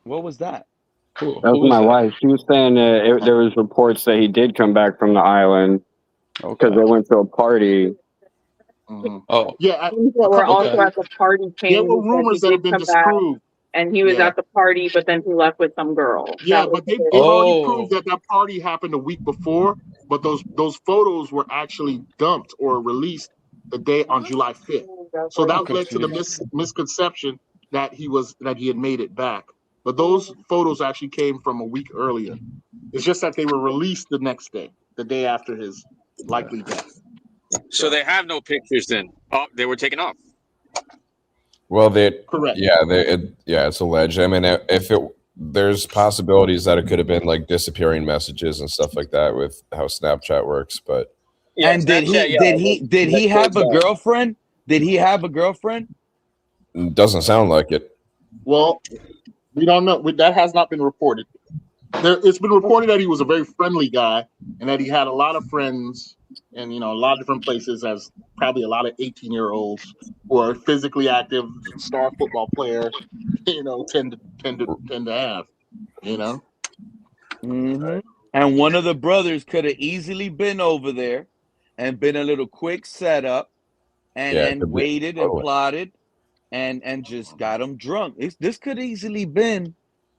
What was that?
That was my wife. She was saying there was reports that he did come back from the island because they went to a party.
Yeah,
we're also at the party.
There were rumors that have been disproved.
and he was at the party, but then he left with some girl.
Yeah, but they've already proved that that party happened a week before, but those photos were actually dumped or released the day on July 5th. So that led to the misconception that he had made it back. But those photos actually came from a week earlier. It's just that they were released the next day, the day after his likely death.
So they have no pictures then. Oh, they were taken off.
Well,
correct.
Yeah, it's alleged. I mean, there's possibilities that it could have been like disappearing messages and stuff like that with how Snapchat works. But
and did he have a girlfriend? Did he have a girlfriend?
Doesn't sound like it.
Well, we don't know. That has not been reported. It's been reported that he was a very friendly guy and that he had a lot of friends and a lot of different places, as probably a lot of 18-year-olds who are physically active, star football players, tend to have,
Mm-hmm. And one of the brothers could have easily been over there and been a little quick setup and waited and plotted and just got him drunk. This could easily been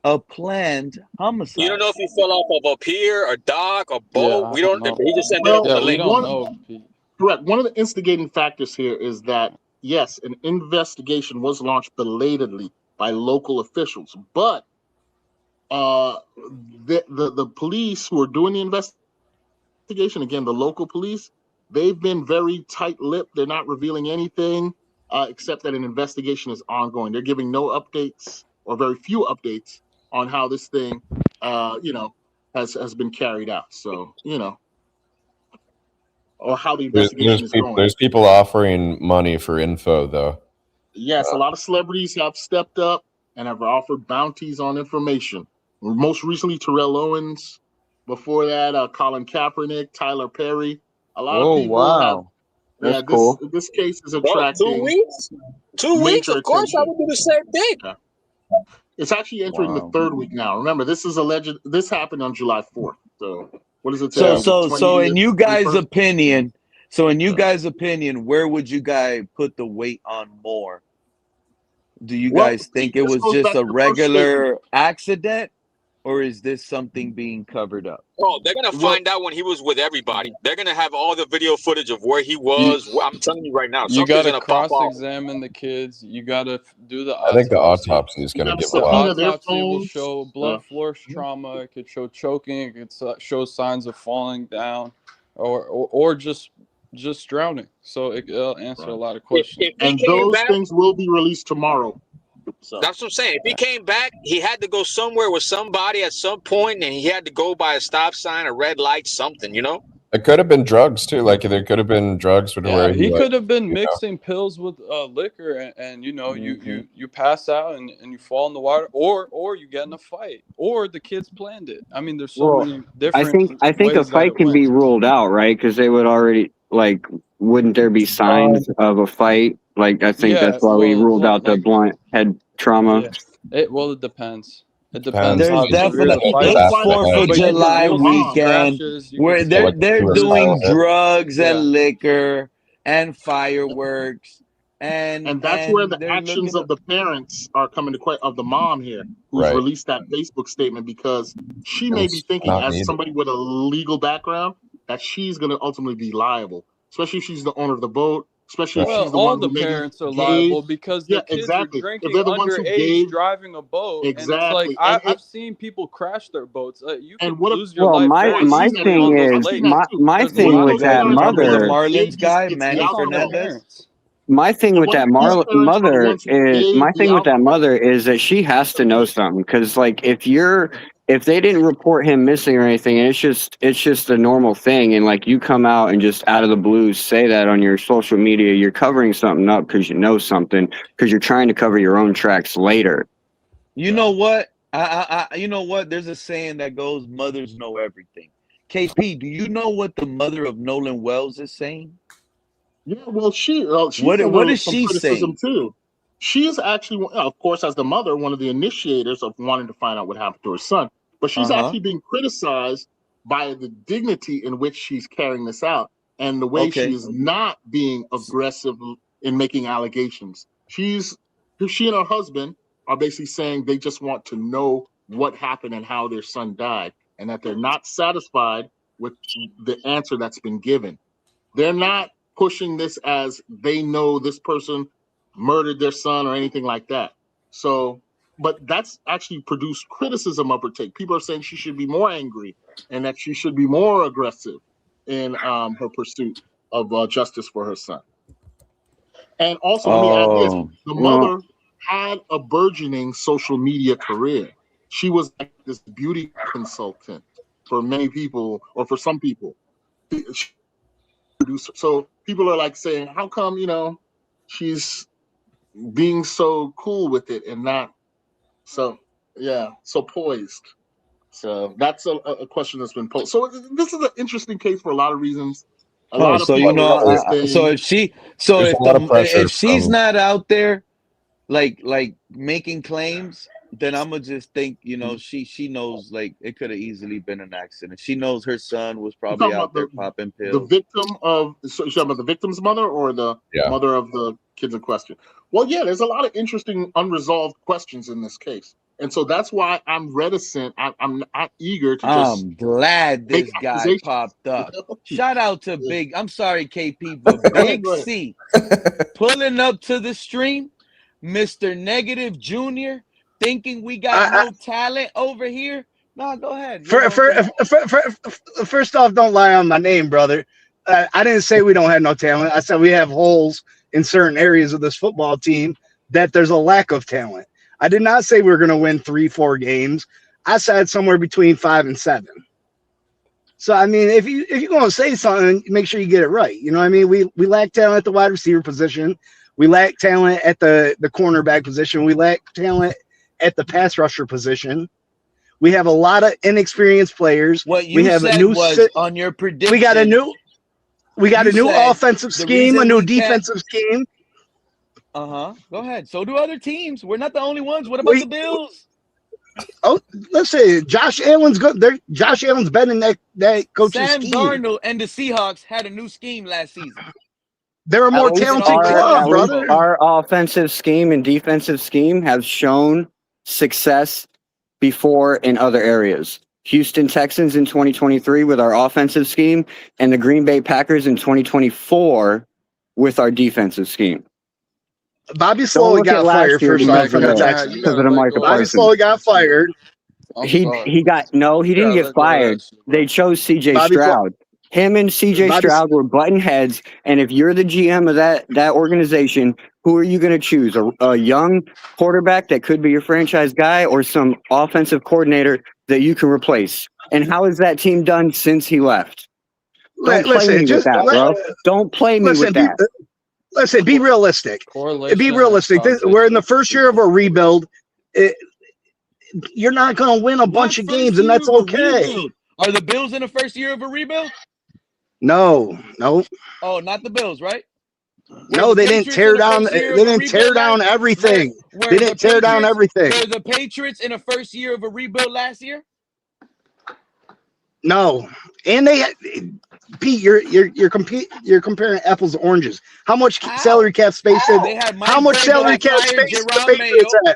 a planned homicide.
You don't know if he fell off of a pier, a dock, a boat.
Yeah,
we don't know. He just ended up in the lake.
We don't know.
Correct. One of the instigating factors here is that, yes, an investigation was launched belatedly by local officials, but the police who are doing the investigation, again, the local police, they've been very tight-lipped. They're not revealing anything except that an investigation is ongoing. They're giving no updates or very few updates on how this thing, has been carried out. So, or how the investigation is going.
There's people offering money for info, though.
Yes, a lot of celebrities have stepped up and have offered bounties on information. Most recently, Terrell Owens. Before that, Colin Kaepernick, Tyler Perry. A lot of people have.
That's cool.
This case is attracting.
2 weeks? 2 weeks? Of course, I would do the same thing.
Yeah. It's actually entering the third week now. Remember, this is alleged. This happened on July 4th. So what does it say?
So in you guys' opinion, where would you guys put the weight on more? Do you guys think it was just a regular accident, or is this something being covered up?
Oh, they're gonna find out when he was with everybody. They're gonna have all the video footage of where he was. I'm telling you right now,
you gotta cross-examine the kids. You gotta do the.
I think the autopsy is gonna give a lot.
The autopsy will show blood force trauma. It could show choking. It could show signs of falling down, or just drowning. So it'll answer a lot of questions.
And those things will be released tomorrow. So.
That's what I'm saying. If he came back, he had to go somewhere with somebody at some point, and he had to go by a stop sign, a red light, something,
It could have been drugs too. Like there could have been drugs where
he could have been mixing pills with liquor, and you pass out and you fall in the water, or you get in a fight, or the kids planned it. I mean, there's so many different.
I think a fight can be ruled out, right? Because they would already wouldn't there be signs of a fight? Like I think that's why we ruled out the blunt head trauma.
Yeah. It depends. It depends.
There's definitely 4th of July weekend where they're doing drugs and liquor and fireworks, and
that's where the actions of the parents are coming to of the mom here, who's released that Facebook statement, because she may be thinking, as somebody with a legal background, that she's going to ultimately be liable, especially if she's the owner of the boat. Especially if she's the
all
one
the
who
parents are liable because the kids are drinking underage, driving a boat.
Exactly.
And it's like I've seen people crash their boats. You can lose
your
life.
My thing is my thing with that mother.
The Marlins guy, Manny Fernandez.
My thing with that mother is that she has to know something, because if they didn't report him missing or anything, and it's just a normal thing, and you come out and just out of the blue say that on your social media, you're covering something up because you know something, because you're trying to cover your own tracks later.
You know what? You know what? There's a saying that goes, "Mothers know everything." KP, do you know what the mother of Nolan Wells is saying?
Yeah, well,
what is she saying
too? She is actually, of course, as the mother, one of the initiators of wanting to find out what happened to her son. But she's actually being criticized by the dignity in which she's carrying this out, and the way she is not being aggressive in making allegations. She and her husband are basically saying they just want to know what happened and how their son died, and that they're not satisfied with the answer that's been given. They're not pushing this as they know this person murdered their son or anything like that. So, but that's actually produced criticism of her take. People are saying she should be more angry and that she should be more aggressive in her pursuit of justice for her son. And also, let me add this. The mother had a burgeoning social media career. She was like this beauty consultant for many people, or for some people. So people are like saying, how come, she's being so cool with it and not so poised. So that's a question that's been posed. So this is an interesting case for a lot of reasons.
So if she's not out there like making claims, then I'm gonna just think, she knows like it could have easily been an accident. She knows her son was probably out there popping pills.
The victim of, so you're talking about the victim's mother or the mother of the kids in question? Well, yeah, there's a lot of interesting unresolved questions in this case. And so that's why I'm reticent. I'm not eager to just.
I'm glad this guy popped up. Shout out to Big, I'm sorry, KP, but Big C pulling up to the stream, Mr. Negative Jr., thinking we got no talent over here. No, go ahead.
First off, don't lie on my name, brother. I didn't say we don't have no talent. I said we have holes in certain areas of this football team that there's a lack of talent. I did not say we were going to win 3-4 games. I said somewhere between 5 and 7. So, I mean, if you're going to say something, make sure you get it right. You know what I mean? We lack talent at the wide receiver position. We lack talent at the cornerback position. We lack talent at the pass rusher position. We have a lot of inexperienced players.
What you said was on your prediction.
We got a new offensive scheme, a new defensive scheme.
Go ahead. So do other teams. We're not the only ones. What about the Bills?
Oh, listen, Josh Allen's good. Josh Allen's been in that coaching
Sam
scheme.
Darnold and the Seahawks had a new scheme last season.
They're a more talented club, brother.
Our offensive scheme and defensive scheme have shown success before in other areas. Houston Texans in 2023 with our offensive scheme, and the Green Bay Packers in 2024 with our defensive scheme.
Bobby Slowey got fired first off from the Texans. Bobby Slowey got fired.
He didn't get fired. They chose CJ Stroud. Him and CJ Stroud were button heads, and if you're the GM of that organization, who are you going to choose? A young quarterback that could be your franchise guy, or some offensive coordinator that you can replace? And how has that team done since he left? Don't play me with that, bro. Don't play me with that.
Listen, be realistic. Be realistic. We're in the first year of a rebuild. You're not going to win a bunch of games, and that's okay.
Are the Bills in the first year of a rebuild?
No.
Oh, not the Bills, right?
No, they didn't tear down. They didn't tear down everything. They didn't tear down everything.
Were the Patriots in the first year of a rebuild last year?
No, and Pete, you're comparing apples to oranges. How much salary cap space did how much salary cap space did the Patriots have?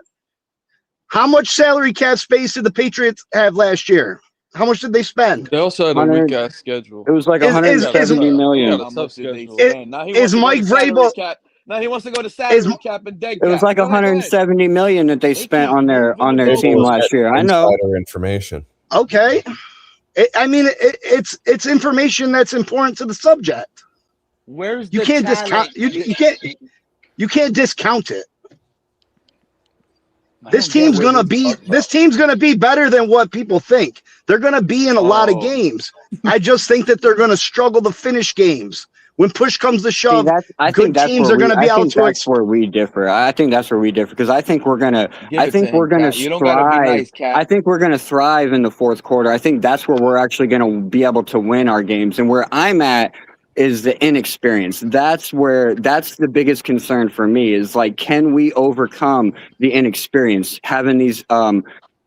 How much salary cap space did the Patriots have last year? How much did they spend?
They also had a weak ass schedule.
It was like 170 million.
Is Mike Vrabel?
Now he wants to go to salary cap and dead cap.
It was like 170 million that they spent on their team last year. I know.
Insider information.
Okay. It's information that's important to the subject.
Where's
you can't discount you can't discount it. This team's gonna be better than what people think. They're gonna be in a lot of games. I just think that they're gonna struggle to finish games. When push comes to shove, good teams are going to be able to.
That's where we differ. I think that's where we differ because I think we're gonna. I think we're gonna thrive. I think we're gonna thrive in the fourth quarter. I think that's where we're actually gonna be able to win our games. And where I'm at is the inexperience. That's the biggest concern for me. Is like, can we overcome the inexperience? Having these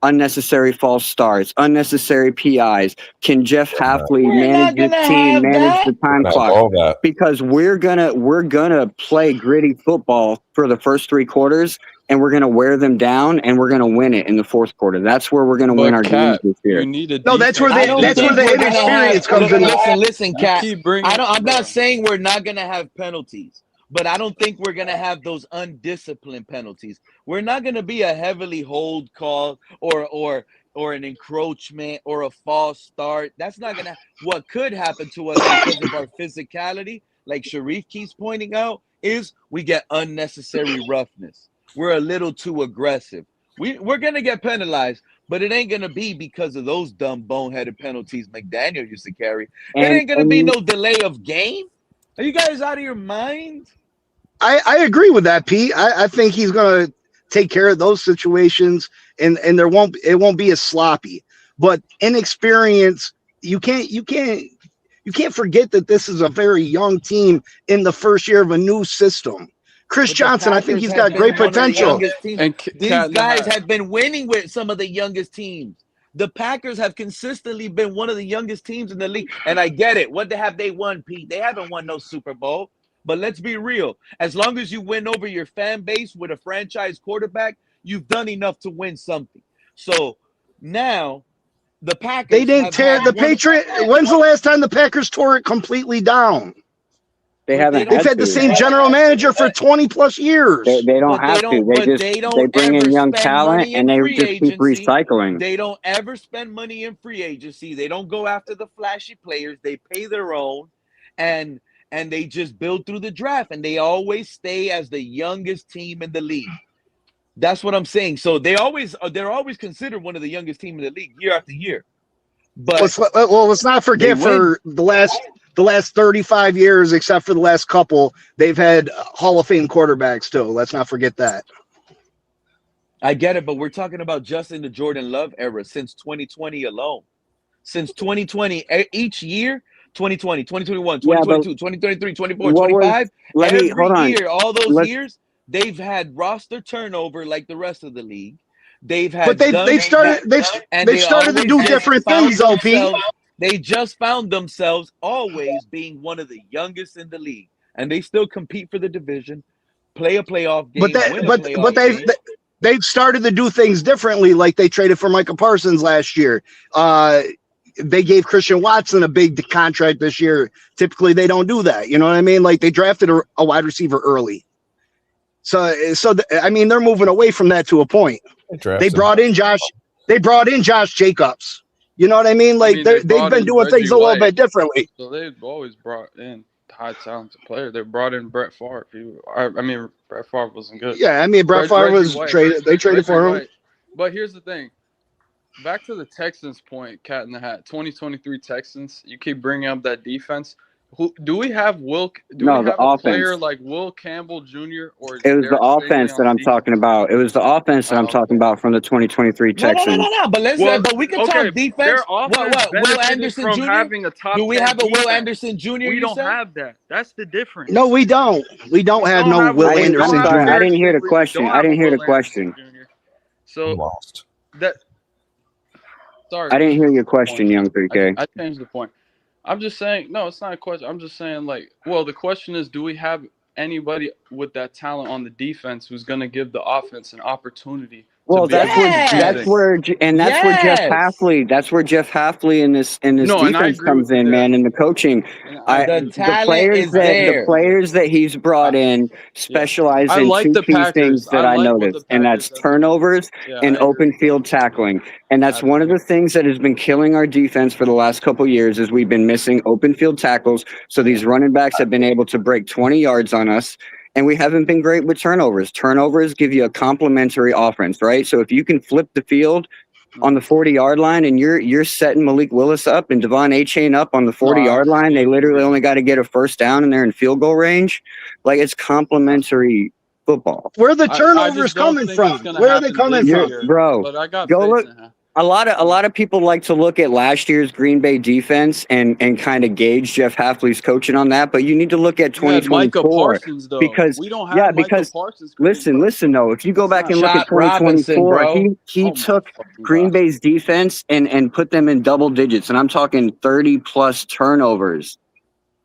unnecessary false starts, unnecessary PIs. Can Jeff Hafley manage the team, manage the time clock? Because we're gonna play gritty football for the first 3 quarters, and we're going to wear them down, and we're going to win it in the fourth quarter. That's where we're going to win our games this year.
You need a
No, that's where the inexperience comes in.
Listen, Cat. I'm
bro.
not saying we're not gonna have penalties, but I don't think we're gonna have those undisciplined penalties. We're not gonna be a heavily hold call or an encroachment or a false start. That's not gonna. What could happen to us because of our physicality, like Sharif keeps pointing out, is we get unnecessary roughness. We're a little too aggressive. We're gonna get penalized, but it ain't gonna be because of those dumb boneheaded penalties McDaniel used to carry. It ain't gonna be no delay of game. Are you guys out of your mind?
I agree with that, Pete. I think he's gonna take care of those situations, and it won't be as sloppy. But inexperience, you can't forget that this is a very young team in the first year of a new system. Chris Johnson, I think he's got great potential.
These guys have been winning with some of the youngest teams. The Packers have consistently been one of the youngest teams in the league. And I get it. What have they won, Pete? They haven't won no Super Bowl. But let's be real. As long as you win over your fan base with a franchise quarterback, you've done enough to win something. So now the Packers.
They didn't tear the Patriots. When's the last time the Packers tore it completely down?
They've
had the same general manager for 20 plus years.
They don't have to. They bring in young talent and they just keep recycling.
They don't ever spend money in free agency. They don't go after the flashy players. They pay their own, and they just build through the draft, and they always stay as the youngest team in the league. That's what I'm saying. So they're always considered one of the youngest team in the league year after year. But
let's not forget for the last 35 years, except for the last couple, they've had Hall of Fame quarterbacks too. Let's not forget that.
I get it, but we're talking about just in the Jordan Love era since 2020 alone. Since 2020, each year, 2020, 2021, 2022, 2023, 24, 25, every year, all those years, they've had roster turnover like the rest of the league. They've had,
but they started to do different things, OP.
They just found themselves always being one of the youngest in the league, and they still compete for the division, play a playoff game.
But they've started to do things differently. Like they traded for Micah Parsons last year. They gave Christian Watson a big contract this year. Typically, they don't do that. You know what I mean? Like they drafted a wide receiver early. I mean, they're moving away from that to a point. They brought in Josh Jacobs. You know what I mean? Like they've been doing things a little bit differently.
So they've always brought in high talented players. They brought in Brett Favre. Brett Favre wasn't good.
Yeah, I mean Brett Favre was traded. They traded for him.
But here's the thing. Back to the Texans point, Cat in the Hat. 2023 Texans. You keep bringing up that defense. Do we have a player like Will Campbell Jr. or
it was the offense that I'm talking about. It was the offense that I'm talking about from the 2023 Texans.
No. But we can talk defense. What? Will Anderson Jr. Do we have a Will Anderson Jr.?
We don't have that. That's the difference.
No, we don't. We don't have no Will Anderson Jr.
I didn't hear the question.
So
lost
that. Sorry,
I didn't hear your question, young 3K.
I changed the point. I'm just saying, no, it's not a question. I'm just saying, the question is, do we have anybody with that talent on the defense who's going to give the offense an opportunity?
Well, that's where Jeff Hafley. That's where Jeff Hafley in this defense comes in, man, in the coaching. The players that he's brought in specialize in two key things that I noticed, and that's turnovers and open field tackling. And that's one of the things that has been killing our defense for the last couple of years is we've been missing open field tackles. So these running backs have been able to break 20 yards on us. And we haven't been great with turnovers. Turnovers give you a complementary offense, right? So if you can flip the field on the 40-yard line and you're setting Malik Willis up and Devon Achane up on the 40-yard line, they literally only got to get a first down and they're in field goal range. Like it's complementary football.
Where are the turnovers coming from? Where are they coming from?
Bro, go look. A lot of people like to look at last year's Green Bay defense and kind of gauge Jeff Hafley's coaching on that, but you need to look at 2024
Parsons, though.
because
we don't have
Parsons. Listen though, if you go back and look at 2024, he took Green Bay's defense and put them in double digits, and I'm talking 30 plus turnovers.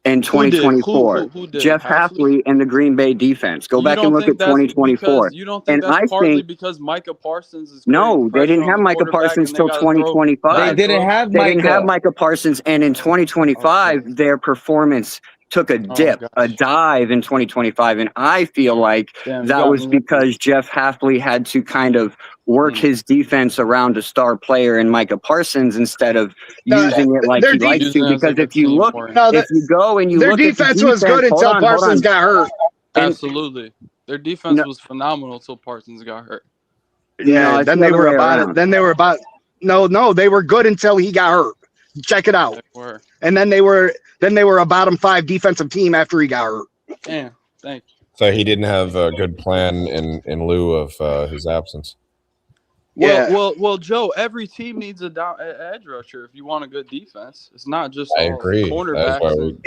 in 2024.
Who did?
Jeff Hafley and the Green Bay defense. Go back and look at 2024.
You don't think
And
that's
I
partly
think
because Micah Parsons is
no, they didn't have Micah Parsons till 2025.
They didn't have
They didn't have
Micah.
Micah Parsons, and in 2025, their performance took a dip, a dive in 2025, and I feel like that was because Jeff Hafley had to kind of work his defense around a star player in Micah Parsons instead of using it like he likes to. Because if you look, if you go and you
their
look
defense
at the
was good until Parsons
on.
got hurt.
Absolutely, their defense was phenomenal until Parsons got hurt.
Yeah,
No,
then they were about it. Then they were about no, they were good until he got hurt. Check it out. And then they were a bottom 5 defensive team after he got hurt.
Yeah, thank you.
So he didn't have a good plan in lieu of his absence.
Well, Joe. Every team needs an edge rusher if you want a good defense. It's not just
I agree.
cornerbacks.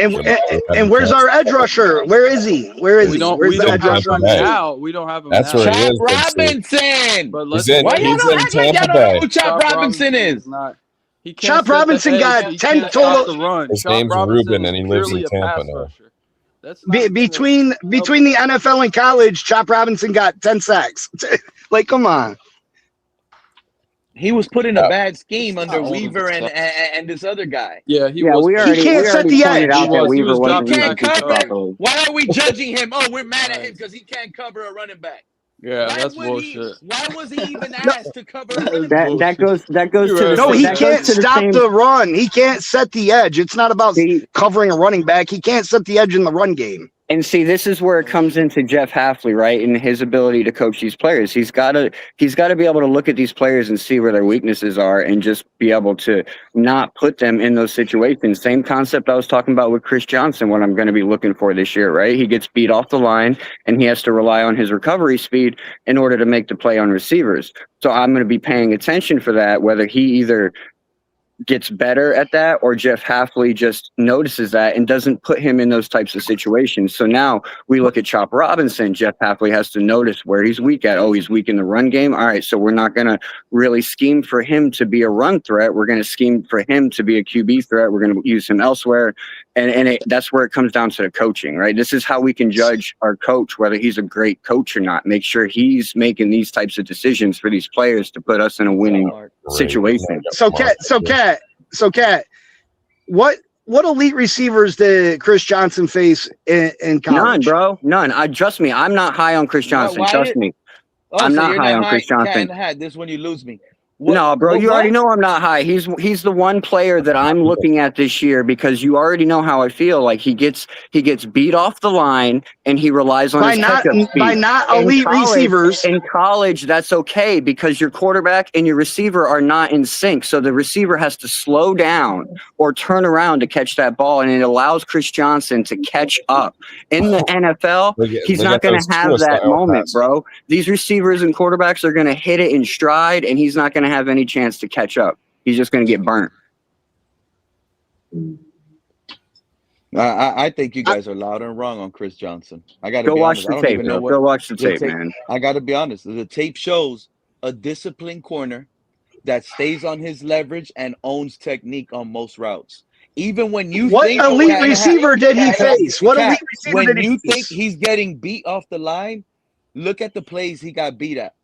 And where's our edge rusher? Where is he? Where's the edge rusher
now? We don't have him.
That's
now.
where he
Chop
is.
Robinson.
But
He's in Tampa
Y'all don't know who Chop Robinson is.
Chop Robinson got 10 total.
His name's Ruben, and he lives in Tampa now.
Between the NFL and college, Chop Robinson got 10 sacks. Like, come on.
He was put in a bad scheme under Weaver and this other guy.
Yeah, he
can't set the edge.
He can't cover. Why are we judging him? Oh, we're mad at him because he can't cover a running back.
Yeah, that's bullshit.
Why was he even asked to cover a running back?
That goes to the
no, he can't stop the run. He can't set the edge. It's not about covering a running back. He can't set the edge in the run game.
And see, this is where it comes into Jeff Hafley, right? And his ability to coach these players. He's got to be able to look at these players and see where their weaknesses are and just be able to not put them in those situations. Same concept I was talking about with Chris Johnson, what I'm going to be looking for this year, right? He gets beat off the line and he has to rely on his recovery speed in order to make the play on receivers. So I'm going to be paying attention for that, whether he either gets better at that or Jeff Hafley just notices that and doesn't put him in those types of situations. So now we look at Chop Robinson. Jeff Hafley has to notice where he's weak at. Oh, he's weak in the run game. All right, so we're not going to really scheme for him to be a run threat. We're going to scheme for him to be a QB threat. We're going to use him elsewhere. And that's where it comes down to the coaching, right? This is how we can judge our coach, whether he's a great coach or not. Make sure he's making these types of decisions for these players to put us in a winning situation.
So Kat, what elite receivers did Chris Johnson face in college?
None, bro. None. Trust me, I'm not high on Chris Johnson. Trust me. I'm not high on Chris Johnson.
This when you lose me.
No, bro, you already know I'm not high. He's the one player that I'm looking at this year because you already know how I feel. Like he gets beat off the line and he relies on his catch-up speed.
By not elite receivers.
In college, that's okay because your quarterback and your receiver are not in sync. So the receiver has to slow down or turn around to catch that ball, and it allows Chris Johnson to catch up. In the NFL, he's not going to have that moment, bro. These receivers and quarterbacks are going to hit it in stride, and he's not going to have any chance to catch up. He's just going to get burnt.
I think you guys are loud and wrong on Chris Johnson. I got to
go
be
watch
honest.
the tape. Go watch the tape, man.
I got to be honest. The tape shows a disciplined corner that stays on his leverage and owns technique on most routes. Even when you think
elite receiver did he face? What elite receiver did he face? When you think
he's getting beat off the line, look at the plays he got beat at.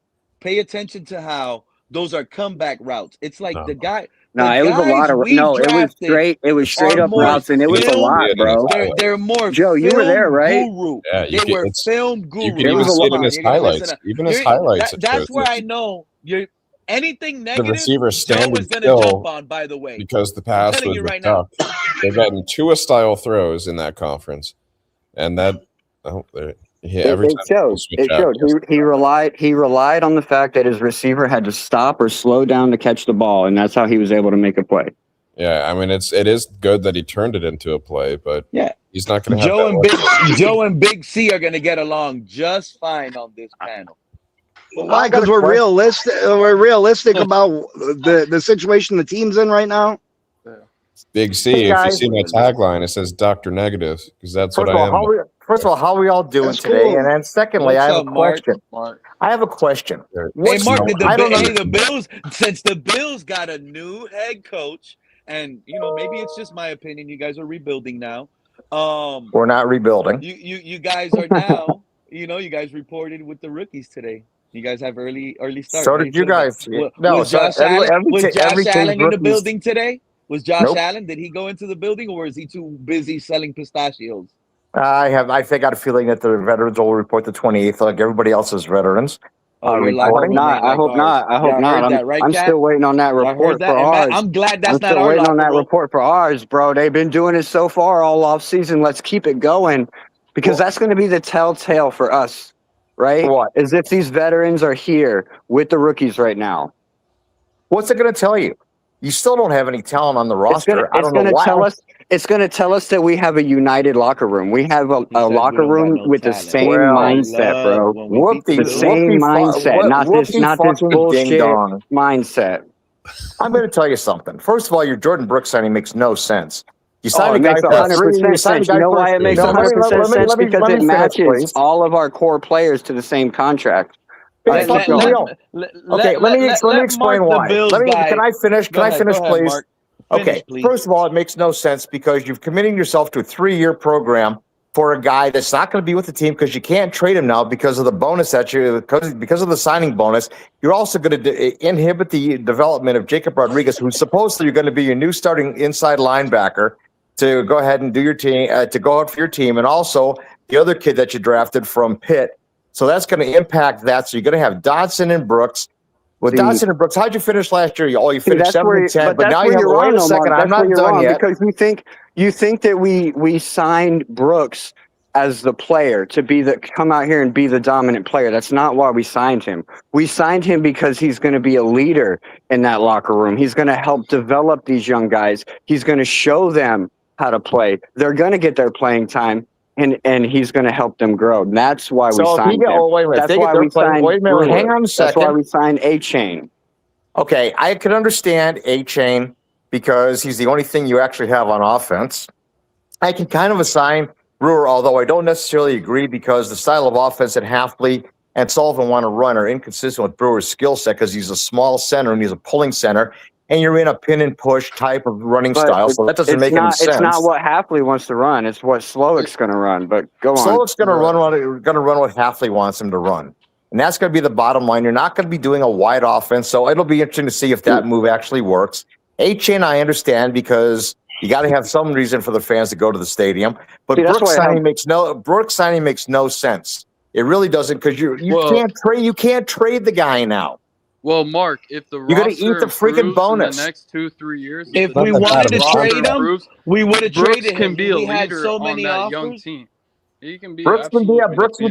Pay attention to how those are comeback routes. It's like the guy.
No, it was a lot of it was straight up routes, and it was a lot, bro.
They're more.
Joe, you were there, right?
Guru. Yeah, they were film guru.
You can even see it in his highlights. Even his highlights.
That's where I know you're. Anything negative,
the receiver standing
still jump on, by the way.
Because the pass was tough. They've gotten Tua-style throws in that conference, and that
it showed. He relied on the fact that his receiver had to stop or slow down to catch the ball, and that's how he was able to make a play.
Yeah, I mean it is good that he turned it into a play, but he's not going to have
Joe and Big C are going to get along just fine on this panel.
Why? Because we're realistic. We're realistic about the situation the team's in right now.
Big C. If you see my tagline, it says Dr. Negative because that's what I am.
First of all, how are we all doing today? Cool. And then secondly, I have a question. I have a question.
Hey, Mark, the Bills, since the Bills got a new head coach, and maybe it's just my opinion, you guys are rebuilding now.
We're not rebuilding.
You guys are now. You guys reported with the rookies today. You guys have early start.
So
right?
did you guys.
Was Josh Allen in the
rookies.
building today? Was Josh
Nope.
Allen? Did he go into the building, or is he too busy selling pistachios?
I got a feeling that the veterans will report the 28th, like everybody else's veterans.
I hope not. I hope not. I hope not. I'm still waiting on that report for ours.
I'm glad that's
I'm
not
still
our
waiting on
locker
that
room.
report for ours, bro. They've been doing it so far all off season. Let's keep it going because that's going to be the telltale for us, right?
What?
Is if these veterans are here with the rookies right now.
What's it going to tell you? You still don't have any talent on the roster. I don't know why.
It's going to tell us that we have a united locker room. We have a locker room with the same mindset, bro. The same mindset, not this bullshit mindset.
I'm going to tell you something. First of all, your Jordyn Brooks signing makes no sense. You
Oh,
signed
it
a guy
makes
for
100% sense. You know why it makes 100% sense? Because it matches all of our core players to the same contract.
It's fucking real. Okay, let me explain why. Can I finish? Can I finish, please? Okay, first of all, it makes no sense because you've committed yourself to a 3-year program for a guy that's not going to be with the team because you can't trade him now because of the bonus because of the signing bonus. You're also going to inhibit the development of Jacob Rodriguez, who's supposedly going to be your new starting inside linebacker to go ahead and do your team to go out for your team, and also the other kid that you drafted from Pitt. So that's going to impact that. So you're going to have Dodson and Brooks. With Dodson and Brooks, how'd you finish last year? You finished 7-10, but now you have wait a second. I'm not done yet.
Because you think that we signed Brooks as the player to come out here and be the dominant player. That's not why we signed him. We signed him because he's going to be a leader in that locker room. He's going to help develop these young guys. He's going to show them how to play. They're going to get their playing time. And he's going to help them grow. That's why we signed him. That's why we signed Brewer.
Hang on a second.
That's why we signed A-Chain.
Okay, I could understand A-Chain because he's the only thing you actually have on offense. I can kind of assign Brewer, although I don't necessarily agree because the style of offense that Hafley and Sullivan want to run are inconsistent with Brewer's skill set because he's a small center and he's a pulling center. And you're in a pin and push type of running style, so that doesn't make any sense.
It's not what Hafley wants to run. It's what Slowick's going to run. But go on.
Slowick's going to run what Hafley wants him to run, and that's going to be the bottom line. You're not going to be doing a wide offense, so it'll be interesting to see if that move actually works. A-Chain, I understand because you got to have some reason for the fans to go to the stadium. But Brooks signing makes no sense. It really doesn't because you can't trade the guy now.
Well, Mark, if the
you're going to eat the freaking bonus
in the next 2-3 years,
if we wanted to trade him, we would have traded him.
Can be a
leader
had so many on that
offers.
Young team. He can be
Brooks would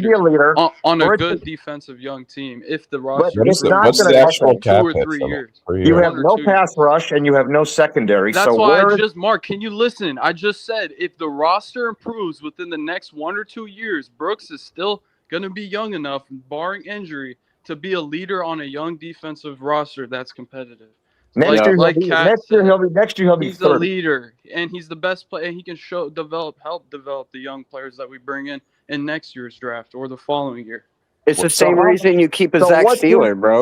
be a leader
on a good defensive young team if the roster.
What's
the actual cap hit
2 or 3 years?
You have no pass rush and you have no secondary.
That's why Mark, can you listen? I just said if the roster improves within the next 1 or 2 years, Brooks is still going to be young enough, barring injury, to be a leader on a young defensive roster that's competitive.
Next year he'll be
he's
30.
a leader, and he's the best player. And he can help develop the young players that we bring in next year's draft or the following year.
It's the same reason you keep a Zach Steeler, bro.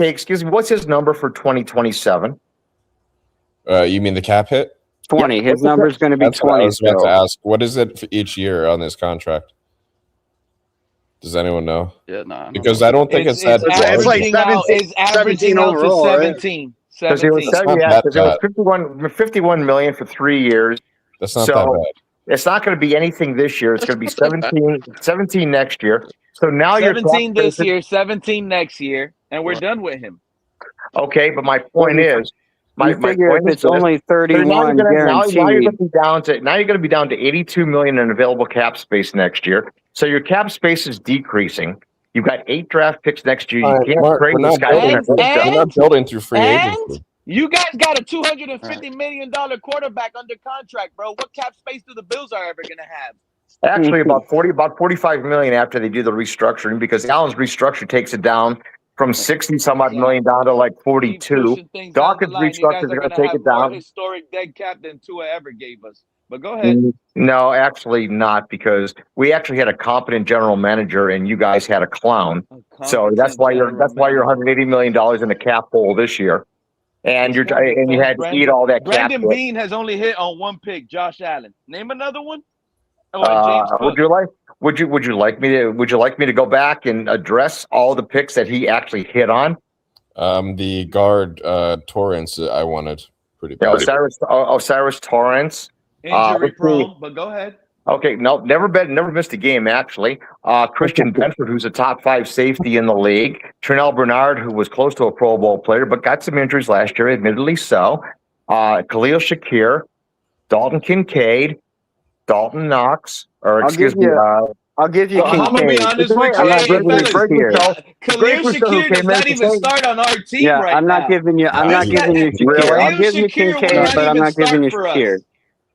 Excuse me. What's his number for 2027?
You mean the cap hit?
20. His number is going to be 20.
I was about to ask. What is it for each year on this contract? Does anyone know?
Yeah, no.
Because I don't think it's that.
It's like 17 overall,
17.
Because it was 51 million for 3 years.
That's not that bad.
It's not going to be anything this year. It's going to be 17 next year. So now
17 this year, 17 next year, and we're done with him.
Okay, but my point is, my point
it's only 31
now you're going to be down to 82 million in available cap space next year. So your cap space is decreasing. You've got 8 draft picks next year. You can't trade this guy.
We're not building through free agency.
You guys got a $250 million quarterback under contract, bro. What cap space do the Bills are ever going to have?
Actually, about 45 million after they do the restructuring, because Allen's restructure takes it down from 60 some odd million down to like 42. Dawkins restructure is going to take it down.
More historic dead cap than Tua ever gave us. But go ahead.
No, actually not, because we actually had a competent general manager and you guys had a clown. So that's why you're $180 million in the cap hole this year. and you had to eat all that
Brandon
cat
Bean has only hit on one pick. Josh Allen. Name another one. James Cook.
Would you like me to go back and address all the picks that he actually hit on?
The guard Torrance I wanted pretty bad.
Osiris Torrance.
Injury prone, but go ahead.
Okay, no, never missed a game, actually. Christian Benford, who's a top 5 safety in the league. Trinell Bernard, who was close to a Pro Bowl player, but got some injuries last year, admittedly so. Khalil Shakir, Dalton Kincaid, Dalton Knox,
I'll give you Kincaid.
I'm going to be honest with you.
I'm not giving you Shakir.
Khalil Shakir does not even start on our team right now.
I'm not giving you Shakir. I'll give you Kincaid, but I'm not giving you Shakir.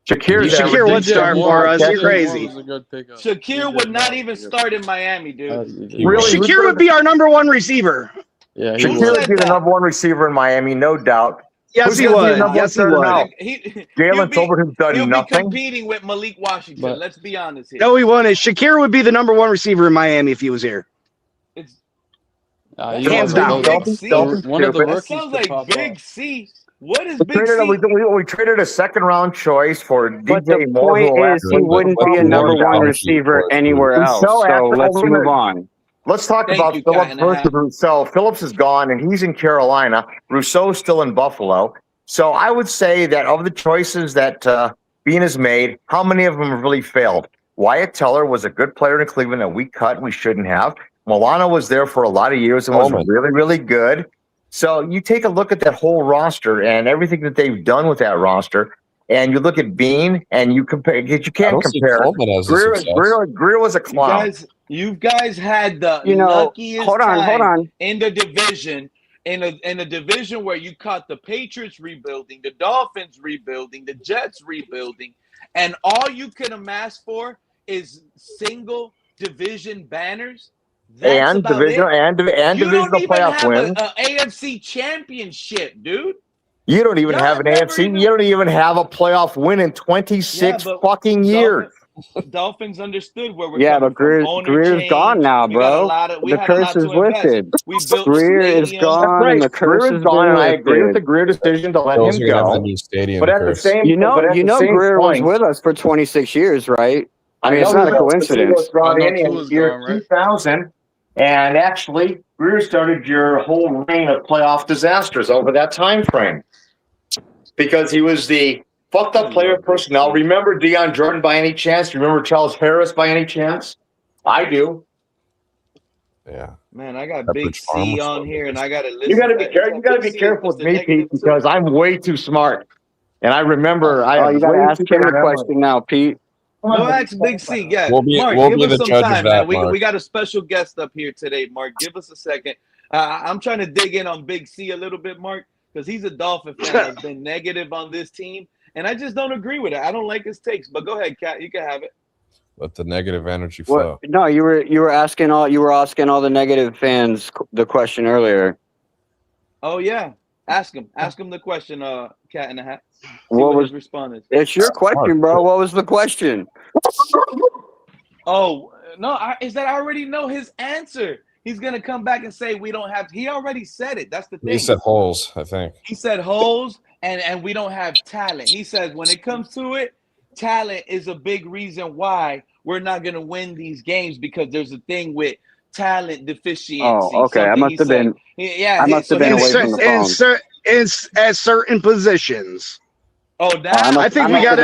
Shakir would start for us. You're crazy.
Shakir would not even start in Miami, dude.
Really? Shakir would be our number 1 receiver.
Yeah, Shakir would be the number 1 receiver in Miami, no doubt.
Yes, he would. Yes, he would.
Jalen Tolbert, who's done nothing.
He'll be competing with Malik Washington. Let's be honest here.
No, he wouldn't. Shakir would be the number 1 receiver in Miami if he was here. Hands down.
One of the rookies
sounds like Big C. What is Big
C?
C?
We traded a 2nd-round choice for
but
DJ
the point is he wouldn't be a number 1 receiver anywhere else. So let's move on.
Let's talk about Phillips versus Rousseau. Phillips is gone, and he's in Carolina. Rousseau's still in Buffalo. So I would say that of the choices that Bean has made, how many of them have really failed? Wyatt Teller was a good player in Cleveland that we cut and we shouldn't have. Milano was there for a lot of years and was really, really good. So you take a look at that whole roster and everything that they've done with that roster, and you look at Bean and you compare. You can't compare. Greer was a clown.
You guys had the luckiest time in the division. In a division where you caught the Patriots rebuilding, the Dolphins rebuilding, the Jets rebuilding, and all you can amass for is single division banners.
And divisional playoff wins.
An AFC championship, dude.
You don't even have an AFC. You don't even have a playoff win in 26 fucking years.
Dolphins understood where we're
coming from. But Greer's gone now, bro. The curse is lifted. Greer is gone. The curse is gone.
And I agree with the Greer decision to let him go. But at the same,
you know, Greer was with us for 26 years, right? I mean, it's not a coincidence.
Was brought in year 2000, and actually, Greer started your whole reign of playoff disasters over that time frame because he was the fucked up player personnel. Remember Deion Jordan by any chance? Remember Charles Harris by any chance? I do.
Yeah.
Man, I got Big C on here, and I got to listen.
You got to be careful. You got to be careful with me, Pete, because I'm way too smart. And I remember.
You got to ask him the question now, Pete.
Go ask Big C. Yeah,
Mark,
give us some time, man. We got a special guest up here today, Mark. Give us a second. I'm trying to dig in on Big C a little bit, Mark, because he's a Dolphin fan that's been negative on this team. And I just don't agree with it. I don't like his takes. But go ahead, Kat. You can have it.
Let the negative energy flow.
No, you were asking all the negative fans the question earlier.
Oh yeah, ask him the question. Cat in the Hat.
What was
responding?
It's your question, bro. What was the question?
Oh no, is that I already know his answer. He's gonna come back and say we don't have. He already said it. That's the thing.
He said holes. I think
he said holes. And we don't have talent. He says when it comes to it, talent is a big reason why we're not going to win these games because there's a thing with talent deficiency.
Oh, okay. I must have been.
Yeah,
I must have been away from the phone.
At certain positions.
Oh,
I think we got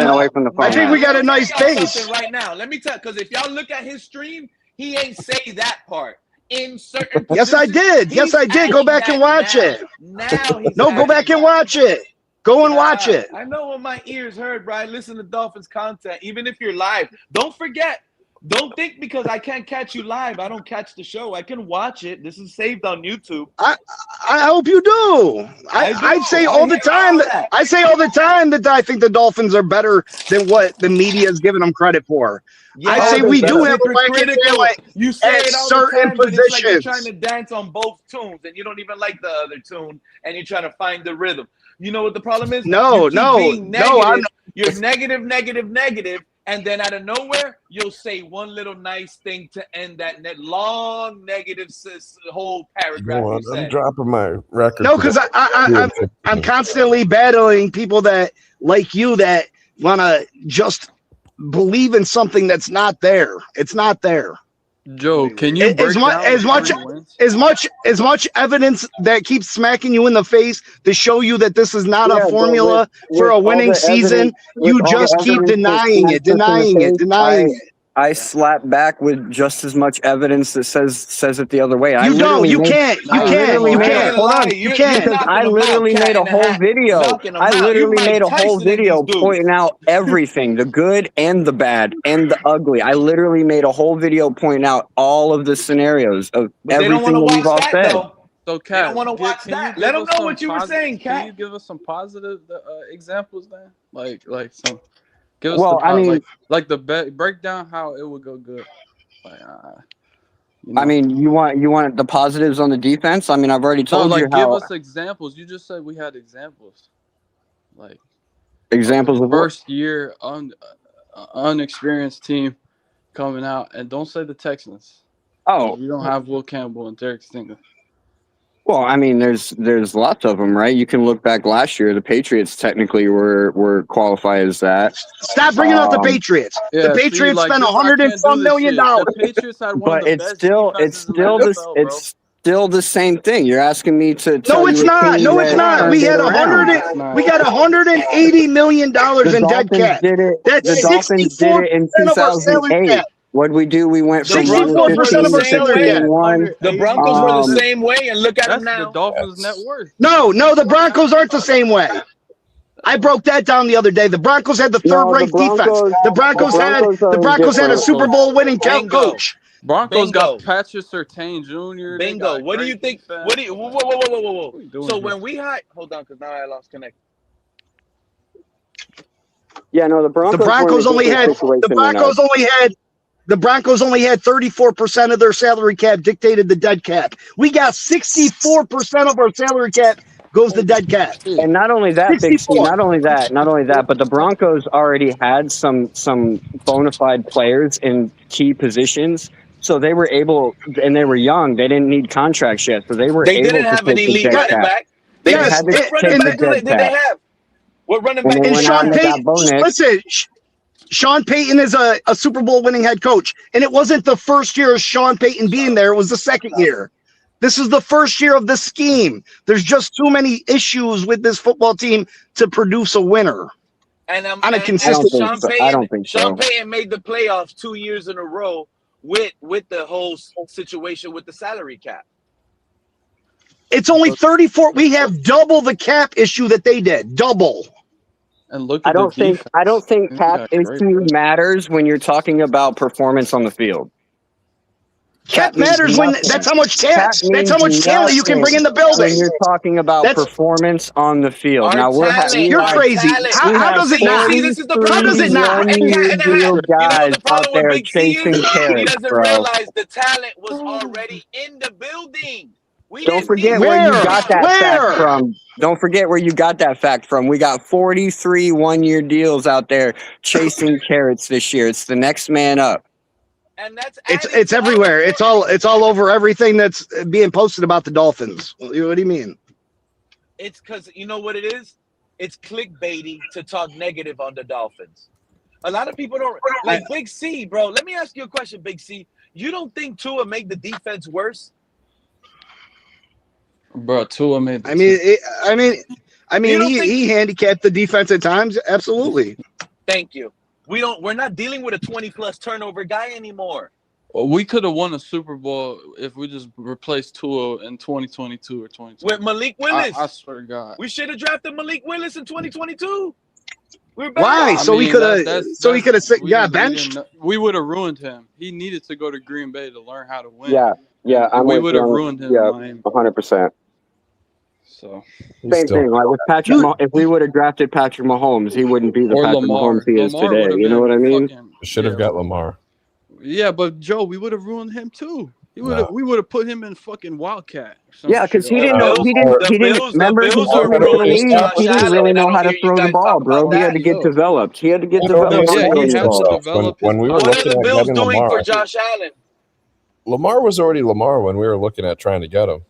a nice base
right now. Let me tell, because if y'all look at his stream, he ain't say that part. In certain
Yes, I did. Yes, I did. Go back and watch it. No, go back and watch it. Go and watch it.
I know what my ears heard, bro. I listen to Dolphins content, even if you're live. Don't forget. Don't think because I can't catch you live, I don't catch the show. I can watch it. This is saved on YouTube.
I hope you do. I say all the time that I think the Dolphins are better than what the media is giving them credit for.
Yeah,
I say we do have a
you say
at
it all
certain
the time, but it's like you're
positions.
trying to dance on both tunes, and you don't even like the other tune, and you're trying to find the rhythm. You know what the problem is?
No,
I'm not.
You're
negative, And then out of nowhere, you'll say one little nice thing to end that long negative whole paragraph you said.
I'm dropping my record.
No, because I'm constantly battling people that like you that want to just believe in something that's not there. It's not there.
Joe, can you
as much evidence that keeps smacking you in the face to show you that this is not a formula for a winning season? You just keep denying it.
I slap back with just as much evidence that says it the other way.
You can't.
I literally made a whole video. I literally made a whole video pointing out everything, the good and the bad and the ugly. I literally made a whole video pointing out all of the scenarios of everything that we've all said.
So, Kat,
don't want to watch that. Let them know what you were saying, Kat.
Can you give us some positive examples then? Like some. Give us break down how it would go good.
I mean, you want the positives on the defense? I mean, I've already told you how.
Give us examples. You just said we had examples. Like
examples of
first year unexperienced team coming out, and don't say the Texans.
Oh,
you don't have Will Campbell and Derek Stingley.
Well, I mean, there's lots of them, right? You can look back last year. The Patriots technically were qualified as that.
Stop bringing out the Patriots. The Patriots spent $100 and some million.
The Patriots had one
but
of the
it's still the same thing. You're asking me to.
No, it's not. No, it's not. We had we got $180 million in dead cap. That's 64% of our salary cap.
What we do? We went from
64% of our salary cap.
The Broncos were the same way, and look at them now.
The Dolphins' net worth.
No, the Broncos aren't the same way. I broke that down the other day. The Broncos had the third-rate defense. The Broncos had a Super Bowl winning coach.
Broncos got Patrick Surtain Jr.
Bingo. What do you think? Whoa. So when we hold on, because now I lost connection.
Yeah, no, the Broncos
only had 34% of their salary cap dictated the dead cap. We got 64% of our salary cap goes to dead cap.
And not only that, Big C, not only that, but the Broncos already had some bona fide players in key positions. So they were able, and they were young. They didn't need contracts yet, so they
didn't have an elite running back. They had to take the dead cap. What running back?
And Sean Payton. Listen. Sean Payton is a Super Bowl winning head coach, and it wasn't the first year of Sean Payton being there. It was the second year. This is the first year of the scheme. There's just too many issues with this football team to produce a winner.
And
on a consistent.
I don't think so.
Sean Payton made the playoffs 2 years in a row with the whole situation with the salary cap.
It's only 34. We have double the cap issue that they did. Double.
And look
I don't think cap issue matters when you're talking about performance on the field.
Cap matters when that's how much talent you can bring in the building.
When you're talking about performance on the field. Now
you're crazy. How does it not? How does it not?
Guys out there chasing carrots, bro.
Realize the talent was already in the building.
Don't forget where you got that fact from. Don't forget where you got that fact from. We got 43 one-year deals out there chasing carrots this year. It's the next man up.
And
it's everywhere. It's all over everything that's being posted about the Dolphins. What do you mean?
It's because you know what it is? It's clickbaity to talk negative on the Dolphins. A lot of people don't like Big C, bro. Let me ask you a question, Big C. You don't think Tua make the defense worse?
Bro, Tua made.
He handicapped the defense at times. Absolutely.
Thank you. We're not dealing with a 20+ turnover guy anymore.
Well, we could have won a Super Bowl if we just replaced Tua in 2022 or 2020.
With Malik Willis.
I swear to God.
We should have drafted Malik Willis in 2022.
Why? He could have got benched.
We would have ruined him. He needed to go to Green Bay to learn how to win.
Yeah.
We would have ruined him.
Yeah, 100%.
So
same thing. Like with Patrick, if we would have drafted Patrick Mahomes, he wouldn't be the Patrick Mahomes he is today. You know what I mean?
Should have got Lamar.
Yeah, but Joe, we would have ruined him too. We would have put him in fucking Wildcat.
Yeah, because he didn't know. He didn't. Remember, he came into the league. He didn't really know how to throw the ball, bro. He had to get developed. He had to get developed.
Yeah, he had to develop.
When we were
What are
looking
the
at
Bills
getting
doing
Lamar,
for Josh Allen?
Lamar was already Lamar when we were looking at trying to get him.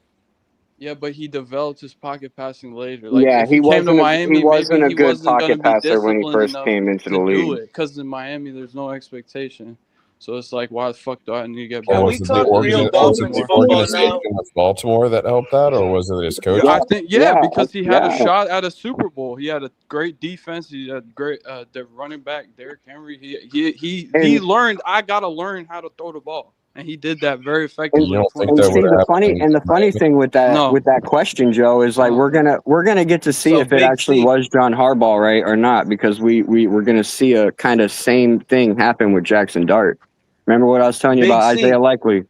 Yeah, but he developed his pocket passing later. Like,
Yeah,
if he came to Miami,
he wasn't
maybe
a good
wasn't going to
pocket
be
passer when he
disciplined
first
enough
came into the
to do
league.
it. Because in Miami, there's no expectation. So it's like, why the fuck do I need to get
Or
better?
was it the organization of Baltimore that helped that, or was it his coach?
I think because he had a shot at a Super Bowl. He had a great defense. He had great the running back Derrick Henry. He learned. I gotta learn how to throw the ball, and he did that very effectively.
The funny thing with that question, Joe, is like we're gonna get to see if it actually was John Harbaugh, right, or not, because we're gonna see a kind of same thing happen with Jackson Dart. Remember what I was telling you about Isaiah Likely?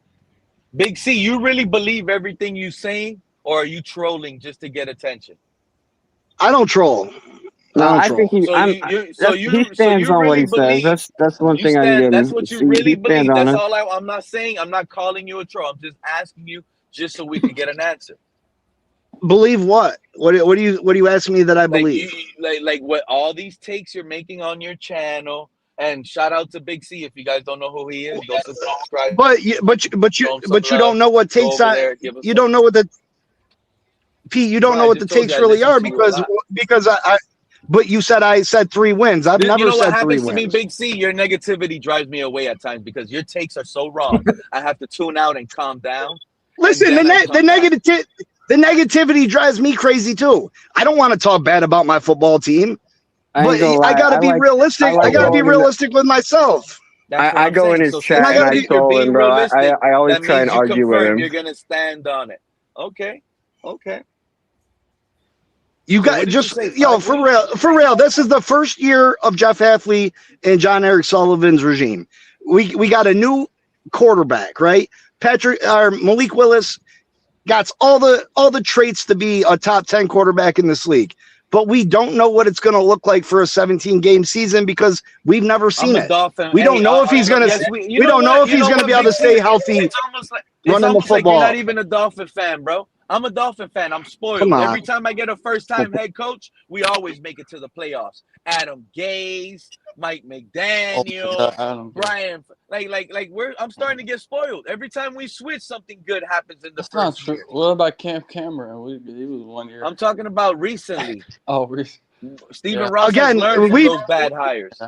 Big C, you really believe everything you saying, or are you trolling just to get attention?
I don't troll.
I think he stands on what he says. That's one thing I can give him.
That's what you really believe. That's all. I'm not saying. I'm not calling you a troll. I'm just asking you just so we can get an answer.
Believe what? What do you ask me that I believe?
Like what all these takes you're making on your channel. And shout out to Big C if you guys don't know who he is. Go subscribe.
But you don't know what takes you don't know what the Pete. You don't know what the takes really are because I. But you said I said 3 wins. I've never said 3 wins.
To me, Big C, your negativity drives me away at times because your takes are so wrong. I have to tune out and calm down.
Listen, the negativity drives me crazy too. I don't want to talk bad about my football team. But I gotta be realistic. I gotta be realistic with myself.
I go in his chat and I troll him, bro. I always try and argue with him.
You're gonna stand on it. Okay.
You got for real. This is the first year of Jeff Hafley and John Eric Sullivan's regime. We got a new quarterback, right? Malik Willis got all the traits to be a top 10 quarterback in this league. But we don't know what it's going to look like for a 17-game season because we've never seen it. We don't know if he's going to. We don't know if he's going to be able to stay healthy running the football.
Like you're not even a Dolphin fan, bro. I'm a Dolphin fan. I'm spoiled. Every time I get a first-time head coach, we always make it to the playoffs. Adam Gase, Mike McDaniel, Brian. I'm starting to get spoiled. Every time we switch, something good happens in the first
not true.
year.
What about Cameron? He was 1 year.
I'm talking about recently. Steven Ross
again,
learned from those bad hires.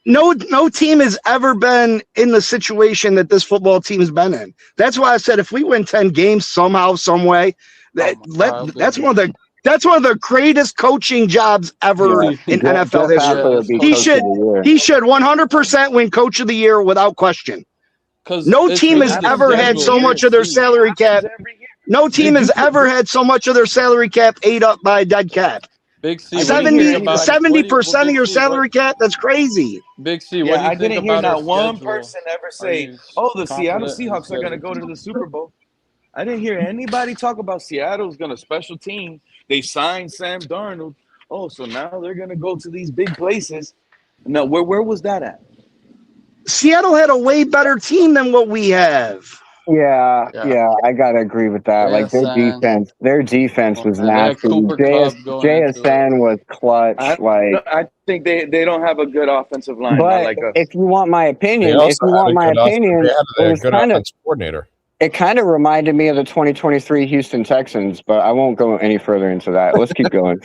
No team has ever been in the situation that this football team has been in. That's why I said if we win 10 games somehow, some way, that's one of the greatest coaching jobs ever in NFL history. He should 100% win Coach of the Year without question. No team has ever had so much of their salary cap. No team has ever had so much of their salary cap ate up by a dead cap.
Big C,
70% of your salary cap. That's crazy.
Big C, what do you
I
think
didn't hear
about
not one person ever say, the Seattle Seahawks are going to go to the Super Bowl. I didn't hear anybody talk about Seattle's going to special team. They signed Sam Darnold. So now they're going to go to these big places. No, where was that at?
Seattle had a way better team than what we have.
Yeah, I gotta agree with that. Like their defense was nasty. JSN was clutch.
I think they don't have a good offensive line.
But
like us.
If you want my opinion, it was kind of
coordinator.
It kind of reminded me of the 2023 Houston Texans, but I won't go any further into that. Let's keep going.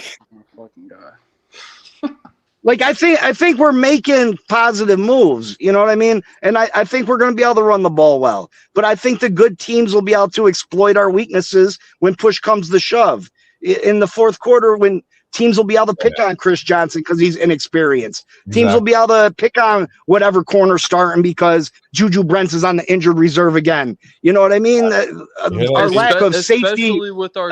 Like I think we're making positive moves, you know what I mean? And I think we're going to be able to run the ball well. But I think the good teams will be able to exploit our weaknesses when push comes to shove. In the fourth quarter, when teams will be able to pick on Chris Johnson because he's inexperienced. Teams will be able to pick on whatever corner starting because Juju Brents is on the injured reserve again. You know what I mean? Our lack of safety,
with our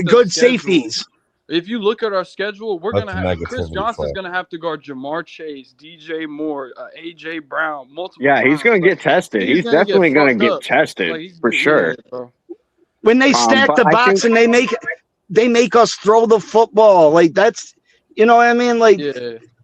good safeties.
If you look at our schedule, we're going to have Chris Johnson's going to have to guard Jamar Chase, DJ Moore, AJ Brown, multiple times.
He's going to get tested. He's definitely going to get tested for sure.
When they stack the box and they make us throw the football, like that's, you know what I mean? Like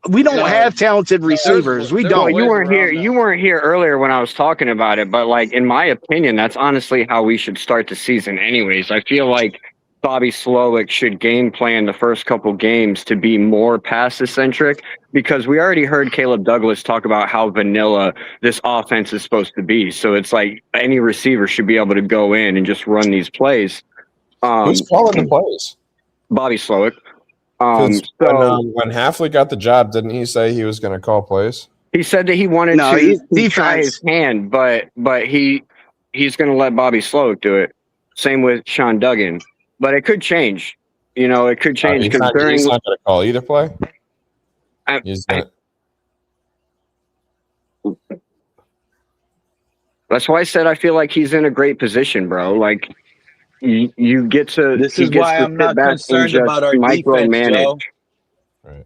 We don't have talented receivers. We don't.
You weren't here. You weren't here earlier when I was talking about it, but like in my opinion, that's honestly how we should start the season. Anyways, I feel like Bobby Slowick should game plan the first couple games to be more pass-centric because we already heard Caleb Douglas talk about how vanilla this offense is supposed to be. So it's like any receiver should be able to go in and just run these plays.
Who's calling the plays?
Bobby Slowick.
When Hafley got the job, didn't he say he was going to call plays?
He said that he wanted to try his hand, but he's going to let Bobby Slowick do it. Same with Sean Duggan. But it could change. You know, it could change
He's not going to call either play?
That's why I said I feel like he's in a great position, bro. Like, you get to.
This is why I'm not concerned about our defense, Joe.
Right.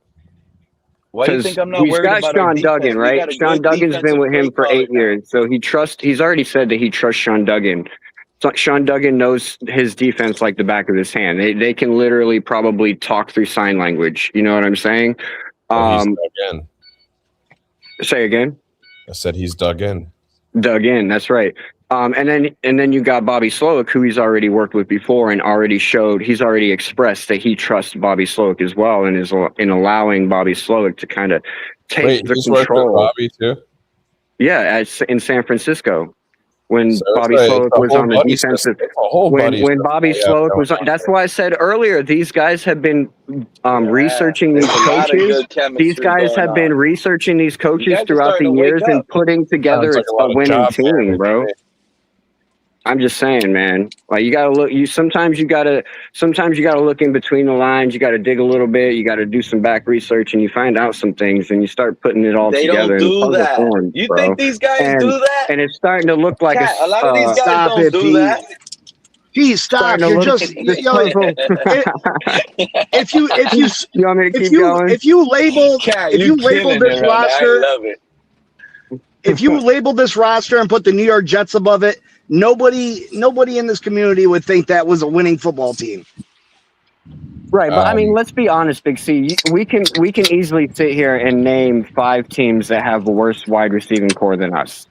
Why do you think I'm not worried about
Sean
our
Duggan,
defense?
right? Sean Duggan's been with him for 8 years, so he's already said that he trusts Sean Duggan. So Sean Duggan knows his defense like the back of his hand. They can literally probably talk through sign language. You know what I'm saying?
He's dug in.
Say again.
I said he's dug in.
Dug in. That's right. And then you got Bobby Slowick, who he's already worked with before and he's already expressed that he trusts Bobby Slowick as well and is in allowing Bobby Slowick to kind of take the control.
With Bobby too?
Yeah, in San Francisco. When Bobby Slowick was on the defensive, when Bobby Slowick was on, that's why I said earlier, these guys have been researching these coaches. These guys have been researching these coaches throughout the years and putting together a winning team, bro. I'm just saying, man. Like you gotta look. Sometimes you gotta look in between the lines. You gotta dig a little bit. You gotta do some back research, and you find out some things, and you start putting it all together.
They don't do that.
Form,
you
bro.
think these guys do that?
And it's starting to look like
a lot of these guys don't do that.
Geez, stop! You're just if you
want me to keep going?
If you label this roster, if you label this roster and put the New York Jets above it, nobody in this community would think that was a winning football team.
Right, but I mean, let's be honest, Big C. We can easily sit here and name 5 teams that have a worse wide receiving core than us.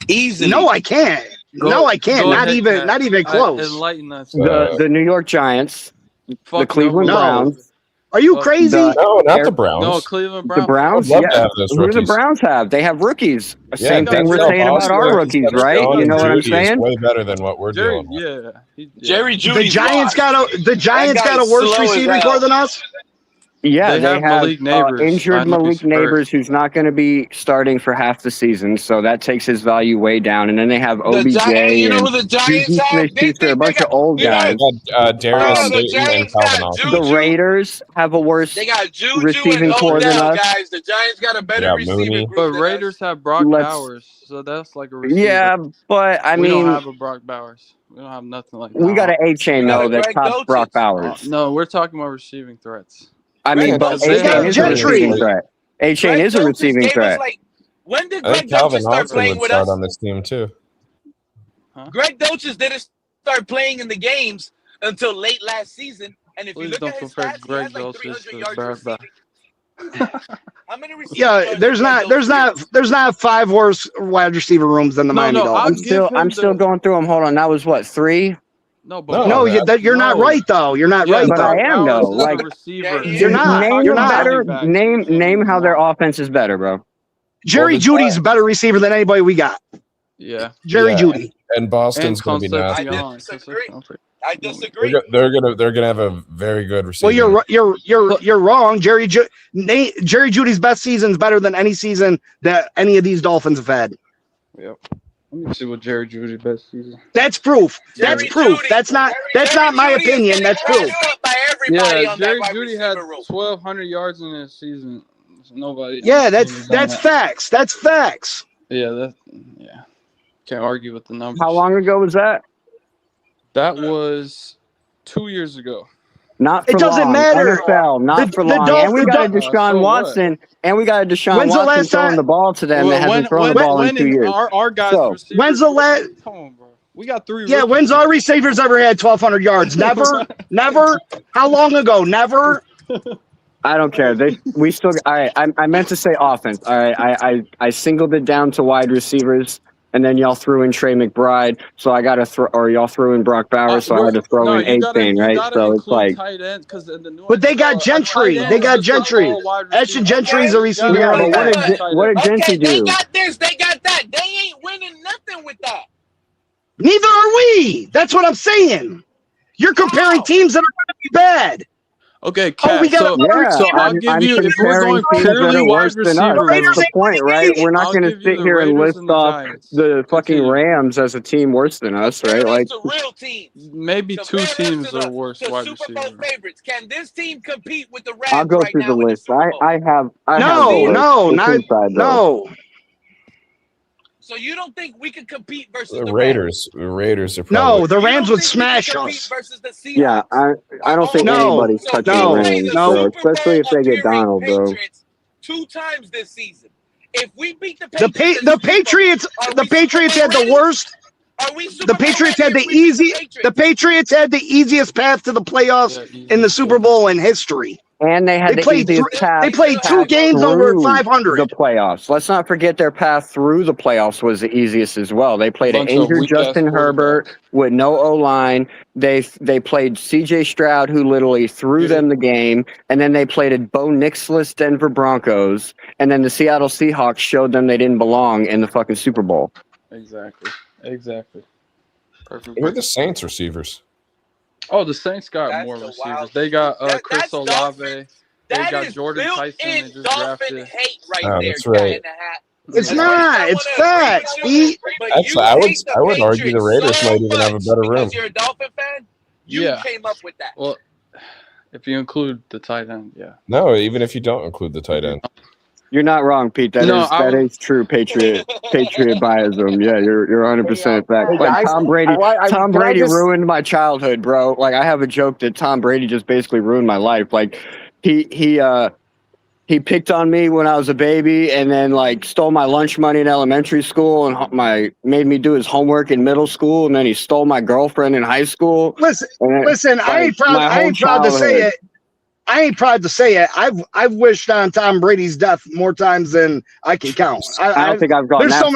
Easily.
No, I can't. I can't. Not even close.
Enlighten us.
The New York Giants, the Cleveland Browns.
Are you crazy?
No, not the Browns.
No, Cleveland Browns.
The Browns,
yeah.
Who do the Browns have? They have rookies. Same thing we're saying about our rookies, right? You know what I'm saying?
Way better than what we're doing.
Yeah.
Jerry Jeudy.
The Giants got a worse receiving core than us.
Yeah, they have
Malik Neighbors.
Injured Malik Neighbors, who's not going to be starting for half the season, so that takes his value way down. And then they have OBJ.
You know who the Giants have?
A bunch of old guys.
Darius Slayton and Calvin Austin.
The Raiders have a worse receiving core than us.
Guys. The Giants got a better receiving
But Raiders have Brock Bowers, so that's like a receiver.
Yeah, but I mean,
we don't have a Brock Bowers. We don't have nothing like that.
We got an A-chain though that tops Brock Bowers.
No, we're talking about receiving threats.
I mean, but A-chain is a receiving threat. A-chain is a receiving threat.
When did
I think Calvin Austin would start on this team too.
Greg Dolchis didn't start playing in the games until late last season. And if you look at his stats,
Greg
he has like 300 yards
receiving.
How many receivers?
Yeah, there's not 5 worse wide receiver rooms than the Miami Dolphins.
I'm still going through them. Hold on, that was what, 3?
You're not right though. You're not right.
But
though.
I am though. Like
you're not. You're not.
Name how their offense is better, bro.
Jerry Judy's a better receiver than anybody we got.
Yeah,
Jerry Judy.
And Boston's going to be nasty.
I disagree.
They're gonna have a very good receiver.
Well, you're wrong. Jerry Judy's best season is better than any season that any of these Dolphins have had.
Yep. Let me see what Jerry Jeudy's best season.
That's proof. That's proof. That's not my opinion. That's proof.
Yeah, Jerry Jeudy had 1,200 yards in his season. Nobody.
Yeah, that's facts. That's facts.
Yeah, can't argue with the numbers.
How long ago was that?
That was 2 years ago.
Not for
it doesn't
long.
NFL,
not for long. And we got a Deshaun Watson. And we got a Deshaun Watson throwing the ball to them that hasn't thrown the ball in 2 years.
Our guys
when's the last?
Come on, bro. We got 3.
Yeah, when's our receivers ever had 1,200 yards? Never. Never. How long ago? Never.
I don't care. We still. All right. I meant to say offense. All right. I singled it down to wide receivers, and then y'all threw in Trey McBride. So I got to throw, or y'all threw in Brock Bowers. So I had to throw in Achane, right? So it's like.
Tight end because in the New
But they got Gentry. They got Gentry. Ashton Gentry's a receiver.
Yeah, but what did Gentry do?
They got this. They got that. They ain't winning nothing with that.
Neither are we. That's what I'm saying. You're comparing teams that are going to be bad.
Okay, Kat,
we got
so I'll give you, if we're going purely wide receiver,
that's the point, right? We're not going to sit here and list off the fucking Rams as a team worse than us, right? Like
the real teams.
Maybe two teams are worse wide
Super Bowl
receiver.
favorites. Can this team compete with the Rams?
I'll go through the list. I have
no.
So you don't think we could compete versus
the Raiders? The Raiders are probably
no. The Rams would smash us.
Yeah, I don't think anybody's touching the Rams, bro, especially if they get Donald, bro.
2 times this season. If we beat the
Patriots, the Patriots had the worst. The Patriots had the easy. The Patriots had the easiest path to the playoffs in the Super Bowl in history.
And they had
played 2 games over 500.
The playoffs. Let's not forget their path through the playoffs was the easiest as well. They played an injured Justin Herbert with no O-line. They played C.J. Stroud, who literally threw them the game, and then they played a Bo Nix-less Denver Broncos, and then the Seattle Seahawks showed them they didn't belong in the fucking Super Bowl.
Exactly. Perfect.
Who are the Saints receivers?
Oh, the Saints got more receivers. They got Chris Olave. They got Jordan Tyson. They just drafted.
That's right.
It's not. It's facts, Pete.
I would argue the Raiders might even have a better room.
Because you're a Dolphin fan, you came up with that.
Well, if you include the tight end, yeah.
No, even if you don't include the tight end.
You're not wrong, Pete. That is true. Patriot biasm. Yeah, you're 100% fact. Like Tom Brady ruined my childhood, bro. Like I have a joke that Tom Brady just basically ruined my life. Like he picked on me when I was a baby, and then like stole my lunch money in elementary school, and made me do his homework in middle school, and then he stole my girlfriend in high school.
Listen. I ain't proud to say it. I ain't proud to say it. I've wished on Tom Brady's death more times than I can count.
I don't think I've gone that far.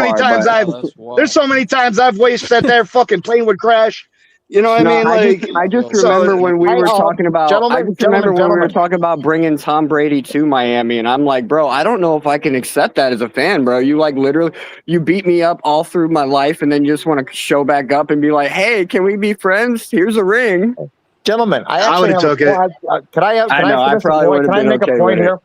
There's so many times I've wished that their fucking plane would crash. You know what I mean?
I just remember when we were talking about. I just remember when we were talking about bringing Tom Brady to Miami, and I'm like, bro, I don't know if I can accept that as a fan, bro. You like literally, you beat me up all through my life, and then you just want to show back up and be like, hey, can we be friends? Here's a ring.
Gentlemen,
I would have took it.
Can I make a point here?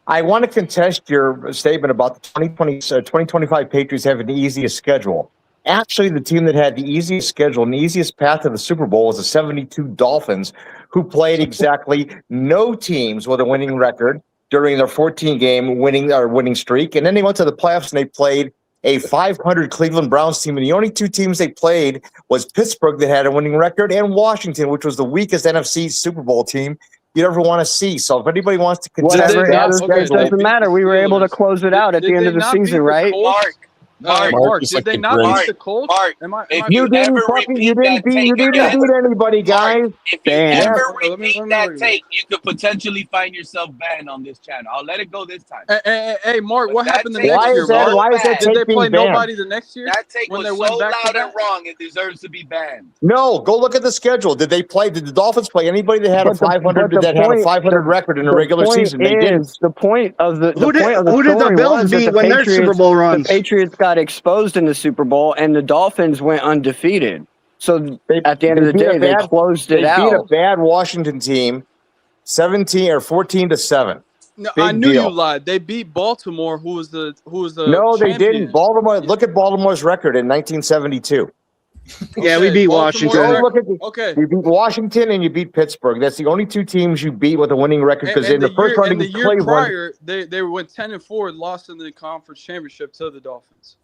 I want to contest your statement about the 2025 Patriots having the easiest schedule. Actually, the team that had the easiest schedule and the easiest path to the Super Bowl was the 72 Dolphins, who played exactly no teams with a winning record during their 14-game winning streak. And then they went to the playoffs and they played a 500 Cleveland Browns team, and the only 2 teams they played was Pittsburgh that had a winning record and Washington, which was the weakest NFC Super Bowl team you'd ever want to see. So if anybody wants to contest
it doesn't matter. We were able to close it out at the end of the season, right?
Mark, did they not beat the Colts?
You didn't beat anybody, guys.
If you ever repeat that tape, you could potentially find yourself banned on this channel. I'll let it go this time.
Hey, Mark, what happened the next year?
Why is that
Did they play
banned?
nobody the next year?
That take was so loud and wrong, it deserves to be banned.
No, go look at the schedule. Did the Dolphins play anybody that had a 500 record in a regular season? They didn't.
The point of the
who did the Bills beat when their Super Bowl runs?
The Patriots got exposed in the Super Bowl, and the Dolphins went undefeated. So at the end of the day, they closed it out.
They beat a bad Washington team, 17 or 14-7.
No, I knew you lied. They beat Baltimore, who was the
No, they didn't. Baltimore. Look at Baltimore's record in 1972.
Yeah, we beat Washington.
You beat Washington and you beat Pittsburgh. That's the only 2 teams you beat with a winning record, because in the first round against Cleveland,
prior, they went 10-4, lost in the conference championship to the Dolphins.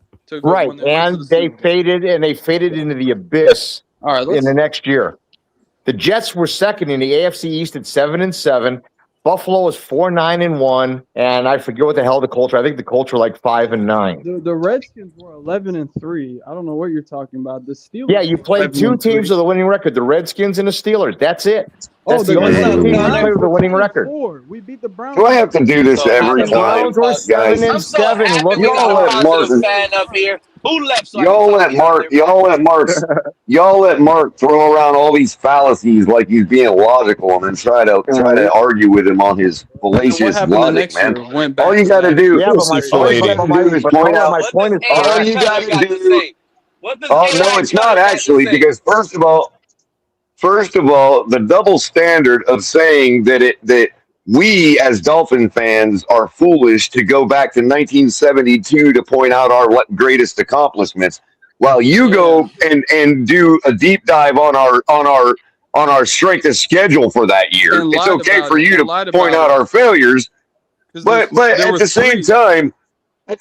Right, and they faded into the abyss in the next year. The Jets were second in the AFC East at 7-7. Buffalo is 4-9-1, and I forget what the hell the Colts are. I think the Colts are like 5-9.
The Redskins were 11-3. I don't know what you're talking about. The Steelers.
Yeah, you played 2 teams with a winning record: the Redskins and the Steelers. That's it. That's
the
the only 2 teams that play with a winning record.
We beat the Browns.
Do I have to do this every
The
time,
Browns were
guys?
7-7. Look
We
at
got a
all
positive fan up here. Who left? So
Y'all let Mark throw around all these fallacies like he's being logical, and then try to argue with him on his fallacious logic, man. All you got to do, is point out. All you got to do. Oh no, it's not actually, because first of all, the double standard of saying that we as Dolphin fans are foolish to go back to 1972 to point out our greatest accomplishments, while you go and do a deep dive on our strength of schedule for that year. It's okay for you to point out our failures, but at the same time. At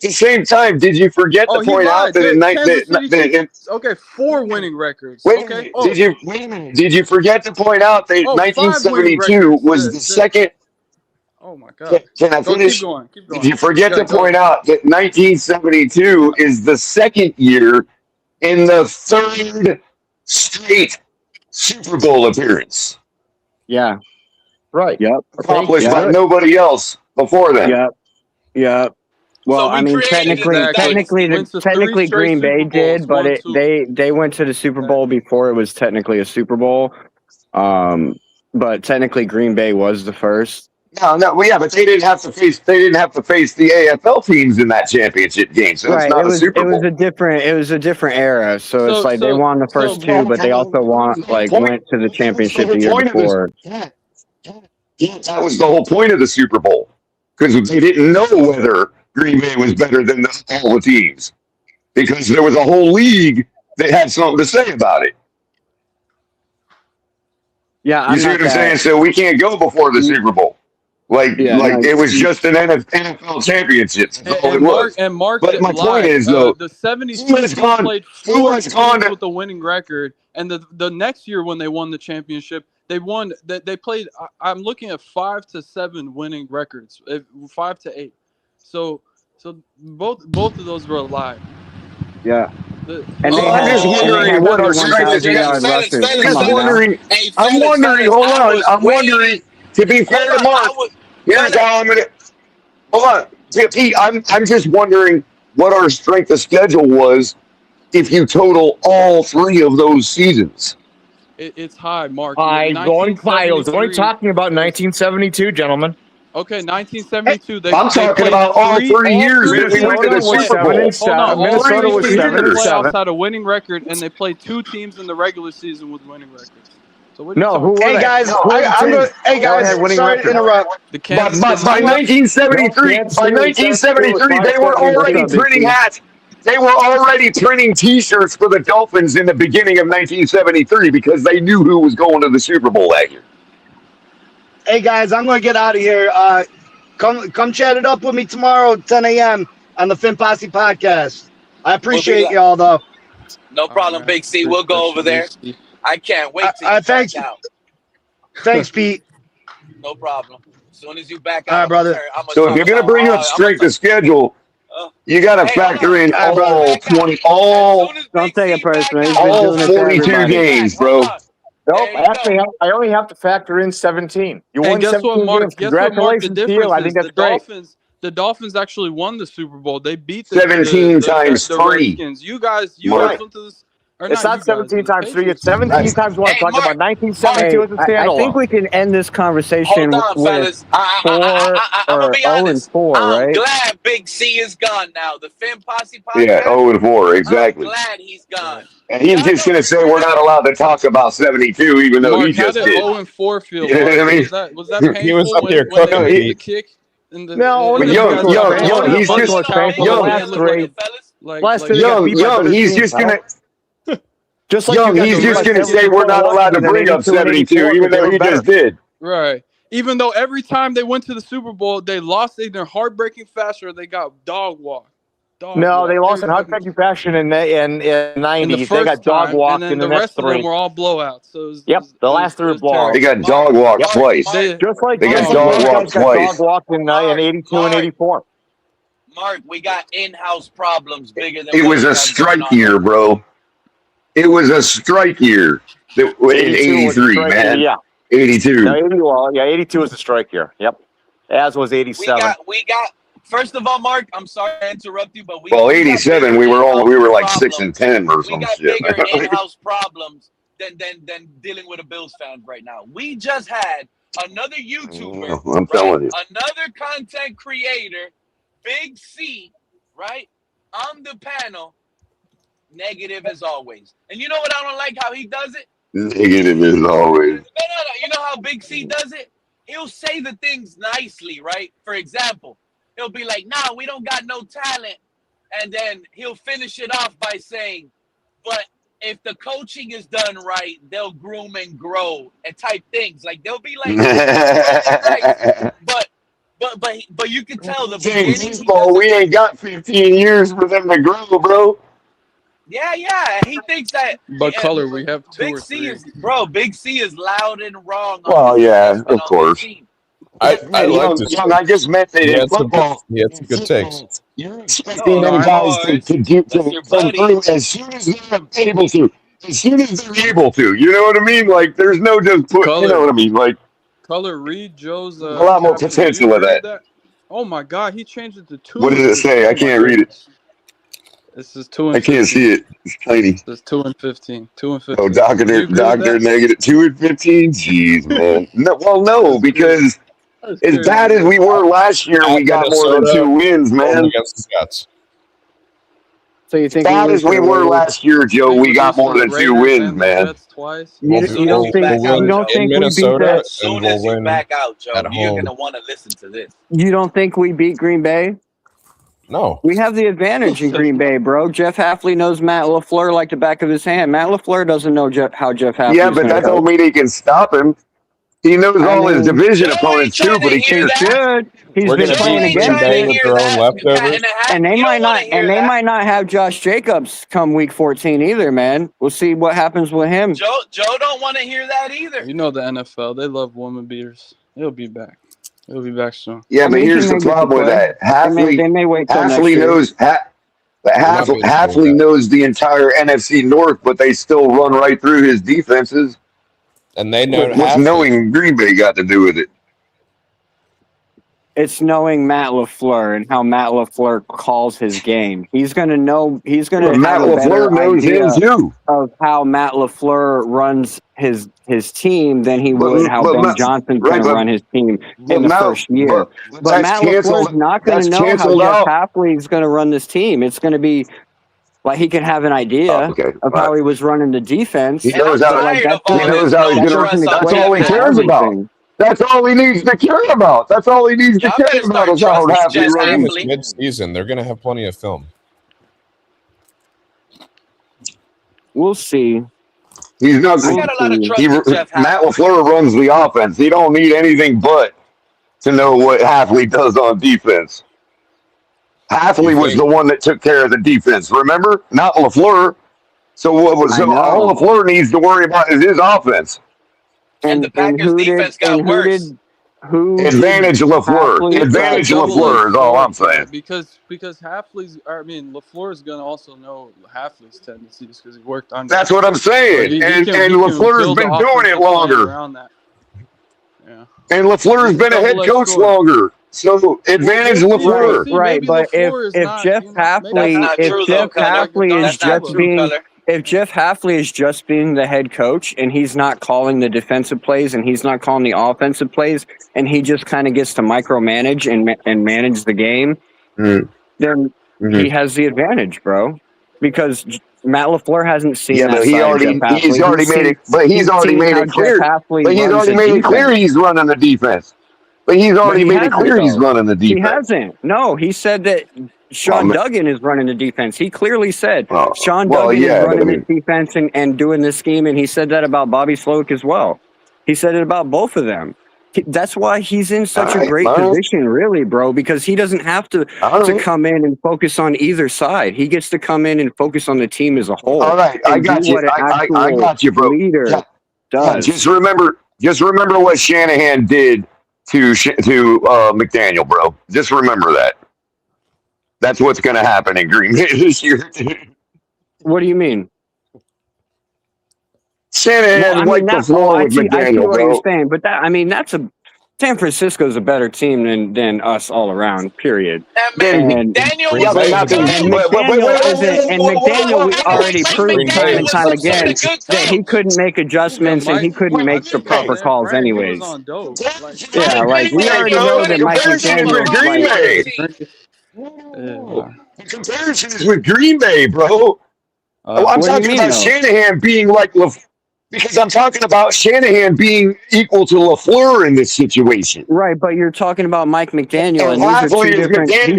the same time, did you forget to point out that
okay, 4 winning records.
Okay. Did you forget to point out that 1972 was the second?
Oh my God!
Can I finish?
Keep going.
Did you forget to point out that 1972 is the second year in the 3rd straight Super Bowl appearance?
Yeah.
Right.
Yep.
Accomplished by nobody else before then.
Yep. Yeah. Well, I mean, technically, Green Bay did, but they went to the Super Bowl before it was technically a Super Bowl. But technically, Green Bay was the first.
No, yeah, but they didn't have to face the AFL teams in that championship game, so it's not a Super Bowl.
It was a different era, so it's like they won the first 2, but they also went to the championship the year before.
Yeah, that was the whole point of the Super Bowl. Because they didn't know whether Green Bay was better than all the teams. Because there was a whole league that had something to say about it.
Yeah,
you see what I'm saying? So we can't go before the Super Bowl. It was just an NFL championship. That's all it was. But my point is, though,
the 76ers played 4 teams with a winning record, and the next year when they won the championship, they won. They played. I'm looking at 5 to 7 winning records, 5 to 8. So both of those were alive.
Yeah.
I'm just wondering what our strength is. I'm wondering. Hold on. I'm wondering. To be fair to Mark, here's how I'm gonna. Hold on, Pete. I'm just wondering what our strength of schedule was if you total all 3 of those seasons.
It's high, Mark.
I was only talking about 1972, gentlemen.
Okay, 1972.
I'm talking about all 3 years that we went to the Super Bowl.
Minnesota was 7-7. Had a winning record, and they played 2 teams in the regular season with winning records. So what
hey guys, sorry to interrupt.
By 1973, they were already printing hats. They were already printing T-shirts for the Dolphins in the beginning of 1973 because they knew who was going to the Super Bowl that year.
Hey guys, I'm going to get out of here. Come chat it up with me tomorrow at 10 a.m. on the Fin Posse podcast. I appreciate y'all though.
No problem, Big C. We'll go over there. I can't wait to
thanks.
out.
Thanks, Pete.
No problem. As soon as you back out,
all right, brother.
So if you're going to bring up strength of schedule, you got to factor in all 20,
don't take it personally.
All 42 games, bro.
Nope, actually, I only have to factor in 17. You won 17 games. Congratulations to you. I think that's great.
The Dolphins actually won the Super Bowl. They beat
17 times 3.
Redskins. You guys went to this.
It's not 17 times 3. It's 17 times 1. Talking about 1972 as a standalone.
I think we can end this conversation with 0-4, right?
I'm glad Big C is gone now. The Fin Posse podcast.
Yeah, 0-4, exactly.
I'm glad he's gone.
And he's just going to say we're not allowed to talk about 72, even though he just did.
0-4 feel.
You know what I mean?
Was that painful? He was up there
cooking
the kick.
No, young, he's just young. He's just going to.
Just like
Young, he's just going to say we're not allowed to bring up 72, even though he just did.
Right. Even though every time they went to the Super Bowl, they lost in their heartbreaking fashion or they got dog walked.
No, they lost in heartbreaking fashion in 90. They got dog walked in the next
rest of them were all blowouts. So
the last three blowouts.
They got dog walked twice.
Just like
they got dog walked twice.
Dog walked in 82 and 84.
Mark, we got in-house problems bigger than
it was a strike year, bro. It was a strike year. In 83, man.
Yeah.
82.
No, 82 was a strike year. Yep. As was 87.
We got. First of all, Mark, I'm sorry to interrupt you, but
87, we were like 6 and 10 or some shit.
We got bigger in-house problems than dealing with a Bills fan right now. We just had another YouTuber,
I'm telling you,
another content creator, Big C, right, on the panel. Negative as always. And you know what I don't like how he does it?
Negative as always.
No. You know how Big C does it? He'll say the things nicely, right? For example, he'll be like, nah, we don't got no talent. And then he'll finish it off by saying, but if the coaching is done right, they'll groom and grow and type things. Like they'll be like, right. But you can tell the
beginning. We ain't got 15 years for them to grow, bro.
Yeah. He thinks that.
But Color, we have two
Big
or
C
three.
Big C is loud and wrong.
Well, yeah, of course.
I
just meant that in football.
He had some good takes.
You're expecting them guys to come through as soon as they're able to. As soon as they're able to. You know what I mean? Like, there's no just put. You know what I mean? Like,
Color, read Joe's.
a lot more potential with that.
Oh my God, he changed it to 2.
What does it say? I can't read it.
This is 2 and 15.
I can't see it. It's tiny.
This is 2 and 15. 2 and 15.
Oh, doctor, negative 2 and 15. Jeez, man. No, because as bad as we were last year, we got more than 2 wins, man.
Against the Jets.
So you think
as bad as we were last year, Joe, we got more than 2 wins, man.
You don't think we beat
that? As soon as you back out, Joe, you're gonna want to listen to this.
You don't think we beat Green Bay?
No.
We have the advantage in Green Bay, bro. Jeff Hafley knows Matt LaFleur like the back of his hand. Matt LaFleur doesn't know how Jeff Hafley.
Yeah, but that don't mean he can stop him. He knows all his division opponents too, but he can't.
He's been playing against it. And they might not have Josh Jacobs come week 14 either, man. We'll see what happens with him.
Joe don't want to hear that either.
You know the NFL, they love woman beaters. He'll be back. He'll be back soon.
Yeah, but here's the problem with that. Hafley knows the entire NFC North, but they still run right through his defenses.
And they know
what's knowing Green Bay got to do with it.
It's knowing Matt LaFleur and how Matt LaFleur calls his game. He's going to know. He's going to have
Matt
a
LaFleur knows him too.
Of how Matt LaFleur runs his team than he would how Ben Johnson's going to run his team in the first year. But Matt LaFleur's not going to know how Jeff Hafley's going to run this team. It's going to be like he can have an idea of how he was running the defense.
He knows how he's going to. That's all he cares about. That's all he needs to care about. That's all he needs to care about is how Hafley runs.
Mid-season, they're going to have plenty of film.
We'll see.
He's not. Matt LaFleur runs the offense. He don't need anything but to know what Hafley does on defense. Hafley was the one that took care of the defense. Remember, not LaFleur. So all LaFleur needs to worry about is his offense.
And the Packers defense got worse.
Advantage LaFleur. Advantage LaFleur is all I'm saying.
Because LaFleur is going to also know Hafley's tendencies because he worked on.
That's what I'm saying. And LaFleur's been doing it longer.
Yeah.
And LaFleur's been a head coach longer. So advantage LaFleur.
Right, but if Jeff Hafley is just being the head coach and he's not calling the defensive plays and he's not calling the offensive plays and he just kind of gets to micromanage and manage the game, then he has the advantage, bro. Because Matt LaFleur hasn't seen that.
But he's already made it clear. But he's already made it clear he's running the defense. But he's already made it clear he's running the defense.
He hasn't. No, he said that Sean Duggan is running the defense. He clearly said Sean Duggan is running the defense and doing this scheme, and he said that about Bobby Sloak as well. He said it about both of them. That's why he's in such a great position, really, bro, because he doesn't have to come in and focus on either side. He gets to come in and focus on the team as a whole.
All right, I got you. I got you, bro.
Leader does.
Just remember what Shanahan did to McDaniel, bro. Just remember that. That's what's going to happen in Green Bay this year.
What do you mean?
Shanahan wiped the floor with McDaniel,
I see what
bro.
you're saying, but San Francisco's a better team than us all around. Period.
And McDaniel
we already proved time and time again that he couldn't make adjustments and he couldn't make the proper calls anyways. Yeah, like we already know that Mike McDaniel.
The comparison is with Green Bay, bro. I'm talking about Shanahan being like because I'm talking about Shanahan being equal to LaFleur in this situation.
Right, but you're talking about Mike McDaniel, and these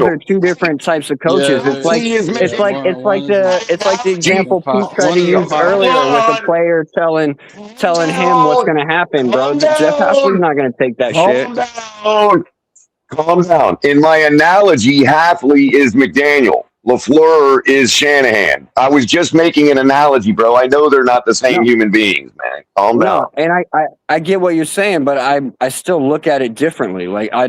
are two different types of coaches.
Yeah,
it's like the example Pete tried to use earlier with a player telling him what's going to happen, bro. Jeff Hafley's not going to take that shit.
Calm down. In my analogy, Hafley is McDaniel. LaFleur is Shanahan. I was just making an analogy, bro. I know they're not the same human beings, man. Calm down.
And I get what you're saying, but I still look at it differently. Like I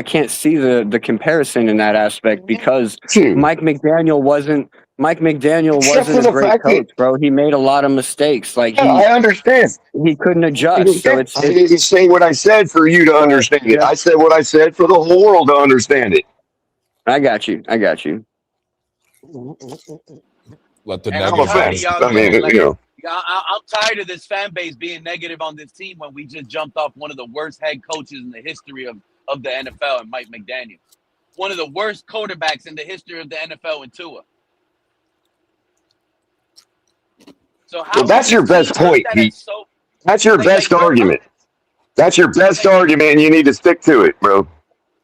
can't see the comparison in that aspect because Mike McDaniel wasn't a great coach, bro. He made a lot of mistakes. Like
I understand.
He couldn't adjust. So it's
I didn't say what I said for you to understand it. I said what I said for the whole world to understand it.
I got you.
Let the
I'm tired of this fan base being negative on this team when we just jumped off one of the worst head coaches in the history of the NFL, and Mike McDaniel. One of the worst quarterbacks in the history of the NFL in Tua. So
that's your best point, Pete. That's your best argument. That's your best argument, and you need to stick to it, bro.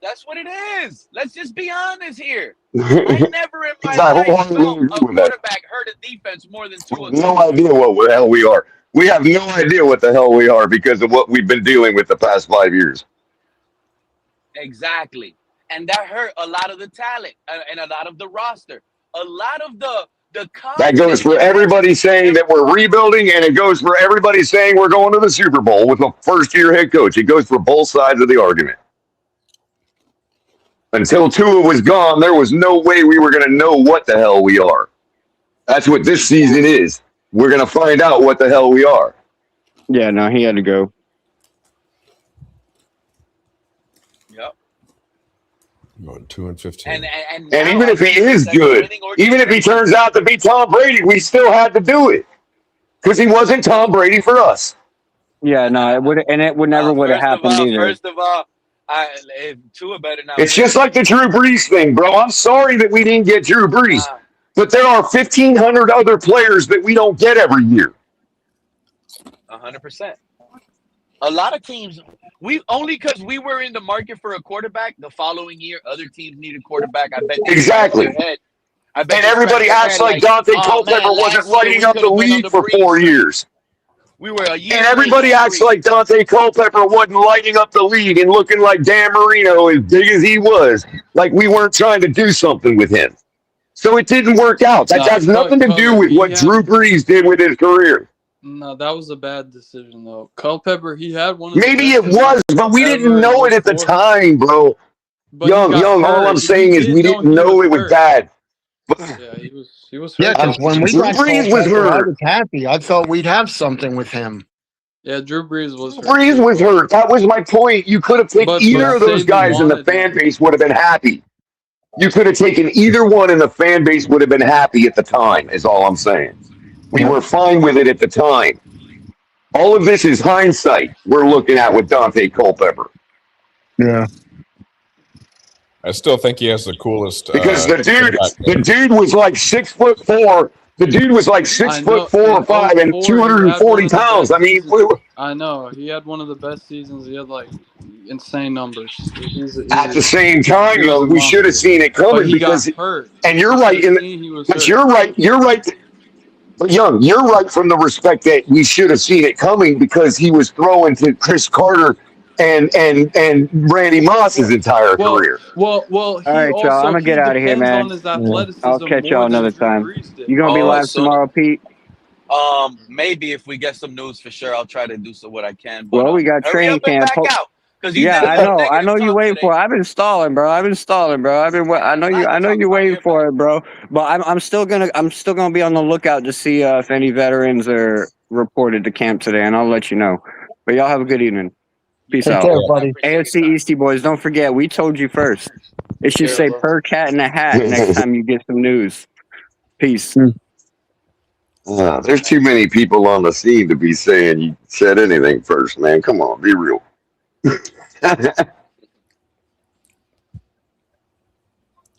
That's what it is. Let's just be honest here. I never in my life saw a quarterback hurt a defense more than Tua.
No idea what the hell we are. We have no idea what the hell we are because of what we've been dealing with the past 5 years.
Exactly. And that hurt a lot of the talent and a lot of the roster. A lot of the
that goes for everybody saying that we're rebuilding, and it goes for everybody saying we're going to the Super Bowl with a first-year head coach. It goes for both sides of the argument. Until Tua was gone, there was no way we were going to know what the hell we are. That's what this season is. We're going to find out what the hell we are.
Yeah, no, he had to go.
Yep.
Going 2-15.
And
even if he is good, even if he turns out to be Tom Brady, we still had to do it because he wasn't Tom Brady for us.
Yeah, no, it would, and it would never would have happened either.
First of all, Tua better not.
It's just like the Drew Brees thing, bro. I'm sorry that we didn't get Drew Brees, but there are 1,500 other players that we don't get every year.
100%. A lot of teams, because we were in the market for a quarterback. The following year, other teams needed a quarterback. I bet.
Exactly. And everybody acts like Dante Culpepper wasn't lighting up the league for 4 years.
We were a year.
And everybody acts like Dante Culpepper wasn't lighting up the league and looking like Dan Marino, as big as he was, like we weren't trying to do something with him. So it didn't work out. That has nothing to do with what Drew Brees did with his career.
No, that was a bad decision, though. Culpepper, he had one.
Maybe it was, but we didn't know it at the time, bro. Young. All I'm saying is we didn't know it was bad.
Yeah, he was hurt.
Yeah, because when we got
Brees was hurt.
I was happy. I thought we'd have something with him.
Yeah, Drew Brees was hurt.
Brees was hurt. That was my point. You could have taken either of those guys and the fan base would have been happy. You could have taken either one and the fan base would have been happy at the time, is all I'm saying. We were fine with it at the time. All of this is hindsight we're looking at with Dante Culpepper.
Yeah.
I still think he has the coolest.
Because the dude was like 6'4". The dude was like 6'4" or 5" and 240 pounds. I mean,
I know he had one of the best seasons. He had like insane numbers.
At the same time, we should have seen it coming because.
Hurt.
And you're right. You're right. But you're right from the respect that we should have seen it coming because he was throwing to Chris Carter and Randy Moss's entire career.
Well,
All
he
right, y'all. I'm
also
gonna get out of here,
depends
man.
on his athleticism
I'll catch
more
y'all
than
another
Drew
time.
Brees did.
You gonna be live tomorrow, Pete?
Maybe if we get some news for sure, I'll try to do what I can. But
Well, we got
hurry
training
up and
camp.
back out, because you
Yeah,
did
I
enough
know. I
negative
know you
talk
waiting
today.
for it. I've been stalling, bro. I know you waiting for it, bro. But I'm still gonna be on the lookout to see if any veterans are reported to camp today, and I'll let you know. But y'all have a good evening. Peace
Take
out.
care, buddy.
AFC Eastie boys, don't forget, we told you first. It should say per cat in a hat next time you get some news. Peace.
There's too many people on the scene to be saying you said anything first, man. Come on, be real.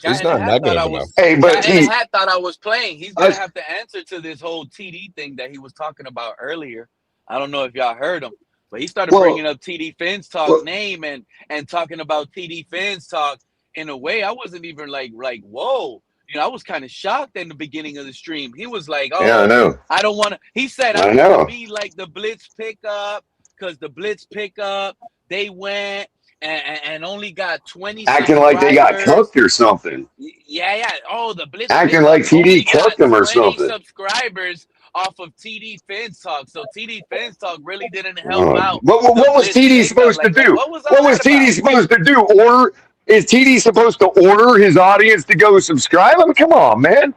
He's not negative enough.
Hey, but
Cat in the Hat thought I was playing. He's gonna have to answer to this whole TD thing that he was talking about earlier. I don't know if y'all heard him, but he started bringing up TD Finns Talk name and talking about TD Finns Talk in a way I wasn't even like whoa. I was kind of shocked in the beginning of the stream. He was like, "Oh,
yeah, I know.
I don't want to." He said, "I don't want to be like the Blitz pickup because the Blitz pickup they went and only got 20
Acting like they got cucked or something.
Yeah. Oh, the Blitz
Acting
pickup
like TD
only got
cucked them or
20
something.
subscribers off of TD Finns Talk. So TD Finns Talk really didn't help out.
What was TD supposed to do?
What was
TD supposed to do? Is TD supposed to order his audience to go subscribe? I mean, come on, man.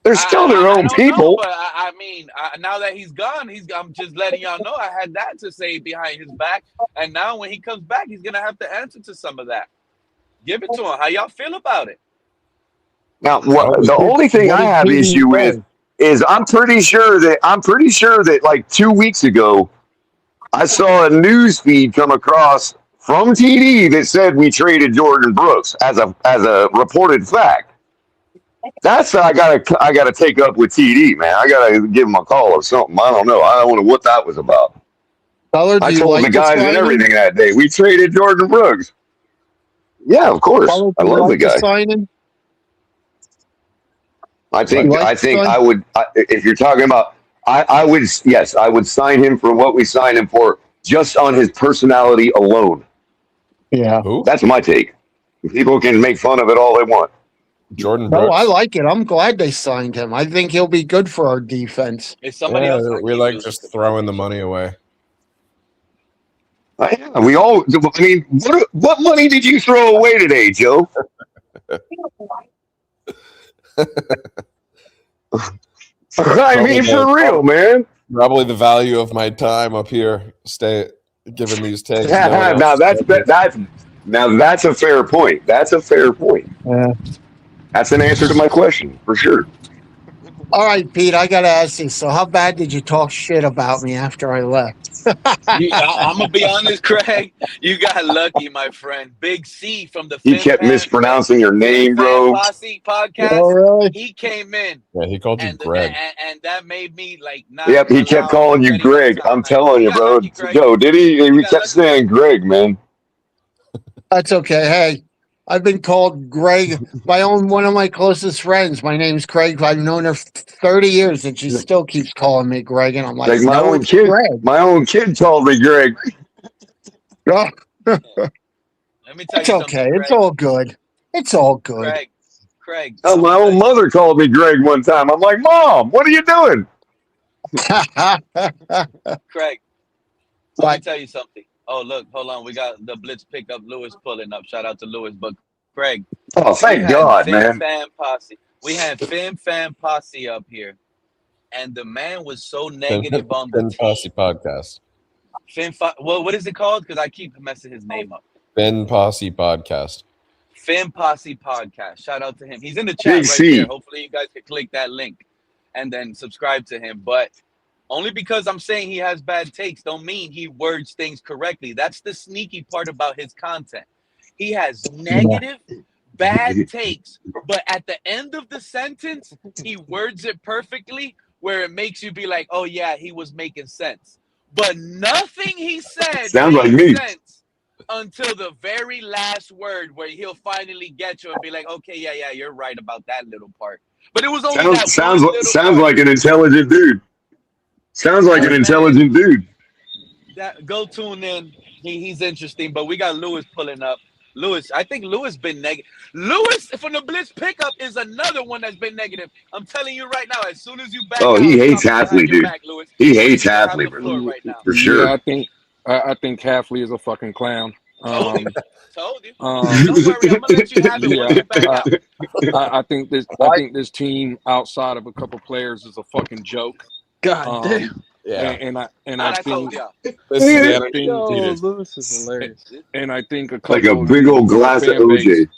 They're still their own people.
Know, but I mean, now that he's gone, I'm just letting y'all know I had that to say behind his back. And now when he comes back, he's going to have to answer to some of that. Give it to him. How y'all feel about it?
Now, the only thing I have issue with is I'm pretty sure that like 2 weeks ago, I saw a news feed come across from TD that said we traded Jordyn Brooks as a reported fact. That's I gotta take up with TD, man. I gotta give him a call or something. I don't know. I don't know what that was about. I told the guys and everything that day. We traded Jordyn Brooks. Yeah, of course. I love the guy. I think I would. If you're talking about, I would. Yes, I would sign him for what we signed him for, just on his personality alone.
Yeah,
that's my take. People can make fun of it all they want.
Jordyn Brooks.
No, I like it. I'm glad they signed him. I think he'll be good for our defense.
If somebody else,
we like just throwing the money away.
Yeah, we all. I mean, what money did you throw away today, Joe? I mean, for real, man.
Probably the value of my time up here, giving these takes.
Now that's a fair point. That's a fair point.
Yeah.
That's an answer to my question for sure.
All right, Pete, I got to ask you. So how bad did you talk shit about me after I left?
I'm going to be honest, Craig. You got lucky, my friend. Big C from the
He kept mispronouncing your name, bro.
Posse podcast.
Oh, really?
He came in.
Yeah, he called you Greg.
And that made me like not.
Yep, he kept calling you Greg. I'm telling you, bro. Joe, did he? He kept saying Greg, man.
That's okay. Hey, I've been called Greg by one of my closest friends. My name's Craig. I've known her 30 years, and she still keeps calling me Greg. And I'm like
my own kid.
Greg.
My own kid called me Greg.
Let me tell
it's
you
okay. It's all good. It's all good.
Craig.
Oh, my own mother called me Greg one time. I'm like, Mom, what are you doing?
Craig, let me tell you something. Oh, look, hold on. We got the Blitz pickup. Lewis pulling up. Shout out to Lewis. But Craig.
Oh, thank God, man.
We had Fim Fan Posse up here. And the man was so negative on the
Finn Posse podcast.
What is it called? Because I keep messing his name up.
Finn Posse podcast.
Finn Posse podcast. Shout out to him. He's in the chat there. Hopefully you guys can click that link and then subscribe to him. But only because I'm saying he has bad takes don't mean he words things correctly. That's the sneaky part about his content. He has negative, bad takes, but at the end of the sentence, he words it perfectly where it makes you be like, oh, yeah, he was making sense. But nothing he said
sounds like me
sense until the very last word where he'll finally get you and be like, okay, yeah, you're right about that little part. But it was only
sounds like an intelligent dude. Sounds like an intelligent dude.
Go tune in. He's interesting, but we got Lewis pulling up. Lewis, I think Lewis been negative. Lewis from the Blitz pickup is another one that's been negative. I'm telling you right now, as soon as you back out,
he hates
I'm gonna have
Halfley,
your
dude.
back, Lewis.
He hates
You have
Halfley,
the floor right now.
for sure.
Yeah, I think Halfley is a fucking clown.
Told you. Don't worry, I'm gonna let you have it once you back out.
I think this team outside of a couple players is a fucking joke.
God damn.
Yeah, and I think
Lewis is hilarious.
And I think a couple
like a big old glass of OJ.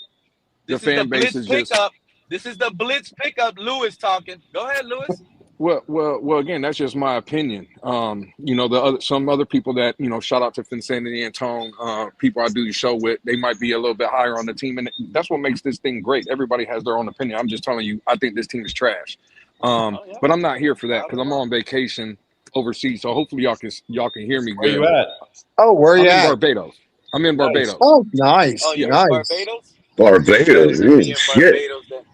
This is the Blitz pickup. This is the Blitz pickup. Lewis talking. Go ahead, Lewis.
Well. Again, that's just my opinion. Some other people that shout out to Finsanity and Tone, people I do the show with, they might be a little bit higher on the team, and that's what makes this thing great. Everybody has their own opinion. I'm just telling you, I think this team is trash. But I'm not here for that because I'm on vacation overseas. So hopefully y'all can hear me good.
Where you at? Oh, where you at?
In Barbados. I'm in Barbados.
Oh, nice.
Oh, you're
nice.
in Barbados?
Barbados. Shit.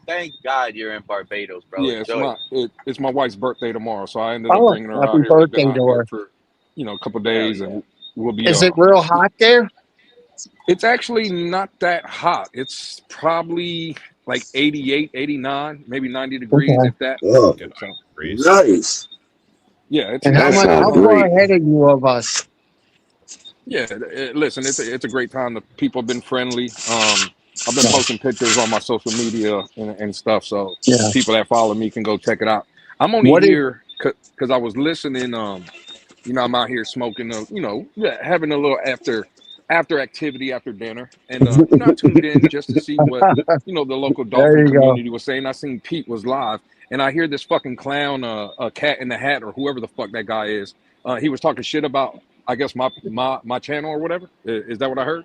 Thank God you're in Barbados, bro.
Yeah, it's my wife's birthday tomorrow, so I ended up bringing her out
happy
here.
birthday to her.
For a couple days, and we'll be.
Is it real hot there?
It's actually not that hot. It's probably like 88, 89, maybe 90 degrees, if that.
Oh, nice.
Yeah,
how far ahead of you of us?
Yeah, listen, it's a great time. The people have been friendly. I've been posting pictures on my social media and stuff, so people that follow me can go check it out. I'm only here because I was listening. I'm out here smoking, having a little after activity after dinner, and I tuned in just to see what the local Dolphin community was saying. I seen Pete was live, and I hear this fucking clown, a Cat in the Hat, or whoever the fuck that guy is. He was talking shit about, I guess, my channel or whatever. Is that what I heard?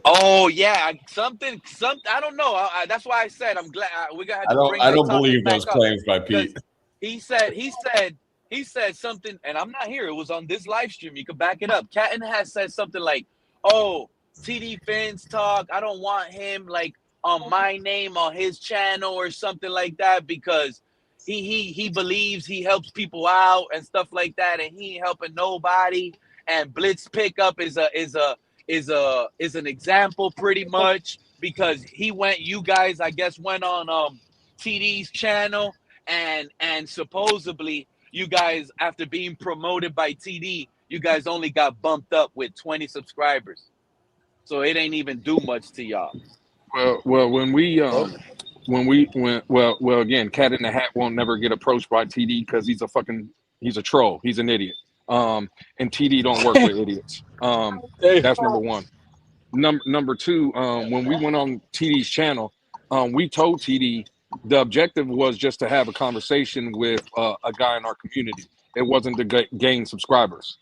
Oh yeah, something. I don't know. That's why I said I'm glad we got.
I don't believe those claims by Pete.
He said something, and I'm not here. It was on this live stream. You can back it up. Cat in the Hat said something like, "Oh, TD Fins talk. I don't want him like on my name on his channel or something like that because he believes he helps people out and stuff like that, and he ain't helping nobody. And Blitz Pickup is an example pretty much because you guys I guess went on TD's channel and supposedly you guys, after being promoted by TD, you guys only got bumped up with 20 subscribers, so it ain't even do much to y'all."
Well, again, Cat in the Hat won't never get approached by TD because he's a troll. He's an idiot. And TD don't work with idiots. That's number one. Number two, when we went on TD's channel, we told TD the objective was just to have a conversation with a guy in our community. It wasn't to gain subscribers.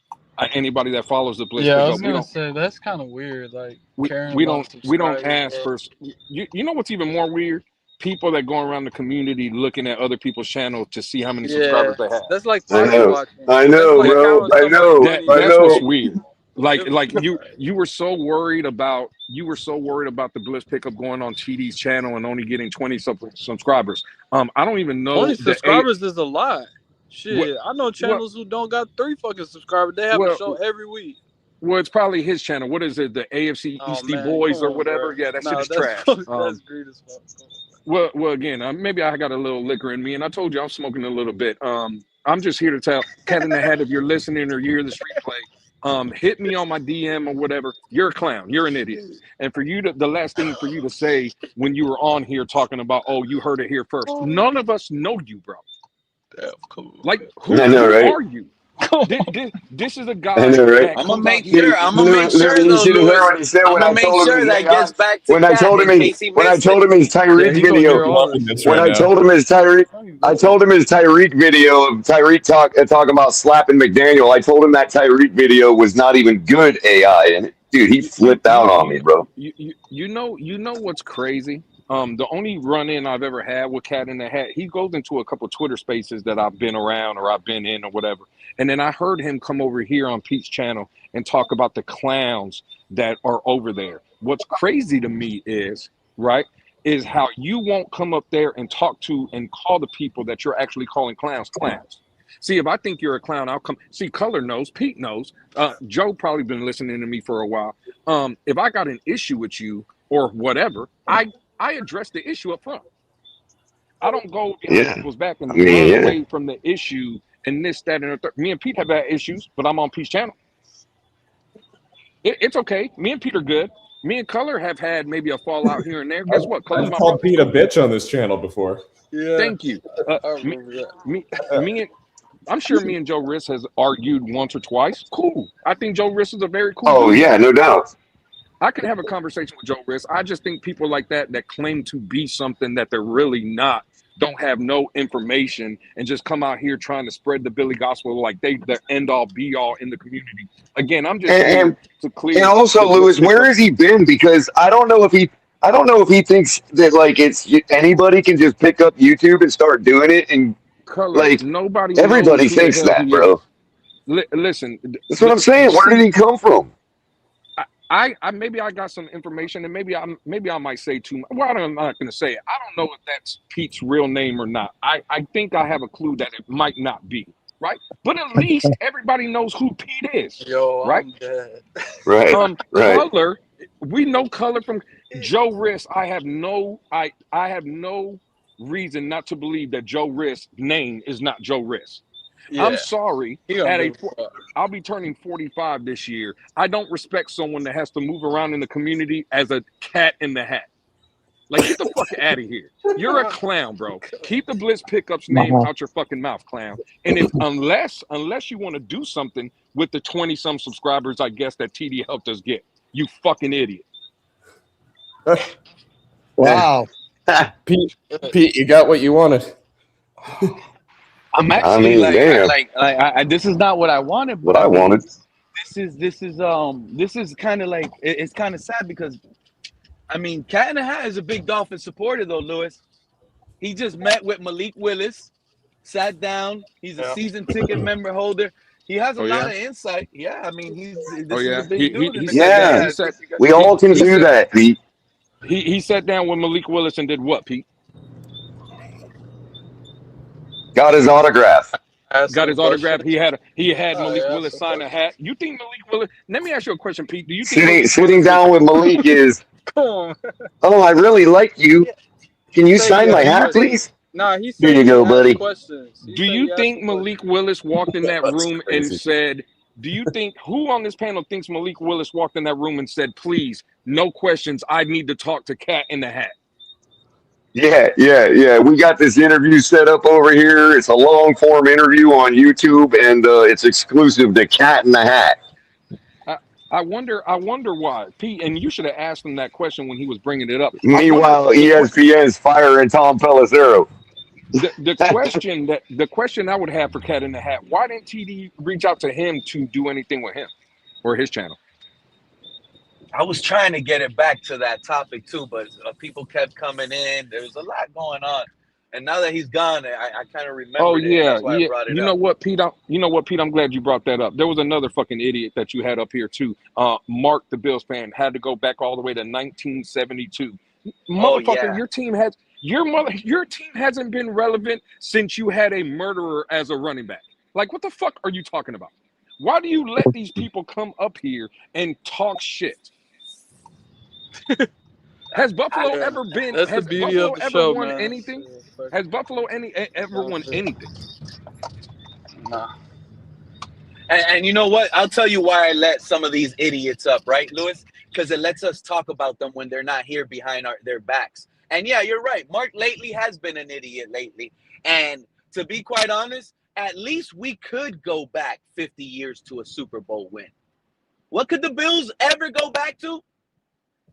Anybody that follows the Blitz
I
Pickup,
was gonna say that's kind of weird. Like
we don't ask for. You know what's even more weird? People that go around the community looking at other people's channels to see how many subscribers they have.
That's like
I know, bro. I know.
That's what's weird. Like you were so worried about the Blitz Pickup going on TD's channel and only getting 20 subscribers. I don't even know.
20 subscribers is a lot. Shit, I know channels who don't got 3 fucking subscribers. They have a show every week.
Well, it's probably his channel. What is it? The AFC Eastie Boys or whatever? Bro. Yeah, that shit is trash.
That's great as fuck.
Well, again, maybe I got a little liquor in me, and I told you I'm smoking a little bit. I'm just here to tell Cat in the Hat, if you're listening or you hear the street play, hit me on my DM or whatever. You're a clown. You're an idiot. And for you the last thing for you to say when you were on here talking about, oh, you heard it here first. None of us know you, bro.
Damn, cool.
Like, who are you? This is a guy.
I know, right?
I'm gonna make sure. You should have heard what he said when I told him that gets back to
when I told him his Tyreek video. When I told him his Tyreek video of Tyreek talking about slapping McDaniel. I told him that Tyreek video was not even good AI, and dude, he flipped out on me, bro.
You know what's crazy? The only run-in I've ever had with Cat in the Hat, he goes into a couple of Twitter spaces that I've been around or I've been in or whatever. And then I heard him come over here on Pete's channel and talk about the clowns that are over there. What's crazy to me is how you won't come up there and talk to and call the people that you're actually calling clowns.
See, if I think you're a clown, I'll come. See, Color knows, Pete knows. Joe probably been listening to me for a while. If I got an issue with you or whatever, I address the issue up front. I don't go behind people's back and run away from the issue and this, that, and the third. Me and Pete have had issues, but I'm on Pete's channel. It's okay. Me and Pete are good. Me and Color have had maybe a fallout here and there. Guess what? Color's
I've called Pete a bitch on this channel before.
Yeah.
Thank you. I'm sure me and Joe Riss has argued once or twice. Cool. I think Joe Riss is a very cool dude.
Yeah, no doubt.
I could have a conversation with Joe Riss. I just think people like that claim to be something that they're really not, don't have no information, and just come out here trying to spread the Billy gospel like they're end all be all in the community. Again, I'm just here to clear.
And also, Lewis, where has he been? Because I don't know if he thinks that like it's anybody can just pick up YouTube and start doing it, and like everybody thinks that, bro.
Listen,
that's what I'm saying. Where did he come from?
I maybe I got some information, and maybe I might say too much. Well, I'm not going to say it. I don't know if that's Pete's real name or not. I think I have a clue that it might not be, right? But at least everybody knows who Pete is.
Yo,
right?
I'm dead.
Right.
Color, we know Color from Joe Riss. I have no reason not to believe that Joe Riss' name is not Joe Riss. Yeah. I'm sorry. I'll be turning 45 this year. I don't respect someone that has to move around in the community as a cat in the hat. Like, get the fuck out of here. You're a clown, bro. Keep the Blitz Pickups name out your fucking mouth, clown. And unless you want to do something with the 20-some subscribers, I guess, that TD helped us get, you fucking idiot.
Wow.
Pete, you got what you wanted.
I'm actually this is not what I wanted. But
what I wanted.
This is kind of like it's kind of sad because, I mean, Cat in the Hat is a big Dolphin supporter though, Lewis. He just met with Malik Willis, sat down. He's a season ticket member holder. He has a lot of insight. Yeah, I mean, this is a big dude.
We all can do that, Pete.
He sat down with Malik Willis and did what, Pete?
Got his autograph.
Got his autograph. He had Malik Willis sign a hat. You think Malik Willis? Let me ask you a question, Pete. Do you think
sitting down with Malik is? Oh, I really like you. Can you sign my hat, please?
Nah, he said
here you go, buddy.
Do you think Malik Willis walked in that room and said? Do you think who on this panel thinks Malik Willis walked in that room and said, "Please, no questions. I need to talk to Cat in the Hat"?
Yeah. We got this interview set up over here. It's a long form interview on YouTube, and it's exclusive to Cat in the Hat.
I wonder why, Pete. And you should have asked him that question when he was bringing it up.
Meanwhile, ESPN's firing Tom Pelissero.
The question I would have for Cat in the Hat: why didn't TD reach out to him to do anything with him or his channel?
I was trying to get it back to that topic too, but people kept coming in. There was a lot going on, and now that he's gone, I kind of remember.
Oh yeah.
I brought it
you
up.
know what, Pete? I'm glad you brought that up. There was another fucking idiot that you had up here too. Mark, the Bills fan, had to go back all the way to 1972. Motherfucker, your team hasn't been relevant since you had a murderer as a running back. Like, what the fuck are you talking about? Why do you let these people come up here and talk shit? Has Buffalo ever been?
That's
has
the beauty
Buffalo
of the
ever
show,
won
man.
anything? Has Buffalo ever won anything?
Nah. And you know what? I'll tell you why I let some of these idiots up, right, Lewis? Because it lets us talk about them when they're not here behind their backs. And yeah, you're right. Mark lately has been an idiot lately. And to be quite honest, at least we could go back 50 years to a Super Bowl win. What could the Bills ever go back to?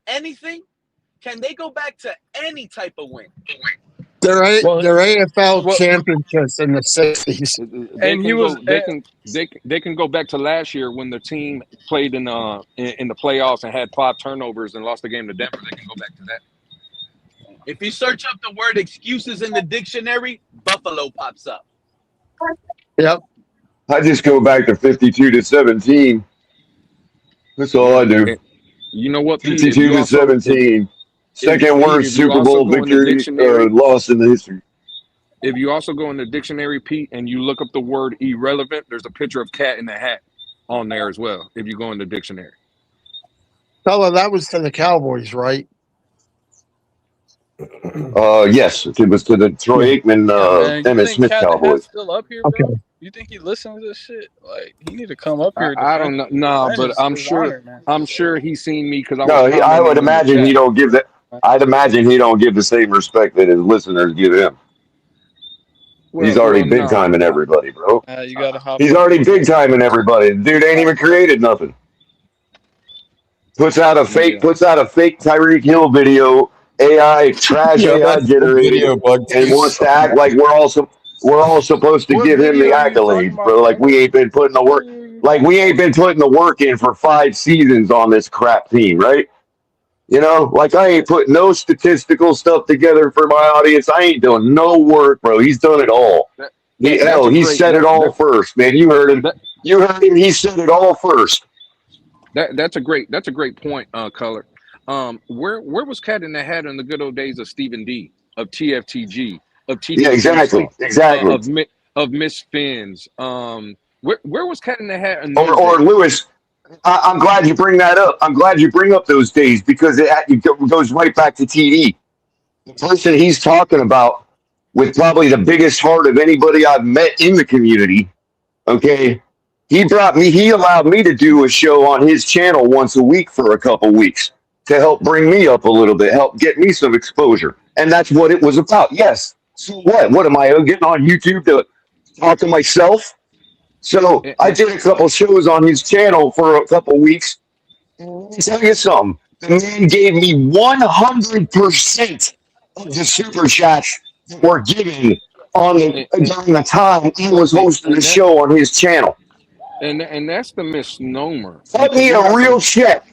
Anything? Can they go back to any type of win?
Their AFL championships in the 60s.
They can go back to last year when the team played in the playoffs and had 5 turnovers and lost the game to Denver. They can go back to that.
If you search up the word excuses in the dictionary, Buffalo pops up.
Yep.
I just go back to 52-17. That's all I do.
You know what?
52-17. Second worst Super Bowl victory or loss in the history.
If you also go in the dictionary, Pete, and you look up the word irrelevant, there's a picture of Cat in the Hat on there as well. If you go in the dictionary.
Fella, that was to the Cowboys, right?
Yes, it was to the Troy Aikman, Emmitt Smith Cowboys.
Still up here, bro? Okay. You think he listens to this shit? Like, he need to come up here.
I don't know. No, but I'm sure. I'm sure he's seen me because
I would imagine he don't give that. I'd imagine he don't give the same respect that his listeners give him. He's already big timing everybody, bro.
You gotta hop.
He's already big timing everybody. The dude ain't even created nothing. Puts out a fake Tyreek Hill video, AI trash AI generated, and wants to act like we're all supposed to give him the accolades, bro. Like we ain't been putting the work. Like we ain't been putting the work in for 5 seasons on this crap team, right? You know, like I ain't putting no statistical stuff together for my audience. I ain't doing no work, bro. He's done it all. He said it all first, man. You heard him. You heard him. He said it all first.
That's a great point, Color. Where was Cat in the Hat in the good old days of Stephen D, of TFTG, of TD?
Yeah, exactly.
Of Miss Fins. Where was Cat in the Hat?
Or Lewis. I'm glad you bring that up. I'm glad you bring up those days because it goes right back to TD. The person he's talking about with probably the biggest heart of anybody I've met in the community. Okay. He allowed me to do a show on his channel once a week for a couple weeks to help bring me up a little bit, help get me some exposure. And that's what it was about. Yes. So what? What am I getting on YouTube to talk to myself? So I did a couple shows on his channel for a couple weeks. Let me tell you something. The man gave me 100% of the super chats that were given during the time he was hosting the show on his channel.
And that's the misnomer.
Cut me a real check.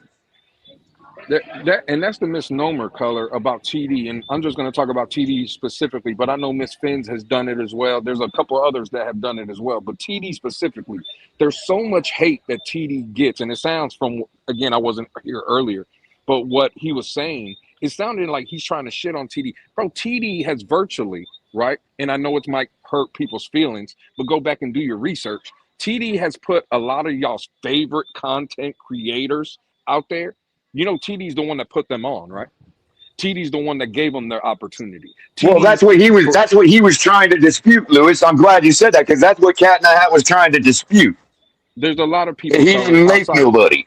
That's the misnomer, Color, about TD. And I'm just going to talk about TD specifically, but I know Miss Fins has done it as well. There's a couple others that have done it as well. But TD specifically, there's so much hate that TD gets. And it sounds from, again, I wasn't here earlier, but what he was saying, it sounded like he's trying to shit on TD. Bro, TD has virtually, right? And I know it might hurt people's feelings, but go back and do your research. TD has put a lot of y'all's favorite content creators out there. You know, TD's the one that put them on, right? TD's the one that gave them their opportunity.
Well, that's what he was trying to dispute, Lewis. I'm glad you said that because that's what Cat in the Hat was trying to dispute.
There's a lot of people.
He didn't make nobody.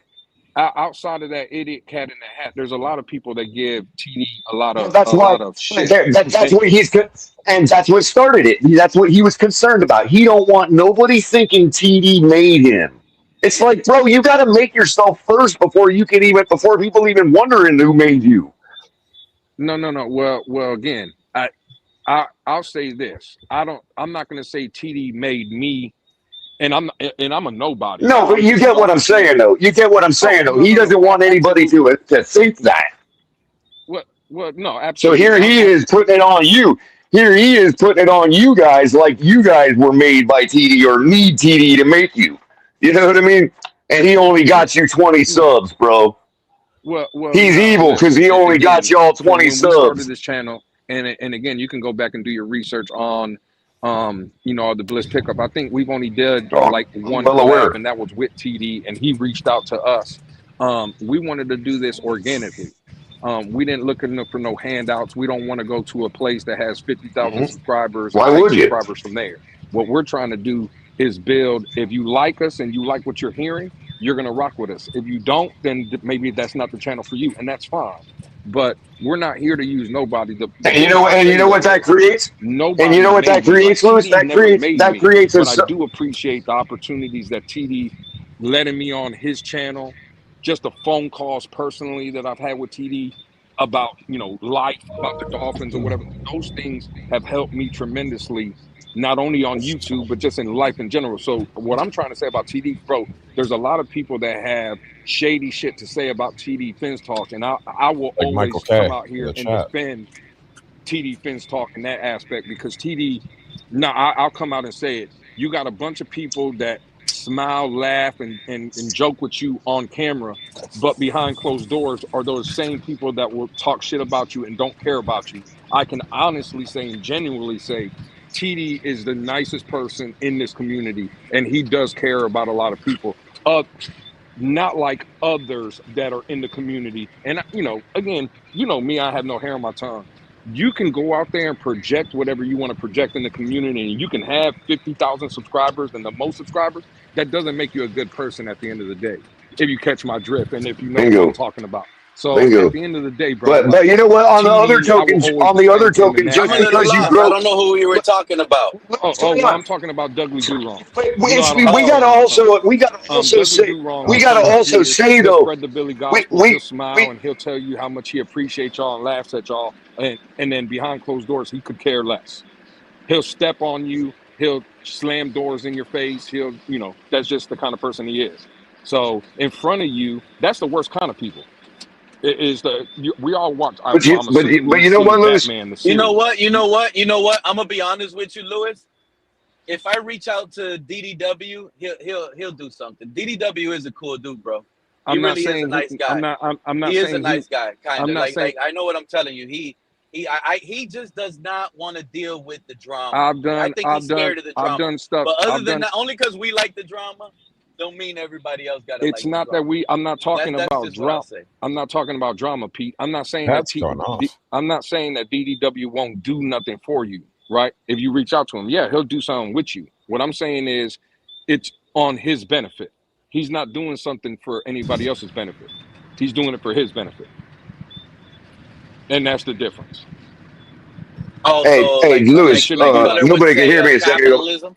Outside of that idiot Cat in the Hat, there's a lot of people that give TD a lot of shit.
That's what started it. That's what he was concerned about. He don't want nobody thinking TD made him. It's like, bro, you got to make yourself first before people even wondering who made you.
No. Well, again, I'll say this. I'm not going to say TD made me, and I'm a nobody.
No, but you get what I'm saying, though. He doesn't want anybody to think that.
Well, no, absolutely.
So here he is putting it on you. Here he is putting it on you guys like you guys were made by TD or need TD to make you. You know what I mean? And he only got you 20 subs, bro.
Well,
he's evil because he only got y'all 20 subs. We started
this channel, and again, you can go back and do your research on, the Bliss Pickup. I think we've only did like one collab, and that was with TD, and he reached out to us. We wanted to do this organically. We didn't look for no handouts. We don't want to go to a place that has 50,000 subscribers.
Why would you?
Subscribers from there. What we're trying to do is build. If you like us and you like what you're hearing, you're going to rock with us. If you don't, then maybe that's not the channel for you, and that's fine. But we're not here to use nobody.
And you know what that creates?
Nobody.
And you know what that creates, Lewis? That creates.
But I do appreciate the opportunities that TD letting me on his channel. Just the phone calls personally that I've had with TD about life, about the Dolphins or whatever. Those things have helped me tremendously. Not only on YouTube, but just in life in general. So what I'm trying to say about TD, bro, there's a lot of people that have shady shit to say about TD Fins Talk, and I will always come out here and defend TD Fins Talk in that aspect because TD, I'll come out and say it. You got a bunch of people that smile, laugh, and joke with you on camera, but behind closed doors are those same people that will talk shit about you and don't care about you. I can honestly say and genuinely say TD is the nicest person in this community, and he does care about a lot of people. Not like others that are in the community. And, again, me, I have no hair on my tongue. You can go out there and project whatever you want to project in the community, and you can have 50,000 subscribers and the most subscribers. That doesn't make you a good person at the end of the day, if you catch my drift and if you know what I'm talking about. So at the end of the day, bro.
But you know what? On the other token, just because you broke,
I don't know who you were talking about.
Well, I'm talking about Douglas Durong.
We gotta also say though.
Spread the Billy gospel. He'll smile and he'll tell you how much he appreciates y'all and laughs at y'all. And then behind closed doors, he could care less. He'll step on you. He'll slam doors in your face. That's just the kind of person he is. So in front of you, that's the worst kind of people. We all watch.
But you know what, Lewis?
You know what? I'm gonna be honest with you, Lewis. If I reach out to DDW, he'll do something. DDW is a cool dude, bro. He really is a nice guy.
I'm not
he
saying
is a nice guy, kind of. Like I know what I'm telling you. He just does not want to deal with the drama. I think he's scared of the drama.
I've done stuff.
But other than that, only because we like the drama, don't mean everybody else got to.
It's not that we. I'm not talking about drama. I'm not talking about drama, Pete. I'm not saying I'm not saying that DDW won't do nothing for you, right? If you reach out to him, yeah, he'll do something with you. What I'm saying is, it's on his benefit. He's not doing something for anybody else's benefit. He's doing it for his benefit, and that's the difference.
Hey, Lewis. Nobody can hear me a second ago.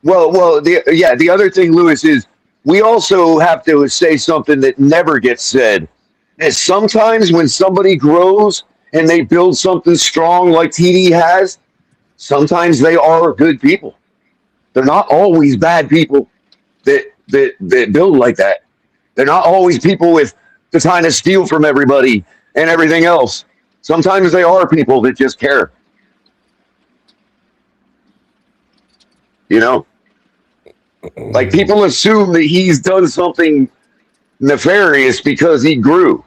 Well, the other thing, Lewis, is we also have to say something that never gets said. Is sometimes when somebody grows and they build something strong like TD has, sometimes they are good people. They're not always bad people that build like that. They're not always people with the time to steal from everybody and everything else. Sometimes they are people that just care. Like people assume that he's done something nefarious because he grew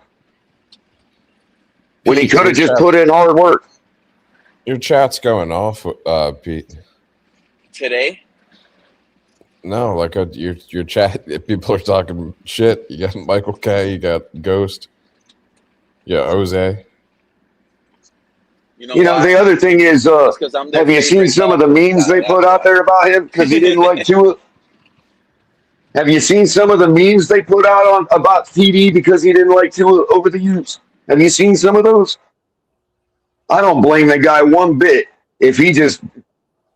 when he could have just put in hard work.
Your chat's going off, Pete.
Today?
No, like your chat. People are talking shit. You got Michael K. You got Ghost. Yeah, Jose.
The other thing is, have you seen some of the memes they put out there about him because he didn't like Tua? Have you seen some of the memes they put out about TD because he didn't like Tua over the years? Have you seen some of those? I don't blame the guy one bit if he just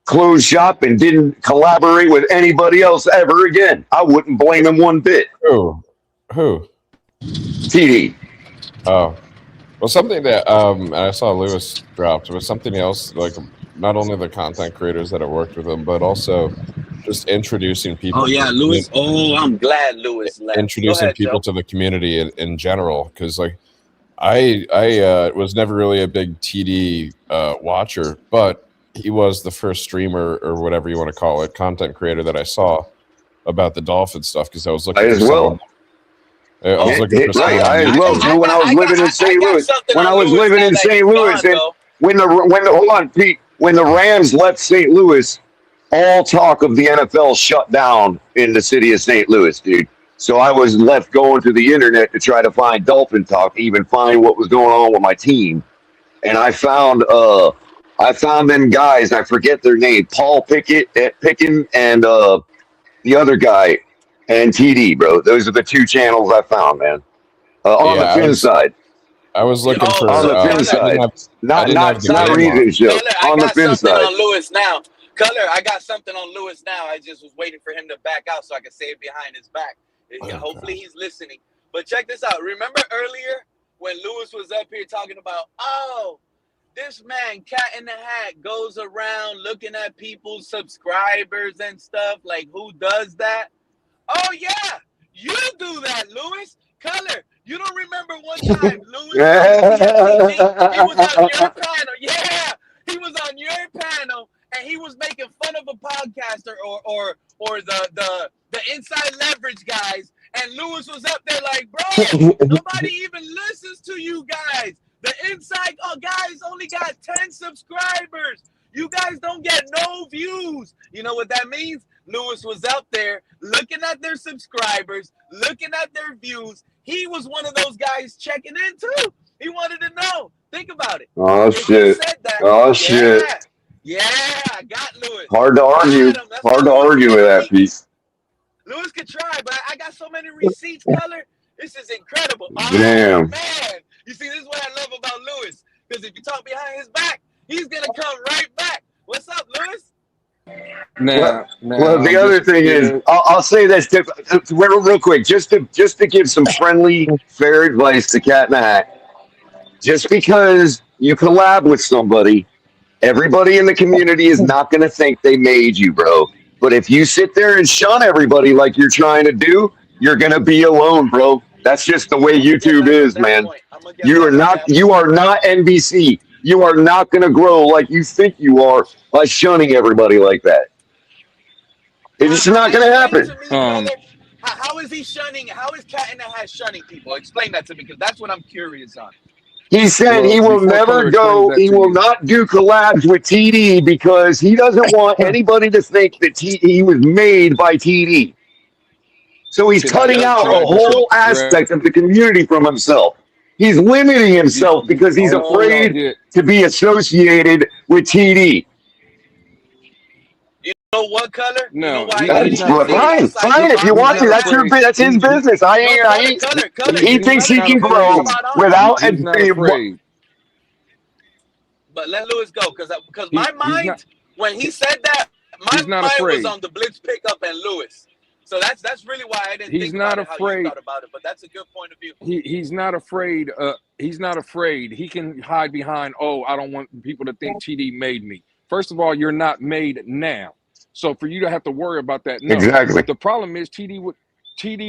closed shop and didn't collaborate with anybody else ever again. I wouldn't blame him one bit.
Who?
TD.
Oh. Well, something that I saw Lewis dropped was something else, like not only the content creators that have worked with him, but also just introducing people.
Oh, yeah, Lewis. Oh, I'm glad Lewis left.
Introducing people to the community in general, because like I was never really a big TD watcher, but he was the first streamer or whatever you want to call it, content creator that I saw about the Dolphins stuff, because I was looking for someone. I was looking for someone.
I as well too when I was living in St. Louis. When I was living in St. Louis, and when hold on, Pete, when the Rams left St. Louis, all talk of the NFL shut down in the city of St. Louis, dude. So I was left going to the internet to try to find Dolphin talk, even find what was going on with my team. And I found them guys, I forget their name, Paul Pickin and the other guy and TD, bro. Those are the two channels I found, man. On the Fin side.
I was looking for
on the Fin side. Not reading show. On the Fin side.
On Lewis now. Color, I got something on Lewis now. I just was waiting for him to back out so I could say it behind his back. Hopefully he's listening. But check this out. Remember earlier when Lewis was up here talking about, this man, Cat in the Hat, goes around looking at people's subscribers and stuff. Like, who does that? Oh, yeah. You do that, Lewis. Color, you don't remember one time Lewis he was on your panel. Yeah, he was on your panel. And he was making fun of a podcaster or the inside leverage guys. And Lewis was up there like, bro, nobody even listens to you guys. The inside guys only got 10 subscribers. You guys don't get no views. You know what that means? Lewis was out there looking at their subscribers, looking at their views. He was one of those guys checking in too. He wanted to know. Think about it.
Oh
If he
shit!
said that,
Oh shit!
yeah, I got Lewis.
Hard to argue. Hard to argue with that piece.
Lewis could try, but I got so many receipts, Color. This is incredible.
Damn.
Oh, man. You see, this is what I love about Lewis. Because if you talk behind his back, he's going to come right back. What's up, Lewis?
Well, the other thing is, I'll say this real quick, just to give some friendly, fair advice to Cat in the Hat. Just because you collab with somebody, everybody in the community is not going to think they made you, bro. But if you sit there and shun everybody like you're trying to do, you're going to be alone, bro. That's just the way YouTube is, man. You are not NBC. You are not going to grow like you think you are by shunning everybody like that. It's just not going to happen.
How is he shunning? How is Cat in the Hat shunning people? Explain that to me, because that's what I'm curious on.
He said he will never go, he will not do collabs with TD because he doesn't want anybody to think that he was made by TD. So he's cutting out a whole aspect of the community from himself. He's limiting himself because he's afraid to be associated with TD.
You know what, Color?
No, you know why fine. If you want to, that's his business. I ain't. He thinks he can grow without.
But let Lewis go, because my mind, when he said that, my mind was on the blitz pickup and Lewis. So that's really why I didn't think about it how you thought about it. But that's a good point of view.
He's not afraid. He's not afraid. He can hide behind, I don't want people to think TD made me. First of all, you're not made now. So for you to have to worry about that, no.
Exactly.
The problem is TD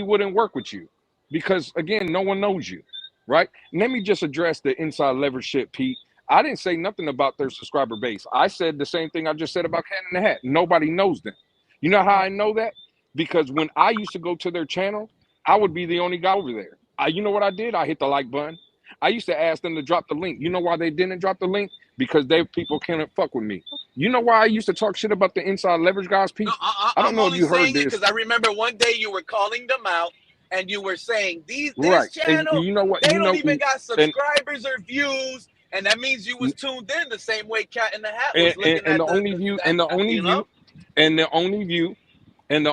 wouldn't work with you because, again, no one knows you, right? Let me just address the inside leverage shit, Pete. I didn't say nothing about their subscriber base. I said the same thing I just said about Cat in the Hat. Nobody knows them. You know how I know that? Because when I used to go to their channel, I would be the only guy over there. You know what I did? I hit the like button. I used to ask them to drop the link. You know why they didn't drop the link? Because people can't fuck with me. You know why I used to talk shit about the inside leverage guys, Pete?
No,
I don't know if you heard this.
Because I remember one day you were calling them out and you were saying, this channel,
and you know what?
They don't even got subscribers or views. And that means you was tuned in the same way Cat in the Hat was looking at
the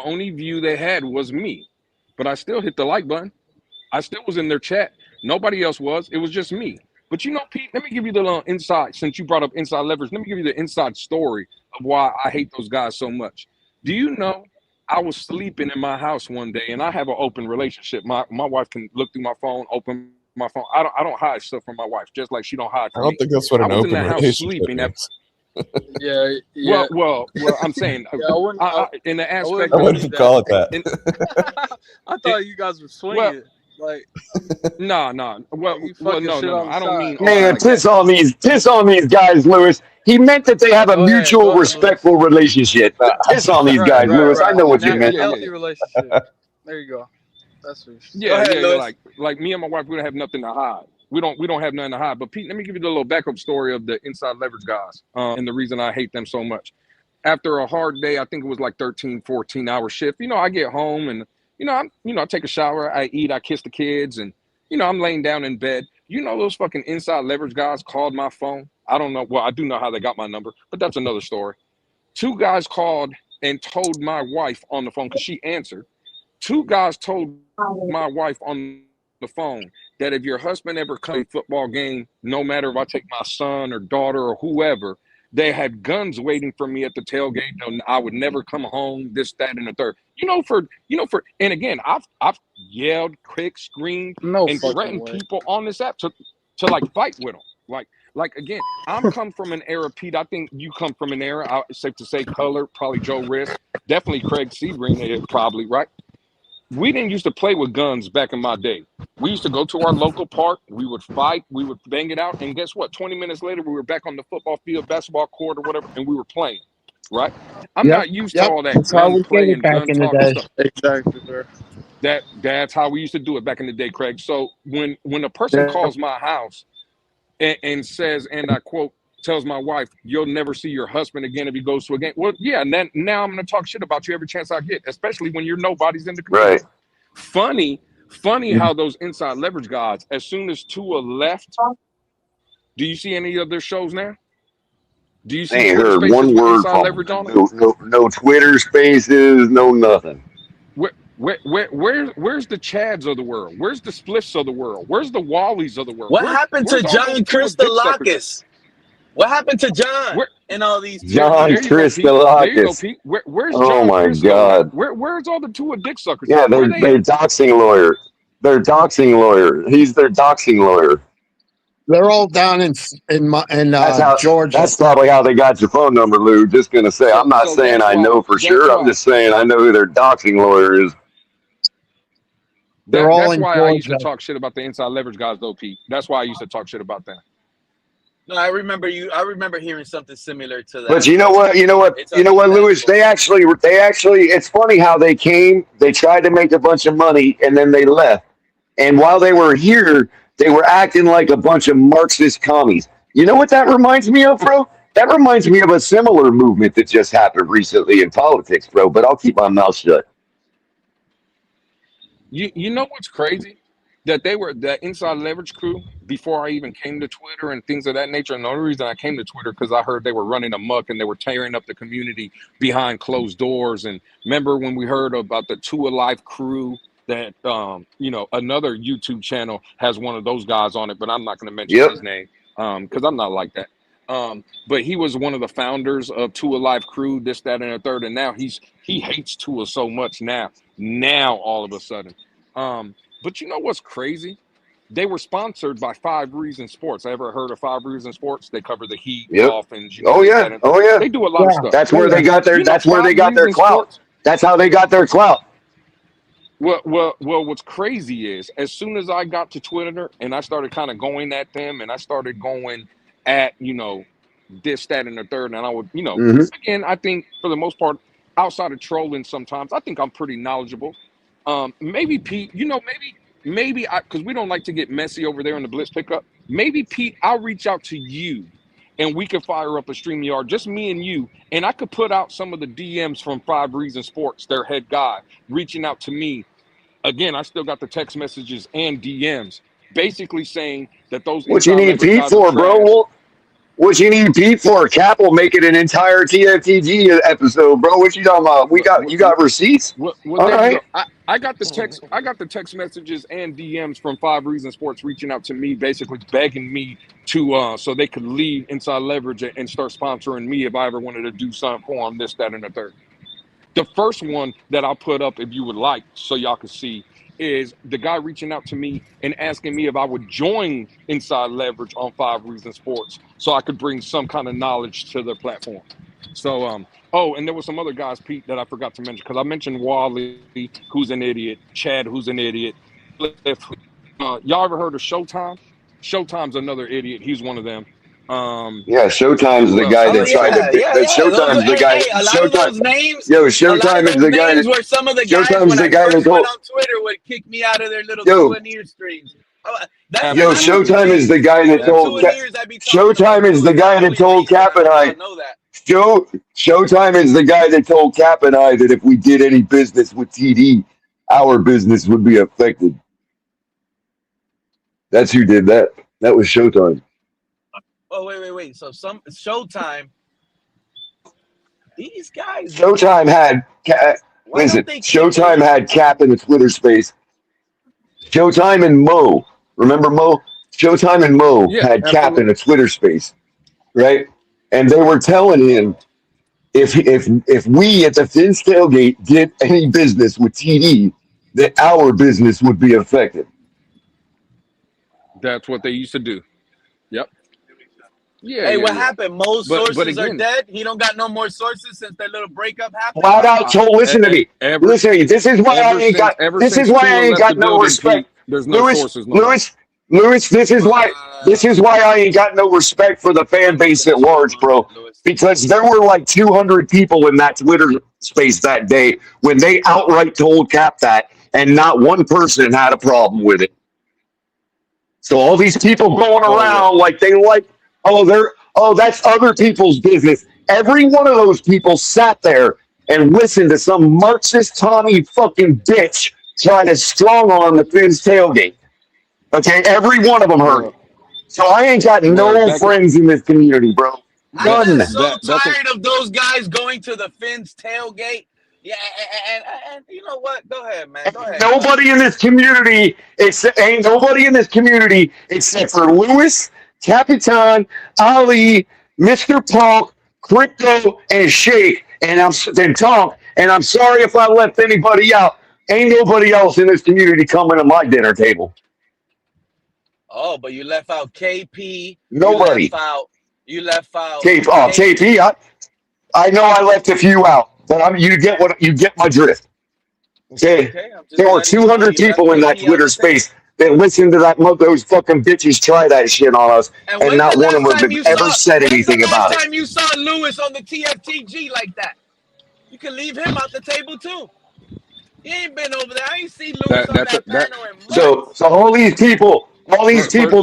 only view they had was me. But I still hit the like button. I still was in their chat. Nobody else was. It was just me. But you know, Pete, let me give you the little inside, since you brought up inside leverage. Let me give you the inside story of why I hate those guys so much. Do you know I was sleeping in my house one day, and I have an open relationship. My wife can look through my phone, open my phone. I don't hide stuff from my wife, just like she don't hide from me.
I don't think that's what an open relationship is.
Yeah.
Well, I'm saying in the aspect,
I wouldn't call it that.
I thought you guys were swinging.
No. Well, no. I don't mean.
Man, piss on these guys, Lewis. He meant that they have a mutual, respectful relationship. Piss on these guys, Lewis. I know what you meant.
Healthy relationship. There you go. That's what
like me and my wife, we don't have nothing to hide. We don't have nothing to hide. But Pete, let me give you the little backup story of the inside leverage guys and the reason I hate them so much. After a hard day, I think it was like 13, 14-hour shift. I get home and I take a shower, I eat, I kiss the kids, and I'm laying down in bed. Those fucking inside leverage guys called my phone. I don't know. Well, I do know how they got my number, but that's another story. 2 guys called and told my wife on the phone because she answered. 2 guys told my wife on the phone that if your husband ever comes to a football game, no matter if I take my son or daughter or whoever, they had guns waiting for me at the tailgate. And I would never come home. This, that, and the third. And again, I've yelled, kicked, screamed, and threatened people on this app to like fight with them. Like again, I'm come from an era, Pete. I think you come from an era. It's safe to say, Color, probably Joe Risk, definitely Craig Sebring, probably right. We didn't used to play with guns back in my day. We used to go to our local park. We would fight. We would bang it out. And guess what? 20 minutes later, we were back on the football field, basketball court or whatever, and we were playing, right? I'm not used to all that gun play and gun talk and stuff.
Exactly, sir.
That's how we used to do it back in the day, Craig. So when a person calls my house and says, and I quote, tells my wife, you'll never see your husband again if he goes to a game. Well, yeah, and then now I'm going to talk shit about you every chance I get, especially when you're nobody's in the community.
Right.
Funny how those inside leverage guys, as soon as Tua left, do you see any of their shows now? Do you see
I ain't
Twitter
heard
Spaces
one
with
word
inside
from
leverage
them.
on it?
No Twitter Spaces, no nothing.
Where's the Chads of the world? Where's the Spliffs of the world? Where's the Wallies of the world?
What happened to John Christolakis? What happened to John and all these
John
Christolakis? There you go, Pete. Where's John Christo?
God.
Where's all the Tua dick suckers?
Yeah, they're doxing lawyer. Their doxing lawyer. He's their doxing lawyer.
They're all down in Georgia.
That's probably how they got your phone number, Lou. Just gonna say, I'm not saying I know for sure. I'm just saying I know who their doxing lawyer is.
That's why I used to talk shit about the inside leverage guys, though, Pete. That's why I used to talk shit about them.
No, I remember hearing something similar to that.
But you know what, Louis? They actually. It's funny how they came. They tried to make a bunch of money, and then they left. And while they were here, they were acting like a bunch of Marxist commies. You know what that reminds me of, bro? That reminds me of a similar movement that just happened recently in politics, bro. But I'll keep my mouth shut.
You know what's crazy? That they were the inside leverage crew before I even came to Twitter and things of that nature. And the only reason I came to Twitter because I heard they were running amok and they were tearing up the community behind closed doors. And remember when we heard about the Tua Life crew that another YouTube channel has one of those guys on it, but I'm not going to mention his name because I'm not like that. But he was one of the founders of Tua Life crew, this, that, and a third. And now he hates Tua so much now all of a sudden. But you know what's crazy? They were sponsored by 5 Reasons Sports. Ever heard of 5 Reasons Sports? They cover the Heat, Dolphins.
Oh yeah.
They do a lot of stuff.
That's where they got their. That's where they got their clout. That's how they got their clout.
Well, what's crazy is as soon as I got to Twitter and I started kind of going at them and I started going at, this, that, and the third, and I would, again, I think for the most part, outside of trolling sometimes, I think I'm pretty knowledgeable. Maybe Pete, maybe because we don't like to get messy over there in the Blitz pickup. Maybe Pete, I'll reach out to you and we could fire up a StreamYard, just me and you, and I could put out some of the DMs from 5 Reasons Sports, their head guy, reaching out to me. Again, I still got the text messages and DMs basically saying that those.
What you need Pete for, bro? What you need Pete for? Cap will make it an entire TFTG episode, bro. What you talking about? You got receipts?
All right. I got the text. I got the text messages and DMs from 5 Reasons Sports reaching out to me, basically begging me to so they could leave Inside Leverage and start sponsoring me if I ever wanted to do something for them, this, that, and the third. The first one that I'll put up, if you would like, so y'all can see, is the guy reaching out to me and asking me if I would join Inside Leverage on 5 Reasons Sports so I could bring some kind of knowledge to their platform. So, and there were some other guys, Pete, that I forgot to mention because I mentioned Wally, who's an idiot, Chad, who's an idiot. Y'all ever heard of Showtime? Showtime's another idiot. He's one of them.
Showtime's the guy that tried to. Showtime's the guy.
Those names.
Showtime is the guy that.
Were some of the guys when I first went on Twitter would kick me out of their little souvenir streams.
Showtime is the guy that told. Showtime is the guy that told Cap and I. Showtime is the guy that told Cap and I that if we did any business with TD, our business would be affected. That's who did that. That was Showtime.
Oh, wait. So Showtime. These guys.
Showtime had. Showtime had Cap in the Twitter space. Showtime and Mo. Remember Mo? Showtime and Mo had Cap in a Twitter space, right? And they were telling him if we at the Finn's Tailgate did any business with TD, that our business would be affected.
That's what they used to do. Yep.
Yeah. Hey, what happened? Mo's sources are dead. He don't got no more sources since that little breakup happened.
Flat out told. Listen to me. Listen to me. This is why I ain't got. This is why I ain't got no respect.
There's no sources.
Lewis. This is why I ain't got no respect for the fan base at large, bro. Because there were like 200 people in that Twitter space that day when they outright told Cap that, and not one person had a problem with it. So all these people going around like they like. oh, that's other people's business. Every one of those people sat there and listened to some Marxist Tommy fucking bitch trying to strong arm the Fins tailgate. Okay, every one of them heard it. So I ain't got no friends in this community, bro. None.
I'm so tired of those guys going to the Fins tailgate. Yeah, and you know what? Go ahead, man. Go ahead.
Nobody in this community except for Lewis, Capitan, Ali, Mr. Punk, Crypto, and Shake, and I'm sorry if I left anybody out. Ain't nobody else in this community coming to my dinner table.
Oh, but you left out KP.
Nobody.
You left out
KP. I know I left a few out, but you get my drift. Okay, there were 200 people in that Twitter space that listened to those fucking bitches try that shit on us, and not one of them have ever said anything about it.
Last time you saw Lewis on the TFTG like that, you can leave him out the table too. He ain't been over there. I ain't seen Lewis on that panel in months.
So all these people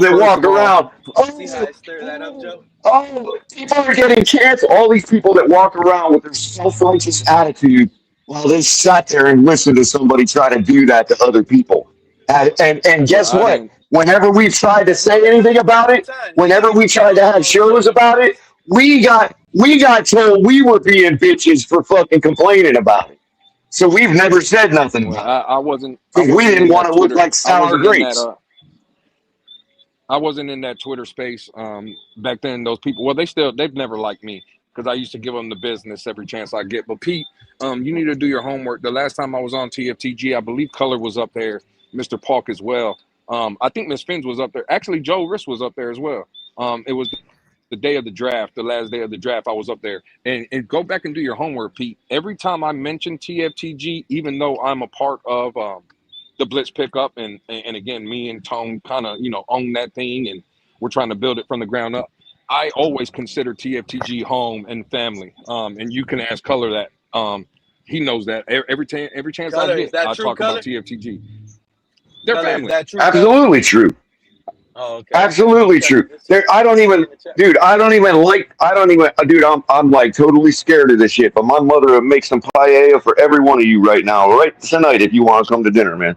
that walk around.
See how I stir that up, Joe?
Oh, people are getting canceled. All these people that walk around with their self-righteous attitude while they sat there and listened to somebody try to do that to other people. And guess what? Whenever we tried to say anything about it, whenever we tried to have shows about it, we got told we were being bitches for fucking complaining about it. So we've never said nothing about it.
I wasn't.
Because we didn't want to look like sour grapes.
I wasn't in that Twitter space back then. Those people, well, they've never liked me because I used to give them the business every chance I get. But Pete, you need to do your homework. The last time I was on TFTG, I believe Color was up there, Mr. Paulk as well. I think Miss Fins was up there. Actually, Joe Riss was up there as well. It was the day of the draft, the last day of the draft. I was up there. And go back and do your homework, Pete. Every time I mention TFTG, even though I'm a part of the Blitz pickup, and again, me and Tone kind of, own that thing, and we're trying to build it from the ground up. I always consider TFTG home and family. And you can ask Color that. He knows that. Every chance
Color,
I get, I
true,
talk
Color?
about TFTG. They're
Color,
family.
is that true,
Absolutely true.
Oh, okay.
Absolutely true. Dude, I'm like totally scared of this shit. But my mother would make some paella for every one of you right now, right tonight, if you want to come to dinner, man.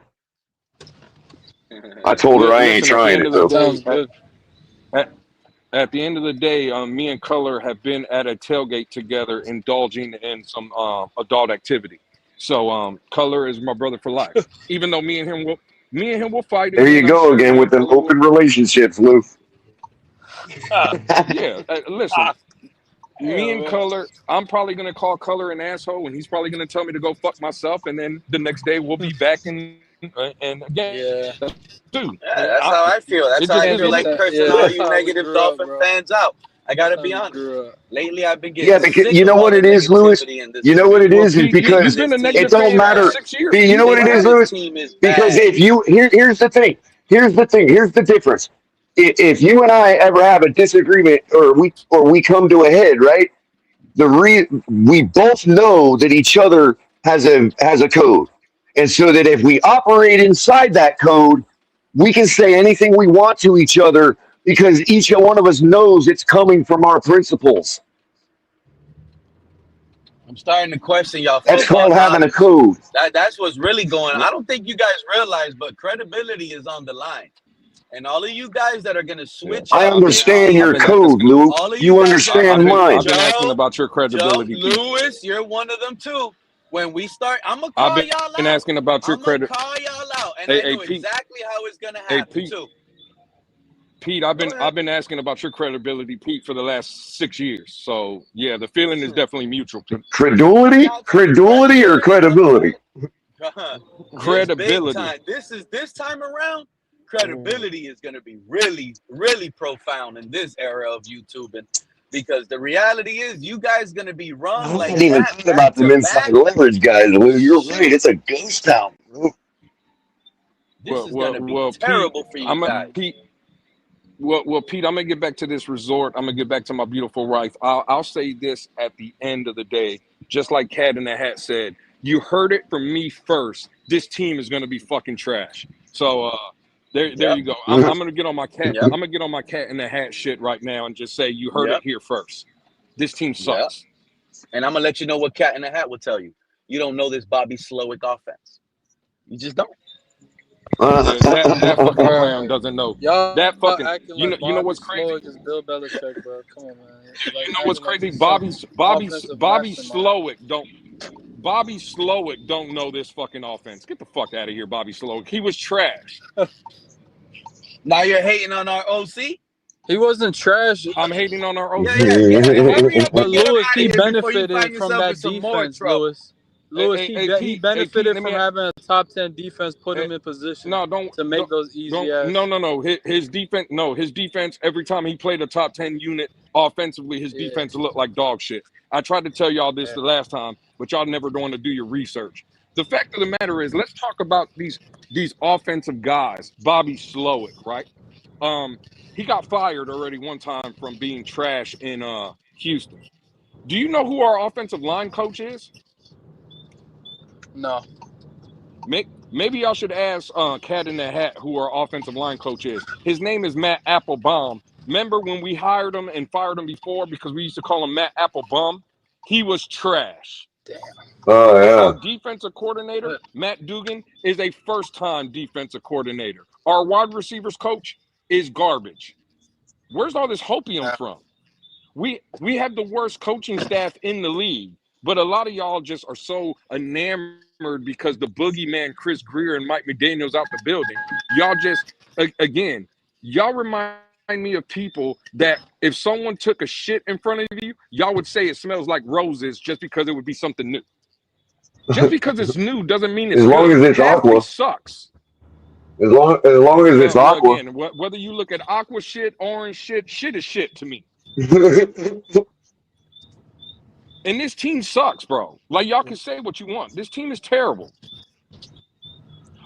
I told her I ain't trying it though.
Sounds good.
At the end of the day, me and Color have been at a tailgate together, indulging in some adult activity. So Color is my brother for life. Even though me and him will fight.
There you go again with them open relationships, Lou.
Listen. Me and Color, I'm probably gonna call Color an asshole, and he's probably gonna tell me to go fuck myself, and then the next day we'll be back and again.
Yeah.
Dude,
That's how I feel. That's how I feel like cursing all you negative Dolphin fans out. I gotta be honest. Lately, I've been getting
because you know what it is, Lewis. You know what it is because it don't matter. You know what it is, Lewis. Because if you here's the thing. Here's the difference. If you and I ever have a disagreement, or we come to a head, right? We both know that each other has a code, and so that if we operate inside that code, we can say anything we want to each other because each one of us knows it's coming from our principles.
I'm starting to question y'all.
That's called having a code.
That's what's really going on. I don't think you guys realize, but credibility is on the line. And all of you guys that are going to switch
I understand your code, Lou. You understand mine.
I've been asking about your credibility.
Joe, Lewis, you're one of them too. When we start, I'm going to call y'all out.
I've been asking about your credibility.
I'm going to call y'all out. And I know exactly how it's going to happen too.
Pete, I've been asking about your credibility, Pete, for the last 6 years. So yeah, the feeling is definitely mutual.
Credulity or credibility?
Credibility.
This time around. Credibility is going to be really, really profound in this era of YouTube, because the reality is you guys going to be run like that. I didn't even
think about them inside leverage guys, Lou. You're right. It's a ghost town.
This is going to be terrible for you guys.
Pete, Pete, I'm going to get back to this resort. I'm going to get back to my beautiful wife. I'll say this at the end of the day, just like Cat in the Hat said, you heard it from me first. This team is going to be fucking trash. So, There you go. I'm gonna get on my cat. I'm gonna get on my cat in the hat shit right now and just say you heard it here first. This team sucks.
And I'm gonna let you know what Cat in the Hat will tell you. You don't know this Bobby Slowick offense. You just don't.
That fucking clown doesn't know.
Y'all
that fucking
acting
you know
like
you know what's crazy?
Slowick is Bill Belichick, bro. Come on, man. Like,
You know what's crazy?
Bobby
Slowick don't know this fucking offense. Get the fuck out of here, Bobby Slowick. He was trash.
Now you're hating on our OC?
He wasn't trash.
I'm hating on our OC.
Yeah.
But Lewis, he benefited from that defense, Lewis, he benefited from having a top 10 defense put him in position to make those easy ass.
No. His defense, every time he played a top 10 unit offensively, his defense looked like dog shit. I tried to tell y'all this the last time, but y'all never going to do your research. The fact of the matter is, let's talk about these offensive guys. Bobby Slowick, right? He got fired already one time from being trash in Houston. Do you know who our offensive line coach is?
No.
Maybe y'all should ask Cat in the Hat who our offensive line coach is. His name is Matt Applebaum. Remember when we hired him and fired him before because we used to call him Matt Applebaum? He was trash.
Damn.
Oh, yeah.
Our defensive coordinator, Matt Dugan, is a first-time defensive coordinator. Our wide receivers coach is garbage. Where's all this hopium from? We have the worst coaching staff in the league, but a lot of y'all just are so enamored because the boogeyman Chris Greer and Mike McDaniel's out the building. Y'all just, again, y'all remind me of people that if someone took a shit in front of you, y'all would say it smells like roses just because it would be something new. Just because it's new doesn't mean it's
as long
good.
as it's aqua
Sucks.
As long as it's aqua.
Again, whether you look at aqua shit, orange shit, shit is shit to me. And this team sucks, bro. Like, y'all can say what you want. This team is terrible.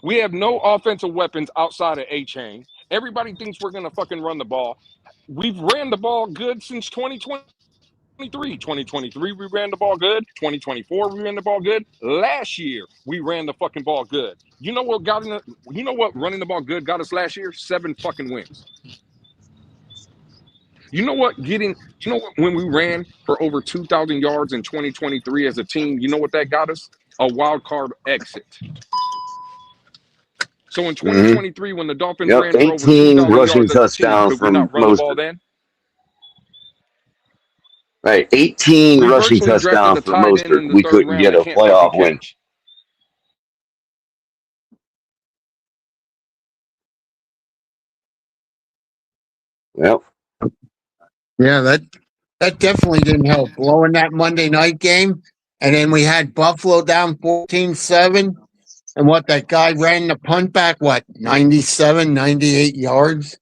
We have no offensive weapons outside of A-Chain. Everybody thinks we're going to fucking run the ball. We've ran the ball good since 2023. 2023, we ran the ball good. 2024, we ran the ball good. Last year, we ran the fucking ball good. You know what running the ball good got us last year? 7 fucking wins. You know what when we ran for over 2,000 yards in 2023 as a team, you know what that got us? A wild card exit. So in 2023, when the Dolphins ran for over 2,000
rushing
yards
touchdowns
as a team, did we not run the ball then?
Right, 18 rushing touchdowns for Mostert. We couldn't get a playoff win. Yep.
Yeah, that definitely didn't help. Blowing that Monday night game, and then we had Buffalo down 14-7, and that guy ran the punt back, 97, 98 yards?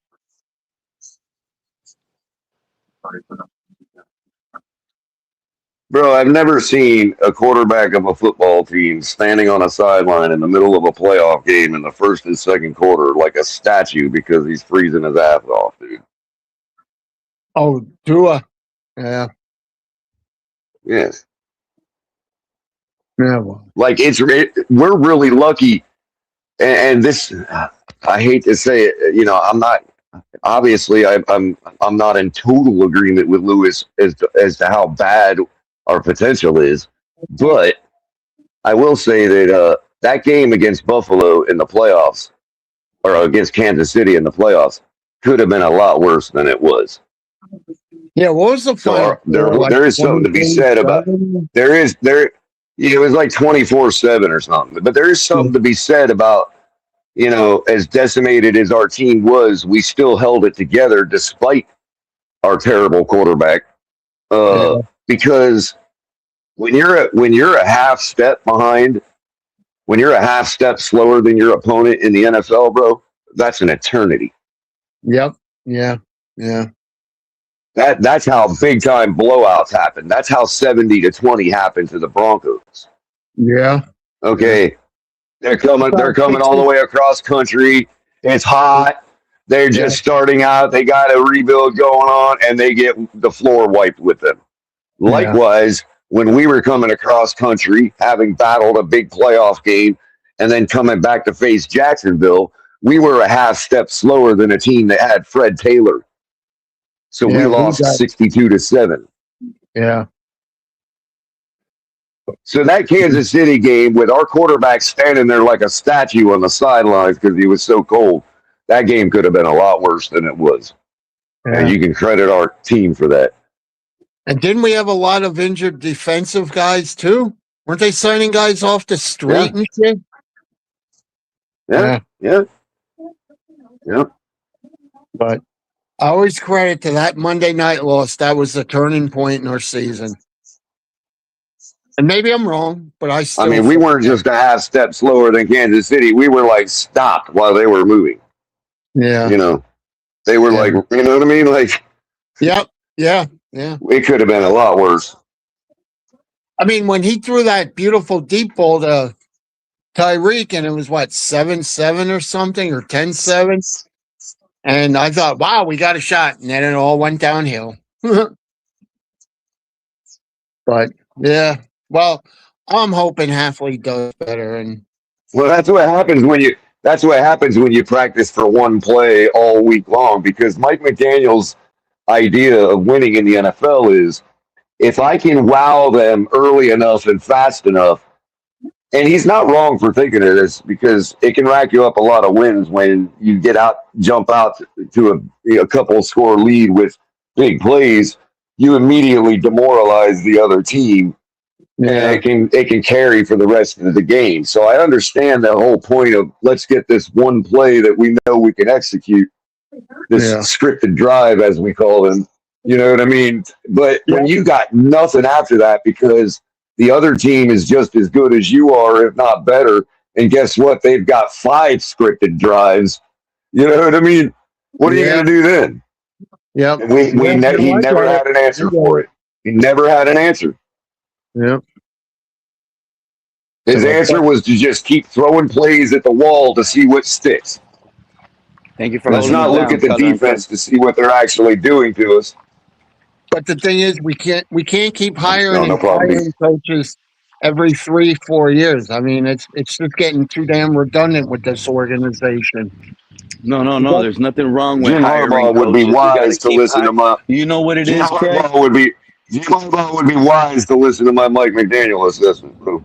Bro, I've never seen a quarterback of a football team standing on a sideline in the middle of a playoff game in the first and second quarter like a statue because he's freezing his ass off, dude.
Oh, Tua. Yeah.
Yes.
Yeah. Well.
Like we're really lucky, and this, I hate to say it, I'm not. Obviously, I'm not in total agreement with Lewis as to how bad our potential is, but I will say that that game against Buffalo in the playoffs, or against Kansas City in the playoffs, could have been a lot worse than it was.
Yeah, what was the final?
There is something to be said about it was like 24-7 or something, but there is something to be said about, as decimated as our team was, we still held it together despite our terrible quarterback. Because when you're a half step behind, when you're a half step slower than your opponent in the NFL, bro, that's an eternity.
Yep. Yeah. Yeah.
That's how big time blowouts happen. That's how 70-20 happened to the Broncos.
Yeah.
Okay. They're coming all the way across country. It's hot. They're just starting out. They got a rebuild going on, and they get the floor wiped with them. Likewise, when we were coming across country, having battled a big playoff game, and then coming back to face Jacksonville, we were a half step slower than a team that had Fred Taylor. So we lost 62-7.
Yeah.
So that Kansas City game with our quarterback standing there like a statue on the sidelines because he was so cold, that game could have been a lot worse than it was. Yeah. And you can credit our team for that.
And didn't we have a lot of injured defensive guys too? Weren't they signing guys off the street and shit?
Yeah.
But I always credit to that Monday night loss. That was the turning point in our season. And maybe I'm wrong, but I
mean, we weren't just a half step slower than Kansas City. We were like stopped while they were moving.
Yeah.
You know, they were like, you know what I mean? Like,
yep. Yeah.
It could have been a lot worse.
I mean, when he threw that beautiful deep ball to Tyreek, and it was what, 7-7 or something, or 10-7. And I thought, wow, we got a shot. And then it all went downhill. But yeah, well, I'm hoping Halfley does better. And
well, that's what happens when you practice for one play all week long, because Mike McDaniel's idea of winning in the NFL is if I can wow them early enough and fast enough. And he's not wrong for thinking of this, because it can rack you up a lot of wins when you jump out to a couple score lead with big plays. You immediately demoralize the other team, and it can carry for the rest of the game. So I understand the whole point of let's get this one play that we know we can execute, this scripted drive, as we call them. You know what I mean? But when you got nothing after that, because the other team is just as good as you are, if not better. And guess what? They've got 5 scripted drives. You know what I mean? What are you going to do then?
Yeah.
He never had an answer for it. He never had an answer.
Yeah.
His answer was to just keep throwing plays at the wall to see what sticks.
Thank you for
Let's not look at the defense to see what they're actually doing to us.
But the thing is, we can't keep hiring coaches every 3-4 years. I mean, it's just getting too damn redundant with this organization.
No. There's nothing wrong with
Jim
hiring
Harbaugh would be wise to listen to my.
You know what it is, Craig?
Jim Harbaugh would be wise to listen to my Mike McDaniel assessment, bro.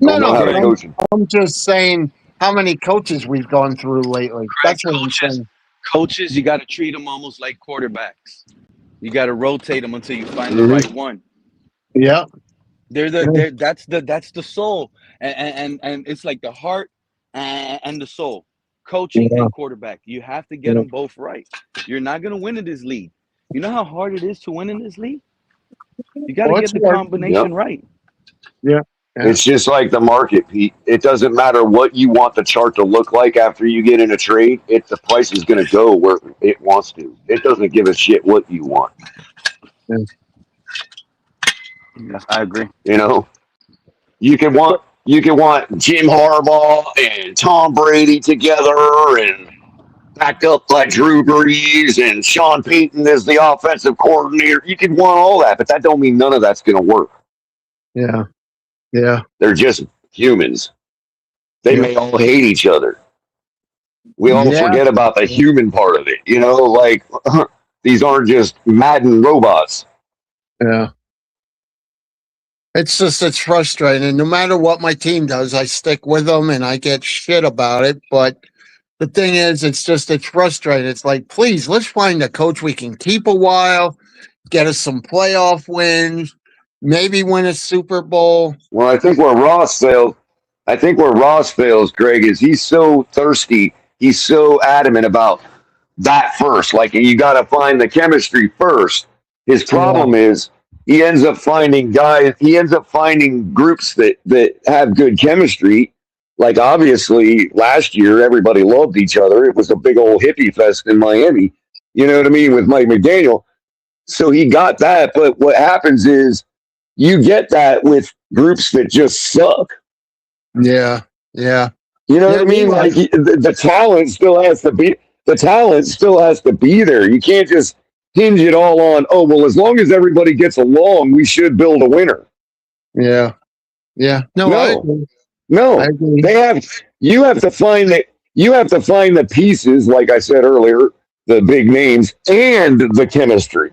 No. I'm just saying how many coaches we've gone through lately. That's what I'm saying.
Coaches, you got to treat them almost like quarterbacks. You got to rotate them until you find the right one.
Yeah,
that's the soul, and it's like the heart and the soul, coaching and quarterback. You have to get them both right. You're not going to win in this league. You know how hard it is to win in this league. You got to get the combination right.
Yeah.
It's just like the market, Pete. It doesn't matter what you want the chart to look like after you get in a trade. The price is going to go where it wants to. It doesn't give a shit what you want.
Yes, I agree.
You know, you can want Jim Harbaugh and Tom Brady together and backed up by Drew Brees and Sean Payton as the offensive coordinator. You can want all that, but that don't mean none of that's going to work.
Yeah. Yeah.
They're just humans. They may all hate each other. We all forget about the human part of it. You know, like these aren't just Madden robots.
Yeah. It's frustrating. No matter what my team does, I stick with them and I get shit about it. But the thing is, it's frustrating. It's like, please, let's find a coach we can keep a while, get us some playoff wins. Maybe win a Super Bowl.
Well, I think where Ross fails, Greg, is he's so thirsty. He's so adamant about that first. Like, you got to find the chemistry first. His problem is he ends up finding groups that have good chemistry. Like, obviously, last year, everybody loved each other. It was a big old hippie fest in Miami. You know what I mean? With Mike McDaniel. So he got that. But what happens is, you get that with groups that just suck.
Yeah, yeah.
You know what I mean? Like the talent still has to be there. You can't just hinge it all on, oh, well, as long as everybody gets along, we should build a winner.
Yeah. Yeah. No.
I agree. You have to find the pieces, like I said earlier, the big names and the chemistry.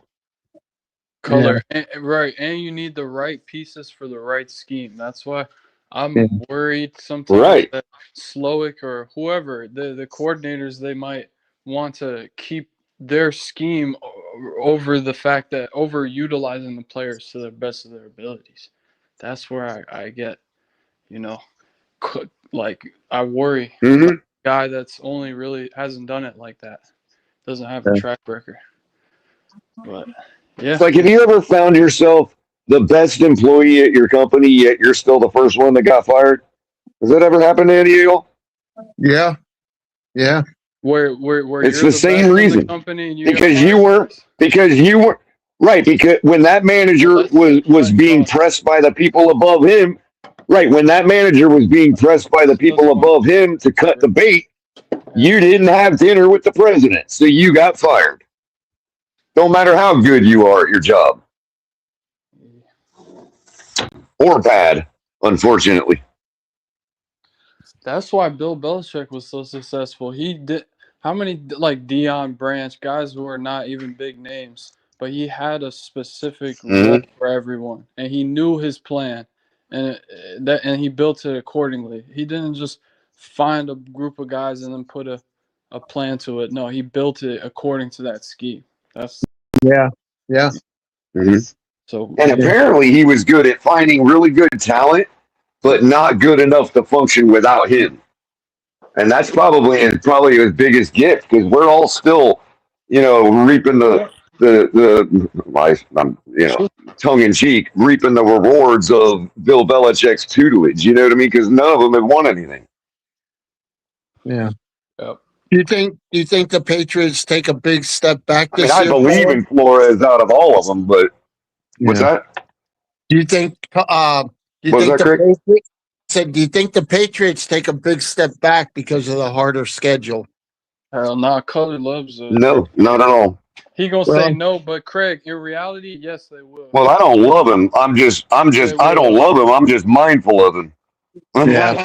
Color, right, and you need the right pieces for the right scheme. That's why I'm worried sometimes that Slowick or whoever, the coordinators, they might want to keep their scheme over the fact that overutilizing the players to the best of their abilities. That's where I get, like I worry.
Mm-hmm.
Guy that's only really hasn't done it like that, doesn't have a track record. But yeah,
it's like, have you ever found yourself the best employee at your company, yet you're still the first one that got fired? Has that ever happened to any of you?
Yeah.
Where
it's
you're
the same reason.
Company and
because you were right, because when that manager was being pressed by the people above him, right, when that manager was being pressed by the people above him to cut the bait, you didn't have dinner with the president, so you got fired. Don't matter how good you are at your job. Or bad, unfortunately.
That's why Bill Belichick was so successful. He did how many like Deion Branch, guys who are not even big names, but he had a specific role for everyone, and he knew his plan, and he built it accordingly. He didn't just find a group of guys and then put a plan to it. No, he built it according to that scheme. That's
yeah.
Mm-hmm.
So
and apparently he was good at finding really good talent, but not good enough to function without him. And that's probably his biggest gift, because we're all still, reaping tongue in cheek, reaping the rewards of Bill Belichick's tutelage. You know what I mean? Because none of them have won anything.
Yeah.
Yep.
Do you think the Patriots take a big step back this
I
year?
believe in Flores out of all of them, but what's that?
Do you think? Do you think the Patriots take a big step back because of the harder schedule?
Hell no, Color loves it.
No, not at all.
He gonna say no, but Craig, in reality, yes, they will.
Well, I don't love him. I don't love him. I'm just mindful of him.
Yeah.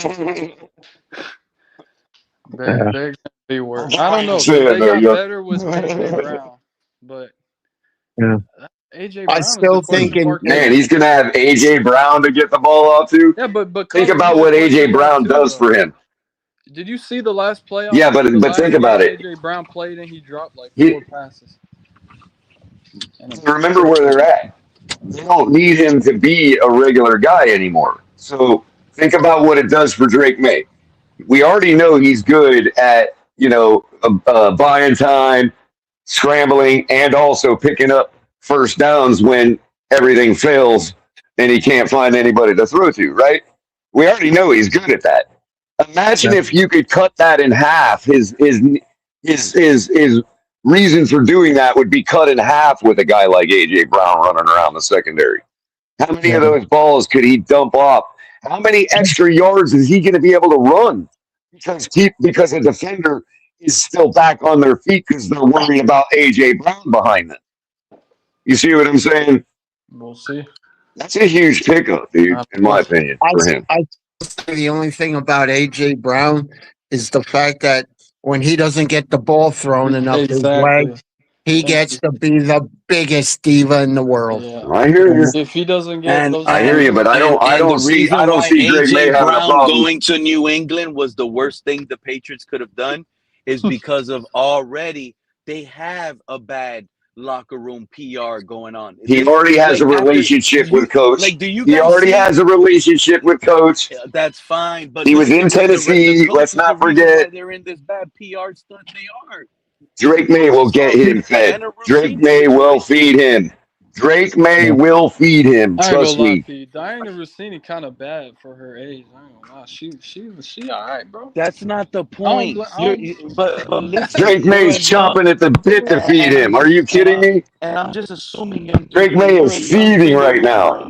They're gonna be worse. I don't know. They got better with AJ Brown, but AJ Brown.
I still thinking,
man, he's gonna have AJ Brown to get the ball out to.
Yeah, but
think about what AJ Brown does for him.
Did you see the last playoff?
Yeah, but think about it.
AJ Brown played and he dropped like 4 passes.
Remember where they're at. They don't need him to be a regular guy anymore. So think about what it does for Drake May. We already know he's good at buying time, scrambling, and also picking up first downs when everything fails and he can't find anybody to throw to. Right? We already know he's good at that. Imagine if you could cut that in half. His reason for doing that would be cut in half with a guy like AJ Brown running around the secondary. How many of those balls could he dump off? How many extra yards is he going to be able to run? Because a defender is still back on their feet because they're worried about AJ Brown behind them. You see what I'm saying?
We'll see.
That's a huge pickup, dude, in my opinion, for him.
The only thing about AJ Brown is the fact that when he doesn't get the ball thrown enough his way, he gets to be the biggest diva in the world.
Yeah.
I hear you.
If he doesn't get those,
I hear you, but I don't see Drake May having a problem.
Going to New England was the worst thing the Patriots could have done, is because of already they have a bad locker room PR going on.
He already has a relationship with Coach. He already has a relationship with Coach.
Yeah, that's fine, but
he was in Tennessee. Let's not forget.
They're in this bad PR stunt. They are.
Drake May will get him fed. Drake May will feed him. Drake May will feed him. Trust me.
Diana Rossini kind of bad for her age. I don't know. She all right, bro.
That's not the point. But listen,
Drake May's chomping at the bit to feed him. Are you kidding me?
And I'm just assuming
Drake May is feeding right now.
You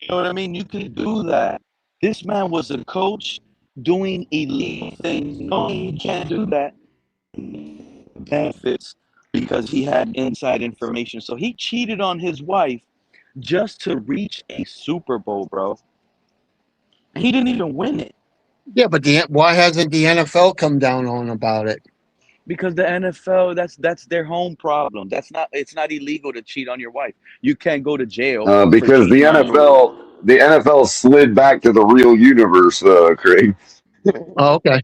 know what I mean? You can do that. This man was a coach doing elite things. No, you can't do that. Benefits because he had inside information. So he cheated on his wife just to reach a Super Bowl, bro. He didn't even win it.
Yeah, but why hasn't the NFL come down on about it?
Because the NFL, that's their home problem. It's not illegal to cheat on your wife. You can't go to jail for
Because
cheating on your wife.
the NFL slid back to the real universe, Craig.
Oh, okay.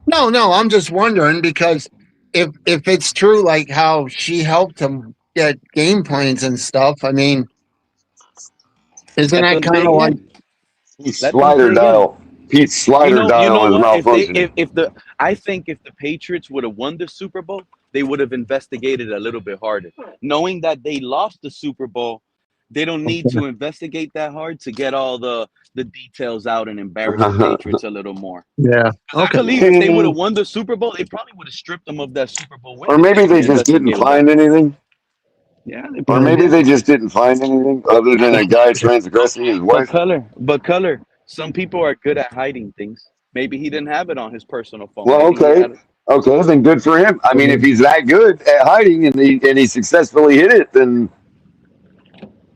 No, I'm just wondering because if it's true, like how she helped him get game plans and stuff, I mean, isn't
Let
that
them
kind
dig
of like
in. Let them dig in.
Pete's slider
You know
dial is
what?
malfunctioning.
I think if the Patriots would have won the Super Bowl, they would have investigated a little bit harder. Knowing that they lost the Super Bowl, they don't need to investigate that hard to get all the details out and embarrass the Patriots a little more.
Yeah.
Okay. I believe if they would have won the Super Bowl, they probably would have stripped them of that Super Bowl win.
Or maybe they just didn't find anything.
Yeah,
or maybe they just didn't find anything other than a guy transgressing his wife.
But color. Some people are good at hiding things. Maybe he didn't have it on his personal phone.
Well,
Maybe
okay, then good for him. I mean, if he's that good at hiding and he successfully hit it, then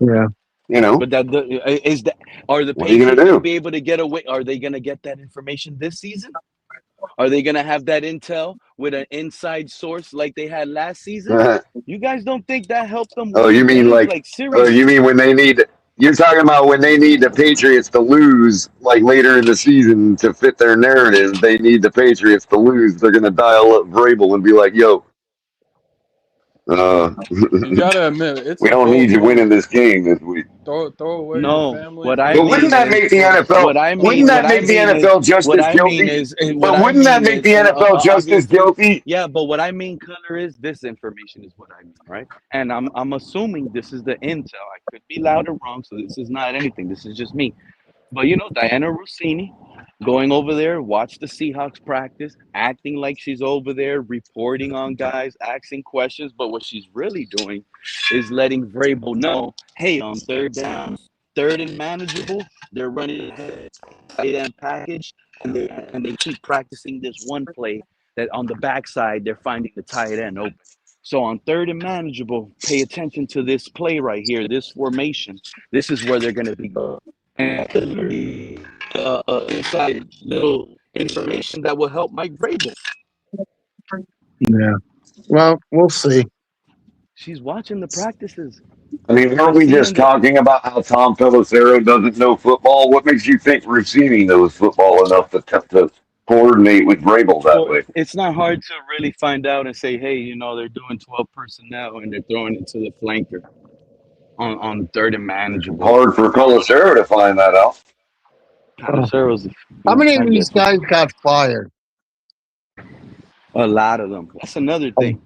yeah,
you know.
But are the Patriots going to be able to get away? Are they going to get that information this season? Are they going to have that intel with an inside source like they had last season? You guys don't think that helped them?
Oh, you mean you mean when they need? You're talking about when they need the Patriots to lose, like later in the season to fit their narrative. They need the Patriots to lose. They're going to dial up Vrabel and be like, "Yo,
you gotta admit,
we don't need you winning this game this week."
Throw away your family.
But wouldn't that make the NFL? Wouldn't that make the NFL just as guilty? But wouldn't that make the NFL just as guilty?
Yeah, but what I mean, color, is this information is what I mean, right? And I'm assuming this is the intel. I could be loud or wrong, so this is not anything. This is just me. But Diana Rossini going over there, watch the Seahawks practice, acting like she's over there, reporting on guys, asking questions. But what she's really doing is letting Vrabel know, hey, on third down, third and manageable, they're running a tight end package, and they keep practicing this one play that on the backside they're finding the tight end open. So on third and manageable, pay attention to this play right here, this formation. This is where they're going to be going. And inside little information that will help Mike Vrabel.
Yeah. Well, we'll see.
She's watching the practices.
I mean, weren't we just talking about how Tom Pelissero doesn't know football? What makes you think Rossini knows football enough to coordinate with Vrabel that way?
It's not hard to really find out and say, hey, they're doing 12 personnel and they're throwing it to the flanker on third and manageable.
Hard for Pelissero to find that out.
How many of these guys got fired?
A lot of them. That's another thing.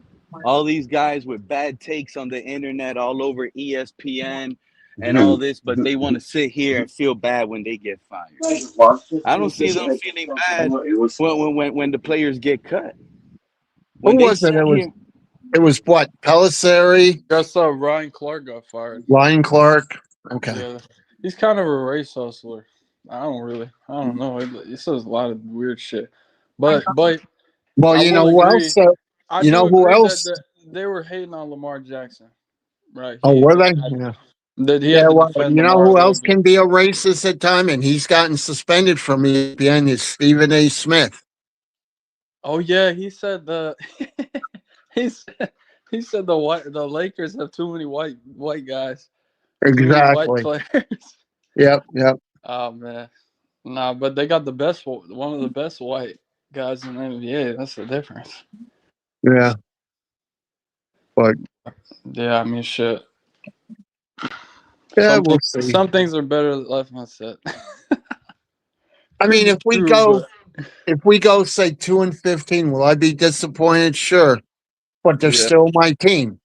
All these guys with bad takes on the internet, all over ESPN and all this, but they want to sit here and feel bad when they get fired. I don't see them feeling bad when the players get cut.
Who was it? It was what? Pelissero?
That's Ryan Clark got fired.
Ryan Clark? Okay.
Yeah. He's kind of a race hustler. I don't know. He says a lot of weird shit. But
well, you know who else? You know who else?
They were hating on Lamar Jackson, right?
Oh, were they? Yeah. Well, you know who else can be a racist at time, and he's gotten suspended from ESPN is Stephen A. Smith.
Oh yeah, he said he said the Lakers have too many white guys.
Exactly.
White players.
Yep.
Oh man, nah, but they got one of the best white guys in the NBA. That's the difference.
Yeah. But
yeah, I mean, shit.
Yeah, we'll see.
Some things are better left unsaid.
I mean, if we go say 2-15, will I be disappointed? Sure, but they're still my team.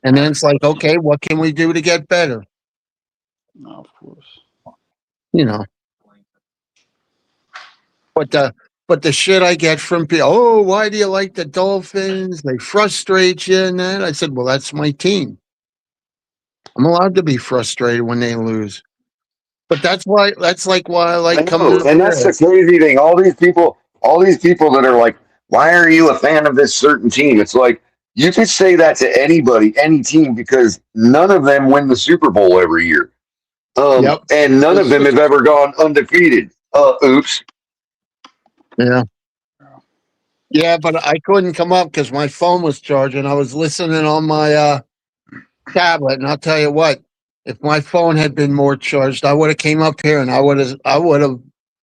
And then it's like, okay, what can we do to get better?
No, of course.
But the shit I get from people, oh, why do you like the Dolphins? They frustrate you and that. I said, well, that's my team. I'm allowed to be frustrated when they lose. But that's why I like coming.
And that's the crazy thing. All these people that are like, why are you a fan of this certain team? It's like, you could say that to anybody, any team, because none of them win the Super Bowl every year. And none of them have ever gone undefeated. Oops.
Yeah. Yeah, but I couldn't come up because my phone was charging. I was listening on my tablet, and I'll tell you what, if my phone had been more charged, I would have came up here and I would have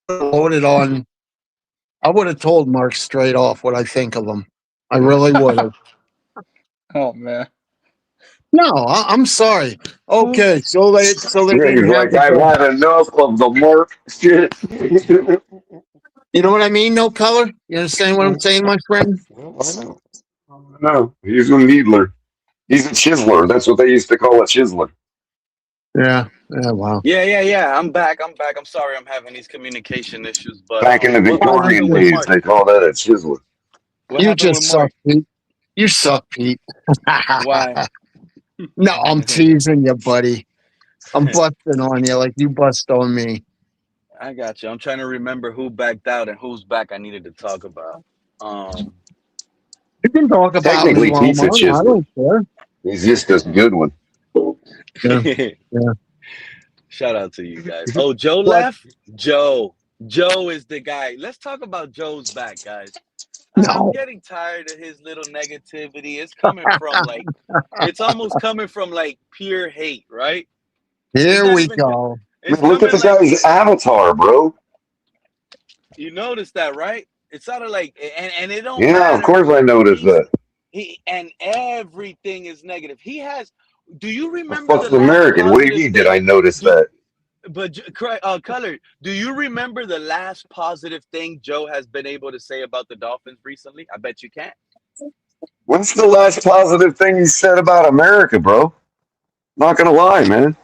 loaded on. I would have told Mark straight off what I think of him. I really would have.
Oh man.
No, I'm sorry. Okay, so they
He's
didn't have
like, I've had enough of the Mark shit.
You know what I mean? No color. You understand what I'm saying, my friend?
No, he's a needler. He's a chiseler. That's what they used to call a chiseler.
Yeah. Yeah. Wow.
Yeah. I'm back. I'm sorry I'm having these communication issues, but
Back in the Victorian days, they call that a chiseler.
You just suck, Pete. You suck, Pete.
Why?
No, I'm teasing you, buddy. I'm busting on you like you bust on me.
I got you. I'm trying to remember who backed out and who's back I needed to talk about.
You can talk about
technically
me,
Pete's a
I
chiseler.
don't care.
He's just a good one.
Yeah.
Shout out to you guys. Oh, Joe left? Joe is the guy. Let's talk about Joe's back, guys. I'm getting tired of his little negativity. It's coming from it's almost coming from pure hate, right?
Here we go.
Look at the guy's avatar, bro.
You noticed that, right? It sounded like, and it don't.
Yeah, of course I noticed that.
And everything is negative. He has. Do you remember?
Fuck's American. What do you mean? Did I notice that?
But Color, do you remember the last positive thing Joe has been able to say about the Dolphins recently? I bet you can't.
What's the last positive thing he said about America, bro? Not gonna lie, man.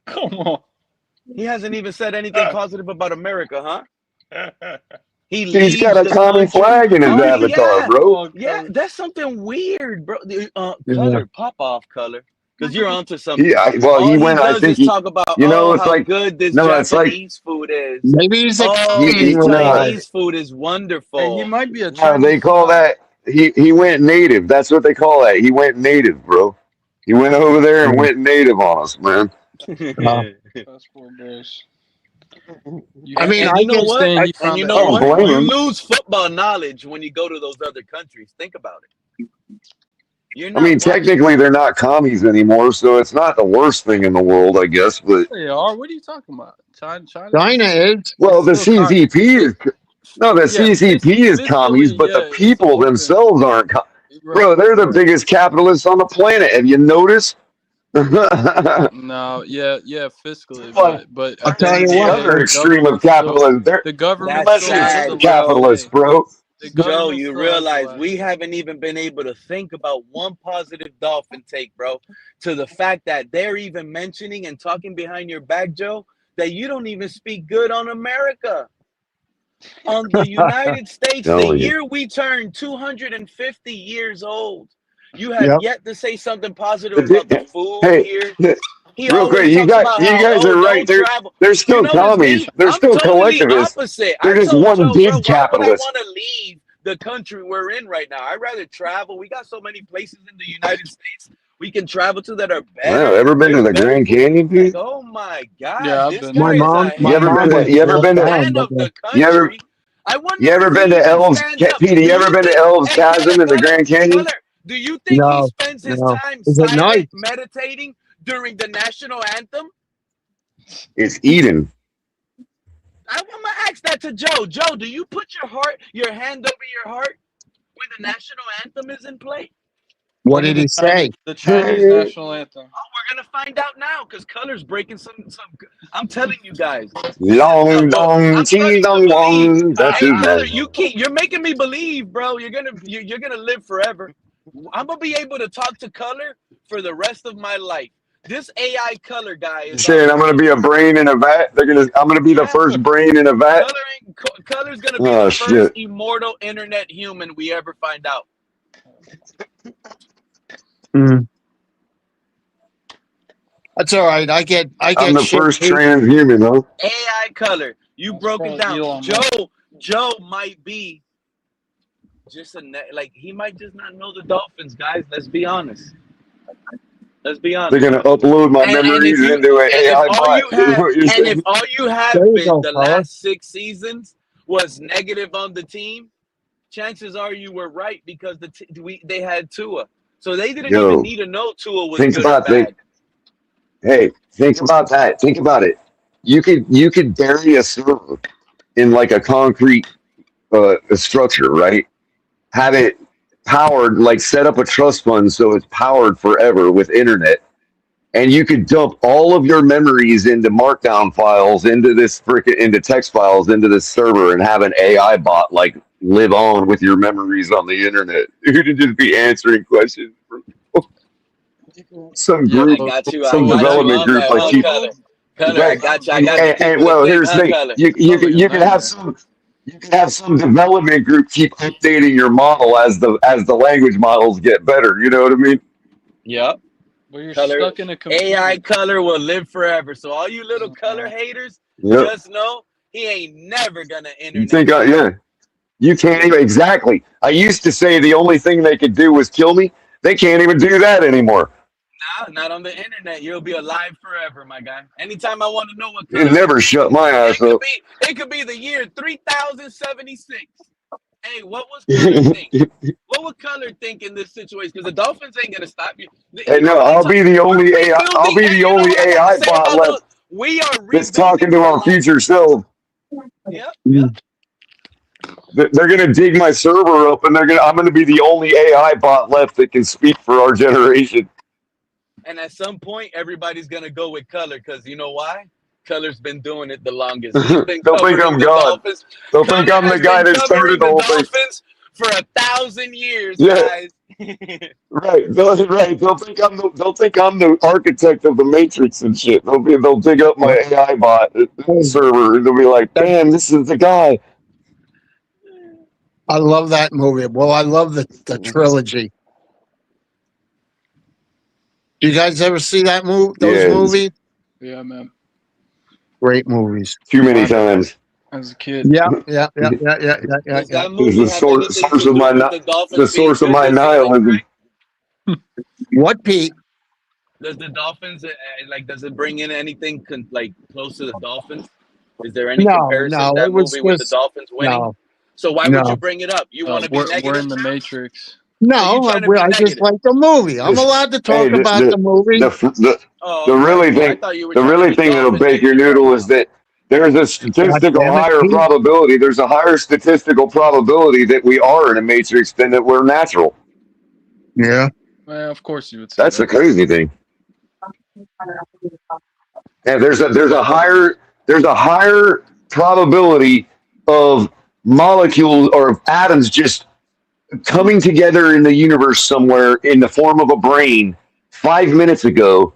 Come on.
He hasn't even said anything positive about America, huh?
He's got a common flag in his avatar, bro.
Yeah, that's something weird, bro. Color, pop off, Color. Because you're onto something.
Yeah, well,
all
he went.
I think he
talk
about,
it's
how
like
good this
it's
Japanese food is.
Maybe he's
Chinese food is wonderful.
Hey, he might be a
no, they call that he went native. That's what they call that. He went native, bro. He went over there and went native on us, man.
That's poor boys.
I mean,
you know what? You
him.
lose football knowledge when you go to those other countries. Think about it.
I mean, technically, they're not commies anymore, so it's not the worst thing in the world, I guess. But
they are. What are you talking about?
China is.
Well, the CCP is. No, the CCP is commies, but the people themselves aren't. Bro, they're the biggest capitalists on the planet. Have you noticed?
No, yeah, fiscally, but
I'll tell you what, other extreme of capitalism.
The government
capitalists, bro.
Joe, you realize we haven't even been able to think about one positive Dolphin take, bro. To the fact that they're even mentioning and talking behind your back, Joe, that you don't even speak good on America. On the United States, the year we turned 250 years old. You have yet to say something positive about the food here.
Real quick, you guys are right. They're still commies. They're still collectivists.
Opposite.
They're just one big capitalist.
I want to leave the country we're in right now. I'd rather travel. We got so many places in the United States we can travel to that are better.
Wow, ever been to the Grand Canyon, Pete?
Oh my God!
Yeah,
this
been.
guy
You ever been to Elves? Peter, you ever been to Elves Chasm in the Grand Canyon?
Do you think he spends his time silent, meditating during the national anthem?
It's Eden.
I'm gonna ask that to Joe. Joe, do you put your hand over your heart when the national anthem is in play?
What did he say?
The Chinese national anthem.
Oh, we're gonna find out now because Color's breaking some. I'm telling you guys.
Long dong, ching dong wong. That's his
Color,
name.
you're making me believe, bro. You're gonna live forever. I'm gonna be able to talk to Color for the rest of my life. This AI Color guy is.
Shit, I'm gonna be a brain in a vat. I'm gonna be the first brain in a vat.
Color's gonna be the first immortal internet human we ever find out.
That's all right. I get.
I'm the first transhuman, huh?
AI Color, you broke it down. Joe might be just he might just not know the Dolphins, guys. Let's be honest. They're gonna
upload my memories into an AI bot.
And if all you have been the last 6 seasons was negative on the team, chances are you were right because they had Tua. So they didn't even need to know Tua was good or bad.
Hey, think about that. Think about it. You could bury a server in like a concrete structure, right? Have it powered, like set up a trust fund so it's powered forever with internet. And you could dump all of your memories into markdown files, into text files, into this server, and have an AI bot like live on with your memories on the internet. You could just be answering questions from some group, some development group like you.
Color, I got you.
And well, here's the thing: you can have some development group keep updating your model as the language models get better. You know what I mean?
Yep.
Well, you're stuck in a
AI color will live forever. So all you little color haters, just know he ain't never gonna internet.
You think you can't even exactly. I used to say the only thing they could do was kill me. They can't even do that anymore.
No, not on the internet. You'll be alive forever, my guy. Anytime I want to know what color,
It never shut my ass up.
it could be the year 3076. Hey, what was color think? What would color think in this situation? Because the Dolphins ain't gonna stop you.
Hey, no, I'll be the only AI. I'll be the only AI bot left.
We are
that's talking to our future self.
Yep.
They're gonna dig my server up, and I'm gonna be the only AI bot left that can speak for our generation.
And at some point, everybody's gonna go with color because you know why? Color's been doing it the longest.
They'll think I'm God. They'll think I'm the guy that started the whole thing.
For 1,000 years, guys.
Right. They'll think I'm the architect of the Matrix and shit. They'll dig up my AI bot server and they'll be like, "Damn, this is the guy."
I love that movie. Well, I love the trilogy. Do you guys ever see that those movies?
Yeah, man.
Great movies.
Too many times.
As a kid.
Yeah.
It was the source of my nihilism.
What, Pete?
Does the Dolphins does it bring in anything close to the Dolphins? Is there any comparison to that movie with the Dolphins winning?
No.
So why would you bring it up? You want to be negative?
We're in the Matrix.
No, I just like the movie. I'm allowed to talk about the movie.
The really thing that'll bake your noodle is that there's a statistical higher probability. There's a higher statistical probability that we are in a matrix than that we're natural.
Yeah.
Well, of course you would say
that's the crazy thing. And there's a higher probability of molecules or of atoms just coming together in the universe somewhere in the form of a brain 5 minutes ago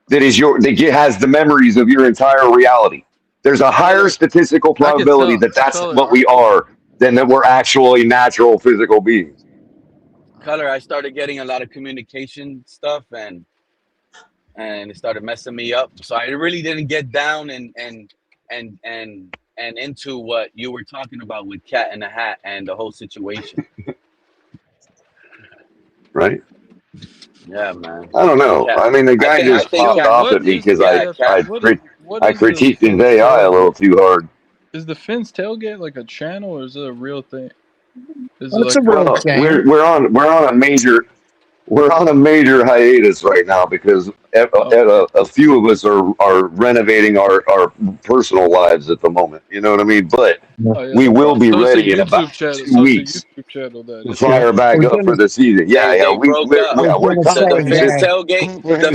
that has the memories of your entire reality. There's a higher statistical probability that's what we are than that we're actually natural physical beings.
Color, I started getting a lot of communication stuff and it started messing me up. So I really didn't get down and into what you were talking about with Cat in the Hat and the whole situation.
Right?
Yeah, man.
I don't know. I mean, the guy just popped off at me because I critiqued his AI a little too hard.
Is the Fins tailgate like a channel or is it a real thing?
It's a real thing.
We're on a major hiatus right now because a few of us are renovating our personal lives at the moment. You know what I mean? But we will be ready in about 2 weeks to fire back up for the season.
The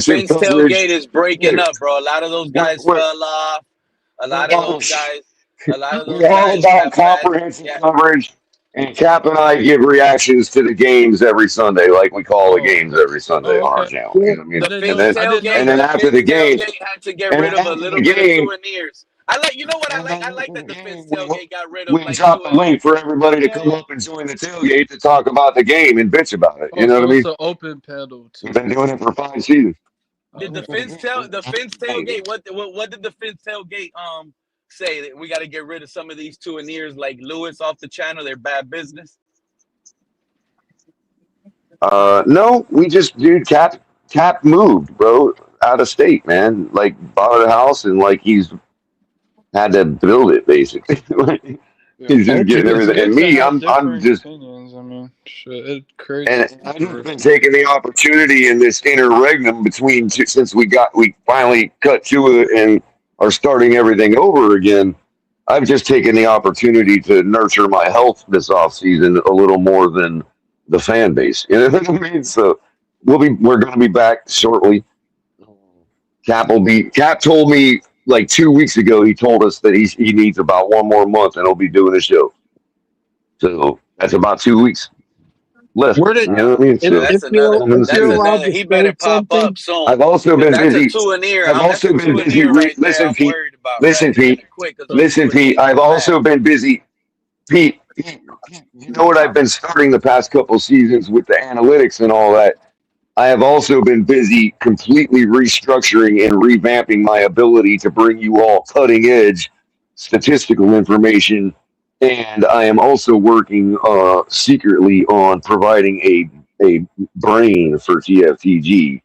Fins tailgate is breaking up, bro. A lot of those guys fell off. A lot of those guys.
We're all about comprehensive coverage. And Cap and I give reactions to the games every Sunday, like we call the games every Sunday on our channel. You know what I mean? And then after the game,
had to get rid of a little bit of souvenirs. I like that the Fins tailgate got rid of.
We drop the link for everybody to come up and join the tailgate to talk about the game and bitch about it. You know what I mean?
It's an open panel too.
We've been doing it for 5 seasons.
Did the Fins tailgate? What did the Fins tailgate say that we got to get rid of some of these souvenirs like Lewis off the channel? They're bad business.
No, we just Cap moved, bro, out of state, man. Like bought a house and like he's had to build it basically. He's just getting everything. And me, I'm just.
Opinions. I mean, shit, it's crazy.
And I've been taking the opportunity in this interregnum between since we finally cut to it and are starting everything over again. I've just taken the opportunity to nurture my health this offseason a little more than the fan base. You know what I mean? So we're going to be back shortly. Cap told me like 2 weeks ago. He told us that he needs about 1 more month and he'll be doing a show. So that's about 2 weeks left.
Where did,
you know what I mean?
So that's
another. He better pop up soon.
I've also been busy.
I've
also been busy. Listen, Pete. Listen, Pete. I've also been busy. Pete, you know what I've been starting the past couple seasons with the analytics and all that. I have also been busy completely restructuring and revamping my ability to bring you all cutting edge statistical information. And I am also working secretly on providing a brain for TFTG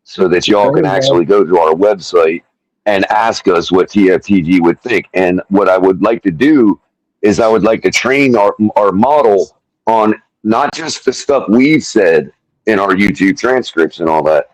so that y'all can actually go to our website and ask us what TFTG would think. And what I would like to do is I would like to train our model on not just the stuff we've said in our YouTube transcripts and all that,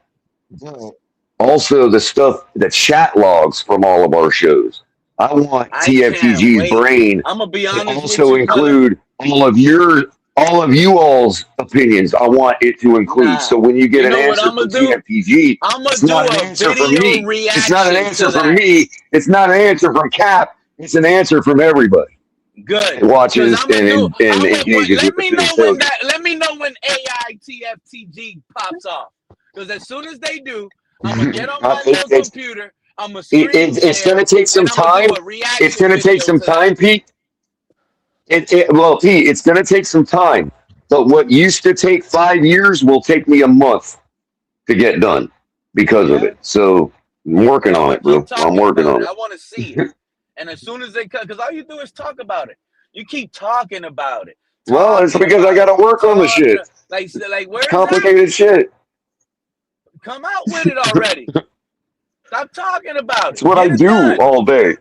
also the stuff, the chat logs from all of our shows. I want TFTG's brain
I'm gonna be honest
to also include all of you all's opinions. I want it to include. So when you get an answer from TFTG, it's not an answer from me. It's not an answer from me. It's not an answer from Cap. It's an answer from everybody.
Good.
It watches and engages
let
with
me know when let me know when AI TFTG pops off. Because as soon as they do, I'm gonna get on my little computer. I'm gonna
it's gonna take some time. It's gonna take some time, Pete. Well, Pete, it's gonna take some time. But what used to take 5 years will take me a month to get done because of it. So I'm working on it, bro. I'm working on it.
I want to see it. And as soon as they cut, because all you do is talk about it. You keep talking about it.
Well, it's because I got to work on the shit.
Like where's
complicated shit.
Come out with it already. Stop talking about it.
That's what I do all day.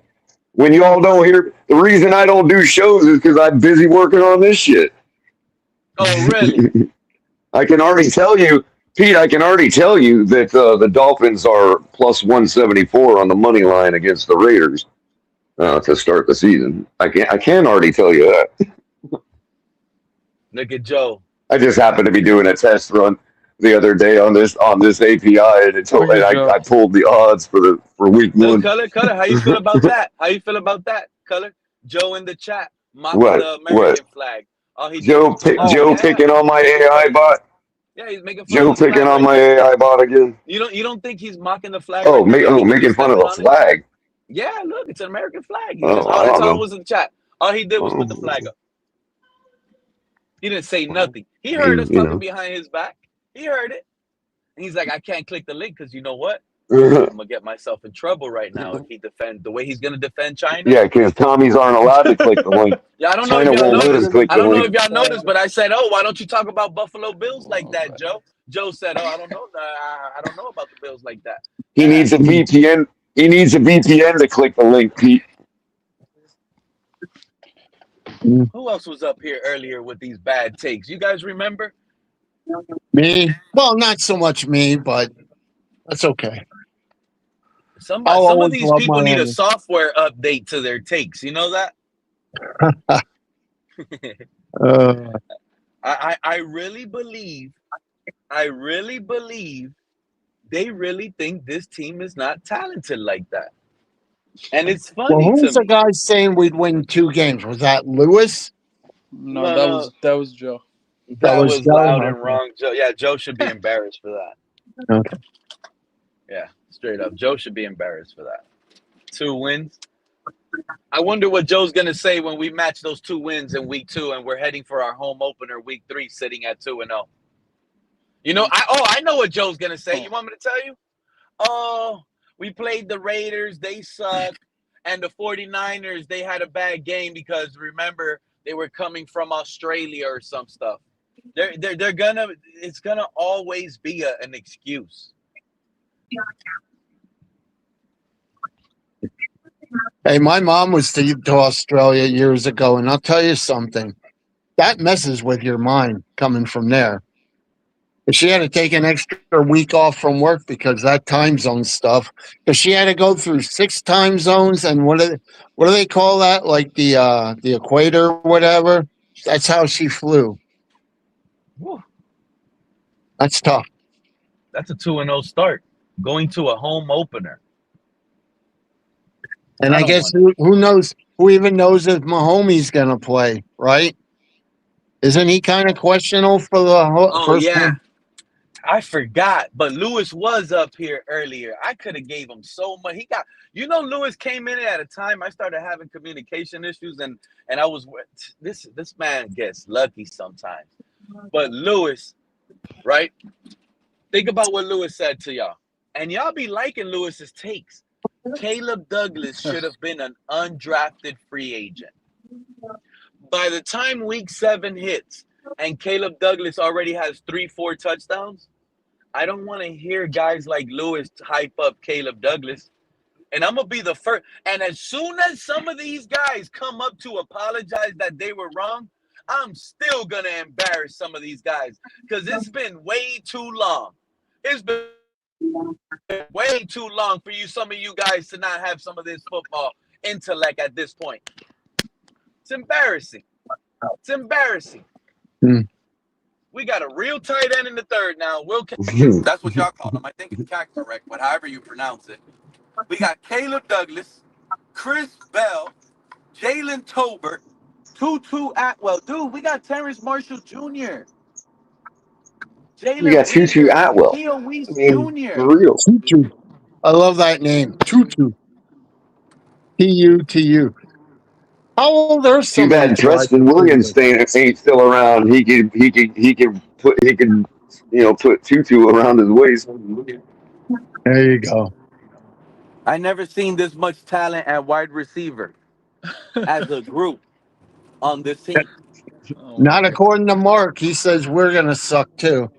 When you all don't hear, the reason I don't do shows is because I'm busy working on this shit.
Oh, really?
I can already tell you, Pete, that the Dolphins are plus 174 on the money line against the Raiders. To start the season. I can already tell you that.
Look at Joe.
I just happened to be doing a test run the other day on this API, and I pulled the odds for week 1.
Color, how you feel about that? How you feel about that, Color? Joe in the chat mocking the American flag.
Joe picking on my AI bot.
Yeah, he's making fun.
Joe picking on my AI bot again.
You don't think he's mocking the flag?
Making fun of the flag.
Yeah, look, it's an American flag. That's all was in the chat. All he did was put the flag up. He didn't say nothing. He heard us talking behind his back. He heard it. And he's like, I can't click the link because you know what? I'm going to get myself in trouble right now if he defends the way he's going to defend China.
Yeah, because Tommies aren't allowed to click the link.
Yeah, I don't know if y'all noticed, but I said, why don't you talk about Buffalo Bills like that, Joe? Joe said, I don't know. I don't know about the Bills like that.
He needs a VPN. He needs a VPN to click the link, Pete.
Who else was up here earlier with these bad takes? You guys remember?
Me? Well, not so much me, but that's okay.
Some of these people need a software update to their takes. You know that? I really believe they really think this team is not talented like that. And it's funny.
Well, who's the guy saying we'd win 2 games? Was that Lewis?
No, that was Joe.
That was loud and wrong. Joe. Yeah, Joe should be embarrassed for that.
Okay.
Yeah, straight up. Joe should be embarrassed for that. 2 wins. I wonder what Joe's going to say when we match those 2 wins in week 2 and we're heading for our home opener week 3 sitting at 2-0. You know, I know what Joe's going to say. You want me to tell you? Oh, we played the Raiders. They suck. And the 49ers, they had a bad game because, remember, they were coming from Australia or some stuff. It's going to always be an excuse.
Hey, my mom was to Australia years ago, and I'll tell you something. That messes with your mind coming from there. But she had to take an extra week off from work because that time zone stuff. Because she had to go through 6 time zones, and what do they call that? Like the equator, or whatever. That's how she flew.
Whew.
That's tough.
That's a 2-0 start. Going to a home opener.
And I guess who knows? Who even knows if Mahomes gonna play? Right? Isn't he kind of questionable for the first
yeah. I forgot, but Lewis was up here earlier. I could have gave him so much. He got, Lewis came in at a time I started having communication issues, and I was this man gets lucky sometimes. But Lewis, right? Think about what Lewis said to y'all, and y'all be liking Lewis's takes. Caleb Douglas should have been an undrafted free agent. By the time week 7 hits and Caleb Douglas already has 3-4 touchdowns, I don't want to hear guys like Lewis hype up Caleb Douglas. And I'm going to be the first. And as soon as some of these guys come up to apologize that they were wrong, I'm still going to embarrass some of these guys because it's been way too long. It's been way too long for some of you guys to not have some of this football intellect at this point. It's embarrassing. It's embarrassing. We got a real tight end in the third now. That's what y'all call him. I think it's correct, but however you pronounce it. We got Caleb Douglas, Chris Bell, Jalen Tolbert, Tutu Atwell. Dude, we got Terrence Marshall Jr.
We got Tutu Atwell.
Theo Weiss Jr.
For real.
Tutu. I love that name. Tutu. T-U-T-U. How old are some?
Too bad Preston Williams ain't still around. He can put Tutu around his waist.
There you go.
I never seen this much talent at wide receiver as a group on this team.
Not according to Mark. He says we're gonna suck too.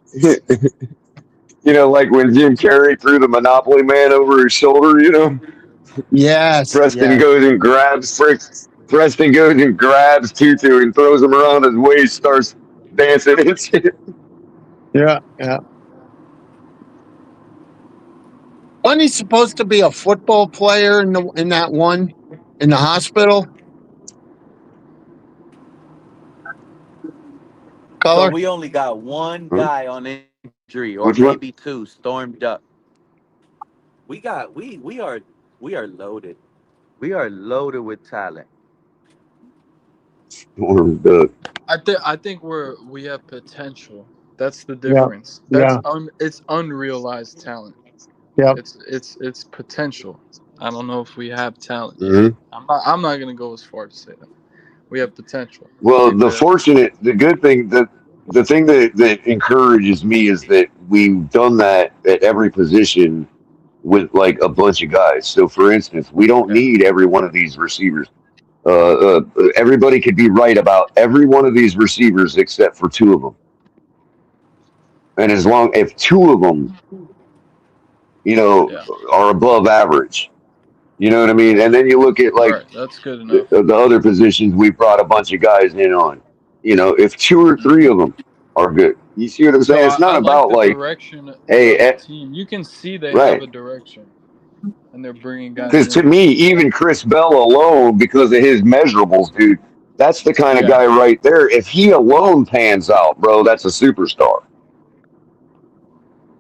Like when Jim Carrey threw the Monopoly Man over his shoulder.
Yes.
Preston goes and grabs Tutu and throws him around his waist, starts dancing and shit.
Yeah. Wasn't he supposed to be a football player in the hospital?
So we only got one guy on injury, or maybe 2 stormed up. We are loaded. We are loaded with talent.
Stormed up.
I think we have potential. That's the difference. It's unrealized talent.
Yeah.
It's potential. I don't know if we have talent.
Mm-hmm.
I'm not gonna go as far to say that. We have potential.
Well, the good thing, the thing that encourages me is that we've done that at every position with like a bunch of guys. So, for instance, we don't need every one of these receivers. Everybody could be right about every one of these receivers except for 2 of them. And if 2 of them, are above average, you know what I mean? And then you look at
that's good enough.
The other positions we brought a bunch of guys in on. If 2 or 3 of them are good, you see what I'm saying? It's not about
the direction of the team. You can see they have a direction, and they're bringing guys.
Because to me, even Chris Bell alone, because of his measurables, dude, that's the kind of guy right there. If he alone pans out, bro, that's a superstar.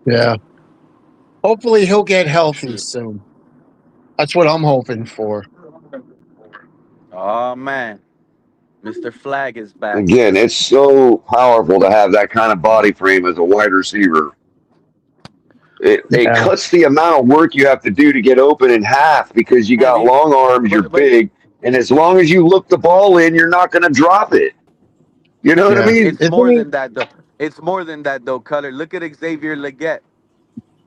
Yeah. Hopefully he'll get healthy soon. That's what I'm hoping for.
Oh man, Mr. Flag is back.
Again, it's so powerful to have that kind of body frame as a wide receiver. It cuts the amount of work you have to do to get open in half because you got long arms, you're big, and as long as you look the ball in, you're not going to drop it. You know what I mean?
It's more than that, though. It's more than that, though, Cutter. Look at Xavier Leggett.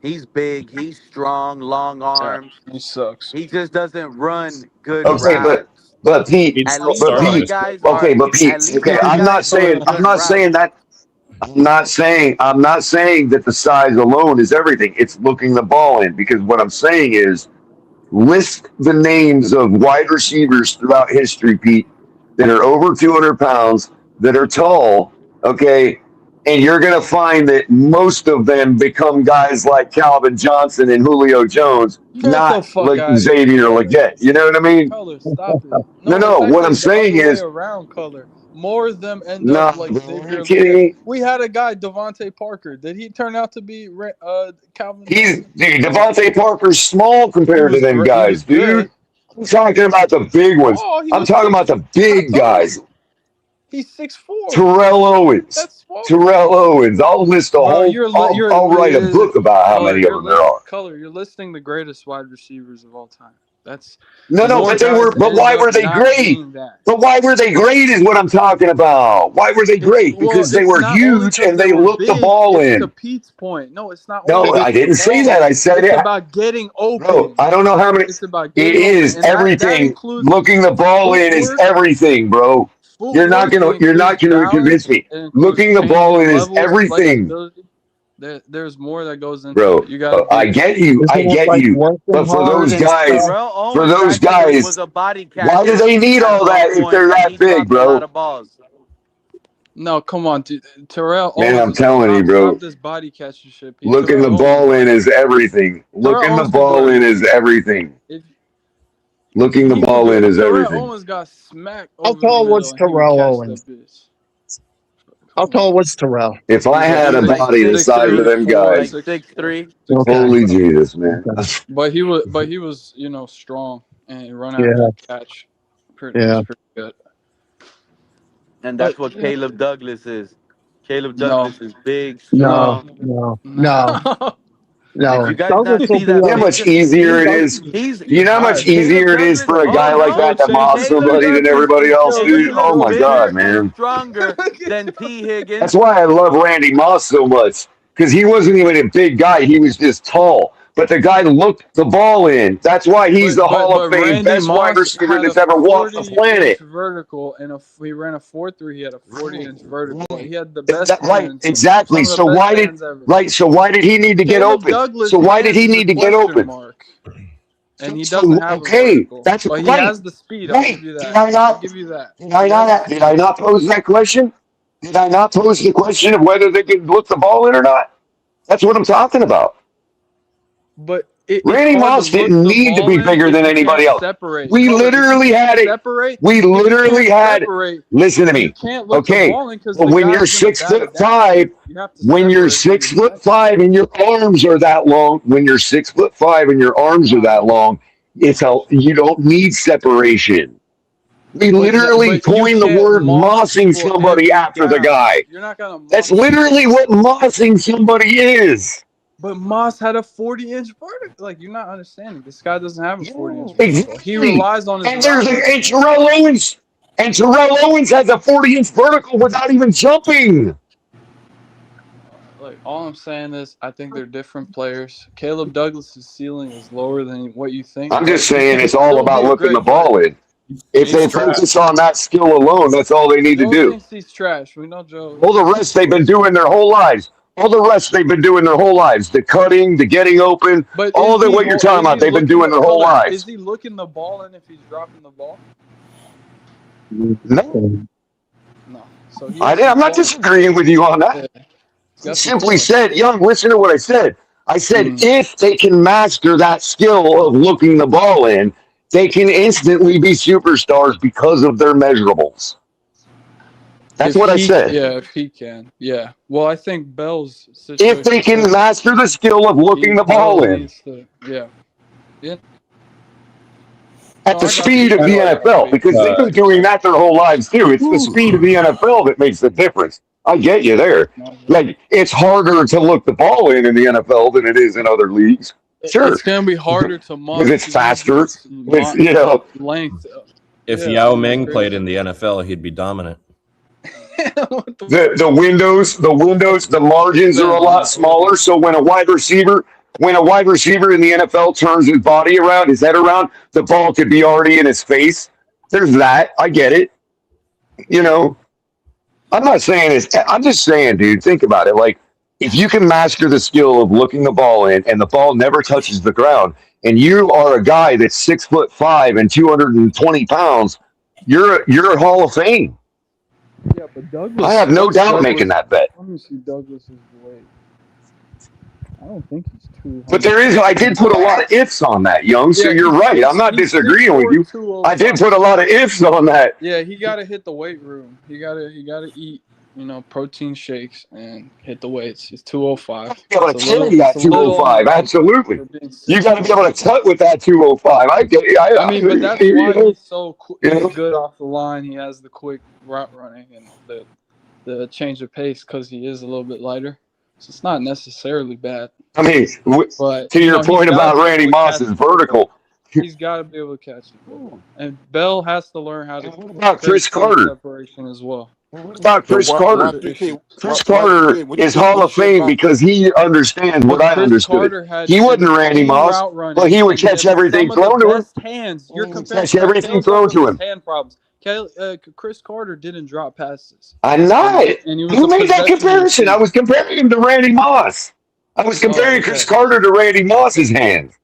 He's big. He's strong. Long arms.
He sucks.
He just doesn't run good.
Okay, but Pete.
At least these guys
okay, but Pete. Okay, I'm not saying that. I'm not saying that the size alone is everything. It's looking the ball in, because what I'm saying is List the names of wide receivers throughout history, Pete, that are over 200 pounds, that are tall, okay? And you're going to find that most of them become guys like Calvin Johnson and Julio Jones, not like Xavier Leggett. You know what I mean?
Color, stop it.
No. What I'm saying is,
around color. More of them end up like Xavier
Leggett.
We had a guy, Devontae Parker. Did he turn out to be Calvin?
Devontae Parker's small compared to them guys, dude. I'm talking about the big ones. I'm talking about the big guys.
He's 6'4".
Terrell Owens. I'll list a whole. I'll write a book about how many of them there are.
Color, you're listing the greatest wide receivers of all time. That's
but why were they great? But why were they great is what I'm talking about. Why were they great? Because they were huge and they looked the ball in.
To Pete's point, no, it's not.
No, I didn't say that. I said
it's about getting open.
Bro, I don't know how many.
It's about
it is everything. Looking the ball in is everything, bro. You're not gonna convince me. Looking the ball in is everything.
There's more that goes into
bro.
It. You got.
I get you. But for those guys, why do they need all that if they're that big, bro?
No, come on, dude. Terrell.
Man, I'm telling you, bro.
This body catcher shit.
Looking the ball in is everything. Looking the ball in is everything. Looking the ball in is everything.
Terrell Owens got smacked.
How tall was Terrell Owens? How tall was Terrell?
If I had a body the size of them guys,
6'3".
Holy Jesus, man!
But he was, strong and run out of catch. Pretty good.
And that's what Caleb Douglas is. Caleb Douglas is big, strong.
No.
You guys not see that?
You know how much easier it is? You know how much easier it is for a guy like that to moss somebody than everybody else, dude? Oh my God, man!
Stronger than T. Higgins.
That's why I love Randy Moss so much, because he wasn't even a big guy; he was just tall. But the guy looked the ball in. That's why he's the Hall of Fame
Randy
best wide receiver that's ever walked the planet.
Vertical, and he ran a 4.3. He had a 40-inch vertical. He had the best.
Right, exactly. So why did he need to get open? So why did he need to get open?
And he doesn't have a vertical.
That's
but
right.
He has the speed. I'll give you that.
I'll give you that. Did I not pose that question? Did I not pose the question of whether they could look the ball in or not? That's what I'm talking about.
But
Randy Moss didn't need to be bigger than anybody else. We literally had it. We literally had it. Listen to me. Okay. But when you're 6'5", when you're 6'5" and your arms are that long, when you're 6'5" and your arms are that long, you don't need separation. We literally coined the word mossing somebody after the guy. That's literally what mossing somebody is.
But Moss had a 40-inch vertical. Like, you're not understanding. This guy doesn't have a 40-inch vertical. He relies on his.
And Terrell Owens. And Terrell Owens has a 40-inch vertical without even jumping.
Like, all I'm saying is, I think they're different players. Caleb Douglas's ceiling is lower than what you think.
I'm just saying it's all about looking the ball in. If they focus on that skill alone, that's all they need to do.
Thinks he's trash. We know Joe.
All the rest they've been doing their whole lives. The cutting, the getting open,
but
all of what you're talking about, they've been doing their whole lives.
Is he looking the ball in if he's dropping the ball?
No.
So
I'm not disagreeing with you on that. I simply said, Young, listen to what I said. I said, if they can master that skill of looking the ball in, they can instantly be superstars because of their measurables. That's what I said.
Yeah, if he can. Yeah. Well, I think Bell's
situation. If they can master the skill of looking the ball in.
Yeah.
At the speed of the NFL, because they've been doing that their whole lives too. It's the speed of the NFL that makes the difference. I get you there. Like, it's harder to look the ball in the NFL than it is in other leagues. Sure.
It's going to be harder to
because it's faster. It's,
length.
If Yao Ming played in the NFL, he'd be dominant.
The windows, the margins are a lot smaller. So when a wide receiver in the NFL turns his body around, his head around, the ball could be already in his face. There's that. I get it. I'm not saying this. I'm just saying, dude, think about it. Like, if you can master the skill of looking the ball in and the ball never touches the ground, and you are a guy that's 6'5" and 220 pounds, you're Hall of Fame.
Yeah, but Douglas.
I have no doubt making that bet.
Let me see Douglas's weight. I don't think he's too.
But I did put a lot of ifs on that, Young. So you're right. I'm not disagreeing with you. I did put a lot of ifs on that.
Yeah, he got to hit the weight room. He got to eat, protein shakes and hit the weights. It's 205.
You got to carry that 205. Absolutely. You got to be able to cut with that 205. I get it.
I mean, but that's why he's so good off the line. He has the quick route running and the change of pace because he is a little bit lighter. So it's not necessarily bad.
I mean,
but,
to your point about Randy Moss's vertical.
He's got to be able to catch it. And Bell has to learn how to.
What about Chris Carter?
Separation as well.
What about Chris Carter? Chris Carter is Hall of Fame because he understands what I understood. He wasn't Randy Moss, but he would catch everything thrown to him.
Hands. You're
catch everything thrown to him.
Hand problems. Chris Carter didn't drop passes.
I'm not. Who made that comparison? I was comparing him to Randy Moss. I was comparing Chris Carter to Randy Moss's hands.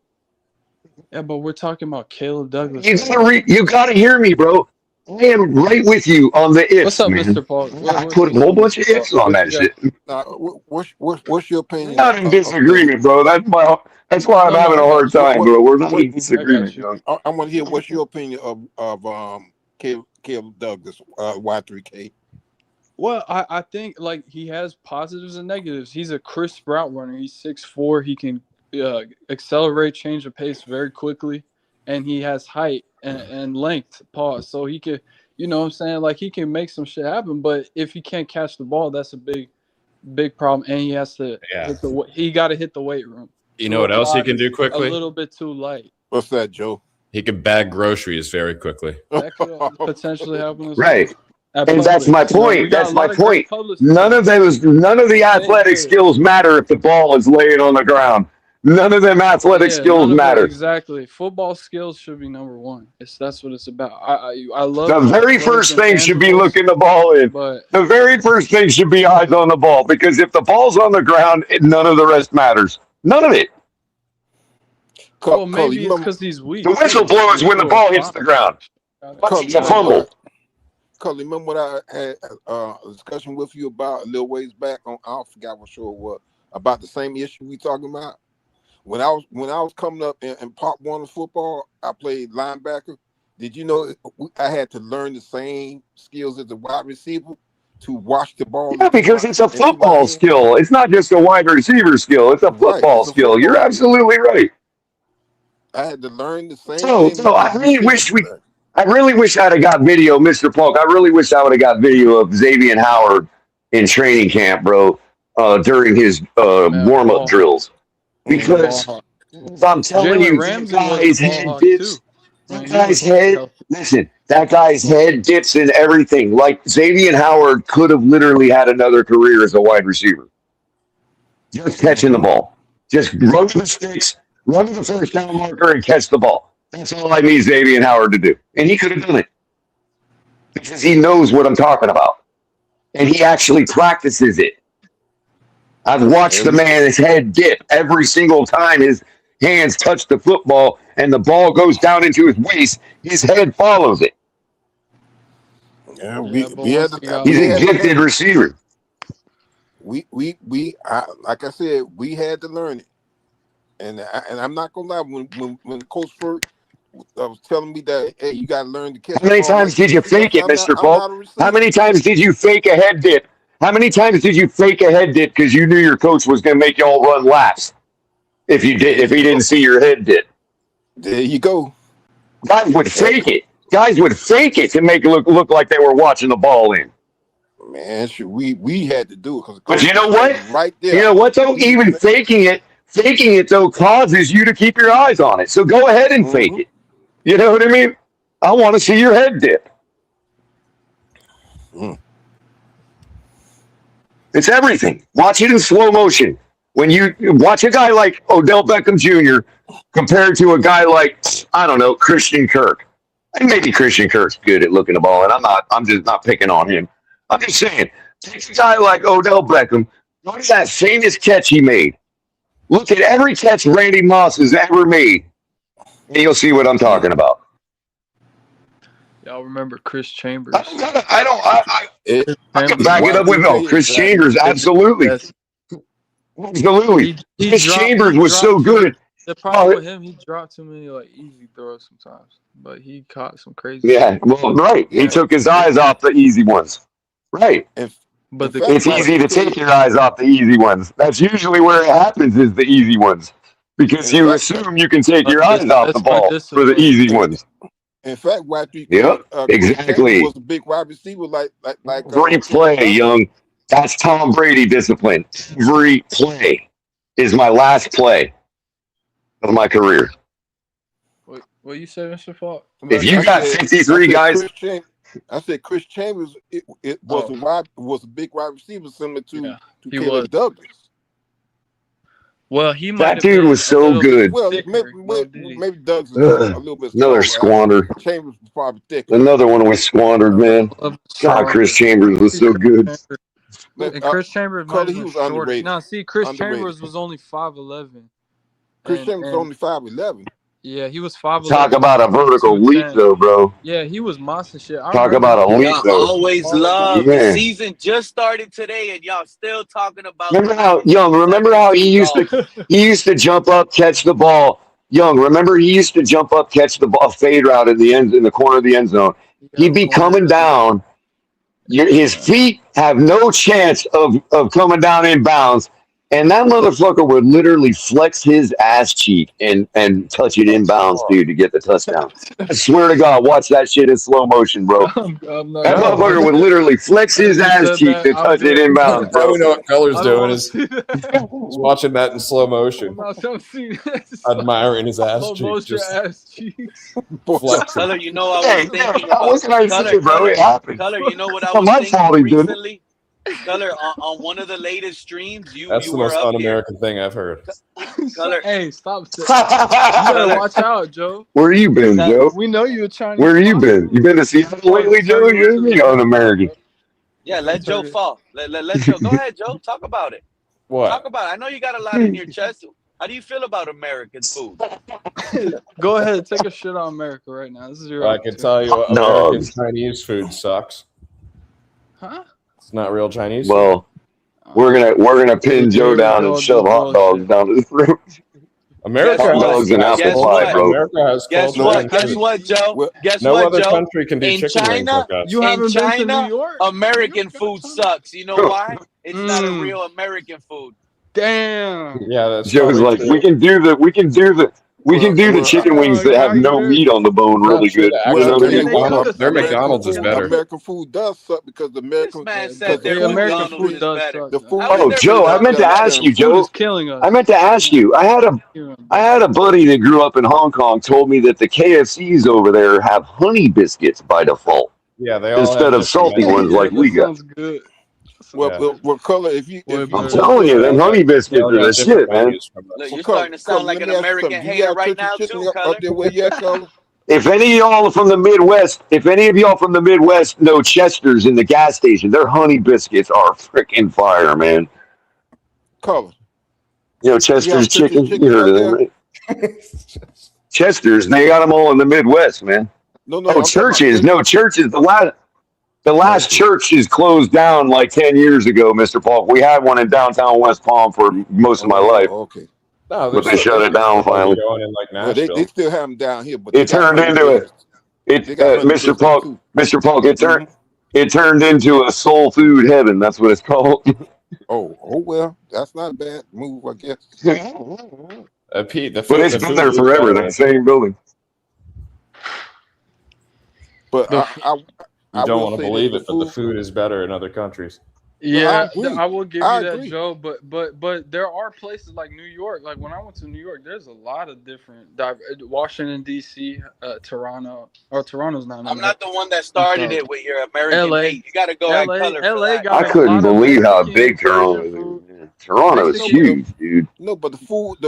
Yeah, but we're talking about Caleb Douglas.
You gotta hear me, bro. I am right with you on the ifs.
What's up,
man.
Mr. Paul?
I put a whole bunch of ifs on that shit.
What's your opinion?
We're not in disagreement, bro. That's why I'm having a hard time, bro. We're not in disagreement.
I want to hear what's your opinion of Caleb Douglas, Y3K.
Well, I think like he has positives and negatives. He's a crisp route runner. He's 6'4". He can accelerate, change of pace very quickly, and he has height and length. So he could, what I'm saying, like he can make some shit happen. But if he can't catch the ball, that's a big problem. And he has to he got to hit the weight room.
You know what else he can do quickly?
A little bit too light.
What's that, Joe?
He can bag groceries very quickly.
That could potentially happen as
right.
well.
And that's my point. That's my point. None of the athletic skills matter if the ball is laying on the ground. None of them athletic skills matter.
Exactly. Football skills should be number one. That's what it's about. I love
the very first thing should be looking the ball in. The very first thing should be eyes on the ball, because if the ball's on the ground, none of the rest matters. None of it.
Well, maybe it's because he's weak.
The whistle blows when the ball hits the ground. It's a fumble.
Cully, remember what I had a discussion with you about a little ways back on? I forgot what show it was, about the same issue we talking about. When I was coming up in Pop Warner football, I played linebacker. Did you know I had to learn the same skills as a wide receiver to watch the ball?
Yeah, because it's a football skill. It's not just a wide receiver skill. It's a football skill. You're absolutely right.
I had to learn the same thing.
So I really wish I'd have got video, Mr. Polk. I really wish I would have got video of Xavier Howard in training camp, bro, during his warm-up drills. Because I'm telling you, that guy's head dips. That guy's head dips in everything. Like Xavier Howard could have literally had another career as a wide receiver. Just catching the ball. Just run to the sticks, run to the first down marker, and catch the ball. That's all I need Xavier Howard to do. And he could have done it. Because he knows what I'm talking about. And he actually practices it. I've watched the man, his head dip every single time his hands touch the football and the ball goes down into his waist. His head follows it.
Yeah,
he's a gifted receiver.
Like I said, we had to learn it. And I'm not gonna lie, when Coach Furt was telling me that, hey, you gotta learn to catch.
How many times did you fake it, Mr. Polk? How many times did you fake a head dip? How many times did you fake a head dip because you knew your coach was going to make y'all run laps? If he didn't see your head dip,
there you go.
Guys would fake it. Guys would fake it to make it look like they were watching the ball in.
Man, we had to do it.
But you know what?
Right there.
You know what though? Even faking it though causes you to keep your eyes on it. So go ahead and fake it. You know what I mean? I want to see your head dip. It's everything. Watch it in slow motion. When you watch a guy like Odell Beckham Jr. compared to a guy like, I don't know, Christian Kirk. And maybe Christian Kirk's good at looking the ball, and I'm just not picking on him. I'm just saying, take a guy like Odell Beckham, look at that famous catch he made. Look at every catch Randy Moss has ever made. And you'll see what I'm talking about.
Y'all remember Chris Chambers?
I can back it up with Chris Chambers. Absolutely. Absolutely. Chris Chambers was so good.
The problem with him, he dropped too many like easy throws sometimes, but he caught some crazy.
Yeah, well, right. He took his eyes off the easy ones. Right.
But
it's easy to take your eyes off the easy ones. That's usually where it happens, is the easy ones, because you assume you can take your eyes off the ball for the easy ones.
In fact,
exactly.
Was a big wide receiver like
every play, young. That's Tom Brady discipline. Every play is my last play of my career.
What you say, Mr. Falk?
If you got 53 guys,
I said Chris Chambers it was a big wide receiver similar to Caleb Douglas.
Well,
that dude was so good.
Well, maybe Douglas is a little bit
another squander.
Chambers was probably thicker.
Another one was squandered, man. God, Chris Chambers was so good.
And Chris Chambers,
he was underrated.
No, see, Chris Chambers was only 5'11".
Chris Chambers was only 5'11".
Yeah, he was 5'11".
Talk about a vertical leap, though, bro.
Yeah, he was monster shit.
Talk about a leap, though.
Always love. The season just started today, and y'all still talking about.
Remember how he used to jump up, catch the ball. Young, remember he used to jump up, catch the ball, fade route in the corner of the end zone. He'd be coming down. His feet have no chance of coming down in bounds. And that motherfucker would literally flex his ass cheek and touch it in bounds, dude, to get the touchdown. I swear to God, watch that shit in slow motion, bro. That motherfucker would literally flex his ass cheek to touch it in bounds, bro.
Probably know what Color's doing is he's watching that in slow motion, admiring his ass cheeks.
Color, you know I was thinking about.
What can I say, bro? It happened.
Color, you know what I was thinking recently? Color, on one of the latest streams,
that's
you
the
were
most un-American thing I've heard.
Color,
hey, stop! You better watch out, Joe.
Where you been, Joe?
We know you're Chinese.
Where you been? You been to Seattle lately, Joe? You're un-American.
Yeah, let Joe fall. Let Joe. Go ahead, Joe. Talk about it.
What?
Talk about it. I know you got a lot in your chest. How do you feel about American food?
Go ahead, take a shit on America right now. This is your.
I can tell you, American Chinese food sucks.
Huh?
It's not real Chinese.
Well, we're gonna pin Joe down and shove hot dogs down his throat.
America
hot dogs and apple pie, bro.
America has
Guess what, Joe? Guess
no
what,
other
Joe?
country can do
in
chicken
China,
wings like us.
You haven't been to New York?
American food sucks. You know why? It's not a real American food.
Damn.
Yeah, that's
Joe's like,
true.
we can do the chicken wings that have no meat on the bone really good.
Their McDonald's is better.
American food does suck because the American
food does suck.
The food.
Oh, Joe, I meant to ask you, Joe.
Killing us.
I meant to ask you. I had a buddy that grew up in Hong Kong told me that the KFCs over there have honey biscuits by default.
Yeah, they all
instead of salty ones like we got.
Sounds good.
Well, Color, if
I'm telling you, them honey biscuits are the shit, man.
Look, you're starting to sound like an American hater right now, too, Color.
If any of y'all from the Midwest know Chester's in the gas station, their honey biscuits are freaking fire, man.
Color.
You know Chester's chicken? You heard of them, right? Chester's, they got them all in the Midwest, man. Churches. The last church is closed down like 10 years ago, Mr. Paul. We had one in downtown West Palm for most of my life.
Okay.
No,
but they shut it down finally.
Going in like Nashville.
They still have them down here, but
it turned into Mr. Polk, it turned into a soul food heaven. That's what it's called.
Oh well, that's not a bad move, I guess.
Pete,
but it's been there forever. That same building.
But
you don't want to believe it, but the food is better in other countries.
Yeah, I will give you that, Joe. But there are places like New York. Like when I went to New York, there's a lot of different. Washington D.C., Toronto. Or Toronto's not.
I'm not the one that started it with your American hate. You got to go at Color.
LA
I couldn't believe how big Toronto is. Toronto is huge, dude.
No, but the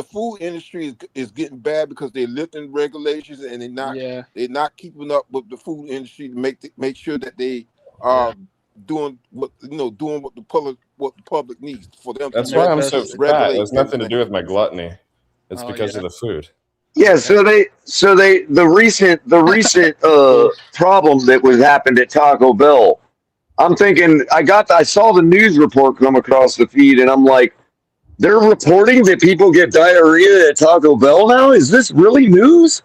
food industry is getting bad because they're lifting regulations and they're not keeping up with the food industry to make sure that they are doing what the public needs for them.
That's why I'm so fat. It has nothing to do with my gluttony. It's because of the food.
Yeah, the recent problem that was happened at Taco Bell. I'm thinking I saw the news report come across the feed, and I'm like, they're reporting that people get diarrhea at Taco Bell now. Is this really news?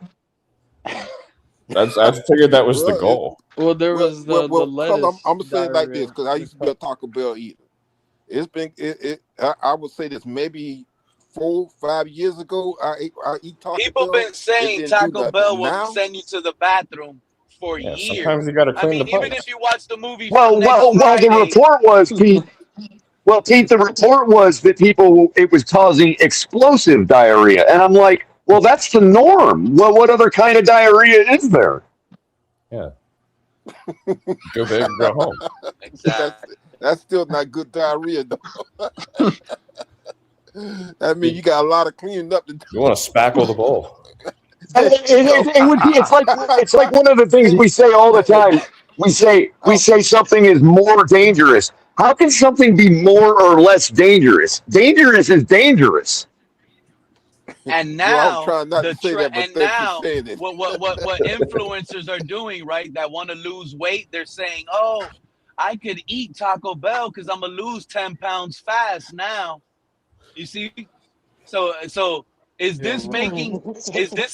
I figured that was the goal.
Well, there was the lettuce.
I'm gonna say it like this because I used to be a Taco Bell eater. It's been I would say this maybe 4-5 years ago. I eat Taco Bell.
People been saying Taco Bell will send you to the bathroom for years.
Sometimes you got to clean the pipes.
Even if you watch the movie.
Well, the report was, Pete. Well, Pete, the report was that it was causing explosive diarrhea, and I'm like, well, that's the norm. Well, what other kind of diarrhea is there?
Yeah. Go big, go home.
Exactly.
That's still not good diarrhea, though. That means you got a lot of cleaning up to do.
You want to spackle the bowl.
It would be. It's like one of the things we say all the time. We say something is more dangerous. How can something be more or less dangerous? Dangerous is dangerous.
And now,
what
influencers are doing, right? That want to lose weight, they're saying, "Oh, I could eat Taco Bell because I'm gonna lose 10 pounds fast now." You see, so is this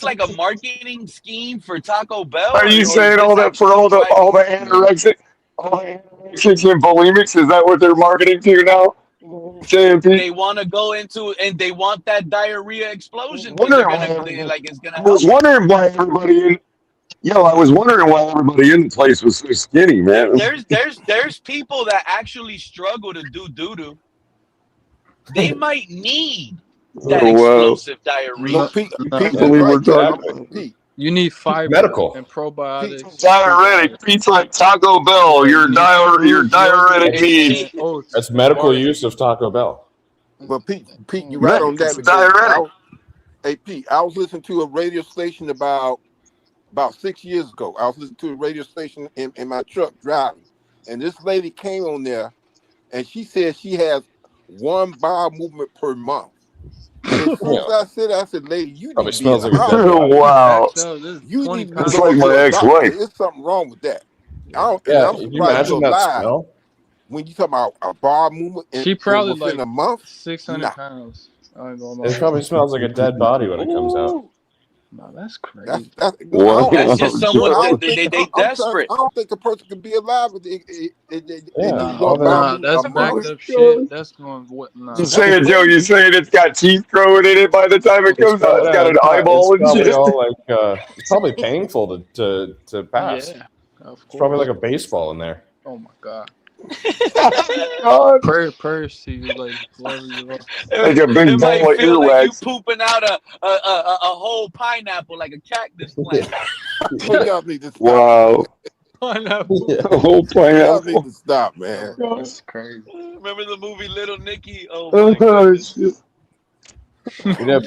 like a marketing scheme for Taco Bell?
Are you saying all that for all the anorexics and bulimics? Is that what they're marketing to now?
They want to go into and they want that diarrhea explosion.
I was wondering why everybody in the place was so skinny, man.
There's people that actually struggle to do doo-doo. They might need that explosive diarrhea.
You need fiber and probiotics.
Diuretic. Pete's like Taco Bell. Your diuretic needs.
That's medical use of Taco Bell.
But Pete, you right on that.
Diuretic.
Hey Pete, I was listening to a radio station about 6 years ago. I was listening to a radio station in my truck driving, and this lady came on there, and she said she has one bowel movement per month. I said, lady, you
probably
need to
smells
be
like a dead
wow.
You need to
It's like my ex-wife.
There's something wrong with that.
Can you imagine that smell?
When you talk about a bowel movement,
she probably
within a month,
600 pounds.
It probably smells like a dead body when it comes out.
No, that's crazy.
That's just someone they desperate.
I don't think a person can be alive with it.
That's backed up shit. That's going what? Nah.
You saying, Joe? You saying it's got teeth growing in it by the time it comes out? It's got an eyeball and shit.
It's probably painful to pass.
Yeah,
it's probably like a baseball in there.
Oh my god.
Prayers
to you, like whatever you want.
Like a big ball of earwax.
Like you pooping out a whole pineapple like a cactus plant.
Wow.
Pineapple.
A whole pineapple.
Y'all need to stop, man.
That's crazy.
Remember the movie Little Nicky? Oh my
shit.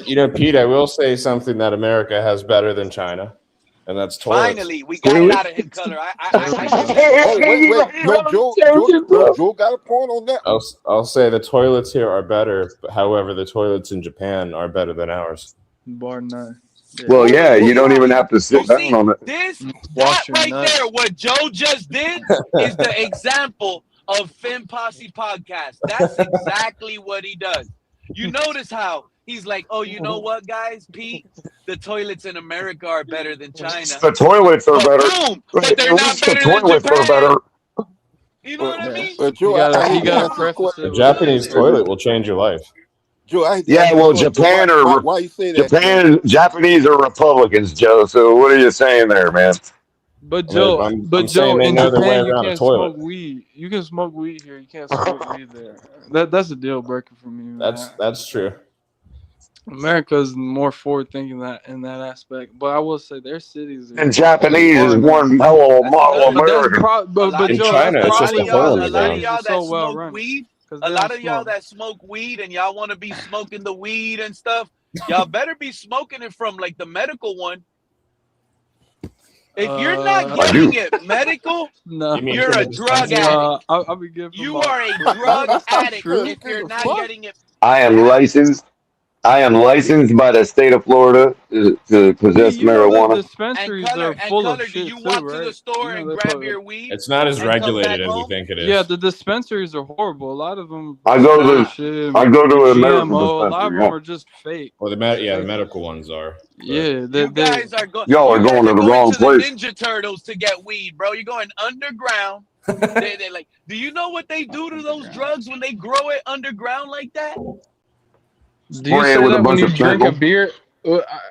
You know, Pete, I will say something that America has better than China. And that's toilets.
Finally, we got it out of his color.
Joe got a point on that.
I'll say the toilets here are better. However, the toilets in Japan are better than ours.
Bar none.
Yeah. Well, yeah, you don't even have to sit down on it.
That right there, what Joe just did, is the example of Finn Posse Podcast. That's exactly what he does. You notice how he's like, oh, you know what, guys? Pete, the toilets in America are better than China.
The toilets are better.
Boom! But they're not better than Japan. You know what I mean?
You gotta preface it.
The Japanese toilet will change your life.
Joe,
Japan or
why you say that?
Japanese are Republicans, Joe. So what are you saying there, man?
But Joe, in Japan, you can't smoke weed. You can smoke weed here. You can't smoke weed there. That's a deal breaker for me, man.
That's true.
America's more forward thinking in that aspect, but I will say their cities.
And Japanese is one hell of a model American.
But
in
Joe,
China, it's just a hole in the
ground. A lot of y'all
so
that smoke weed and y'all want to be smoking the weed and stuff, y'all better be smoking it from like the medical one. If you're not getting it medical, you're a drug addict.
I'll be good.
You are a drug addict if you're not getting it.
I am licensed I am licensed by the state of Florida to possess marijuana.
The dispensaries are full of shit
you
too,
walk
right?
to the store and grab your weed.
It's not as
and come
regulated
back
as we
home?
think it is.
Yeah, the dispensaries are horrible. A lot of them.
I go to a medical
GMO. A lot of
dispensary.
them are just fake.
Well, the medical ones are. But.
Yeah,
you guys are going.
Y'all are going to the wrong place.
The Ninja Turtles to get weed, bro. You're going underground. They're like, do you know what they do to those drugs when they grow it underground like that?
Do you say that when you drink a beer?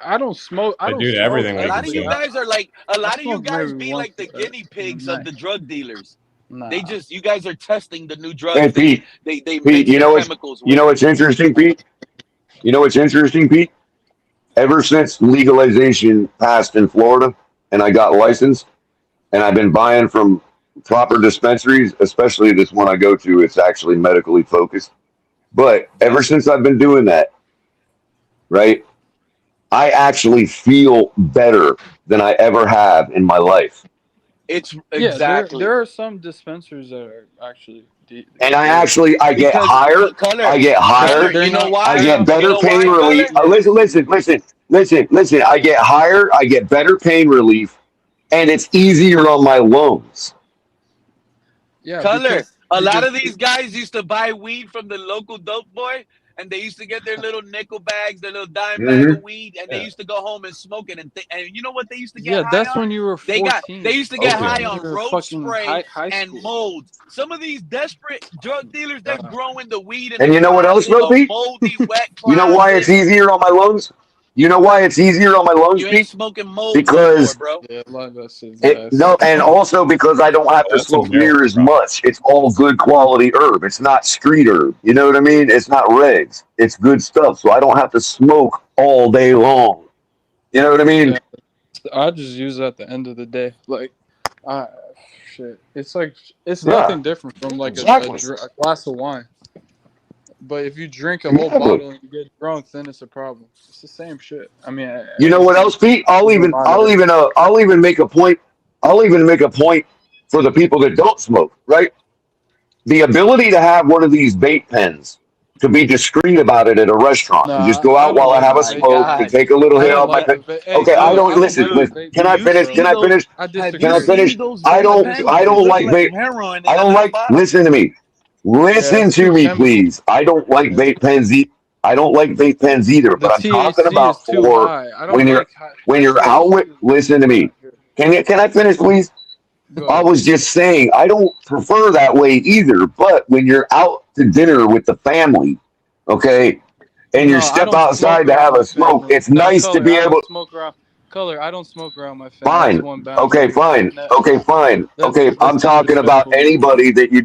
I don't smoke. I don't
do
smoke.
everything.
A lot of you guys are like be like the guinea pigs of the drug dealers.
Nah.
You guys are testing the new drugs.
Hey, Pete,
they
Pete,
mix
you know
the
what's
chemicals
you know what's interesting, Pete? You know what's interesting, Pete? Ever since legalization passed in Florida and I got licensed, and I've been buying from proper dispensaries, especially this one I go to, it's actually medically focused. But ever since I've been doing that, right, I actually feel better than I ever have in my life.
It's exactly.
There are some dispensaries that are actually.
And I get higher. I get higher.
You know why?
I get better pain relief. Listen. I get higher. I get better pain relief, and it's easier on my lungs.
Yeah,
Color. A lot of these guys used to buy weed from the local dope boy, and they used to get their little nickel bags, their little dime bag of weed, and they used to go home and smoke it. And you know what they used to get high
that's
on?
when you were 14.
They used to get high on road spray and molds. Some of these desperate drug dealers, they're growing the weed.
And you know what else, Pete?
Moldy, wet
you know why it's easier on my lungs? You know why it's easier on my lungs,
You ain't
Pete?
smoking mold
Because
anymore, bro.
Yeah, a lot of that shit.
and also because I don't have to smoke near as much. It's all good quality herb. It's not street herb. You know what I mean? It's not regs. It's good stuff. So I don't have to smoke all day long. You know what I mean?
Yeah, I just use it at the end of the day. Like, shit. It's like nothing different from like a glass of wine. But if you drink a whole bottle and you get drunk, then it's a problem. It's the same shit. I mean,
you know what else, Pete? I'll even make a point. I'll even make a point for the people that don't smoke. Right? The ability to have one of these vape pens, to be discreet about it at a restaurant. You just go out while I have a smoke and take a little hit off my pen. Okay, I don't listen. Can I finish? Can I finish? Can I finish? I don't like vape. I don't like. Listen to me. Listen to me, please. I don't like vape pens. I don't like vape pens either. But I'm talking about for when you're out with. Listen to me. Can I finish, please? I was just saying I don't prefer that way either. But when you're out to dinner with the family, okay, and you step outside to have a smoke, it's nice to be able.
Color, I don't smoke around my family.
Fine. Okay, fine. Okay, fine. Okay, I'm talking about anybody that you.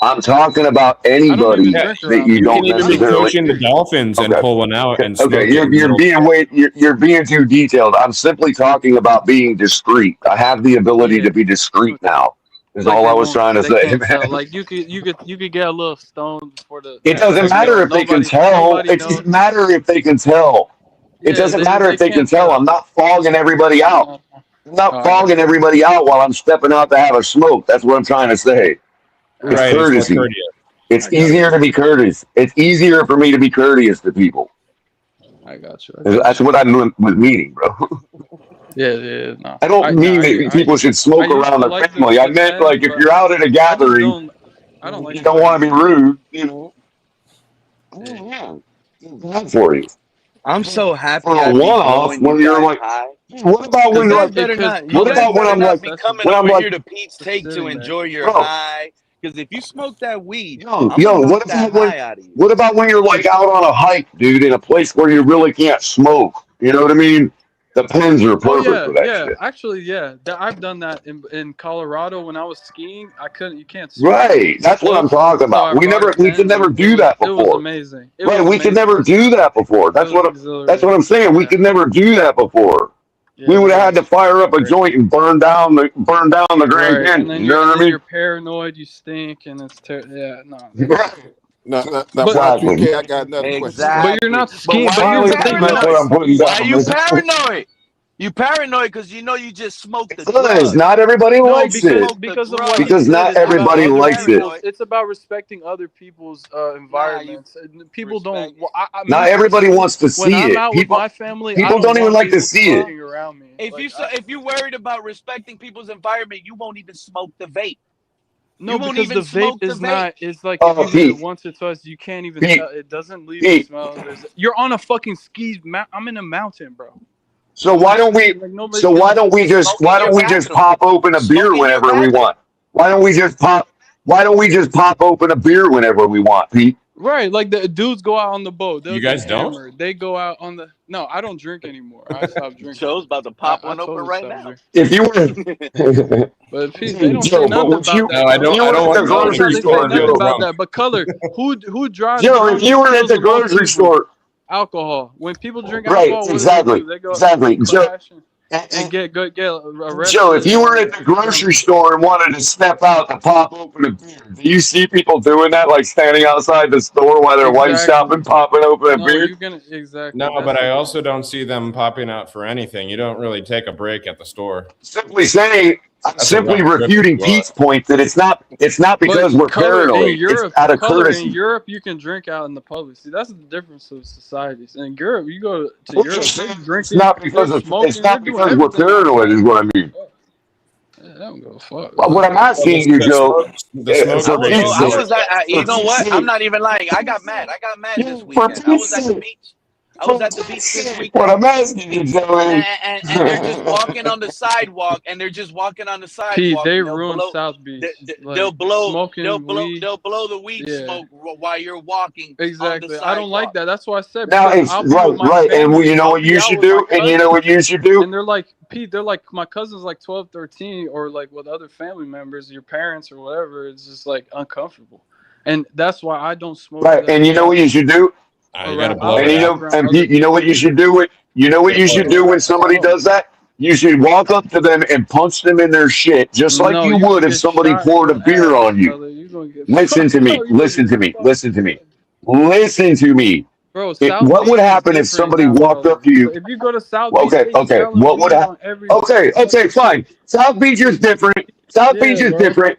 I'm talking about anybody that you don't
even be coaching the Dolphins and pull one out and smoke.
Okay, you're being too detailed. I'm simply talking about being discreet. I have the ability to be discreet now. Is all I was trying to say.
Like you could get a little stoned before the.
It doesn't matter if they can tell. It doesn't matter if they can tell. It doesn't matter if they can tell. I'm not fogging everybody out. I'm not fogging everybody out while I'm stepping out to have a smoke. That's what I'm trying to say. It's courtesy. It's easier to be courteous. It's easier for me to be courteous to people.
I got you.
That's what I was meaning, bro.
Yeah. No.
I don't mean that people should smoke around their family. I meant like if you're out at a gathering, you don't want to be rude. You know. Bad for you.
I'm so happy.
For a one-off, when you're like, what about when you're like, what about when I'm like,
when I'm like, here to Pete's Take to enjoy your high? Because if you smoke that weed,
what about when you're like out on a hike, dude, in a place where you really can't smoke? You know what I mean? The pens are perfect for that shit.
Actually, I've done that in Colorado when I was skiing. You can't smoke.
Right, that's what I'm talking about. We could never do that before.
It was amazing.
We could never do that before. That's what I'm saying. We could never do that before. Yeah, we would have had to fire up a joint and burn down the Grand Canyon. You know what I mean?
You're paranoid. You stink, and it's no.
I got another question.
But you're not skiing.
Why are you paranoid? You paranoid because you know you just smoked the
Because
drug.
not everybody likes it.
Because of what
Because not everybody likes it.
It's about respecting other people's environments. People don't.
Not everybody wants to see
when I'm
it.
out with my family,
People don't even like to see it.
Around me.
If you worried about respecting people's environment, you won't even smoke the vape.
No, because the vape is not. It's like if you hit it once or twice, you can't even tell. It doesn't leave a smell. You're on a fucking ski. I'm in a mountain, bro.
So why don't we? So why don't we just pop open a beer whenever we want? Why don't we just pop open a beer whenever we want, Pete?
Right, like the dudes go out on the boat.
You guys don't?
Hammered. They go out on the. No, I don't drink anymore. I stopped drinking.
Joe's about to pop one open right now.
If you were,
but Pete, they don't say nothing about that.
No, I don't want the grocery store.
About that. But color, who drives?
Joe, if you were at the grocery store.
Alcohol. When people drink alcohol,
right? Exactly.
They go
exactly. Joe,
and get arrested.
Joe, if you were at the grocery store and wanted to step out to pop open a beer, do you see people doing that, like standing outside the store while their wife's shopping, popping open a beer?
No, but I also don't see them popping out for anything. You don't really take a break at the store.
Simply saying, simply refuting Pete's point that it's not because we're paranoid. It's out of courtesy.
In Europe, you can drink out in the public. See, that's the difference of societies. In Europe, you go to Europe, drinking.
It's not because we're paranoid, is what I mean.
I don't give a fuck.
Well, what I'm asking you, Joe.
You know what? I'm not even lying. I got mad this weekend. I was at the beach. This weekend.
What I'm asking you, Joe,
and they're just walking on the sidewalk,
Pete, they ruined South Beach.
They'll blow the weed smoke while you're walking.
Exactly. I don't like that. That's why I said.
Now it's right. And you know what you should do? And you know what you should do?
And they're like, Pete, they're like, my cousin's like 12, 13, or like with other family members, your parents or whatever. It's just like uncomfortable. And that's why I don't smoke.
Right. And you know what you should do?
You gotta blow
and you know what you should do? You know what you should do when somebody does that? You should walk up to them and punch them in their shit, just like you would if somebody poured a beer on you. Listen to me. Bro, what would happen if somebody walked up to you?
If you go to South Beach,
what would happen? Okay, fine. South Beach is different.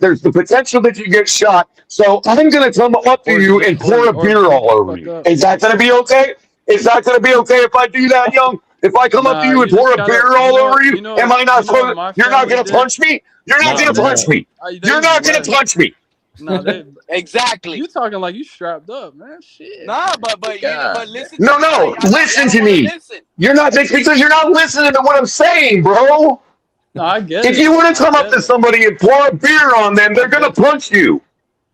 There's the potential that you get shot. So I'm going to come up to you and pour a beer all over you. Is that going to be okay? Is that going to be okay if I do that, young? If I come up to you and pour a beer all over you, am I not supposed to? You're not going to punch me? You're not going to punch me. You're not going to punch me.
Exactly.
You talking like you strapped up, man? Shit.
Nah, but listen.
Listen to me. You're not because you're not listening to what I'm saying, bro.
No, I get it.
If you want to come up to somebody and pour a beer on them, they're gonna punch you.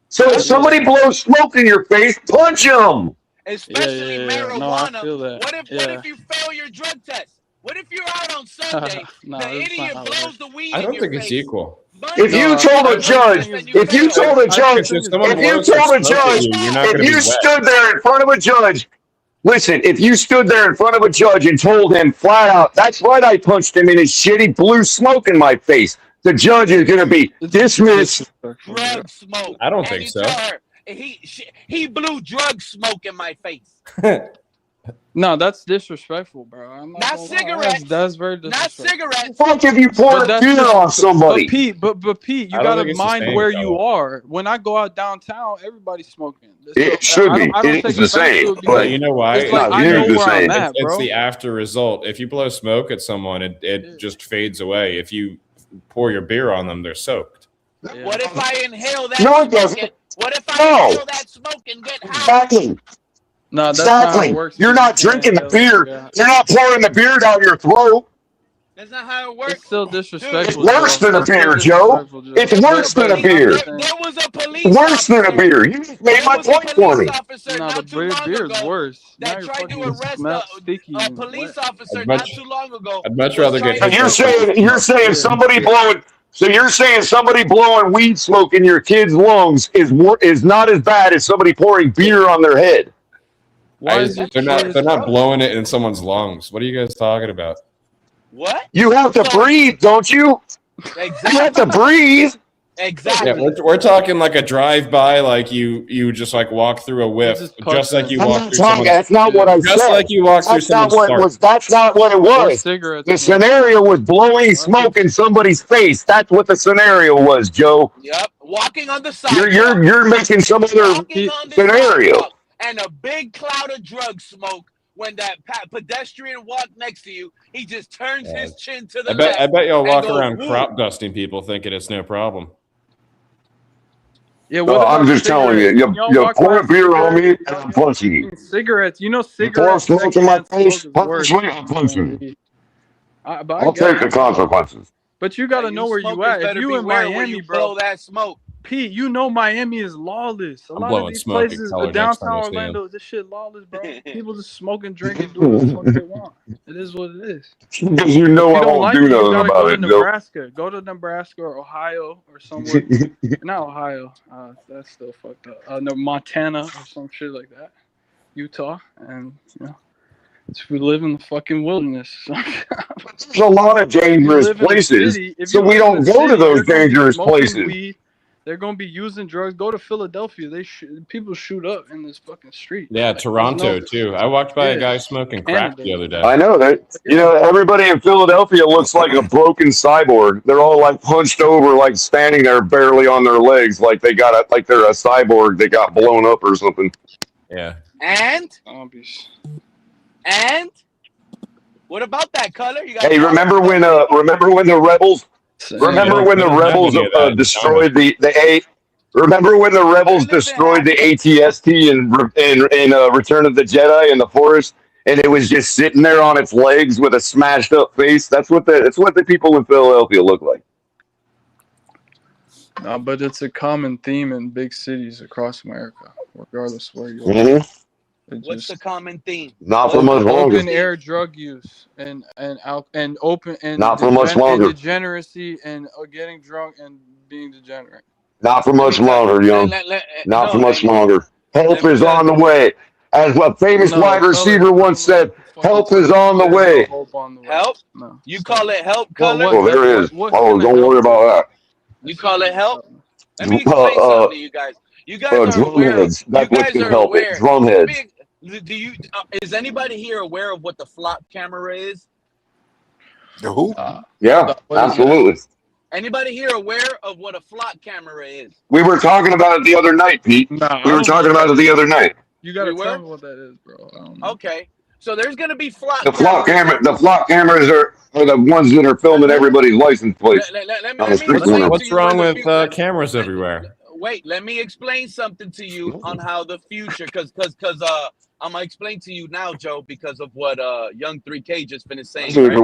So if somebody blows smoke in your face, punch them.
Especially marijuana. No, what if you fail your drug test? What if you're out on Sunday? The idiot blows the weed.
I don't think it's equal.
If you told a judge, if you stood there in front of a judge, listen, if you stood there in front of a judge and told him flat out, that's right, I punched him in his shit, he blew smoke in my face, the judge is going to be dismissed.
Drug smoke.
I don't think so.
He blew drug smoke in my face.
No, that's disrespectful, bro.
Not cigarettes.
That's very disrespectful.
Not cigarettes.
Fuck if you pour a beer on somebody.
But Pete, you gotta mind where you are. When I go out downtown, everybody's smoking.
It should be. It is the same.
But you know why?
It's like, I know where I'm at, bro.
It's the after result. If you blow smoke at someone, it just fades away. If you pour your beer on them, they're soaked.
Yeah. What if I inhale that?
No, it doesn't.
What if I inhale that smoke and get high?
Exactly.
No, that's not how it works.
You're not drinking the beer.
Yeah.
You're not pouring the beer down your throat.
That's not how it works.
It's still disrespectful.
It's worse than a beer, Joe. It's worse than a beer.
There was a police
worse than a beer. You just made my point for me.
No, but beer is worse.
That tried to arrest a police officer not too long ago.
I'd much rather get.
You're saying somebody blowing. So you're saying somebody blowing weed smoke in your kid's lungs is not as bad as somebody pouring beer on their head.
They're not blowing it in someone's lungs. What are you guys talking about?
What?
You have to breathe, don't you?
Exactly.
You have to breathe.
Exactly.
Yeah, we're talking like a drive-by, like you just like walk through a whiff, just like you walk through someone's.
That's not what I said.
Just like you walk through someone's fart.
That's not what it was.
Cigarettes.
The scenario was blowing smoke in somebody's face. That's what the scenario was, Joe.
Yep. Walking on the sidewalk.
You're making some other scenario.
And a big cloud of drug smoke. When that pedestrian walked next to you, he just turns his chin to the left.
I bet y'all walk around crop dusting people thinking it's no problem.
Yeah,
I'm just telling you. You pour a beer on me and I'm punching you.
Cigarettes, cigarettes.
You pour smoke in my face, punch me, I'm punching you. I'll take the consequences.
But you got to know where you at. If you in Miami, bro,
blow that smoke.
Pete, Miami is lawless. A lot of these places, downtown Orlando, this shit lawless, bro. People just smoking, drinking, doing what the fuck they want. It is what it is.
Because I won't do nothing about it,
Nebraska. Go to Nebraska or Ohio or somewhere. Not Ohio. That's still fucked up. No, Montana or some shit like that. Utah. And, we live in the fucking wilderness.
There's a lot of dangerous places, so we don't go to those dangerous places.
Weed, they're gonna be using drugs. Go to Philadelphia. People shoot up in this fucking street.
Yeah, Toronto too. I walked by a guy smoking crack the other day.
I know that. Everybody in Philadelphia looks like a broken cyborg. They're all like punched over, like standing there barely on their legs, like they're a cyborg. They got blown up or something.
Yeah.
And what about that color?
Hey, remember when the rebels? Remember when the rebels destroyed the Remember when the rebels destroyed the ATST in Return of the Jedi in the forest, and it was just sitting there on its legs with a smashed up face? That's what the people in Philadelphia look like.
No, but it's a common theme in big cities across America, regardless of where you are.
What's the common theme?
Not for much longer.
Open air drug use and open and
not for much longer.
Degeneracy and getting drunk and being degenerate.
Not for much longer, young. Not for much longer. Help is on the way. As a famous wide receiver once said, help is on the way.
Help? No. You call it help, color?
Well, there is. Oh, don't worry about that.
You call it help? Let me explain something to you guys. You guys are
drumheads. That's what can help it. Drumheads.
Is anybody here aware of what the flop camera is?
The who?
Yeah, absolutely.
Anybody here aware of what a flop camera is?
We were talking about it the other night, Pete. We were talking about it the other night.
You gotta tell me what that is, bro.
Okay, so there's gonna be flop.
The flop cameras are the ones that are filming everybody's license plates.
What's wrong with cameras everywhere?
Wait, let me explain something to you on how the future, because I'm gonna explain to you now, Joe, because of what Young 3K just finished saying. Right?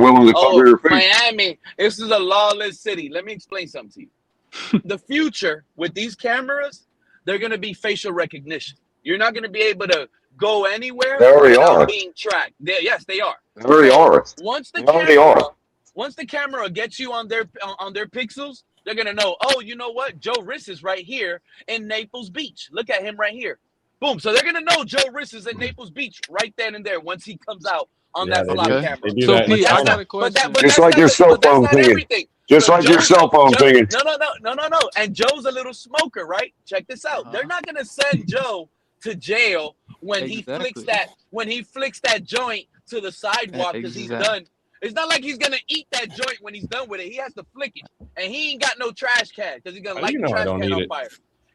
Miami, this is a lawless city. Let me explain something to you. The future with these cameras, they're gonna be facial recognition. You're not gonna be able to go anywhere without being tracked. Yes, they are.
They already are.
Once the camera gets you on their pixels, they're gonna know. Oh, you know what? Joe Riss is right here in Naples Beach. Look at him right here. Boom. So they're gonna know Joe Riss is in Naples Beach right then and there once he comes out on that flop camera.
So Pete,
I got a question.
Just like your cell phone thing. Just like your cell phone thing.
No. And Joe's a little smoker, right? Check this out. They're not gonna send Joe to jail when he flicks that joint to the sidewalk because he's done. It's not like he's gonna eat that joint when he's done with it. He has to flick it, and he ain't got no trash can because he's gonna light the trash can on fire.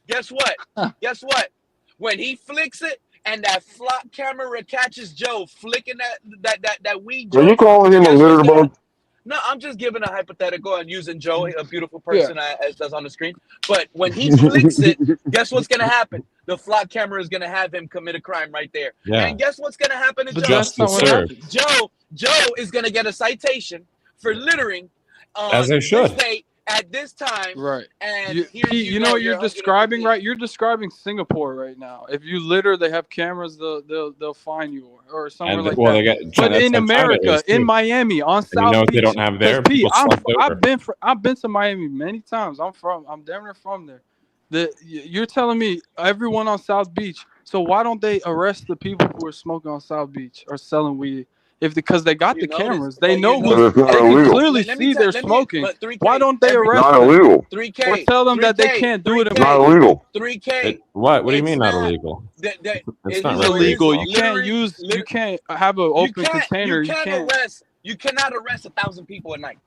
Guess what? Guess what? When he flicks it and that flop camera catches Joe flicking that weed joint.
Are you calling him a litter bug?
No, I'm just giving a hypothetical and using Joe, a beautiful person as does on the screen. But when he flicks it, guess what's gonna happen? The flop camera is gonna have him commit a crime right there.
Yeah.
And guess what's gonna happen to Joe? Joe is gonna get a citation for littering
as they should.
At this time,
right?
And
you know what you're describing, right? You're describing Singapore right now. If you litter, they have cameras. They'll fine you or somewhere like that. But in America, in Miami, on South Beach,
they don't have there.
Pete, I've been to Miami many times. I'm damn near from there. You're telling me everyone on South Beach. So why don't they arrest the people who are smoking on South Beach or selling weed? because they got the cameras, they know
But
who's.
it's not
They can
illegal.
clearly see they're smoking.
But 3K,
Why don't they
every
arrest
Not
them
illegal.
3K
or tell them that they
3K,
can't do it in
3K,
Not
public?
illegal.
3K.
What do you
It's
mean not
not
illegal?
that
It's
it
not
is
It's illegal. You can't
literally
use. You can't have an open container.
you can't arrest. You cannot arrest 1,000 people a night.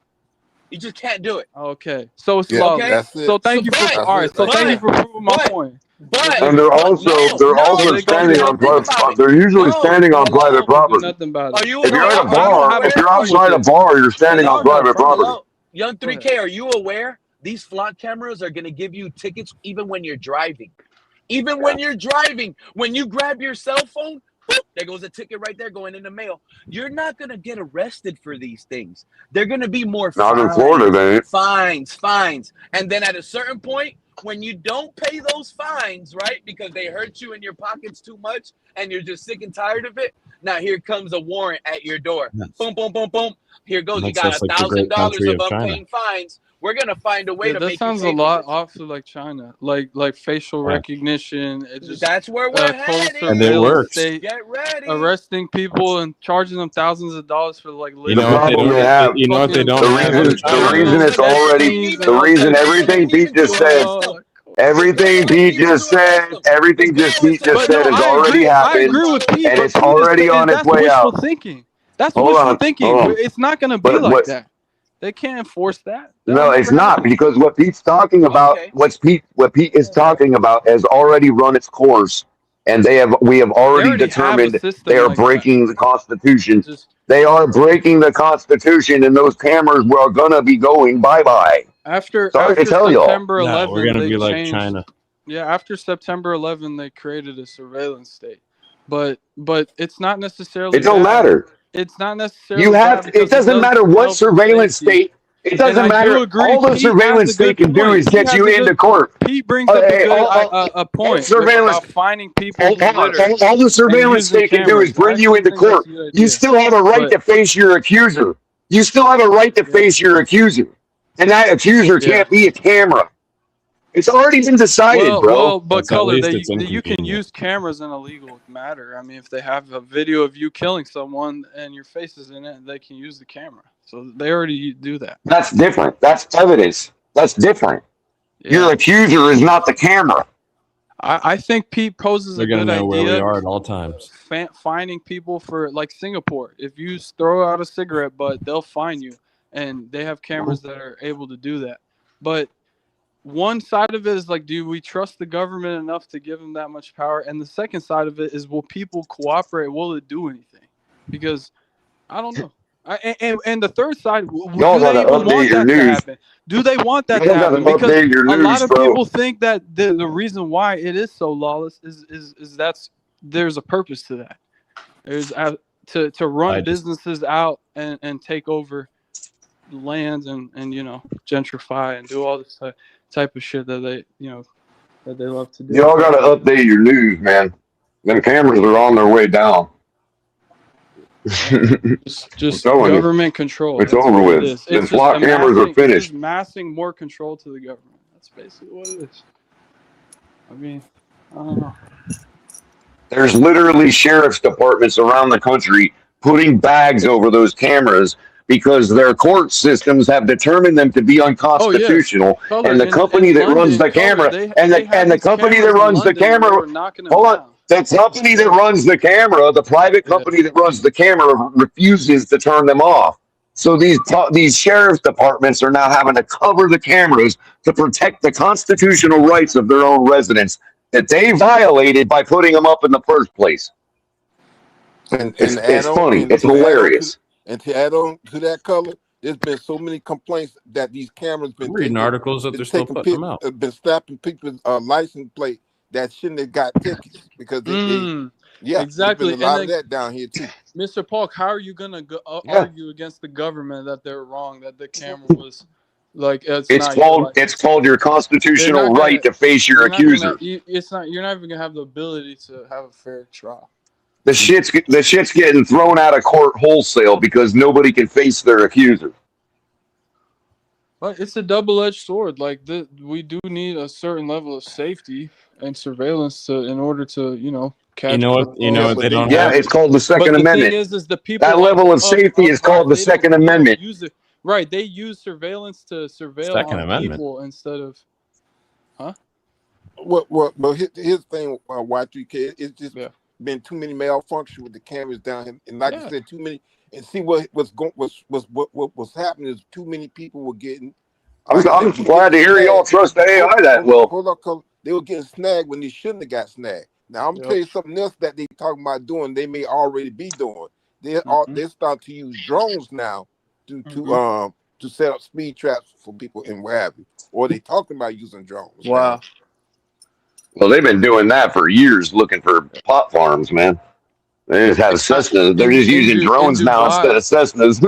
You just can't do it.
Okay, so it's
Yeah,
lawless.
that's it.
So thank you for
That's
all right.
it
So
right
thank you
there.
for proving my point.
But
And they're also
So
standing on
think
private.
about it.
They're usually
No,
standing on private
do
property.
nothing about
Are
it.
you
If you're
aware?
at a
I don't
bar,
have a
if you're
problem with
outside a
it.
bar, you're standing
I
on
don't have a
private
problem.
property.
Young
Go ahead.
3K, are you aware these flock cameras are going to give you tickets even when you're driving? Even when you're driving, when you grab your cell phone, boop, there goes a ticket right there going in the mail. You're not going to get arrested for these things. They're going to be more
Not in Florida, they ain't.
fines. And then at a certain point, when you don't pay those fines, right, because they hurt you in your pockets too much and you're just sick and tired of it, now here comes a warrant at your door. Boom, boom, boom, boom. Here goes. You
That's
got
just like the great
$1,000
country
of
of China.
unpaid fines. We're going to find a way
Yeah,
to
that
make you
sounds a
pay for
lot
this.
awfully like China, like facial
Yeah.
recognition. It just
That's where we're
total
headed.
And it
surveillance
works.
state,
Get ready.
arresting people and charging them thousands of dollars for like
You
The
know what they
problem
don't.
they have,
You know what they
fucking
don't
the
have
reason,
in China.
it's already,
vaccines and
the
all
reason
types of
everything
shit.
Pete just said, everything Pete just said,
But no,
has
I
already
agree. I
happened,
agree with Pete,
and
but
it's
Pete is
already
saying
on its
that's
way
wishful
out.
thinking. That's
Hold
wishful
on,
thinking.
hold on.
It's not going to be
But
like
what?
that. They can't enforce that.
No, it's not, because what Pete's talking about, what Pete is talking about, has already run its course, and we have already
already have a
determined they
system
are
like that.
breaking the Constitution.
Just
They are breaking the Constitution, and those cameras were gonna be going bye-bye.
after
Sorry to tell y'all.
September
No, we're
11,
gonna
they
be like
changed.
China.
Yeah, after September 11, they created a surveillance state, but it's not necessarily
It don't
bad.
matter.
It's not
You
necessarily bad
have. It
because it
doesn't
does
matter what
help with
surveillance
safety.
state. It
And
doesn't
I do
matter.
agree.
All the
Pete has a
surveillance state
good
can do
point.
is get
Pete
you
has a
into
good.
court.
Pete brings up a good
All
point
surveillance.
about finding people who
Hold on.
litter
All the
and
surveillance
using
state can do is
cameras. I
bring you
actually
into
think that's
court.
a good
You
idea.
still have a right to face your accuser. You still have a right to face your accuser, and that accuser can't be a camera. It's already been decided, bro.
But Color, you can use cameras in a legal matter. I mean, if they have a video of you killing someone and your face is in it, they can use the camera. So they already do that.
That's different. That's evidence. That's different. Your accuser is not the camera.
I think Pete poses
They're
a
gonna
good
know where we
idea.
are at all times.
Finding people for like Singapore. If you throw out a cigarette butt, they'll find you, and they have cameras that are able to do that. But one side of it is like, do we trust the government enough to give them that much power? And the second side of it is, will people cooperate? Will it do anything? Because I don't know. And the third side, do they even want that to happen? Do they want that to happen? Because a lot of people think that the reason why it is so lawless is there's a purpose to that. There's to run businesses out and take over lands and gentrify and do all this type of shit that they love to do.
Y'all got to update your news, man. Them cameras are on their way down.
just government control.
It's over with. The flock cameras are finished.
It's massing more control to the government. That's basically what it is. I mean, I don't know.
There's literally sheriff's departments around the country putting bags over those cameras because their court systems have determined them to be unconstitutional.
Oh, yes.
And the company that runs the camera, and the company that runs the camera, hold on. The company that runs the camera, the private company that runs the camera, refuses to turn them off. So these sheriff's departments are now having to cover the cameras to protect the constitutional rights of their own residents that they violated by putting them up in the first place. It's funny. It's hilarious.
And to add on to that, Color, there's been so many complaints that these cameras been
reading articles that they're still putting them out.
Been slapping people's license plate that shouldn't have got tickets because
exactly.
There's been a lot of that down here too.
Mr. Polk, how are you gonna argue against the government that they're wrong, that the camera was like
it's called your constitutional right to face your accuser.
You're not even gonna have the ability to have a fair trial.
The shit's getting thrown out of court wholesale because nobody can face their accuser.
But it's a double-edged sword. Like we do need a certain level of safety and surveillance in order to catch.
They don't.
Yeah, it's called the Second Amendment.
Thing is the people
that level of safety is called the Second Amendment.
Right, they use surveillance to surveil on people instead of, huh?
Well, here's the thing, Y3K. It's just been too many malfunctions with the cameras down here, and like I said, too many. And see what's happening is too many people were getting.
I'm glad to hear y'all trust the AI that well.
Hold on, they were getting snagged when they shouldn't have got snagged. Now I'm gonna tell you something else that they talking about doing. They may already be doing. They're starting to use drones now to set up speed traps for people and what have you. Or they talking about using drones.
Wow.
Well, they've been doing that for years, looking for pot farms, man. They just have Cessnas. They're just using drones now instead of Cessnas.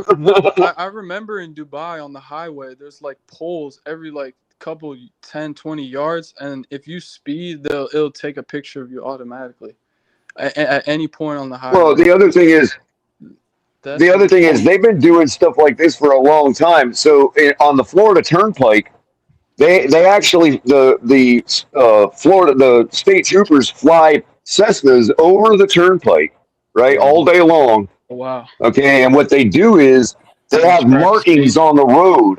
I remember in Dubai on the highway, there's like poles every like couple 10, 20 yards, and if you speed, it'll take a picture of you automatically at any point on the highway.
Well, the other thing is they've been doing stuff like this for a long time. So on the Florida Turnpike, they actually the state troopers fly Cessnas over the turnpike, right, all day long.
Wow.
Okay, and what they do is they have markings on the road.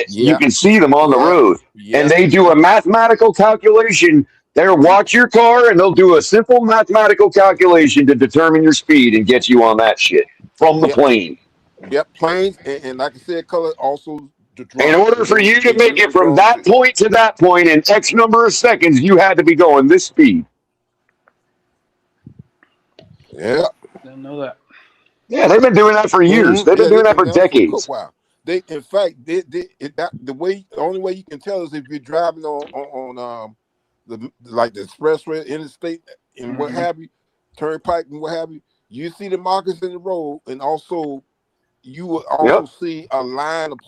You can see them on the road, and they do a mathematical calculation. They'll watch your car, and they'll do a simple mathematical calculation to determine your speed and get you on that shit from the plane.
Yep, planes, and like I said, color also.
In order for you to make it from that point to that point in X number of seconds, you had to be going this speed.
Yeah.
Didn't know that.
Yeah, they've been doing that for years. They've been doing that for decades.
Wow. The only way you can tell is if you're driving on the expressway, interstate, and what have you, turnpike and what have you. You see the markers in the road, and also you will also see a line of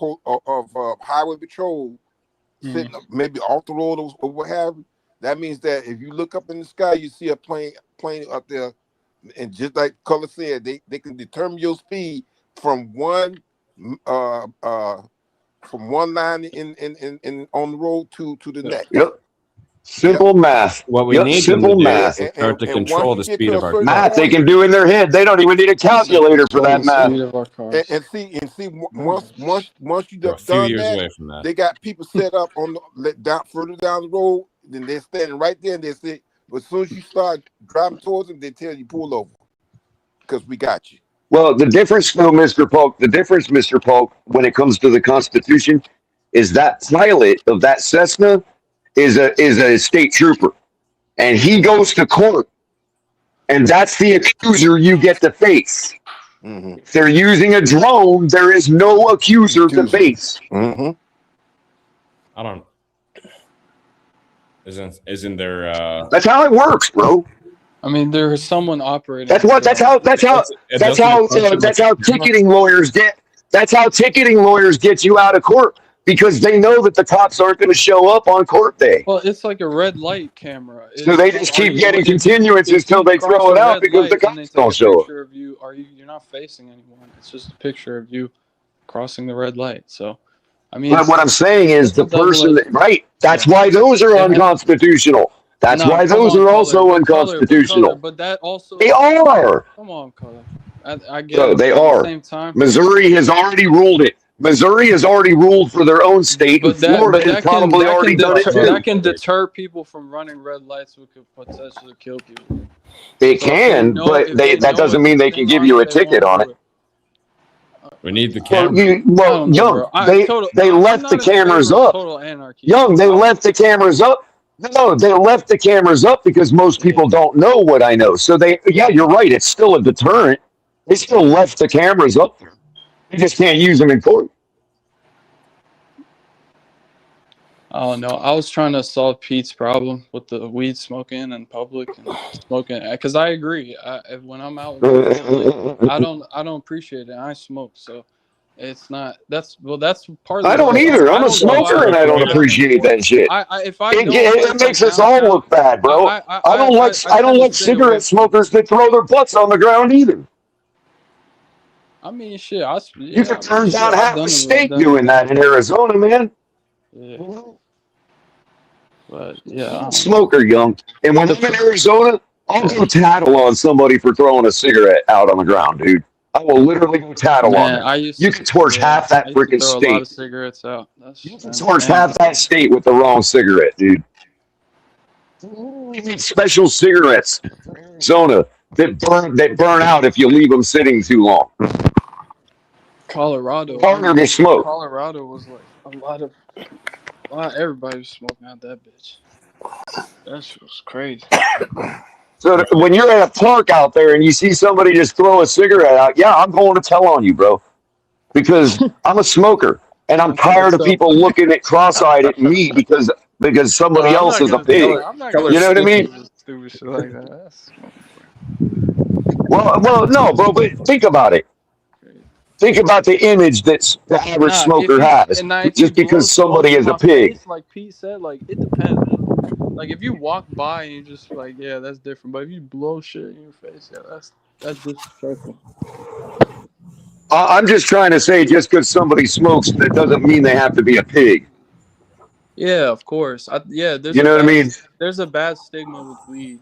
highway patrol sitting maybe off the road or what have you. That means that if you look up in the sky, you see a plane up there, and just like Color said, they can determine your speed from one line in on the road to the next.
Yep. Simple math.
What we need simple math is start to control the speed of our car.
Math they can do in their head. They don't even need a calculator for that math.
And see, once you done that, they got people set up further down the road. Then they're standing right there, and they say, "But as soon as you start driving towards them, they tell you pull over because we got you."
Well, the difference, though, Mr. Polk, when it comes to the Constitution, is that pilot of that Cessna is a state trooper, and he goes to court, and that's the accuser you get to face. If they're using a drone, there is no accuser to face.
I don't. Isn't there?
That's how it works, bro.
I mean, there's someone operating.
That's how ticketing lawyers get. That's how ticketing lawyers get you out of court, because they know that the cops aren't going to show up on court day.
Well, it's like a red light camera.
So they just keep getting continuances until they throw it out because the cops don't show up.
You're not facing anyone. It's just a picture of you crossing the red light. So, I mean,
but what I'm saying is the person, right? That's why those are unconstitutional. That's why those are also unconstitutional.
But that also
they are.
Come on, Color. I get
so
it.
They
at
are.
The same time.
Missouri has already ruled it. Missouri has already ruled for their own state, and Florida has probably already done it too.
That can deter people from running red lights, who could potentially kill people.
They can, but that doesn't mean they can give you a ticket on it.
We need the camera.
They left the cameras up. They left the cameras up. No, they left the cameras up because most people don't know what I know. So you're right. It's still a deterrent. They still left the cameras up there. They just can't use them in court.
Oh no, I was trying to solve Pete's problem with the weed smoking in public and smoking, because I agree. When I'm out, I don't appreciate it. I smoke, so it's not. That's part of.
I don't either. I'm a smoker, and I don't appreciate that shit. It makes us all look bad, bro. I don't like cigarette smokers that throw their butts on the ground either.
I mean, shit.
You can turn down half the state doing that in Arizona, man.
Yeah. But yeah,
smoker, young. And when I'm in Arizona, I'll go tattle on somebody for throwing a cigarette out on the ground, dude. I will literally go tattle on
Man,
them. You can torch half that freaking
throw a lot of
state.
cigarettes out.
You can torch half that state with the wrong cigarette, dude. You need special cigarettes from Arizona that burn out if you leave them sitting too long.
Colorado.
Harder to smoke.
Colorado was like everybody was smoking out that bitch. That shit was crazy.
So when you're at a park out there and you see somebody just throw a cigarette out, yeah, I'm going to tell on you, bro, because I'm a smoker and I'm tired of people looking at cross-eyed at me because somebody else is a pig. You know what I mean?
Stupid shit like that.
Well, no, bro, but think about it. Think about the image that the average smoker has, just because somebody is a pig.
Face, like Pete said, like it depends. Like if you walk by and you just like, yeah, that's different. But if you blow shit in your face, yeah, that's disrespectful.
I'm just trying to say, just because somebody smokes, that doesn't mean they have to be a pig.
Yeah, of course. There's
you know what I mean?
There's a bad stigma with weed,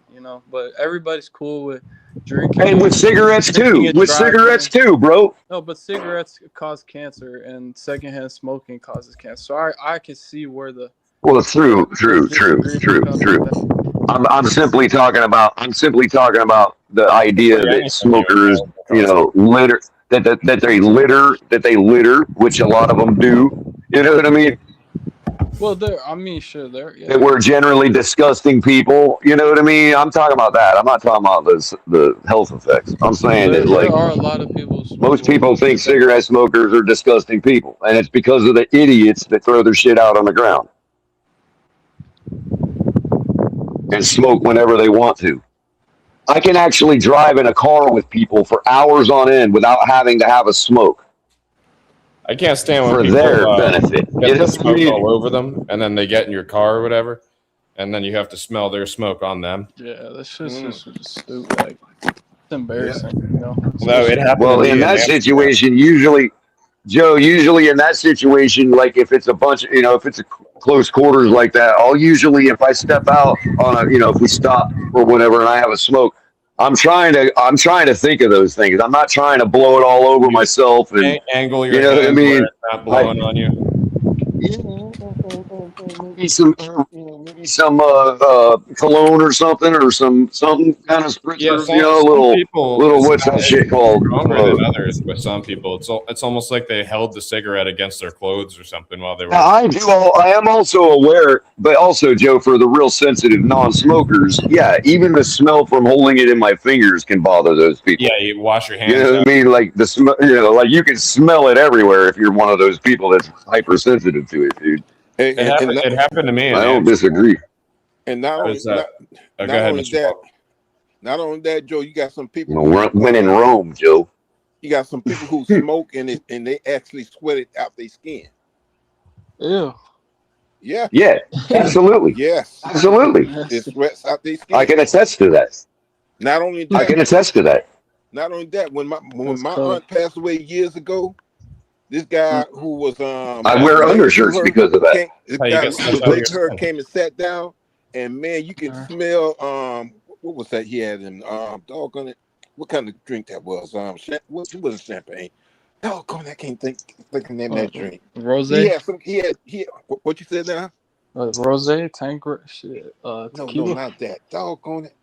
but everybody's cool with drinking.
And with cigarettes too. With cigarettes too, bro.
No, but cigarettes cause cancer, and secondhand smoking causes cancer. So I can see where the
Well, true. I'm simply talking about the idea that smokers, litter that they litter, which a lot of them do. You know what I mean?
Well, yeah.
That we're generally disgusting people. You know what I mean? I'm talking about that. I'm not talking about the health effects. I'm saying that
there are a lot of people.
Most people think cigarette smokers are disgusting people, and it's because of the idiots that throw their shit out on the ground and smoke whenever they want to. I can actually drive in a car with people for hours on end without having to have a smoke.
I can't stand when
for
people
their benefit.
Get the smoke all over them, and then they get in your car or whatever, and then you have to smell their smoke on them.
Yeah, that's just stupid. Like, it's embarrassing.
No, it happens. Well, in that situation, usually in that situation, like if it's a bunch, if it's a close quarters like that, I'll usually, if I step out on if we stop or whatever, and I have a smoke. I'm trying to think of those things. I'm not trying to blow it all over myself and
angle your
you know what I mean?
Where it's not blowing on you.
Maybe some cologne or something kind of spritzer. Little what's that shit called?
Stronger than others with some people. It's almost like they held the cigarette against their clothes or something while they were.
I am also aware, but also Joe, for the real sensitive non-smokers, yeah, even the smell from holding it in my fingers can bother those people.
Yeah, you wash your hands.
You know what I mean? Like the smell. Like you can smell it everywhere if you're one of those people that's hypersensitive to it, dude.
It happened to me.
I don't disagree.
And not only that, Joe, you got some people.
When in Rome, Joe.
You got some people who smoke and they actually sweat it out their skin.
Yeah.
Yeah.
Yeah. Absolutely.
Yes.
Absolutely.
It sweats out their skin.
I can attest to that.
Not only that.
I can attest to that.
Not only that, when my aunt passed away years ago, this guy who was
I wear undershirts because of that.
This guy who was her came and sat down, and man, you can smell what was that he had in doggone it? What kind of drink that was? It wasn't champagne. Doggone, I can't think the name of that drink.
Rosé.
He had what you said now?
Rosé, Tanqueray, shit.
No, not that. Doggone it.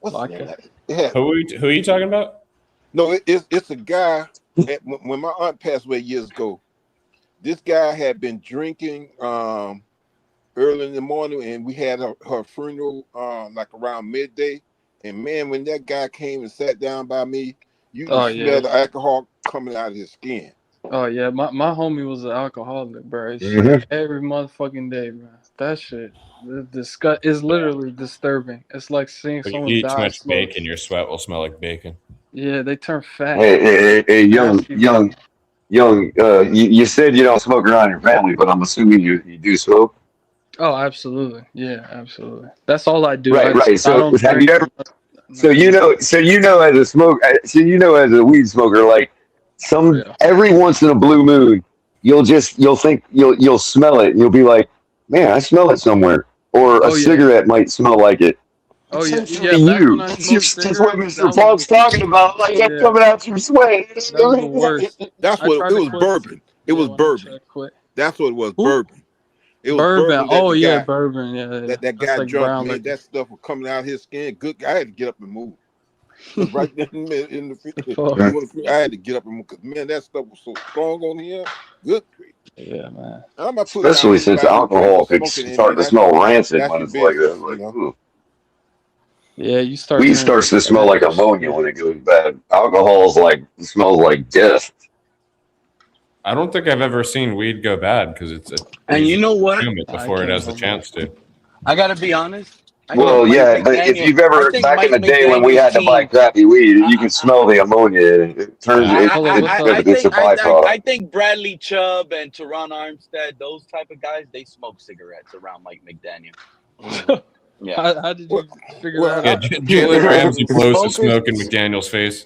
What's that?
Yeah. Who are you talking about?
No, it's a guy. When my aunt passed away years ago, this guy had been drinking early in the morning, and we had her funeral like around midday. And man, when that guy came and sat down by me, you could smell the alcohol coming out of his skin.
Oh yeah, my homie was an alcoholic, bro. Every motherfucking day, bro. That shit is literally disturbing. It's like seeing someone
you eat
die
too much
slowly.
bacon, your sweat will smell like bacon.
Yeah, they turn fat.
Hey, young. You said you don't smoke around your family, but I'm assuming you do smoke.
Oh, absolutely. Yeah, absolutely. That's all I do.
Right. So have you ever? So you know as a weed smoker, like every once in a blue moon, you'll smell it, and you'll be like, man, I smell it somewhere, or a cigarette might smell like it.
Oh yeah,
Essentially
back when I
That's
smoked
what
cigarettes,
Mr.
that was
Punk's talking about. Like, I'm
yeah,
coming out your sweat.
that was the worst.
That's
I
what
tried
it
to
was.
quit.
Bourbon. It
Yeah,
was
when I tried
bourbon.
to quit.
That's what it was.
Who?
Bourbon. It was
Bourbon.
bourbon that
Oh
the
yeah,
guy
bourbon. Yeah,
that
that's
guy
like
drunk,
brown
man.
liquor.
That stuff was coming out his skin. Good. I had to get up and move. Right there in the I had to get up and move because man, that stuff was so strong on here. Good grief.
Yeah, man.
I'm not putting down
Especially since
anybody who drinks
alcohol
or
could
smoking in
start
here.
to smell rancid
That's
when
your
it's like that.
business,
Like,
you know.
ooh.
Yeah, you start.
Weed starts to smell like ammonia when it goes bad. Alcohol's smells like death.
I don't think I've ever seen weed go bad because it's
and you know what?
Before it has a chance to.
I gotta be honest.
Well, yeah, but if you've ever back in the day when we had to buy crappy weed, you can smell the ammonia. It turns it's a byproduct.
I think Bradley Chubb and Teron Armstead, those type of guys, they smoke cigarettes around Mike McDaniel. Yeah.
How did you figure that out?
Jalen Ramsey blows the smoke in McDaniel's face.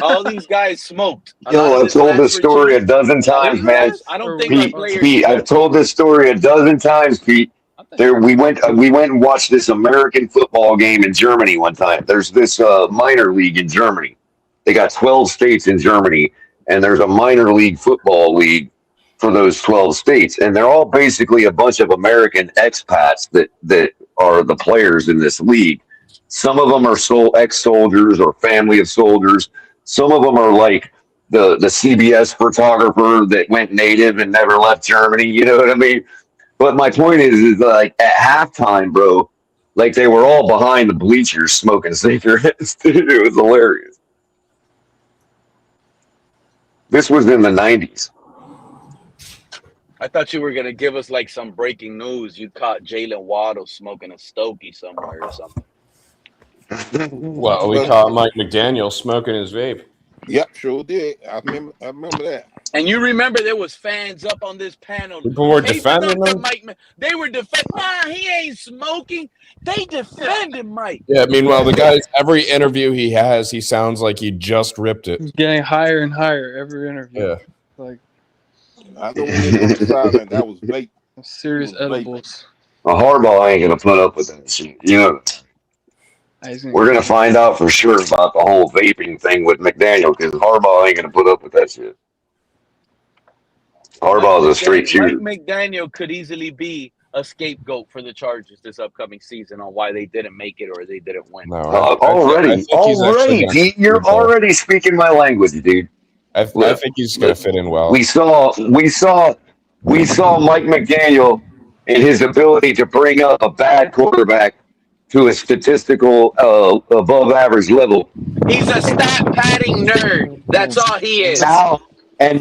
All these guys smoked.
Yo, I've told this story a dozen times, man.
I don't think
Pete, I've told this story a dozen times, Pete. We went and watched this American football game in Germany one time. There's this minor league in Germany. They got 12 states in Germany, and there's a minor league football league for those 12 states, and they're all basically a bunch of American expats that are the players in this league. Some of them are ex-soldiers or family of soldiers. Some of them are like the CBS photographer that went native and never left Germany. You know what I mean? But my point is like at halftime, bro, like they were all behind the bleachers smoking cigarettes. Dude, it was hilarious. This was in the 90s.
I thought you were gonna give us like some breaking news. You caught Jalen Waddle smoking a stogie somewhere or something.
Well, we caught Mike McDaniel smoking his vape.
Yep, sure did. I remember that.
And you remember there was fans up on this panel.
People were defending him.
They were defending. Nah, he ain't smoking. They defended Mike.
Yeah. Meanwhile, the guy's every interview he has, he sounds like he just ripped it.
He's getting higher and higher every interview.
Yeah.
Like
I know when they were silent, that was vape.
Serious edibles.
Harbaugh ain't gonna put up with that shit. You know. We're gonna find out for sure about the whole vaping thing with McDaniel because Harbaugh ain't gonna put up with that shit. Harbaugh's a straight shooter.
Mike McDaniel could easily be a scapegoat for the Chargers this upcoming season on why they didn't make it or they didn't win.
No,
already, Pete, you're already speaking my language, dude.
I think he's gonna fit in well.
We saw Mike McDaniel and his ability to bring up a bad quarterback to a statistical above average level.
He's a stat padding nerd. That's all he is.
Now we're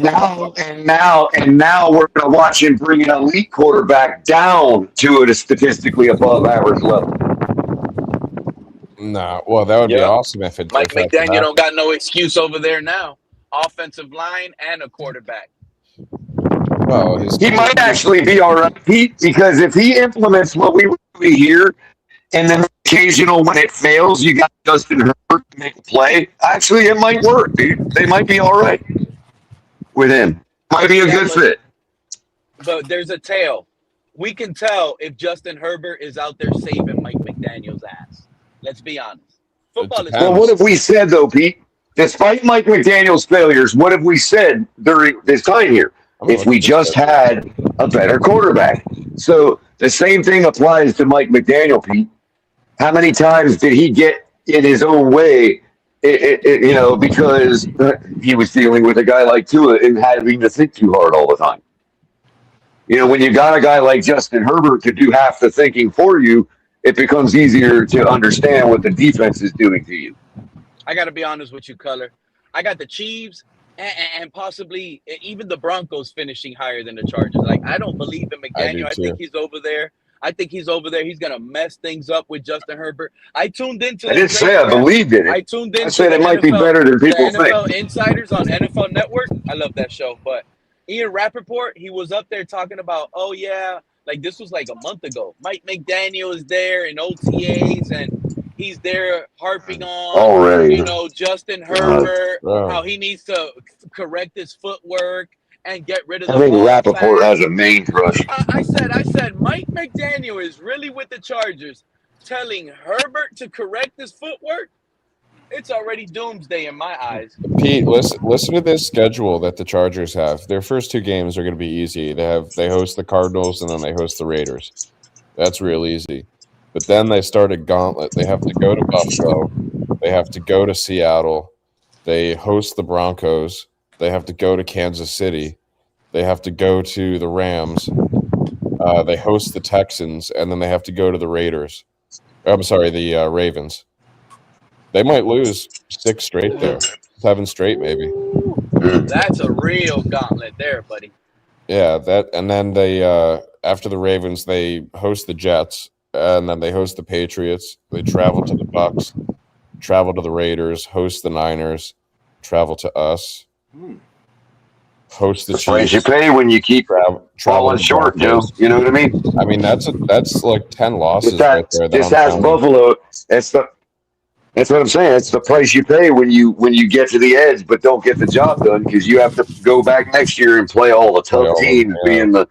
gonna watch him bring an elite quarterback down to a statistically above average level.
Nah, well, that would be awesome if it.
Mike McDaniel don't got no excuse over there now. Offensive line and a quarterback.
Well, he might actually be all right, Pete, because if he implements what we really hear. And then occasional when it fails, you got Justin Herbert to make a play. Actually, it might work, dude. They might be all right with him. Might be a good fit.
But there's a tail. We can tell if Justin Herbert is out there saving Mike McDaniel's ass. Let's be honest. Football is.
Well, what have we said though, Pete? Despite Mike McDaniel's failures, what have we said during this time here? If we just had a better quarterback. So the same thing applies to Mike McDaniel, Pete. How many times did he get in his own way, because he was dealing with a guy like Tua and having to think too hard all the time? You know, when you got a guy like Justin Herbert to do half the thinking for you, it becomes easier to understand what the defense is doing to you.
I got to be honest with you, Color. I got the Chiefs and possibly even the Broncos finishing higher than the Chargers. Like, I don't believe in McDaniel. I think he's over there. He's going to mess things up with Justin Herbert. I tuned into.
I didn't say I believed in it.
I tuned in.
I said it might be better than people think.
NFL Insiders on NFL Network. I love that show. But Ian Rappaport, he was up there talking about, oh yeah, like this was like a month ago. Mike McDaniel is there in OTAs and he's there harping on Justin Herbert, how he needs to correct his footwork and get rid of the.
I think Rappaport has a main crush.
I said, Mike McDaniel is really with the Chargers
telling Herbert to correct his footwork, it's already doomsday in my eyes.
Pete, listen to this schedule that the Chargers have. Their first 2 games are going to be easy. They host the Cardinals and then they host the Raiders. That's real easy. But then they start a gauntlet. They have to go to Buffalo. They have to go to Seattle. They host the Broncos. They have to go to Kansas City. They have to go to the Rams. They host the Texans, and then they have to go to the Raiders. I'm sorry, the Ravens. They might lose 6 straight there. 7 straight, maybe.
That's a real gauntlet there, buddy.
Yeah, and then they after the Ravens, they host the Jets, and then they host the Patriots. They travel to the Bucs, travel to the Raiders, host the Niners, travel to us, host the Chiefs.
Price you pay when you keep falling short, Joe. You know what I mean?
I mean, that's like 10 losses right there.
Just ask Buffalo. That's what I'm saying. That's the price you pay when you get to the edge, but don't get the job done because you have to go back next year and play all the tough teams, being the,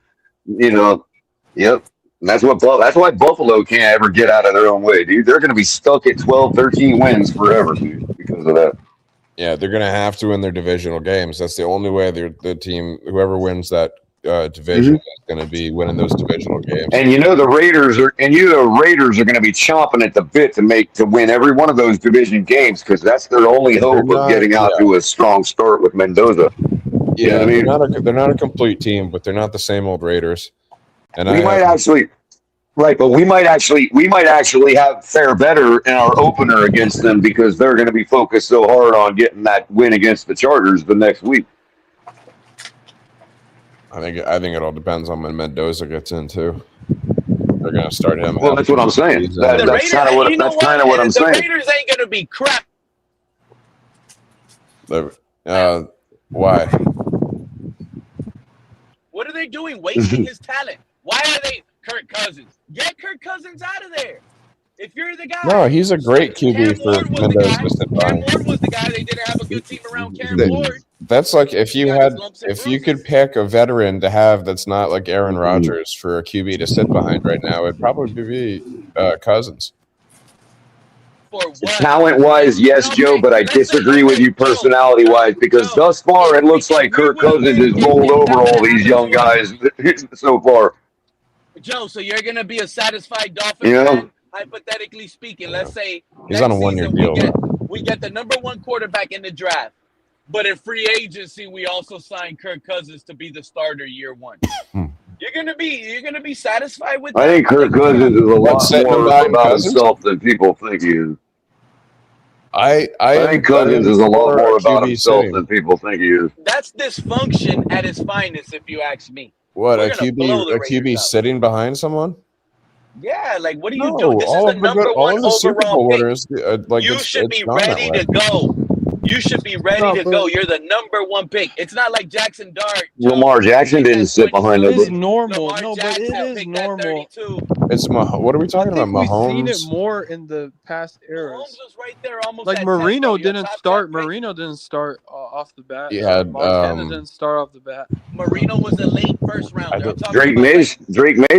yep. And that's why Buffalo can't ever get out of their own way, dude. They're going to be stuck at 12, 13 wins forever, dude, because of that.
Yeah, they're going to have to win their divisional games. That's the only way the team, whoever wins that division, is going to be winning those divisional games.
And the Raiders are going to be chomping at the bit to win every one of those division games because that's their only hope of getting out to a strong start with Mendoza.
Yeah, you know what I mean? They're not a complete team, but they're not the same old Raiders. And
we might actually fare better in our opener against them because they're going to be focused so hard on getting that win against the Chargers the next week.
I think it all depends on when Mendoza gets in too. They're going to start him.
Well, that's what I'm saying. That's kind of what I'm saying.
The Raiders ain't going to be crap.
Why?
What are they doing? Wasting his talent. Why are they Kirk Cousins? Get Kirk Cousins out of there. If you're the guy.
No, he's a great QB for Mendoza to sit
Cam Ward was the guy. They didn't have a good team around Cam Ward.
That's like if you could pick a veteran to have that's not like Aaron Rodgers for a QB to sit behind right now, it'd probably be Cousins.
Talent-wise, yes, Joe, but I disagree with you personality-wise because thus far it looks like Kirk Cousins has rolled over all these young guys so far.
Joe, so you're going to be a satisfied Dolphins fan? Hypothetically speaking, let's say
he's on a 1-year deal.
We get the number 1 quarterback in the draft, but in free agency we also sign Kirk Cousins to be the starter year 1. You're gonna be satisfied with that?
I think Kirk Cousins is a lot more about himself than people think he is.
I
think Cousins is a lot more about himself than people think he is.
That's dysfunction at its finest, if you ask me.
What, a QB sitting behind someone?
Yeah, like what are you doing? This is the number 1 overall pick. You should be ready to go. You should be ready to go. You're the number 1 pick. It's not like Jackson Dart.
Lamar Jackson didn't sit behind
those. It's normal. No, but it is normal.
It's what are we talking about? Mahomes?
We've seen it more in the past eras.
Mahomes was right there almost
like Marino didn't start. Marino didn't start off the bat.
Yeah,
Montana didn't start off the bat.
Marino was a late first rounder.
Drake May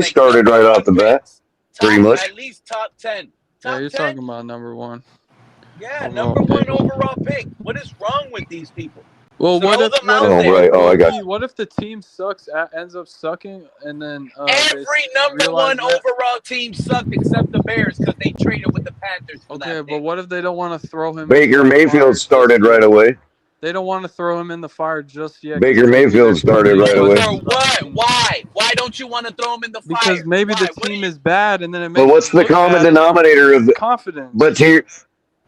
started right off the bat. Pretty much.
At least top 10.
Yeah, you're talking about number 1.
Yeah, number 1 overall pick. What is wrong with these people?
Well, what if the team ends up sucking, and then
every number 1 overall team sucked except the Bears because they traded with the Panthers.
Okay, but what if they don't want to throw him?
Baker Mayfield started right away.
They don't want to throw him in the fire just yet.
Baker Mayfield started right away.
What? Why? Why don't you want to throw him in the fire?
Because maybe the team is bad, and then it makes.
But what's the common denominator of the
confidence?
But to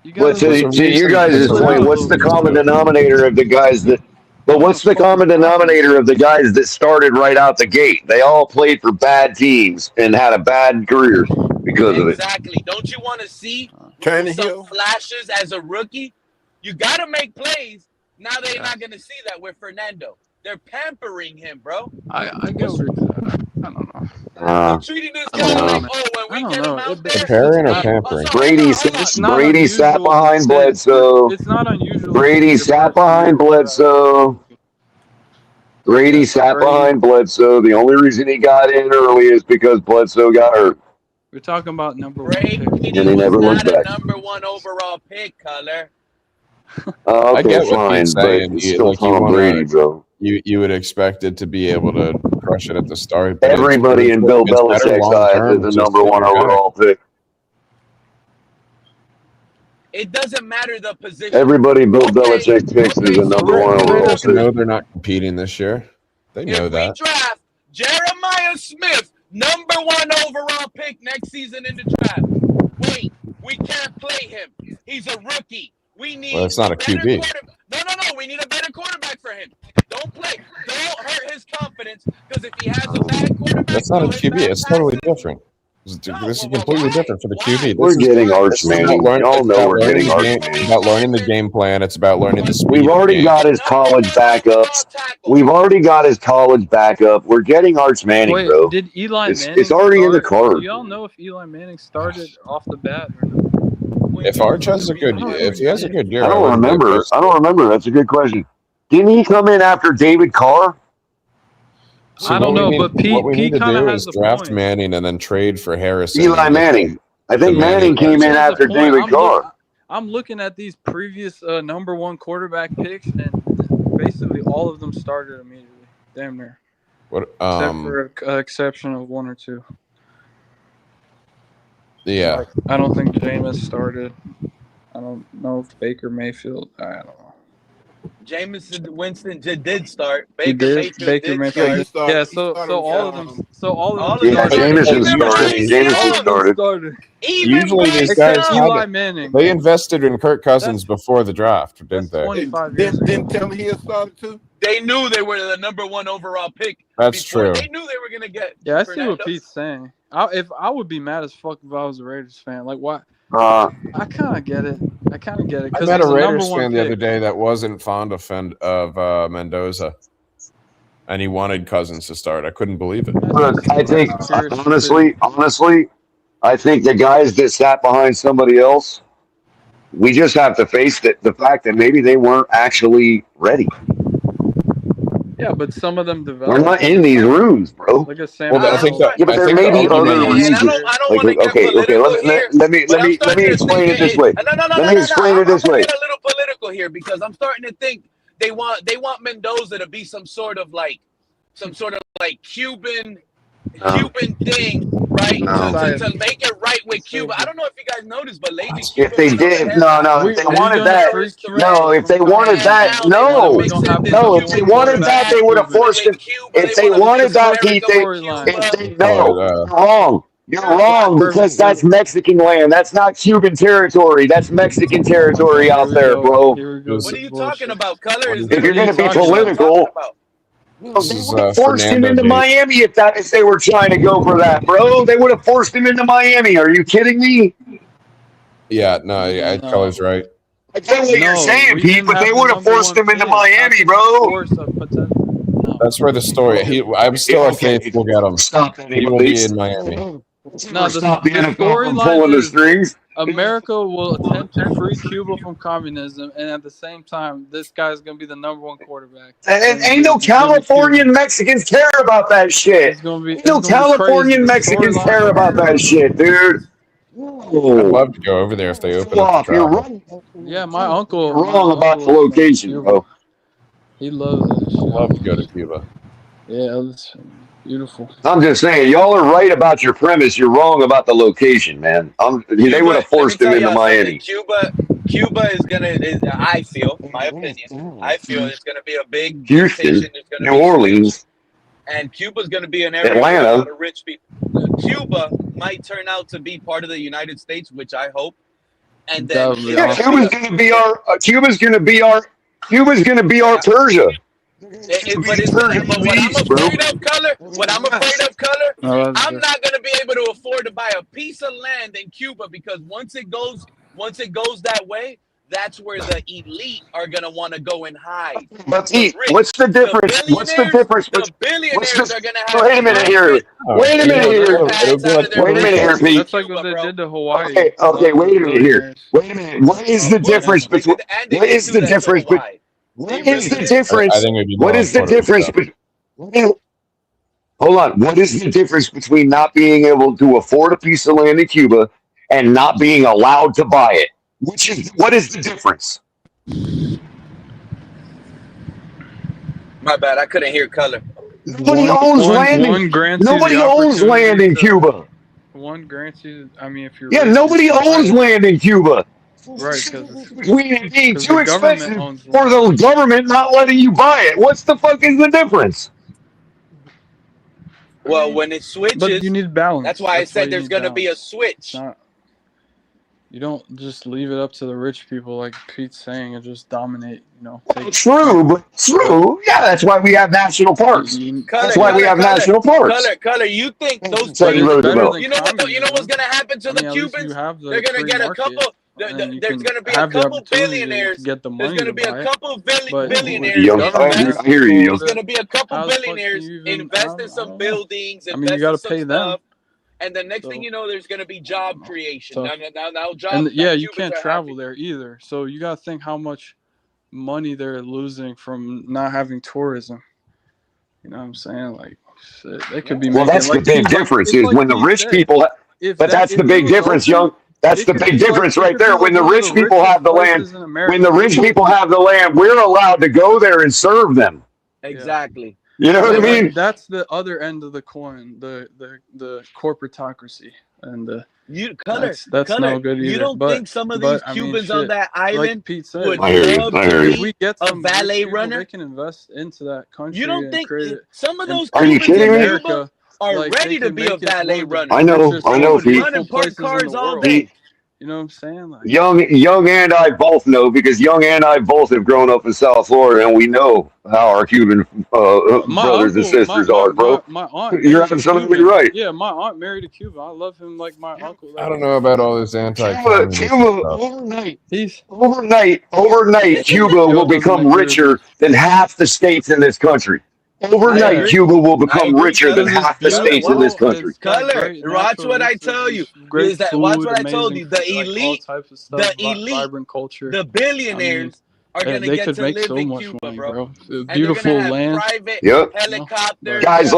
you guys' point, what's the common denominator of the guys that? But what's the common denominator of the guys that started right out the gate? They all played for bad teams and had a bad career because of it.
Exactly. Don't you want to see some flashes as a rookie? You got to make plays. Now they're not going to see that with Fernando. They're pampering him, bro.
I get what you're saying. I don't know.
They're treating this guy like, when we get him out there.
Comparing or pampering?
Brady sat behind Bledsoe.
It's not unusual.
Brady sat behind Bledsoe. The only reason he got in early is because Bledsoe got hurt.
We're talking about number one
and
pick.
they never looked back.
Number 1 overall pick, Color.
Okay,
I get what
fine,
Pete's
but
saying.
it's still
Like
Tom Brady, bro.
You would expect it to be able to crush it at the start. But
Everybody in Bill
it's better
Belichick's
long
eyes
term
is
to
the number
sit
1
your guy.
overall pick.
It doesn't matter the position.
Everybody Bill Belichick picks is a number 1 overall pick.
No, they're not competing this year. They know that.
We draft Jeremiah Smith, number 1 overall pick next season in the draft. Wait, we can't play him. He's a rookie. We need.
Well, it's not a QB.
No. We need a better quarterback for him. Don't hurt his confidence, because if he has a bad quarterback,
that's not a QB. It's totally different. This is completely different for the QB.
We're getting Arch Manning. Y'all know we're getting Arch Manning.
It's about learning the game plan. It's about learning the speed.
We've already got his college backup. We're getting Arch Manning,
Wait,
bro.
did Eli Manning?
It's already in the card.
Do y'all know if Eli Manning started off the bat or not?
If Arch has if he has a good year,
I don't remember. That's a good question. Didn't he come in after David Carr?
So
I don't know, but
what we need to
kind of
do
has
is
a
draft
point.
Manning and then trade for Harrison.
Eli Manning. I think Manning came in after David Carr.
I'm looking at these previous number 1 quarterback picks, and basically all of them started immediately. Damn near.
What?
Except for an exception of 1 or 2.
Yeah.
Like, I don't think Jameis started. I don't know if Baker Mayfield. I don't know.
Jameis Winston did start.
Baker Mayfield. Yeah, so all of them. So all of them.
Yeah, Jameson started.
Usually these guys
Eli Manning.
They invested in Kirk Cousins before the draft, didn't they?
25 years.
Didn't tell me he had started too.
They knew they were the number 1 overall pick.
That's true.
They knew they were gonna get.
Yeah, I see
Fernando.
what Pete's saying. I would be mad as fuck if I was a Raiders fan. Like, why?
I
kind of get it.
I met a Raiders fan the other day that wasn't fond of Mendoza, and he wanted Cousins to start. I couldn't believe it.
Look, I think honestly, I think the guys that sat behind somebody else, we just have to face the fact that maybe they weren't actually ready.
Yeah, but some of them developed.
We're not in these rooms, bro.
Like a Sam.
Well, I think that.
Yeah, but there may be other reasons. Let me explain it this way. Let me explain it this way.
I'm a little political here, because I'm starting to think they want Mendoza to be some sort of like Cuban thing, right? To make it right with Cuba. I don't know if you guys noticed, but lately Cuba.
If they did, no. If they wanted that, no. If they wanted that, no. If they wanted that, they would have forced him. If they wanted that, wrong. You're wrong, because that's Mexican land. That's not Cuban territory. That's Mexican territory out there, bro.
What are you talking about, Color?
If you're going to be political. They would have forced him into Miami if they were trying to go for that, bro. They would have forced him into Miami. Are you kidding me?
Yeah, no, Color's right.
I get what you're saying, Pete, but they would have forced him into Miami, bro.
That's where the story. I'm still okay. We'll get him. He will be in Miami.
No, the storyline is America will attempt to free Cuba from communism, and at the same time, this guy's gonna be the number 1 quarterback.
And ain't no Californian Mexicans care about that shit. Ain't no Californian Mexicans care about that shit, dude.
I'd love to go over there if they open up.
You're right.
Yeah, my uncle.
You're wrong about the location, bro.
He loves it.
I'd love to go to Cuba.
Yeah, it's beautiful.
I'm just saying, y'all are right about your premise. You're wrong about the location, man. They would have forced him into Miami.
Cuba is gonna. I feel, my opinion. I feel it's gonna be a big
Houston, New Orleans,
and Cuba's gonna be an area
Atlanta.
with a lot of rich people. Cuba might turn out to be part of the United States, which I hope. And then
Cuba's gonna be our. Cuba's gonna be our Persia.
But what I'm afraid of, Color, I'm not gonna be able to afford to buy a piece of land in Cuba, because once it goes that way, that's where the elite are gonna want to go and hide.
But Pete, what's the difference?
The billionaires are gonna have.
Wait a minute here, Pete.
That's like what they did to Hawaii.
Okay, wait a minute here. Wait a minute. What is the difference between? What is the difference between? What is the difference?
I think it'd be
what is the difference? Hold on. What is the difference between not being able to afford a piece of land in Cuba and not being allowed to buy it? What is the difference?
My bad, I couldn't hear color.
Nobody owns land in Cuba.
One grants you. I mean, if you're
nobody owns land in Cuba.
Right,
between it being too expensive or the government not letting you buy it. What's the fuck is the difference?
Well, when it switches,
but you need balance.
That's why I said there's going to be a switch.
You don't just leave it up to the rich people like Pete's saying and just dominate,
True. Yeah, that's why we have national parks. That's why we have national parks.
Color, you think those Cubans, you know what's going to happen to the Cubans? They're going to get a couple. There's going to be a couple billionaires. There's going to be a couple billionaires.
I hear you.
There's going to be a couple billionaires invest in some buildings.
I mean, you got to pay them.
And the next thing you know, there's going to be job creation. Now
and you can't travel there either. So you got to think how much money they're losing from not having tourism. You know what I'm saying? Like, shit, they could be.
Well, that's the big difference is when the rich people. But that's the big difference, young. That's the big difference right there. When the rich people have the land, we're allowed to go there and serve them.
Exactly.
You know what I mean?
That's the other end of the coin, the corporatocracy, and that's no good either.
You don't think some of these Cubans on that island
like Pete said,
would love to
if we get some
a valet runner?
They can invest into that country.
You don't think some of those
Cubans
in America are ready to be a valet runner?
I know, Pete.
Running park cars all day.
You know what I'm saying? Like,
Young and I both know because Young and I both have grown up in South Florida, and we know how our Cuban brothers and sisters are, bro.
My aunt,
you're absolutely right.
Yeah, my aunt married a Cuban. I love him like my uncle.
I don't know about all this
Cuba overnight, Cuba will become richer than half the states in this country. Overnight, Cuba will become richer than half the states in this country.
Color, watch what I tell you. Is that watch what I told you? The elite,
vibrant culture,
the billionaires are going to get to live in Cuba, bro.
Beautiful land,
private helicopters.
Guys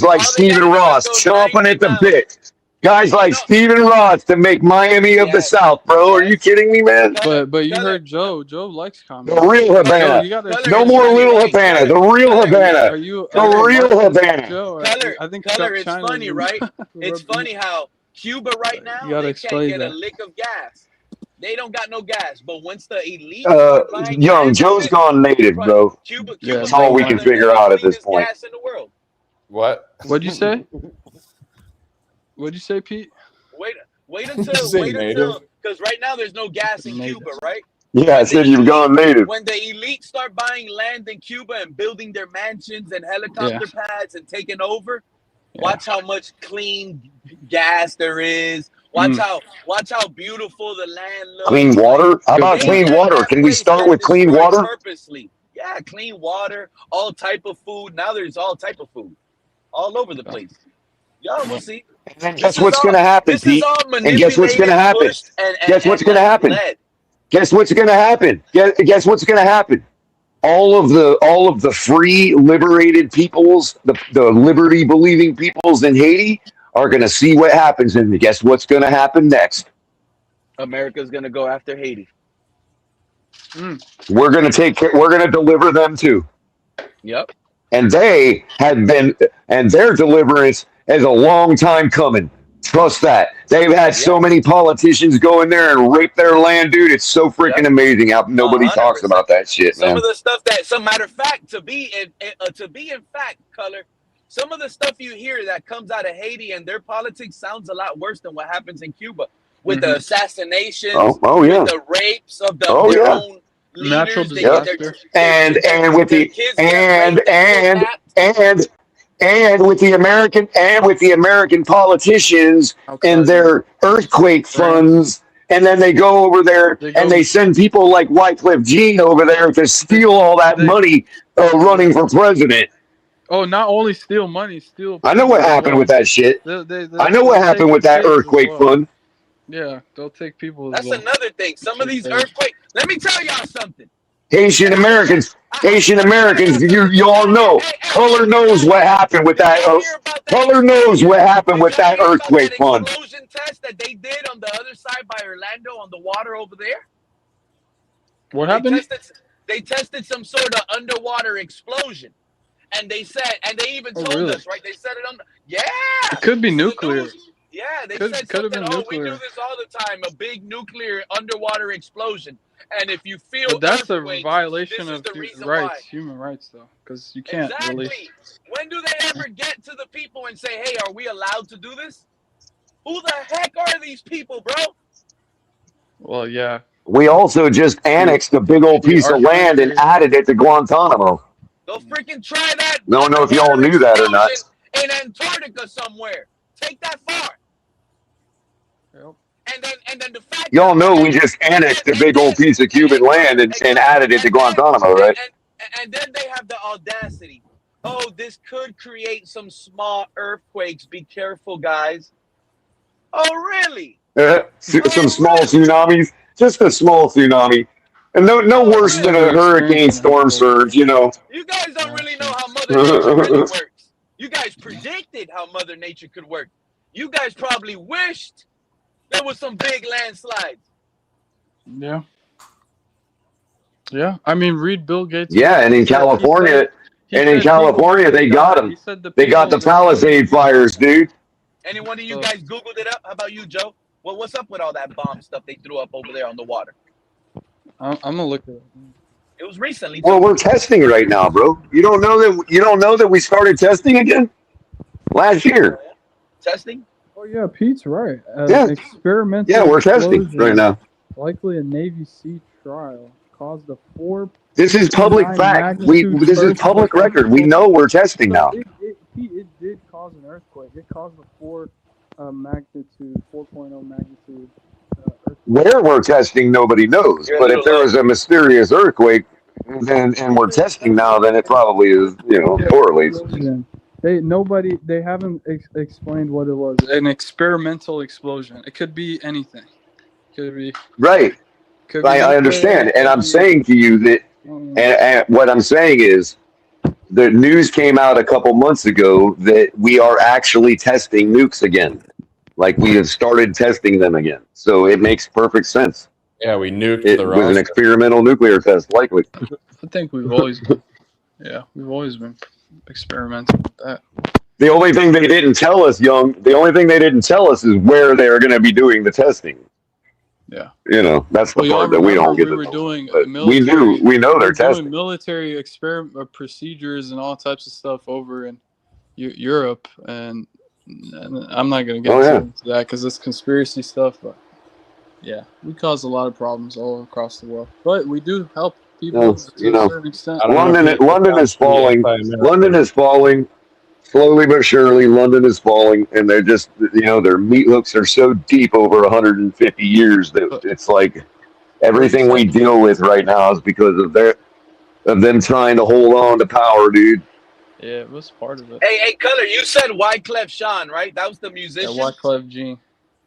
like Stephen Ross chomping at the bit. Guys like Stephen Ross to make Miami of the South, bro. Are you kidding me, man?
But you heard Joe. Joe likes comedy.
The real Havana. No more little Havana. The real Havana. The real Havana.
Joe,
I think it's funny, right? It's funny how Cuba right now they can't get a lick of gas. They don't got no gas. But once the elite,
Young Joe's gone native, bro. That's all we can figure out at this point.
What?
What'd you say? What'd you say, Pete?
Wait until, because right now there's no gas in Cuba, right?
Yeah, I said you've gone native.
When the elite start buying land in Cuba and building their mansions and helicopter pads and taking over, watch how much clean gas there is. Watch how beautiful the land looks.
Clean water? How about clean water? Can we start with clean water?
Purposely. Yeah, clean water, all type of food. Now there's all type of food all over the place. Y'all will see.
And guess what's going to happen, Pete? And guess what's going to happen? Guess what's going to happen? Guess what's going to happen? Guess what's going to happen? All of the free, liberated peoples, the liberty-believing peoples in Haiti are going to see what happens, and guess what's going to happen next?
America's going to go after Haiti.
We're going to deliver them too.
Yep.
And they have been, and their deliverance is a long time coming. Trust that. They've had so many politicians go in there and rape their land, dude. It's so freaking amazing how nobody 100%. Talks about that shit, man.
Some of the stuff that, some matter of fact, to be in fact, Color, some of the stuff you hear that comes out of Haiti and their politics sounds a lot worse than what happens in Cuba with the assassinations, with the rapes of their own leaders,
natural disaster,
and with the American politicians and their earthquake funds, and then they go over there and they send people like Wycliffe Jean over there to steal all that money running for president.
Oh, not only steal money, steal.
I know what happened with that shit. I know what happened with that earthquake fund.
Yeah, they'll take people.
That's another thing. Some of these earthquakes. Let me tell y'all something.
Haitian Americans Asian Americans, you all know. Color knows what happened with that. Color knows what happened with that earthquake fund.
Explosion test that they did on the other side by Orlando on the water over there.
What happened?
They tested some sort of underwater explosion, and they said, and they even told us, right? They said it on.
It could be nuclear.
Yeah, they said something. Oh, we do this all the time. A big nuclear underwater explosion. And if you feel
but that's a violation of human rights, though, because you can't release.
When do they ever get to the people and say, "Hey, are we allowed to do this?" Who the heck are these people, bro?
Well, yeah.
We also just annexed a big old piece of land and added it to Guantanamo.
Go freaking try that.
I don't know if y'all knew that or not.
In Antarctica somewhere. Take that far.
Yep.
And then the fact
y'all know we just annexed a big old piece of Cuban land and added it to Guantanamo, right?
And then they have the audacity. Oh, this could create some small earthquakes. Be careful, guys. Oh, really?
Some small tsunamis. Just a small tsunami. And no worse than a hurricane storm surge, you know.
You guys don't really know how Mother Nature really works. You guys predicted how Mother Nature could work. You guys probably wished there was some big landslides.
Yeah. Yeah. I mean, read Bill Gates.
Yeah, and in California, they got them. They got the Palisade fires, dude.
Any one of you guys Googled it up? How about you, Joe? Well, what's up with all that bomb stuff they threw up over there on the water?
I'm gonna look at it.
It was recently.
Well, we're testing right now, bro. You don't know that we started testing again last year.
Testing?
Oh yeah, Pete's right.
Yeah.
Experimental.
Yeah, we're testing right now.
Likely a Navy Sea trial caused a 4.
This is public fact. This is public record. We know we're testing now.
It did cause an earthquake. It caused a 4.0 magnitude.
Where we're testing, nobody knows. But if there was a mysterious earthquake, and we're testing now, then it probably is, correlates.
They haven't explained what it was. An experimental explosion. It could be anything. Could be
right. I understand, and I'm saying to you that, and what I'm saying is, the news came out a couple months ago that we are actually testing nukes again. Like we have started testing them again. So it makes perfect sense.
Yeah, we nuked
it was an experimental nuclear test, likely.
I think we've always been experimenting with that.
The only thing they didn't tell us, is where they are going to be doing the testing.
Yeah.
That's the part that we don't get. We know they're testing
military procedures and all types of stuff over in Europe, and I'm not going to get into that because it's conspiracy stuff. But yeah, we cause a lot of problems all across the world, but we do help people to a certain extent.
London is falling. London is falling. Slowly but surely, London is falling, and they're just, their meat hooks are so deep over 150 years that it's like everything we deal with right now is because of them trying to hold on to power, dude.
Yeah, it was part of it.
Hey, Color, you said Wyclef Jean, right? That was the musician.
Yeah, Wyclef Jean.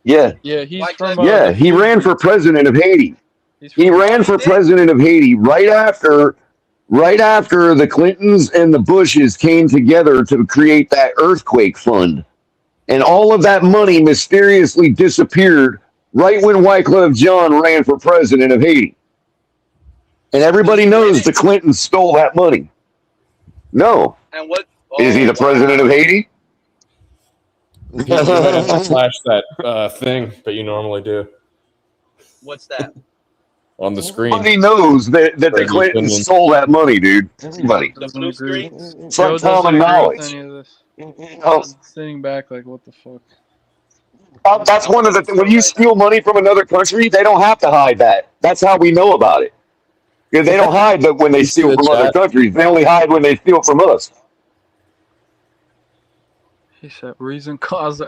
Yeah.
Yeah, he's from.
He ran for president of Haiti. He ran for president of Haiti right after the Clintons and the Bushes came together to create that earthquake fund. And all of that money mysteriously disappeared right when Wyclef Jean ran for president of Haiti. And everybody knows the Clintons stole that money. No.
And what?
Is he the president of Haiti?
Flash that thing that you normally do.
What's that?
On the screen.
Everybody knows that the Clintons stole that money, dude. Everybody.
The blue screen.
It's like common knowledge.
Sitting back like, what the fuck?
That's one of the things. When you steal money from another country, they don't have to hide that. That's how we know about it. Because they don't hide when they steal from other countries. They only hide when they steal from us.
He said, reason, cause.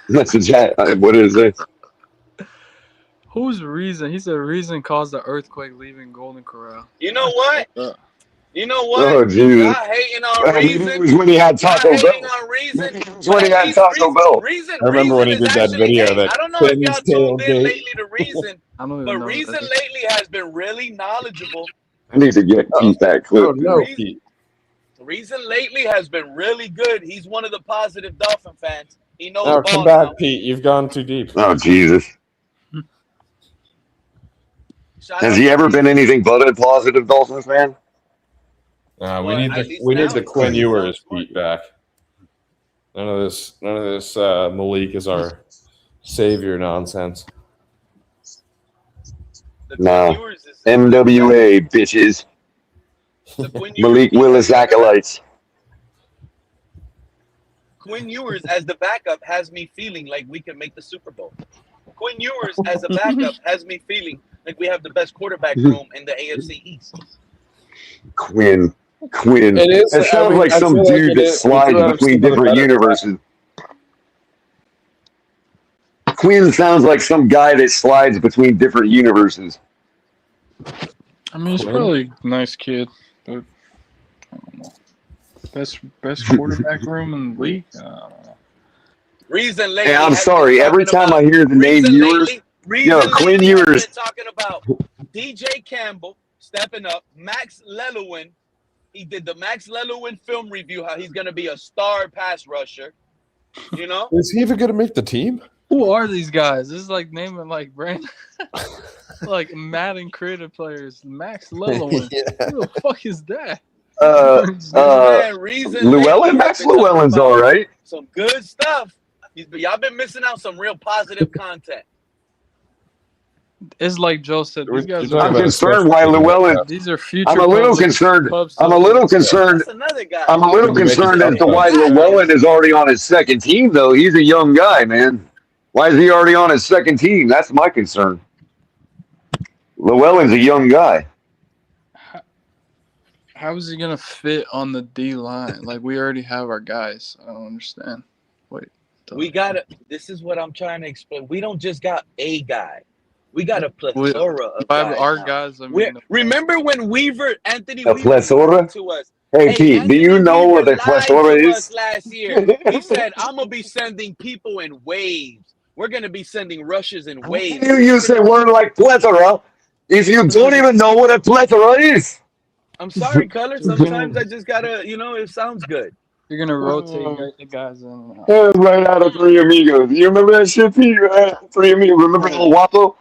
That's a chat. What is it?
Whose reason? He said reason caused the earthquake leaving Golden Corral.
You know what? You know what?
Oh, Jesus.
Not hating on reason.
It was when he had Taco Bell. It was when he had Taco Bell.
I remember when he did that video that
I don't know if y'all tuned in lately to Reason, but Reason lately has been really knowledgeable
I need to get Pete that clip.
Reason lately has been really good. He's one of the positive Dolphin fans. He knows
No,
ball
come back,
now.
Pete. You've gone too deep.
Oh, Jesus. Has he ever been anything but a positive Dolphins fan?
We need the Quinn Ewers Pete back. None of this Malik is our savior nonsense.
No. MWA, bitches. Malik Willis acolytes.
Quinn Ewers as the backup has me feeling like we can make the Super Bowl. Quinn Ewers as a backup has me feeling like we have the best quarterback room in the AFC East.
Quinn. It sounds like some dude that slides between different universes. Quinn sounds like some guy that slides between different universes.
I mean, he's probably a nice kid, but I don't know. Best quarterback room in the league? I don't know.
Reason lately.
Hey, I'm sorry. Every time I hear the name Ewers, Quinn Ewers.
Talking about DJ Campbell stepping up, Max Lelowin. He did the Max Lelowin film review, how he's going to be a star pass rusher. You know?
Is he even going to make the team?
Who are these guys? This is like naming like brand, like Madden creative players. Max Lelowin. Who the fuck is that?
Llewellyn? Max Llewellyn's all right.
Some good stuff. Y'all been missing out some real positive content.
It's like Joe said. These guys
I'm concerned why Llewellyn.
These are future.
I'm a little concerned. I'm a little concerned as to why Llewellyn is already on his second team, though. He's a young guy, man. Why is he already on his second team? That's my concern. Llewellyn's a young guy.
How is he gonna fit on the D line? Like we already have our guys. I don't understand. Wait.
We gotta. This is what I'm trying to explain. We don't just got a guy. We got a plethora of guys.
Our guys. I mean,
remember when Anthony
Weaver plethora
to us?
Hey Pete, do you know what a plethora is?
Last year, he said, "I'm gonna be sending people in waves. We're gonna be sending rushes in waves."
You use a word like plethora if you don't even know what a plethora is.
I'm sorry, Color. Sometimes I just gotta, it sounds good.
You're gonna rotate the guys in.
Right out of Three Amigos. You remember that shit, Pete? Three Amigos. Remember El Guapo?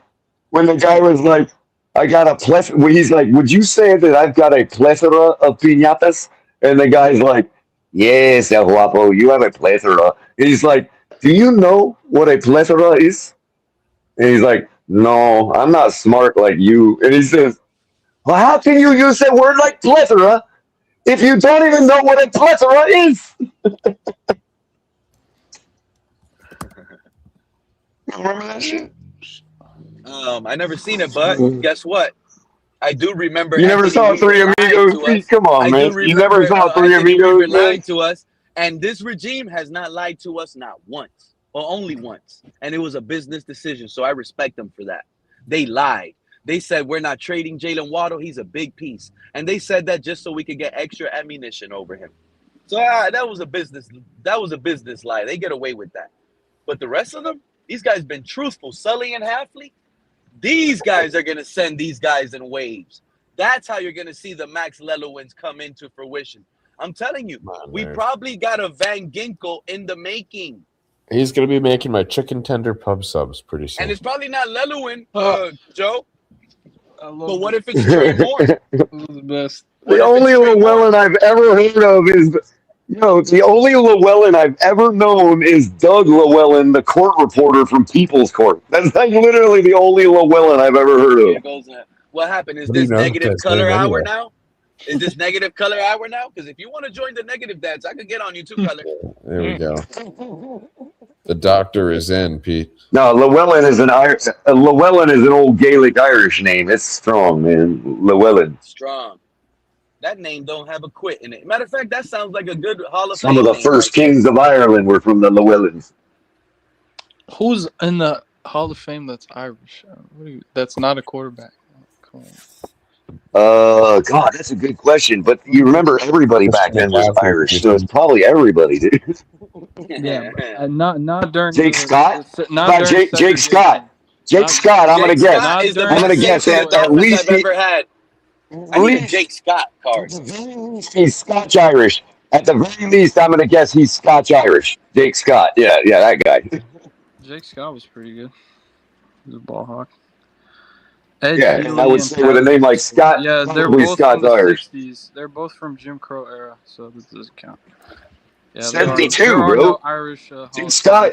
When the guy was like, I got a plethora. When he's like, would you say that I've got a plethora of piñatas? And the guy's like, yes, El Guapo, you have a plethora. And he's like, do you know what a plethora is? And he's like, no, I'm not smart like you. And he says, well, how can you use that word like plethora if you don't even know what a plethora is? Remember that shit?
I never seen it, but guess what? I do remember.
You never saw Three Amigos? Come on, man. You never saw Three Amigos?
Lied to us, and this regime has not lied to us not once, or only once, and it was a business decision. So I respect them for that. They lied. They said we're not trading Jalen Waddle. He's a big piece, and they said that just so we could get extra ammunition over him. So that was a business. That was a business lie. They get away with that, but the rest of them, these guys been truthful. Sully and Halfley. These guys are going to send these guys in waves. That's how you're going to see the Max Lelowins come into fruition. I'm telling you, we probably got a Van Ginkel in the making.
He's going to be making my chicken tender pub subs pretty soon.
And it's probably not Lelowin, Joe. But what if it's Trey Moore?
The best.
The only Llewellyn I've ever heard of is... the only Llewellyn I've ever known is Doug Llewellyn, the court reporter from People's Court. That's like literally the only Llewellyn I've ever heard of.
What happened? Is this negative color hour now? Is this negative color hour now? Because if you want to join the negative dance, I could get on you too, Color.
There we go. The doctor is in, Pete.
No, Llewellyn is Llewellyn is an old Gaelic Irish name. It's strong, man. Llewellyn.
Strong. That name don't have a quit in it. Matter of fact, that sounds like a good Hall of
Fame. Some of the
name.
first kings of Ireland were from the Llewellyns.
Who's in the Hall of Fame that's Irish? That's not a quarterback. Come
on. God, that's a good question. But you remember everybody back then was Irish, so it's probably everybody, dude.
Yeah, not during
Jake Scott. Jake Scott. Jake Scott. I'm gonna guess. I'm gonna guess at least.
I've ever had.
I need a Jake Scott card.
He's Scotch Irish. At the very least, I'm gonna guess he's Scotch Irish. Jake Scott. Yeah, that guy.
Jake Scott was pretty good. He was a ball hawk. Ed
Yeah,
Healy
I would say with a name like Scott,
yeah, they're
probably
both
Scott's
from the
Irish.
60s. They're both from Jim Crow era, so this doesn't count. Yeah,
72,
there are
bro.
no Irish.
Jake Scott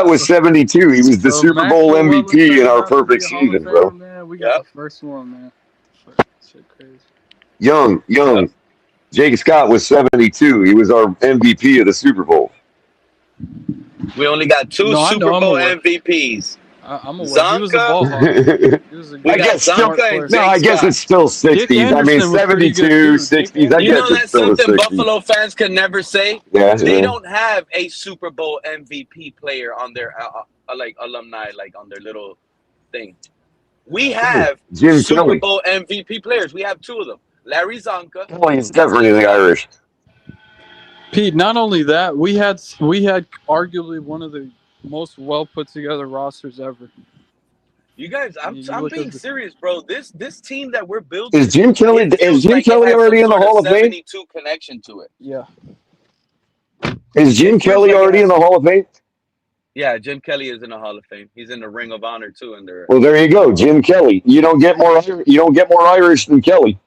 was 72. He was the Super Bowl MVP in our perfect season, bro.
Man, we got the first one, man. Shit crazy.
Young. Jake Scott was 72. He was our MVP of the Super Bowl.
We only got two Super Bowl MVPs.
I'm aware.
Zonka.
He was a ball hawk.
I guess it's still 60s. I mean, 72, 60s. I guess it's still the 60s.
Something Buffalo fans can never say?
Yeah,
they don't have a Super Bowl MVP player on their like alumni, like on their little thing. We have Super Bowl MVP players. We have two of them. Larry Zonka.
Oh, he's definitely Irish.
Pete, not only that, we had arguably one of the most well put together rosters ever.
You guys, I'm being serious, bro. This team that we're building
is Jim Kelly already in the Hall of Fame?
72 connection to it.
Yeah.
Is Jim Kelly already in the Hall of Fame?
Yeah, Jim Kelly is in the Hall of Fame. He's in the Ring of Honor too.
Well, there you go, Jim Kelly. You don't get more Irish than Kelly.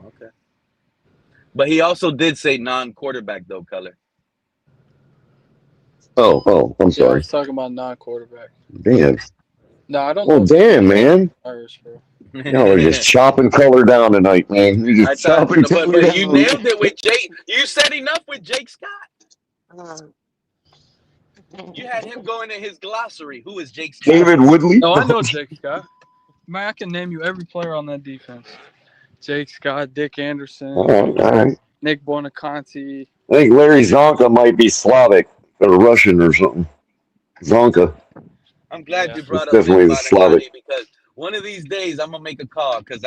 Okay. But he also did say non-quarterback though, Color.
Oh, I'm sorry.
I was talking about non-quarterback.
Damn.
No, I don't.
Oh, damn, man.
Irish, bro.
Y'all are just chopping color down tonight, man. You're just chopping color
but
down.
you nailed it with Jake. You said enough with Jake Scott. You had him going in his glossary. Who is Jake Scott?
David Woodley?
No, I know Jake Scott. Man, I can name you every player on that defense. Jake Scott, Dick Anderson,
All right.
Nick Buonaconti.
I think Larry Zonka might be Slavic or Russian or something. Zonka.
I'm glad you brought up
definitely
Nick
Slavic.
because one of these days I'm gonna make a call because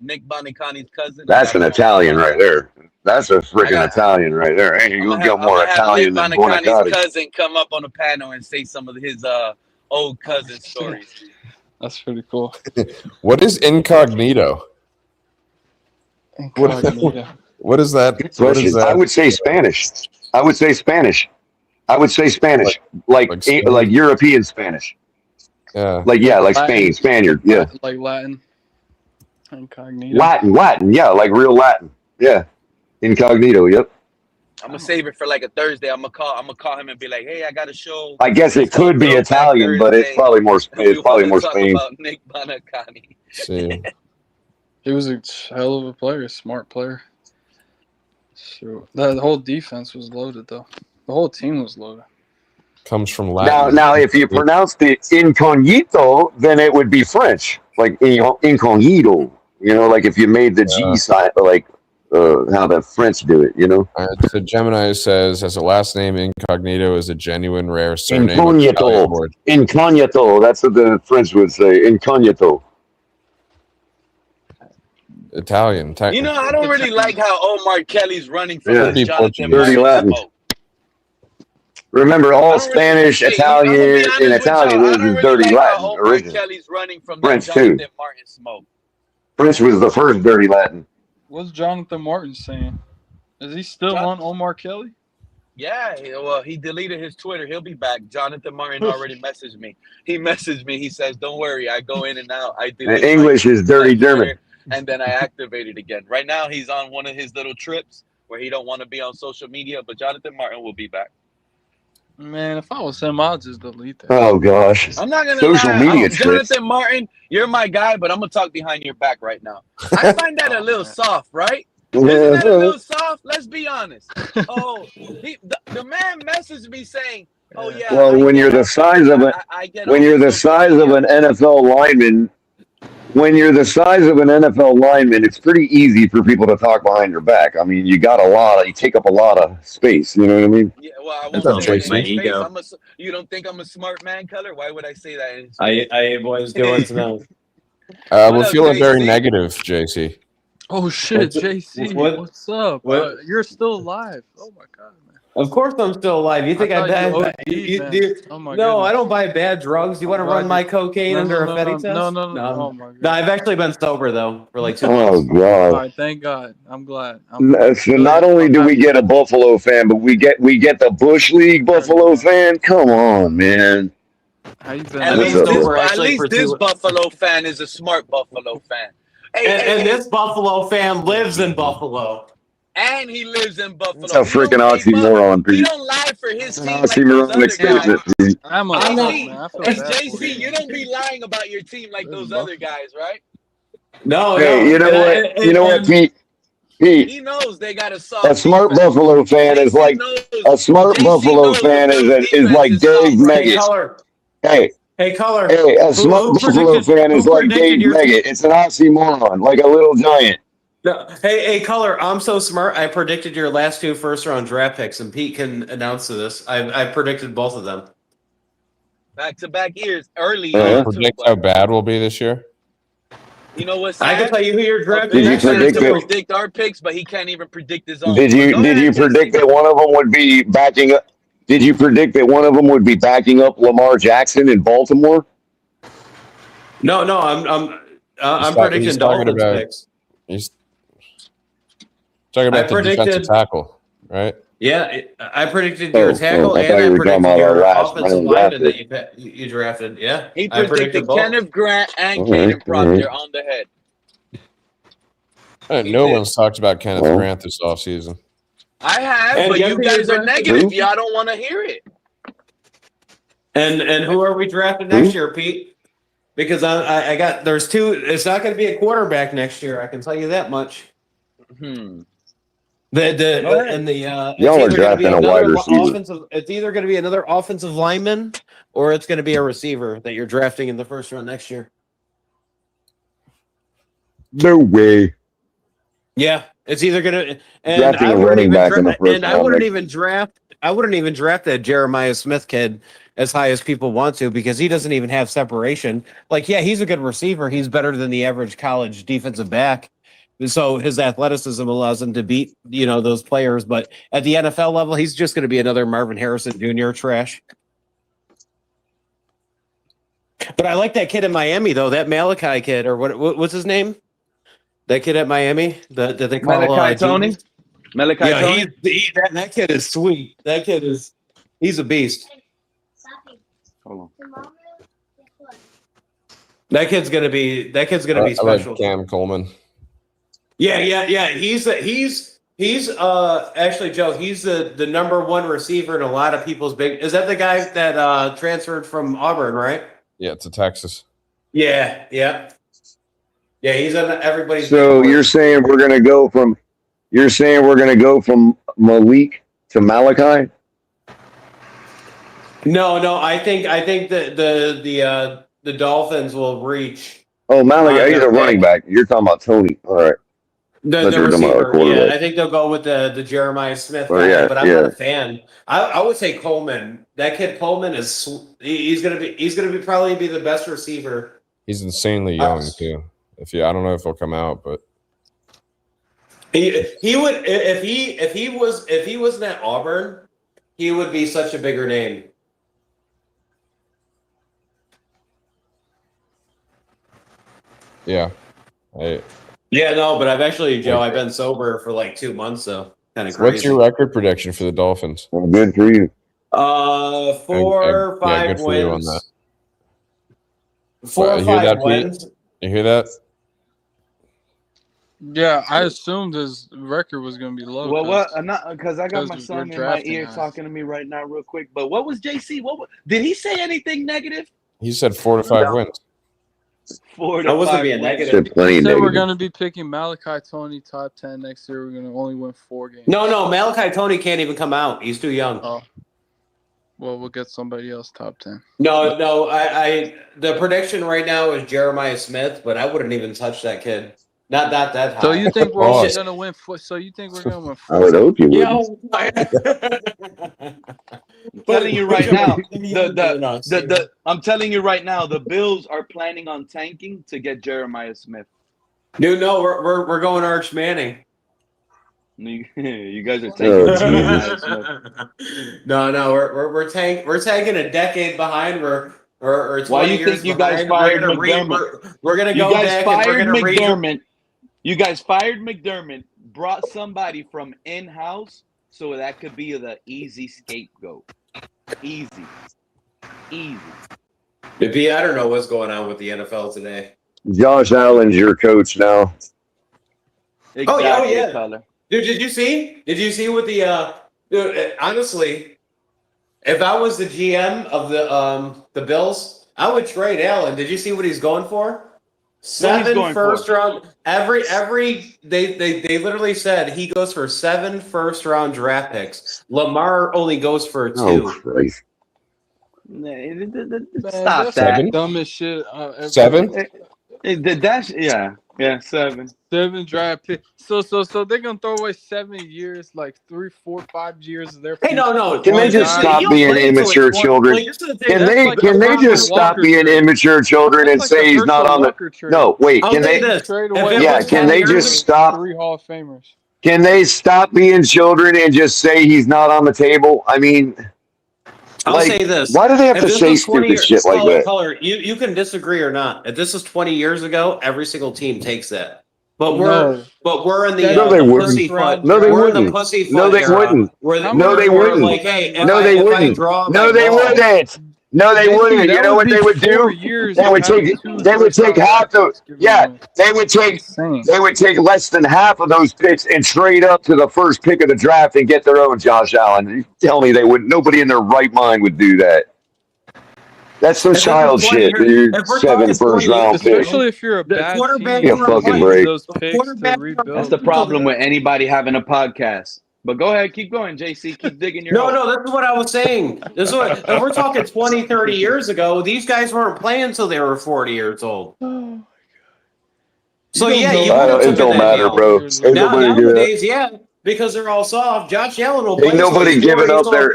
Nick Buonaconti's cousin.
That's an Italian right there. That's a freaking Italian right there. Hey, you'll get more Italian than Buonaconti.
Cousin come up on the panel and say some of his old cousin stories.
That's pretty cool.
What is incognito? What is that? What is that?
I would say Spanish. Like European Spanish.
Yeah.
Like Spain, Spaniard. Yeah.
Like Latin. Incognito.
Latin. Yeah, like real Latin. Yeah. Incognito. Yep.
I'm gonna save it for like a Thursday. I'm gonna call him and be like, "Hey, I got a show."
I guess it could be Italian, but it's probably more. It's probably more Spain.
About Nick Buonaconti.
See.
He was a hell of a player, a smart player. Sure. The whole defense was loaded, though. The whole team was loaded.
Comes from Latin.
Now, if you pronounce the incognito, then it would be French, like incognito. You know, like if you made the G sign, like how the French do it. You know.
So Gemini says, as a last name, incognito is a genuine rare surname.
Incognito. That's what the French would say. Incognito.
Italian.
You know, I don't really like how Omar Kelly's running from Jonathan
dirty Latin. Remember, all Spanish, Italian, and Italian is dirty Latin originally.
Kelly's running from
French
Jonathan
too.
Martin smoke.
French was the first dirty Latin.
What's Jonathan Martin saying? Is he still on Omar Kelly?
Yeah, well, he deleted his Twitter. He'll be back. Jonathan Martin already messaged me. He messaged me. He says, "Don't worry, I go in and out. I delete
English is dirty German."
And then I activated again. Right now, he's on one of his little trips where he don't want to be on social media, but Jonathan Martin will be back.
Man, if I was him, I'd just delete that.
Oh, gosh.
I'm not going to
social
lie.
Media trips.
Jonathan Martin, you're my guy, but I'm going to talk behind your back right now. I find that a little soft, right? Isn't that a little soft? Let's be honest. Oh, the man messaged me saying, "Oh yeah."
Well, when you're the size of an NFL lineman, it's pretty easy for people to talk behind your back. I mean, you take up a lot of space. You know what I mean?
Yeah. Well, I won't say my ego. You don't think I'm a smart man, Color? Why would I say that?
I was going to know.
We're feeling very negative, JC.
Oh shit, JC, what's up? You're still alive. Oh my god, man.
Of course, I'm still alive. You think I
thought you
buy?
OD'd, man. Oh my
No, I
goodness.
don't buy bad drugs. You want to run my cocaine under a Fetty test?
No. Oh my god.
No, I've actually been sober though for like 2
Oh
months.
God!
All right, thank God. I'm glad.
So not only do we get a Buffalo fan, but we get the Bush League Buffalo fan. Come on, man.
How you been?
At least this Buffalo fan is a smart Buffalo fan.
And this Buffalo fan lives in Buffalo.
And he lives in Buffalo.
That's a freaking oxymoron, Pete.
He don't lie for his
That's an
team like those
oxymoron
other guys.
Pete.
I'm
JC, you don't be lying about your team like those other guys, right?
No,
hey, you know what? You know what, Pete? Pete.
He knows they got a soft
A smart Buffalo fan is like like Dave Meggett.
Hey, Color.
Hey, a smart Buffalo fan is like Dave Meggett. It's an oxymoron, like a little giant.
No. Hey, Color, I'm so smart. I predicted your last 2 first-round draft picks, and Pete can announce to this. I predicted both of them.
Back-to-back years, early.
Predict how bad we'll be this year.
You know what's
I can tell you who your draft
Did you predict
our picks, but he can't even predict his own.
Did you predict that one of them would be backing up? Did you predict that one of them would be backing up Lamar Jackson in Baltimore?
No, I'm predicting Dolphins picks.
He's talking about the defensive tackle, right?
Yeah, I predicted your tackle and I predicted your offensive lineman that you drafted. Yeah,
he predicted Kenneth Grant and Caden Proctor on the head.
No one's talked about Kenneth Grant this offseason.
I have, but you guys are negative. Y'all don't want to hear it.
And who are we drafting next year, Pete? Because I got there's 2. It's not going to be a quarterback next year. I can tell you that much.
Y'all are drafting a wide receiver.
It's either going to be another offensive lineman or it's going to be a receiver that you're drafting in the first round next year.
No way.
Yeah, it's either going to. And
drafting a running back in the first round.
I wouldn't even draft that Jeremiah Smith kid as high as people want to because he doesn't even have separation. Like, yeah, he's a good receiver. He's better than the average college defensive back. So his athleticism allows him to beat, those players. But at the NFL level, he's just going to be another Marvin Harrison Jr. trash. But I like that kid in Miami, though. That Malachi kid, or what's his name? That kid at Miami that they call
Malachi Tony. Malachi Tony.
That kid is sweet. He's a beast.
Hold on.
That kid's gonna be special.
I like Cam Coleman.
Yeah. He's actually, Joe. He's the number 1 receiver in a lot of people's big. Is that the guy that transferred from Auburn, right?
Yeah, to Texas.
Yeah. He's on everybody's.
So you're saying we're gonna go from Malik to Malachi?
No. I think that the Dolphins will reach.
Oh, Malachi, he's a running back. You're talking about Tony. All right.
The receiver, yeah. I think they'll go with the Jeremiah Smith guy, but I'm not a fan. I would say Coleman. That kid Coleman he's gonna be probably the best receiver.
He's insanely young too. I don't know if he'll come out, but
he would if he wasn't at Auburn, he would be such a bigger name.
Yeah.
No, but I've been sober for like 2 months, so kind of crazy.
What's your record prediction for the Dolphins?
Well, good for you.
4 or 5
good
wins.
For you on that.
4 or 5 wins.
You hear that?
Yeah, I assumed his record was going to be low.
Well, what? I'm not because I got my son in my ear talking to me right now, real quick. But what was JC? Did he say anything negative?
He said 4 to 5 wins.
4 to 5
be a negative.
He said we're going to be picking Malachi Tony top 10 next year. We're going to only win 4 games.
No, Malachi Tony can't even come out. He's too young.
Oh. Well, we'll get somebody else top 10.
No. I the prediction right now is Jeremiah Smith, but I wouldn't even touch that kid. Not that high.
So you think we're only going to win? So you think we're going to win 4?
I would hope you would.
I'm telling you right now, I'm telling you right now, the Bills are planning on tanking to get Jeremiah Smith.
Dude, no, we're going Arch Manning.
You guys are taking
No, we're taking a decade behind. We're 20
Why you
years
think you
behind.
guys fired McDermott?
We're gonna
You
go
guys
back
fired
and we're gonna
McDermott. You guys fired McDermott, brought somebody from in-house so that could be the easy scapegoat. Easy.
Maybe I don't know what's going on with the NFL today.
Josh Allen's your coach now.
Exactly,
yeah.
Tyler.
Dude, did you see? Did you see what the dude, honestly, if I was the GM of the Bills, I would trade Allen. Did you see what he's going for? 7 first round. Every they literally said he goes for 7 first round draft picks. Lamar only goes for 2.
Oh, Christ.
Stop that.
Dumbest shit.
7?
Yeah, 7.
7 draft pick. So they're gonna throw away 7 years, like 3, 4, 5 years of their.
Hey, no.
Can they just stop being immature children? Can they just stop being immature children and say he's not on the? No, wait. Can they? Yeah. Can they just stop?
3 Hall of Famers.
Can they stop being children and just say he's not on the table? I mean.
I'll say this.
Why do they have to say stupid shit like that?
Color, you can disagree or not. If this is 20 years ago, every single team takes that. But we're in the pussyfoot.
No, they wouldn't.
We're in the pussyfoot.
No, they wouldn't. No, they wouldn't.
Like, hey,
no, they wouldn't. No, they wouldn't. No, they wouldn't. You know what they would do? They would take half the. Yeah, they would take less than half of those picks and trade up to the first pick of the draft and get their own Josh Allen. You tell me they wouldn't. Nobody in their right mind would do that. That's some child shit, dude. 7 first round picks.
Especially if you're a bad team.
Give a fucking break.
That's the problem with anybody having a podcast. But go ahead, keep going, JC. Keep digging your hole.
No, that's what I was saying. This is what, if we're talking 20, 30 years ago, these guys weren't playing until they were 40 years old. Oh, my God. So, yeah,
it don't matter, bro.
Nowadays, yeah, because they're all soft. Josh Allen will play.
Ain't nobody giving up their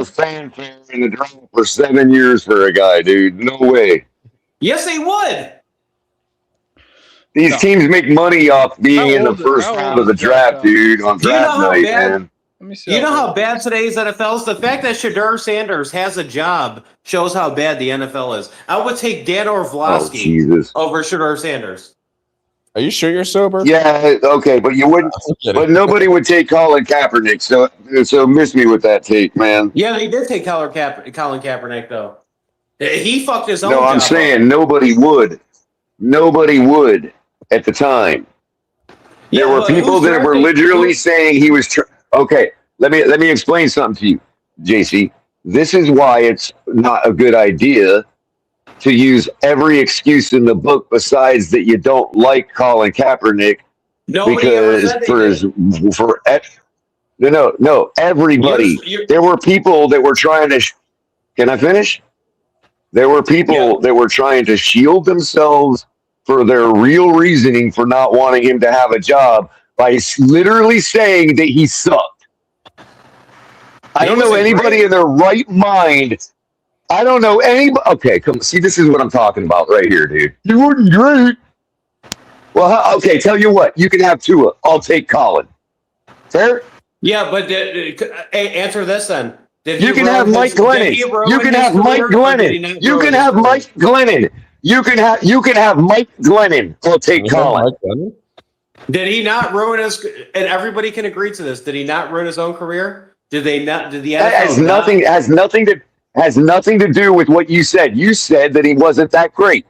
fanfare in the draft for 7 years for a guy, dude. No way.
Yes, they would.
These teams make money off being in the first round of the draft, dude, on draft night, man.
You know how bad today's NFL is? The fact that Shedeur Sanders has a job shows how bad the NFL is. I would take Dan Orlovsky over Shedeur Sanders.
Are you sure you're sober?
Yeah, okay, but you wouldn't. But nobody would take Colin Kaepernick, so miss me with that take, man.
Yeah, they did take Colin Kaepernick, though. He fucked his own
job. No, I'm saying nobody would. Nobody would. At the time, there were people that were literally saying he was. Okay, let me explain something to you, JC. This is why it's not a good idea to use every excuse in the book besides that you don't like Colin Kaepernick because everybody. There were people that were trying to. Can I finish? There were people that were trying to shield themselves for their real reasoning for not wanting him to have a job by literally saying that he sucked. I don't know anybody in their right mind. I don't know anybody. Okay, come see. This is what I'm talking about right here, dude. You wouldn't great. Well, okay. Tell you what. You can have Tua. I'll take Colin. Fair?
Yeah, but answer this then.
You can have Mike Glennon. You can have Mike Glennon. You can have Mike Glennon. You can have Mike Glennon. I'll take Colin.
Did he not ruin his? And everybody can agree to this. Did he not ruin his own career? Did they not? Did the NFL
has nothing to do with what you said. You said that he wasn't that great.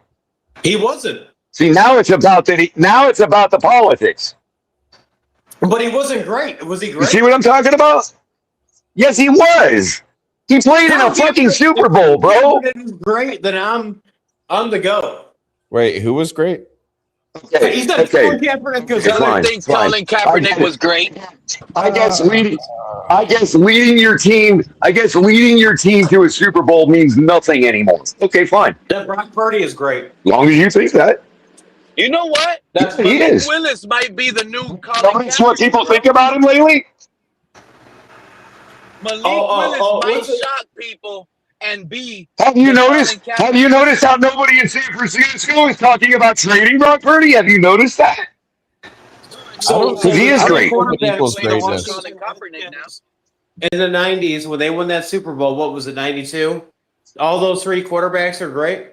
He wasn't.
See, now it's about now it's about the politics.
But he wasn't great. Was he great?
You see what I'm talking about? Yes, he was. He played in a fucking Super Bowl, bro.
If he was great, then I'm the GOAT.
Wait, who was great?
Okay.
He's not Colin Kaepernick because
other things Colin Kaepernick was great.
I guess leading your team to a Super Bowl means nothing anymore. Okay, fine.
That Brock Purdy is great.
As long as you think that.
You know what?
He is.
Willis might be the new Colin.
That's what people think about him lately.
Malik Willis might shock people and be.
Have you noticed how nobody in San Francisco is talking about trading Brock Purdy? Have you noticed that?
So
he is great.
In the 90s, when they won that Super Bowl, what was it, 92? All those three quarterbacks are great.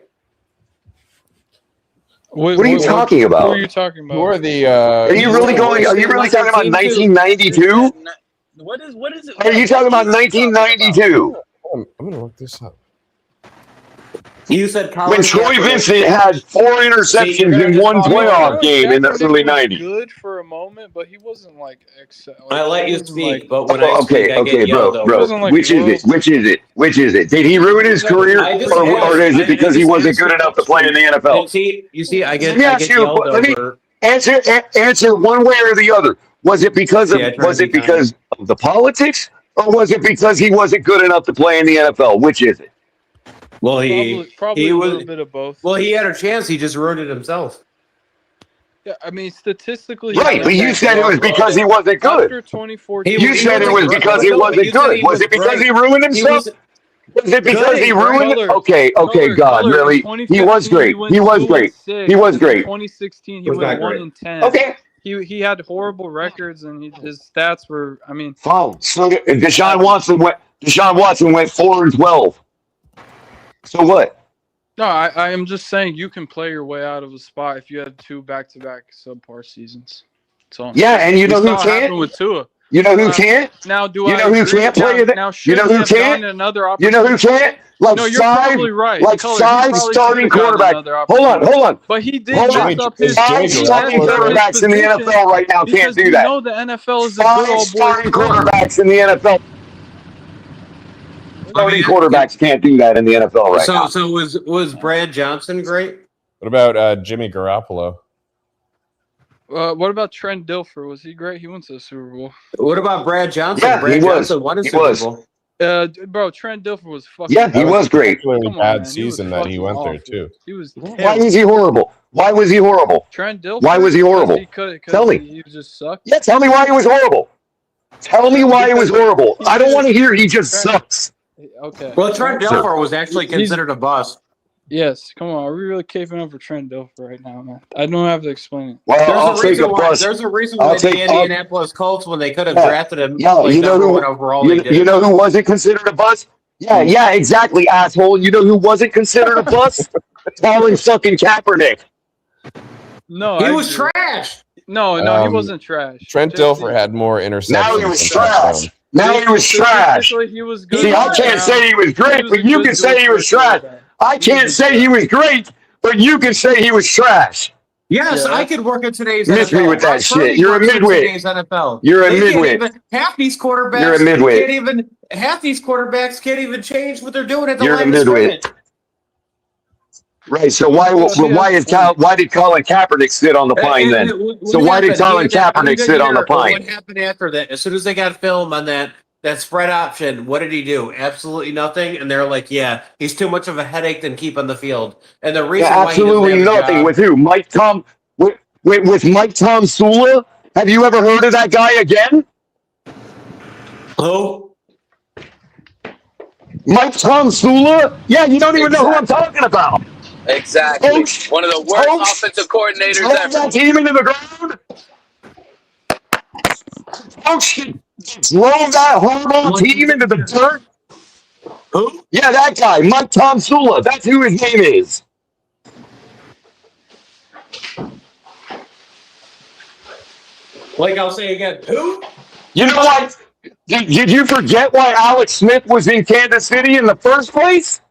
What are you talking about?
Who are you talking about?
Who are the?
Are you really going? Are you really talking about 1992?
What is it?
Are you talking about 1992?
I'm gonna look this up.
You said
when Troy Vincent had 4 interceptions in one playoff game in the early 90s.
Good for a moment, but he wasn't like.
I let you speak, but when I speak, I get yelled over.
Bro. Which is it? Did he ruin his career, or is it because he wasn't good enough to play in the NFL?
You see, I get yelled over.
Let me answer one way or the other. Was it because of the politics, or was it because he wasn't good enough to play in the NFL? Which is it?
Well,
probably
he
a
was
little bit of both.
Well, he had a chance. He just ruined it himself.
Yeah, I mean, statistically,
right. But you said it was because he wasn't good.
After 2014,
you said it was because he wasn't good. Was it because he ruined himself? Was it because he ruined it? Okay, God, really? He was great. He was great. He was great.
2016, he went 1-10.
Okay.
He had horrible records, and his stats were. I mean,
so Deshaun Watson went 4-12. So what?
No, I am just saying you can play your way out of a spot if you had 2 back-to-back subpar seasons. So
yeah, and you know who can't?
With Tua.
You know who can't?
Now,
you know who can't play that? You know who can't? You know who can't? Like
no, you're probably right.
Like five starting quarterbacks. Hold on.
But he did mess up his
5 starting quarterbacks in the NFL right now can't do that.
You know the NFL is a
5
good old boy.
starting quarterbacks in the NFL. Starting quarterbacks can't do that in the NFL right now.
So was Brad Johnson great?
What about Jimmy Garoppolo?
What about Trent Dilfer? Was he great? He went to the Super Bowl.
What about Brad Johnson?
Yeah,
Brad
he was.
Johnson won a Super Bowl.
Bro, Trent Dilfer was fucking.
Yeah, he was great.
Bad season that he went there too.
He was.
Why was he horrible? Why was he horrible?
Trent Dilfer.
Why was he horrible? Tell me.
He just sucked.
Yeah, tell me why he was horrible. Tell me why he was horrible. I don't want to hear he just sucks.
Okay.
Well, Trent Dilfer was actually considered a bust.
Yes, come on. Are we really caping up for Trent Dilfer right now, man? I don't have to explain it.
Well,
there's a reason why the Indianapolis Colts, when they could have drafted him,
you know who wasn't considered a bust? Yeah, exactly, asshole. You know who wasn't considered a bust? Colin fucking Kaepernick.
No,
he was trash.
No, he wasn't trash.
Trent Dilfer had more interceptions.
Now he was trash. Now he was trash.
He was good.
See, I can't say he was great, but you can say he was trash. I can't say he was great, but you can say he was trash.
Yes, I could work in today's
Miss
NFL.
me with that shit. You're a midwit.
NFL.
You're a midwit.
Half these quarterbacks.
You're a midwit.
Half these quarterbacks can't even change what they're doing at the
line.
You're a midwit.
Right. So why did Colin Kaepernick sit on the pine then? So why did Colin Kaepernick sit on the pine?
What happened after that? As soon as they got film on that spread option, what did he do? Absolutely nothing. And they're like, yeah, he's too much of a headache than keep on the field. And the reason why
absolutely
he
nothing
job,
with who? Mike Tom with Mike Tom Sula? Have you ever heard of that guy again?
Who?
Mike Tom Sula? Yeah, you don't even know who I'm talking about.
Exactly. One of the worst offensive coordinators ever.
That team into the ground. Coach drove that horrible team into the dirt.
Who?
Yeah, that guy, Mike Tom Sula. That's who his name is.
Like I'll say again, who?
You know what? Did you forget why Alex Smith was in Kansas City in the first place?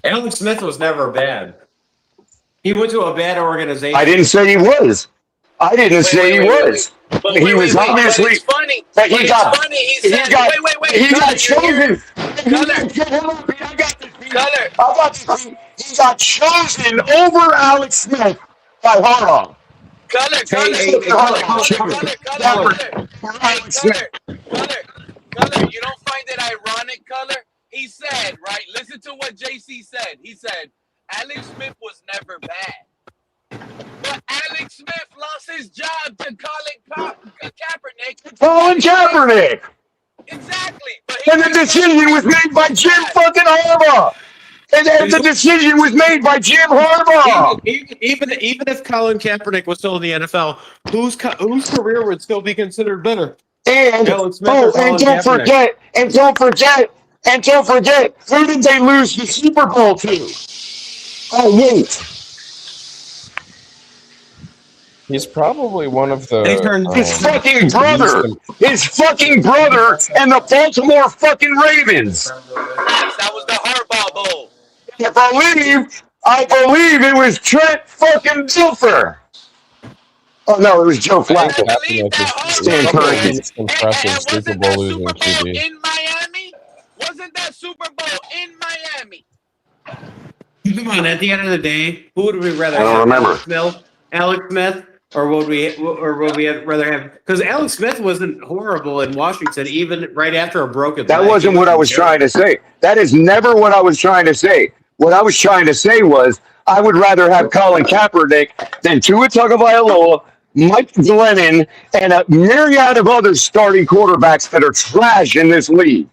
Alex Smith was never bad. He went to a bad organization.
I didn't say he was. I didn't say he was.
But
he was obviously.
But it's funny.
But he got.
He
got chosen. He got chosen over Alex Smith by Harbaugh.
Color, you don't find it ironic, Color? He said, right, listen to what JC said. He said, Alex Smith was never bad. But Alex Smith lost his job to Colin Kaepernick.
Colin Kaepernick.
Exactly.
And the decision was made by Jim fucking Harbaugh. And the decision was made by Jim Harbaugh.
Even if Colin Kaepernick was still in the NFL, whose career would still be considered better?
And
Alex Smith or Colin
don't forget, who did they lose the Super Bowl to? Oh wait.
He's probably one of the
his fucking brother, and the Baltimore fucking Ravens.
That was the Harbaugh Bowl.
I believe it was Trent fucking Dilfer. Oh no, it was Joe Flacco.
Stand corrected. Impressive Super Bowl losing QB.
In Miami? Wasn't that Super Bowl in Miami?
Come on, at the end of the day, who would we rather
I don't remember.
Alex Smith, or would we rather have? Because Alex Smith wasn't horrible in Washington, even right after a broken leg.
That wasn't what I was trying to say. That is never what I was trying to say. What I was trying to say was I would rather have Colin Kaepernick than Tua Tagovailoa, Mike Glennon, and a myriad of other starting quarterbacks that are trash in this league.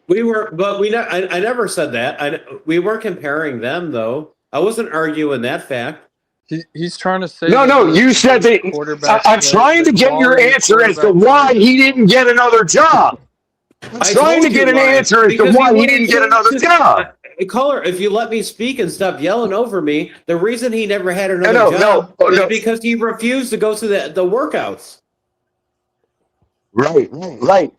I never said that. We were comparing them, though. I wasn't arguing that fact.
He's trying to say.
No, you said that. I'm trying to get your answer as to why he didn't get another job. I'm trying to get an answer as to why he didn't get another job.
Caller, if you let me speak and stop yelling over me, the reason he never had another job is because he refused to go to the workouts.
Right.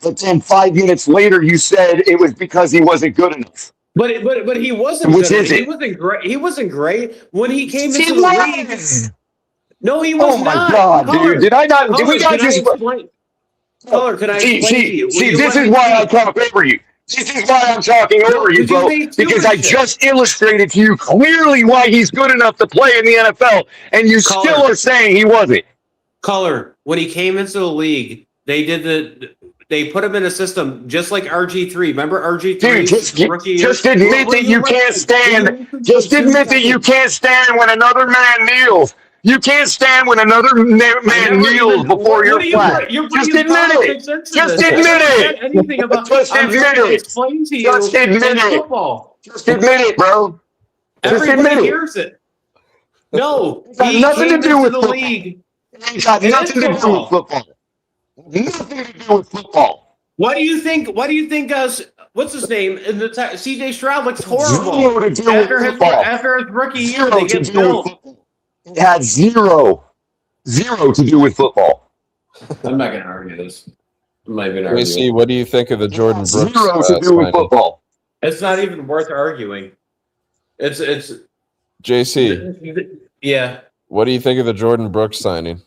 But then 5 minutes later, you said it was because he wasn't good enough.
But he wasn't.
Which
good.
is it?
He wasn't great. He wasn't great when he came into the league. No, he was not.
Oh my God, dude! Did I not? Did we not just?
Caller, can I explain to you?
See, this is why I talk over you. This is why I'm talking over you, bro. Because I just illustrated to you clearly why he's good enough to play in the NFL, and you still are saying he wasn't.
Caller, when he came into the league, they put him in a system just like RG3. Remember RG3?
Dude, just admit that you can't stand. Just admit that you can't stand when another man kneels. You can't stand when another man kneels before your flag. Just admit it. Just admit it.
Anything about
Just admit it.
Explain to you.
Just admit it. Just admit it, bro. Just admit it.
Hears it. No,
it's got nothing to do with
the
football.
league.
It's got nothing to do with football. Nothing to do with football.
What do you think? What's his name? CJ Stroud looks horrible. After his rookie year, they get built.
It had zero to do with football.
I'm not going to argue this.
AC, what do you think of the Jordyn Brooks?
Zero to do with football.
It's not even worth arguing. It's
JC.
Yeah.
What do you think of the Jordyn Brooks signing?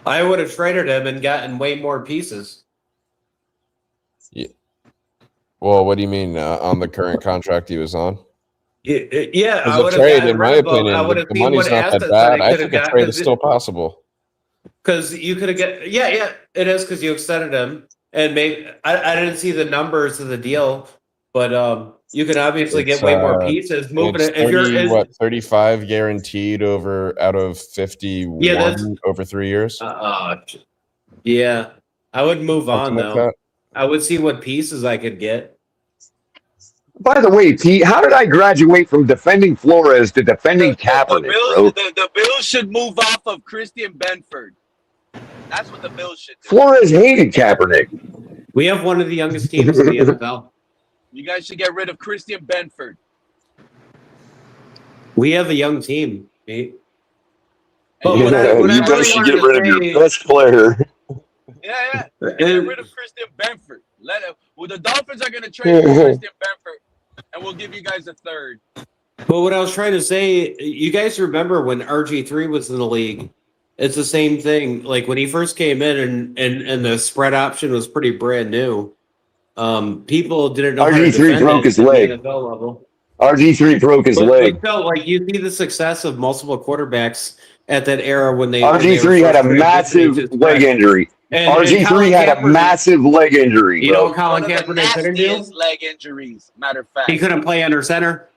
I would have traded him and gotten way more pieces.
Yeah. Well, what do you mean on the current contract he was on?
Yeah,
I would have trade, in my opinion. The money's not that bad. I think a trade is still possible.
Because you could have get, yeah, it is because you extended him, and maybe I didn't see the numbers of the deal, but you can obviously get way more pieces. Moving it, if you're
35 guaranteed out of 51 over 3 years.
Yeah, I would move on though. I would see what pieces I could get.
By the way, Pete, how did I graduate from defending Flores to defending Kaepernick, bro?
The Bills should move off of Christian Benford. That's what the Bills should do.
Flores hated Kaepernick.
We have one of the youngest teams in the NFL.
You guys should get rid of Christian Benford.
We have a young team, Pete.
But you guys should get rid of your best player.
Yeah. Get rid of Christian Benford. The Dolphins are going to trade for Christian Benford, and we'll give you guys a third.
But what I was trying to say, you guys remember when RG3 was in the league? It's the same thing. Like when he first came in, and the spread option was pretty brand new. People didn't know.
RG3 broke his leg. RG3 broke his leg.
We felt like you see the success of multiple quarterbacks at that era when they.
RG3 had a massive leg injury. RG3 had a massive leg injury.
You know what Colin Kaepernick couldn't do?
Leg injuries. Matter of fact,
he couldn't play under center.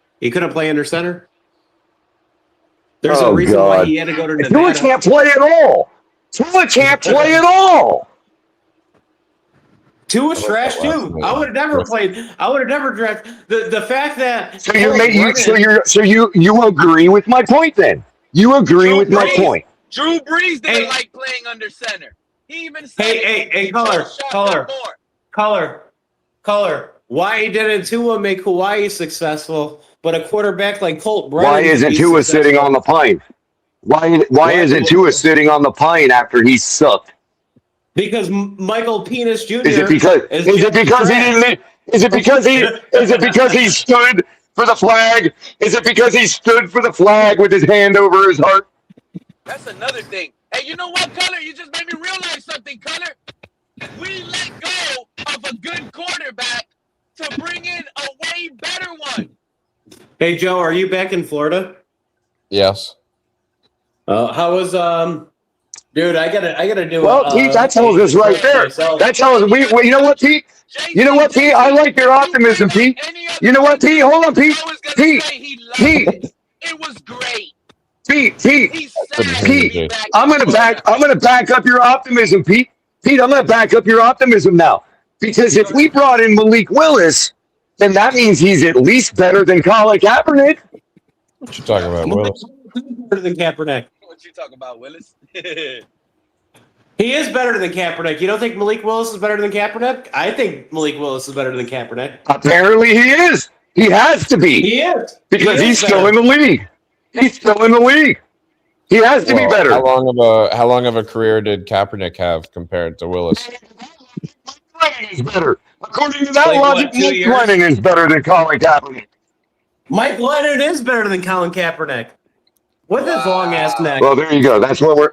There's a reason why he had to go to Nevada.
Tua can't play at all.
Tua's trash too. I would have never played. I would have never drafted the fact that.
So you agree with my point then? You agree with my point?
Drew Brees didn't like playing under center. He even said,
"Hey, color. Why didn't Tua make Hawaii successful, but a quarterback like Colt Brennan?
Why isn't Tua sitting on the pine? Why isn't Tua sitting on the pine after he sucked?
Because Michael Penis Jr.
Is it because he stood for the flag? Is it because he stood for the flag with his hand over his heart?
That's another thing. Hey, you know what, Color? You just made me realize something, Color. We let go of a good quarterback to bring in a way better one.
Hey, Joe, are you back in Florida?
Yes.
How was dude? I gotta do.
Well, Pete, that tells us right there. That tells us you know what, Pete? You know what, Pete? I like your optimism, Pete. You know what, Pete? Hold on, Pete. Pete.
It was great.
Pete. I'm gonna back up your optimism, Pete. Pete, I'm gonna back up your optimism now. Because if we brought in Malik Willis, then that means he's at least better than Colin Kaepernick.
What you talking about, Willis?
Better than Kaepernick.
What you talking about, Willis?
He is better than Kaepernick. You don't think Malik Willis is better than Kaepernick? I think Malik Willis is better than Kaepernick.
Apparently he is. He has to be.
He is.
Because he's still in the league. He's still in the league. He has to be better.
How long of a career did Kaepernick have compared to Willis?
Is better. According to that logic, Mike Lennon is better than Colin Kaepernick.
Mike Lennon is better than Colin Kaepernick. With his long ass neck.
Well, there you go. That's who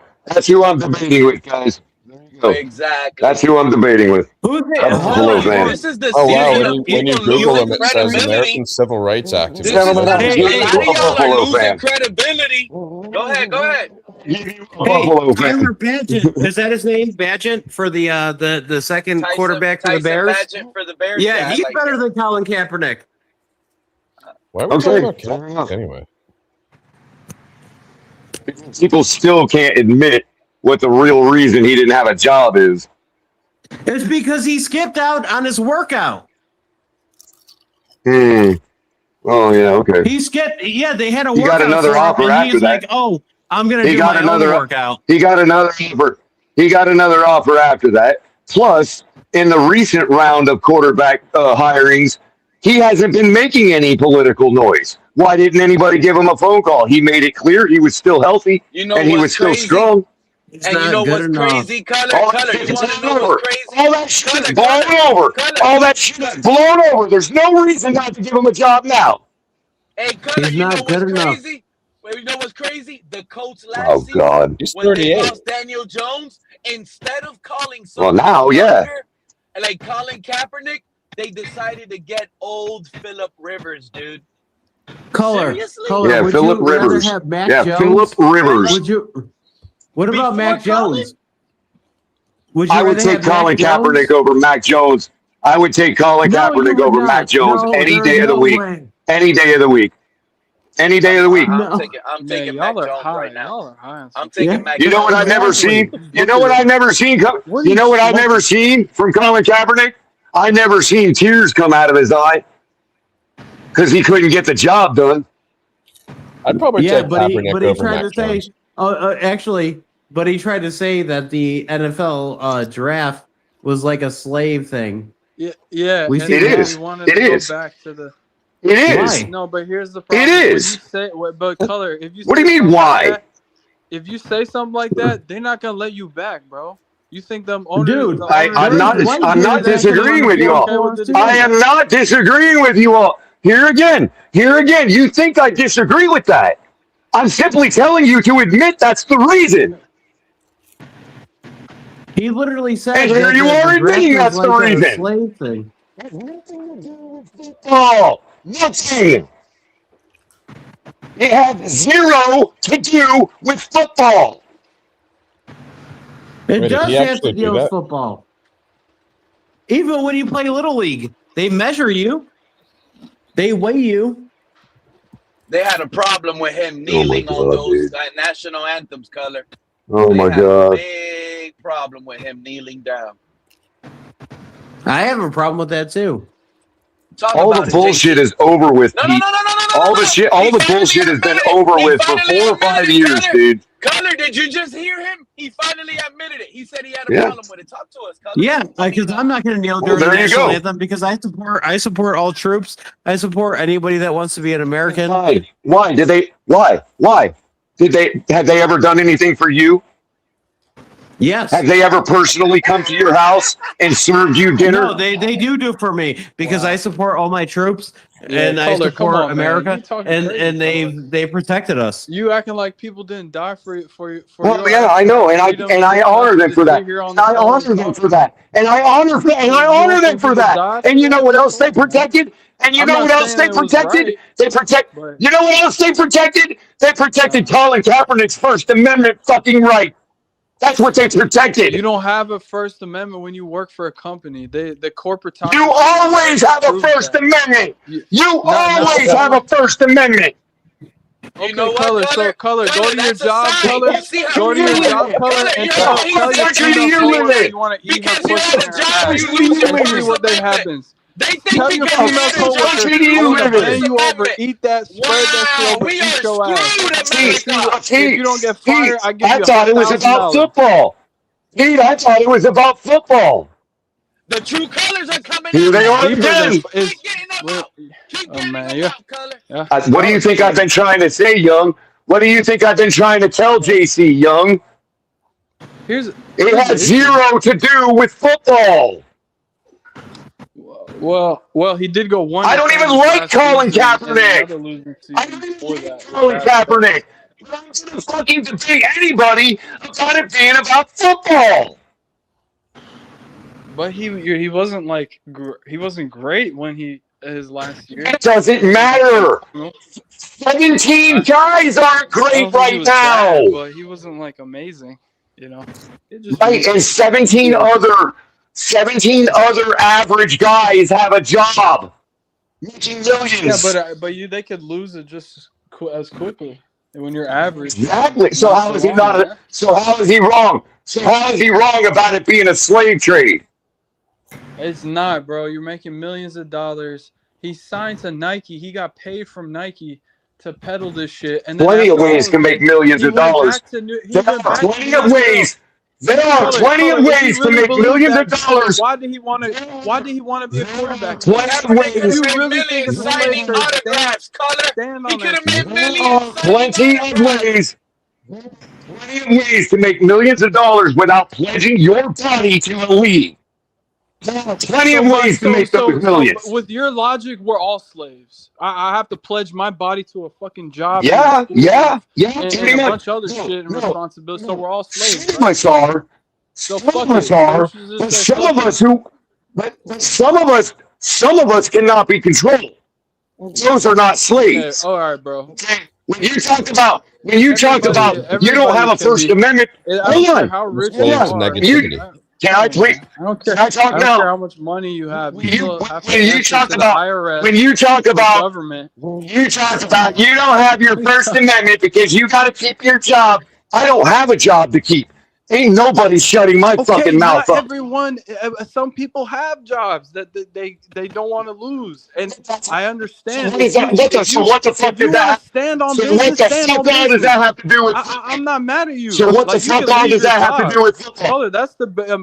I'm debating with, guys. There you go.
Exactly.
That's who I'm debating with.
Who's
it?
This is the
wow! When you Google him, it says American Civil Rights Activist.
Losing credibility. Go ahead.
Tyler Badgett. Is that his name? Badgett for the second quarterback for the Bears?
Badgett for the Bears.
Yeah, he's better than Colin Kaepernick.
Why would we talk about Kaepernick anyway?
People still can't admit what the real reason he didn't have a job is.
It's because he skipped out on his workout.
Oh, yeah, okay.
He skipped. Yeah, they had a
He
workout.
got another offer
and
after
he's
that.
like, oh, I'm going to do my own workout.
He got another offer. He got another offer after that. Plus, in the recent round of quarterback hirings, he hasn't been making any political noise. Why didn't anybody give him a phone call? He made it clear he was still healthy and he was still strong.
And you know what's crazy, Color? You want to know what's crazy?
All that shit is blown over. All that shit is blown over. There's no reason not to give him a job now.
Hey, Color, you know what's crazy? Well, you know what's crazy? The Colts last season,
God.
when they lost Daniel Jones, instead of calling like Colin Kaepernick, they decided to get old Phillip Rivers, dude.
Color.
Yeah, Phillip Rivers. Phillip Rivers.
Would you? What about Mac Jones?
I would take Colin Kaepernick over Mac Jones. I would take Colin Kaepernick over Mac Jones any day of the week. Any day of the week. Any day of the week.
I'm taking Mac Jones right now. I'm taking Mac Jones.
You know what I've never seen? You know what I've never seen? You know what I've never seen from Colin Kaepernick? I never seen tears come out of his eye because he couldn't get the job done.
I'd probably take Kaepernick
but he
over
tried
Mac
to say, but he tried to say that the NFL draft was like a slave thing.
Yeah.
It is. It is.
Back to the.
It is.
No, but here's the problem.
It is.
But Color, if you.
What do you mean? Why?
If you say something like that, they're not gonna let you back, bro. You think them owners?
Dude, I'm not disagreeing with you all. I am not disagreeing with you all. Here again. You think I disagree with that? I'm simply telling you to admit that's the reason.
He literally said.
And here you are admitting that's the reason.
Slave thing.
Oh, nothing. It had zero to do with football.
It does have to deal with football. Even when you play Little League, they measure you. They weigh you.
They had a problem with him kneeling on those national anthems, Color.
Oh my God.
Big problem with him kneeling down.
I have a problem with that too.
All the bullshit is over with, Pete. All the bullshit has been over with for 4 or 5 years, dude.
Color, did you just hear him? He finally admitted it. He said he had a problem with it. Talk to us, Color.
Yeah, because I'm not going to kneel during the national anthem because I support all troops. I support anybody that wants to be an American.
Why did they? Why did they? Have they ever done anything for you?
Yes.
Have they ever personally come to your house and served you dinner?
No, they do for me because I support all my troops and I support America and they protected us.
You acting like people didn't die for
Well, yeah, I know, and I honor them for that. I honor them for that, and I honor them for that. And you know what else they protected? And you know what else they protected? They protect. You know what else they protected? They protected Colin Kaepernick's First Amendment fucking right. That's what they protected.
You don't have a First Amendment when you work for a company. The corporate.
You always have a First Amendment. You always have a First Amendment.
Okay, Color. So, Color, go to your job, Color. Go to your job, Color, and tell your female you want to eat her pussy in her ass. And see what then happens. Tell your female coworkers then you overeat that, spread that shit over, eat your ass. If you don't get fired, I give you $1,000.
I thought it was about football. Pete, I thought it was about football.
The true colors are coming
Here they are again.
Oh man, yeah.
What do you think I've been trying to say, Young? What do you think I've been trying to tell JC, Young? It had zero to do with football.
Well, he did go one.
I don't even like Colin Kaepernick. I don't even like Colin Kaepernick. But I'm going to fucking debate anybody about it being about football.
But he wasn't like he wasn't great when his last year.
It doesn't matter. 17 guys aren't great right now.
Bad, but he wasn't like amazing, you know.
Right, and 17 other average guys have a job, making millions.
Yeah, but they could lose it just as quickly when you're average.
Exactly. So how is he not? So how is he wrong? So how is he wrong about it being a slave trade?
It's not, bro. You're making millions of dollars. He signed to Nike. He got paid from Nike to peddle this shit. And
plenty of ways to make millions of dollars. There are plenty of ways. There are plenty of ways to make millions of dollars.
Why did he want to be a quarterback?
Plenty of ways.
If you really think it's a slave trade, stand on that.
Plenty of ways. Plenty of ways to make millions of dollars without pledging your body to a league. Plenty of ways to make those millions.
With your logic, we're all slaves. I have to pledge my body to a fucking job.
Yeah.
And a bunch of other shit and responsibility. So we're all slaves.
Some of us are. Some of us cannot be controlled. Those are not slaves.
Okay, all right, bro.
When you talk about you don't have a First Amendment. Hold on.
How rich you are.
Can I please?
I don't care.
Can I talk
now?
Care
how much money you have.
When you talk about you don't have your First Amendment because you got to keep your job. I don't have a job to keep. Ain't nobody shutting my fucking mouth up.
Everyone, some people have jobs that they don't want to lose, and I understand.
So what the fuck does that?
Stand on
business. What the fuck does that have to do with?
I'm not mad at you.
So what the fuck does that have to do with football?
That's the beauty of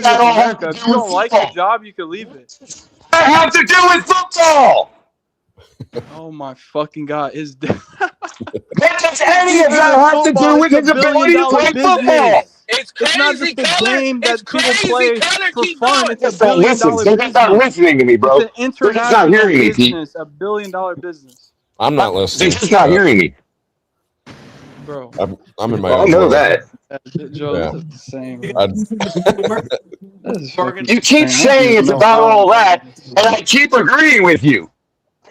America. If you don't like the job, you can leave it.
What does that have to do with football?
Oh my fucking God!
What does any of that have to do with his ability to play football?
It's not just
a game that people play for fun. It's
$1 billion business. They're just not listening to me, bro.
It's an international business, $1 billion business.
I'm not listening.
They're just not hearing me.
Bro.
I'm in my
own know that.
Joe, that's the same.
You keep saying it's about all that, and I keep agreeing with you.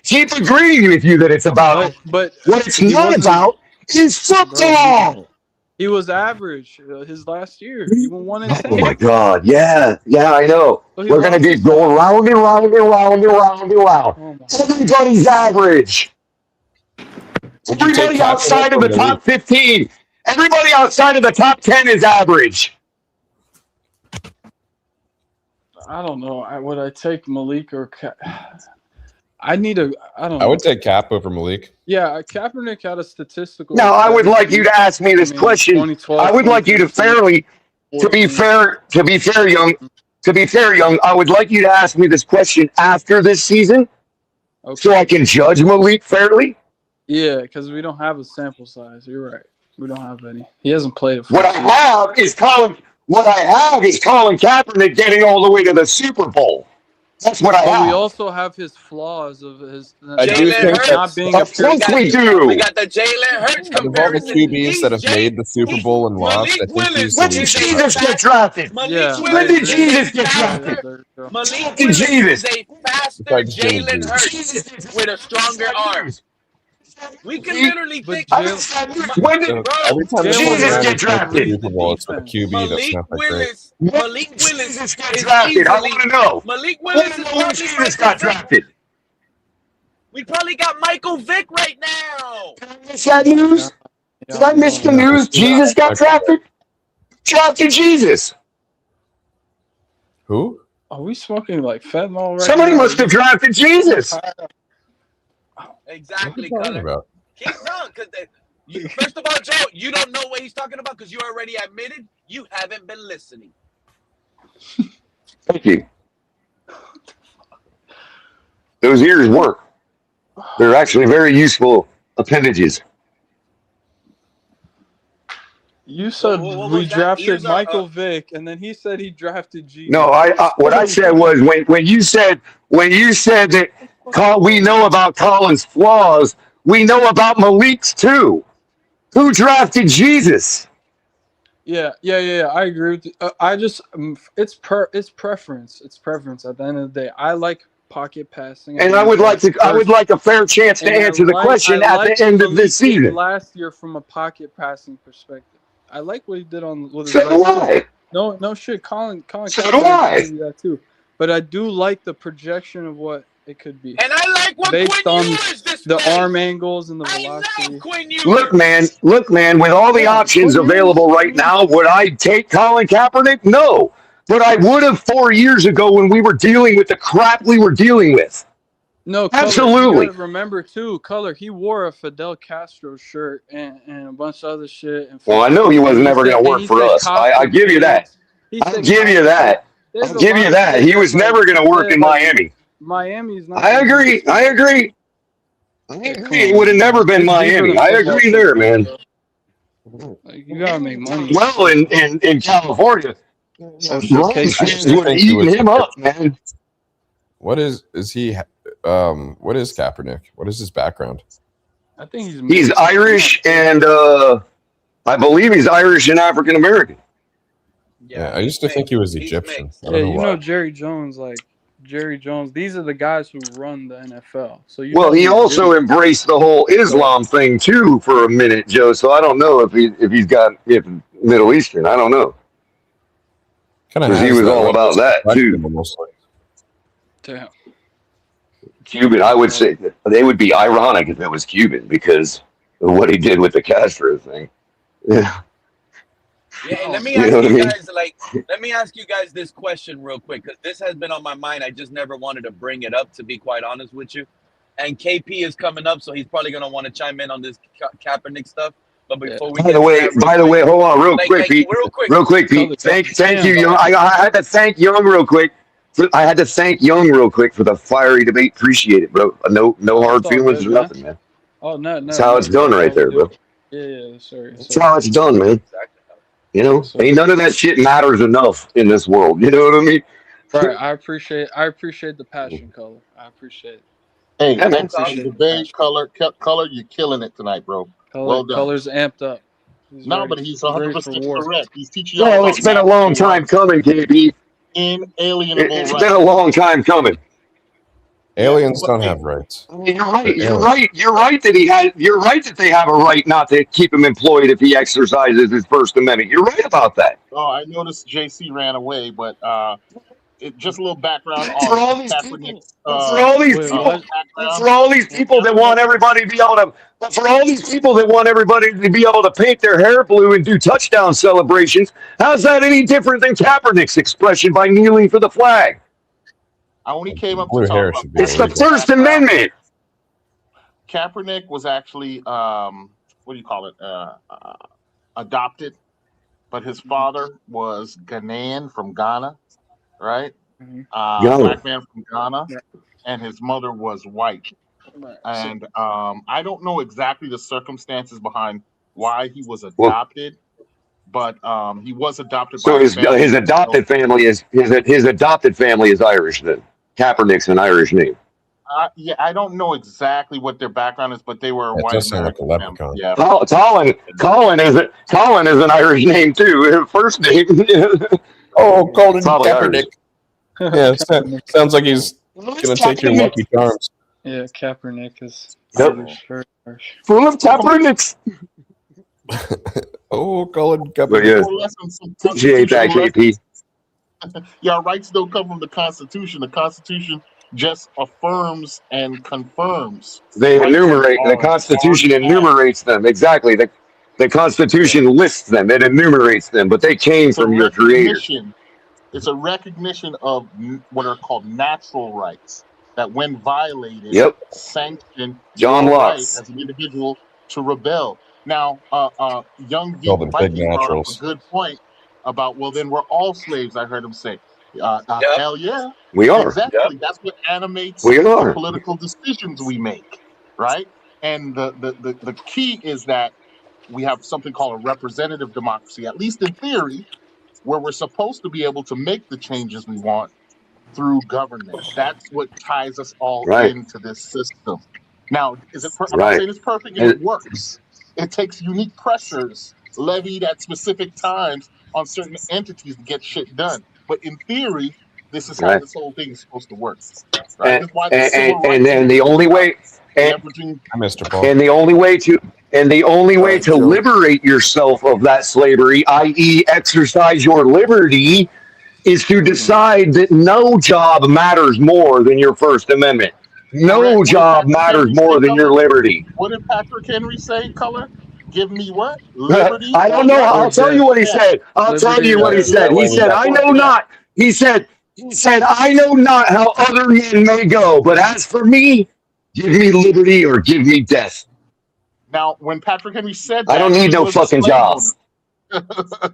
Keep agreeing with you that it's about
but
what it's not about is football.
He was average his last year. He won 1 and 10.
Oh my God! Yeah, I know. We're gonna be going round and round and round and round and round. Everybody's average. Everybody outside of the top 15. Everybody outside of the top 10 is average.
I don't know. Would I take Malik or I don't know.
I would take Cap over Malik.
Yeah, Kaepernick had a statistical.
Now, I would like you to ask me this question. I would like you to to be fair, Young, I would like you to ask me this question after this season, so I can judge Malik fairly.
Yeah, because we don't have a sample size. You're right. We don't have any. He hasn't played.
What I have is Colin Kaepernick getting all the way to the Super Bowl. That's what I have.
We also have his flaws of his
not being a pure. We do.
We got the Jalen Hurts comparison.
Of all the QBs that have made the Super Bowl and lost, I think he's
when did Jesus get drafted? When did Jesus get drafted?
Malik Willis is a faster Jalen Hurts with a stronger arm. We can literally think.
When did Jesus get drafted?
Super Bowl, it's with a QB that's not that great.
Malik Willis
got drafted. I want to know.
Malik Willis is probably
Jesus got drafted.
We probably got Michael Vick right now.
Did I miss that news? Did I miss the news? Jesus got drafted. Drafted Jesus.
Who?
Are we smoking like fentanyl right
Somebody
now?
must have drafted Jesus.
Exactly,
What are you talking
Color.
about?
Keep going, because first of all, Joe, you don't know what he's talking about because you already admitted you haven't been listening.
Thank you. Those ears work. They're actually very useful appendages.
You said we drafted Michael Vick, and then he said he drafted Jesus.
No, what I said was when you said that we know about Colin's flaws, we know about Malik's too. Who drafted Jesus?
Yeah. I agree with you. I just it's preference. It's preference. At the end of the day, I like pocket passing,
and I would like a fair chance to answer the question at the end of this season.
Last year, from a pocket passing perspective, I like what he did with his
so do I.
No shit, Colin.
So do I.
That too, but I do like the projection of what it could be.
And I like what
based
Quinn
on
Ewers
the arm angles and the velocity.
Look, man, with all the options available right now, would I take Colin Kaepernick? No. But I would have 4 years ago when we were dealing with the crap we were dealing with.
No,
absolutely.
You gotta remember too, Color. He wore a Fidel Castro shirt and a bunch of other shit. And
well, I know he was never going to work for us. I give you that. I'll give you that. I'll give you that. He was never going to work in Miami.
Miami's not.
I agree. It would have never been Miami. I agree there, man.
You gotta make money.
Well, in California, would have eaten him up, man.
What is he? What is Kaepernick? What is his background?
I think
he's Irish, and I believe he's Irish and African American.
Yeah, I used to think he was Egyptian.
Yeah, you know Jerry Jones, these are the guys who run the NFL. So
he also embraced the whole Islam thing too for a minute, Joe. So I don't know if he's got Middle Eastern. I don't know. Because he was all about that too.
Damn.
Cuban, I would say that they would be ironic if it was Cuban because of what he did with the Castro thing. Yeah.
Yeah, let me ask you guys this question real quick, because this has been on my mind. I just never wanted to bring it up, to be quite honest with you. And KP is coming up, so he's probably gonna want to chime in on this Kaepernick stuff. But before we
by the way, hold on, real quick, Pete. Thank you, Young. I had to thank Young real quick. I had to thank Young real quick for the fiery debate. Appreciate it, bro. No hard feelings or nothing, man.
Oh no,
that's how it's done right there, bro.
Yeah, sorry.
That's how it's done, man. You know, ain't none of that shit matters enough in this world. You know what I mean?
Right. I appreciate the passion, Color. I appreciate it.
Hey, thanks for the debate, Color. You're killing it tonight, bro. Well done.
Color's amped up.
But he's 100% correct. He's teaching you.
Well, it's been a long time coming, KB.
Inalienable.
It's been a long time coming.
Aliens don't have rights.
I mean, you're right. You're right that they have a right not to keep him employed if he exercises his First Amendment. You're right about that.
Oh, I noticed JC ran away, but just a little background
for all
on
these people.
Kaepernick's
For all these people. For all these people that want everybody to be able to. But for all these people that want everybody to be able to paint their hair blue and do touchdown celebrations, how's that any different than Kaepernick's expression by kneeling for the flag?
I only came up
Blue
to
hair
talk
should
about
be
It's the
illegal.
First Amendment.
Kaepernick was actually what do you call it? Adopted, but his father was Ghanaian from Ghana, right? Black man from Ghana, and his mother was white. And I don't know exactly the circumstances behind why he was adopted, but he was adopted.
So
by
his adopted family is his adopted family is Irish. Then Kaepernick's an Irish name.
Yeah, I don't know exactly what their background is, but they were a
That
white
does sound like a
American
leprechaun.
family. Yeah.
Colin is an Irish name too. First name.
Colin
Probably
Kaepernick. Yeah, sounds like he's gonna take your Lucky Charms.
Yeah, Kaepernick is
Yep.
Irish.
Full of Kaepernicks.
Colin Kaepernick.
Appreciate that, KP.
Yeah, rights don't come from the Constitution. The Constitution just affirms and confirms.
They enumerate. The Constitution enumerates them. Exactly. The Constitution lists them. It enumerates them, but they came from your creator.
It's a recognition of what are called natural rights that, when violated, sanction
John
your
Locke
right as an individual to rebel. Now, young
Call them big
Viking brought up
naturals.
a good point about, well, then we're all slaves. I heard him say, hell yeah.
We are.
Exactly. That's what animates
We
the
are.
political decisions we make, right? And the key is that we have something called a representative democracy, at least in theory, where we're supposed to be able to make the changes we want through government. That's what ties us all into this system. Now, is it? I'm not saying it's perfect, and it works. It takes unique pressures levied at specific times on certain entities to get shit done. But in theory, this is how this whole thing is supposed to work. Right?
And then the only way,
Mr.
the only way to liberate yourself of that slavery, i.e., exercise your liberty, is to decide that no job matters more than your First Amendment. No job matters more than your liberty.
What did Patrick Henry say, Color? Give me what? Liberty?
I don't know. I'll tell you what he said. I'll tell you what he said. He said, I know not. He said, I know not how other men may go, but as for me, give me liberty or give me death.
Now, when Patrick Henry said that,
I don't need no fucking job.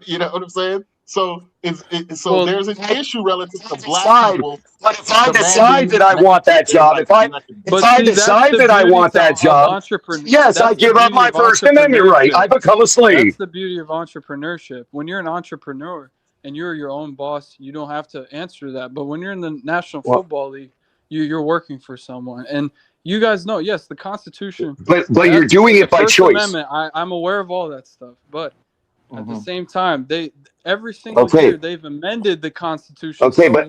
You know what I'm saying? So there's an issue relative to black people.
But if I decide that I want that job, if I decide that I want that job, yes, I give up my First Amendment right. I become a slave.
That's the beauty of entrepreneurship. When you're an entrepreneur and you're your own boss, you don't have to answer that. But when you're in the National Football League, you're working for someone. And you guys know, yes, the Constitution.
But you're doing it by choice.
Amendment, I'm aware of all that stuff. But at the same time, every single year they've amended the Constitution so much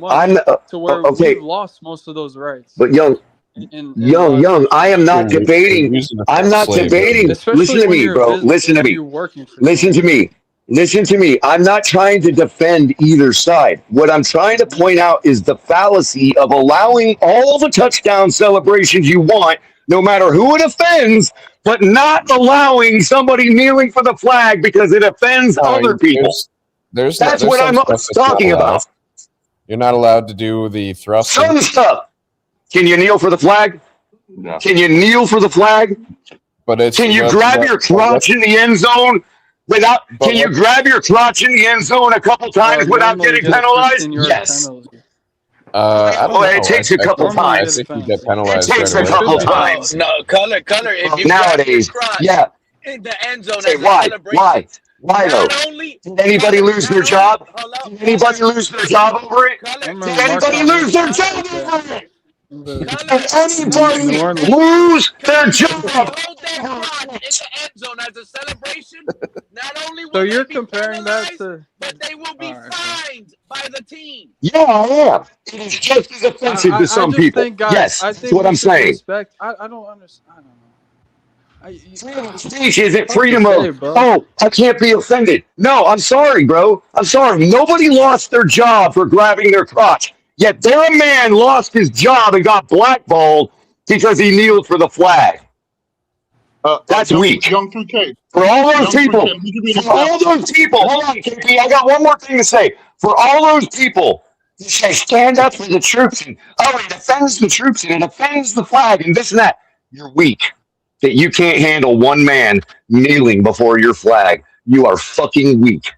to where we've lost most of those rights.
But young, I am not debating. I'm not debating. Listen to me, bro. Listen to me. Listen to me. I'm not trying to defend either side. What I'm trying to point out is the fallacy of allowing all the touchdown celebrations you want, no matter who it offends, but not allowing somebody kneeling for the flag because it offends other people. That's what I'm talking about.
You're not allowed to do the thrust.
Some stuff. Can you kneel for the flag? No. Can you kneel for the flag?
But
can you grab your crotch in the end zone without? Can you grab your crotch in the end zone a couple times without getting penalized? Yes.
I don't know.
It takes a couple times.
I think you get penalized.
It takes a couple times.
No, color. If you
nowadays,
in the end zone,
say why? Why though? Did anybody lose their job? Did anybody lose their job over it? Did anybody lose their job over it? Did anybody lose their job?
In the end zone as a celebration, not only will
so
they
you're
be
comparing that to,
but they will be fined by the team.
Yeah, I am. It is just as offensive to some people. Yes, that's what I'm saying.
I don't understand. I don't know.
Freedom of speech isn't freedom of, I can't be offended. No, I'm sorry, bro. I'm sorry. Nobody lost their job for grabbing their crotch.
Yet their man lost his job and got blackballed because he kneeled for the flag. That's weak.
Young 3K.
For all those
Young
people,
3K,
for all those people, hold on, KP, I got one more thing to say. For all those people who say stand up for the troops and it offends the troops and it offends the flag and this and that, you're weak. That you can't handle one man kneeling before your flag. You are fucking weak.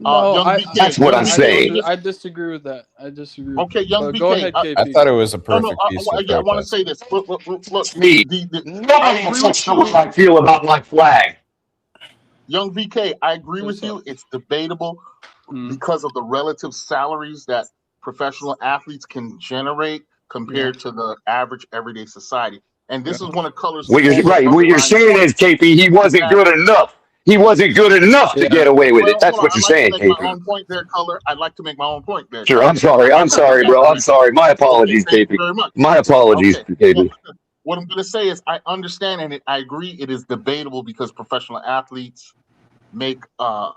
No,
that's what I'm saying.
I disagree with that. I disagree.
Okay, young BK.
Go ahead, KP.
I thought it was a perfect piece of
I want to say this. Look,
me. That's the way I feel about my flag.
Young VK, I agree with you. It's debatable because of the relative salaries that professional athletes can generate compared to the average everyday society. And this is one of colors.
What you're saying is, KP, he wasn't good enough. He wasn't good enough to get away with it. That's what you're saying, KP.
My own point there, Color. I'd like to make my own point there.
Sure, I'm sorry, bro. I'm sorry. My apologies, KP. My apologies, KP.
What I'm going to say is I understand and I agree it is debatable because professional athletes make a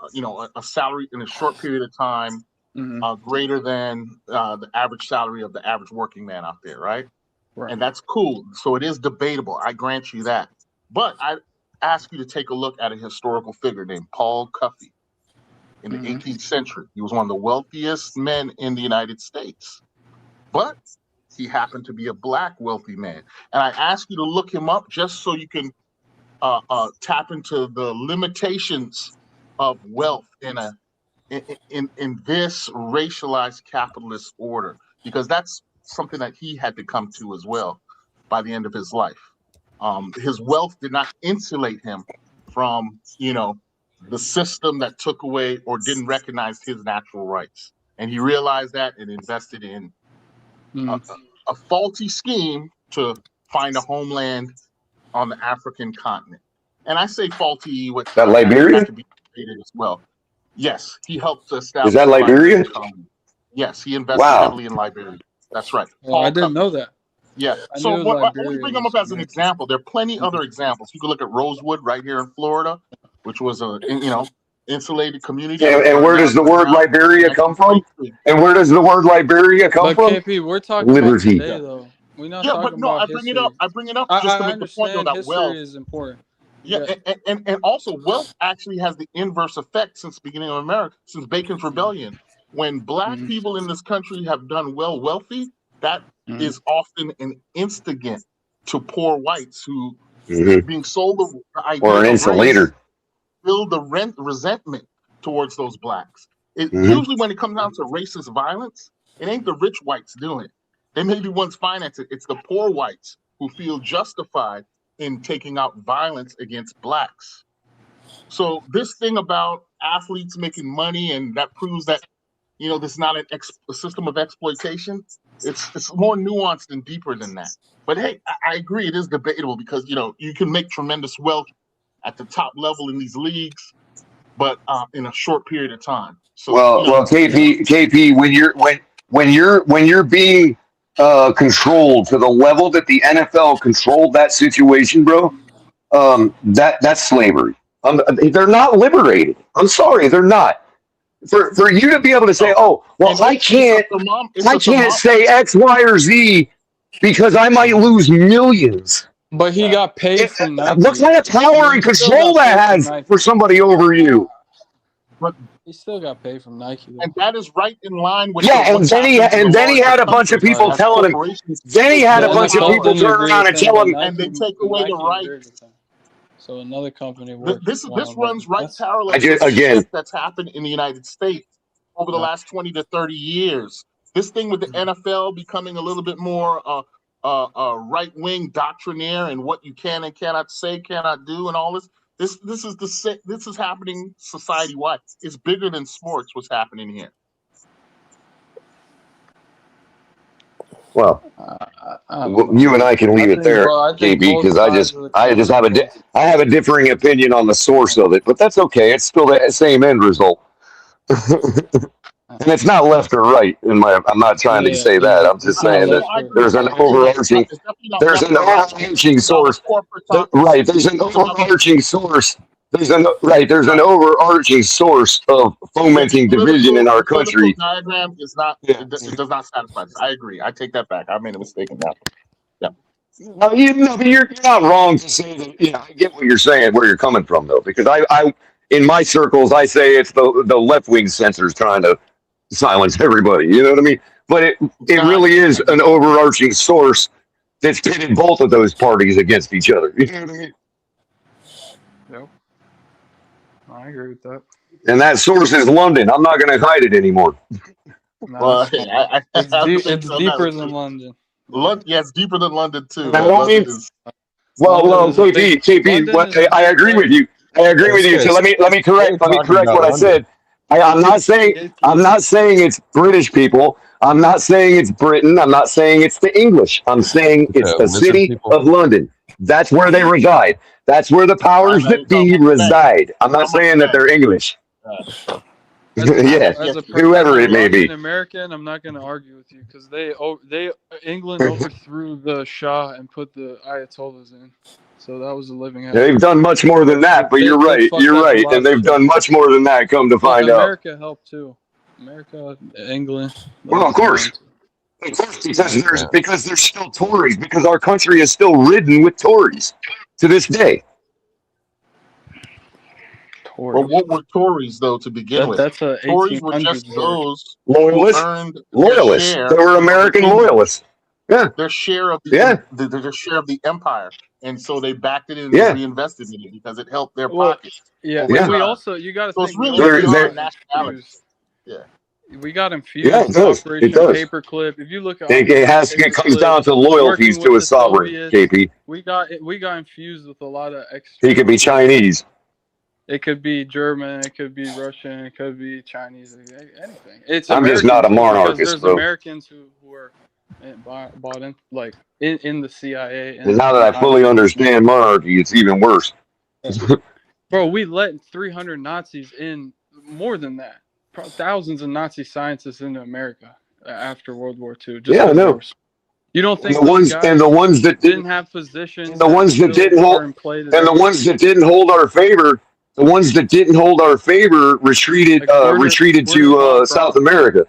salary in a short period of time greater than the average salary of the average working man out there, right? And that's cool. So it is debatable. I grant you that. But I ask you to take a look at a historical figure named Paul Cuffey in the 18th century. He was one of the wealthiest men in the United States, but he happened to be a black wealthy man. And I ask you to look him up just so you can tap into the limitations of wealth in this racialized capitalist order, because that's something that he had to come to as well by the end of his life. His wealth did not insulate him from, the system that took away or didn't recognize his natural rights. And he realized that and invested in a faulty scheme to find a homeland on the African continent. And I say faulty with
that Liberia
to be debated as well. Yes, he helped to establish.
Is that Liberia?
Yes, he invested heavily in Liberia. That's right.
I didn't know that.
Yeah. So let me bring them up as an example. There are plenty other examples. You can look at Rosewood right here in Florida, which was a insulated community.
And where does the word Liberia come from? And where does the word Liberia come from?
KP, we're talking
Liberty.
about today, though. We're not talking about
I bring it up just to make the point though that wealth
is important.
Yeah, and also wealth actually has the inverse effect since the beginning of America, since Bacon's Rebellion. When black people in this country have done wealthy, that is often an instigant to poor whites who being sold the idea
or an insulator,
build the resentment towards those blacks. Usually when it comes down to racist violence, it ain't the rich whites doing it. They may be ones financing it. It's the poor whites who feel justified in taking out violence against blacks. So this thing about athletes making money, and that proves that this is not a system of exploitation. It's more nuanced and deeper than that. But hey, I agree it is debatable because you can make tremendous wealth at the top level in these leagues, but in a short period of time. So
well, KP, when you're being controlled to the level that the NFL controlled that situation, bro, that's slavery. They're not liberated. I'm sorry, they're not. For you to be able to say, I can't say X, Y, or Z because I might lose millions.
But he got paid from Nike.
What kind of power and control that has for somebody over you?
But
he still got paid from Nike, though.
And that is right in line with
and then he had a bunch of people telling him. Then he had a bunch of people turn around and tell him,
and they take away the right.
So another company works.
This runs right parallel to the shift that's happened in the United States over the last 20 to 30 years. This thing with the NFL becoming a little bit more right-wing doctrinaire and what you can and cannot say, cannot do, and all this. This is happening society-wide. It's bigger than sports. What's happening here?
Well, you and I can leave it there, KB, because I just have a differing opinion on the source of it, but that's okay. It's still the same end result, and it's not left or right. I'm not trying to say that. I'm just saying that there's an overarching source, right? There's an overarching source There's an overarching source of fomenting division in our country.
Diagram is not. It does not satisfy this. I agree. I take that back. I made a mistake in that. Yeah.
No, you're not wrong to say that. Yeah, I get what you're saying, where you're coming from, though, because I in my circles, I say it's the left wing censors trying to silence everybody. You know what I mean? But it really is an overarching source that's pitted both of those parties against each other. You know what I mean?
Yep. I agree with that.
And that source is London. I'm not going to hide it anymore.
No,
Well,
it's deeper than London.
Yeah, it's deeper than London too.
Well, KP, I agree with you. I agree with you. So let me correct what I said. I'm not saying it's British people. I'm not saying it's Britain. I'm not saying it's the English. I'm saying it's the city of London. That's where they reside. That's where the powers that be reside. I'm not saying that they're English. Whoever it may be.
An American, I'm not going to argue with you because England overthrew the Shah and put the Ayatollahs in. So that was a living.
They've done much more than that, but you're right. You're right, and they've done much more than that. Come to find out,
America helped too. America, England.
Well, of course, because there's still Tories. Because our country is still ridden with Tories to this day.
Well, what were Tories though to begin with? Tories were just those
loyalists. They were American loyalists. Yeah,
their share of their share of the empire, and so they backed it in and reinvested in it because it helped their pockets.
Yeah, but we also you got to think
really nationalities. Yeah.
We got infused with Operation Paperclip. If you look at
it comes down to loyalties to a sovereign, KP.
We got infused with a lot of extra.
He could be Chinese.
It could be German. It could be Russian. It could be Chinese. Anything.
I'm just not a monarchist,
there's
bro.
Americans who are bought in, like in the CIA.
And now that I fully understand monarchy, it's even worse.
Bro, we let 300 Nazis in, more than that. Thousands of Nazi scientists into America after World War II.
I know.
You don't think
the ones that
didn't have positions,
the ones that didn't hold, and the ones that didn't hold our favor, retreated to South America.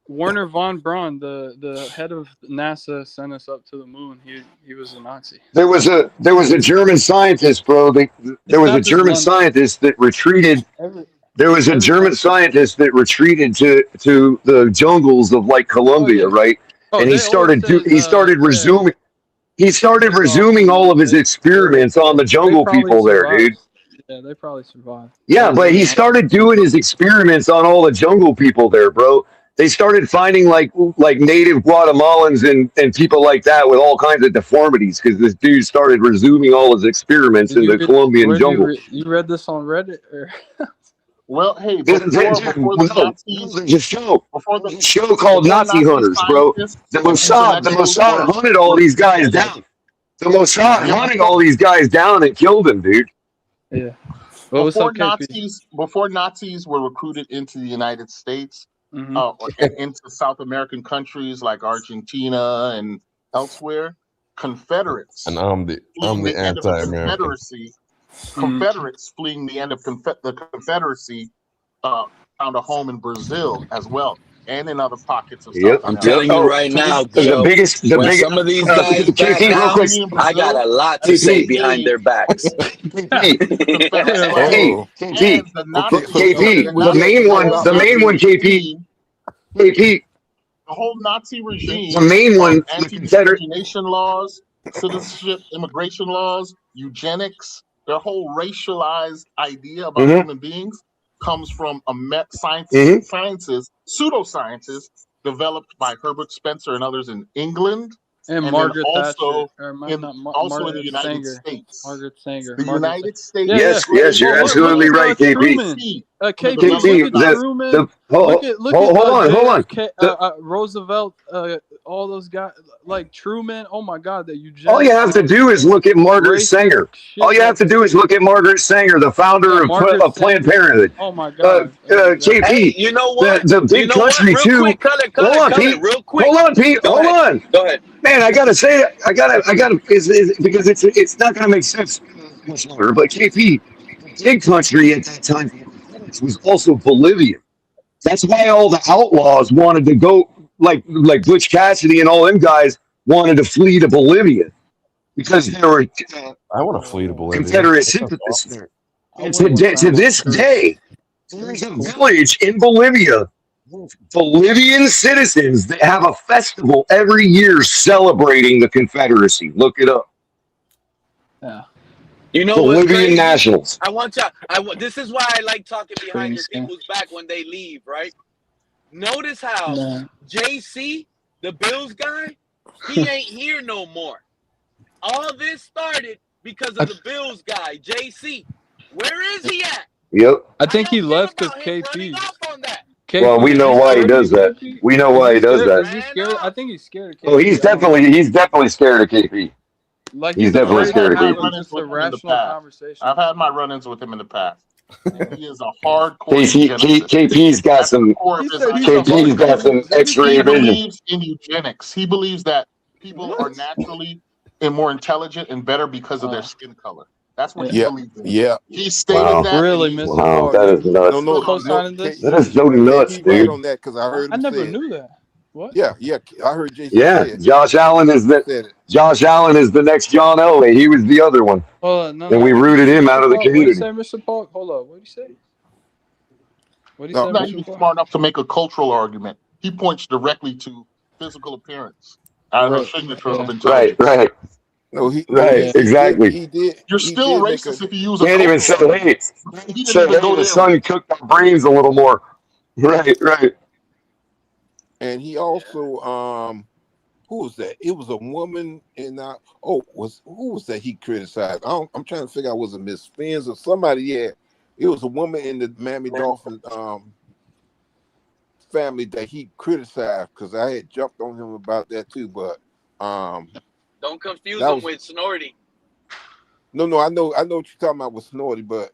Werner von Braun, the head of NASA, sent us up to the moon. He was a Nazi.
There was a German scientist, bro. There was a German scientist that retreated. There was a German scientist that retreated to the jungles of like Colombia, right? And he started resuming all of his experiments on the jungle people there, dude.
Yeah, they probably survived.
Yeah, but he started doing his experiments on all the jungle people there, bro. They started finding like native Guatemalans and people like that with all kinds of deformities because this dude started resuming all his experiments in the Colombian jungle.
You read this on Reddit?
Well, hey,
there's a show called Nazi Hunters, bro. The Mossad hunted all these guys down. The Mossad hunted all these guys down and killed them, dude.
Yeah.
Before Nazis were recruited into the United States, into South American countries like Argentina and elsewhere, Confederates.
And I'm the anti-American.
Confederates fleeing the end of the Confederacy found a home in Brazil as well, and in other pockets of South America.
I'm telling you right now,
the biggest.
Some of these guys back down, I got a lot to say behind their backs.
KP, the main one, KP.
The whole Nazi regime,
the main one,
anti-discrimination laws, citizenship, immigration laws, eugenics, their whole racialized idea about human beings comes from sciences, pseudosciences developed by Herbert Spencer and others in England,
and Margaret
also
Thatcher,
in the United States.
Margaret Sanger.
The United States.
Yes, you're absolutely right, KP.
Hold on. Roosevelt, all those guys like Truman. Oh my God, that eugenics.
All you have to do is look at Margaret Sanger. All you have to do is look at Margaret Sanger, the founder of Planned Parenthood.
Oh my God.
KP,
hey, you know what?
The big country too. Hold on, Pete. Hold on, Pete. Hold on.
Go ahead.
Man, I gotta say it. I gotta, because it's not gonna make sense much longer. But KP, big country at that time was also Bolivia. That's why all the outlaws wanted to go, like Butch Cassidy and all them guys wanted to flee to Bolivia because there were
I want to flee to Bolivia.
Confederate sympathists there. And to this day, there's a village in Bolivia, Bolivian citizens that have a festival every year celebrating the Confederacy. Look it up.
Yeah. You know
Bolivian nationals.
I want y'all. This is why I like talking behind your people's back when they leave, right? Notice how JC, the Bills guy, he ain't here no more. All this started because of the Bills guy, JC. Where is he at?
Yep.
I think he left because KP.
Well, we know why he does that. We know why he does
Is he
that.
scared? I think he's scared of KP.
Oh, he's definitely scared of KP.
Like
he's definitely scared of KP.
Just a rational conversation.
I've had my run-ins with him in the past. And he is a hardcore eugenicist.
KP's got some. KP's got some X-ray vision.
He believes in eugenics. He believes that people are naturally and more intelligent and better because of their skin color. That's what he believes in.
Yeah.
He stated that.
Really, Mr.
Wow, that is nuts. That is so nuts, dude.
Right on that because I heard him
I never
say
knew that. What?
Yeah, I heard Jason.
Yeah,
say it.
Josh Allen is the next John Elway. He was the other one. And we rooted him out of the community.
What did you say, Mr. Park? Hold up. What did you say? What did
He's
you say,
not
Mr.
even
Park?
smart enough to make a cultural argument. He points directly to physical appearance as a signature of intelligence.
Right.
No,
exactly.
He did.
You're still racist if you use a
Can't even say,
cultural
hey,
argument. He didn't even go
the
there.
sun cooked our brains a little more. Right.
And he also, who was that? It was a woman in who was that he criticized? I'm trying to figure out, was it Miss Spence or somebody? Yeah, it was a woman in the Miami Dolphins family that he criticized because I had jumped on him about that too. But
don't confuse him with Snorty.
No, I know what you're talking about with Snorty, but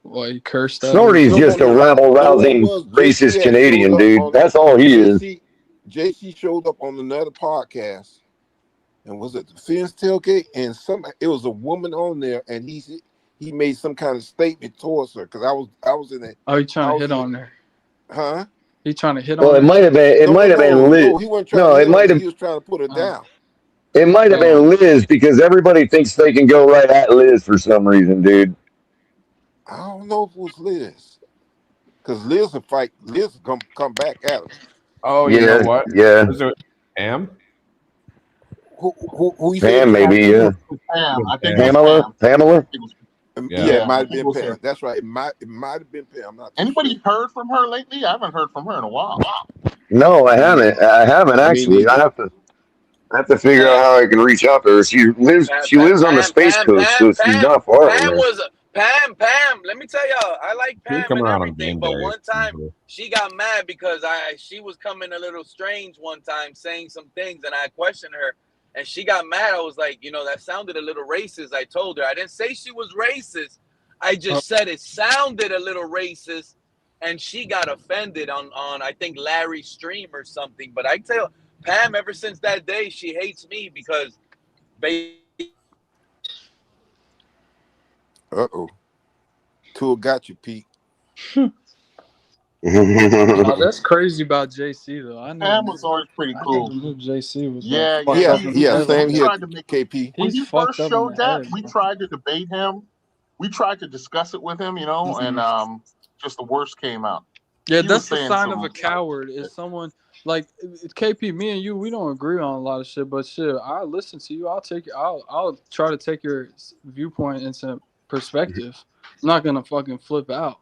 he cursed out.
Snorty's just a rabble-rousing racist Canadian dude. That's all he is.
JC showed up on another podcast, and was it the Finn's tailgate? And it was a woman on there, and he made some kind of statement towards her because I was in it.
Oh, he trying to hit on her?
Huh?
He trying to hit on her?
Well, it might have been. It might have been Liz.
No, he wasn't trying to hit on her. He was trying to put her down.
It might have been Liz because everybody thinks they can go right at Liz for some reason, dude.
I don't know if it was Liz, because Liz will fight. Liz will come back at him.
Oh, you know what?
Yeah.
Was it Pam?
Who you
Pam, maybe, yeah.
Pam, I think
Pamela?
Yeah, it might have been Pam. That's right. It might have been Pam.
Anybody heard from her lately? I haven't heard from her in a while.
No, I haven't. Actually. I have to figure out how I can reach out to her. She lives on the Space Coast, so she's not far.
Pam. Let me tell y'all, I like Pam and everything, but one time she got mad because she was coming a little strange one time, saying some things, and I questioned her, and she got mad. I was like, that sounded a little racist. I told her I didn't say she was racist. I just said it sounded a little racist, and she got offended on I think Larry's stream or something. But I tell Pam, ever since that day, she hates me because
Tool got you, Pete.
That's crazy about JC though. I know
Pam was always pretty cool.
JC was
Yeah.
Same here, KP.
When he first showed that, we tried to debate him. We tried to discuss it with him, and just the worst came out.
Yeah, that's the sign of a coward. Is someone like KP, me and you, we don't agree on a lot of shit, but shit, I listen to you. I'll try to take your viewpoint into perspective. I'm not gonna fucking flip out.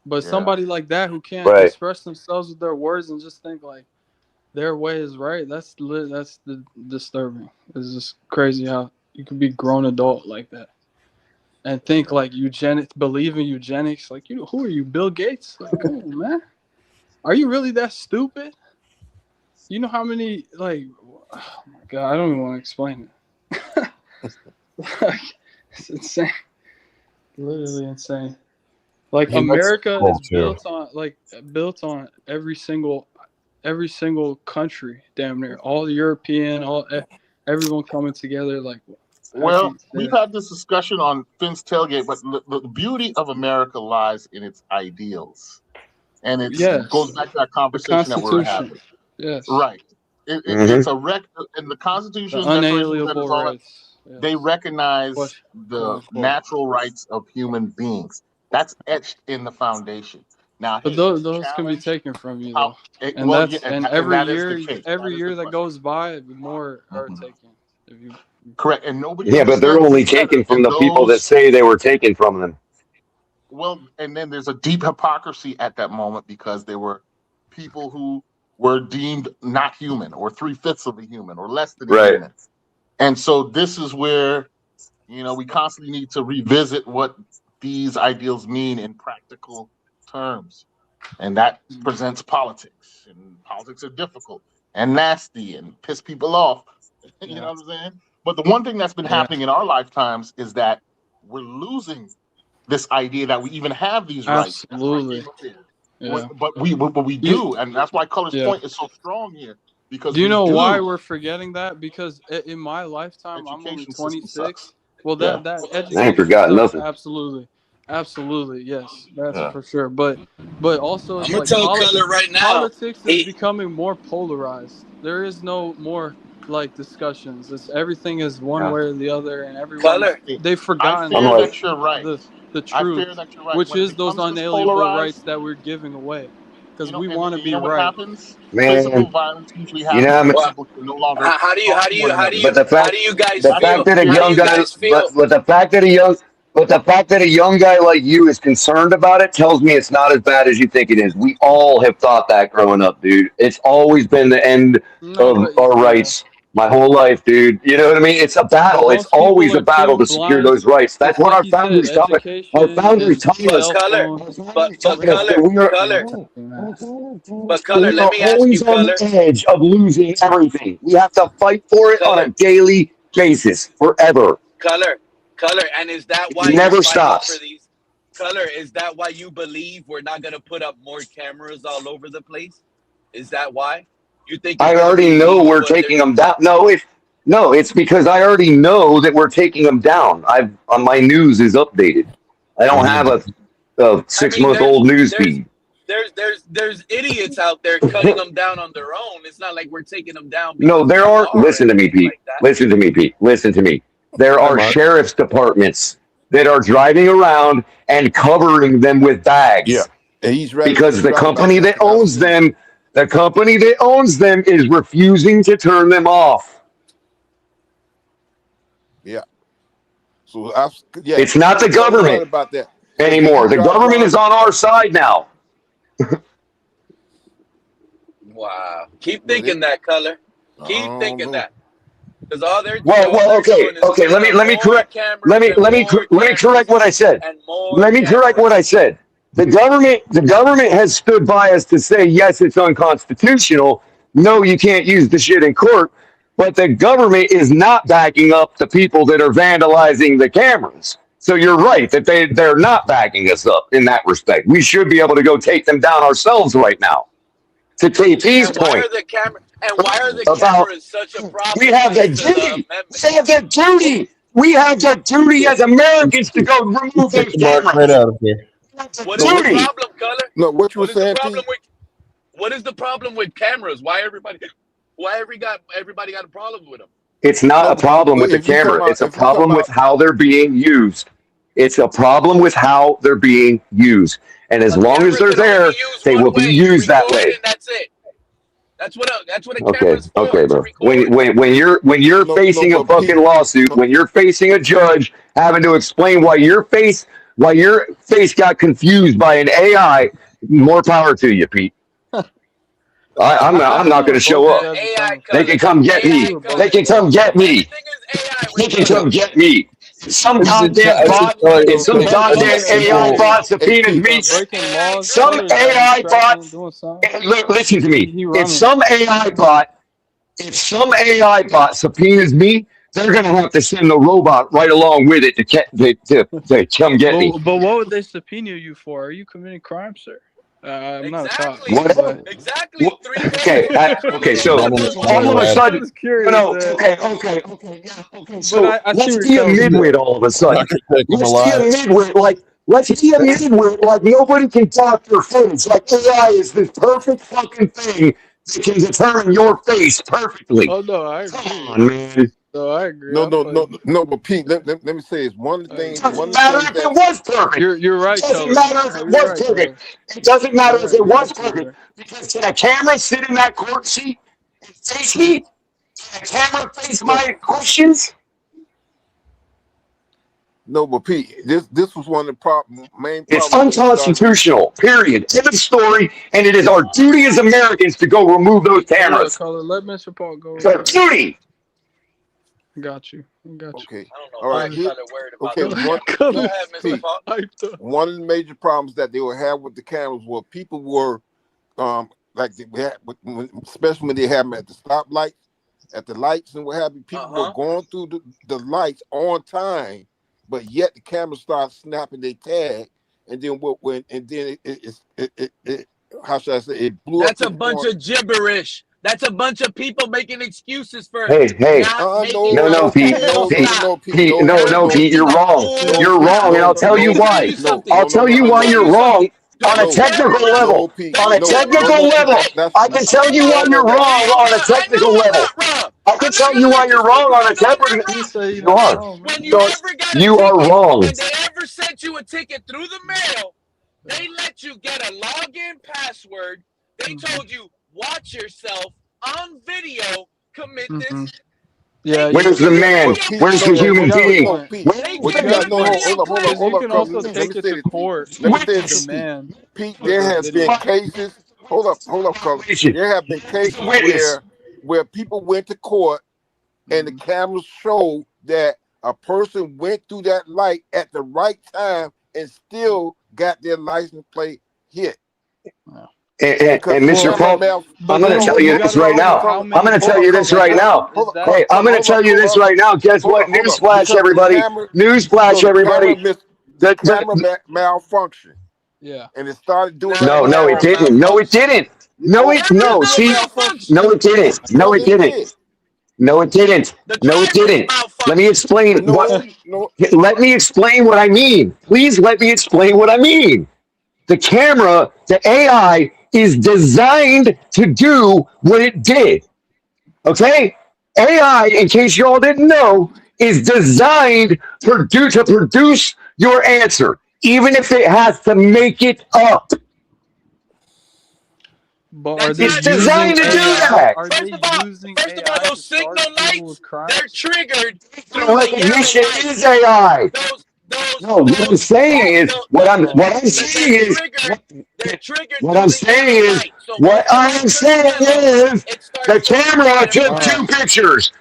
But somebody like that who can't express themselves with their words and just think like their way is right, that's disturbing. It's just crazy how you can be grown adult like that and think like eugenics, believe in eugenics. Like, who are you, Bill Gates? Like, come on, man. Are you really that stupid? You know how many, like, oh my God, I don't even want to explain it. Like, it's insane. Literally insane. Like, America is built on every single country, damn near. All the European, everyone coming together. Like,
Well, we've had this discussion on Finn's Tailgate, but the beauty of America lies in its ideals. And it goes back to that conversation that we're having.
Yes.
Right. It's a in the Constitution,
the unalienable rights.
They recognize the natural rights of human beings. That's etched in the foundation. Now,
but those can be taken from you, though. Every year that goes by, more are taken. If you
correct, and nobody.
Yeah, but they're only taken from the people that say they were taken from them.
Well, and then there's a deep hypocrisy at that moment because there were people who were deemed not human, or 3/5 of a human, or less than a human. And so this is where, we constantly need to revisit what these ideals mean in practical terms, and that presents politics, and politics are difficult and nasty and piss people off. You know what I'm saying? But the one thing that's been happening in our lifetimes is that we're losing this idea that we even have these rights.
Absolutely.
But we do, and that's why Color's point is so strong here. Because
do you know why we're forgetting that? Because in my lifetime, I'm only 26. Well, that education
I ain't forgotten nothing.
Absolutely, yes, that's for sure. But also,
I'm gonna tell Color right now.
Politics is becoming more polarized. There is no more discussions. Everything is one way or the other, and everyone they've forgotten
that you're right.
The truth, which is those unalienable rights that we're giving away. Because we want to be right.
What happens? Physical violence usually happens.
How do you
But the fact that a young guy, but the fact that a young guy like you is concerned about it tells me it's not as bad as you think it is. We all have thought that growing up, dude. It's always been the end of our rights. My whole life, dude. You know what I mean? It's a battle. It's always a battle to secure those rights. That's what our founders taught us. Our founders taught us.
But Color, let me ask you,
always on the edge of losing everything. We have to fight for it on a daily basis, forever.
Color, and is that why
it never stops?
Color, is that why you believe we're not gonna put up more cameras all over the place? Is that why? You think
I already know we're taking them down. No, it's because I already know that we're taking them down. My news is updated. I don't have a 6-month-old news feed.
There's idiots out there cutting them down on their own. It's not like we're taking them down.
No, there are. Listen to me, Pete. Listen to me, Pete. Listen to me. There are sheriff's departments that are driving around and covering them with bags.
Yeah, he's ready
because the company that owns them. The company that owns them is refusing to turn them off.
Yeah. So
it's not the government anymore. The government is on our side now.
Wow. Keep thinking that, Color. Keep thinking that. Because all they're
okay. Let me correct what I said. Let me correct what I said. The government has stood by us to say, yes, it's unconstitutional. No, you can't use the shit in court. But the government is not backing up the people that are vandalizing the cameras. So you're right that they're not backing us up in that respect. We should be able to go take them down ourselves right now. To KP's point.
Why are the cameras such a problem?
We have the duty. They have the duty. We have the duty as Americans to go remove those cameras.
Right out of here.
What is the problem, Color?
No, what you were saying?
What is the problem with cameras? Why everybody got a problem with them?
It's not a problem with the camera. It's a problem with how they're being used. It's a problem with how they're being used. And as long as they're there, they will be used that way.
That's it. That's what a camera's for.
Okay, bro. When you're facing a fucking lawsuit, when you're facing a judge having to explain why your face got confused by an AI, more power to you, Pete. I'm not going to show up. They can come get me. They can come get me. They can come get me. Some goddamn bot, some goddamn AI bot subpoenas me. Some AI bot, listen to me. If some AI bot subpoenas me, they're gonna have to send the robot right along with it to come get me.
But what would they subpoena you for? Are you committing crime, sir? I'm not a cop.
Exactly.
Okay. So all of a sudden, okay. So let's be a midwit all of a sudden. Let's be a midwit like nobody can talk your face. Like AI is this perfect fucking thing that can determine your face perfectly.
Oh no, I agree.
Come on, man.
No, I agree.
No. But Pete, let me say it's one of the things.
It doesn't matter if it was perfect.
You're right.
It doesn't matter if it was perfect. It doesn't matter if it was perfect because can a camera sit in that court seat and face me? Can a camera face my questions?
No, but Pete, this was one of the main problems.
It's unconstitutional, period. End of story, and it is our duty as Americans to go remove those cameras.
Let Mr. Paul go.
It's our duty.
Got you.
Okay. All right. One of the major problems that they would have with the cameras were people were, like they had, especially when they have them at the stoplights, at the lights and what have you. People were going through the lights on time, but yet the camera starts snapping their tag, and then it how should I say it blew up.
That's a bunch of gibberish. That's a bunch of people making excuses for
Hey,
not
Pete, you're wrong. You're wrong, and I'll tell you why. I'll tell you why you're wrong on a technical level. On a technical level, I can tell you why you're wrong on a technical level. I can tell you why you're wrong on a technical level. You are wrong.
When they ever sent you a ticket through the mail, they let you get a login password. They told you, watch yourself on video commit this.
Yeah, where's the man? Where's the human being?
You can also take it to court.
Pete, there have been cases. Hold up, color. There have been cases where people went to court and the cameras showed that a person went through that light at the right time and still got their license plate hit.
And Mr. Paul, I'm going to tell you this right now. I'm going to tell you this right now. Hey, I'm going to tell you this right now. Guess what? Newsflash, everybody. Newsflash, everybody.
The camera malfunction.
Yeah.
And it started doing
No, it didn't. No, it didn't. No, it didn't. Let me explain let me explain what I mean. Please let me explain what I mean. The camera, the AI, is designed to do what it did. Okay? AI, in case y'all didn't know, is designed to produce your answer, even if it has to make it up.
But
it's designed to do that.
First of all, those signal lights, they're triggered through
recognition is AI. No, what I'm saying is the camera took two pictures.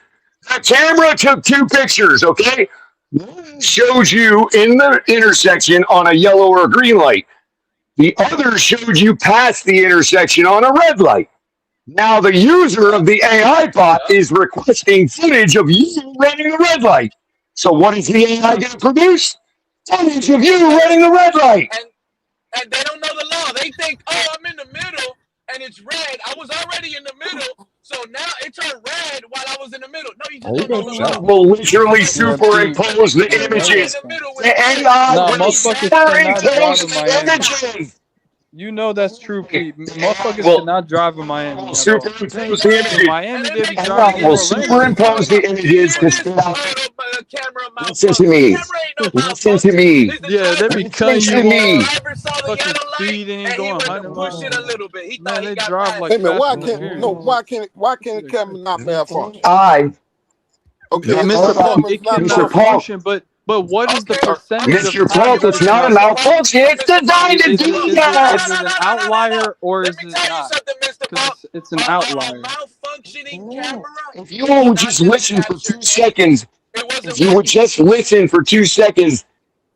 The camera took two pictures, okay? One shows you in the intersection on a yellow or a green light. The other showed you past the intersection on a red light. Now the user of the AI bot is requesting footage of you running the red light. So what is the AI going to produce? Footage of you running the red light.
And they don't know the law. They think, oh, I'm in the middle and it's red. I was already in the middle, so now it turned red while I was in the middle. No, you just don't know the law.
Will literally superimpose the images. The AI will superimpose the images.
You know that's true, Pete. Motherfuckers cannot drive in Miami.
Superimpose the images.
Miami, they be driving.
Will superimpose the images to stop. Listen to me. Listen to me.
Yeah, they be cutting
you off.
Fucking speeding and going 100 miles.
A little bit. He
Man, they drive like
why can't the camera not malfunction?
Okay, Mr. Paul, it can malfunction, but what is the percentage?
Mr. Paul, it's not a malfunction. It's designed to do that.
Is it an outlier or is it not? Because it's an outlier.
If you would just listen for 2 seconds,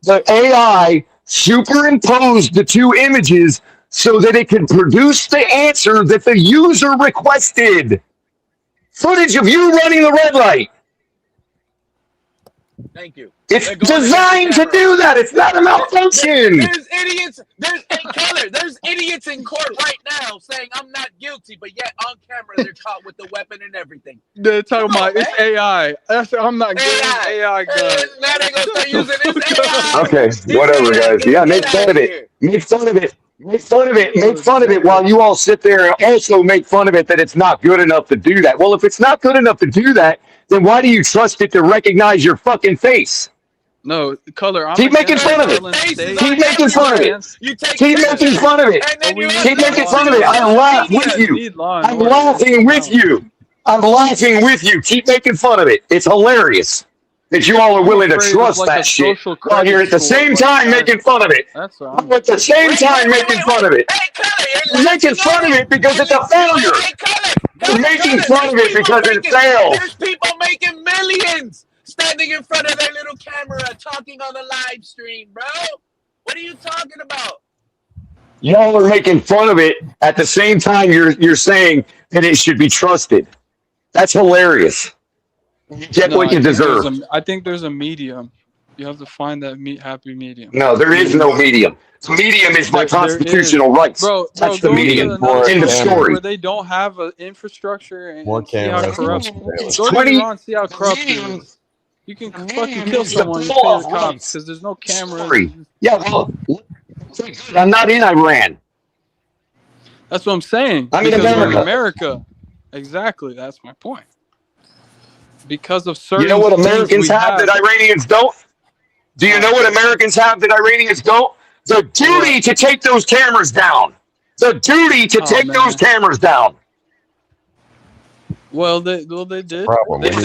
the AI superimposed the two images so that it could produce the answer that the user requested. Footage of you running the red light.
Thank you.
It's designed to do that. It's not a malfunction.
There's idiots. There's idiots in court right now saying I'm not guilty, but yet on camera they're caught with the weapon and everything.
They're talking about it's AI. I'm not getting AI gun.
Now they're gonna start using this AI.
Okay, whatever, guys. Yeah, make fun of it. Make fun of it. Make fun of it. Make fun of it while you all sit there and also make fun of it that it's not good enough to do that. Well, if it's not good enough to do that, then why do you trust it to recognize your fucking face?
No, color.
Keep making fun of it. Keep making fun of it. Keep making fun of it. Keep making fun of it. I laugh with you. I'm laughing with you. I'm laughing with you. Keep making fun of it. It's hilarious that you all are willing to trust that shit while you're at the same time making fun of it.
That's what
I'm at the same time making fun of it. You're making fun of it because it's a failure. You're making fun of it because it failed.
There's people making millions standing in front of their little camera talking on the live stream, bro. What are you talking about?
Y'all are making fun of it at the same time you're saying that it should be trusted. That's hilarious. You get what you deserve.
I think there's a medium. You have to find that happy medium.
No, there is no medium. Medium is my constitutional rights.
Bro,
that's the medium. End of story.
Where they don't have an infrastructure and
more
see how corrupt. Go to Iran, see how corrupt it is. You can fucking kill someone and pay the cops because there's no cameras.
Yeah, well, I'm not in Iran.
That's what I'm saying.
I'm in
America. Exactly. That's my point. Because of certain.
You know what Americans have that Iranians don't? Do you know what Americans have that Iranians don't? The duty to take those cameras down. The duty to take those cameras down.
Well, they did. They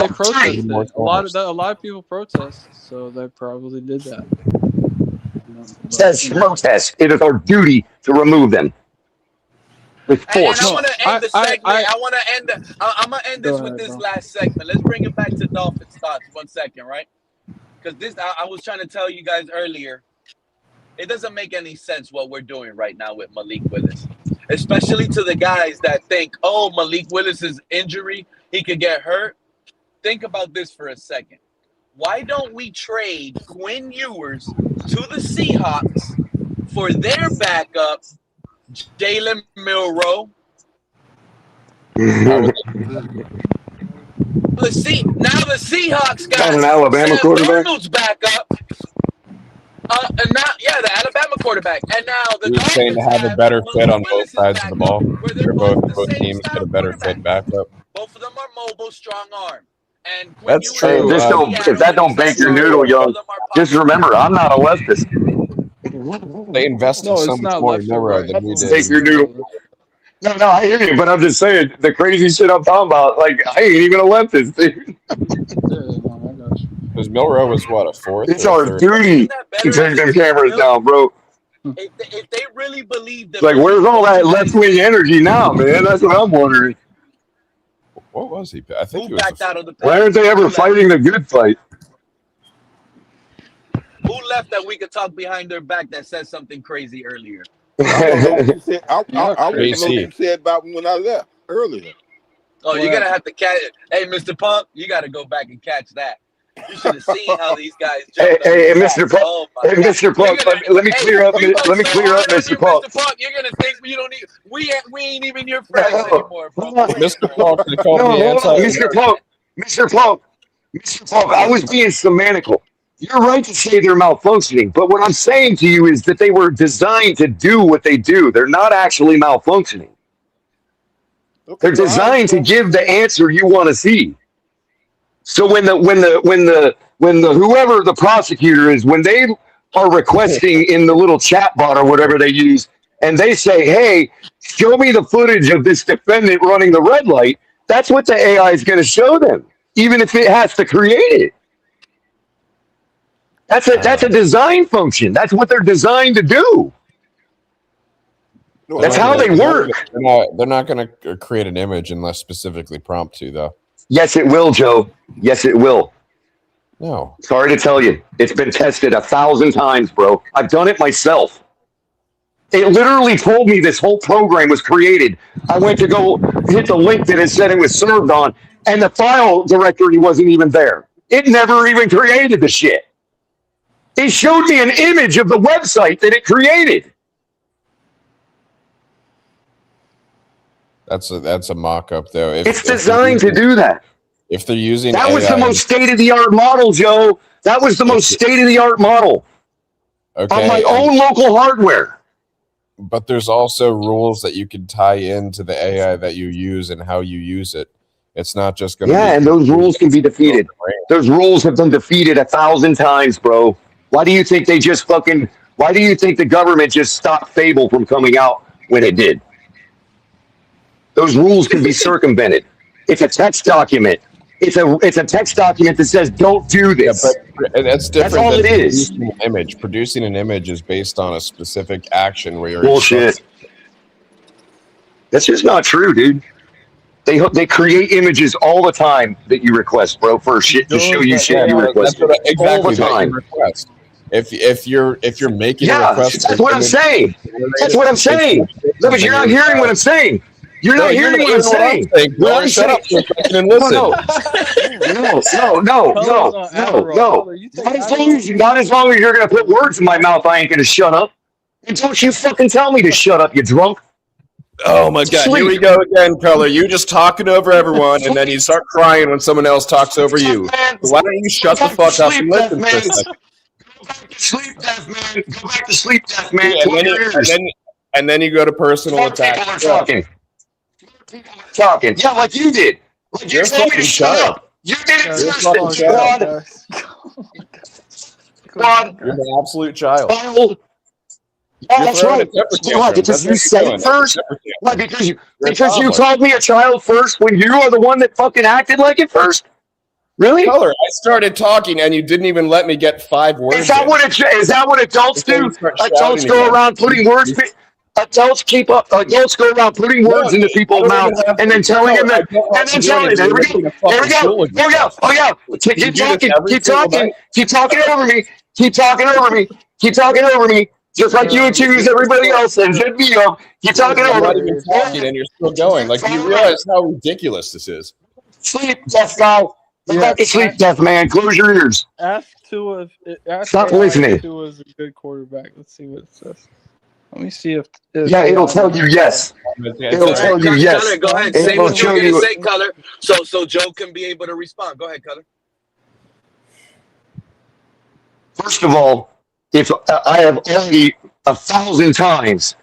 protested. A lot of people protest, so they probably did that.
It says protest. It is our duty to remove them. With force.
And I want to end the segment. I'm gonna end this with this last segment. Let's bring it back to Dolphins thoughts. 1 second, right? Because this, I was trying to tell you guys earlier. It doesn't make any sense what we're doing right now with Malik Willis, especially to the guys that think, oh, Malik Willis's injury, he could get hurt. Think about this for a second. Why don't we trade Quinn Ewers to the Seahawks for their backup, Jalen Milroe? Now the Seahawks got
an Alabama quarterback.
Darnold's backup. And now, the Alabama quarterback, and now the
You're saying to have a better fit on both sides of the ball. Both teams get a better fit backup.
Both of them are mobile, strong arm. And
that's true. If that don't bake your noodle, young, just remember, I'm not a leftist.
They invested so much more in Milroe than we did.
Bake your noodle. No, I hear you, but I'm just saying the crazy shit I'm talking about. Like, I ain't even a leftist, dude.
Because Milroe was what, a fourth?
It's our duty to take them cameras down, bro.
If they really believe that,
like, where's all that left wing energy now, man? That's what I'm wondering.
What was he? I think he was.
Backed out of the
Why aren't they ever fighting the good fight?
Who left that we could talk behind their back that said something crazy earlier?
I want to know what you said about when I left earlier.
Oh, you're gonna have to catch it. Hey, Mr. Punk, you got to go back and catch that. You should have seen how these guys jumped.
Hey, Mr. Punk. Hey, Mr. Punk. Let me clear up. Let me clear up, Mr. Punk.
Mr. Punk, you're gonna think you don't need. We ain't even your friends anymore, bro.
Mr. Punk,
Mr. Punk. I was being semantical. You're right to say they're malfunctioning, but what I'm saying to you is that they were designed to do what they do. They're not actually malfunctioning. They're designed to give the answer you want to see. So when the whoever the prosecutor is, when they are requesting in the little chat bot or whatever they use, and they say, "Hey, show me the footage of this defendant running the red light," that's what the AI is going to show them, even if it has to create it. That's a design function. That's what they're designed to do. That's how they work.
They're not going to create an image unless specifically prompt to, though.
Yes, it will, Joe. Yes, it will.
No.
Sorry to tell you. It's been tested 1,000 times, bro. I've done it myself. It literally told me this whole program was created. I went to go hit the link that it said it was served on, and the file directory wasn't even there. It never even created the shit.
It showed me an image of the website that it created.
That's a mock-up, though.
It's designed to do that.
If they're using
that
AI,
was the most state-of-the-art model, Joe. That was the most state-of-the-art model on my own local hardware.
But there's also rules that you can tie into the AI that you use and how you use it. It's not just going to be...
Yeah, and those rules can be defeated. Those rules have been defeated 1,000 times, bro. Why do you think they just fucking... Why do you think the government just stopped Fable from coming out when it did? Those rules can be circumvented. It's a text document. It's a text document that says, don't do this.
Yeah, but that's different.
That's all
than
it is.
Producing an image. Producing an image is based on a specific action where you're...
Bullshit. That's just not true, dude. They create images all the time that you request, bro, for shit to show you shit you request.
Exactly
all the time.
If you're making a request...
that's what I'm saying. That's what I'm saying. No, but you're not hearing what I'm saying. You're not hearing what I'm saying.
Shut up for a second and listen.
No. Not as long as you're going to put words in my mouth, I ain't going to shut up. And don't you fucking tell me to shut up, you drunk.
Oh my God, here we go again, Color. You just talking over everyone, and then you start crying when someone else talks over you. So why don't you shut the fuck up and listen for a second?
Sleep death, man. Go back to sleep death, man.
And then you go to personal attack.
People are talking. Yeah, like you did. Like you told me to shut up. You did it first, Squad.
You're an absolute child.
Oh, that's right. What, because you said it first? What, because you called me a child first when you are the one that fucking acted like it first? Really?
Color, I started talking and you didn't even let me get 5 words.
Is that what adults do? Adults go around putting words. Adults go around putting words into people's mouths and then telling them that. And then telling them, here we go. Oh yeah. Keep talking over me. Just like you accuse everybody else and should be keep talking over me.
And you're still going. Like, do you realize how ridiculous this is?
Sleep, death guy. Back to sleep, death man. Close your ears.
Ask Tua.
Stop listening.
Tua is a good quarterback. Let's see what it says. Let me see if
it'll tell you yes. It'll tell you yes.
Color, go ahead. Say what you're going to say, Color, so Joe can be able to respond. Go ahead, Color.
First of all, if I have already 1,000 times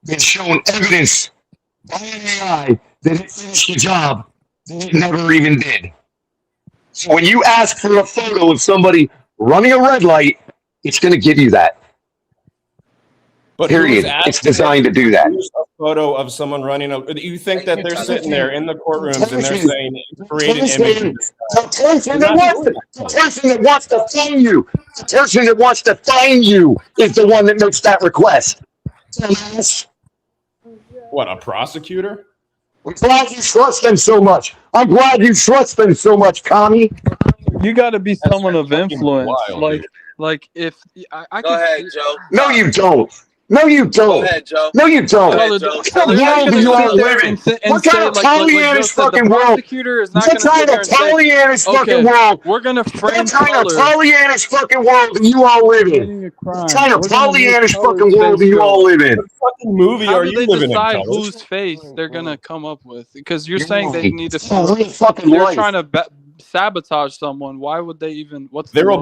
been shown evidence by AI that it finished the job that it never even did. So when you ask for a photo of somebody running a red light, it's going to give you that.
But
period. It's designed to do that.
A photo of someone running. You think that they're sitting there in the courtrooms and they're saying, "Create an image."
The person that wants to find you, the person that wants to find you, is the one that makes that request.
What, a prosecutor?
I'm glad you trust them so much. I'm glad you trust them so much, Connie.
You got to be someone of influence, like if I
go ahead, Joe.
No, you don't. No, you don't.
Go ahead, Joe.
No, you don't.
What kind
of world do you all live in? What kind of Pollyannish fucking world? What kind of Pollyannish fucking world?
We're gonna frame
What kind of Pollyannish fucking world do you all live in? What kind of Pollyannish fucking world do you all live in?
What fucking movie are you living in?
How do they decide whose face they're gonna come up with? Because you're saying they need to.
They're
trying to sabotage someone. Why would they even?
There will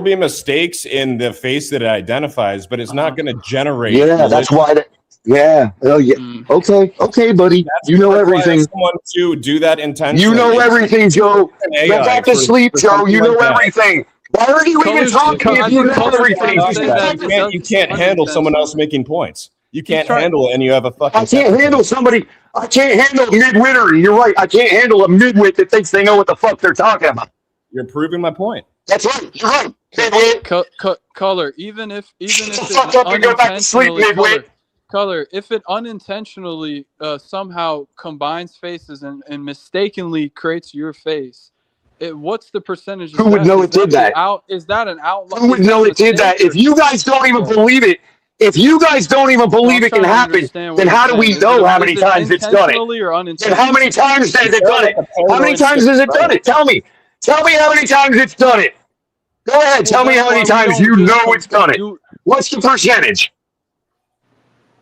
be mistakes in the face that it identifies, but it's not going to generate.
Yeah, that's why. Yeah. Oh, yeah. Okay, buddy. You know everything.
Someone to do that intentionally.
You know everything, Joe. Go back to sleep, Joe. You know everything. Why are you even talking if you know everything?
You can't handle someone else making points. You can't handle it, and you have a fucking.
I can't handle somebody. I can't handle a midwitter. You're right. I can't handle a midwit that thinks they know what the fuck they're talking about.
You're proving my point.
That's right. You're right.
Color. Even if it color, if it unintentionally somehow combines faces and mistakenly creates your face, what's the percentage?
Who would know it did that?
Is that an outlaw?
Who would know it did that? If you guys don't even believe it. If you guys don't even believe it can happen, then how do we know how many times it's done it? Then how many times has it done it? How many times has it done it? Tell me how many times it's done it.
Go ahead. Tell me how many times you know it's done it. What's the percentage?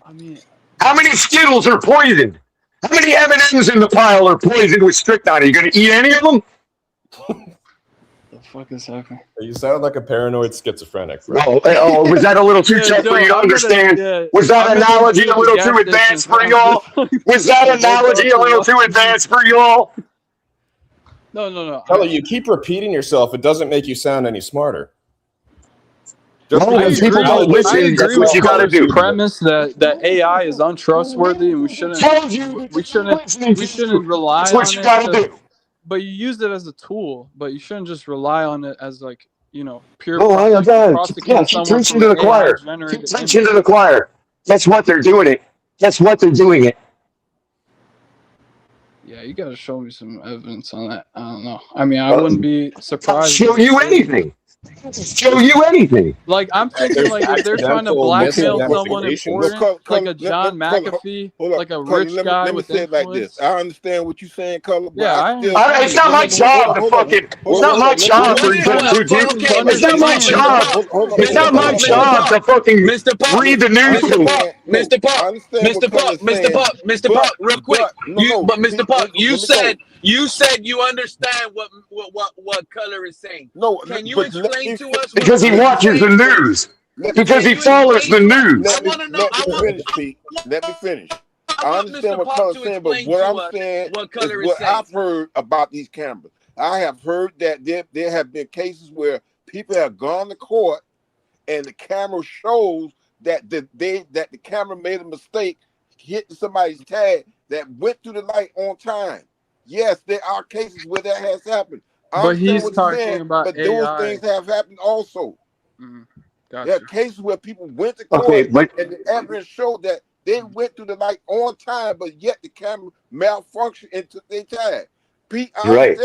I mean,
how many Skittles are poisoned? How many M&Ms in the pile are poisoned with strychnine? Are you going to eat any of them?
The fuck is happening?
You sound like a paranoid schizophrenic, bro.
Was that a little too tough for you to understand? Was that analogy a little too advanced for y'all? Was that analogy a little too advanced for y'all?
No.
Kelly, you keep repeating yourself. It doesn't make you sound any smarter.
Just because people don't listen, that's what you got to do.
Premise that AI is untrustworthy and we shouldn't rely
that's what
on
you got to do.
But you use it as a tool, but you shouldn't just rely on it as like, pure
prosecuting
someone
preaching to the choir. Preaching to the choir. That's what they're doing it. That's what they're doing it.
Yeah, you got to show me some evidence on that. I don't know. I mean, I wouldn't be surprised.
Show you anything. Show you anything.
Like, I'm thinking, like, if they're trying to blackmail someone important, like a John McAfee, like a rich guy
let me
with
say it like
influence.
this. I understand what you're saying, Color.
Yeah,
it's not my job to fucking. It's not my job to It's not my job. It's not my job to fucking read the news.
Mr. Puck, real quick. But Mr. Puck, you said you understand what Color is saying.
No,
can you explain to us?
Because he watches the news. Because he follows the news.
Let me finish. I understand what Color's saying, but what I'm saying is what I've heard about these cameras. I have heard that there have been cases where people have gone to court and the camera shows that the camera made a mistake, hit somebody's tag that went through the light on time. Yes, there are cases where that has happened.
But he's talking about
but
AI.
those things have happened also.
Gotcha.
There are cases where people went to court and the evidence showed that they went through the light on time, but yet the camera malfunctioned and took their tag. Pete,
Right.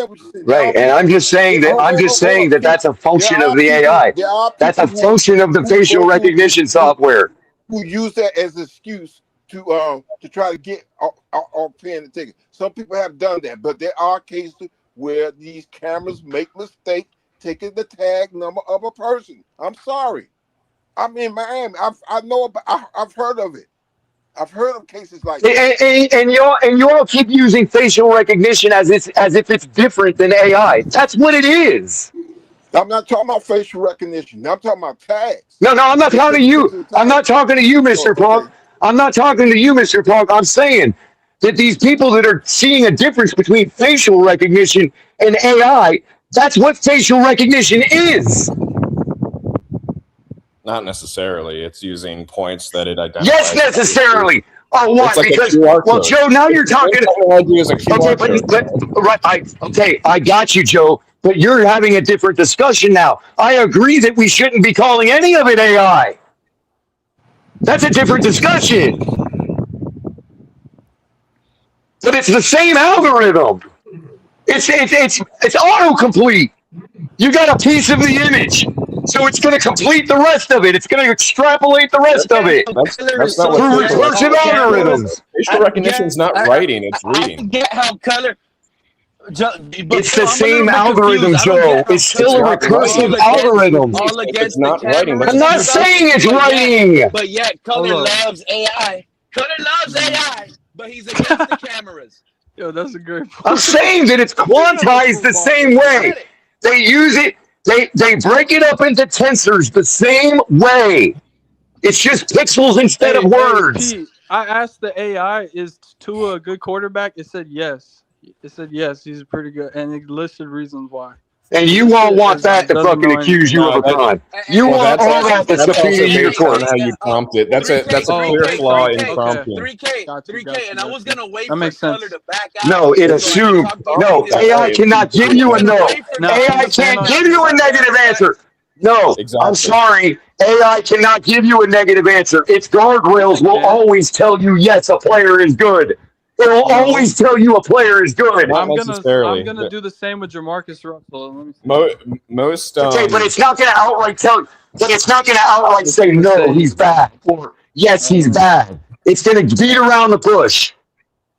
And I'm just saying that that's a function of the AI. That's a function of the facial recognition software.
Who use that as an excuse to try to get off paying the ticket. Some people have done that, but there are cases where these cameras make mistakes taking the tag number of a person. I'm sorry. I'm in Miami. I've heard of it. I've heard of cases like that.
And y'all keep using facial recognition as if it's different than AI. That's what it is.
I'm not talking about facial recognition. I'm talking about tags.
No, I'm not talking to you. I'm not talking to you, Mr. Punk. I'm not talking to you, Mr. Punk. I'm saying that these people that are seeing a difference between facial recognition and AI, that's what facial recognition is.
Not necessarily. It's using points that it identifies.
Yes, necessarily. Oh, why?
Like
because Joe, now you're talking. I got you, Joe. But you're having a different discussion now. I agree that we shouldn't be calling any of it AI. That's a different discussion. But it's the same algorithm. It's autocomplete. You got a piece of the image, so it's going to complete the rest of it. It's going to extrapolate the rest of it.
That's not
through recursive algorithms.
Facial recognition is not writing; it's reading.
I get how Color.
It's the same algorithm, Joe. It's still a recursive algorithm.
It's not writing.
I'm not saying it's writing.
But yet, Color loves AI. Color loves AI, but he's against the cameras.
Yo, that's a great point.
I'm saying that it's quantized the same way. They use it. They break it up into tensors the same way. It's just pixels instead of words.
Pete, I asked the AI, "Is Tua a good quarterback?" It said yes. It said yes, he's pretty good, and it listed reasons why.
And you all want that to fucking accuse you of a crime. You want all that to subpoena your court.
How you prompt it? That's a clear flaw in prompting.
3K, and I was gonna wait for Color to back out.
No, it assumed. No, AI cannot give you a no. AI can't give you a negative answer. No, I'm sorry. AI cannot give you a negative answer. Its guardrails will always tell you yes, a player is good. It will always tell you a player is good.
I'm gonna do the same with Jamarcus Russell.
Most
okay, but it's not gonna outright tell. But it's not gonna outright say no, he's bad, or yes, he's bad. It's gonna beat around the bush.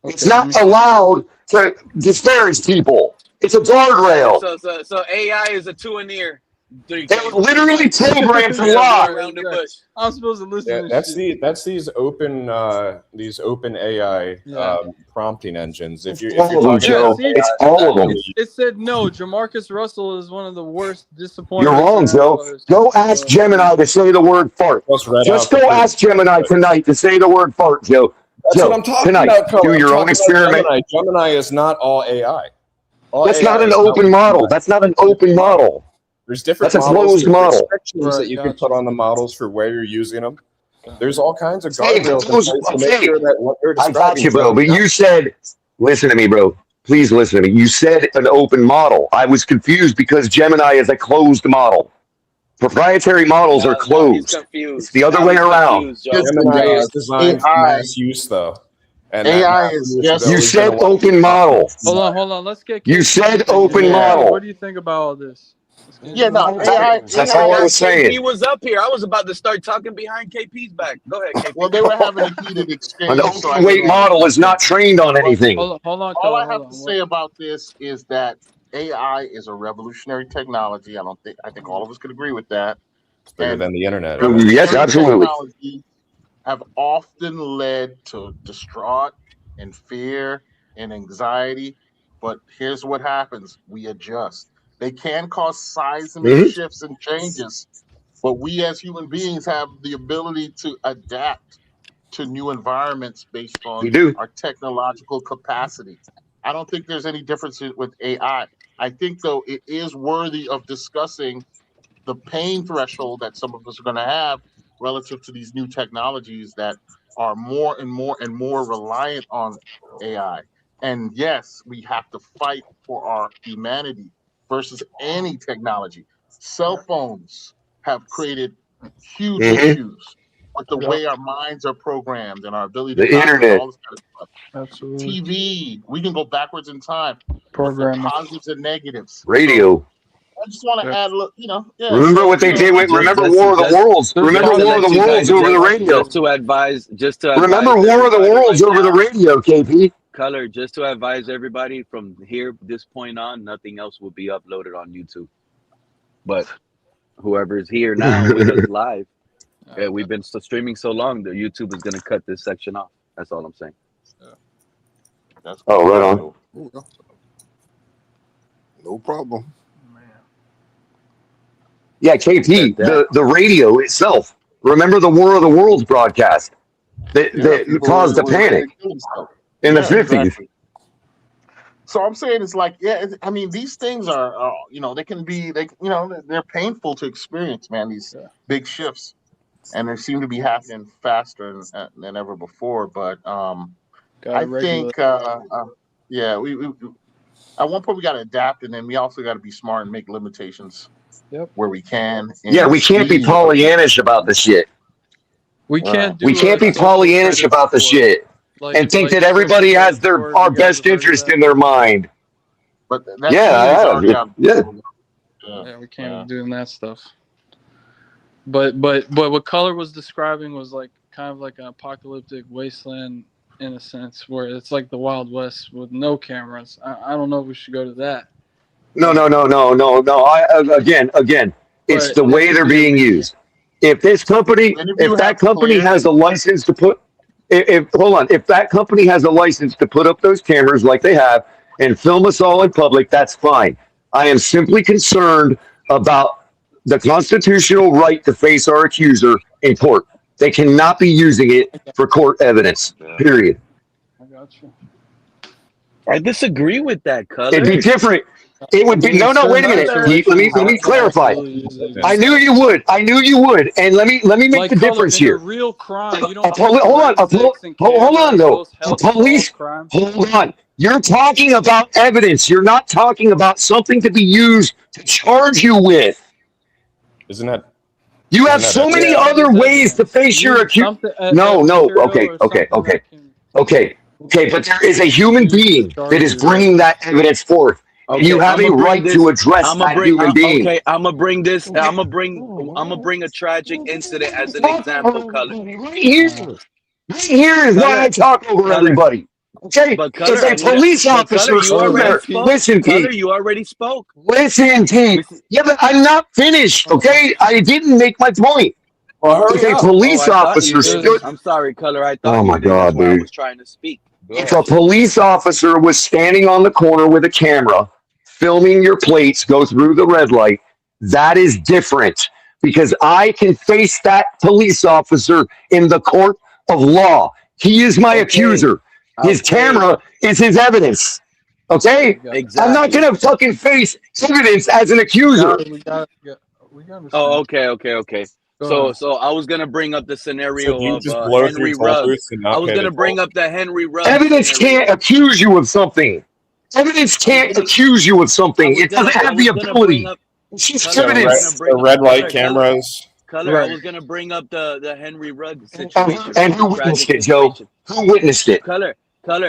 It's not allowed to disparage people. It's a guardrail.
So AI is a two-in-ear.
3K.
They were literally programmed to lie.
Around the bush.
I'm supposed to listen to
that's these open AI prompting engines. If you're
all of them, Joe. It's all of them.
It said no. Jamarcus Russell is one of the worst disappointments.
You're wrong, Joe. Go ask Gemini to say the word fart. Just go ask Gemini tonight to say the word fart, Joe.
That's what I'm talking
tonight,
about.
do your own experiment.
Gemini is not all AI.
That's not an open model. That's not an open model.
There's different
That's a
models,
closed model.
restrictions that you can put on the models for where you're using them. There's all kinds of guardrails in place to make sure that what they're
I
describing.
got you, bro. But you said, listen to me, bro. Please listen to me. You said an open model. I was confused because Gemini is a closed model. Proprietary models are closed. It's the other way around.
Gemini is designed for mass use, though. And
AI is just.
You said open model.
Hold on. Let's get.
You said open model.
What do you think about all this?
Yeah, no. AI,
that's all I was saying.
KP was up here. I was about to start talking behind KP's back. Go ahead, KP.
Well, they were having a heated exchange.
An open weight model is not trained on anything.
Hold on.
All I have to say about this is that AI is a revolutionary technology. I think all of us could agree with that.
It's bigger than the internet.
Yes, absolutely.
Technology have often led to distraught and fear and anxiety. But here's what happens: we adjust. They can cause seismic shifts and changes, but we as human beings have the ability to adapt to new environments based on our technological capacity. I don't think there's any difference with AI. I think, though, it is worthy of discussing the pain threshold that some of us are going to have relative to these new technologies that are more and more and more reliant on AI. And yes, we have to fight for our humanity versus any technology. Cell phones have created huge issues with the way our minds are programmed and our ability to
internet,
all this kind of stuff.
Absolutely.
TV, we can go backwards in time.
Programming.
Positives and negatives.
Radio.
So I just want to add,
remember what they did with, remember War of the Worlds. Remember War of the Worlds over the radio.
Just to advise
remember War of the Worlds over the radio, KP.
Color, just to advise everybody from here, this point on, nothing else will be uploaded on YouTube. But whoever's here now with us live, we've been streaming so long that YouTube is going to cut this section off. That's all I'm saying.
That's
right on.
No problem.
Yeah, KP, the radio itself. Remember the War of the Worlds broadcast that caused a panic in the 50s.
Exactly. So I'm saying it's like, I mean, these things are, they can be, they're painful to experience, man, these big shifts. And they seem to be happening faster than ever before. But I think, we at one point we got to adapt, and then we also got to be smart and make limitations where we can.
Yeah, we can't be Pollyannish about the shit.
We can't
be Pollyannish about the shit. And think that everybody has our best interest in their mind.
But
we
can't be doing that stuff. But what Color was describing was like kind of like an apocalyptic wasteland in a sense, where it's like the Wild West with no cameras. I don't know if we should go to that.
No. Again, it's the way they're being used. If that company has a license to put. If that company has a license to put up those cameras like they have and film us all in public, that's fine. I am simply concerned about the constitutional right to face our accuser in court. They cannot be using it for court evidence, period.
I got you.
I disagree with that, Color.
It'd be different. It would be wait a minute. Let me clarify. I knew you would. And let me make the difference here.
Real crime.
Hold on though. Hold on. You're talking about evidence. You're not talking about something to be used to charge you with.
Isn't that?
You have so many other ways to face your accused. No. Okay. But there is a human being that is bringing that evidence forth. Okay, you have a right to address that human being.
Okay, I'm gonna bring a tragic incident as an example, Color.
Right here is why I talk over everybody. Okay,
Color,
if a police officer stood there, listen, Pete.
You already spoke.
Listen, Pete. Yeah, but I'm not finished. Okay, I didn't make my point.
Well,
if a police officer stood,
I'm sorry, Color. I thought.
Oh my God,
that's why I
dude!
was trying to speak.
If a police officer was standing on the corner with a camera, filming your plates go through the red light, that is different because I can face that police officer in the court of law. He is my accuser. His camera is his evidence. Okay?
Exactly.
I'm not going to fucking face evidence as an accuser.
Oh, okay. So I was gonna bring up the scenario of Henry Ruggs. I was gonna bring up the Henry Ruggs.
Evidence can't accuse you of something. Evidence can't accuse you of something. It doesn't have the ability. It's just evidence.
The red light cameras.
Color. I was gonna bring up the Henry Ruggs situation.
And who witnessed it, Joe? Who witnessed it?
Color.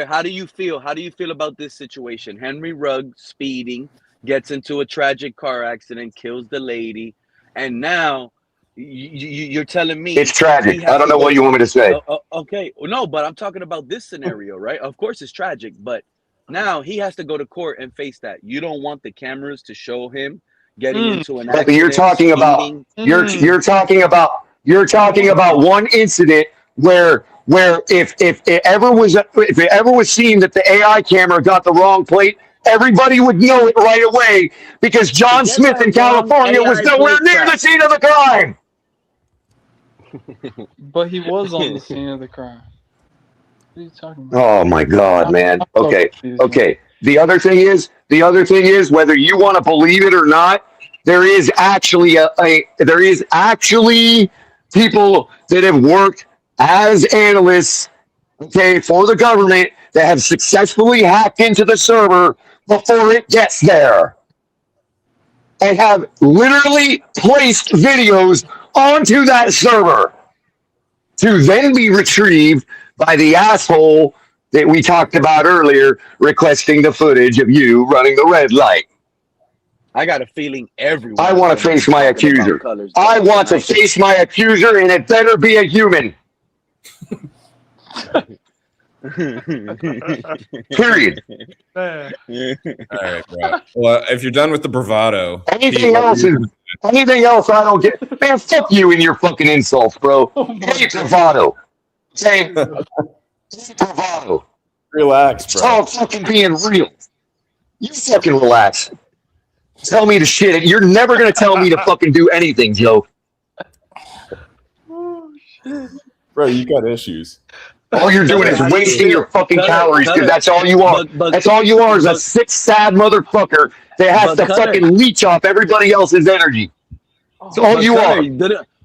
How do you feel? How do you feel about this situation? Henry Ruggs speeding, gets into a tragic car accident, kills the lady, and now you're telling me
it's tragic. I don't know what you want me to say.
Okay, no, but I'm talking about this scenario, right? Of course, it's tragic, but now he has to go to court and face that. You don't want the cameras to show him getting into an accident.
But you're talking about you're talking about one incident where if it ever was seen that the AI camera got the wrong plate, everybody would know it right away because John Smith in California was nowhere near the scene of the crime.
But he was on the scene of the crime. What are you talking about?
Oh my God, man. Okay. The other thing is, whether you want to believe it or not, there is actually people that have worked as analysts, okay, for the government that have successfully hacked into the server before it gets there and have literally placed videos onto that server to then be retrieved by the asshole that we talked about earlier requesting the footage of you running the red light.
I got a feeling everyone.
I want to face my accuser. I want to face my accuser, and it better be a human. Period.
All right, bro. Well, if you're done with the bravado,
anything else, I don't get. Man, fuck you and your fucking insults, bro. Hey, bravado. Hey, bravado.
Relax, bro.
Oh, fucking being real. You fucking relax. Tell me to shit. You're never gonna tell me to fucking do anything, Joe.
Bro, you got issues.
All you're doing is wasting your fucking calories because that's all you are. That's all you are is a sick, sad motherfucker that has to fucking leech off everybody else's energy. That's all you are.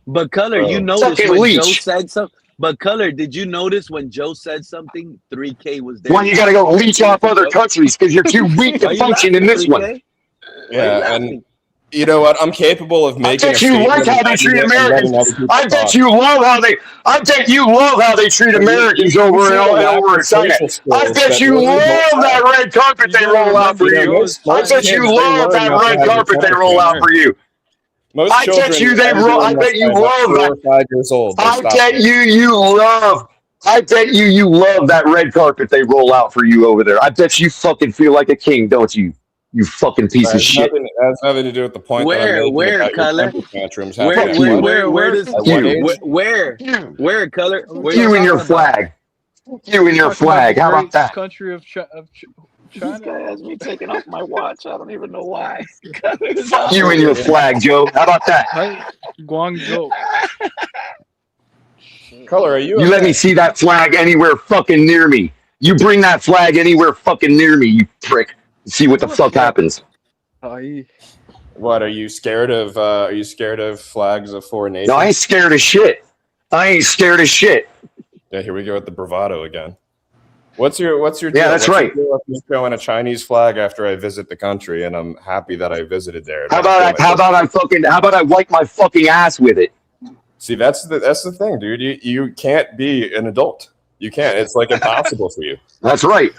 But Color, you noticed when Joe said something. But Color, did you notice when Joe said something? 3K was there.
Why you gotta go leech off other countries because you're too weak to function in this one.
Yeah, and you know what? I'm capable of making.
I bet you like how they treat Americans. I bet you love how they. I bet you love how they treat Americans over in China. I bet you love that red carpet they roll out for you. I bet you love that red carpet they roll out for you. I bet you they roll. I bet you love that.
4 or 5 years old.
I bet you love. I bet you love that red carpet they roll out for you over there. I bet you fucking feel like a king, don't you? You fucking piece of shit.
That has nothing to do with the point.
Where, Color?
Tantrums
where, Color?
You and your flag. You and your flag. How about that?
Country of China.
This guy has me taking off my watch. I don't even know why.
You and your flag, Joe. How about that?
Guangzhou.
Color, are you?
You let me see that flag anywhere fucking near me. You bring that flag anywhere fucking near me, you prick. See what the fuck happens.
What are you scared of? Are you scared of flags of foreign nations?
No, I ain't scared of shit. I ain't scared of shit.
Yeah, here we go with the bravado again. What's your deal?
Yeah, that's right.
I'm showing a Chinese flag after I visit the country, and I'm happy that I visited there.
How about I wipe my fucking ass with it?
See, that's the thing, dude. You can't be an adult. You can't. It's like impossible for you.
That's right.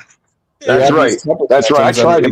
That's right. I tried to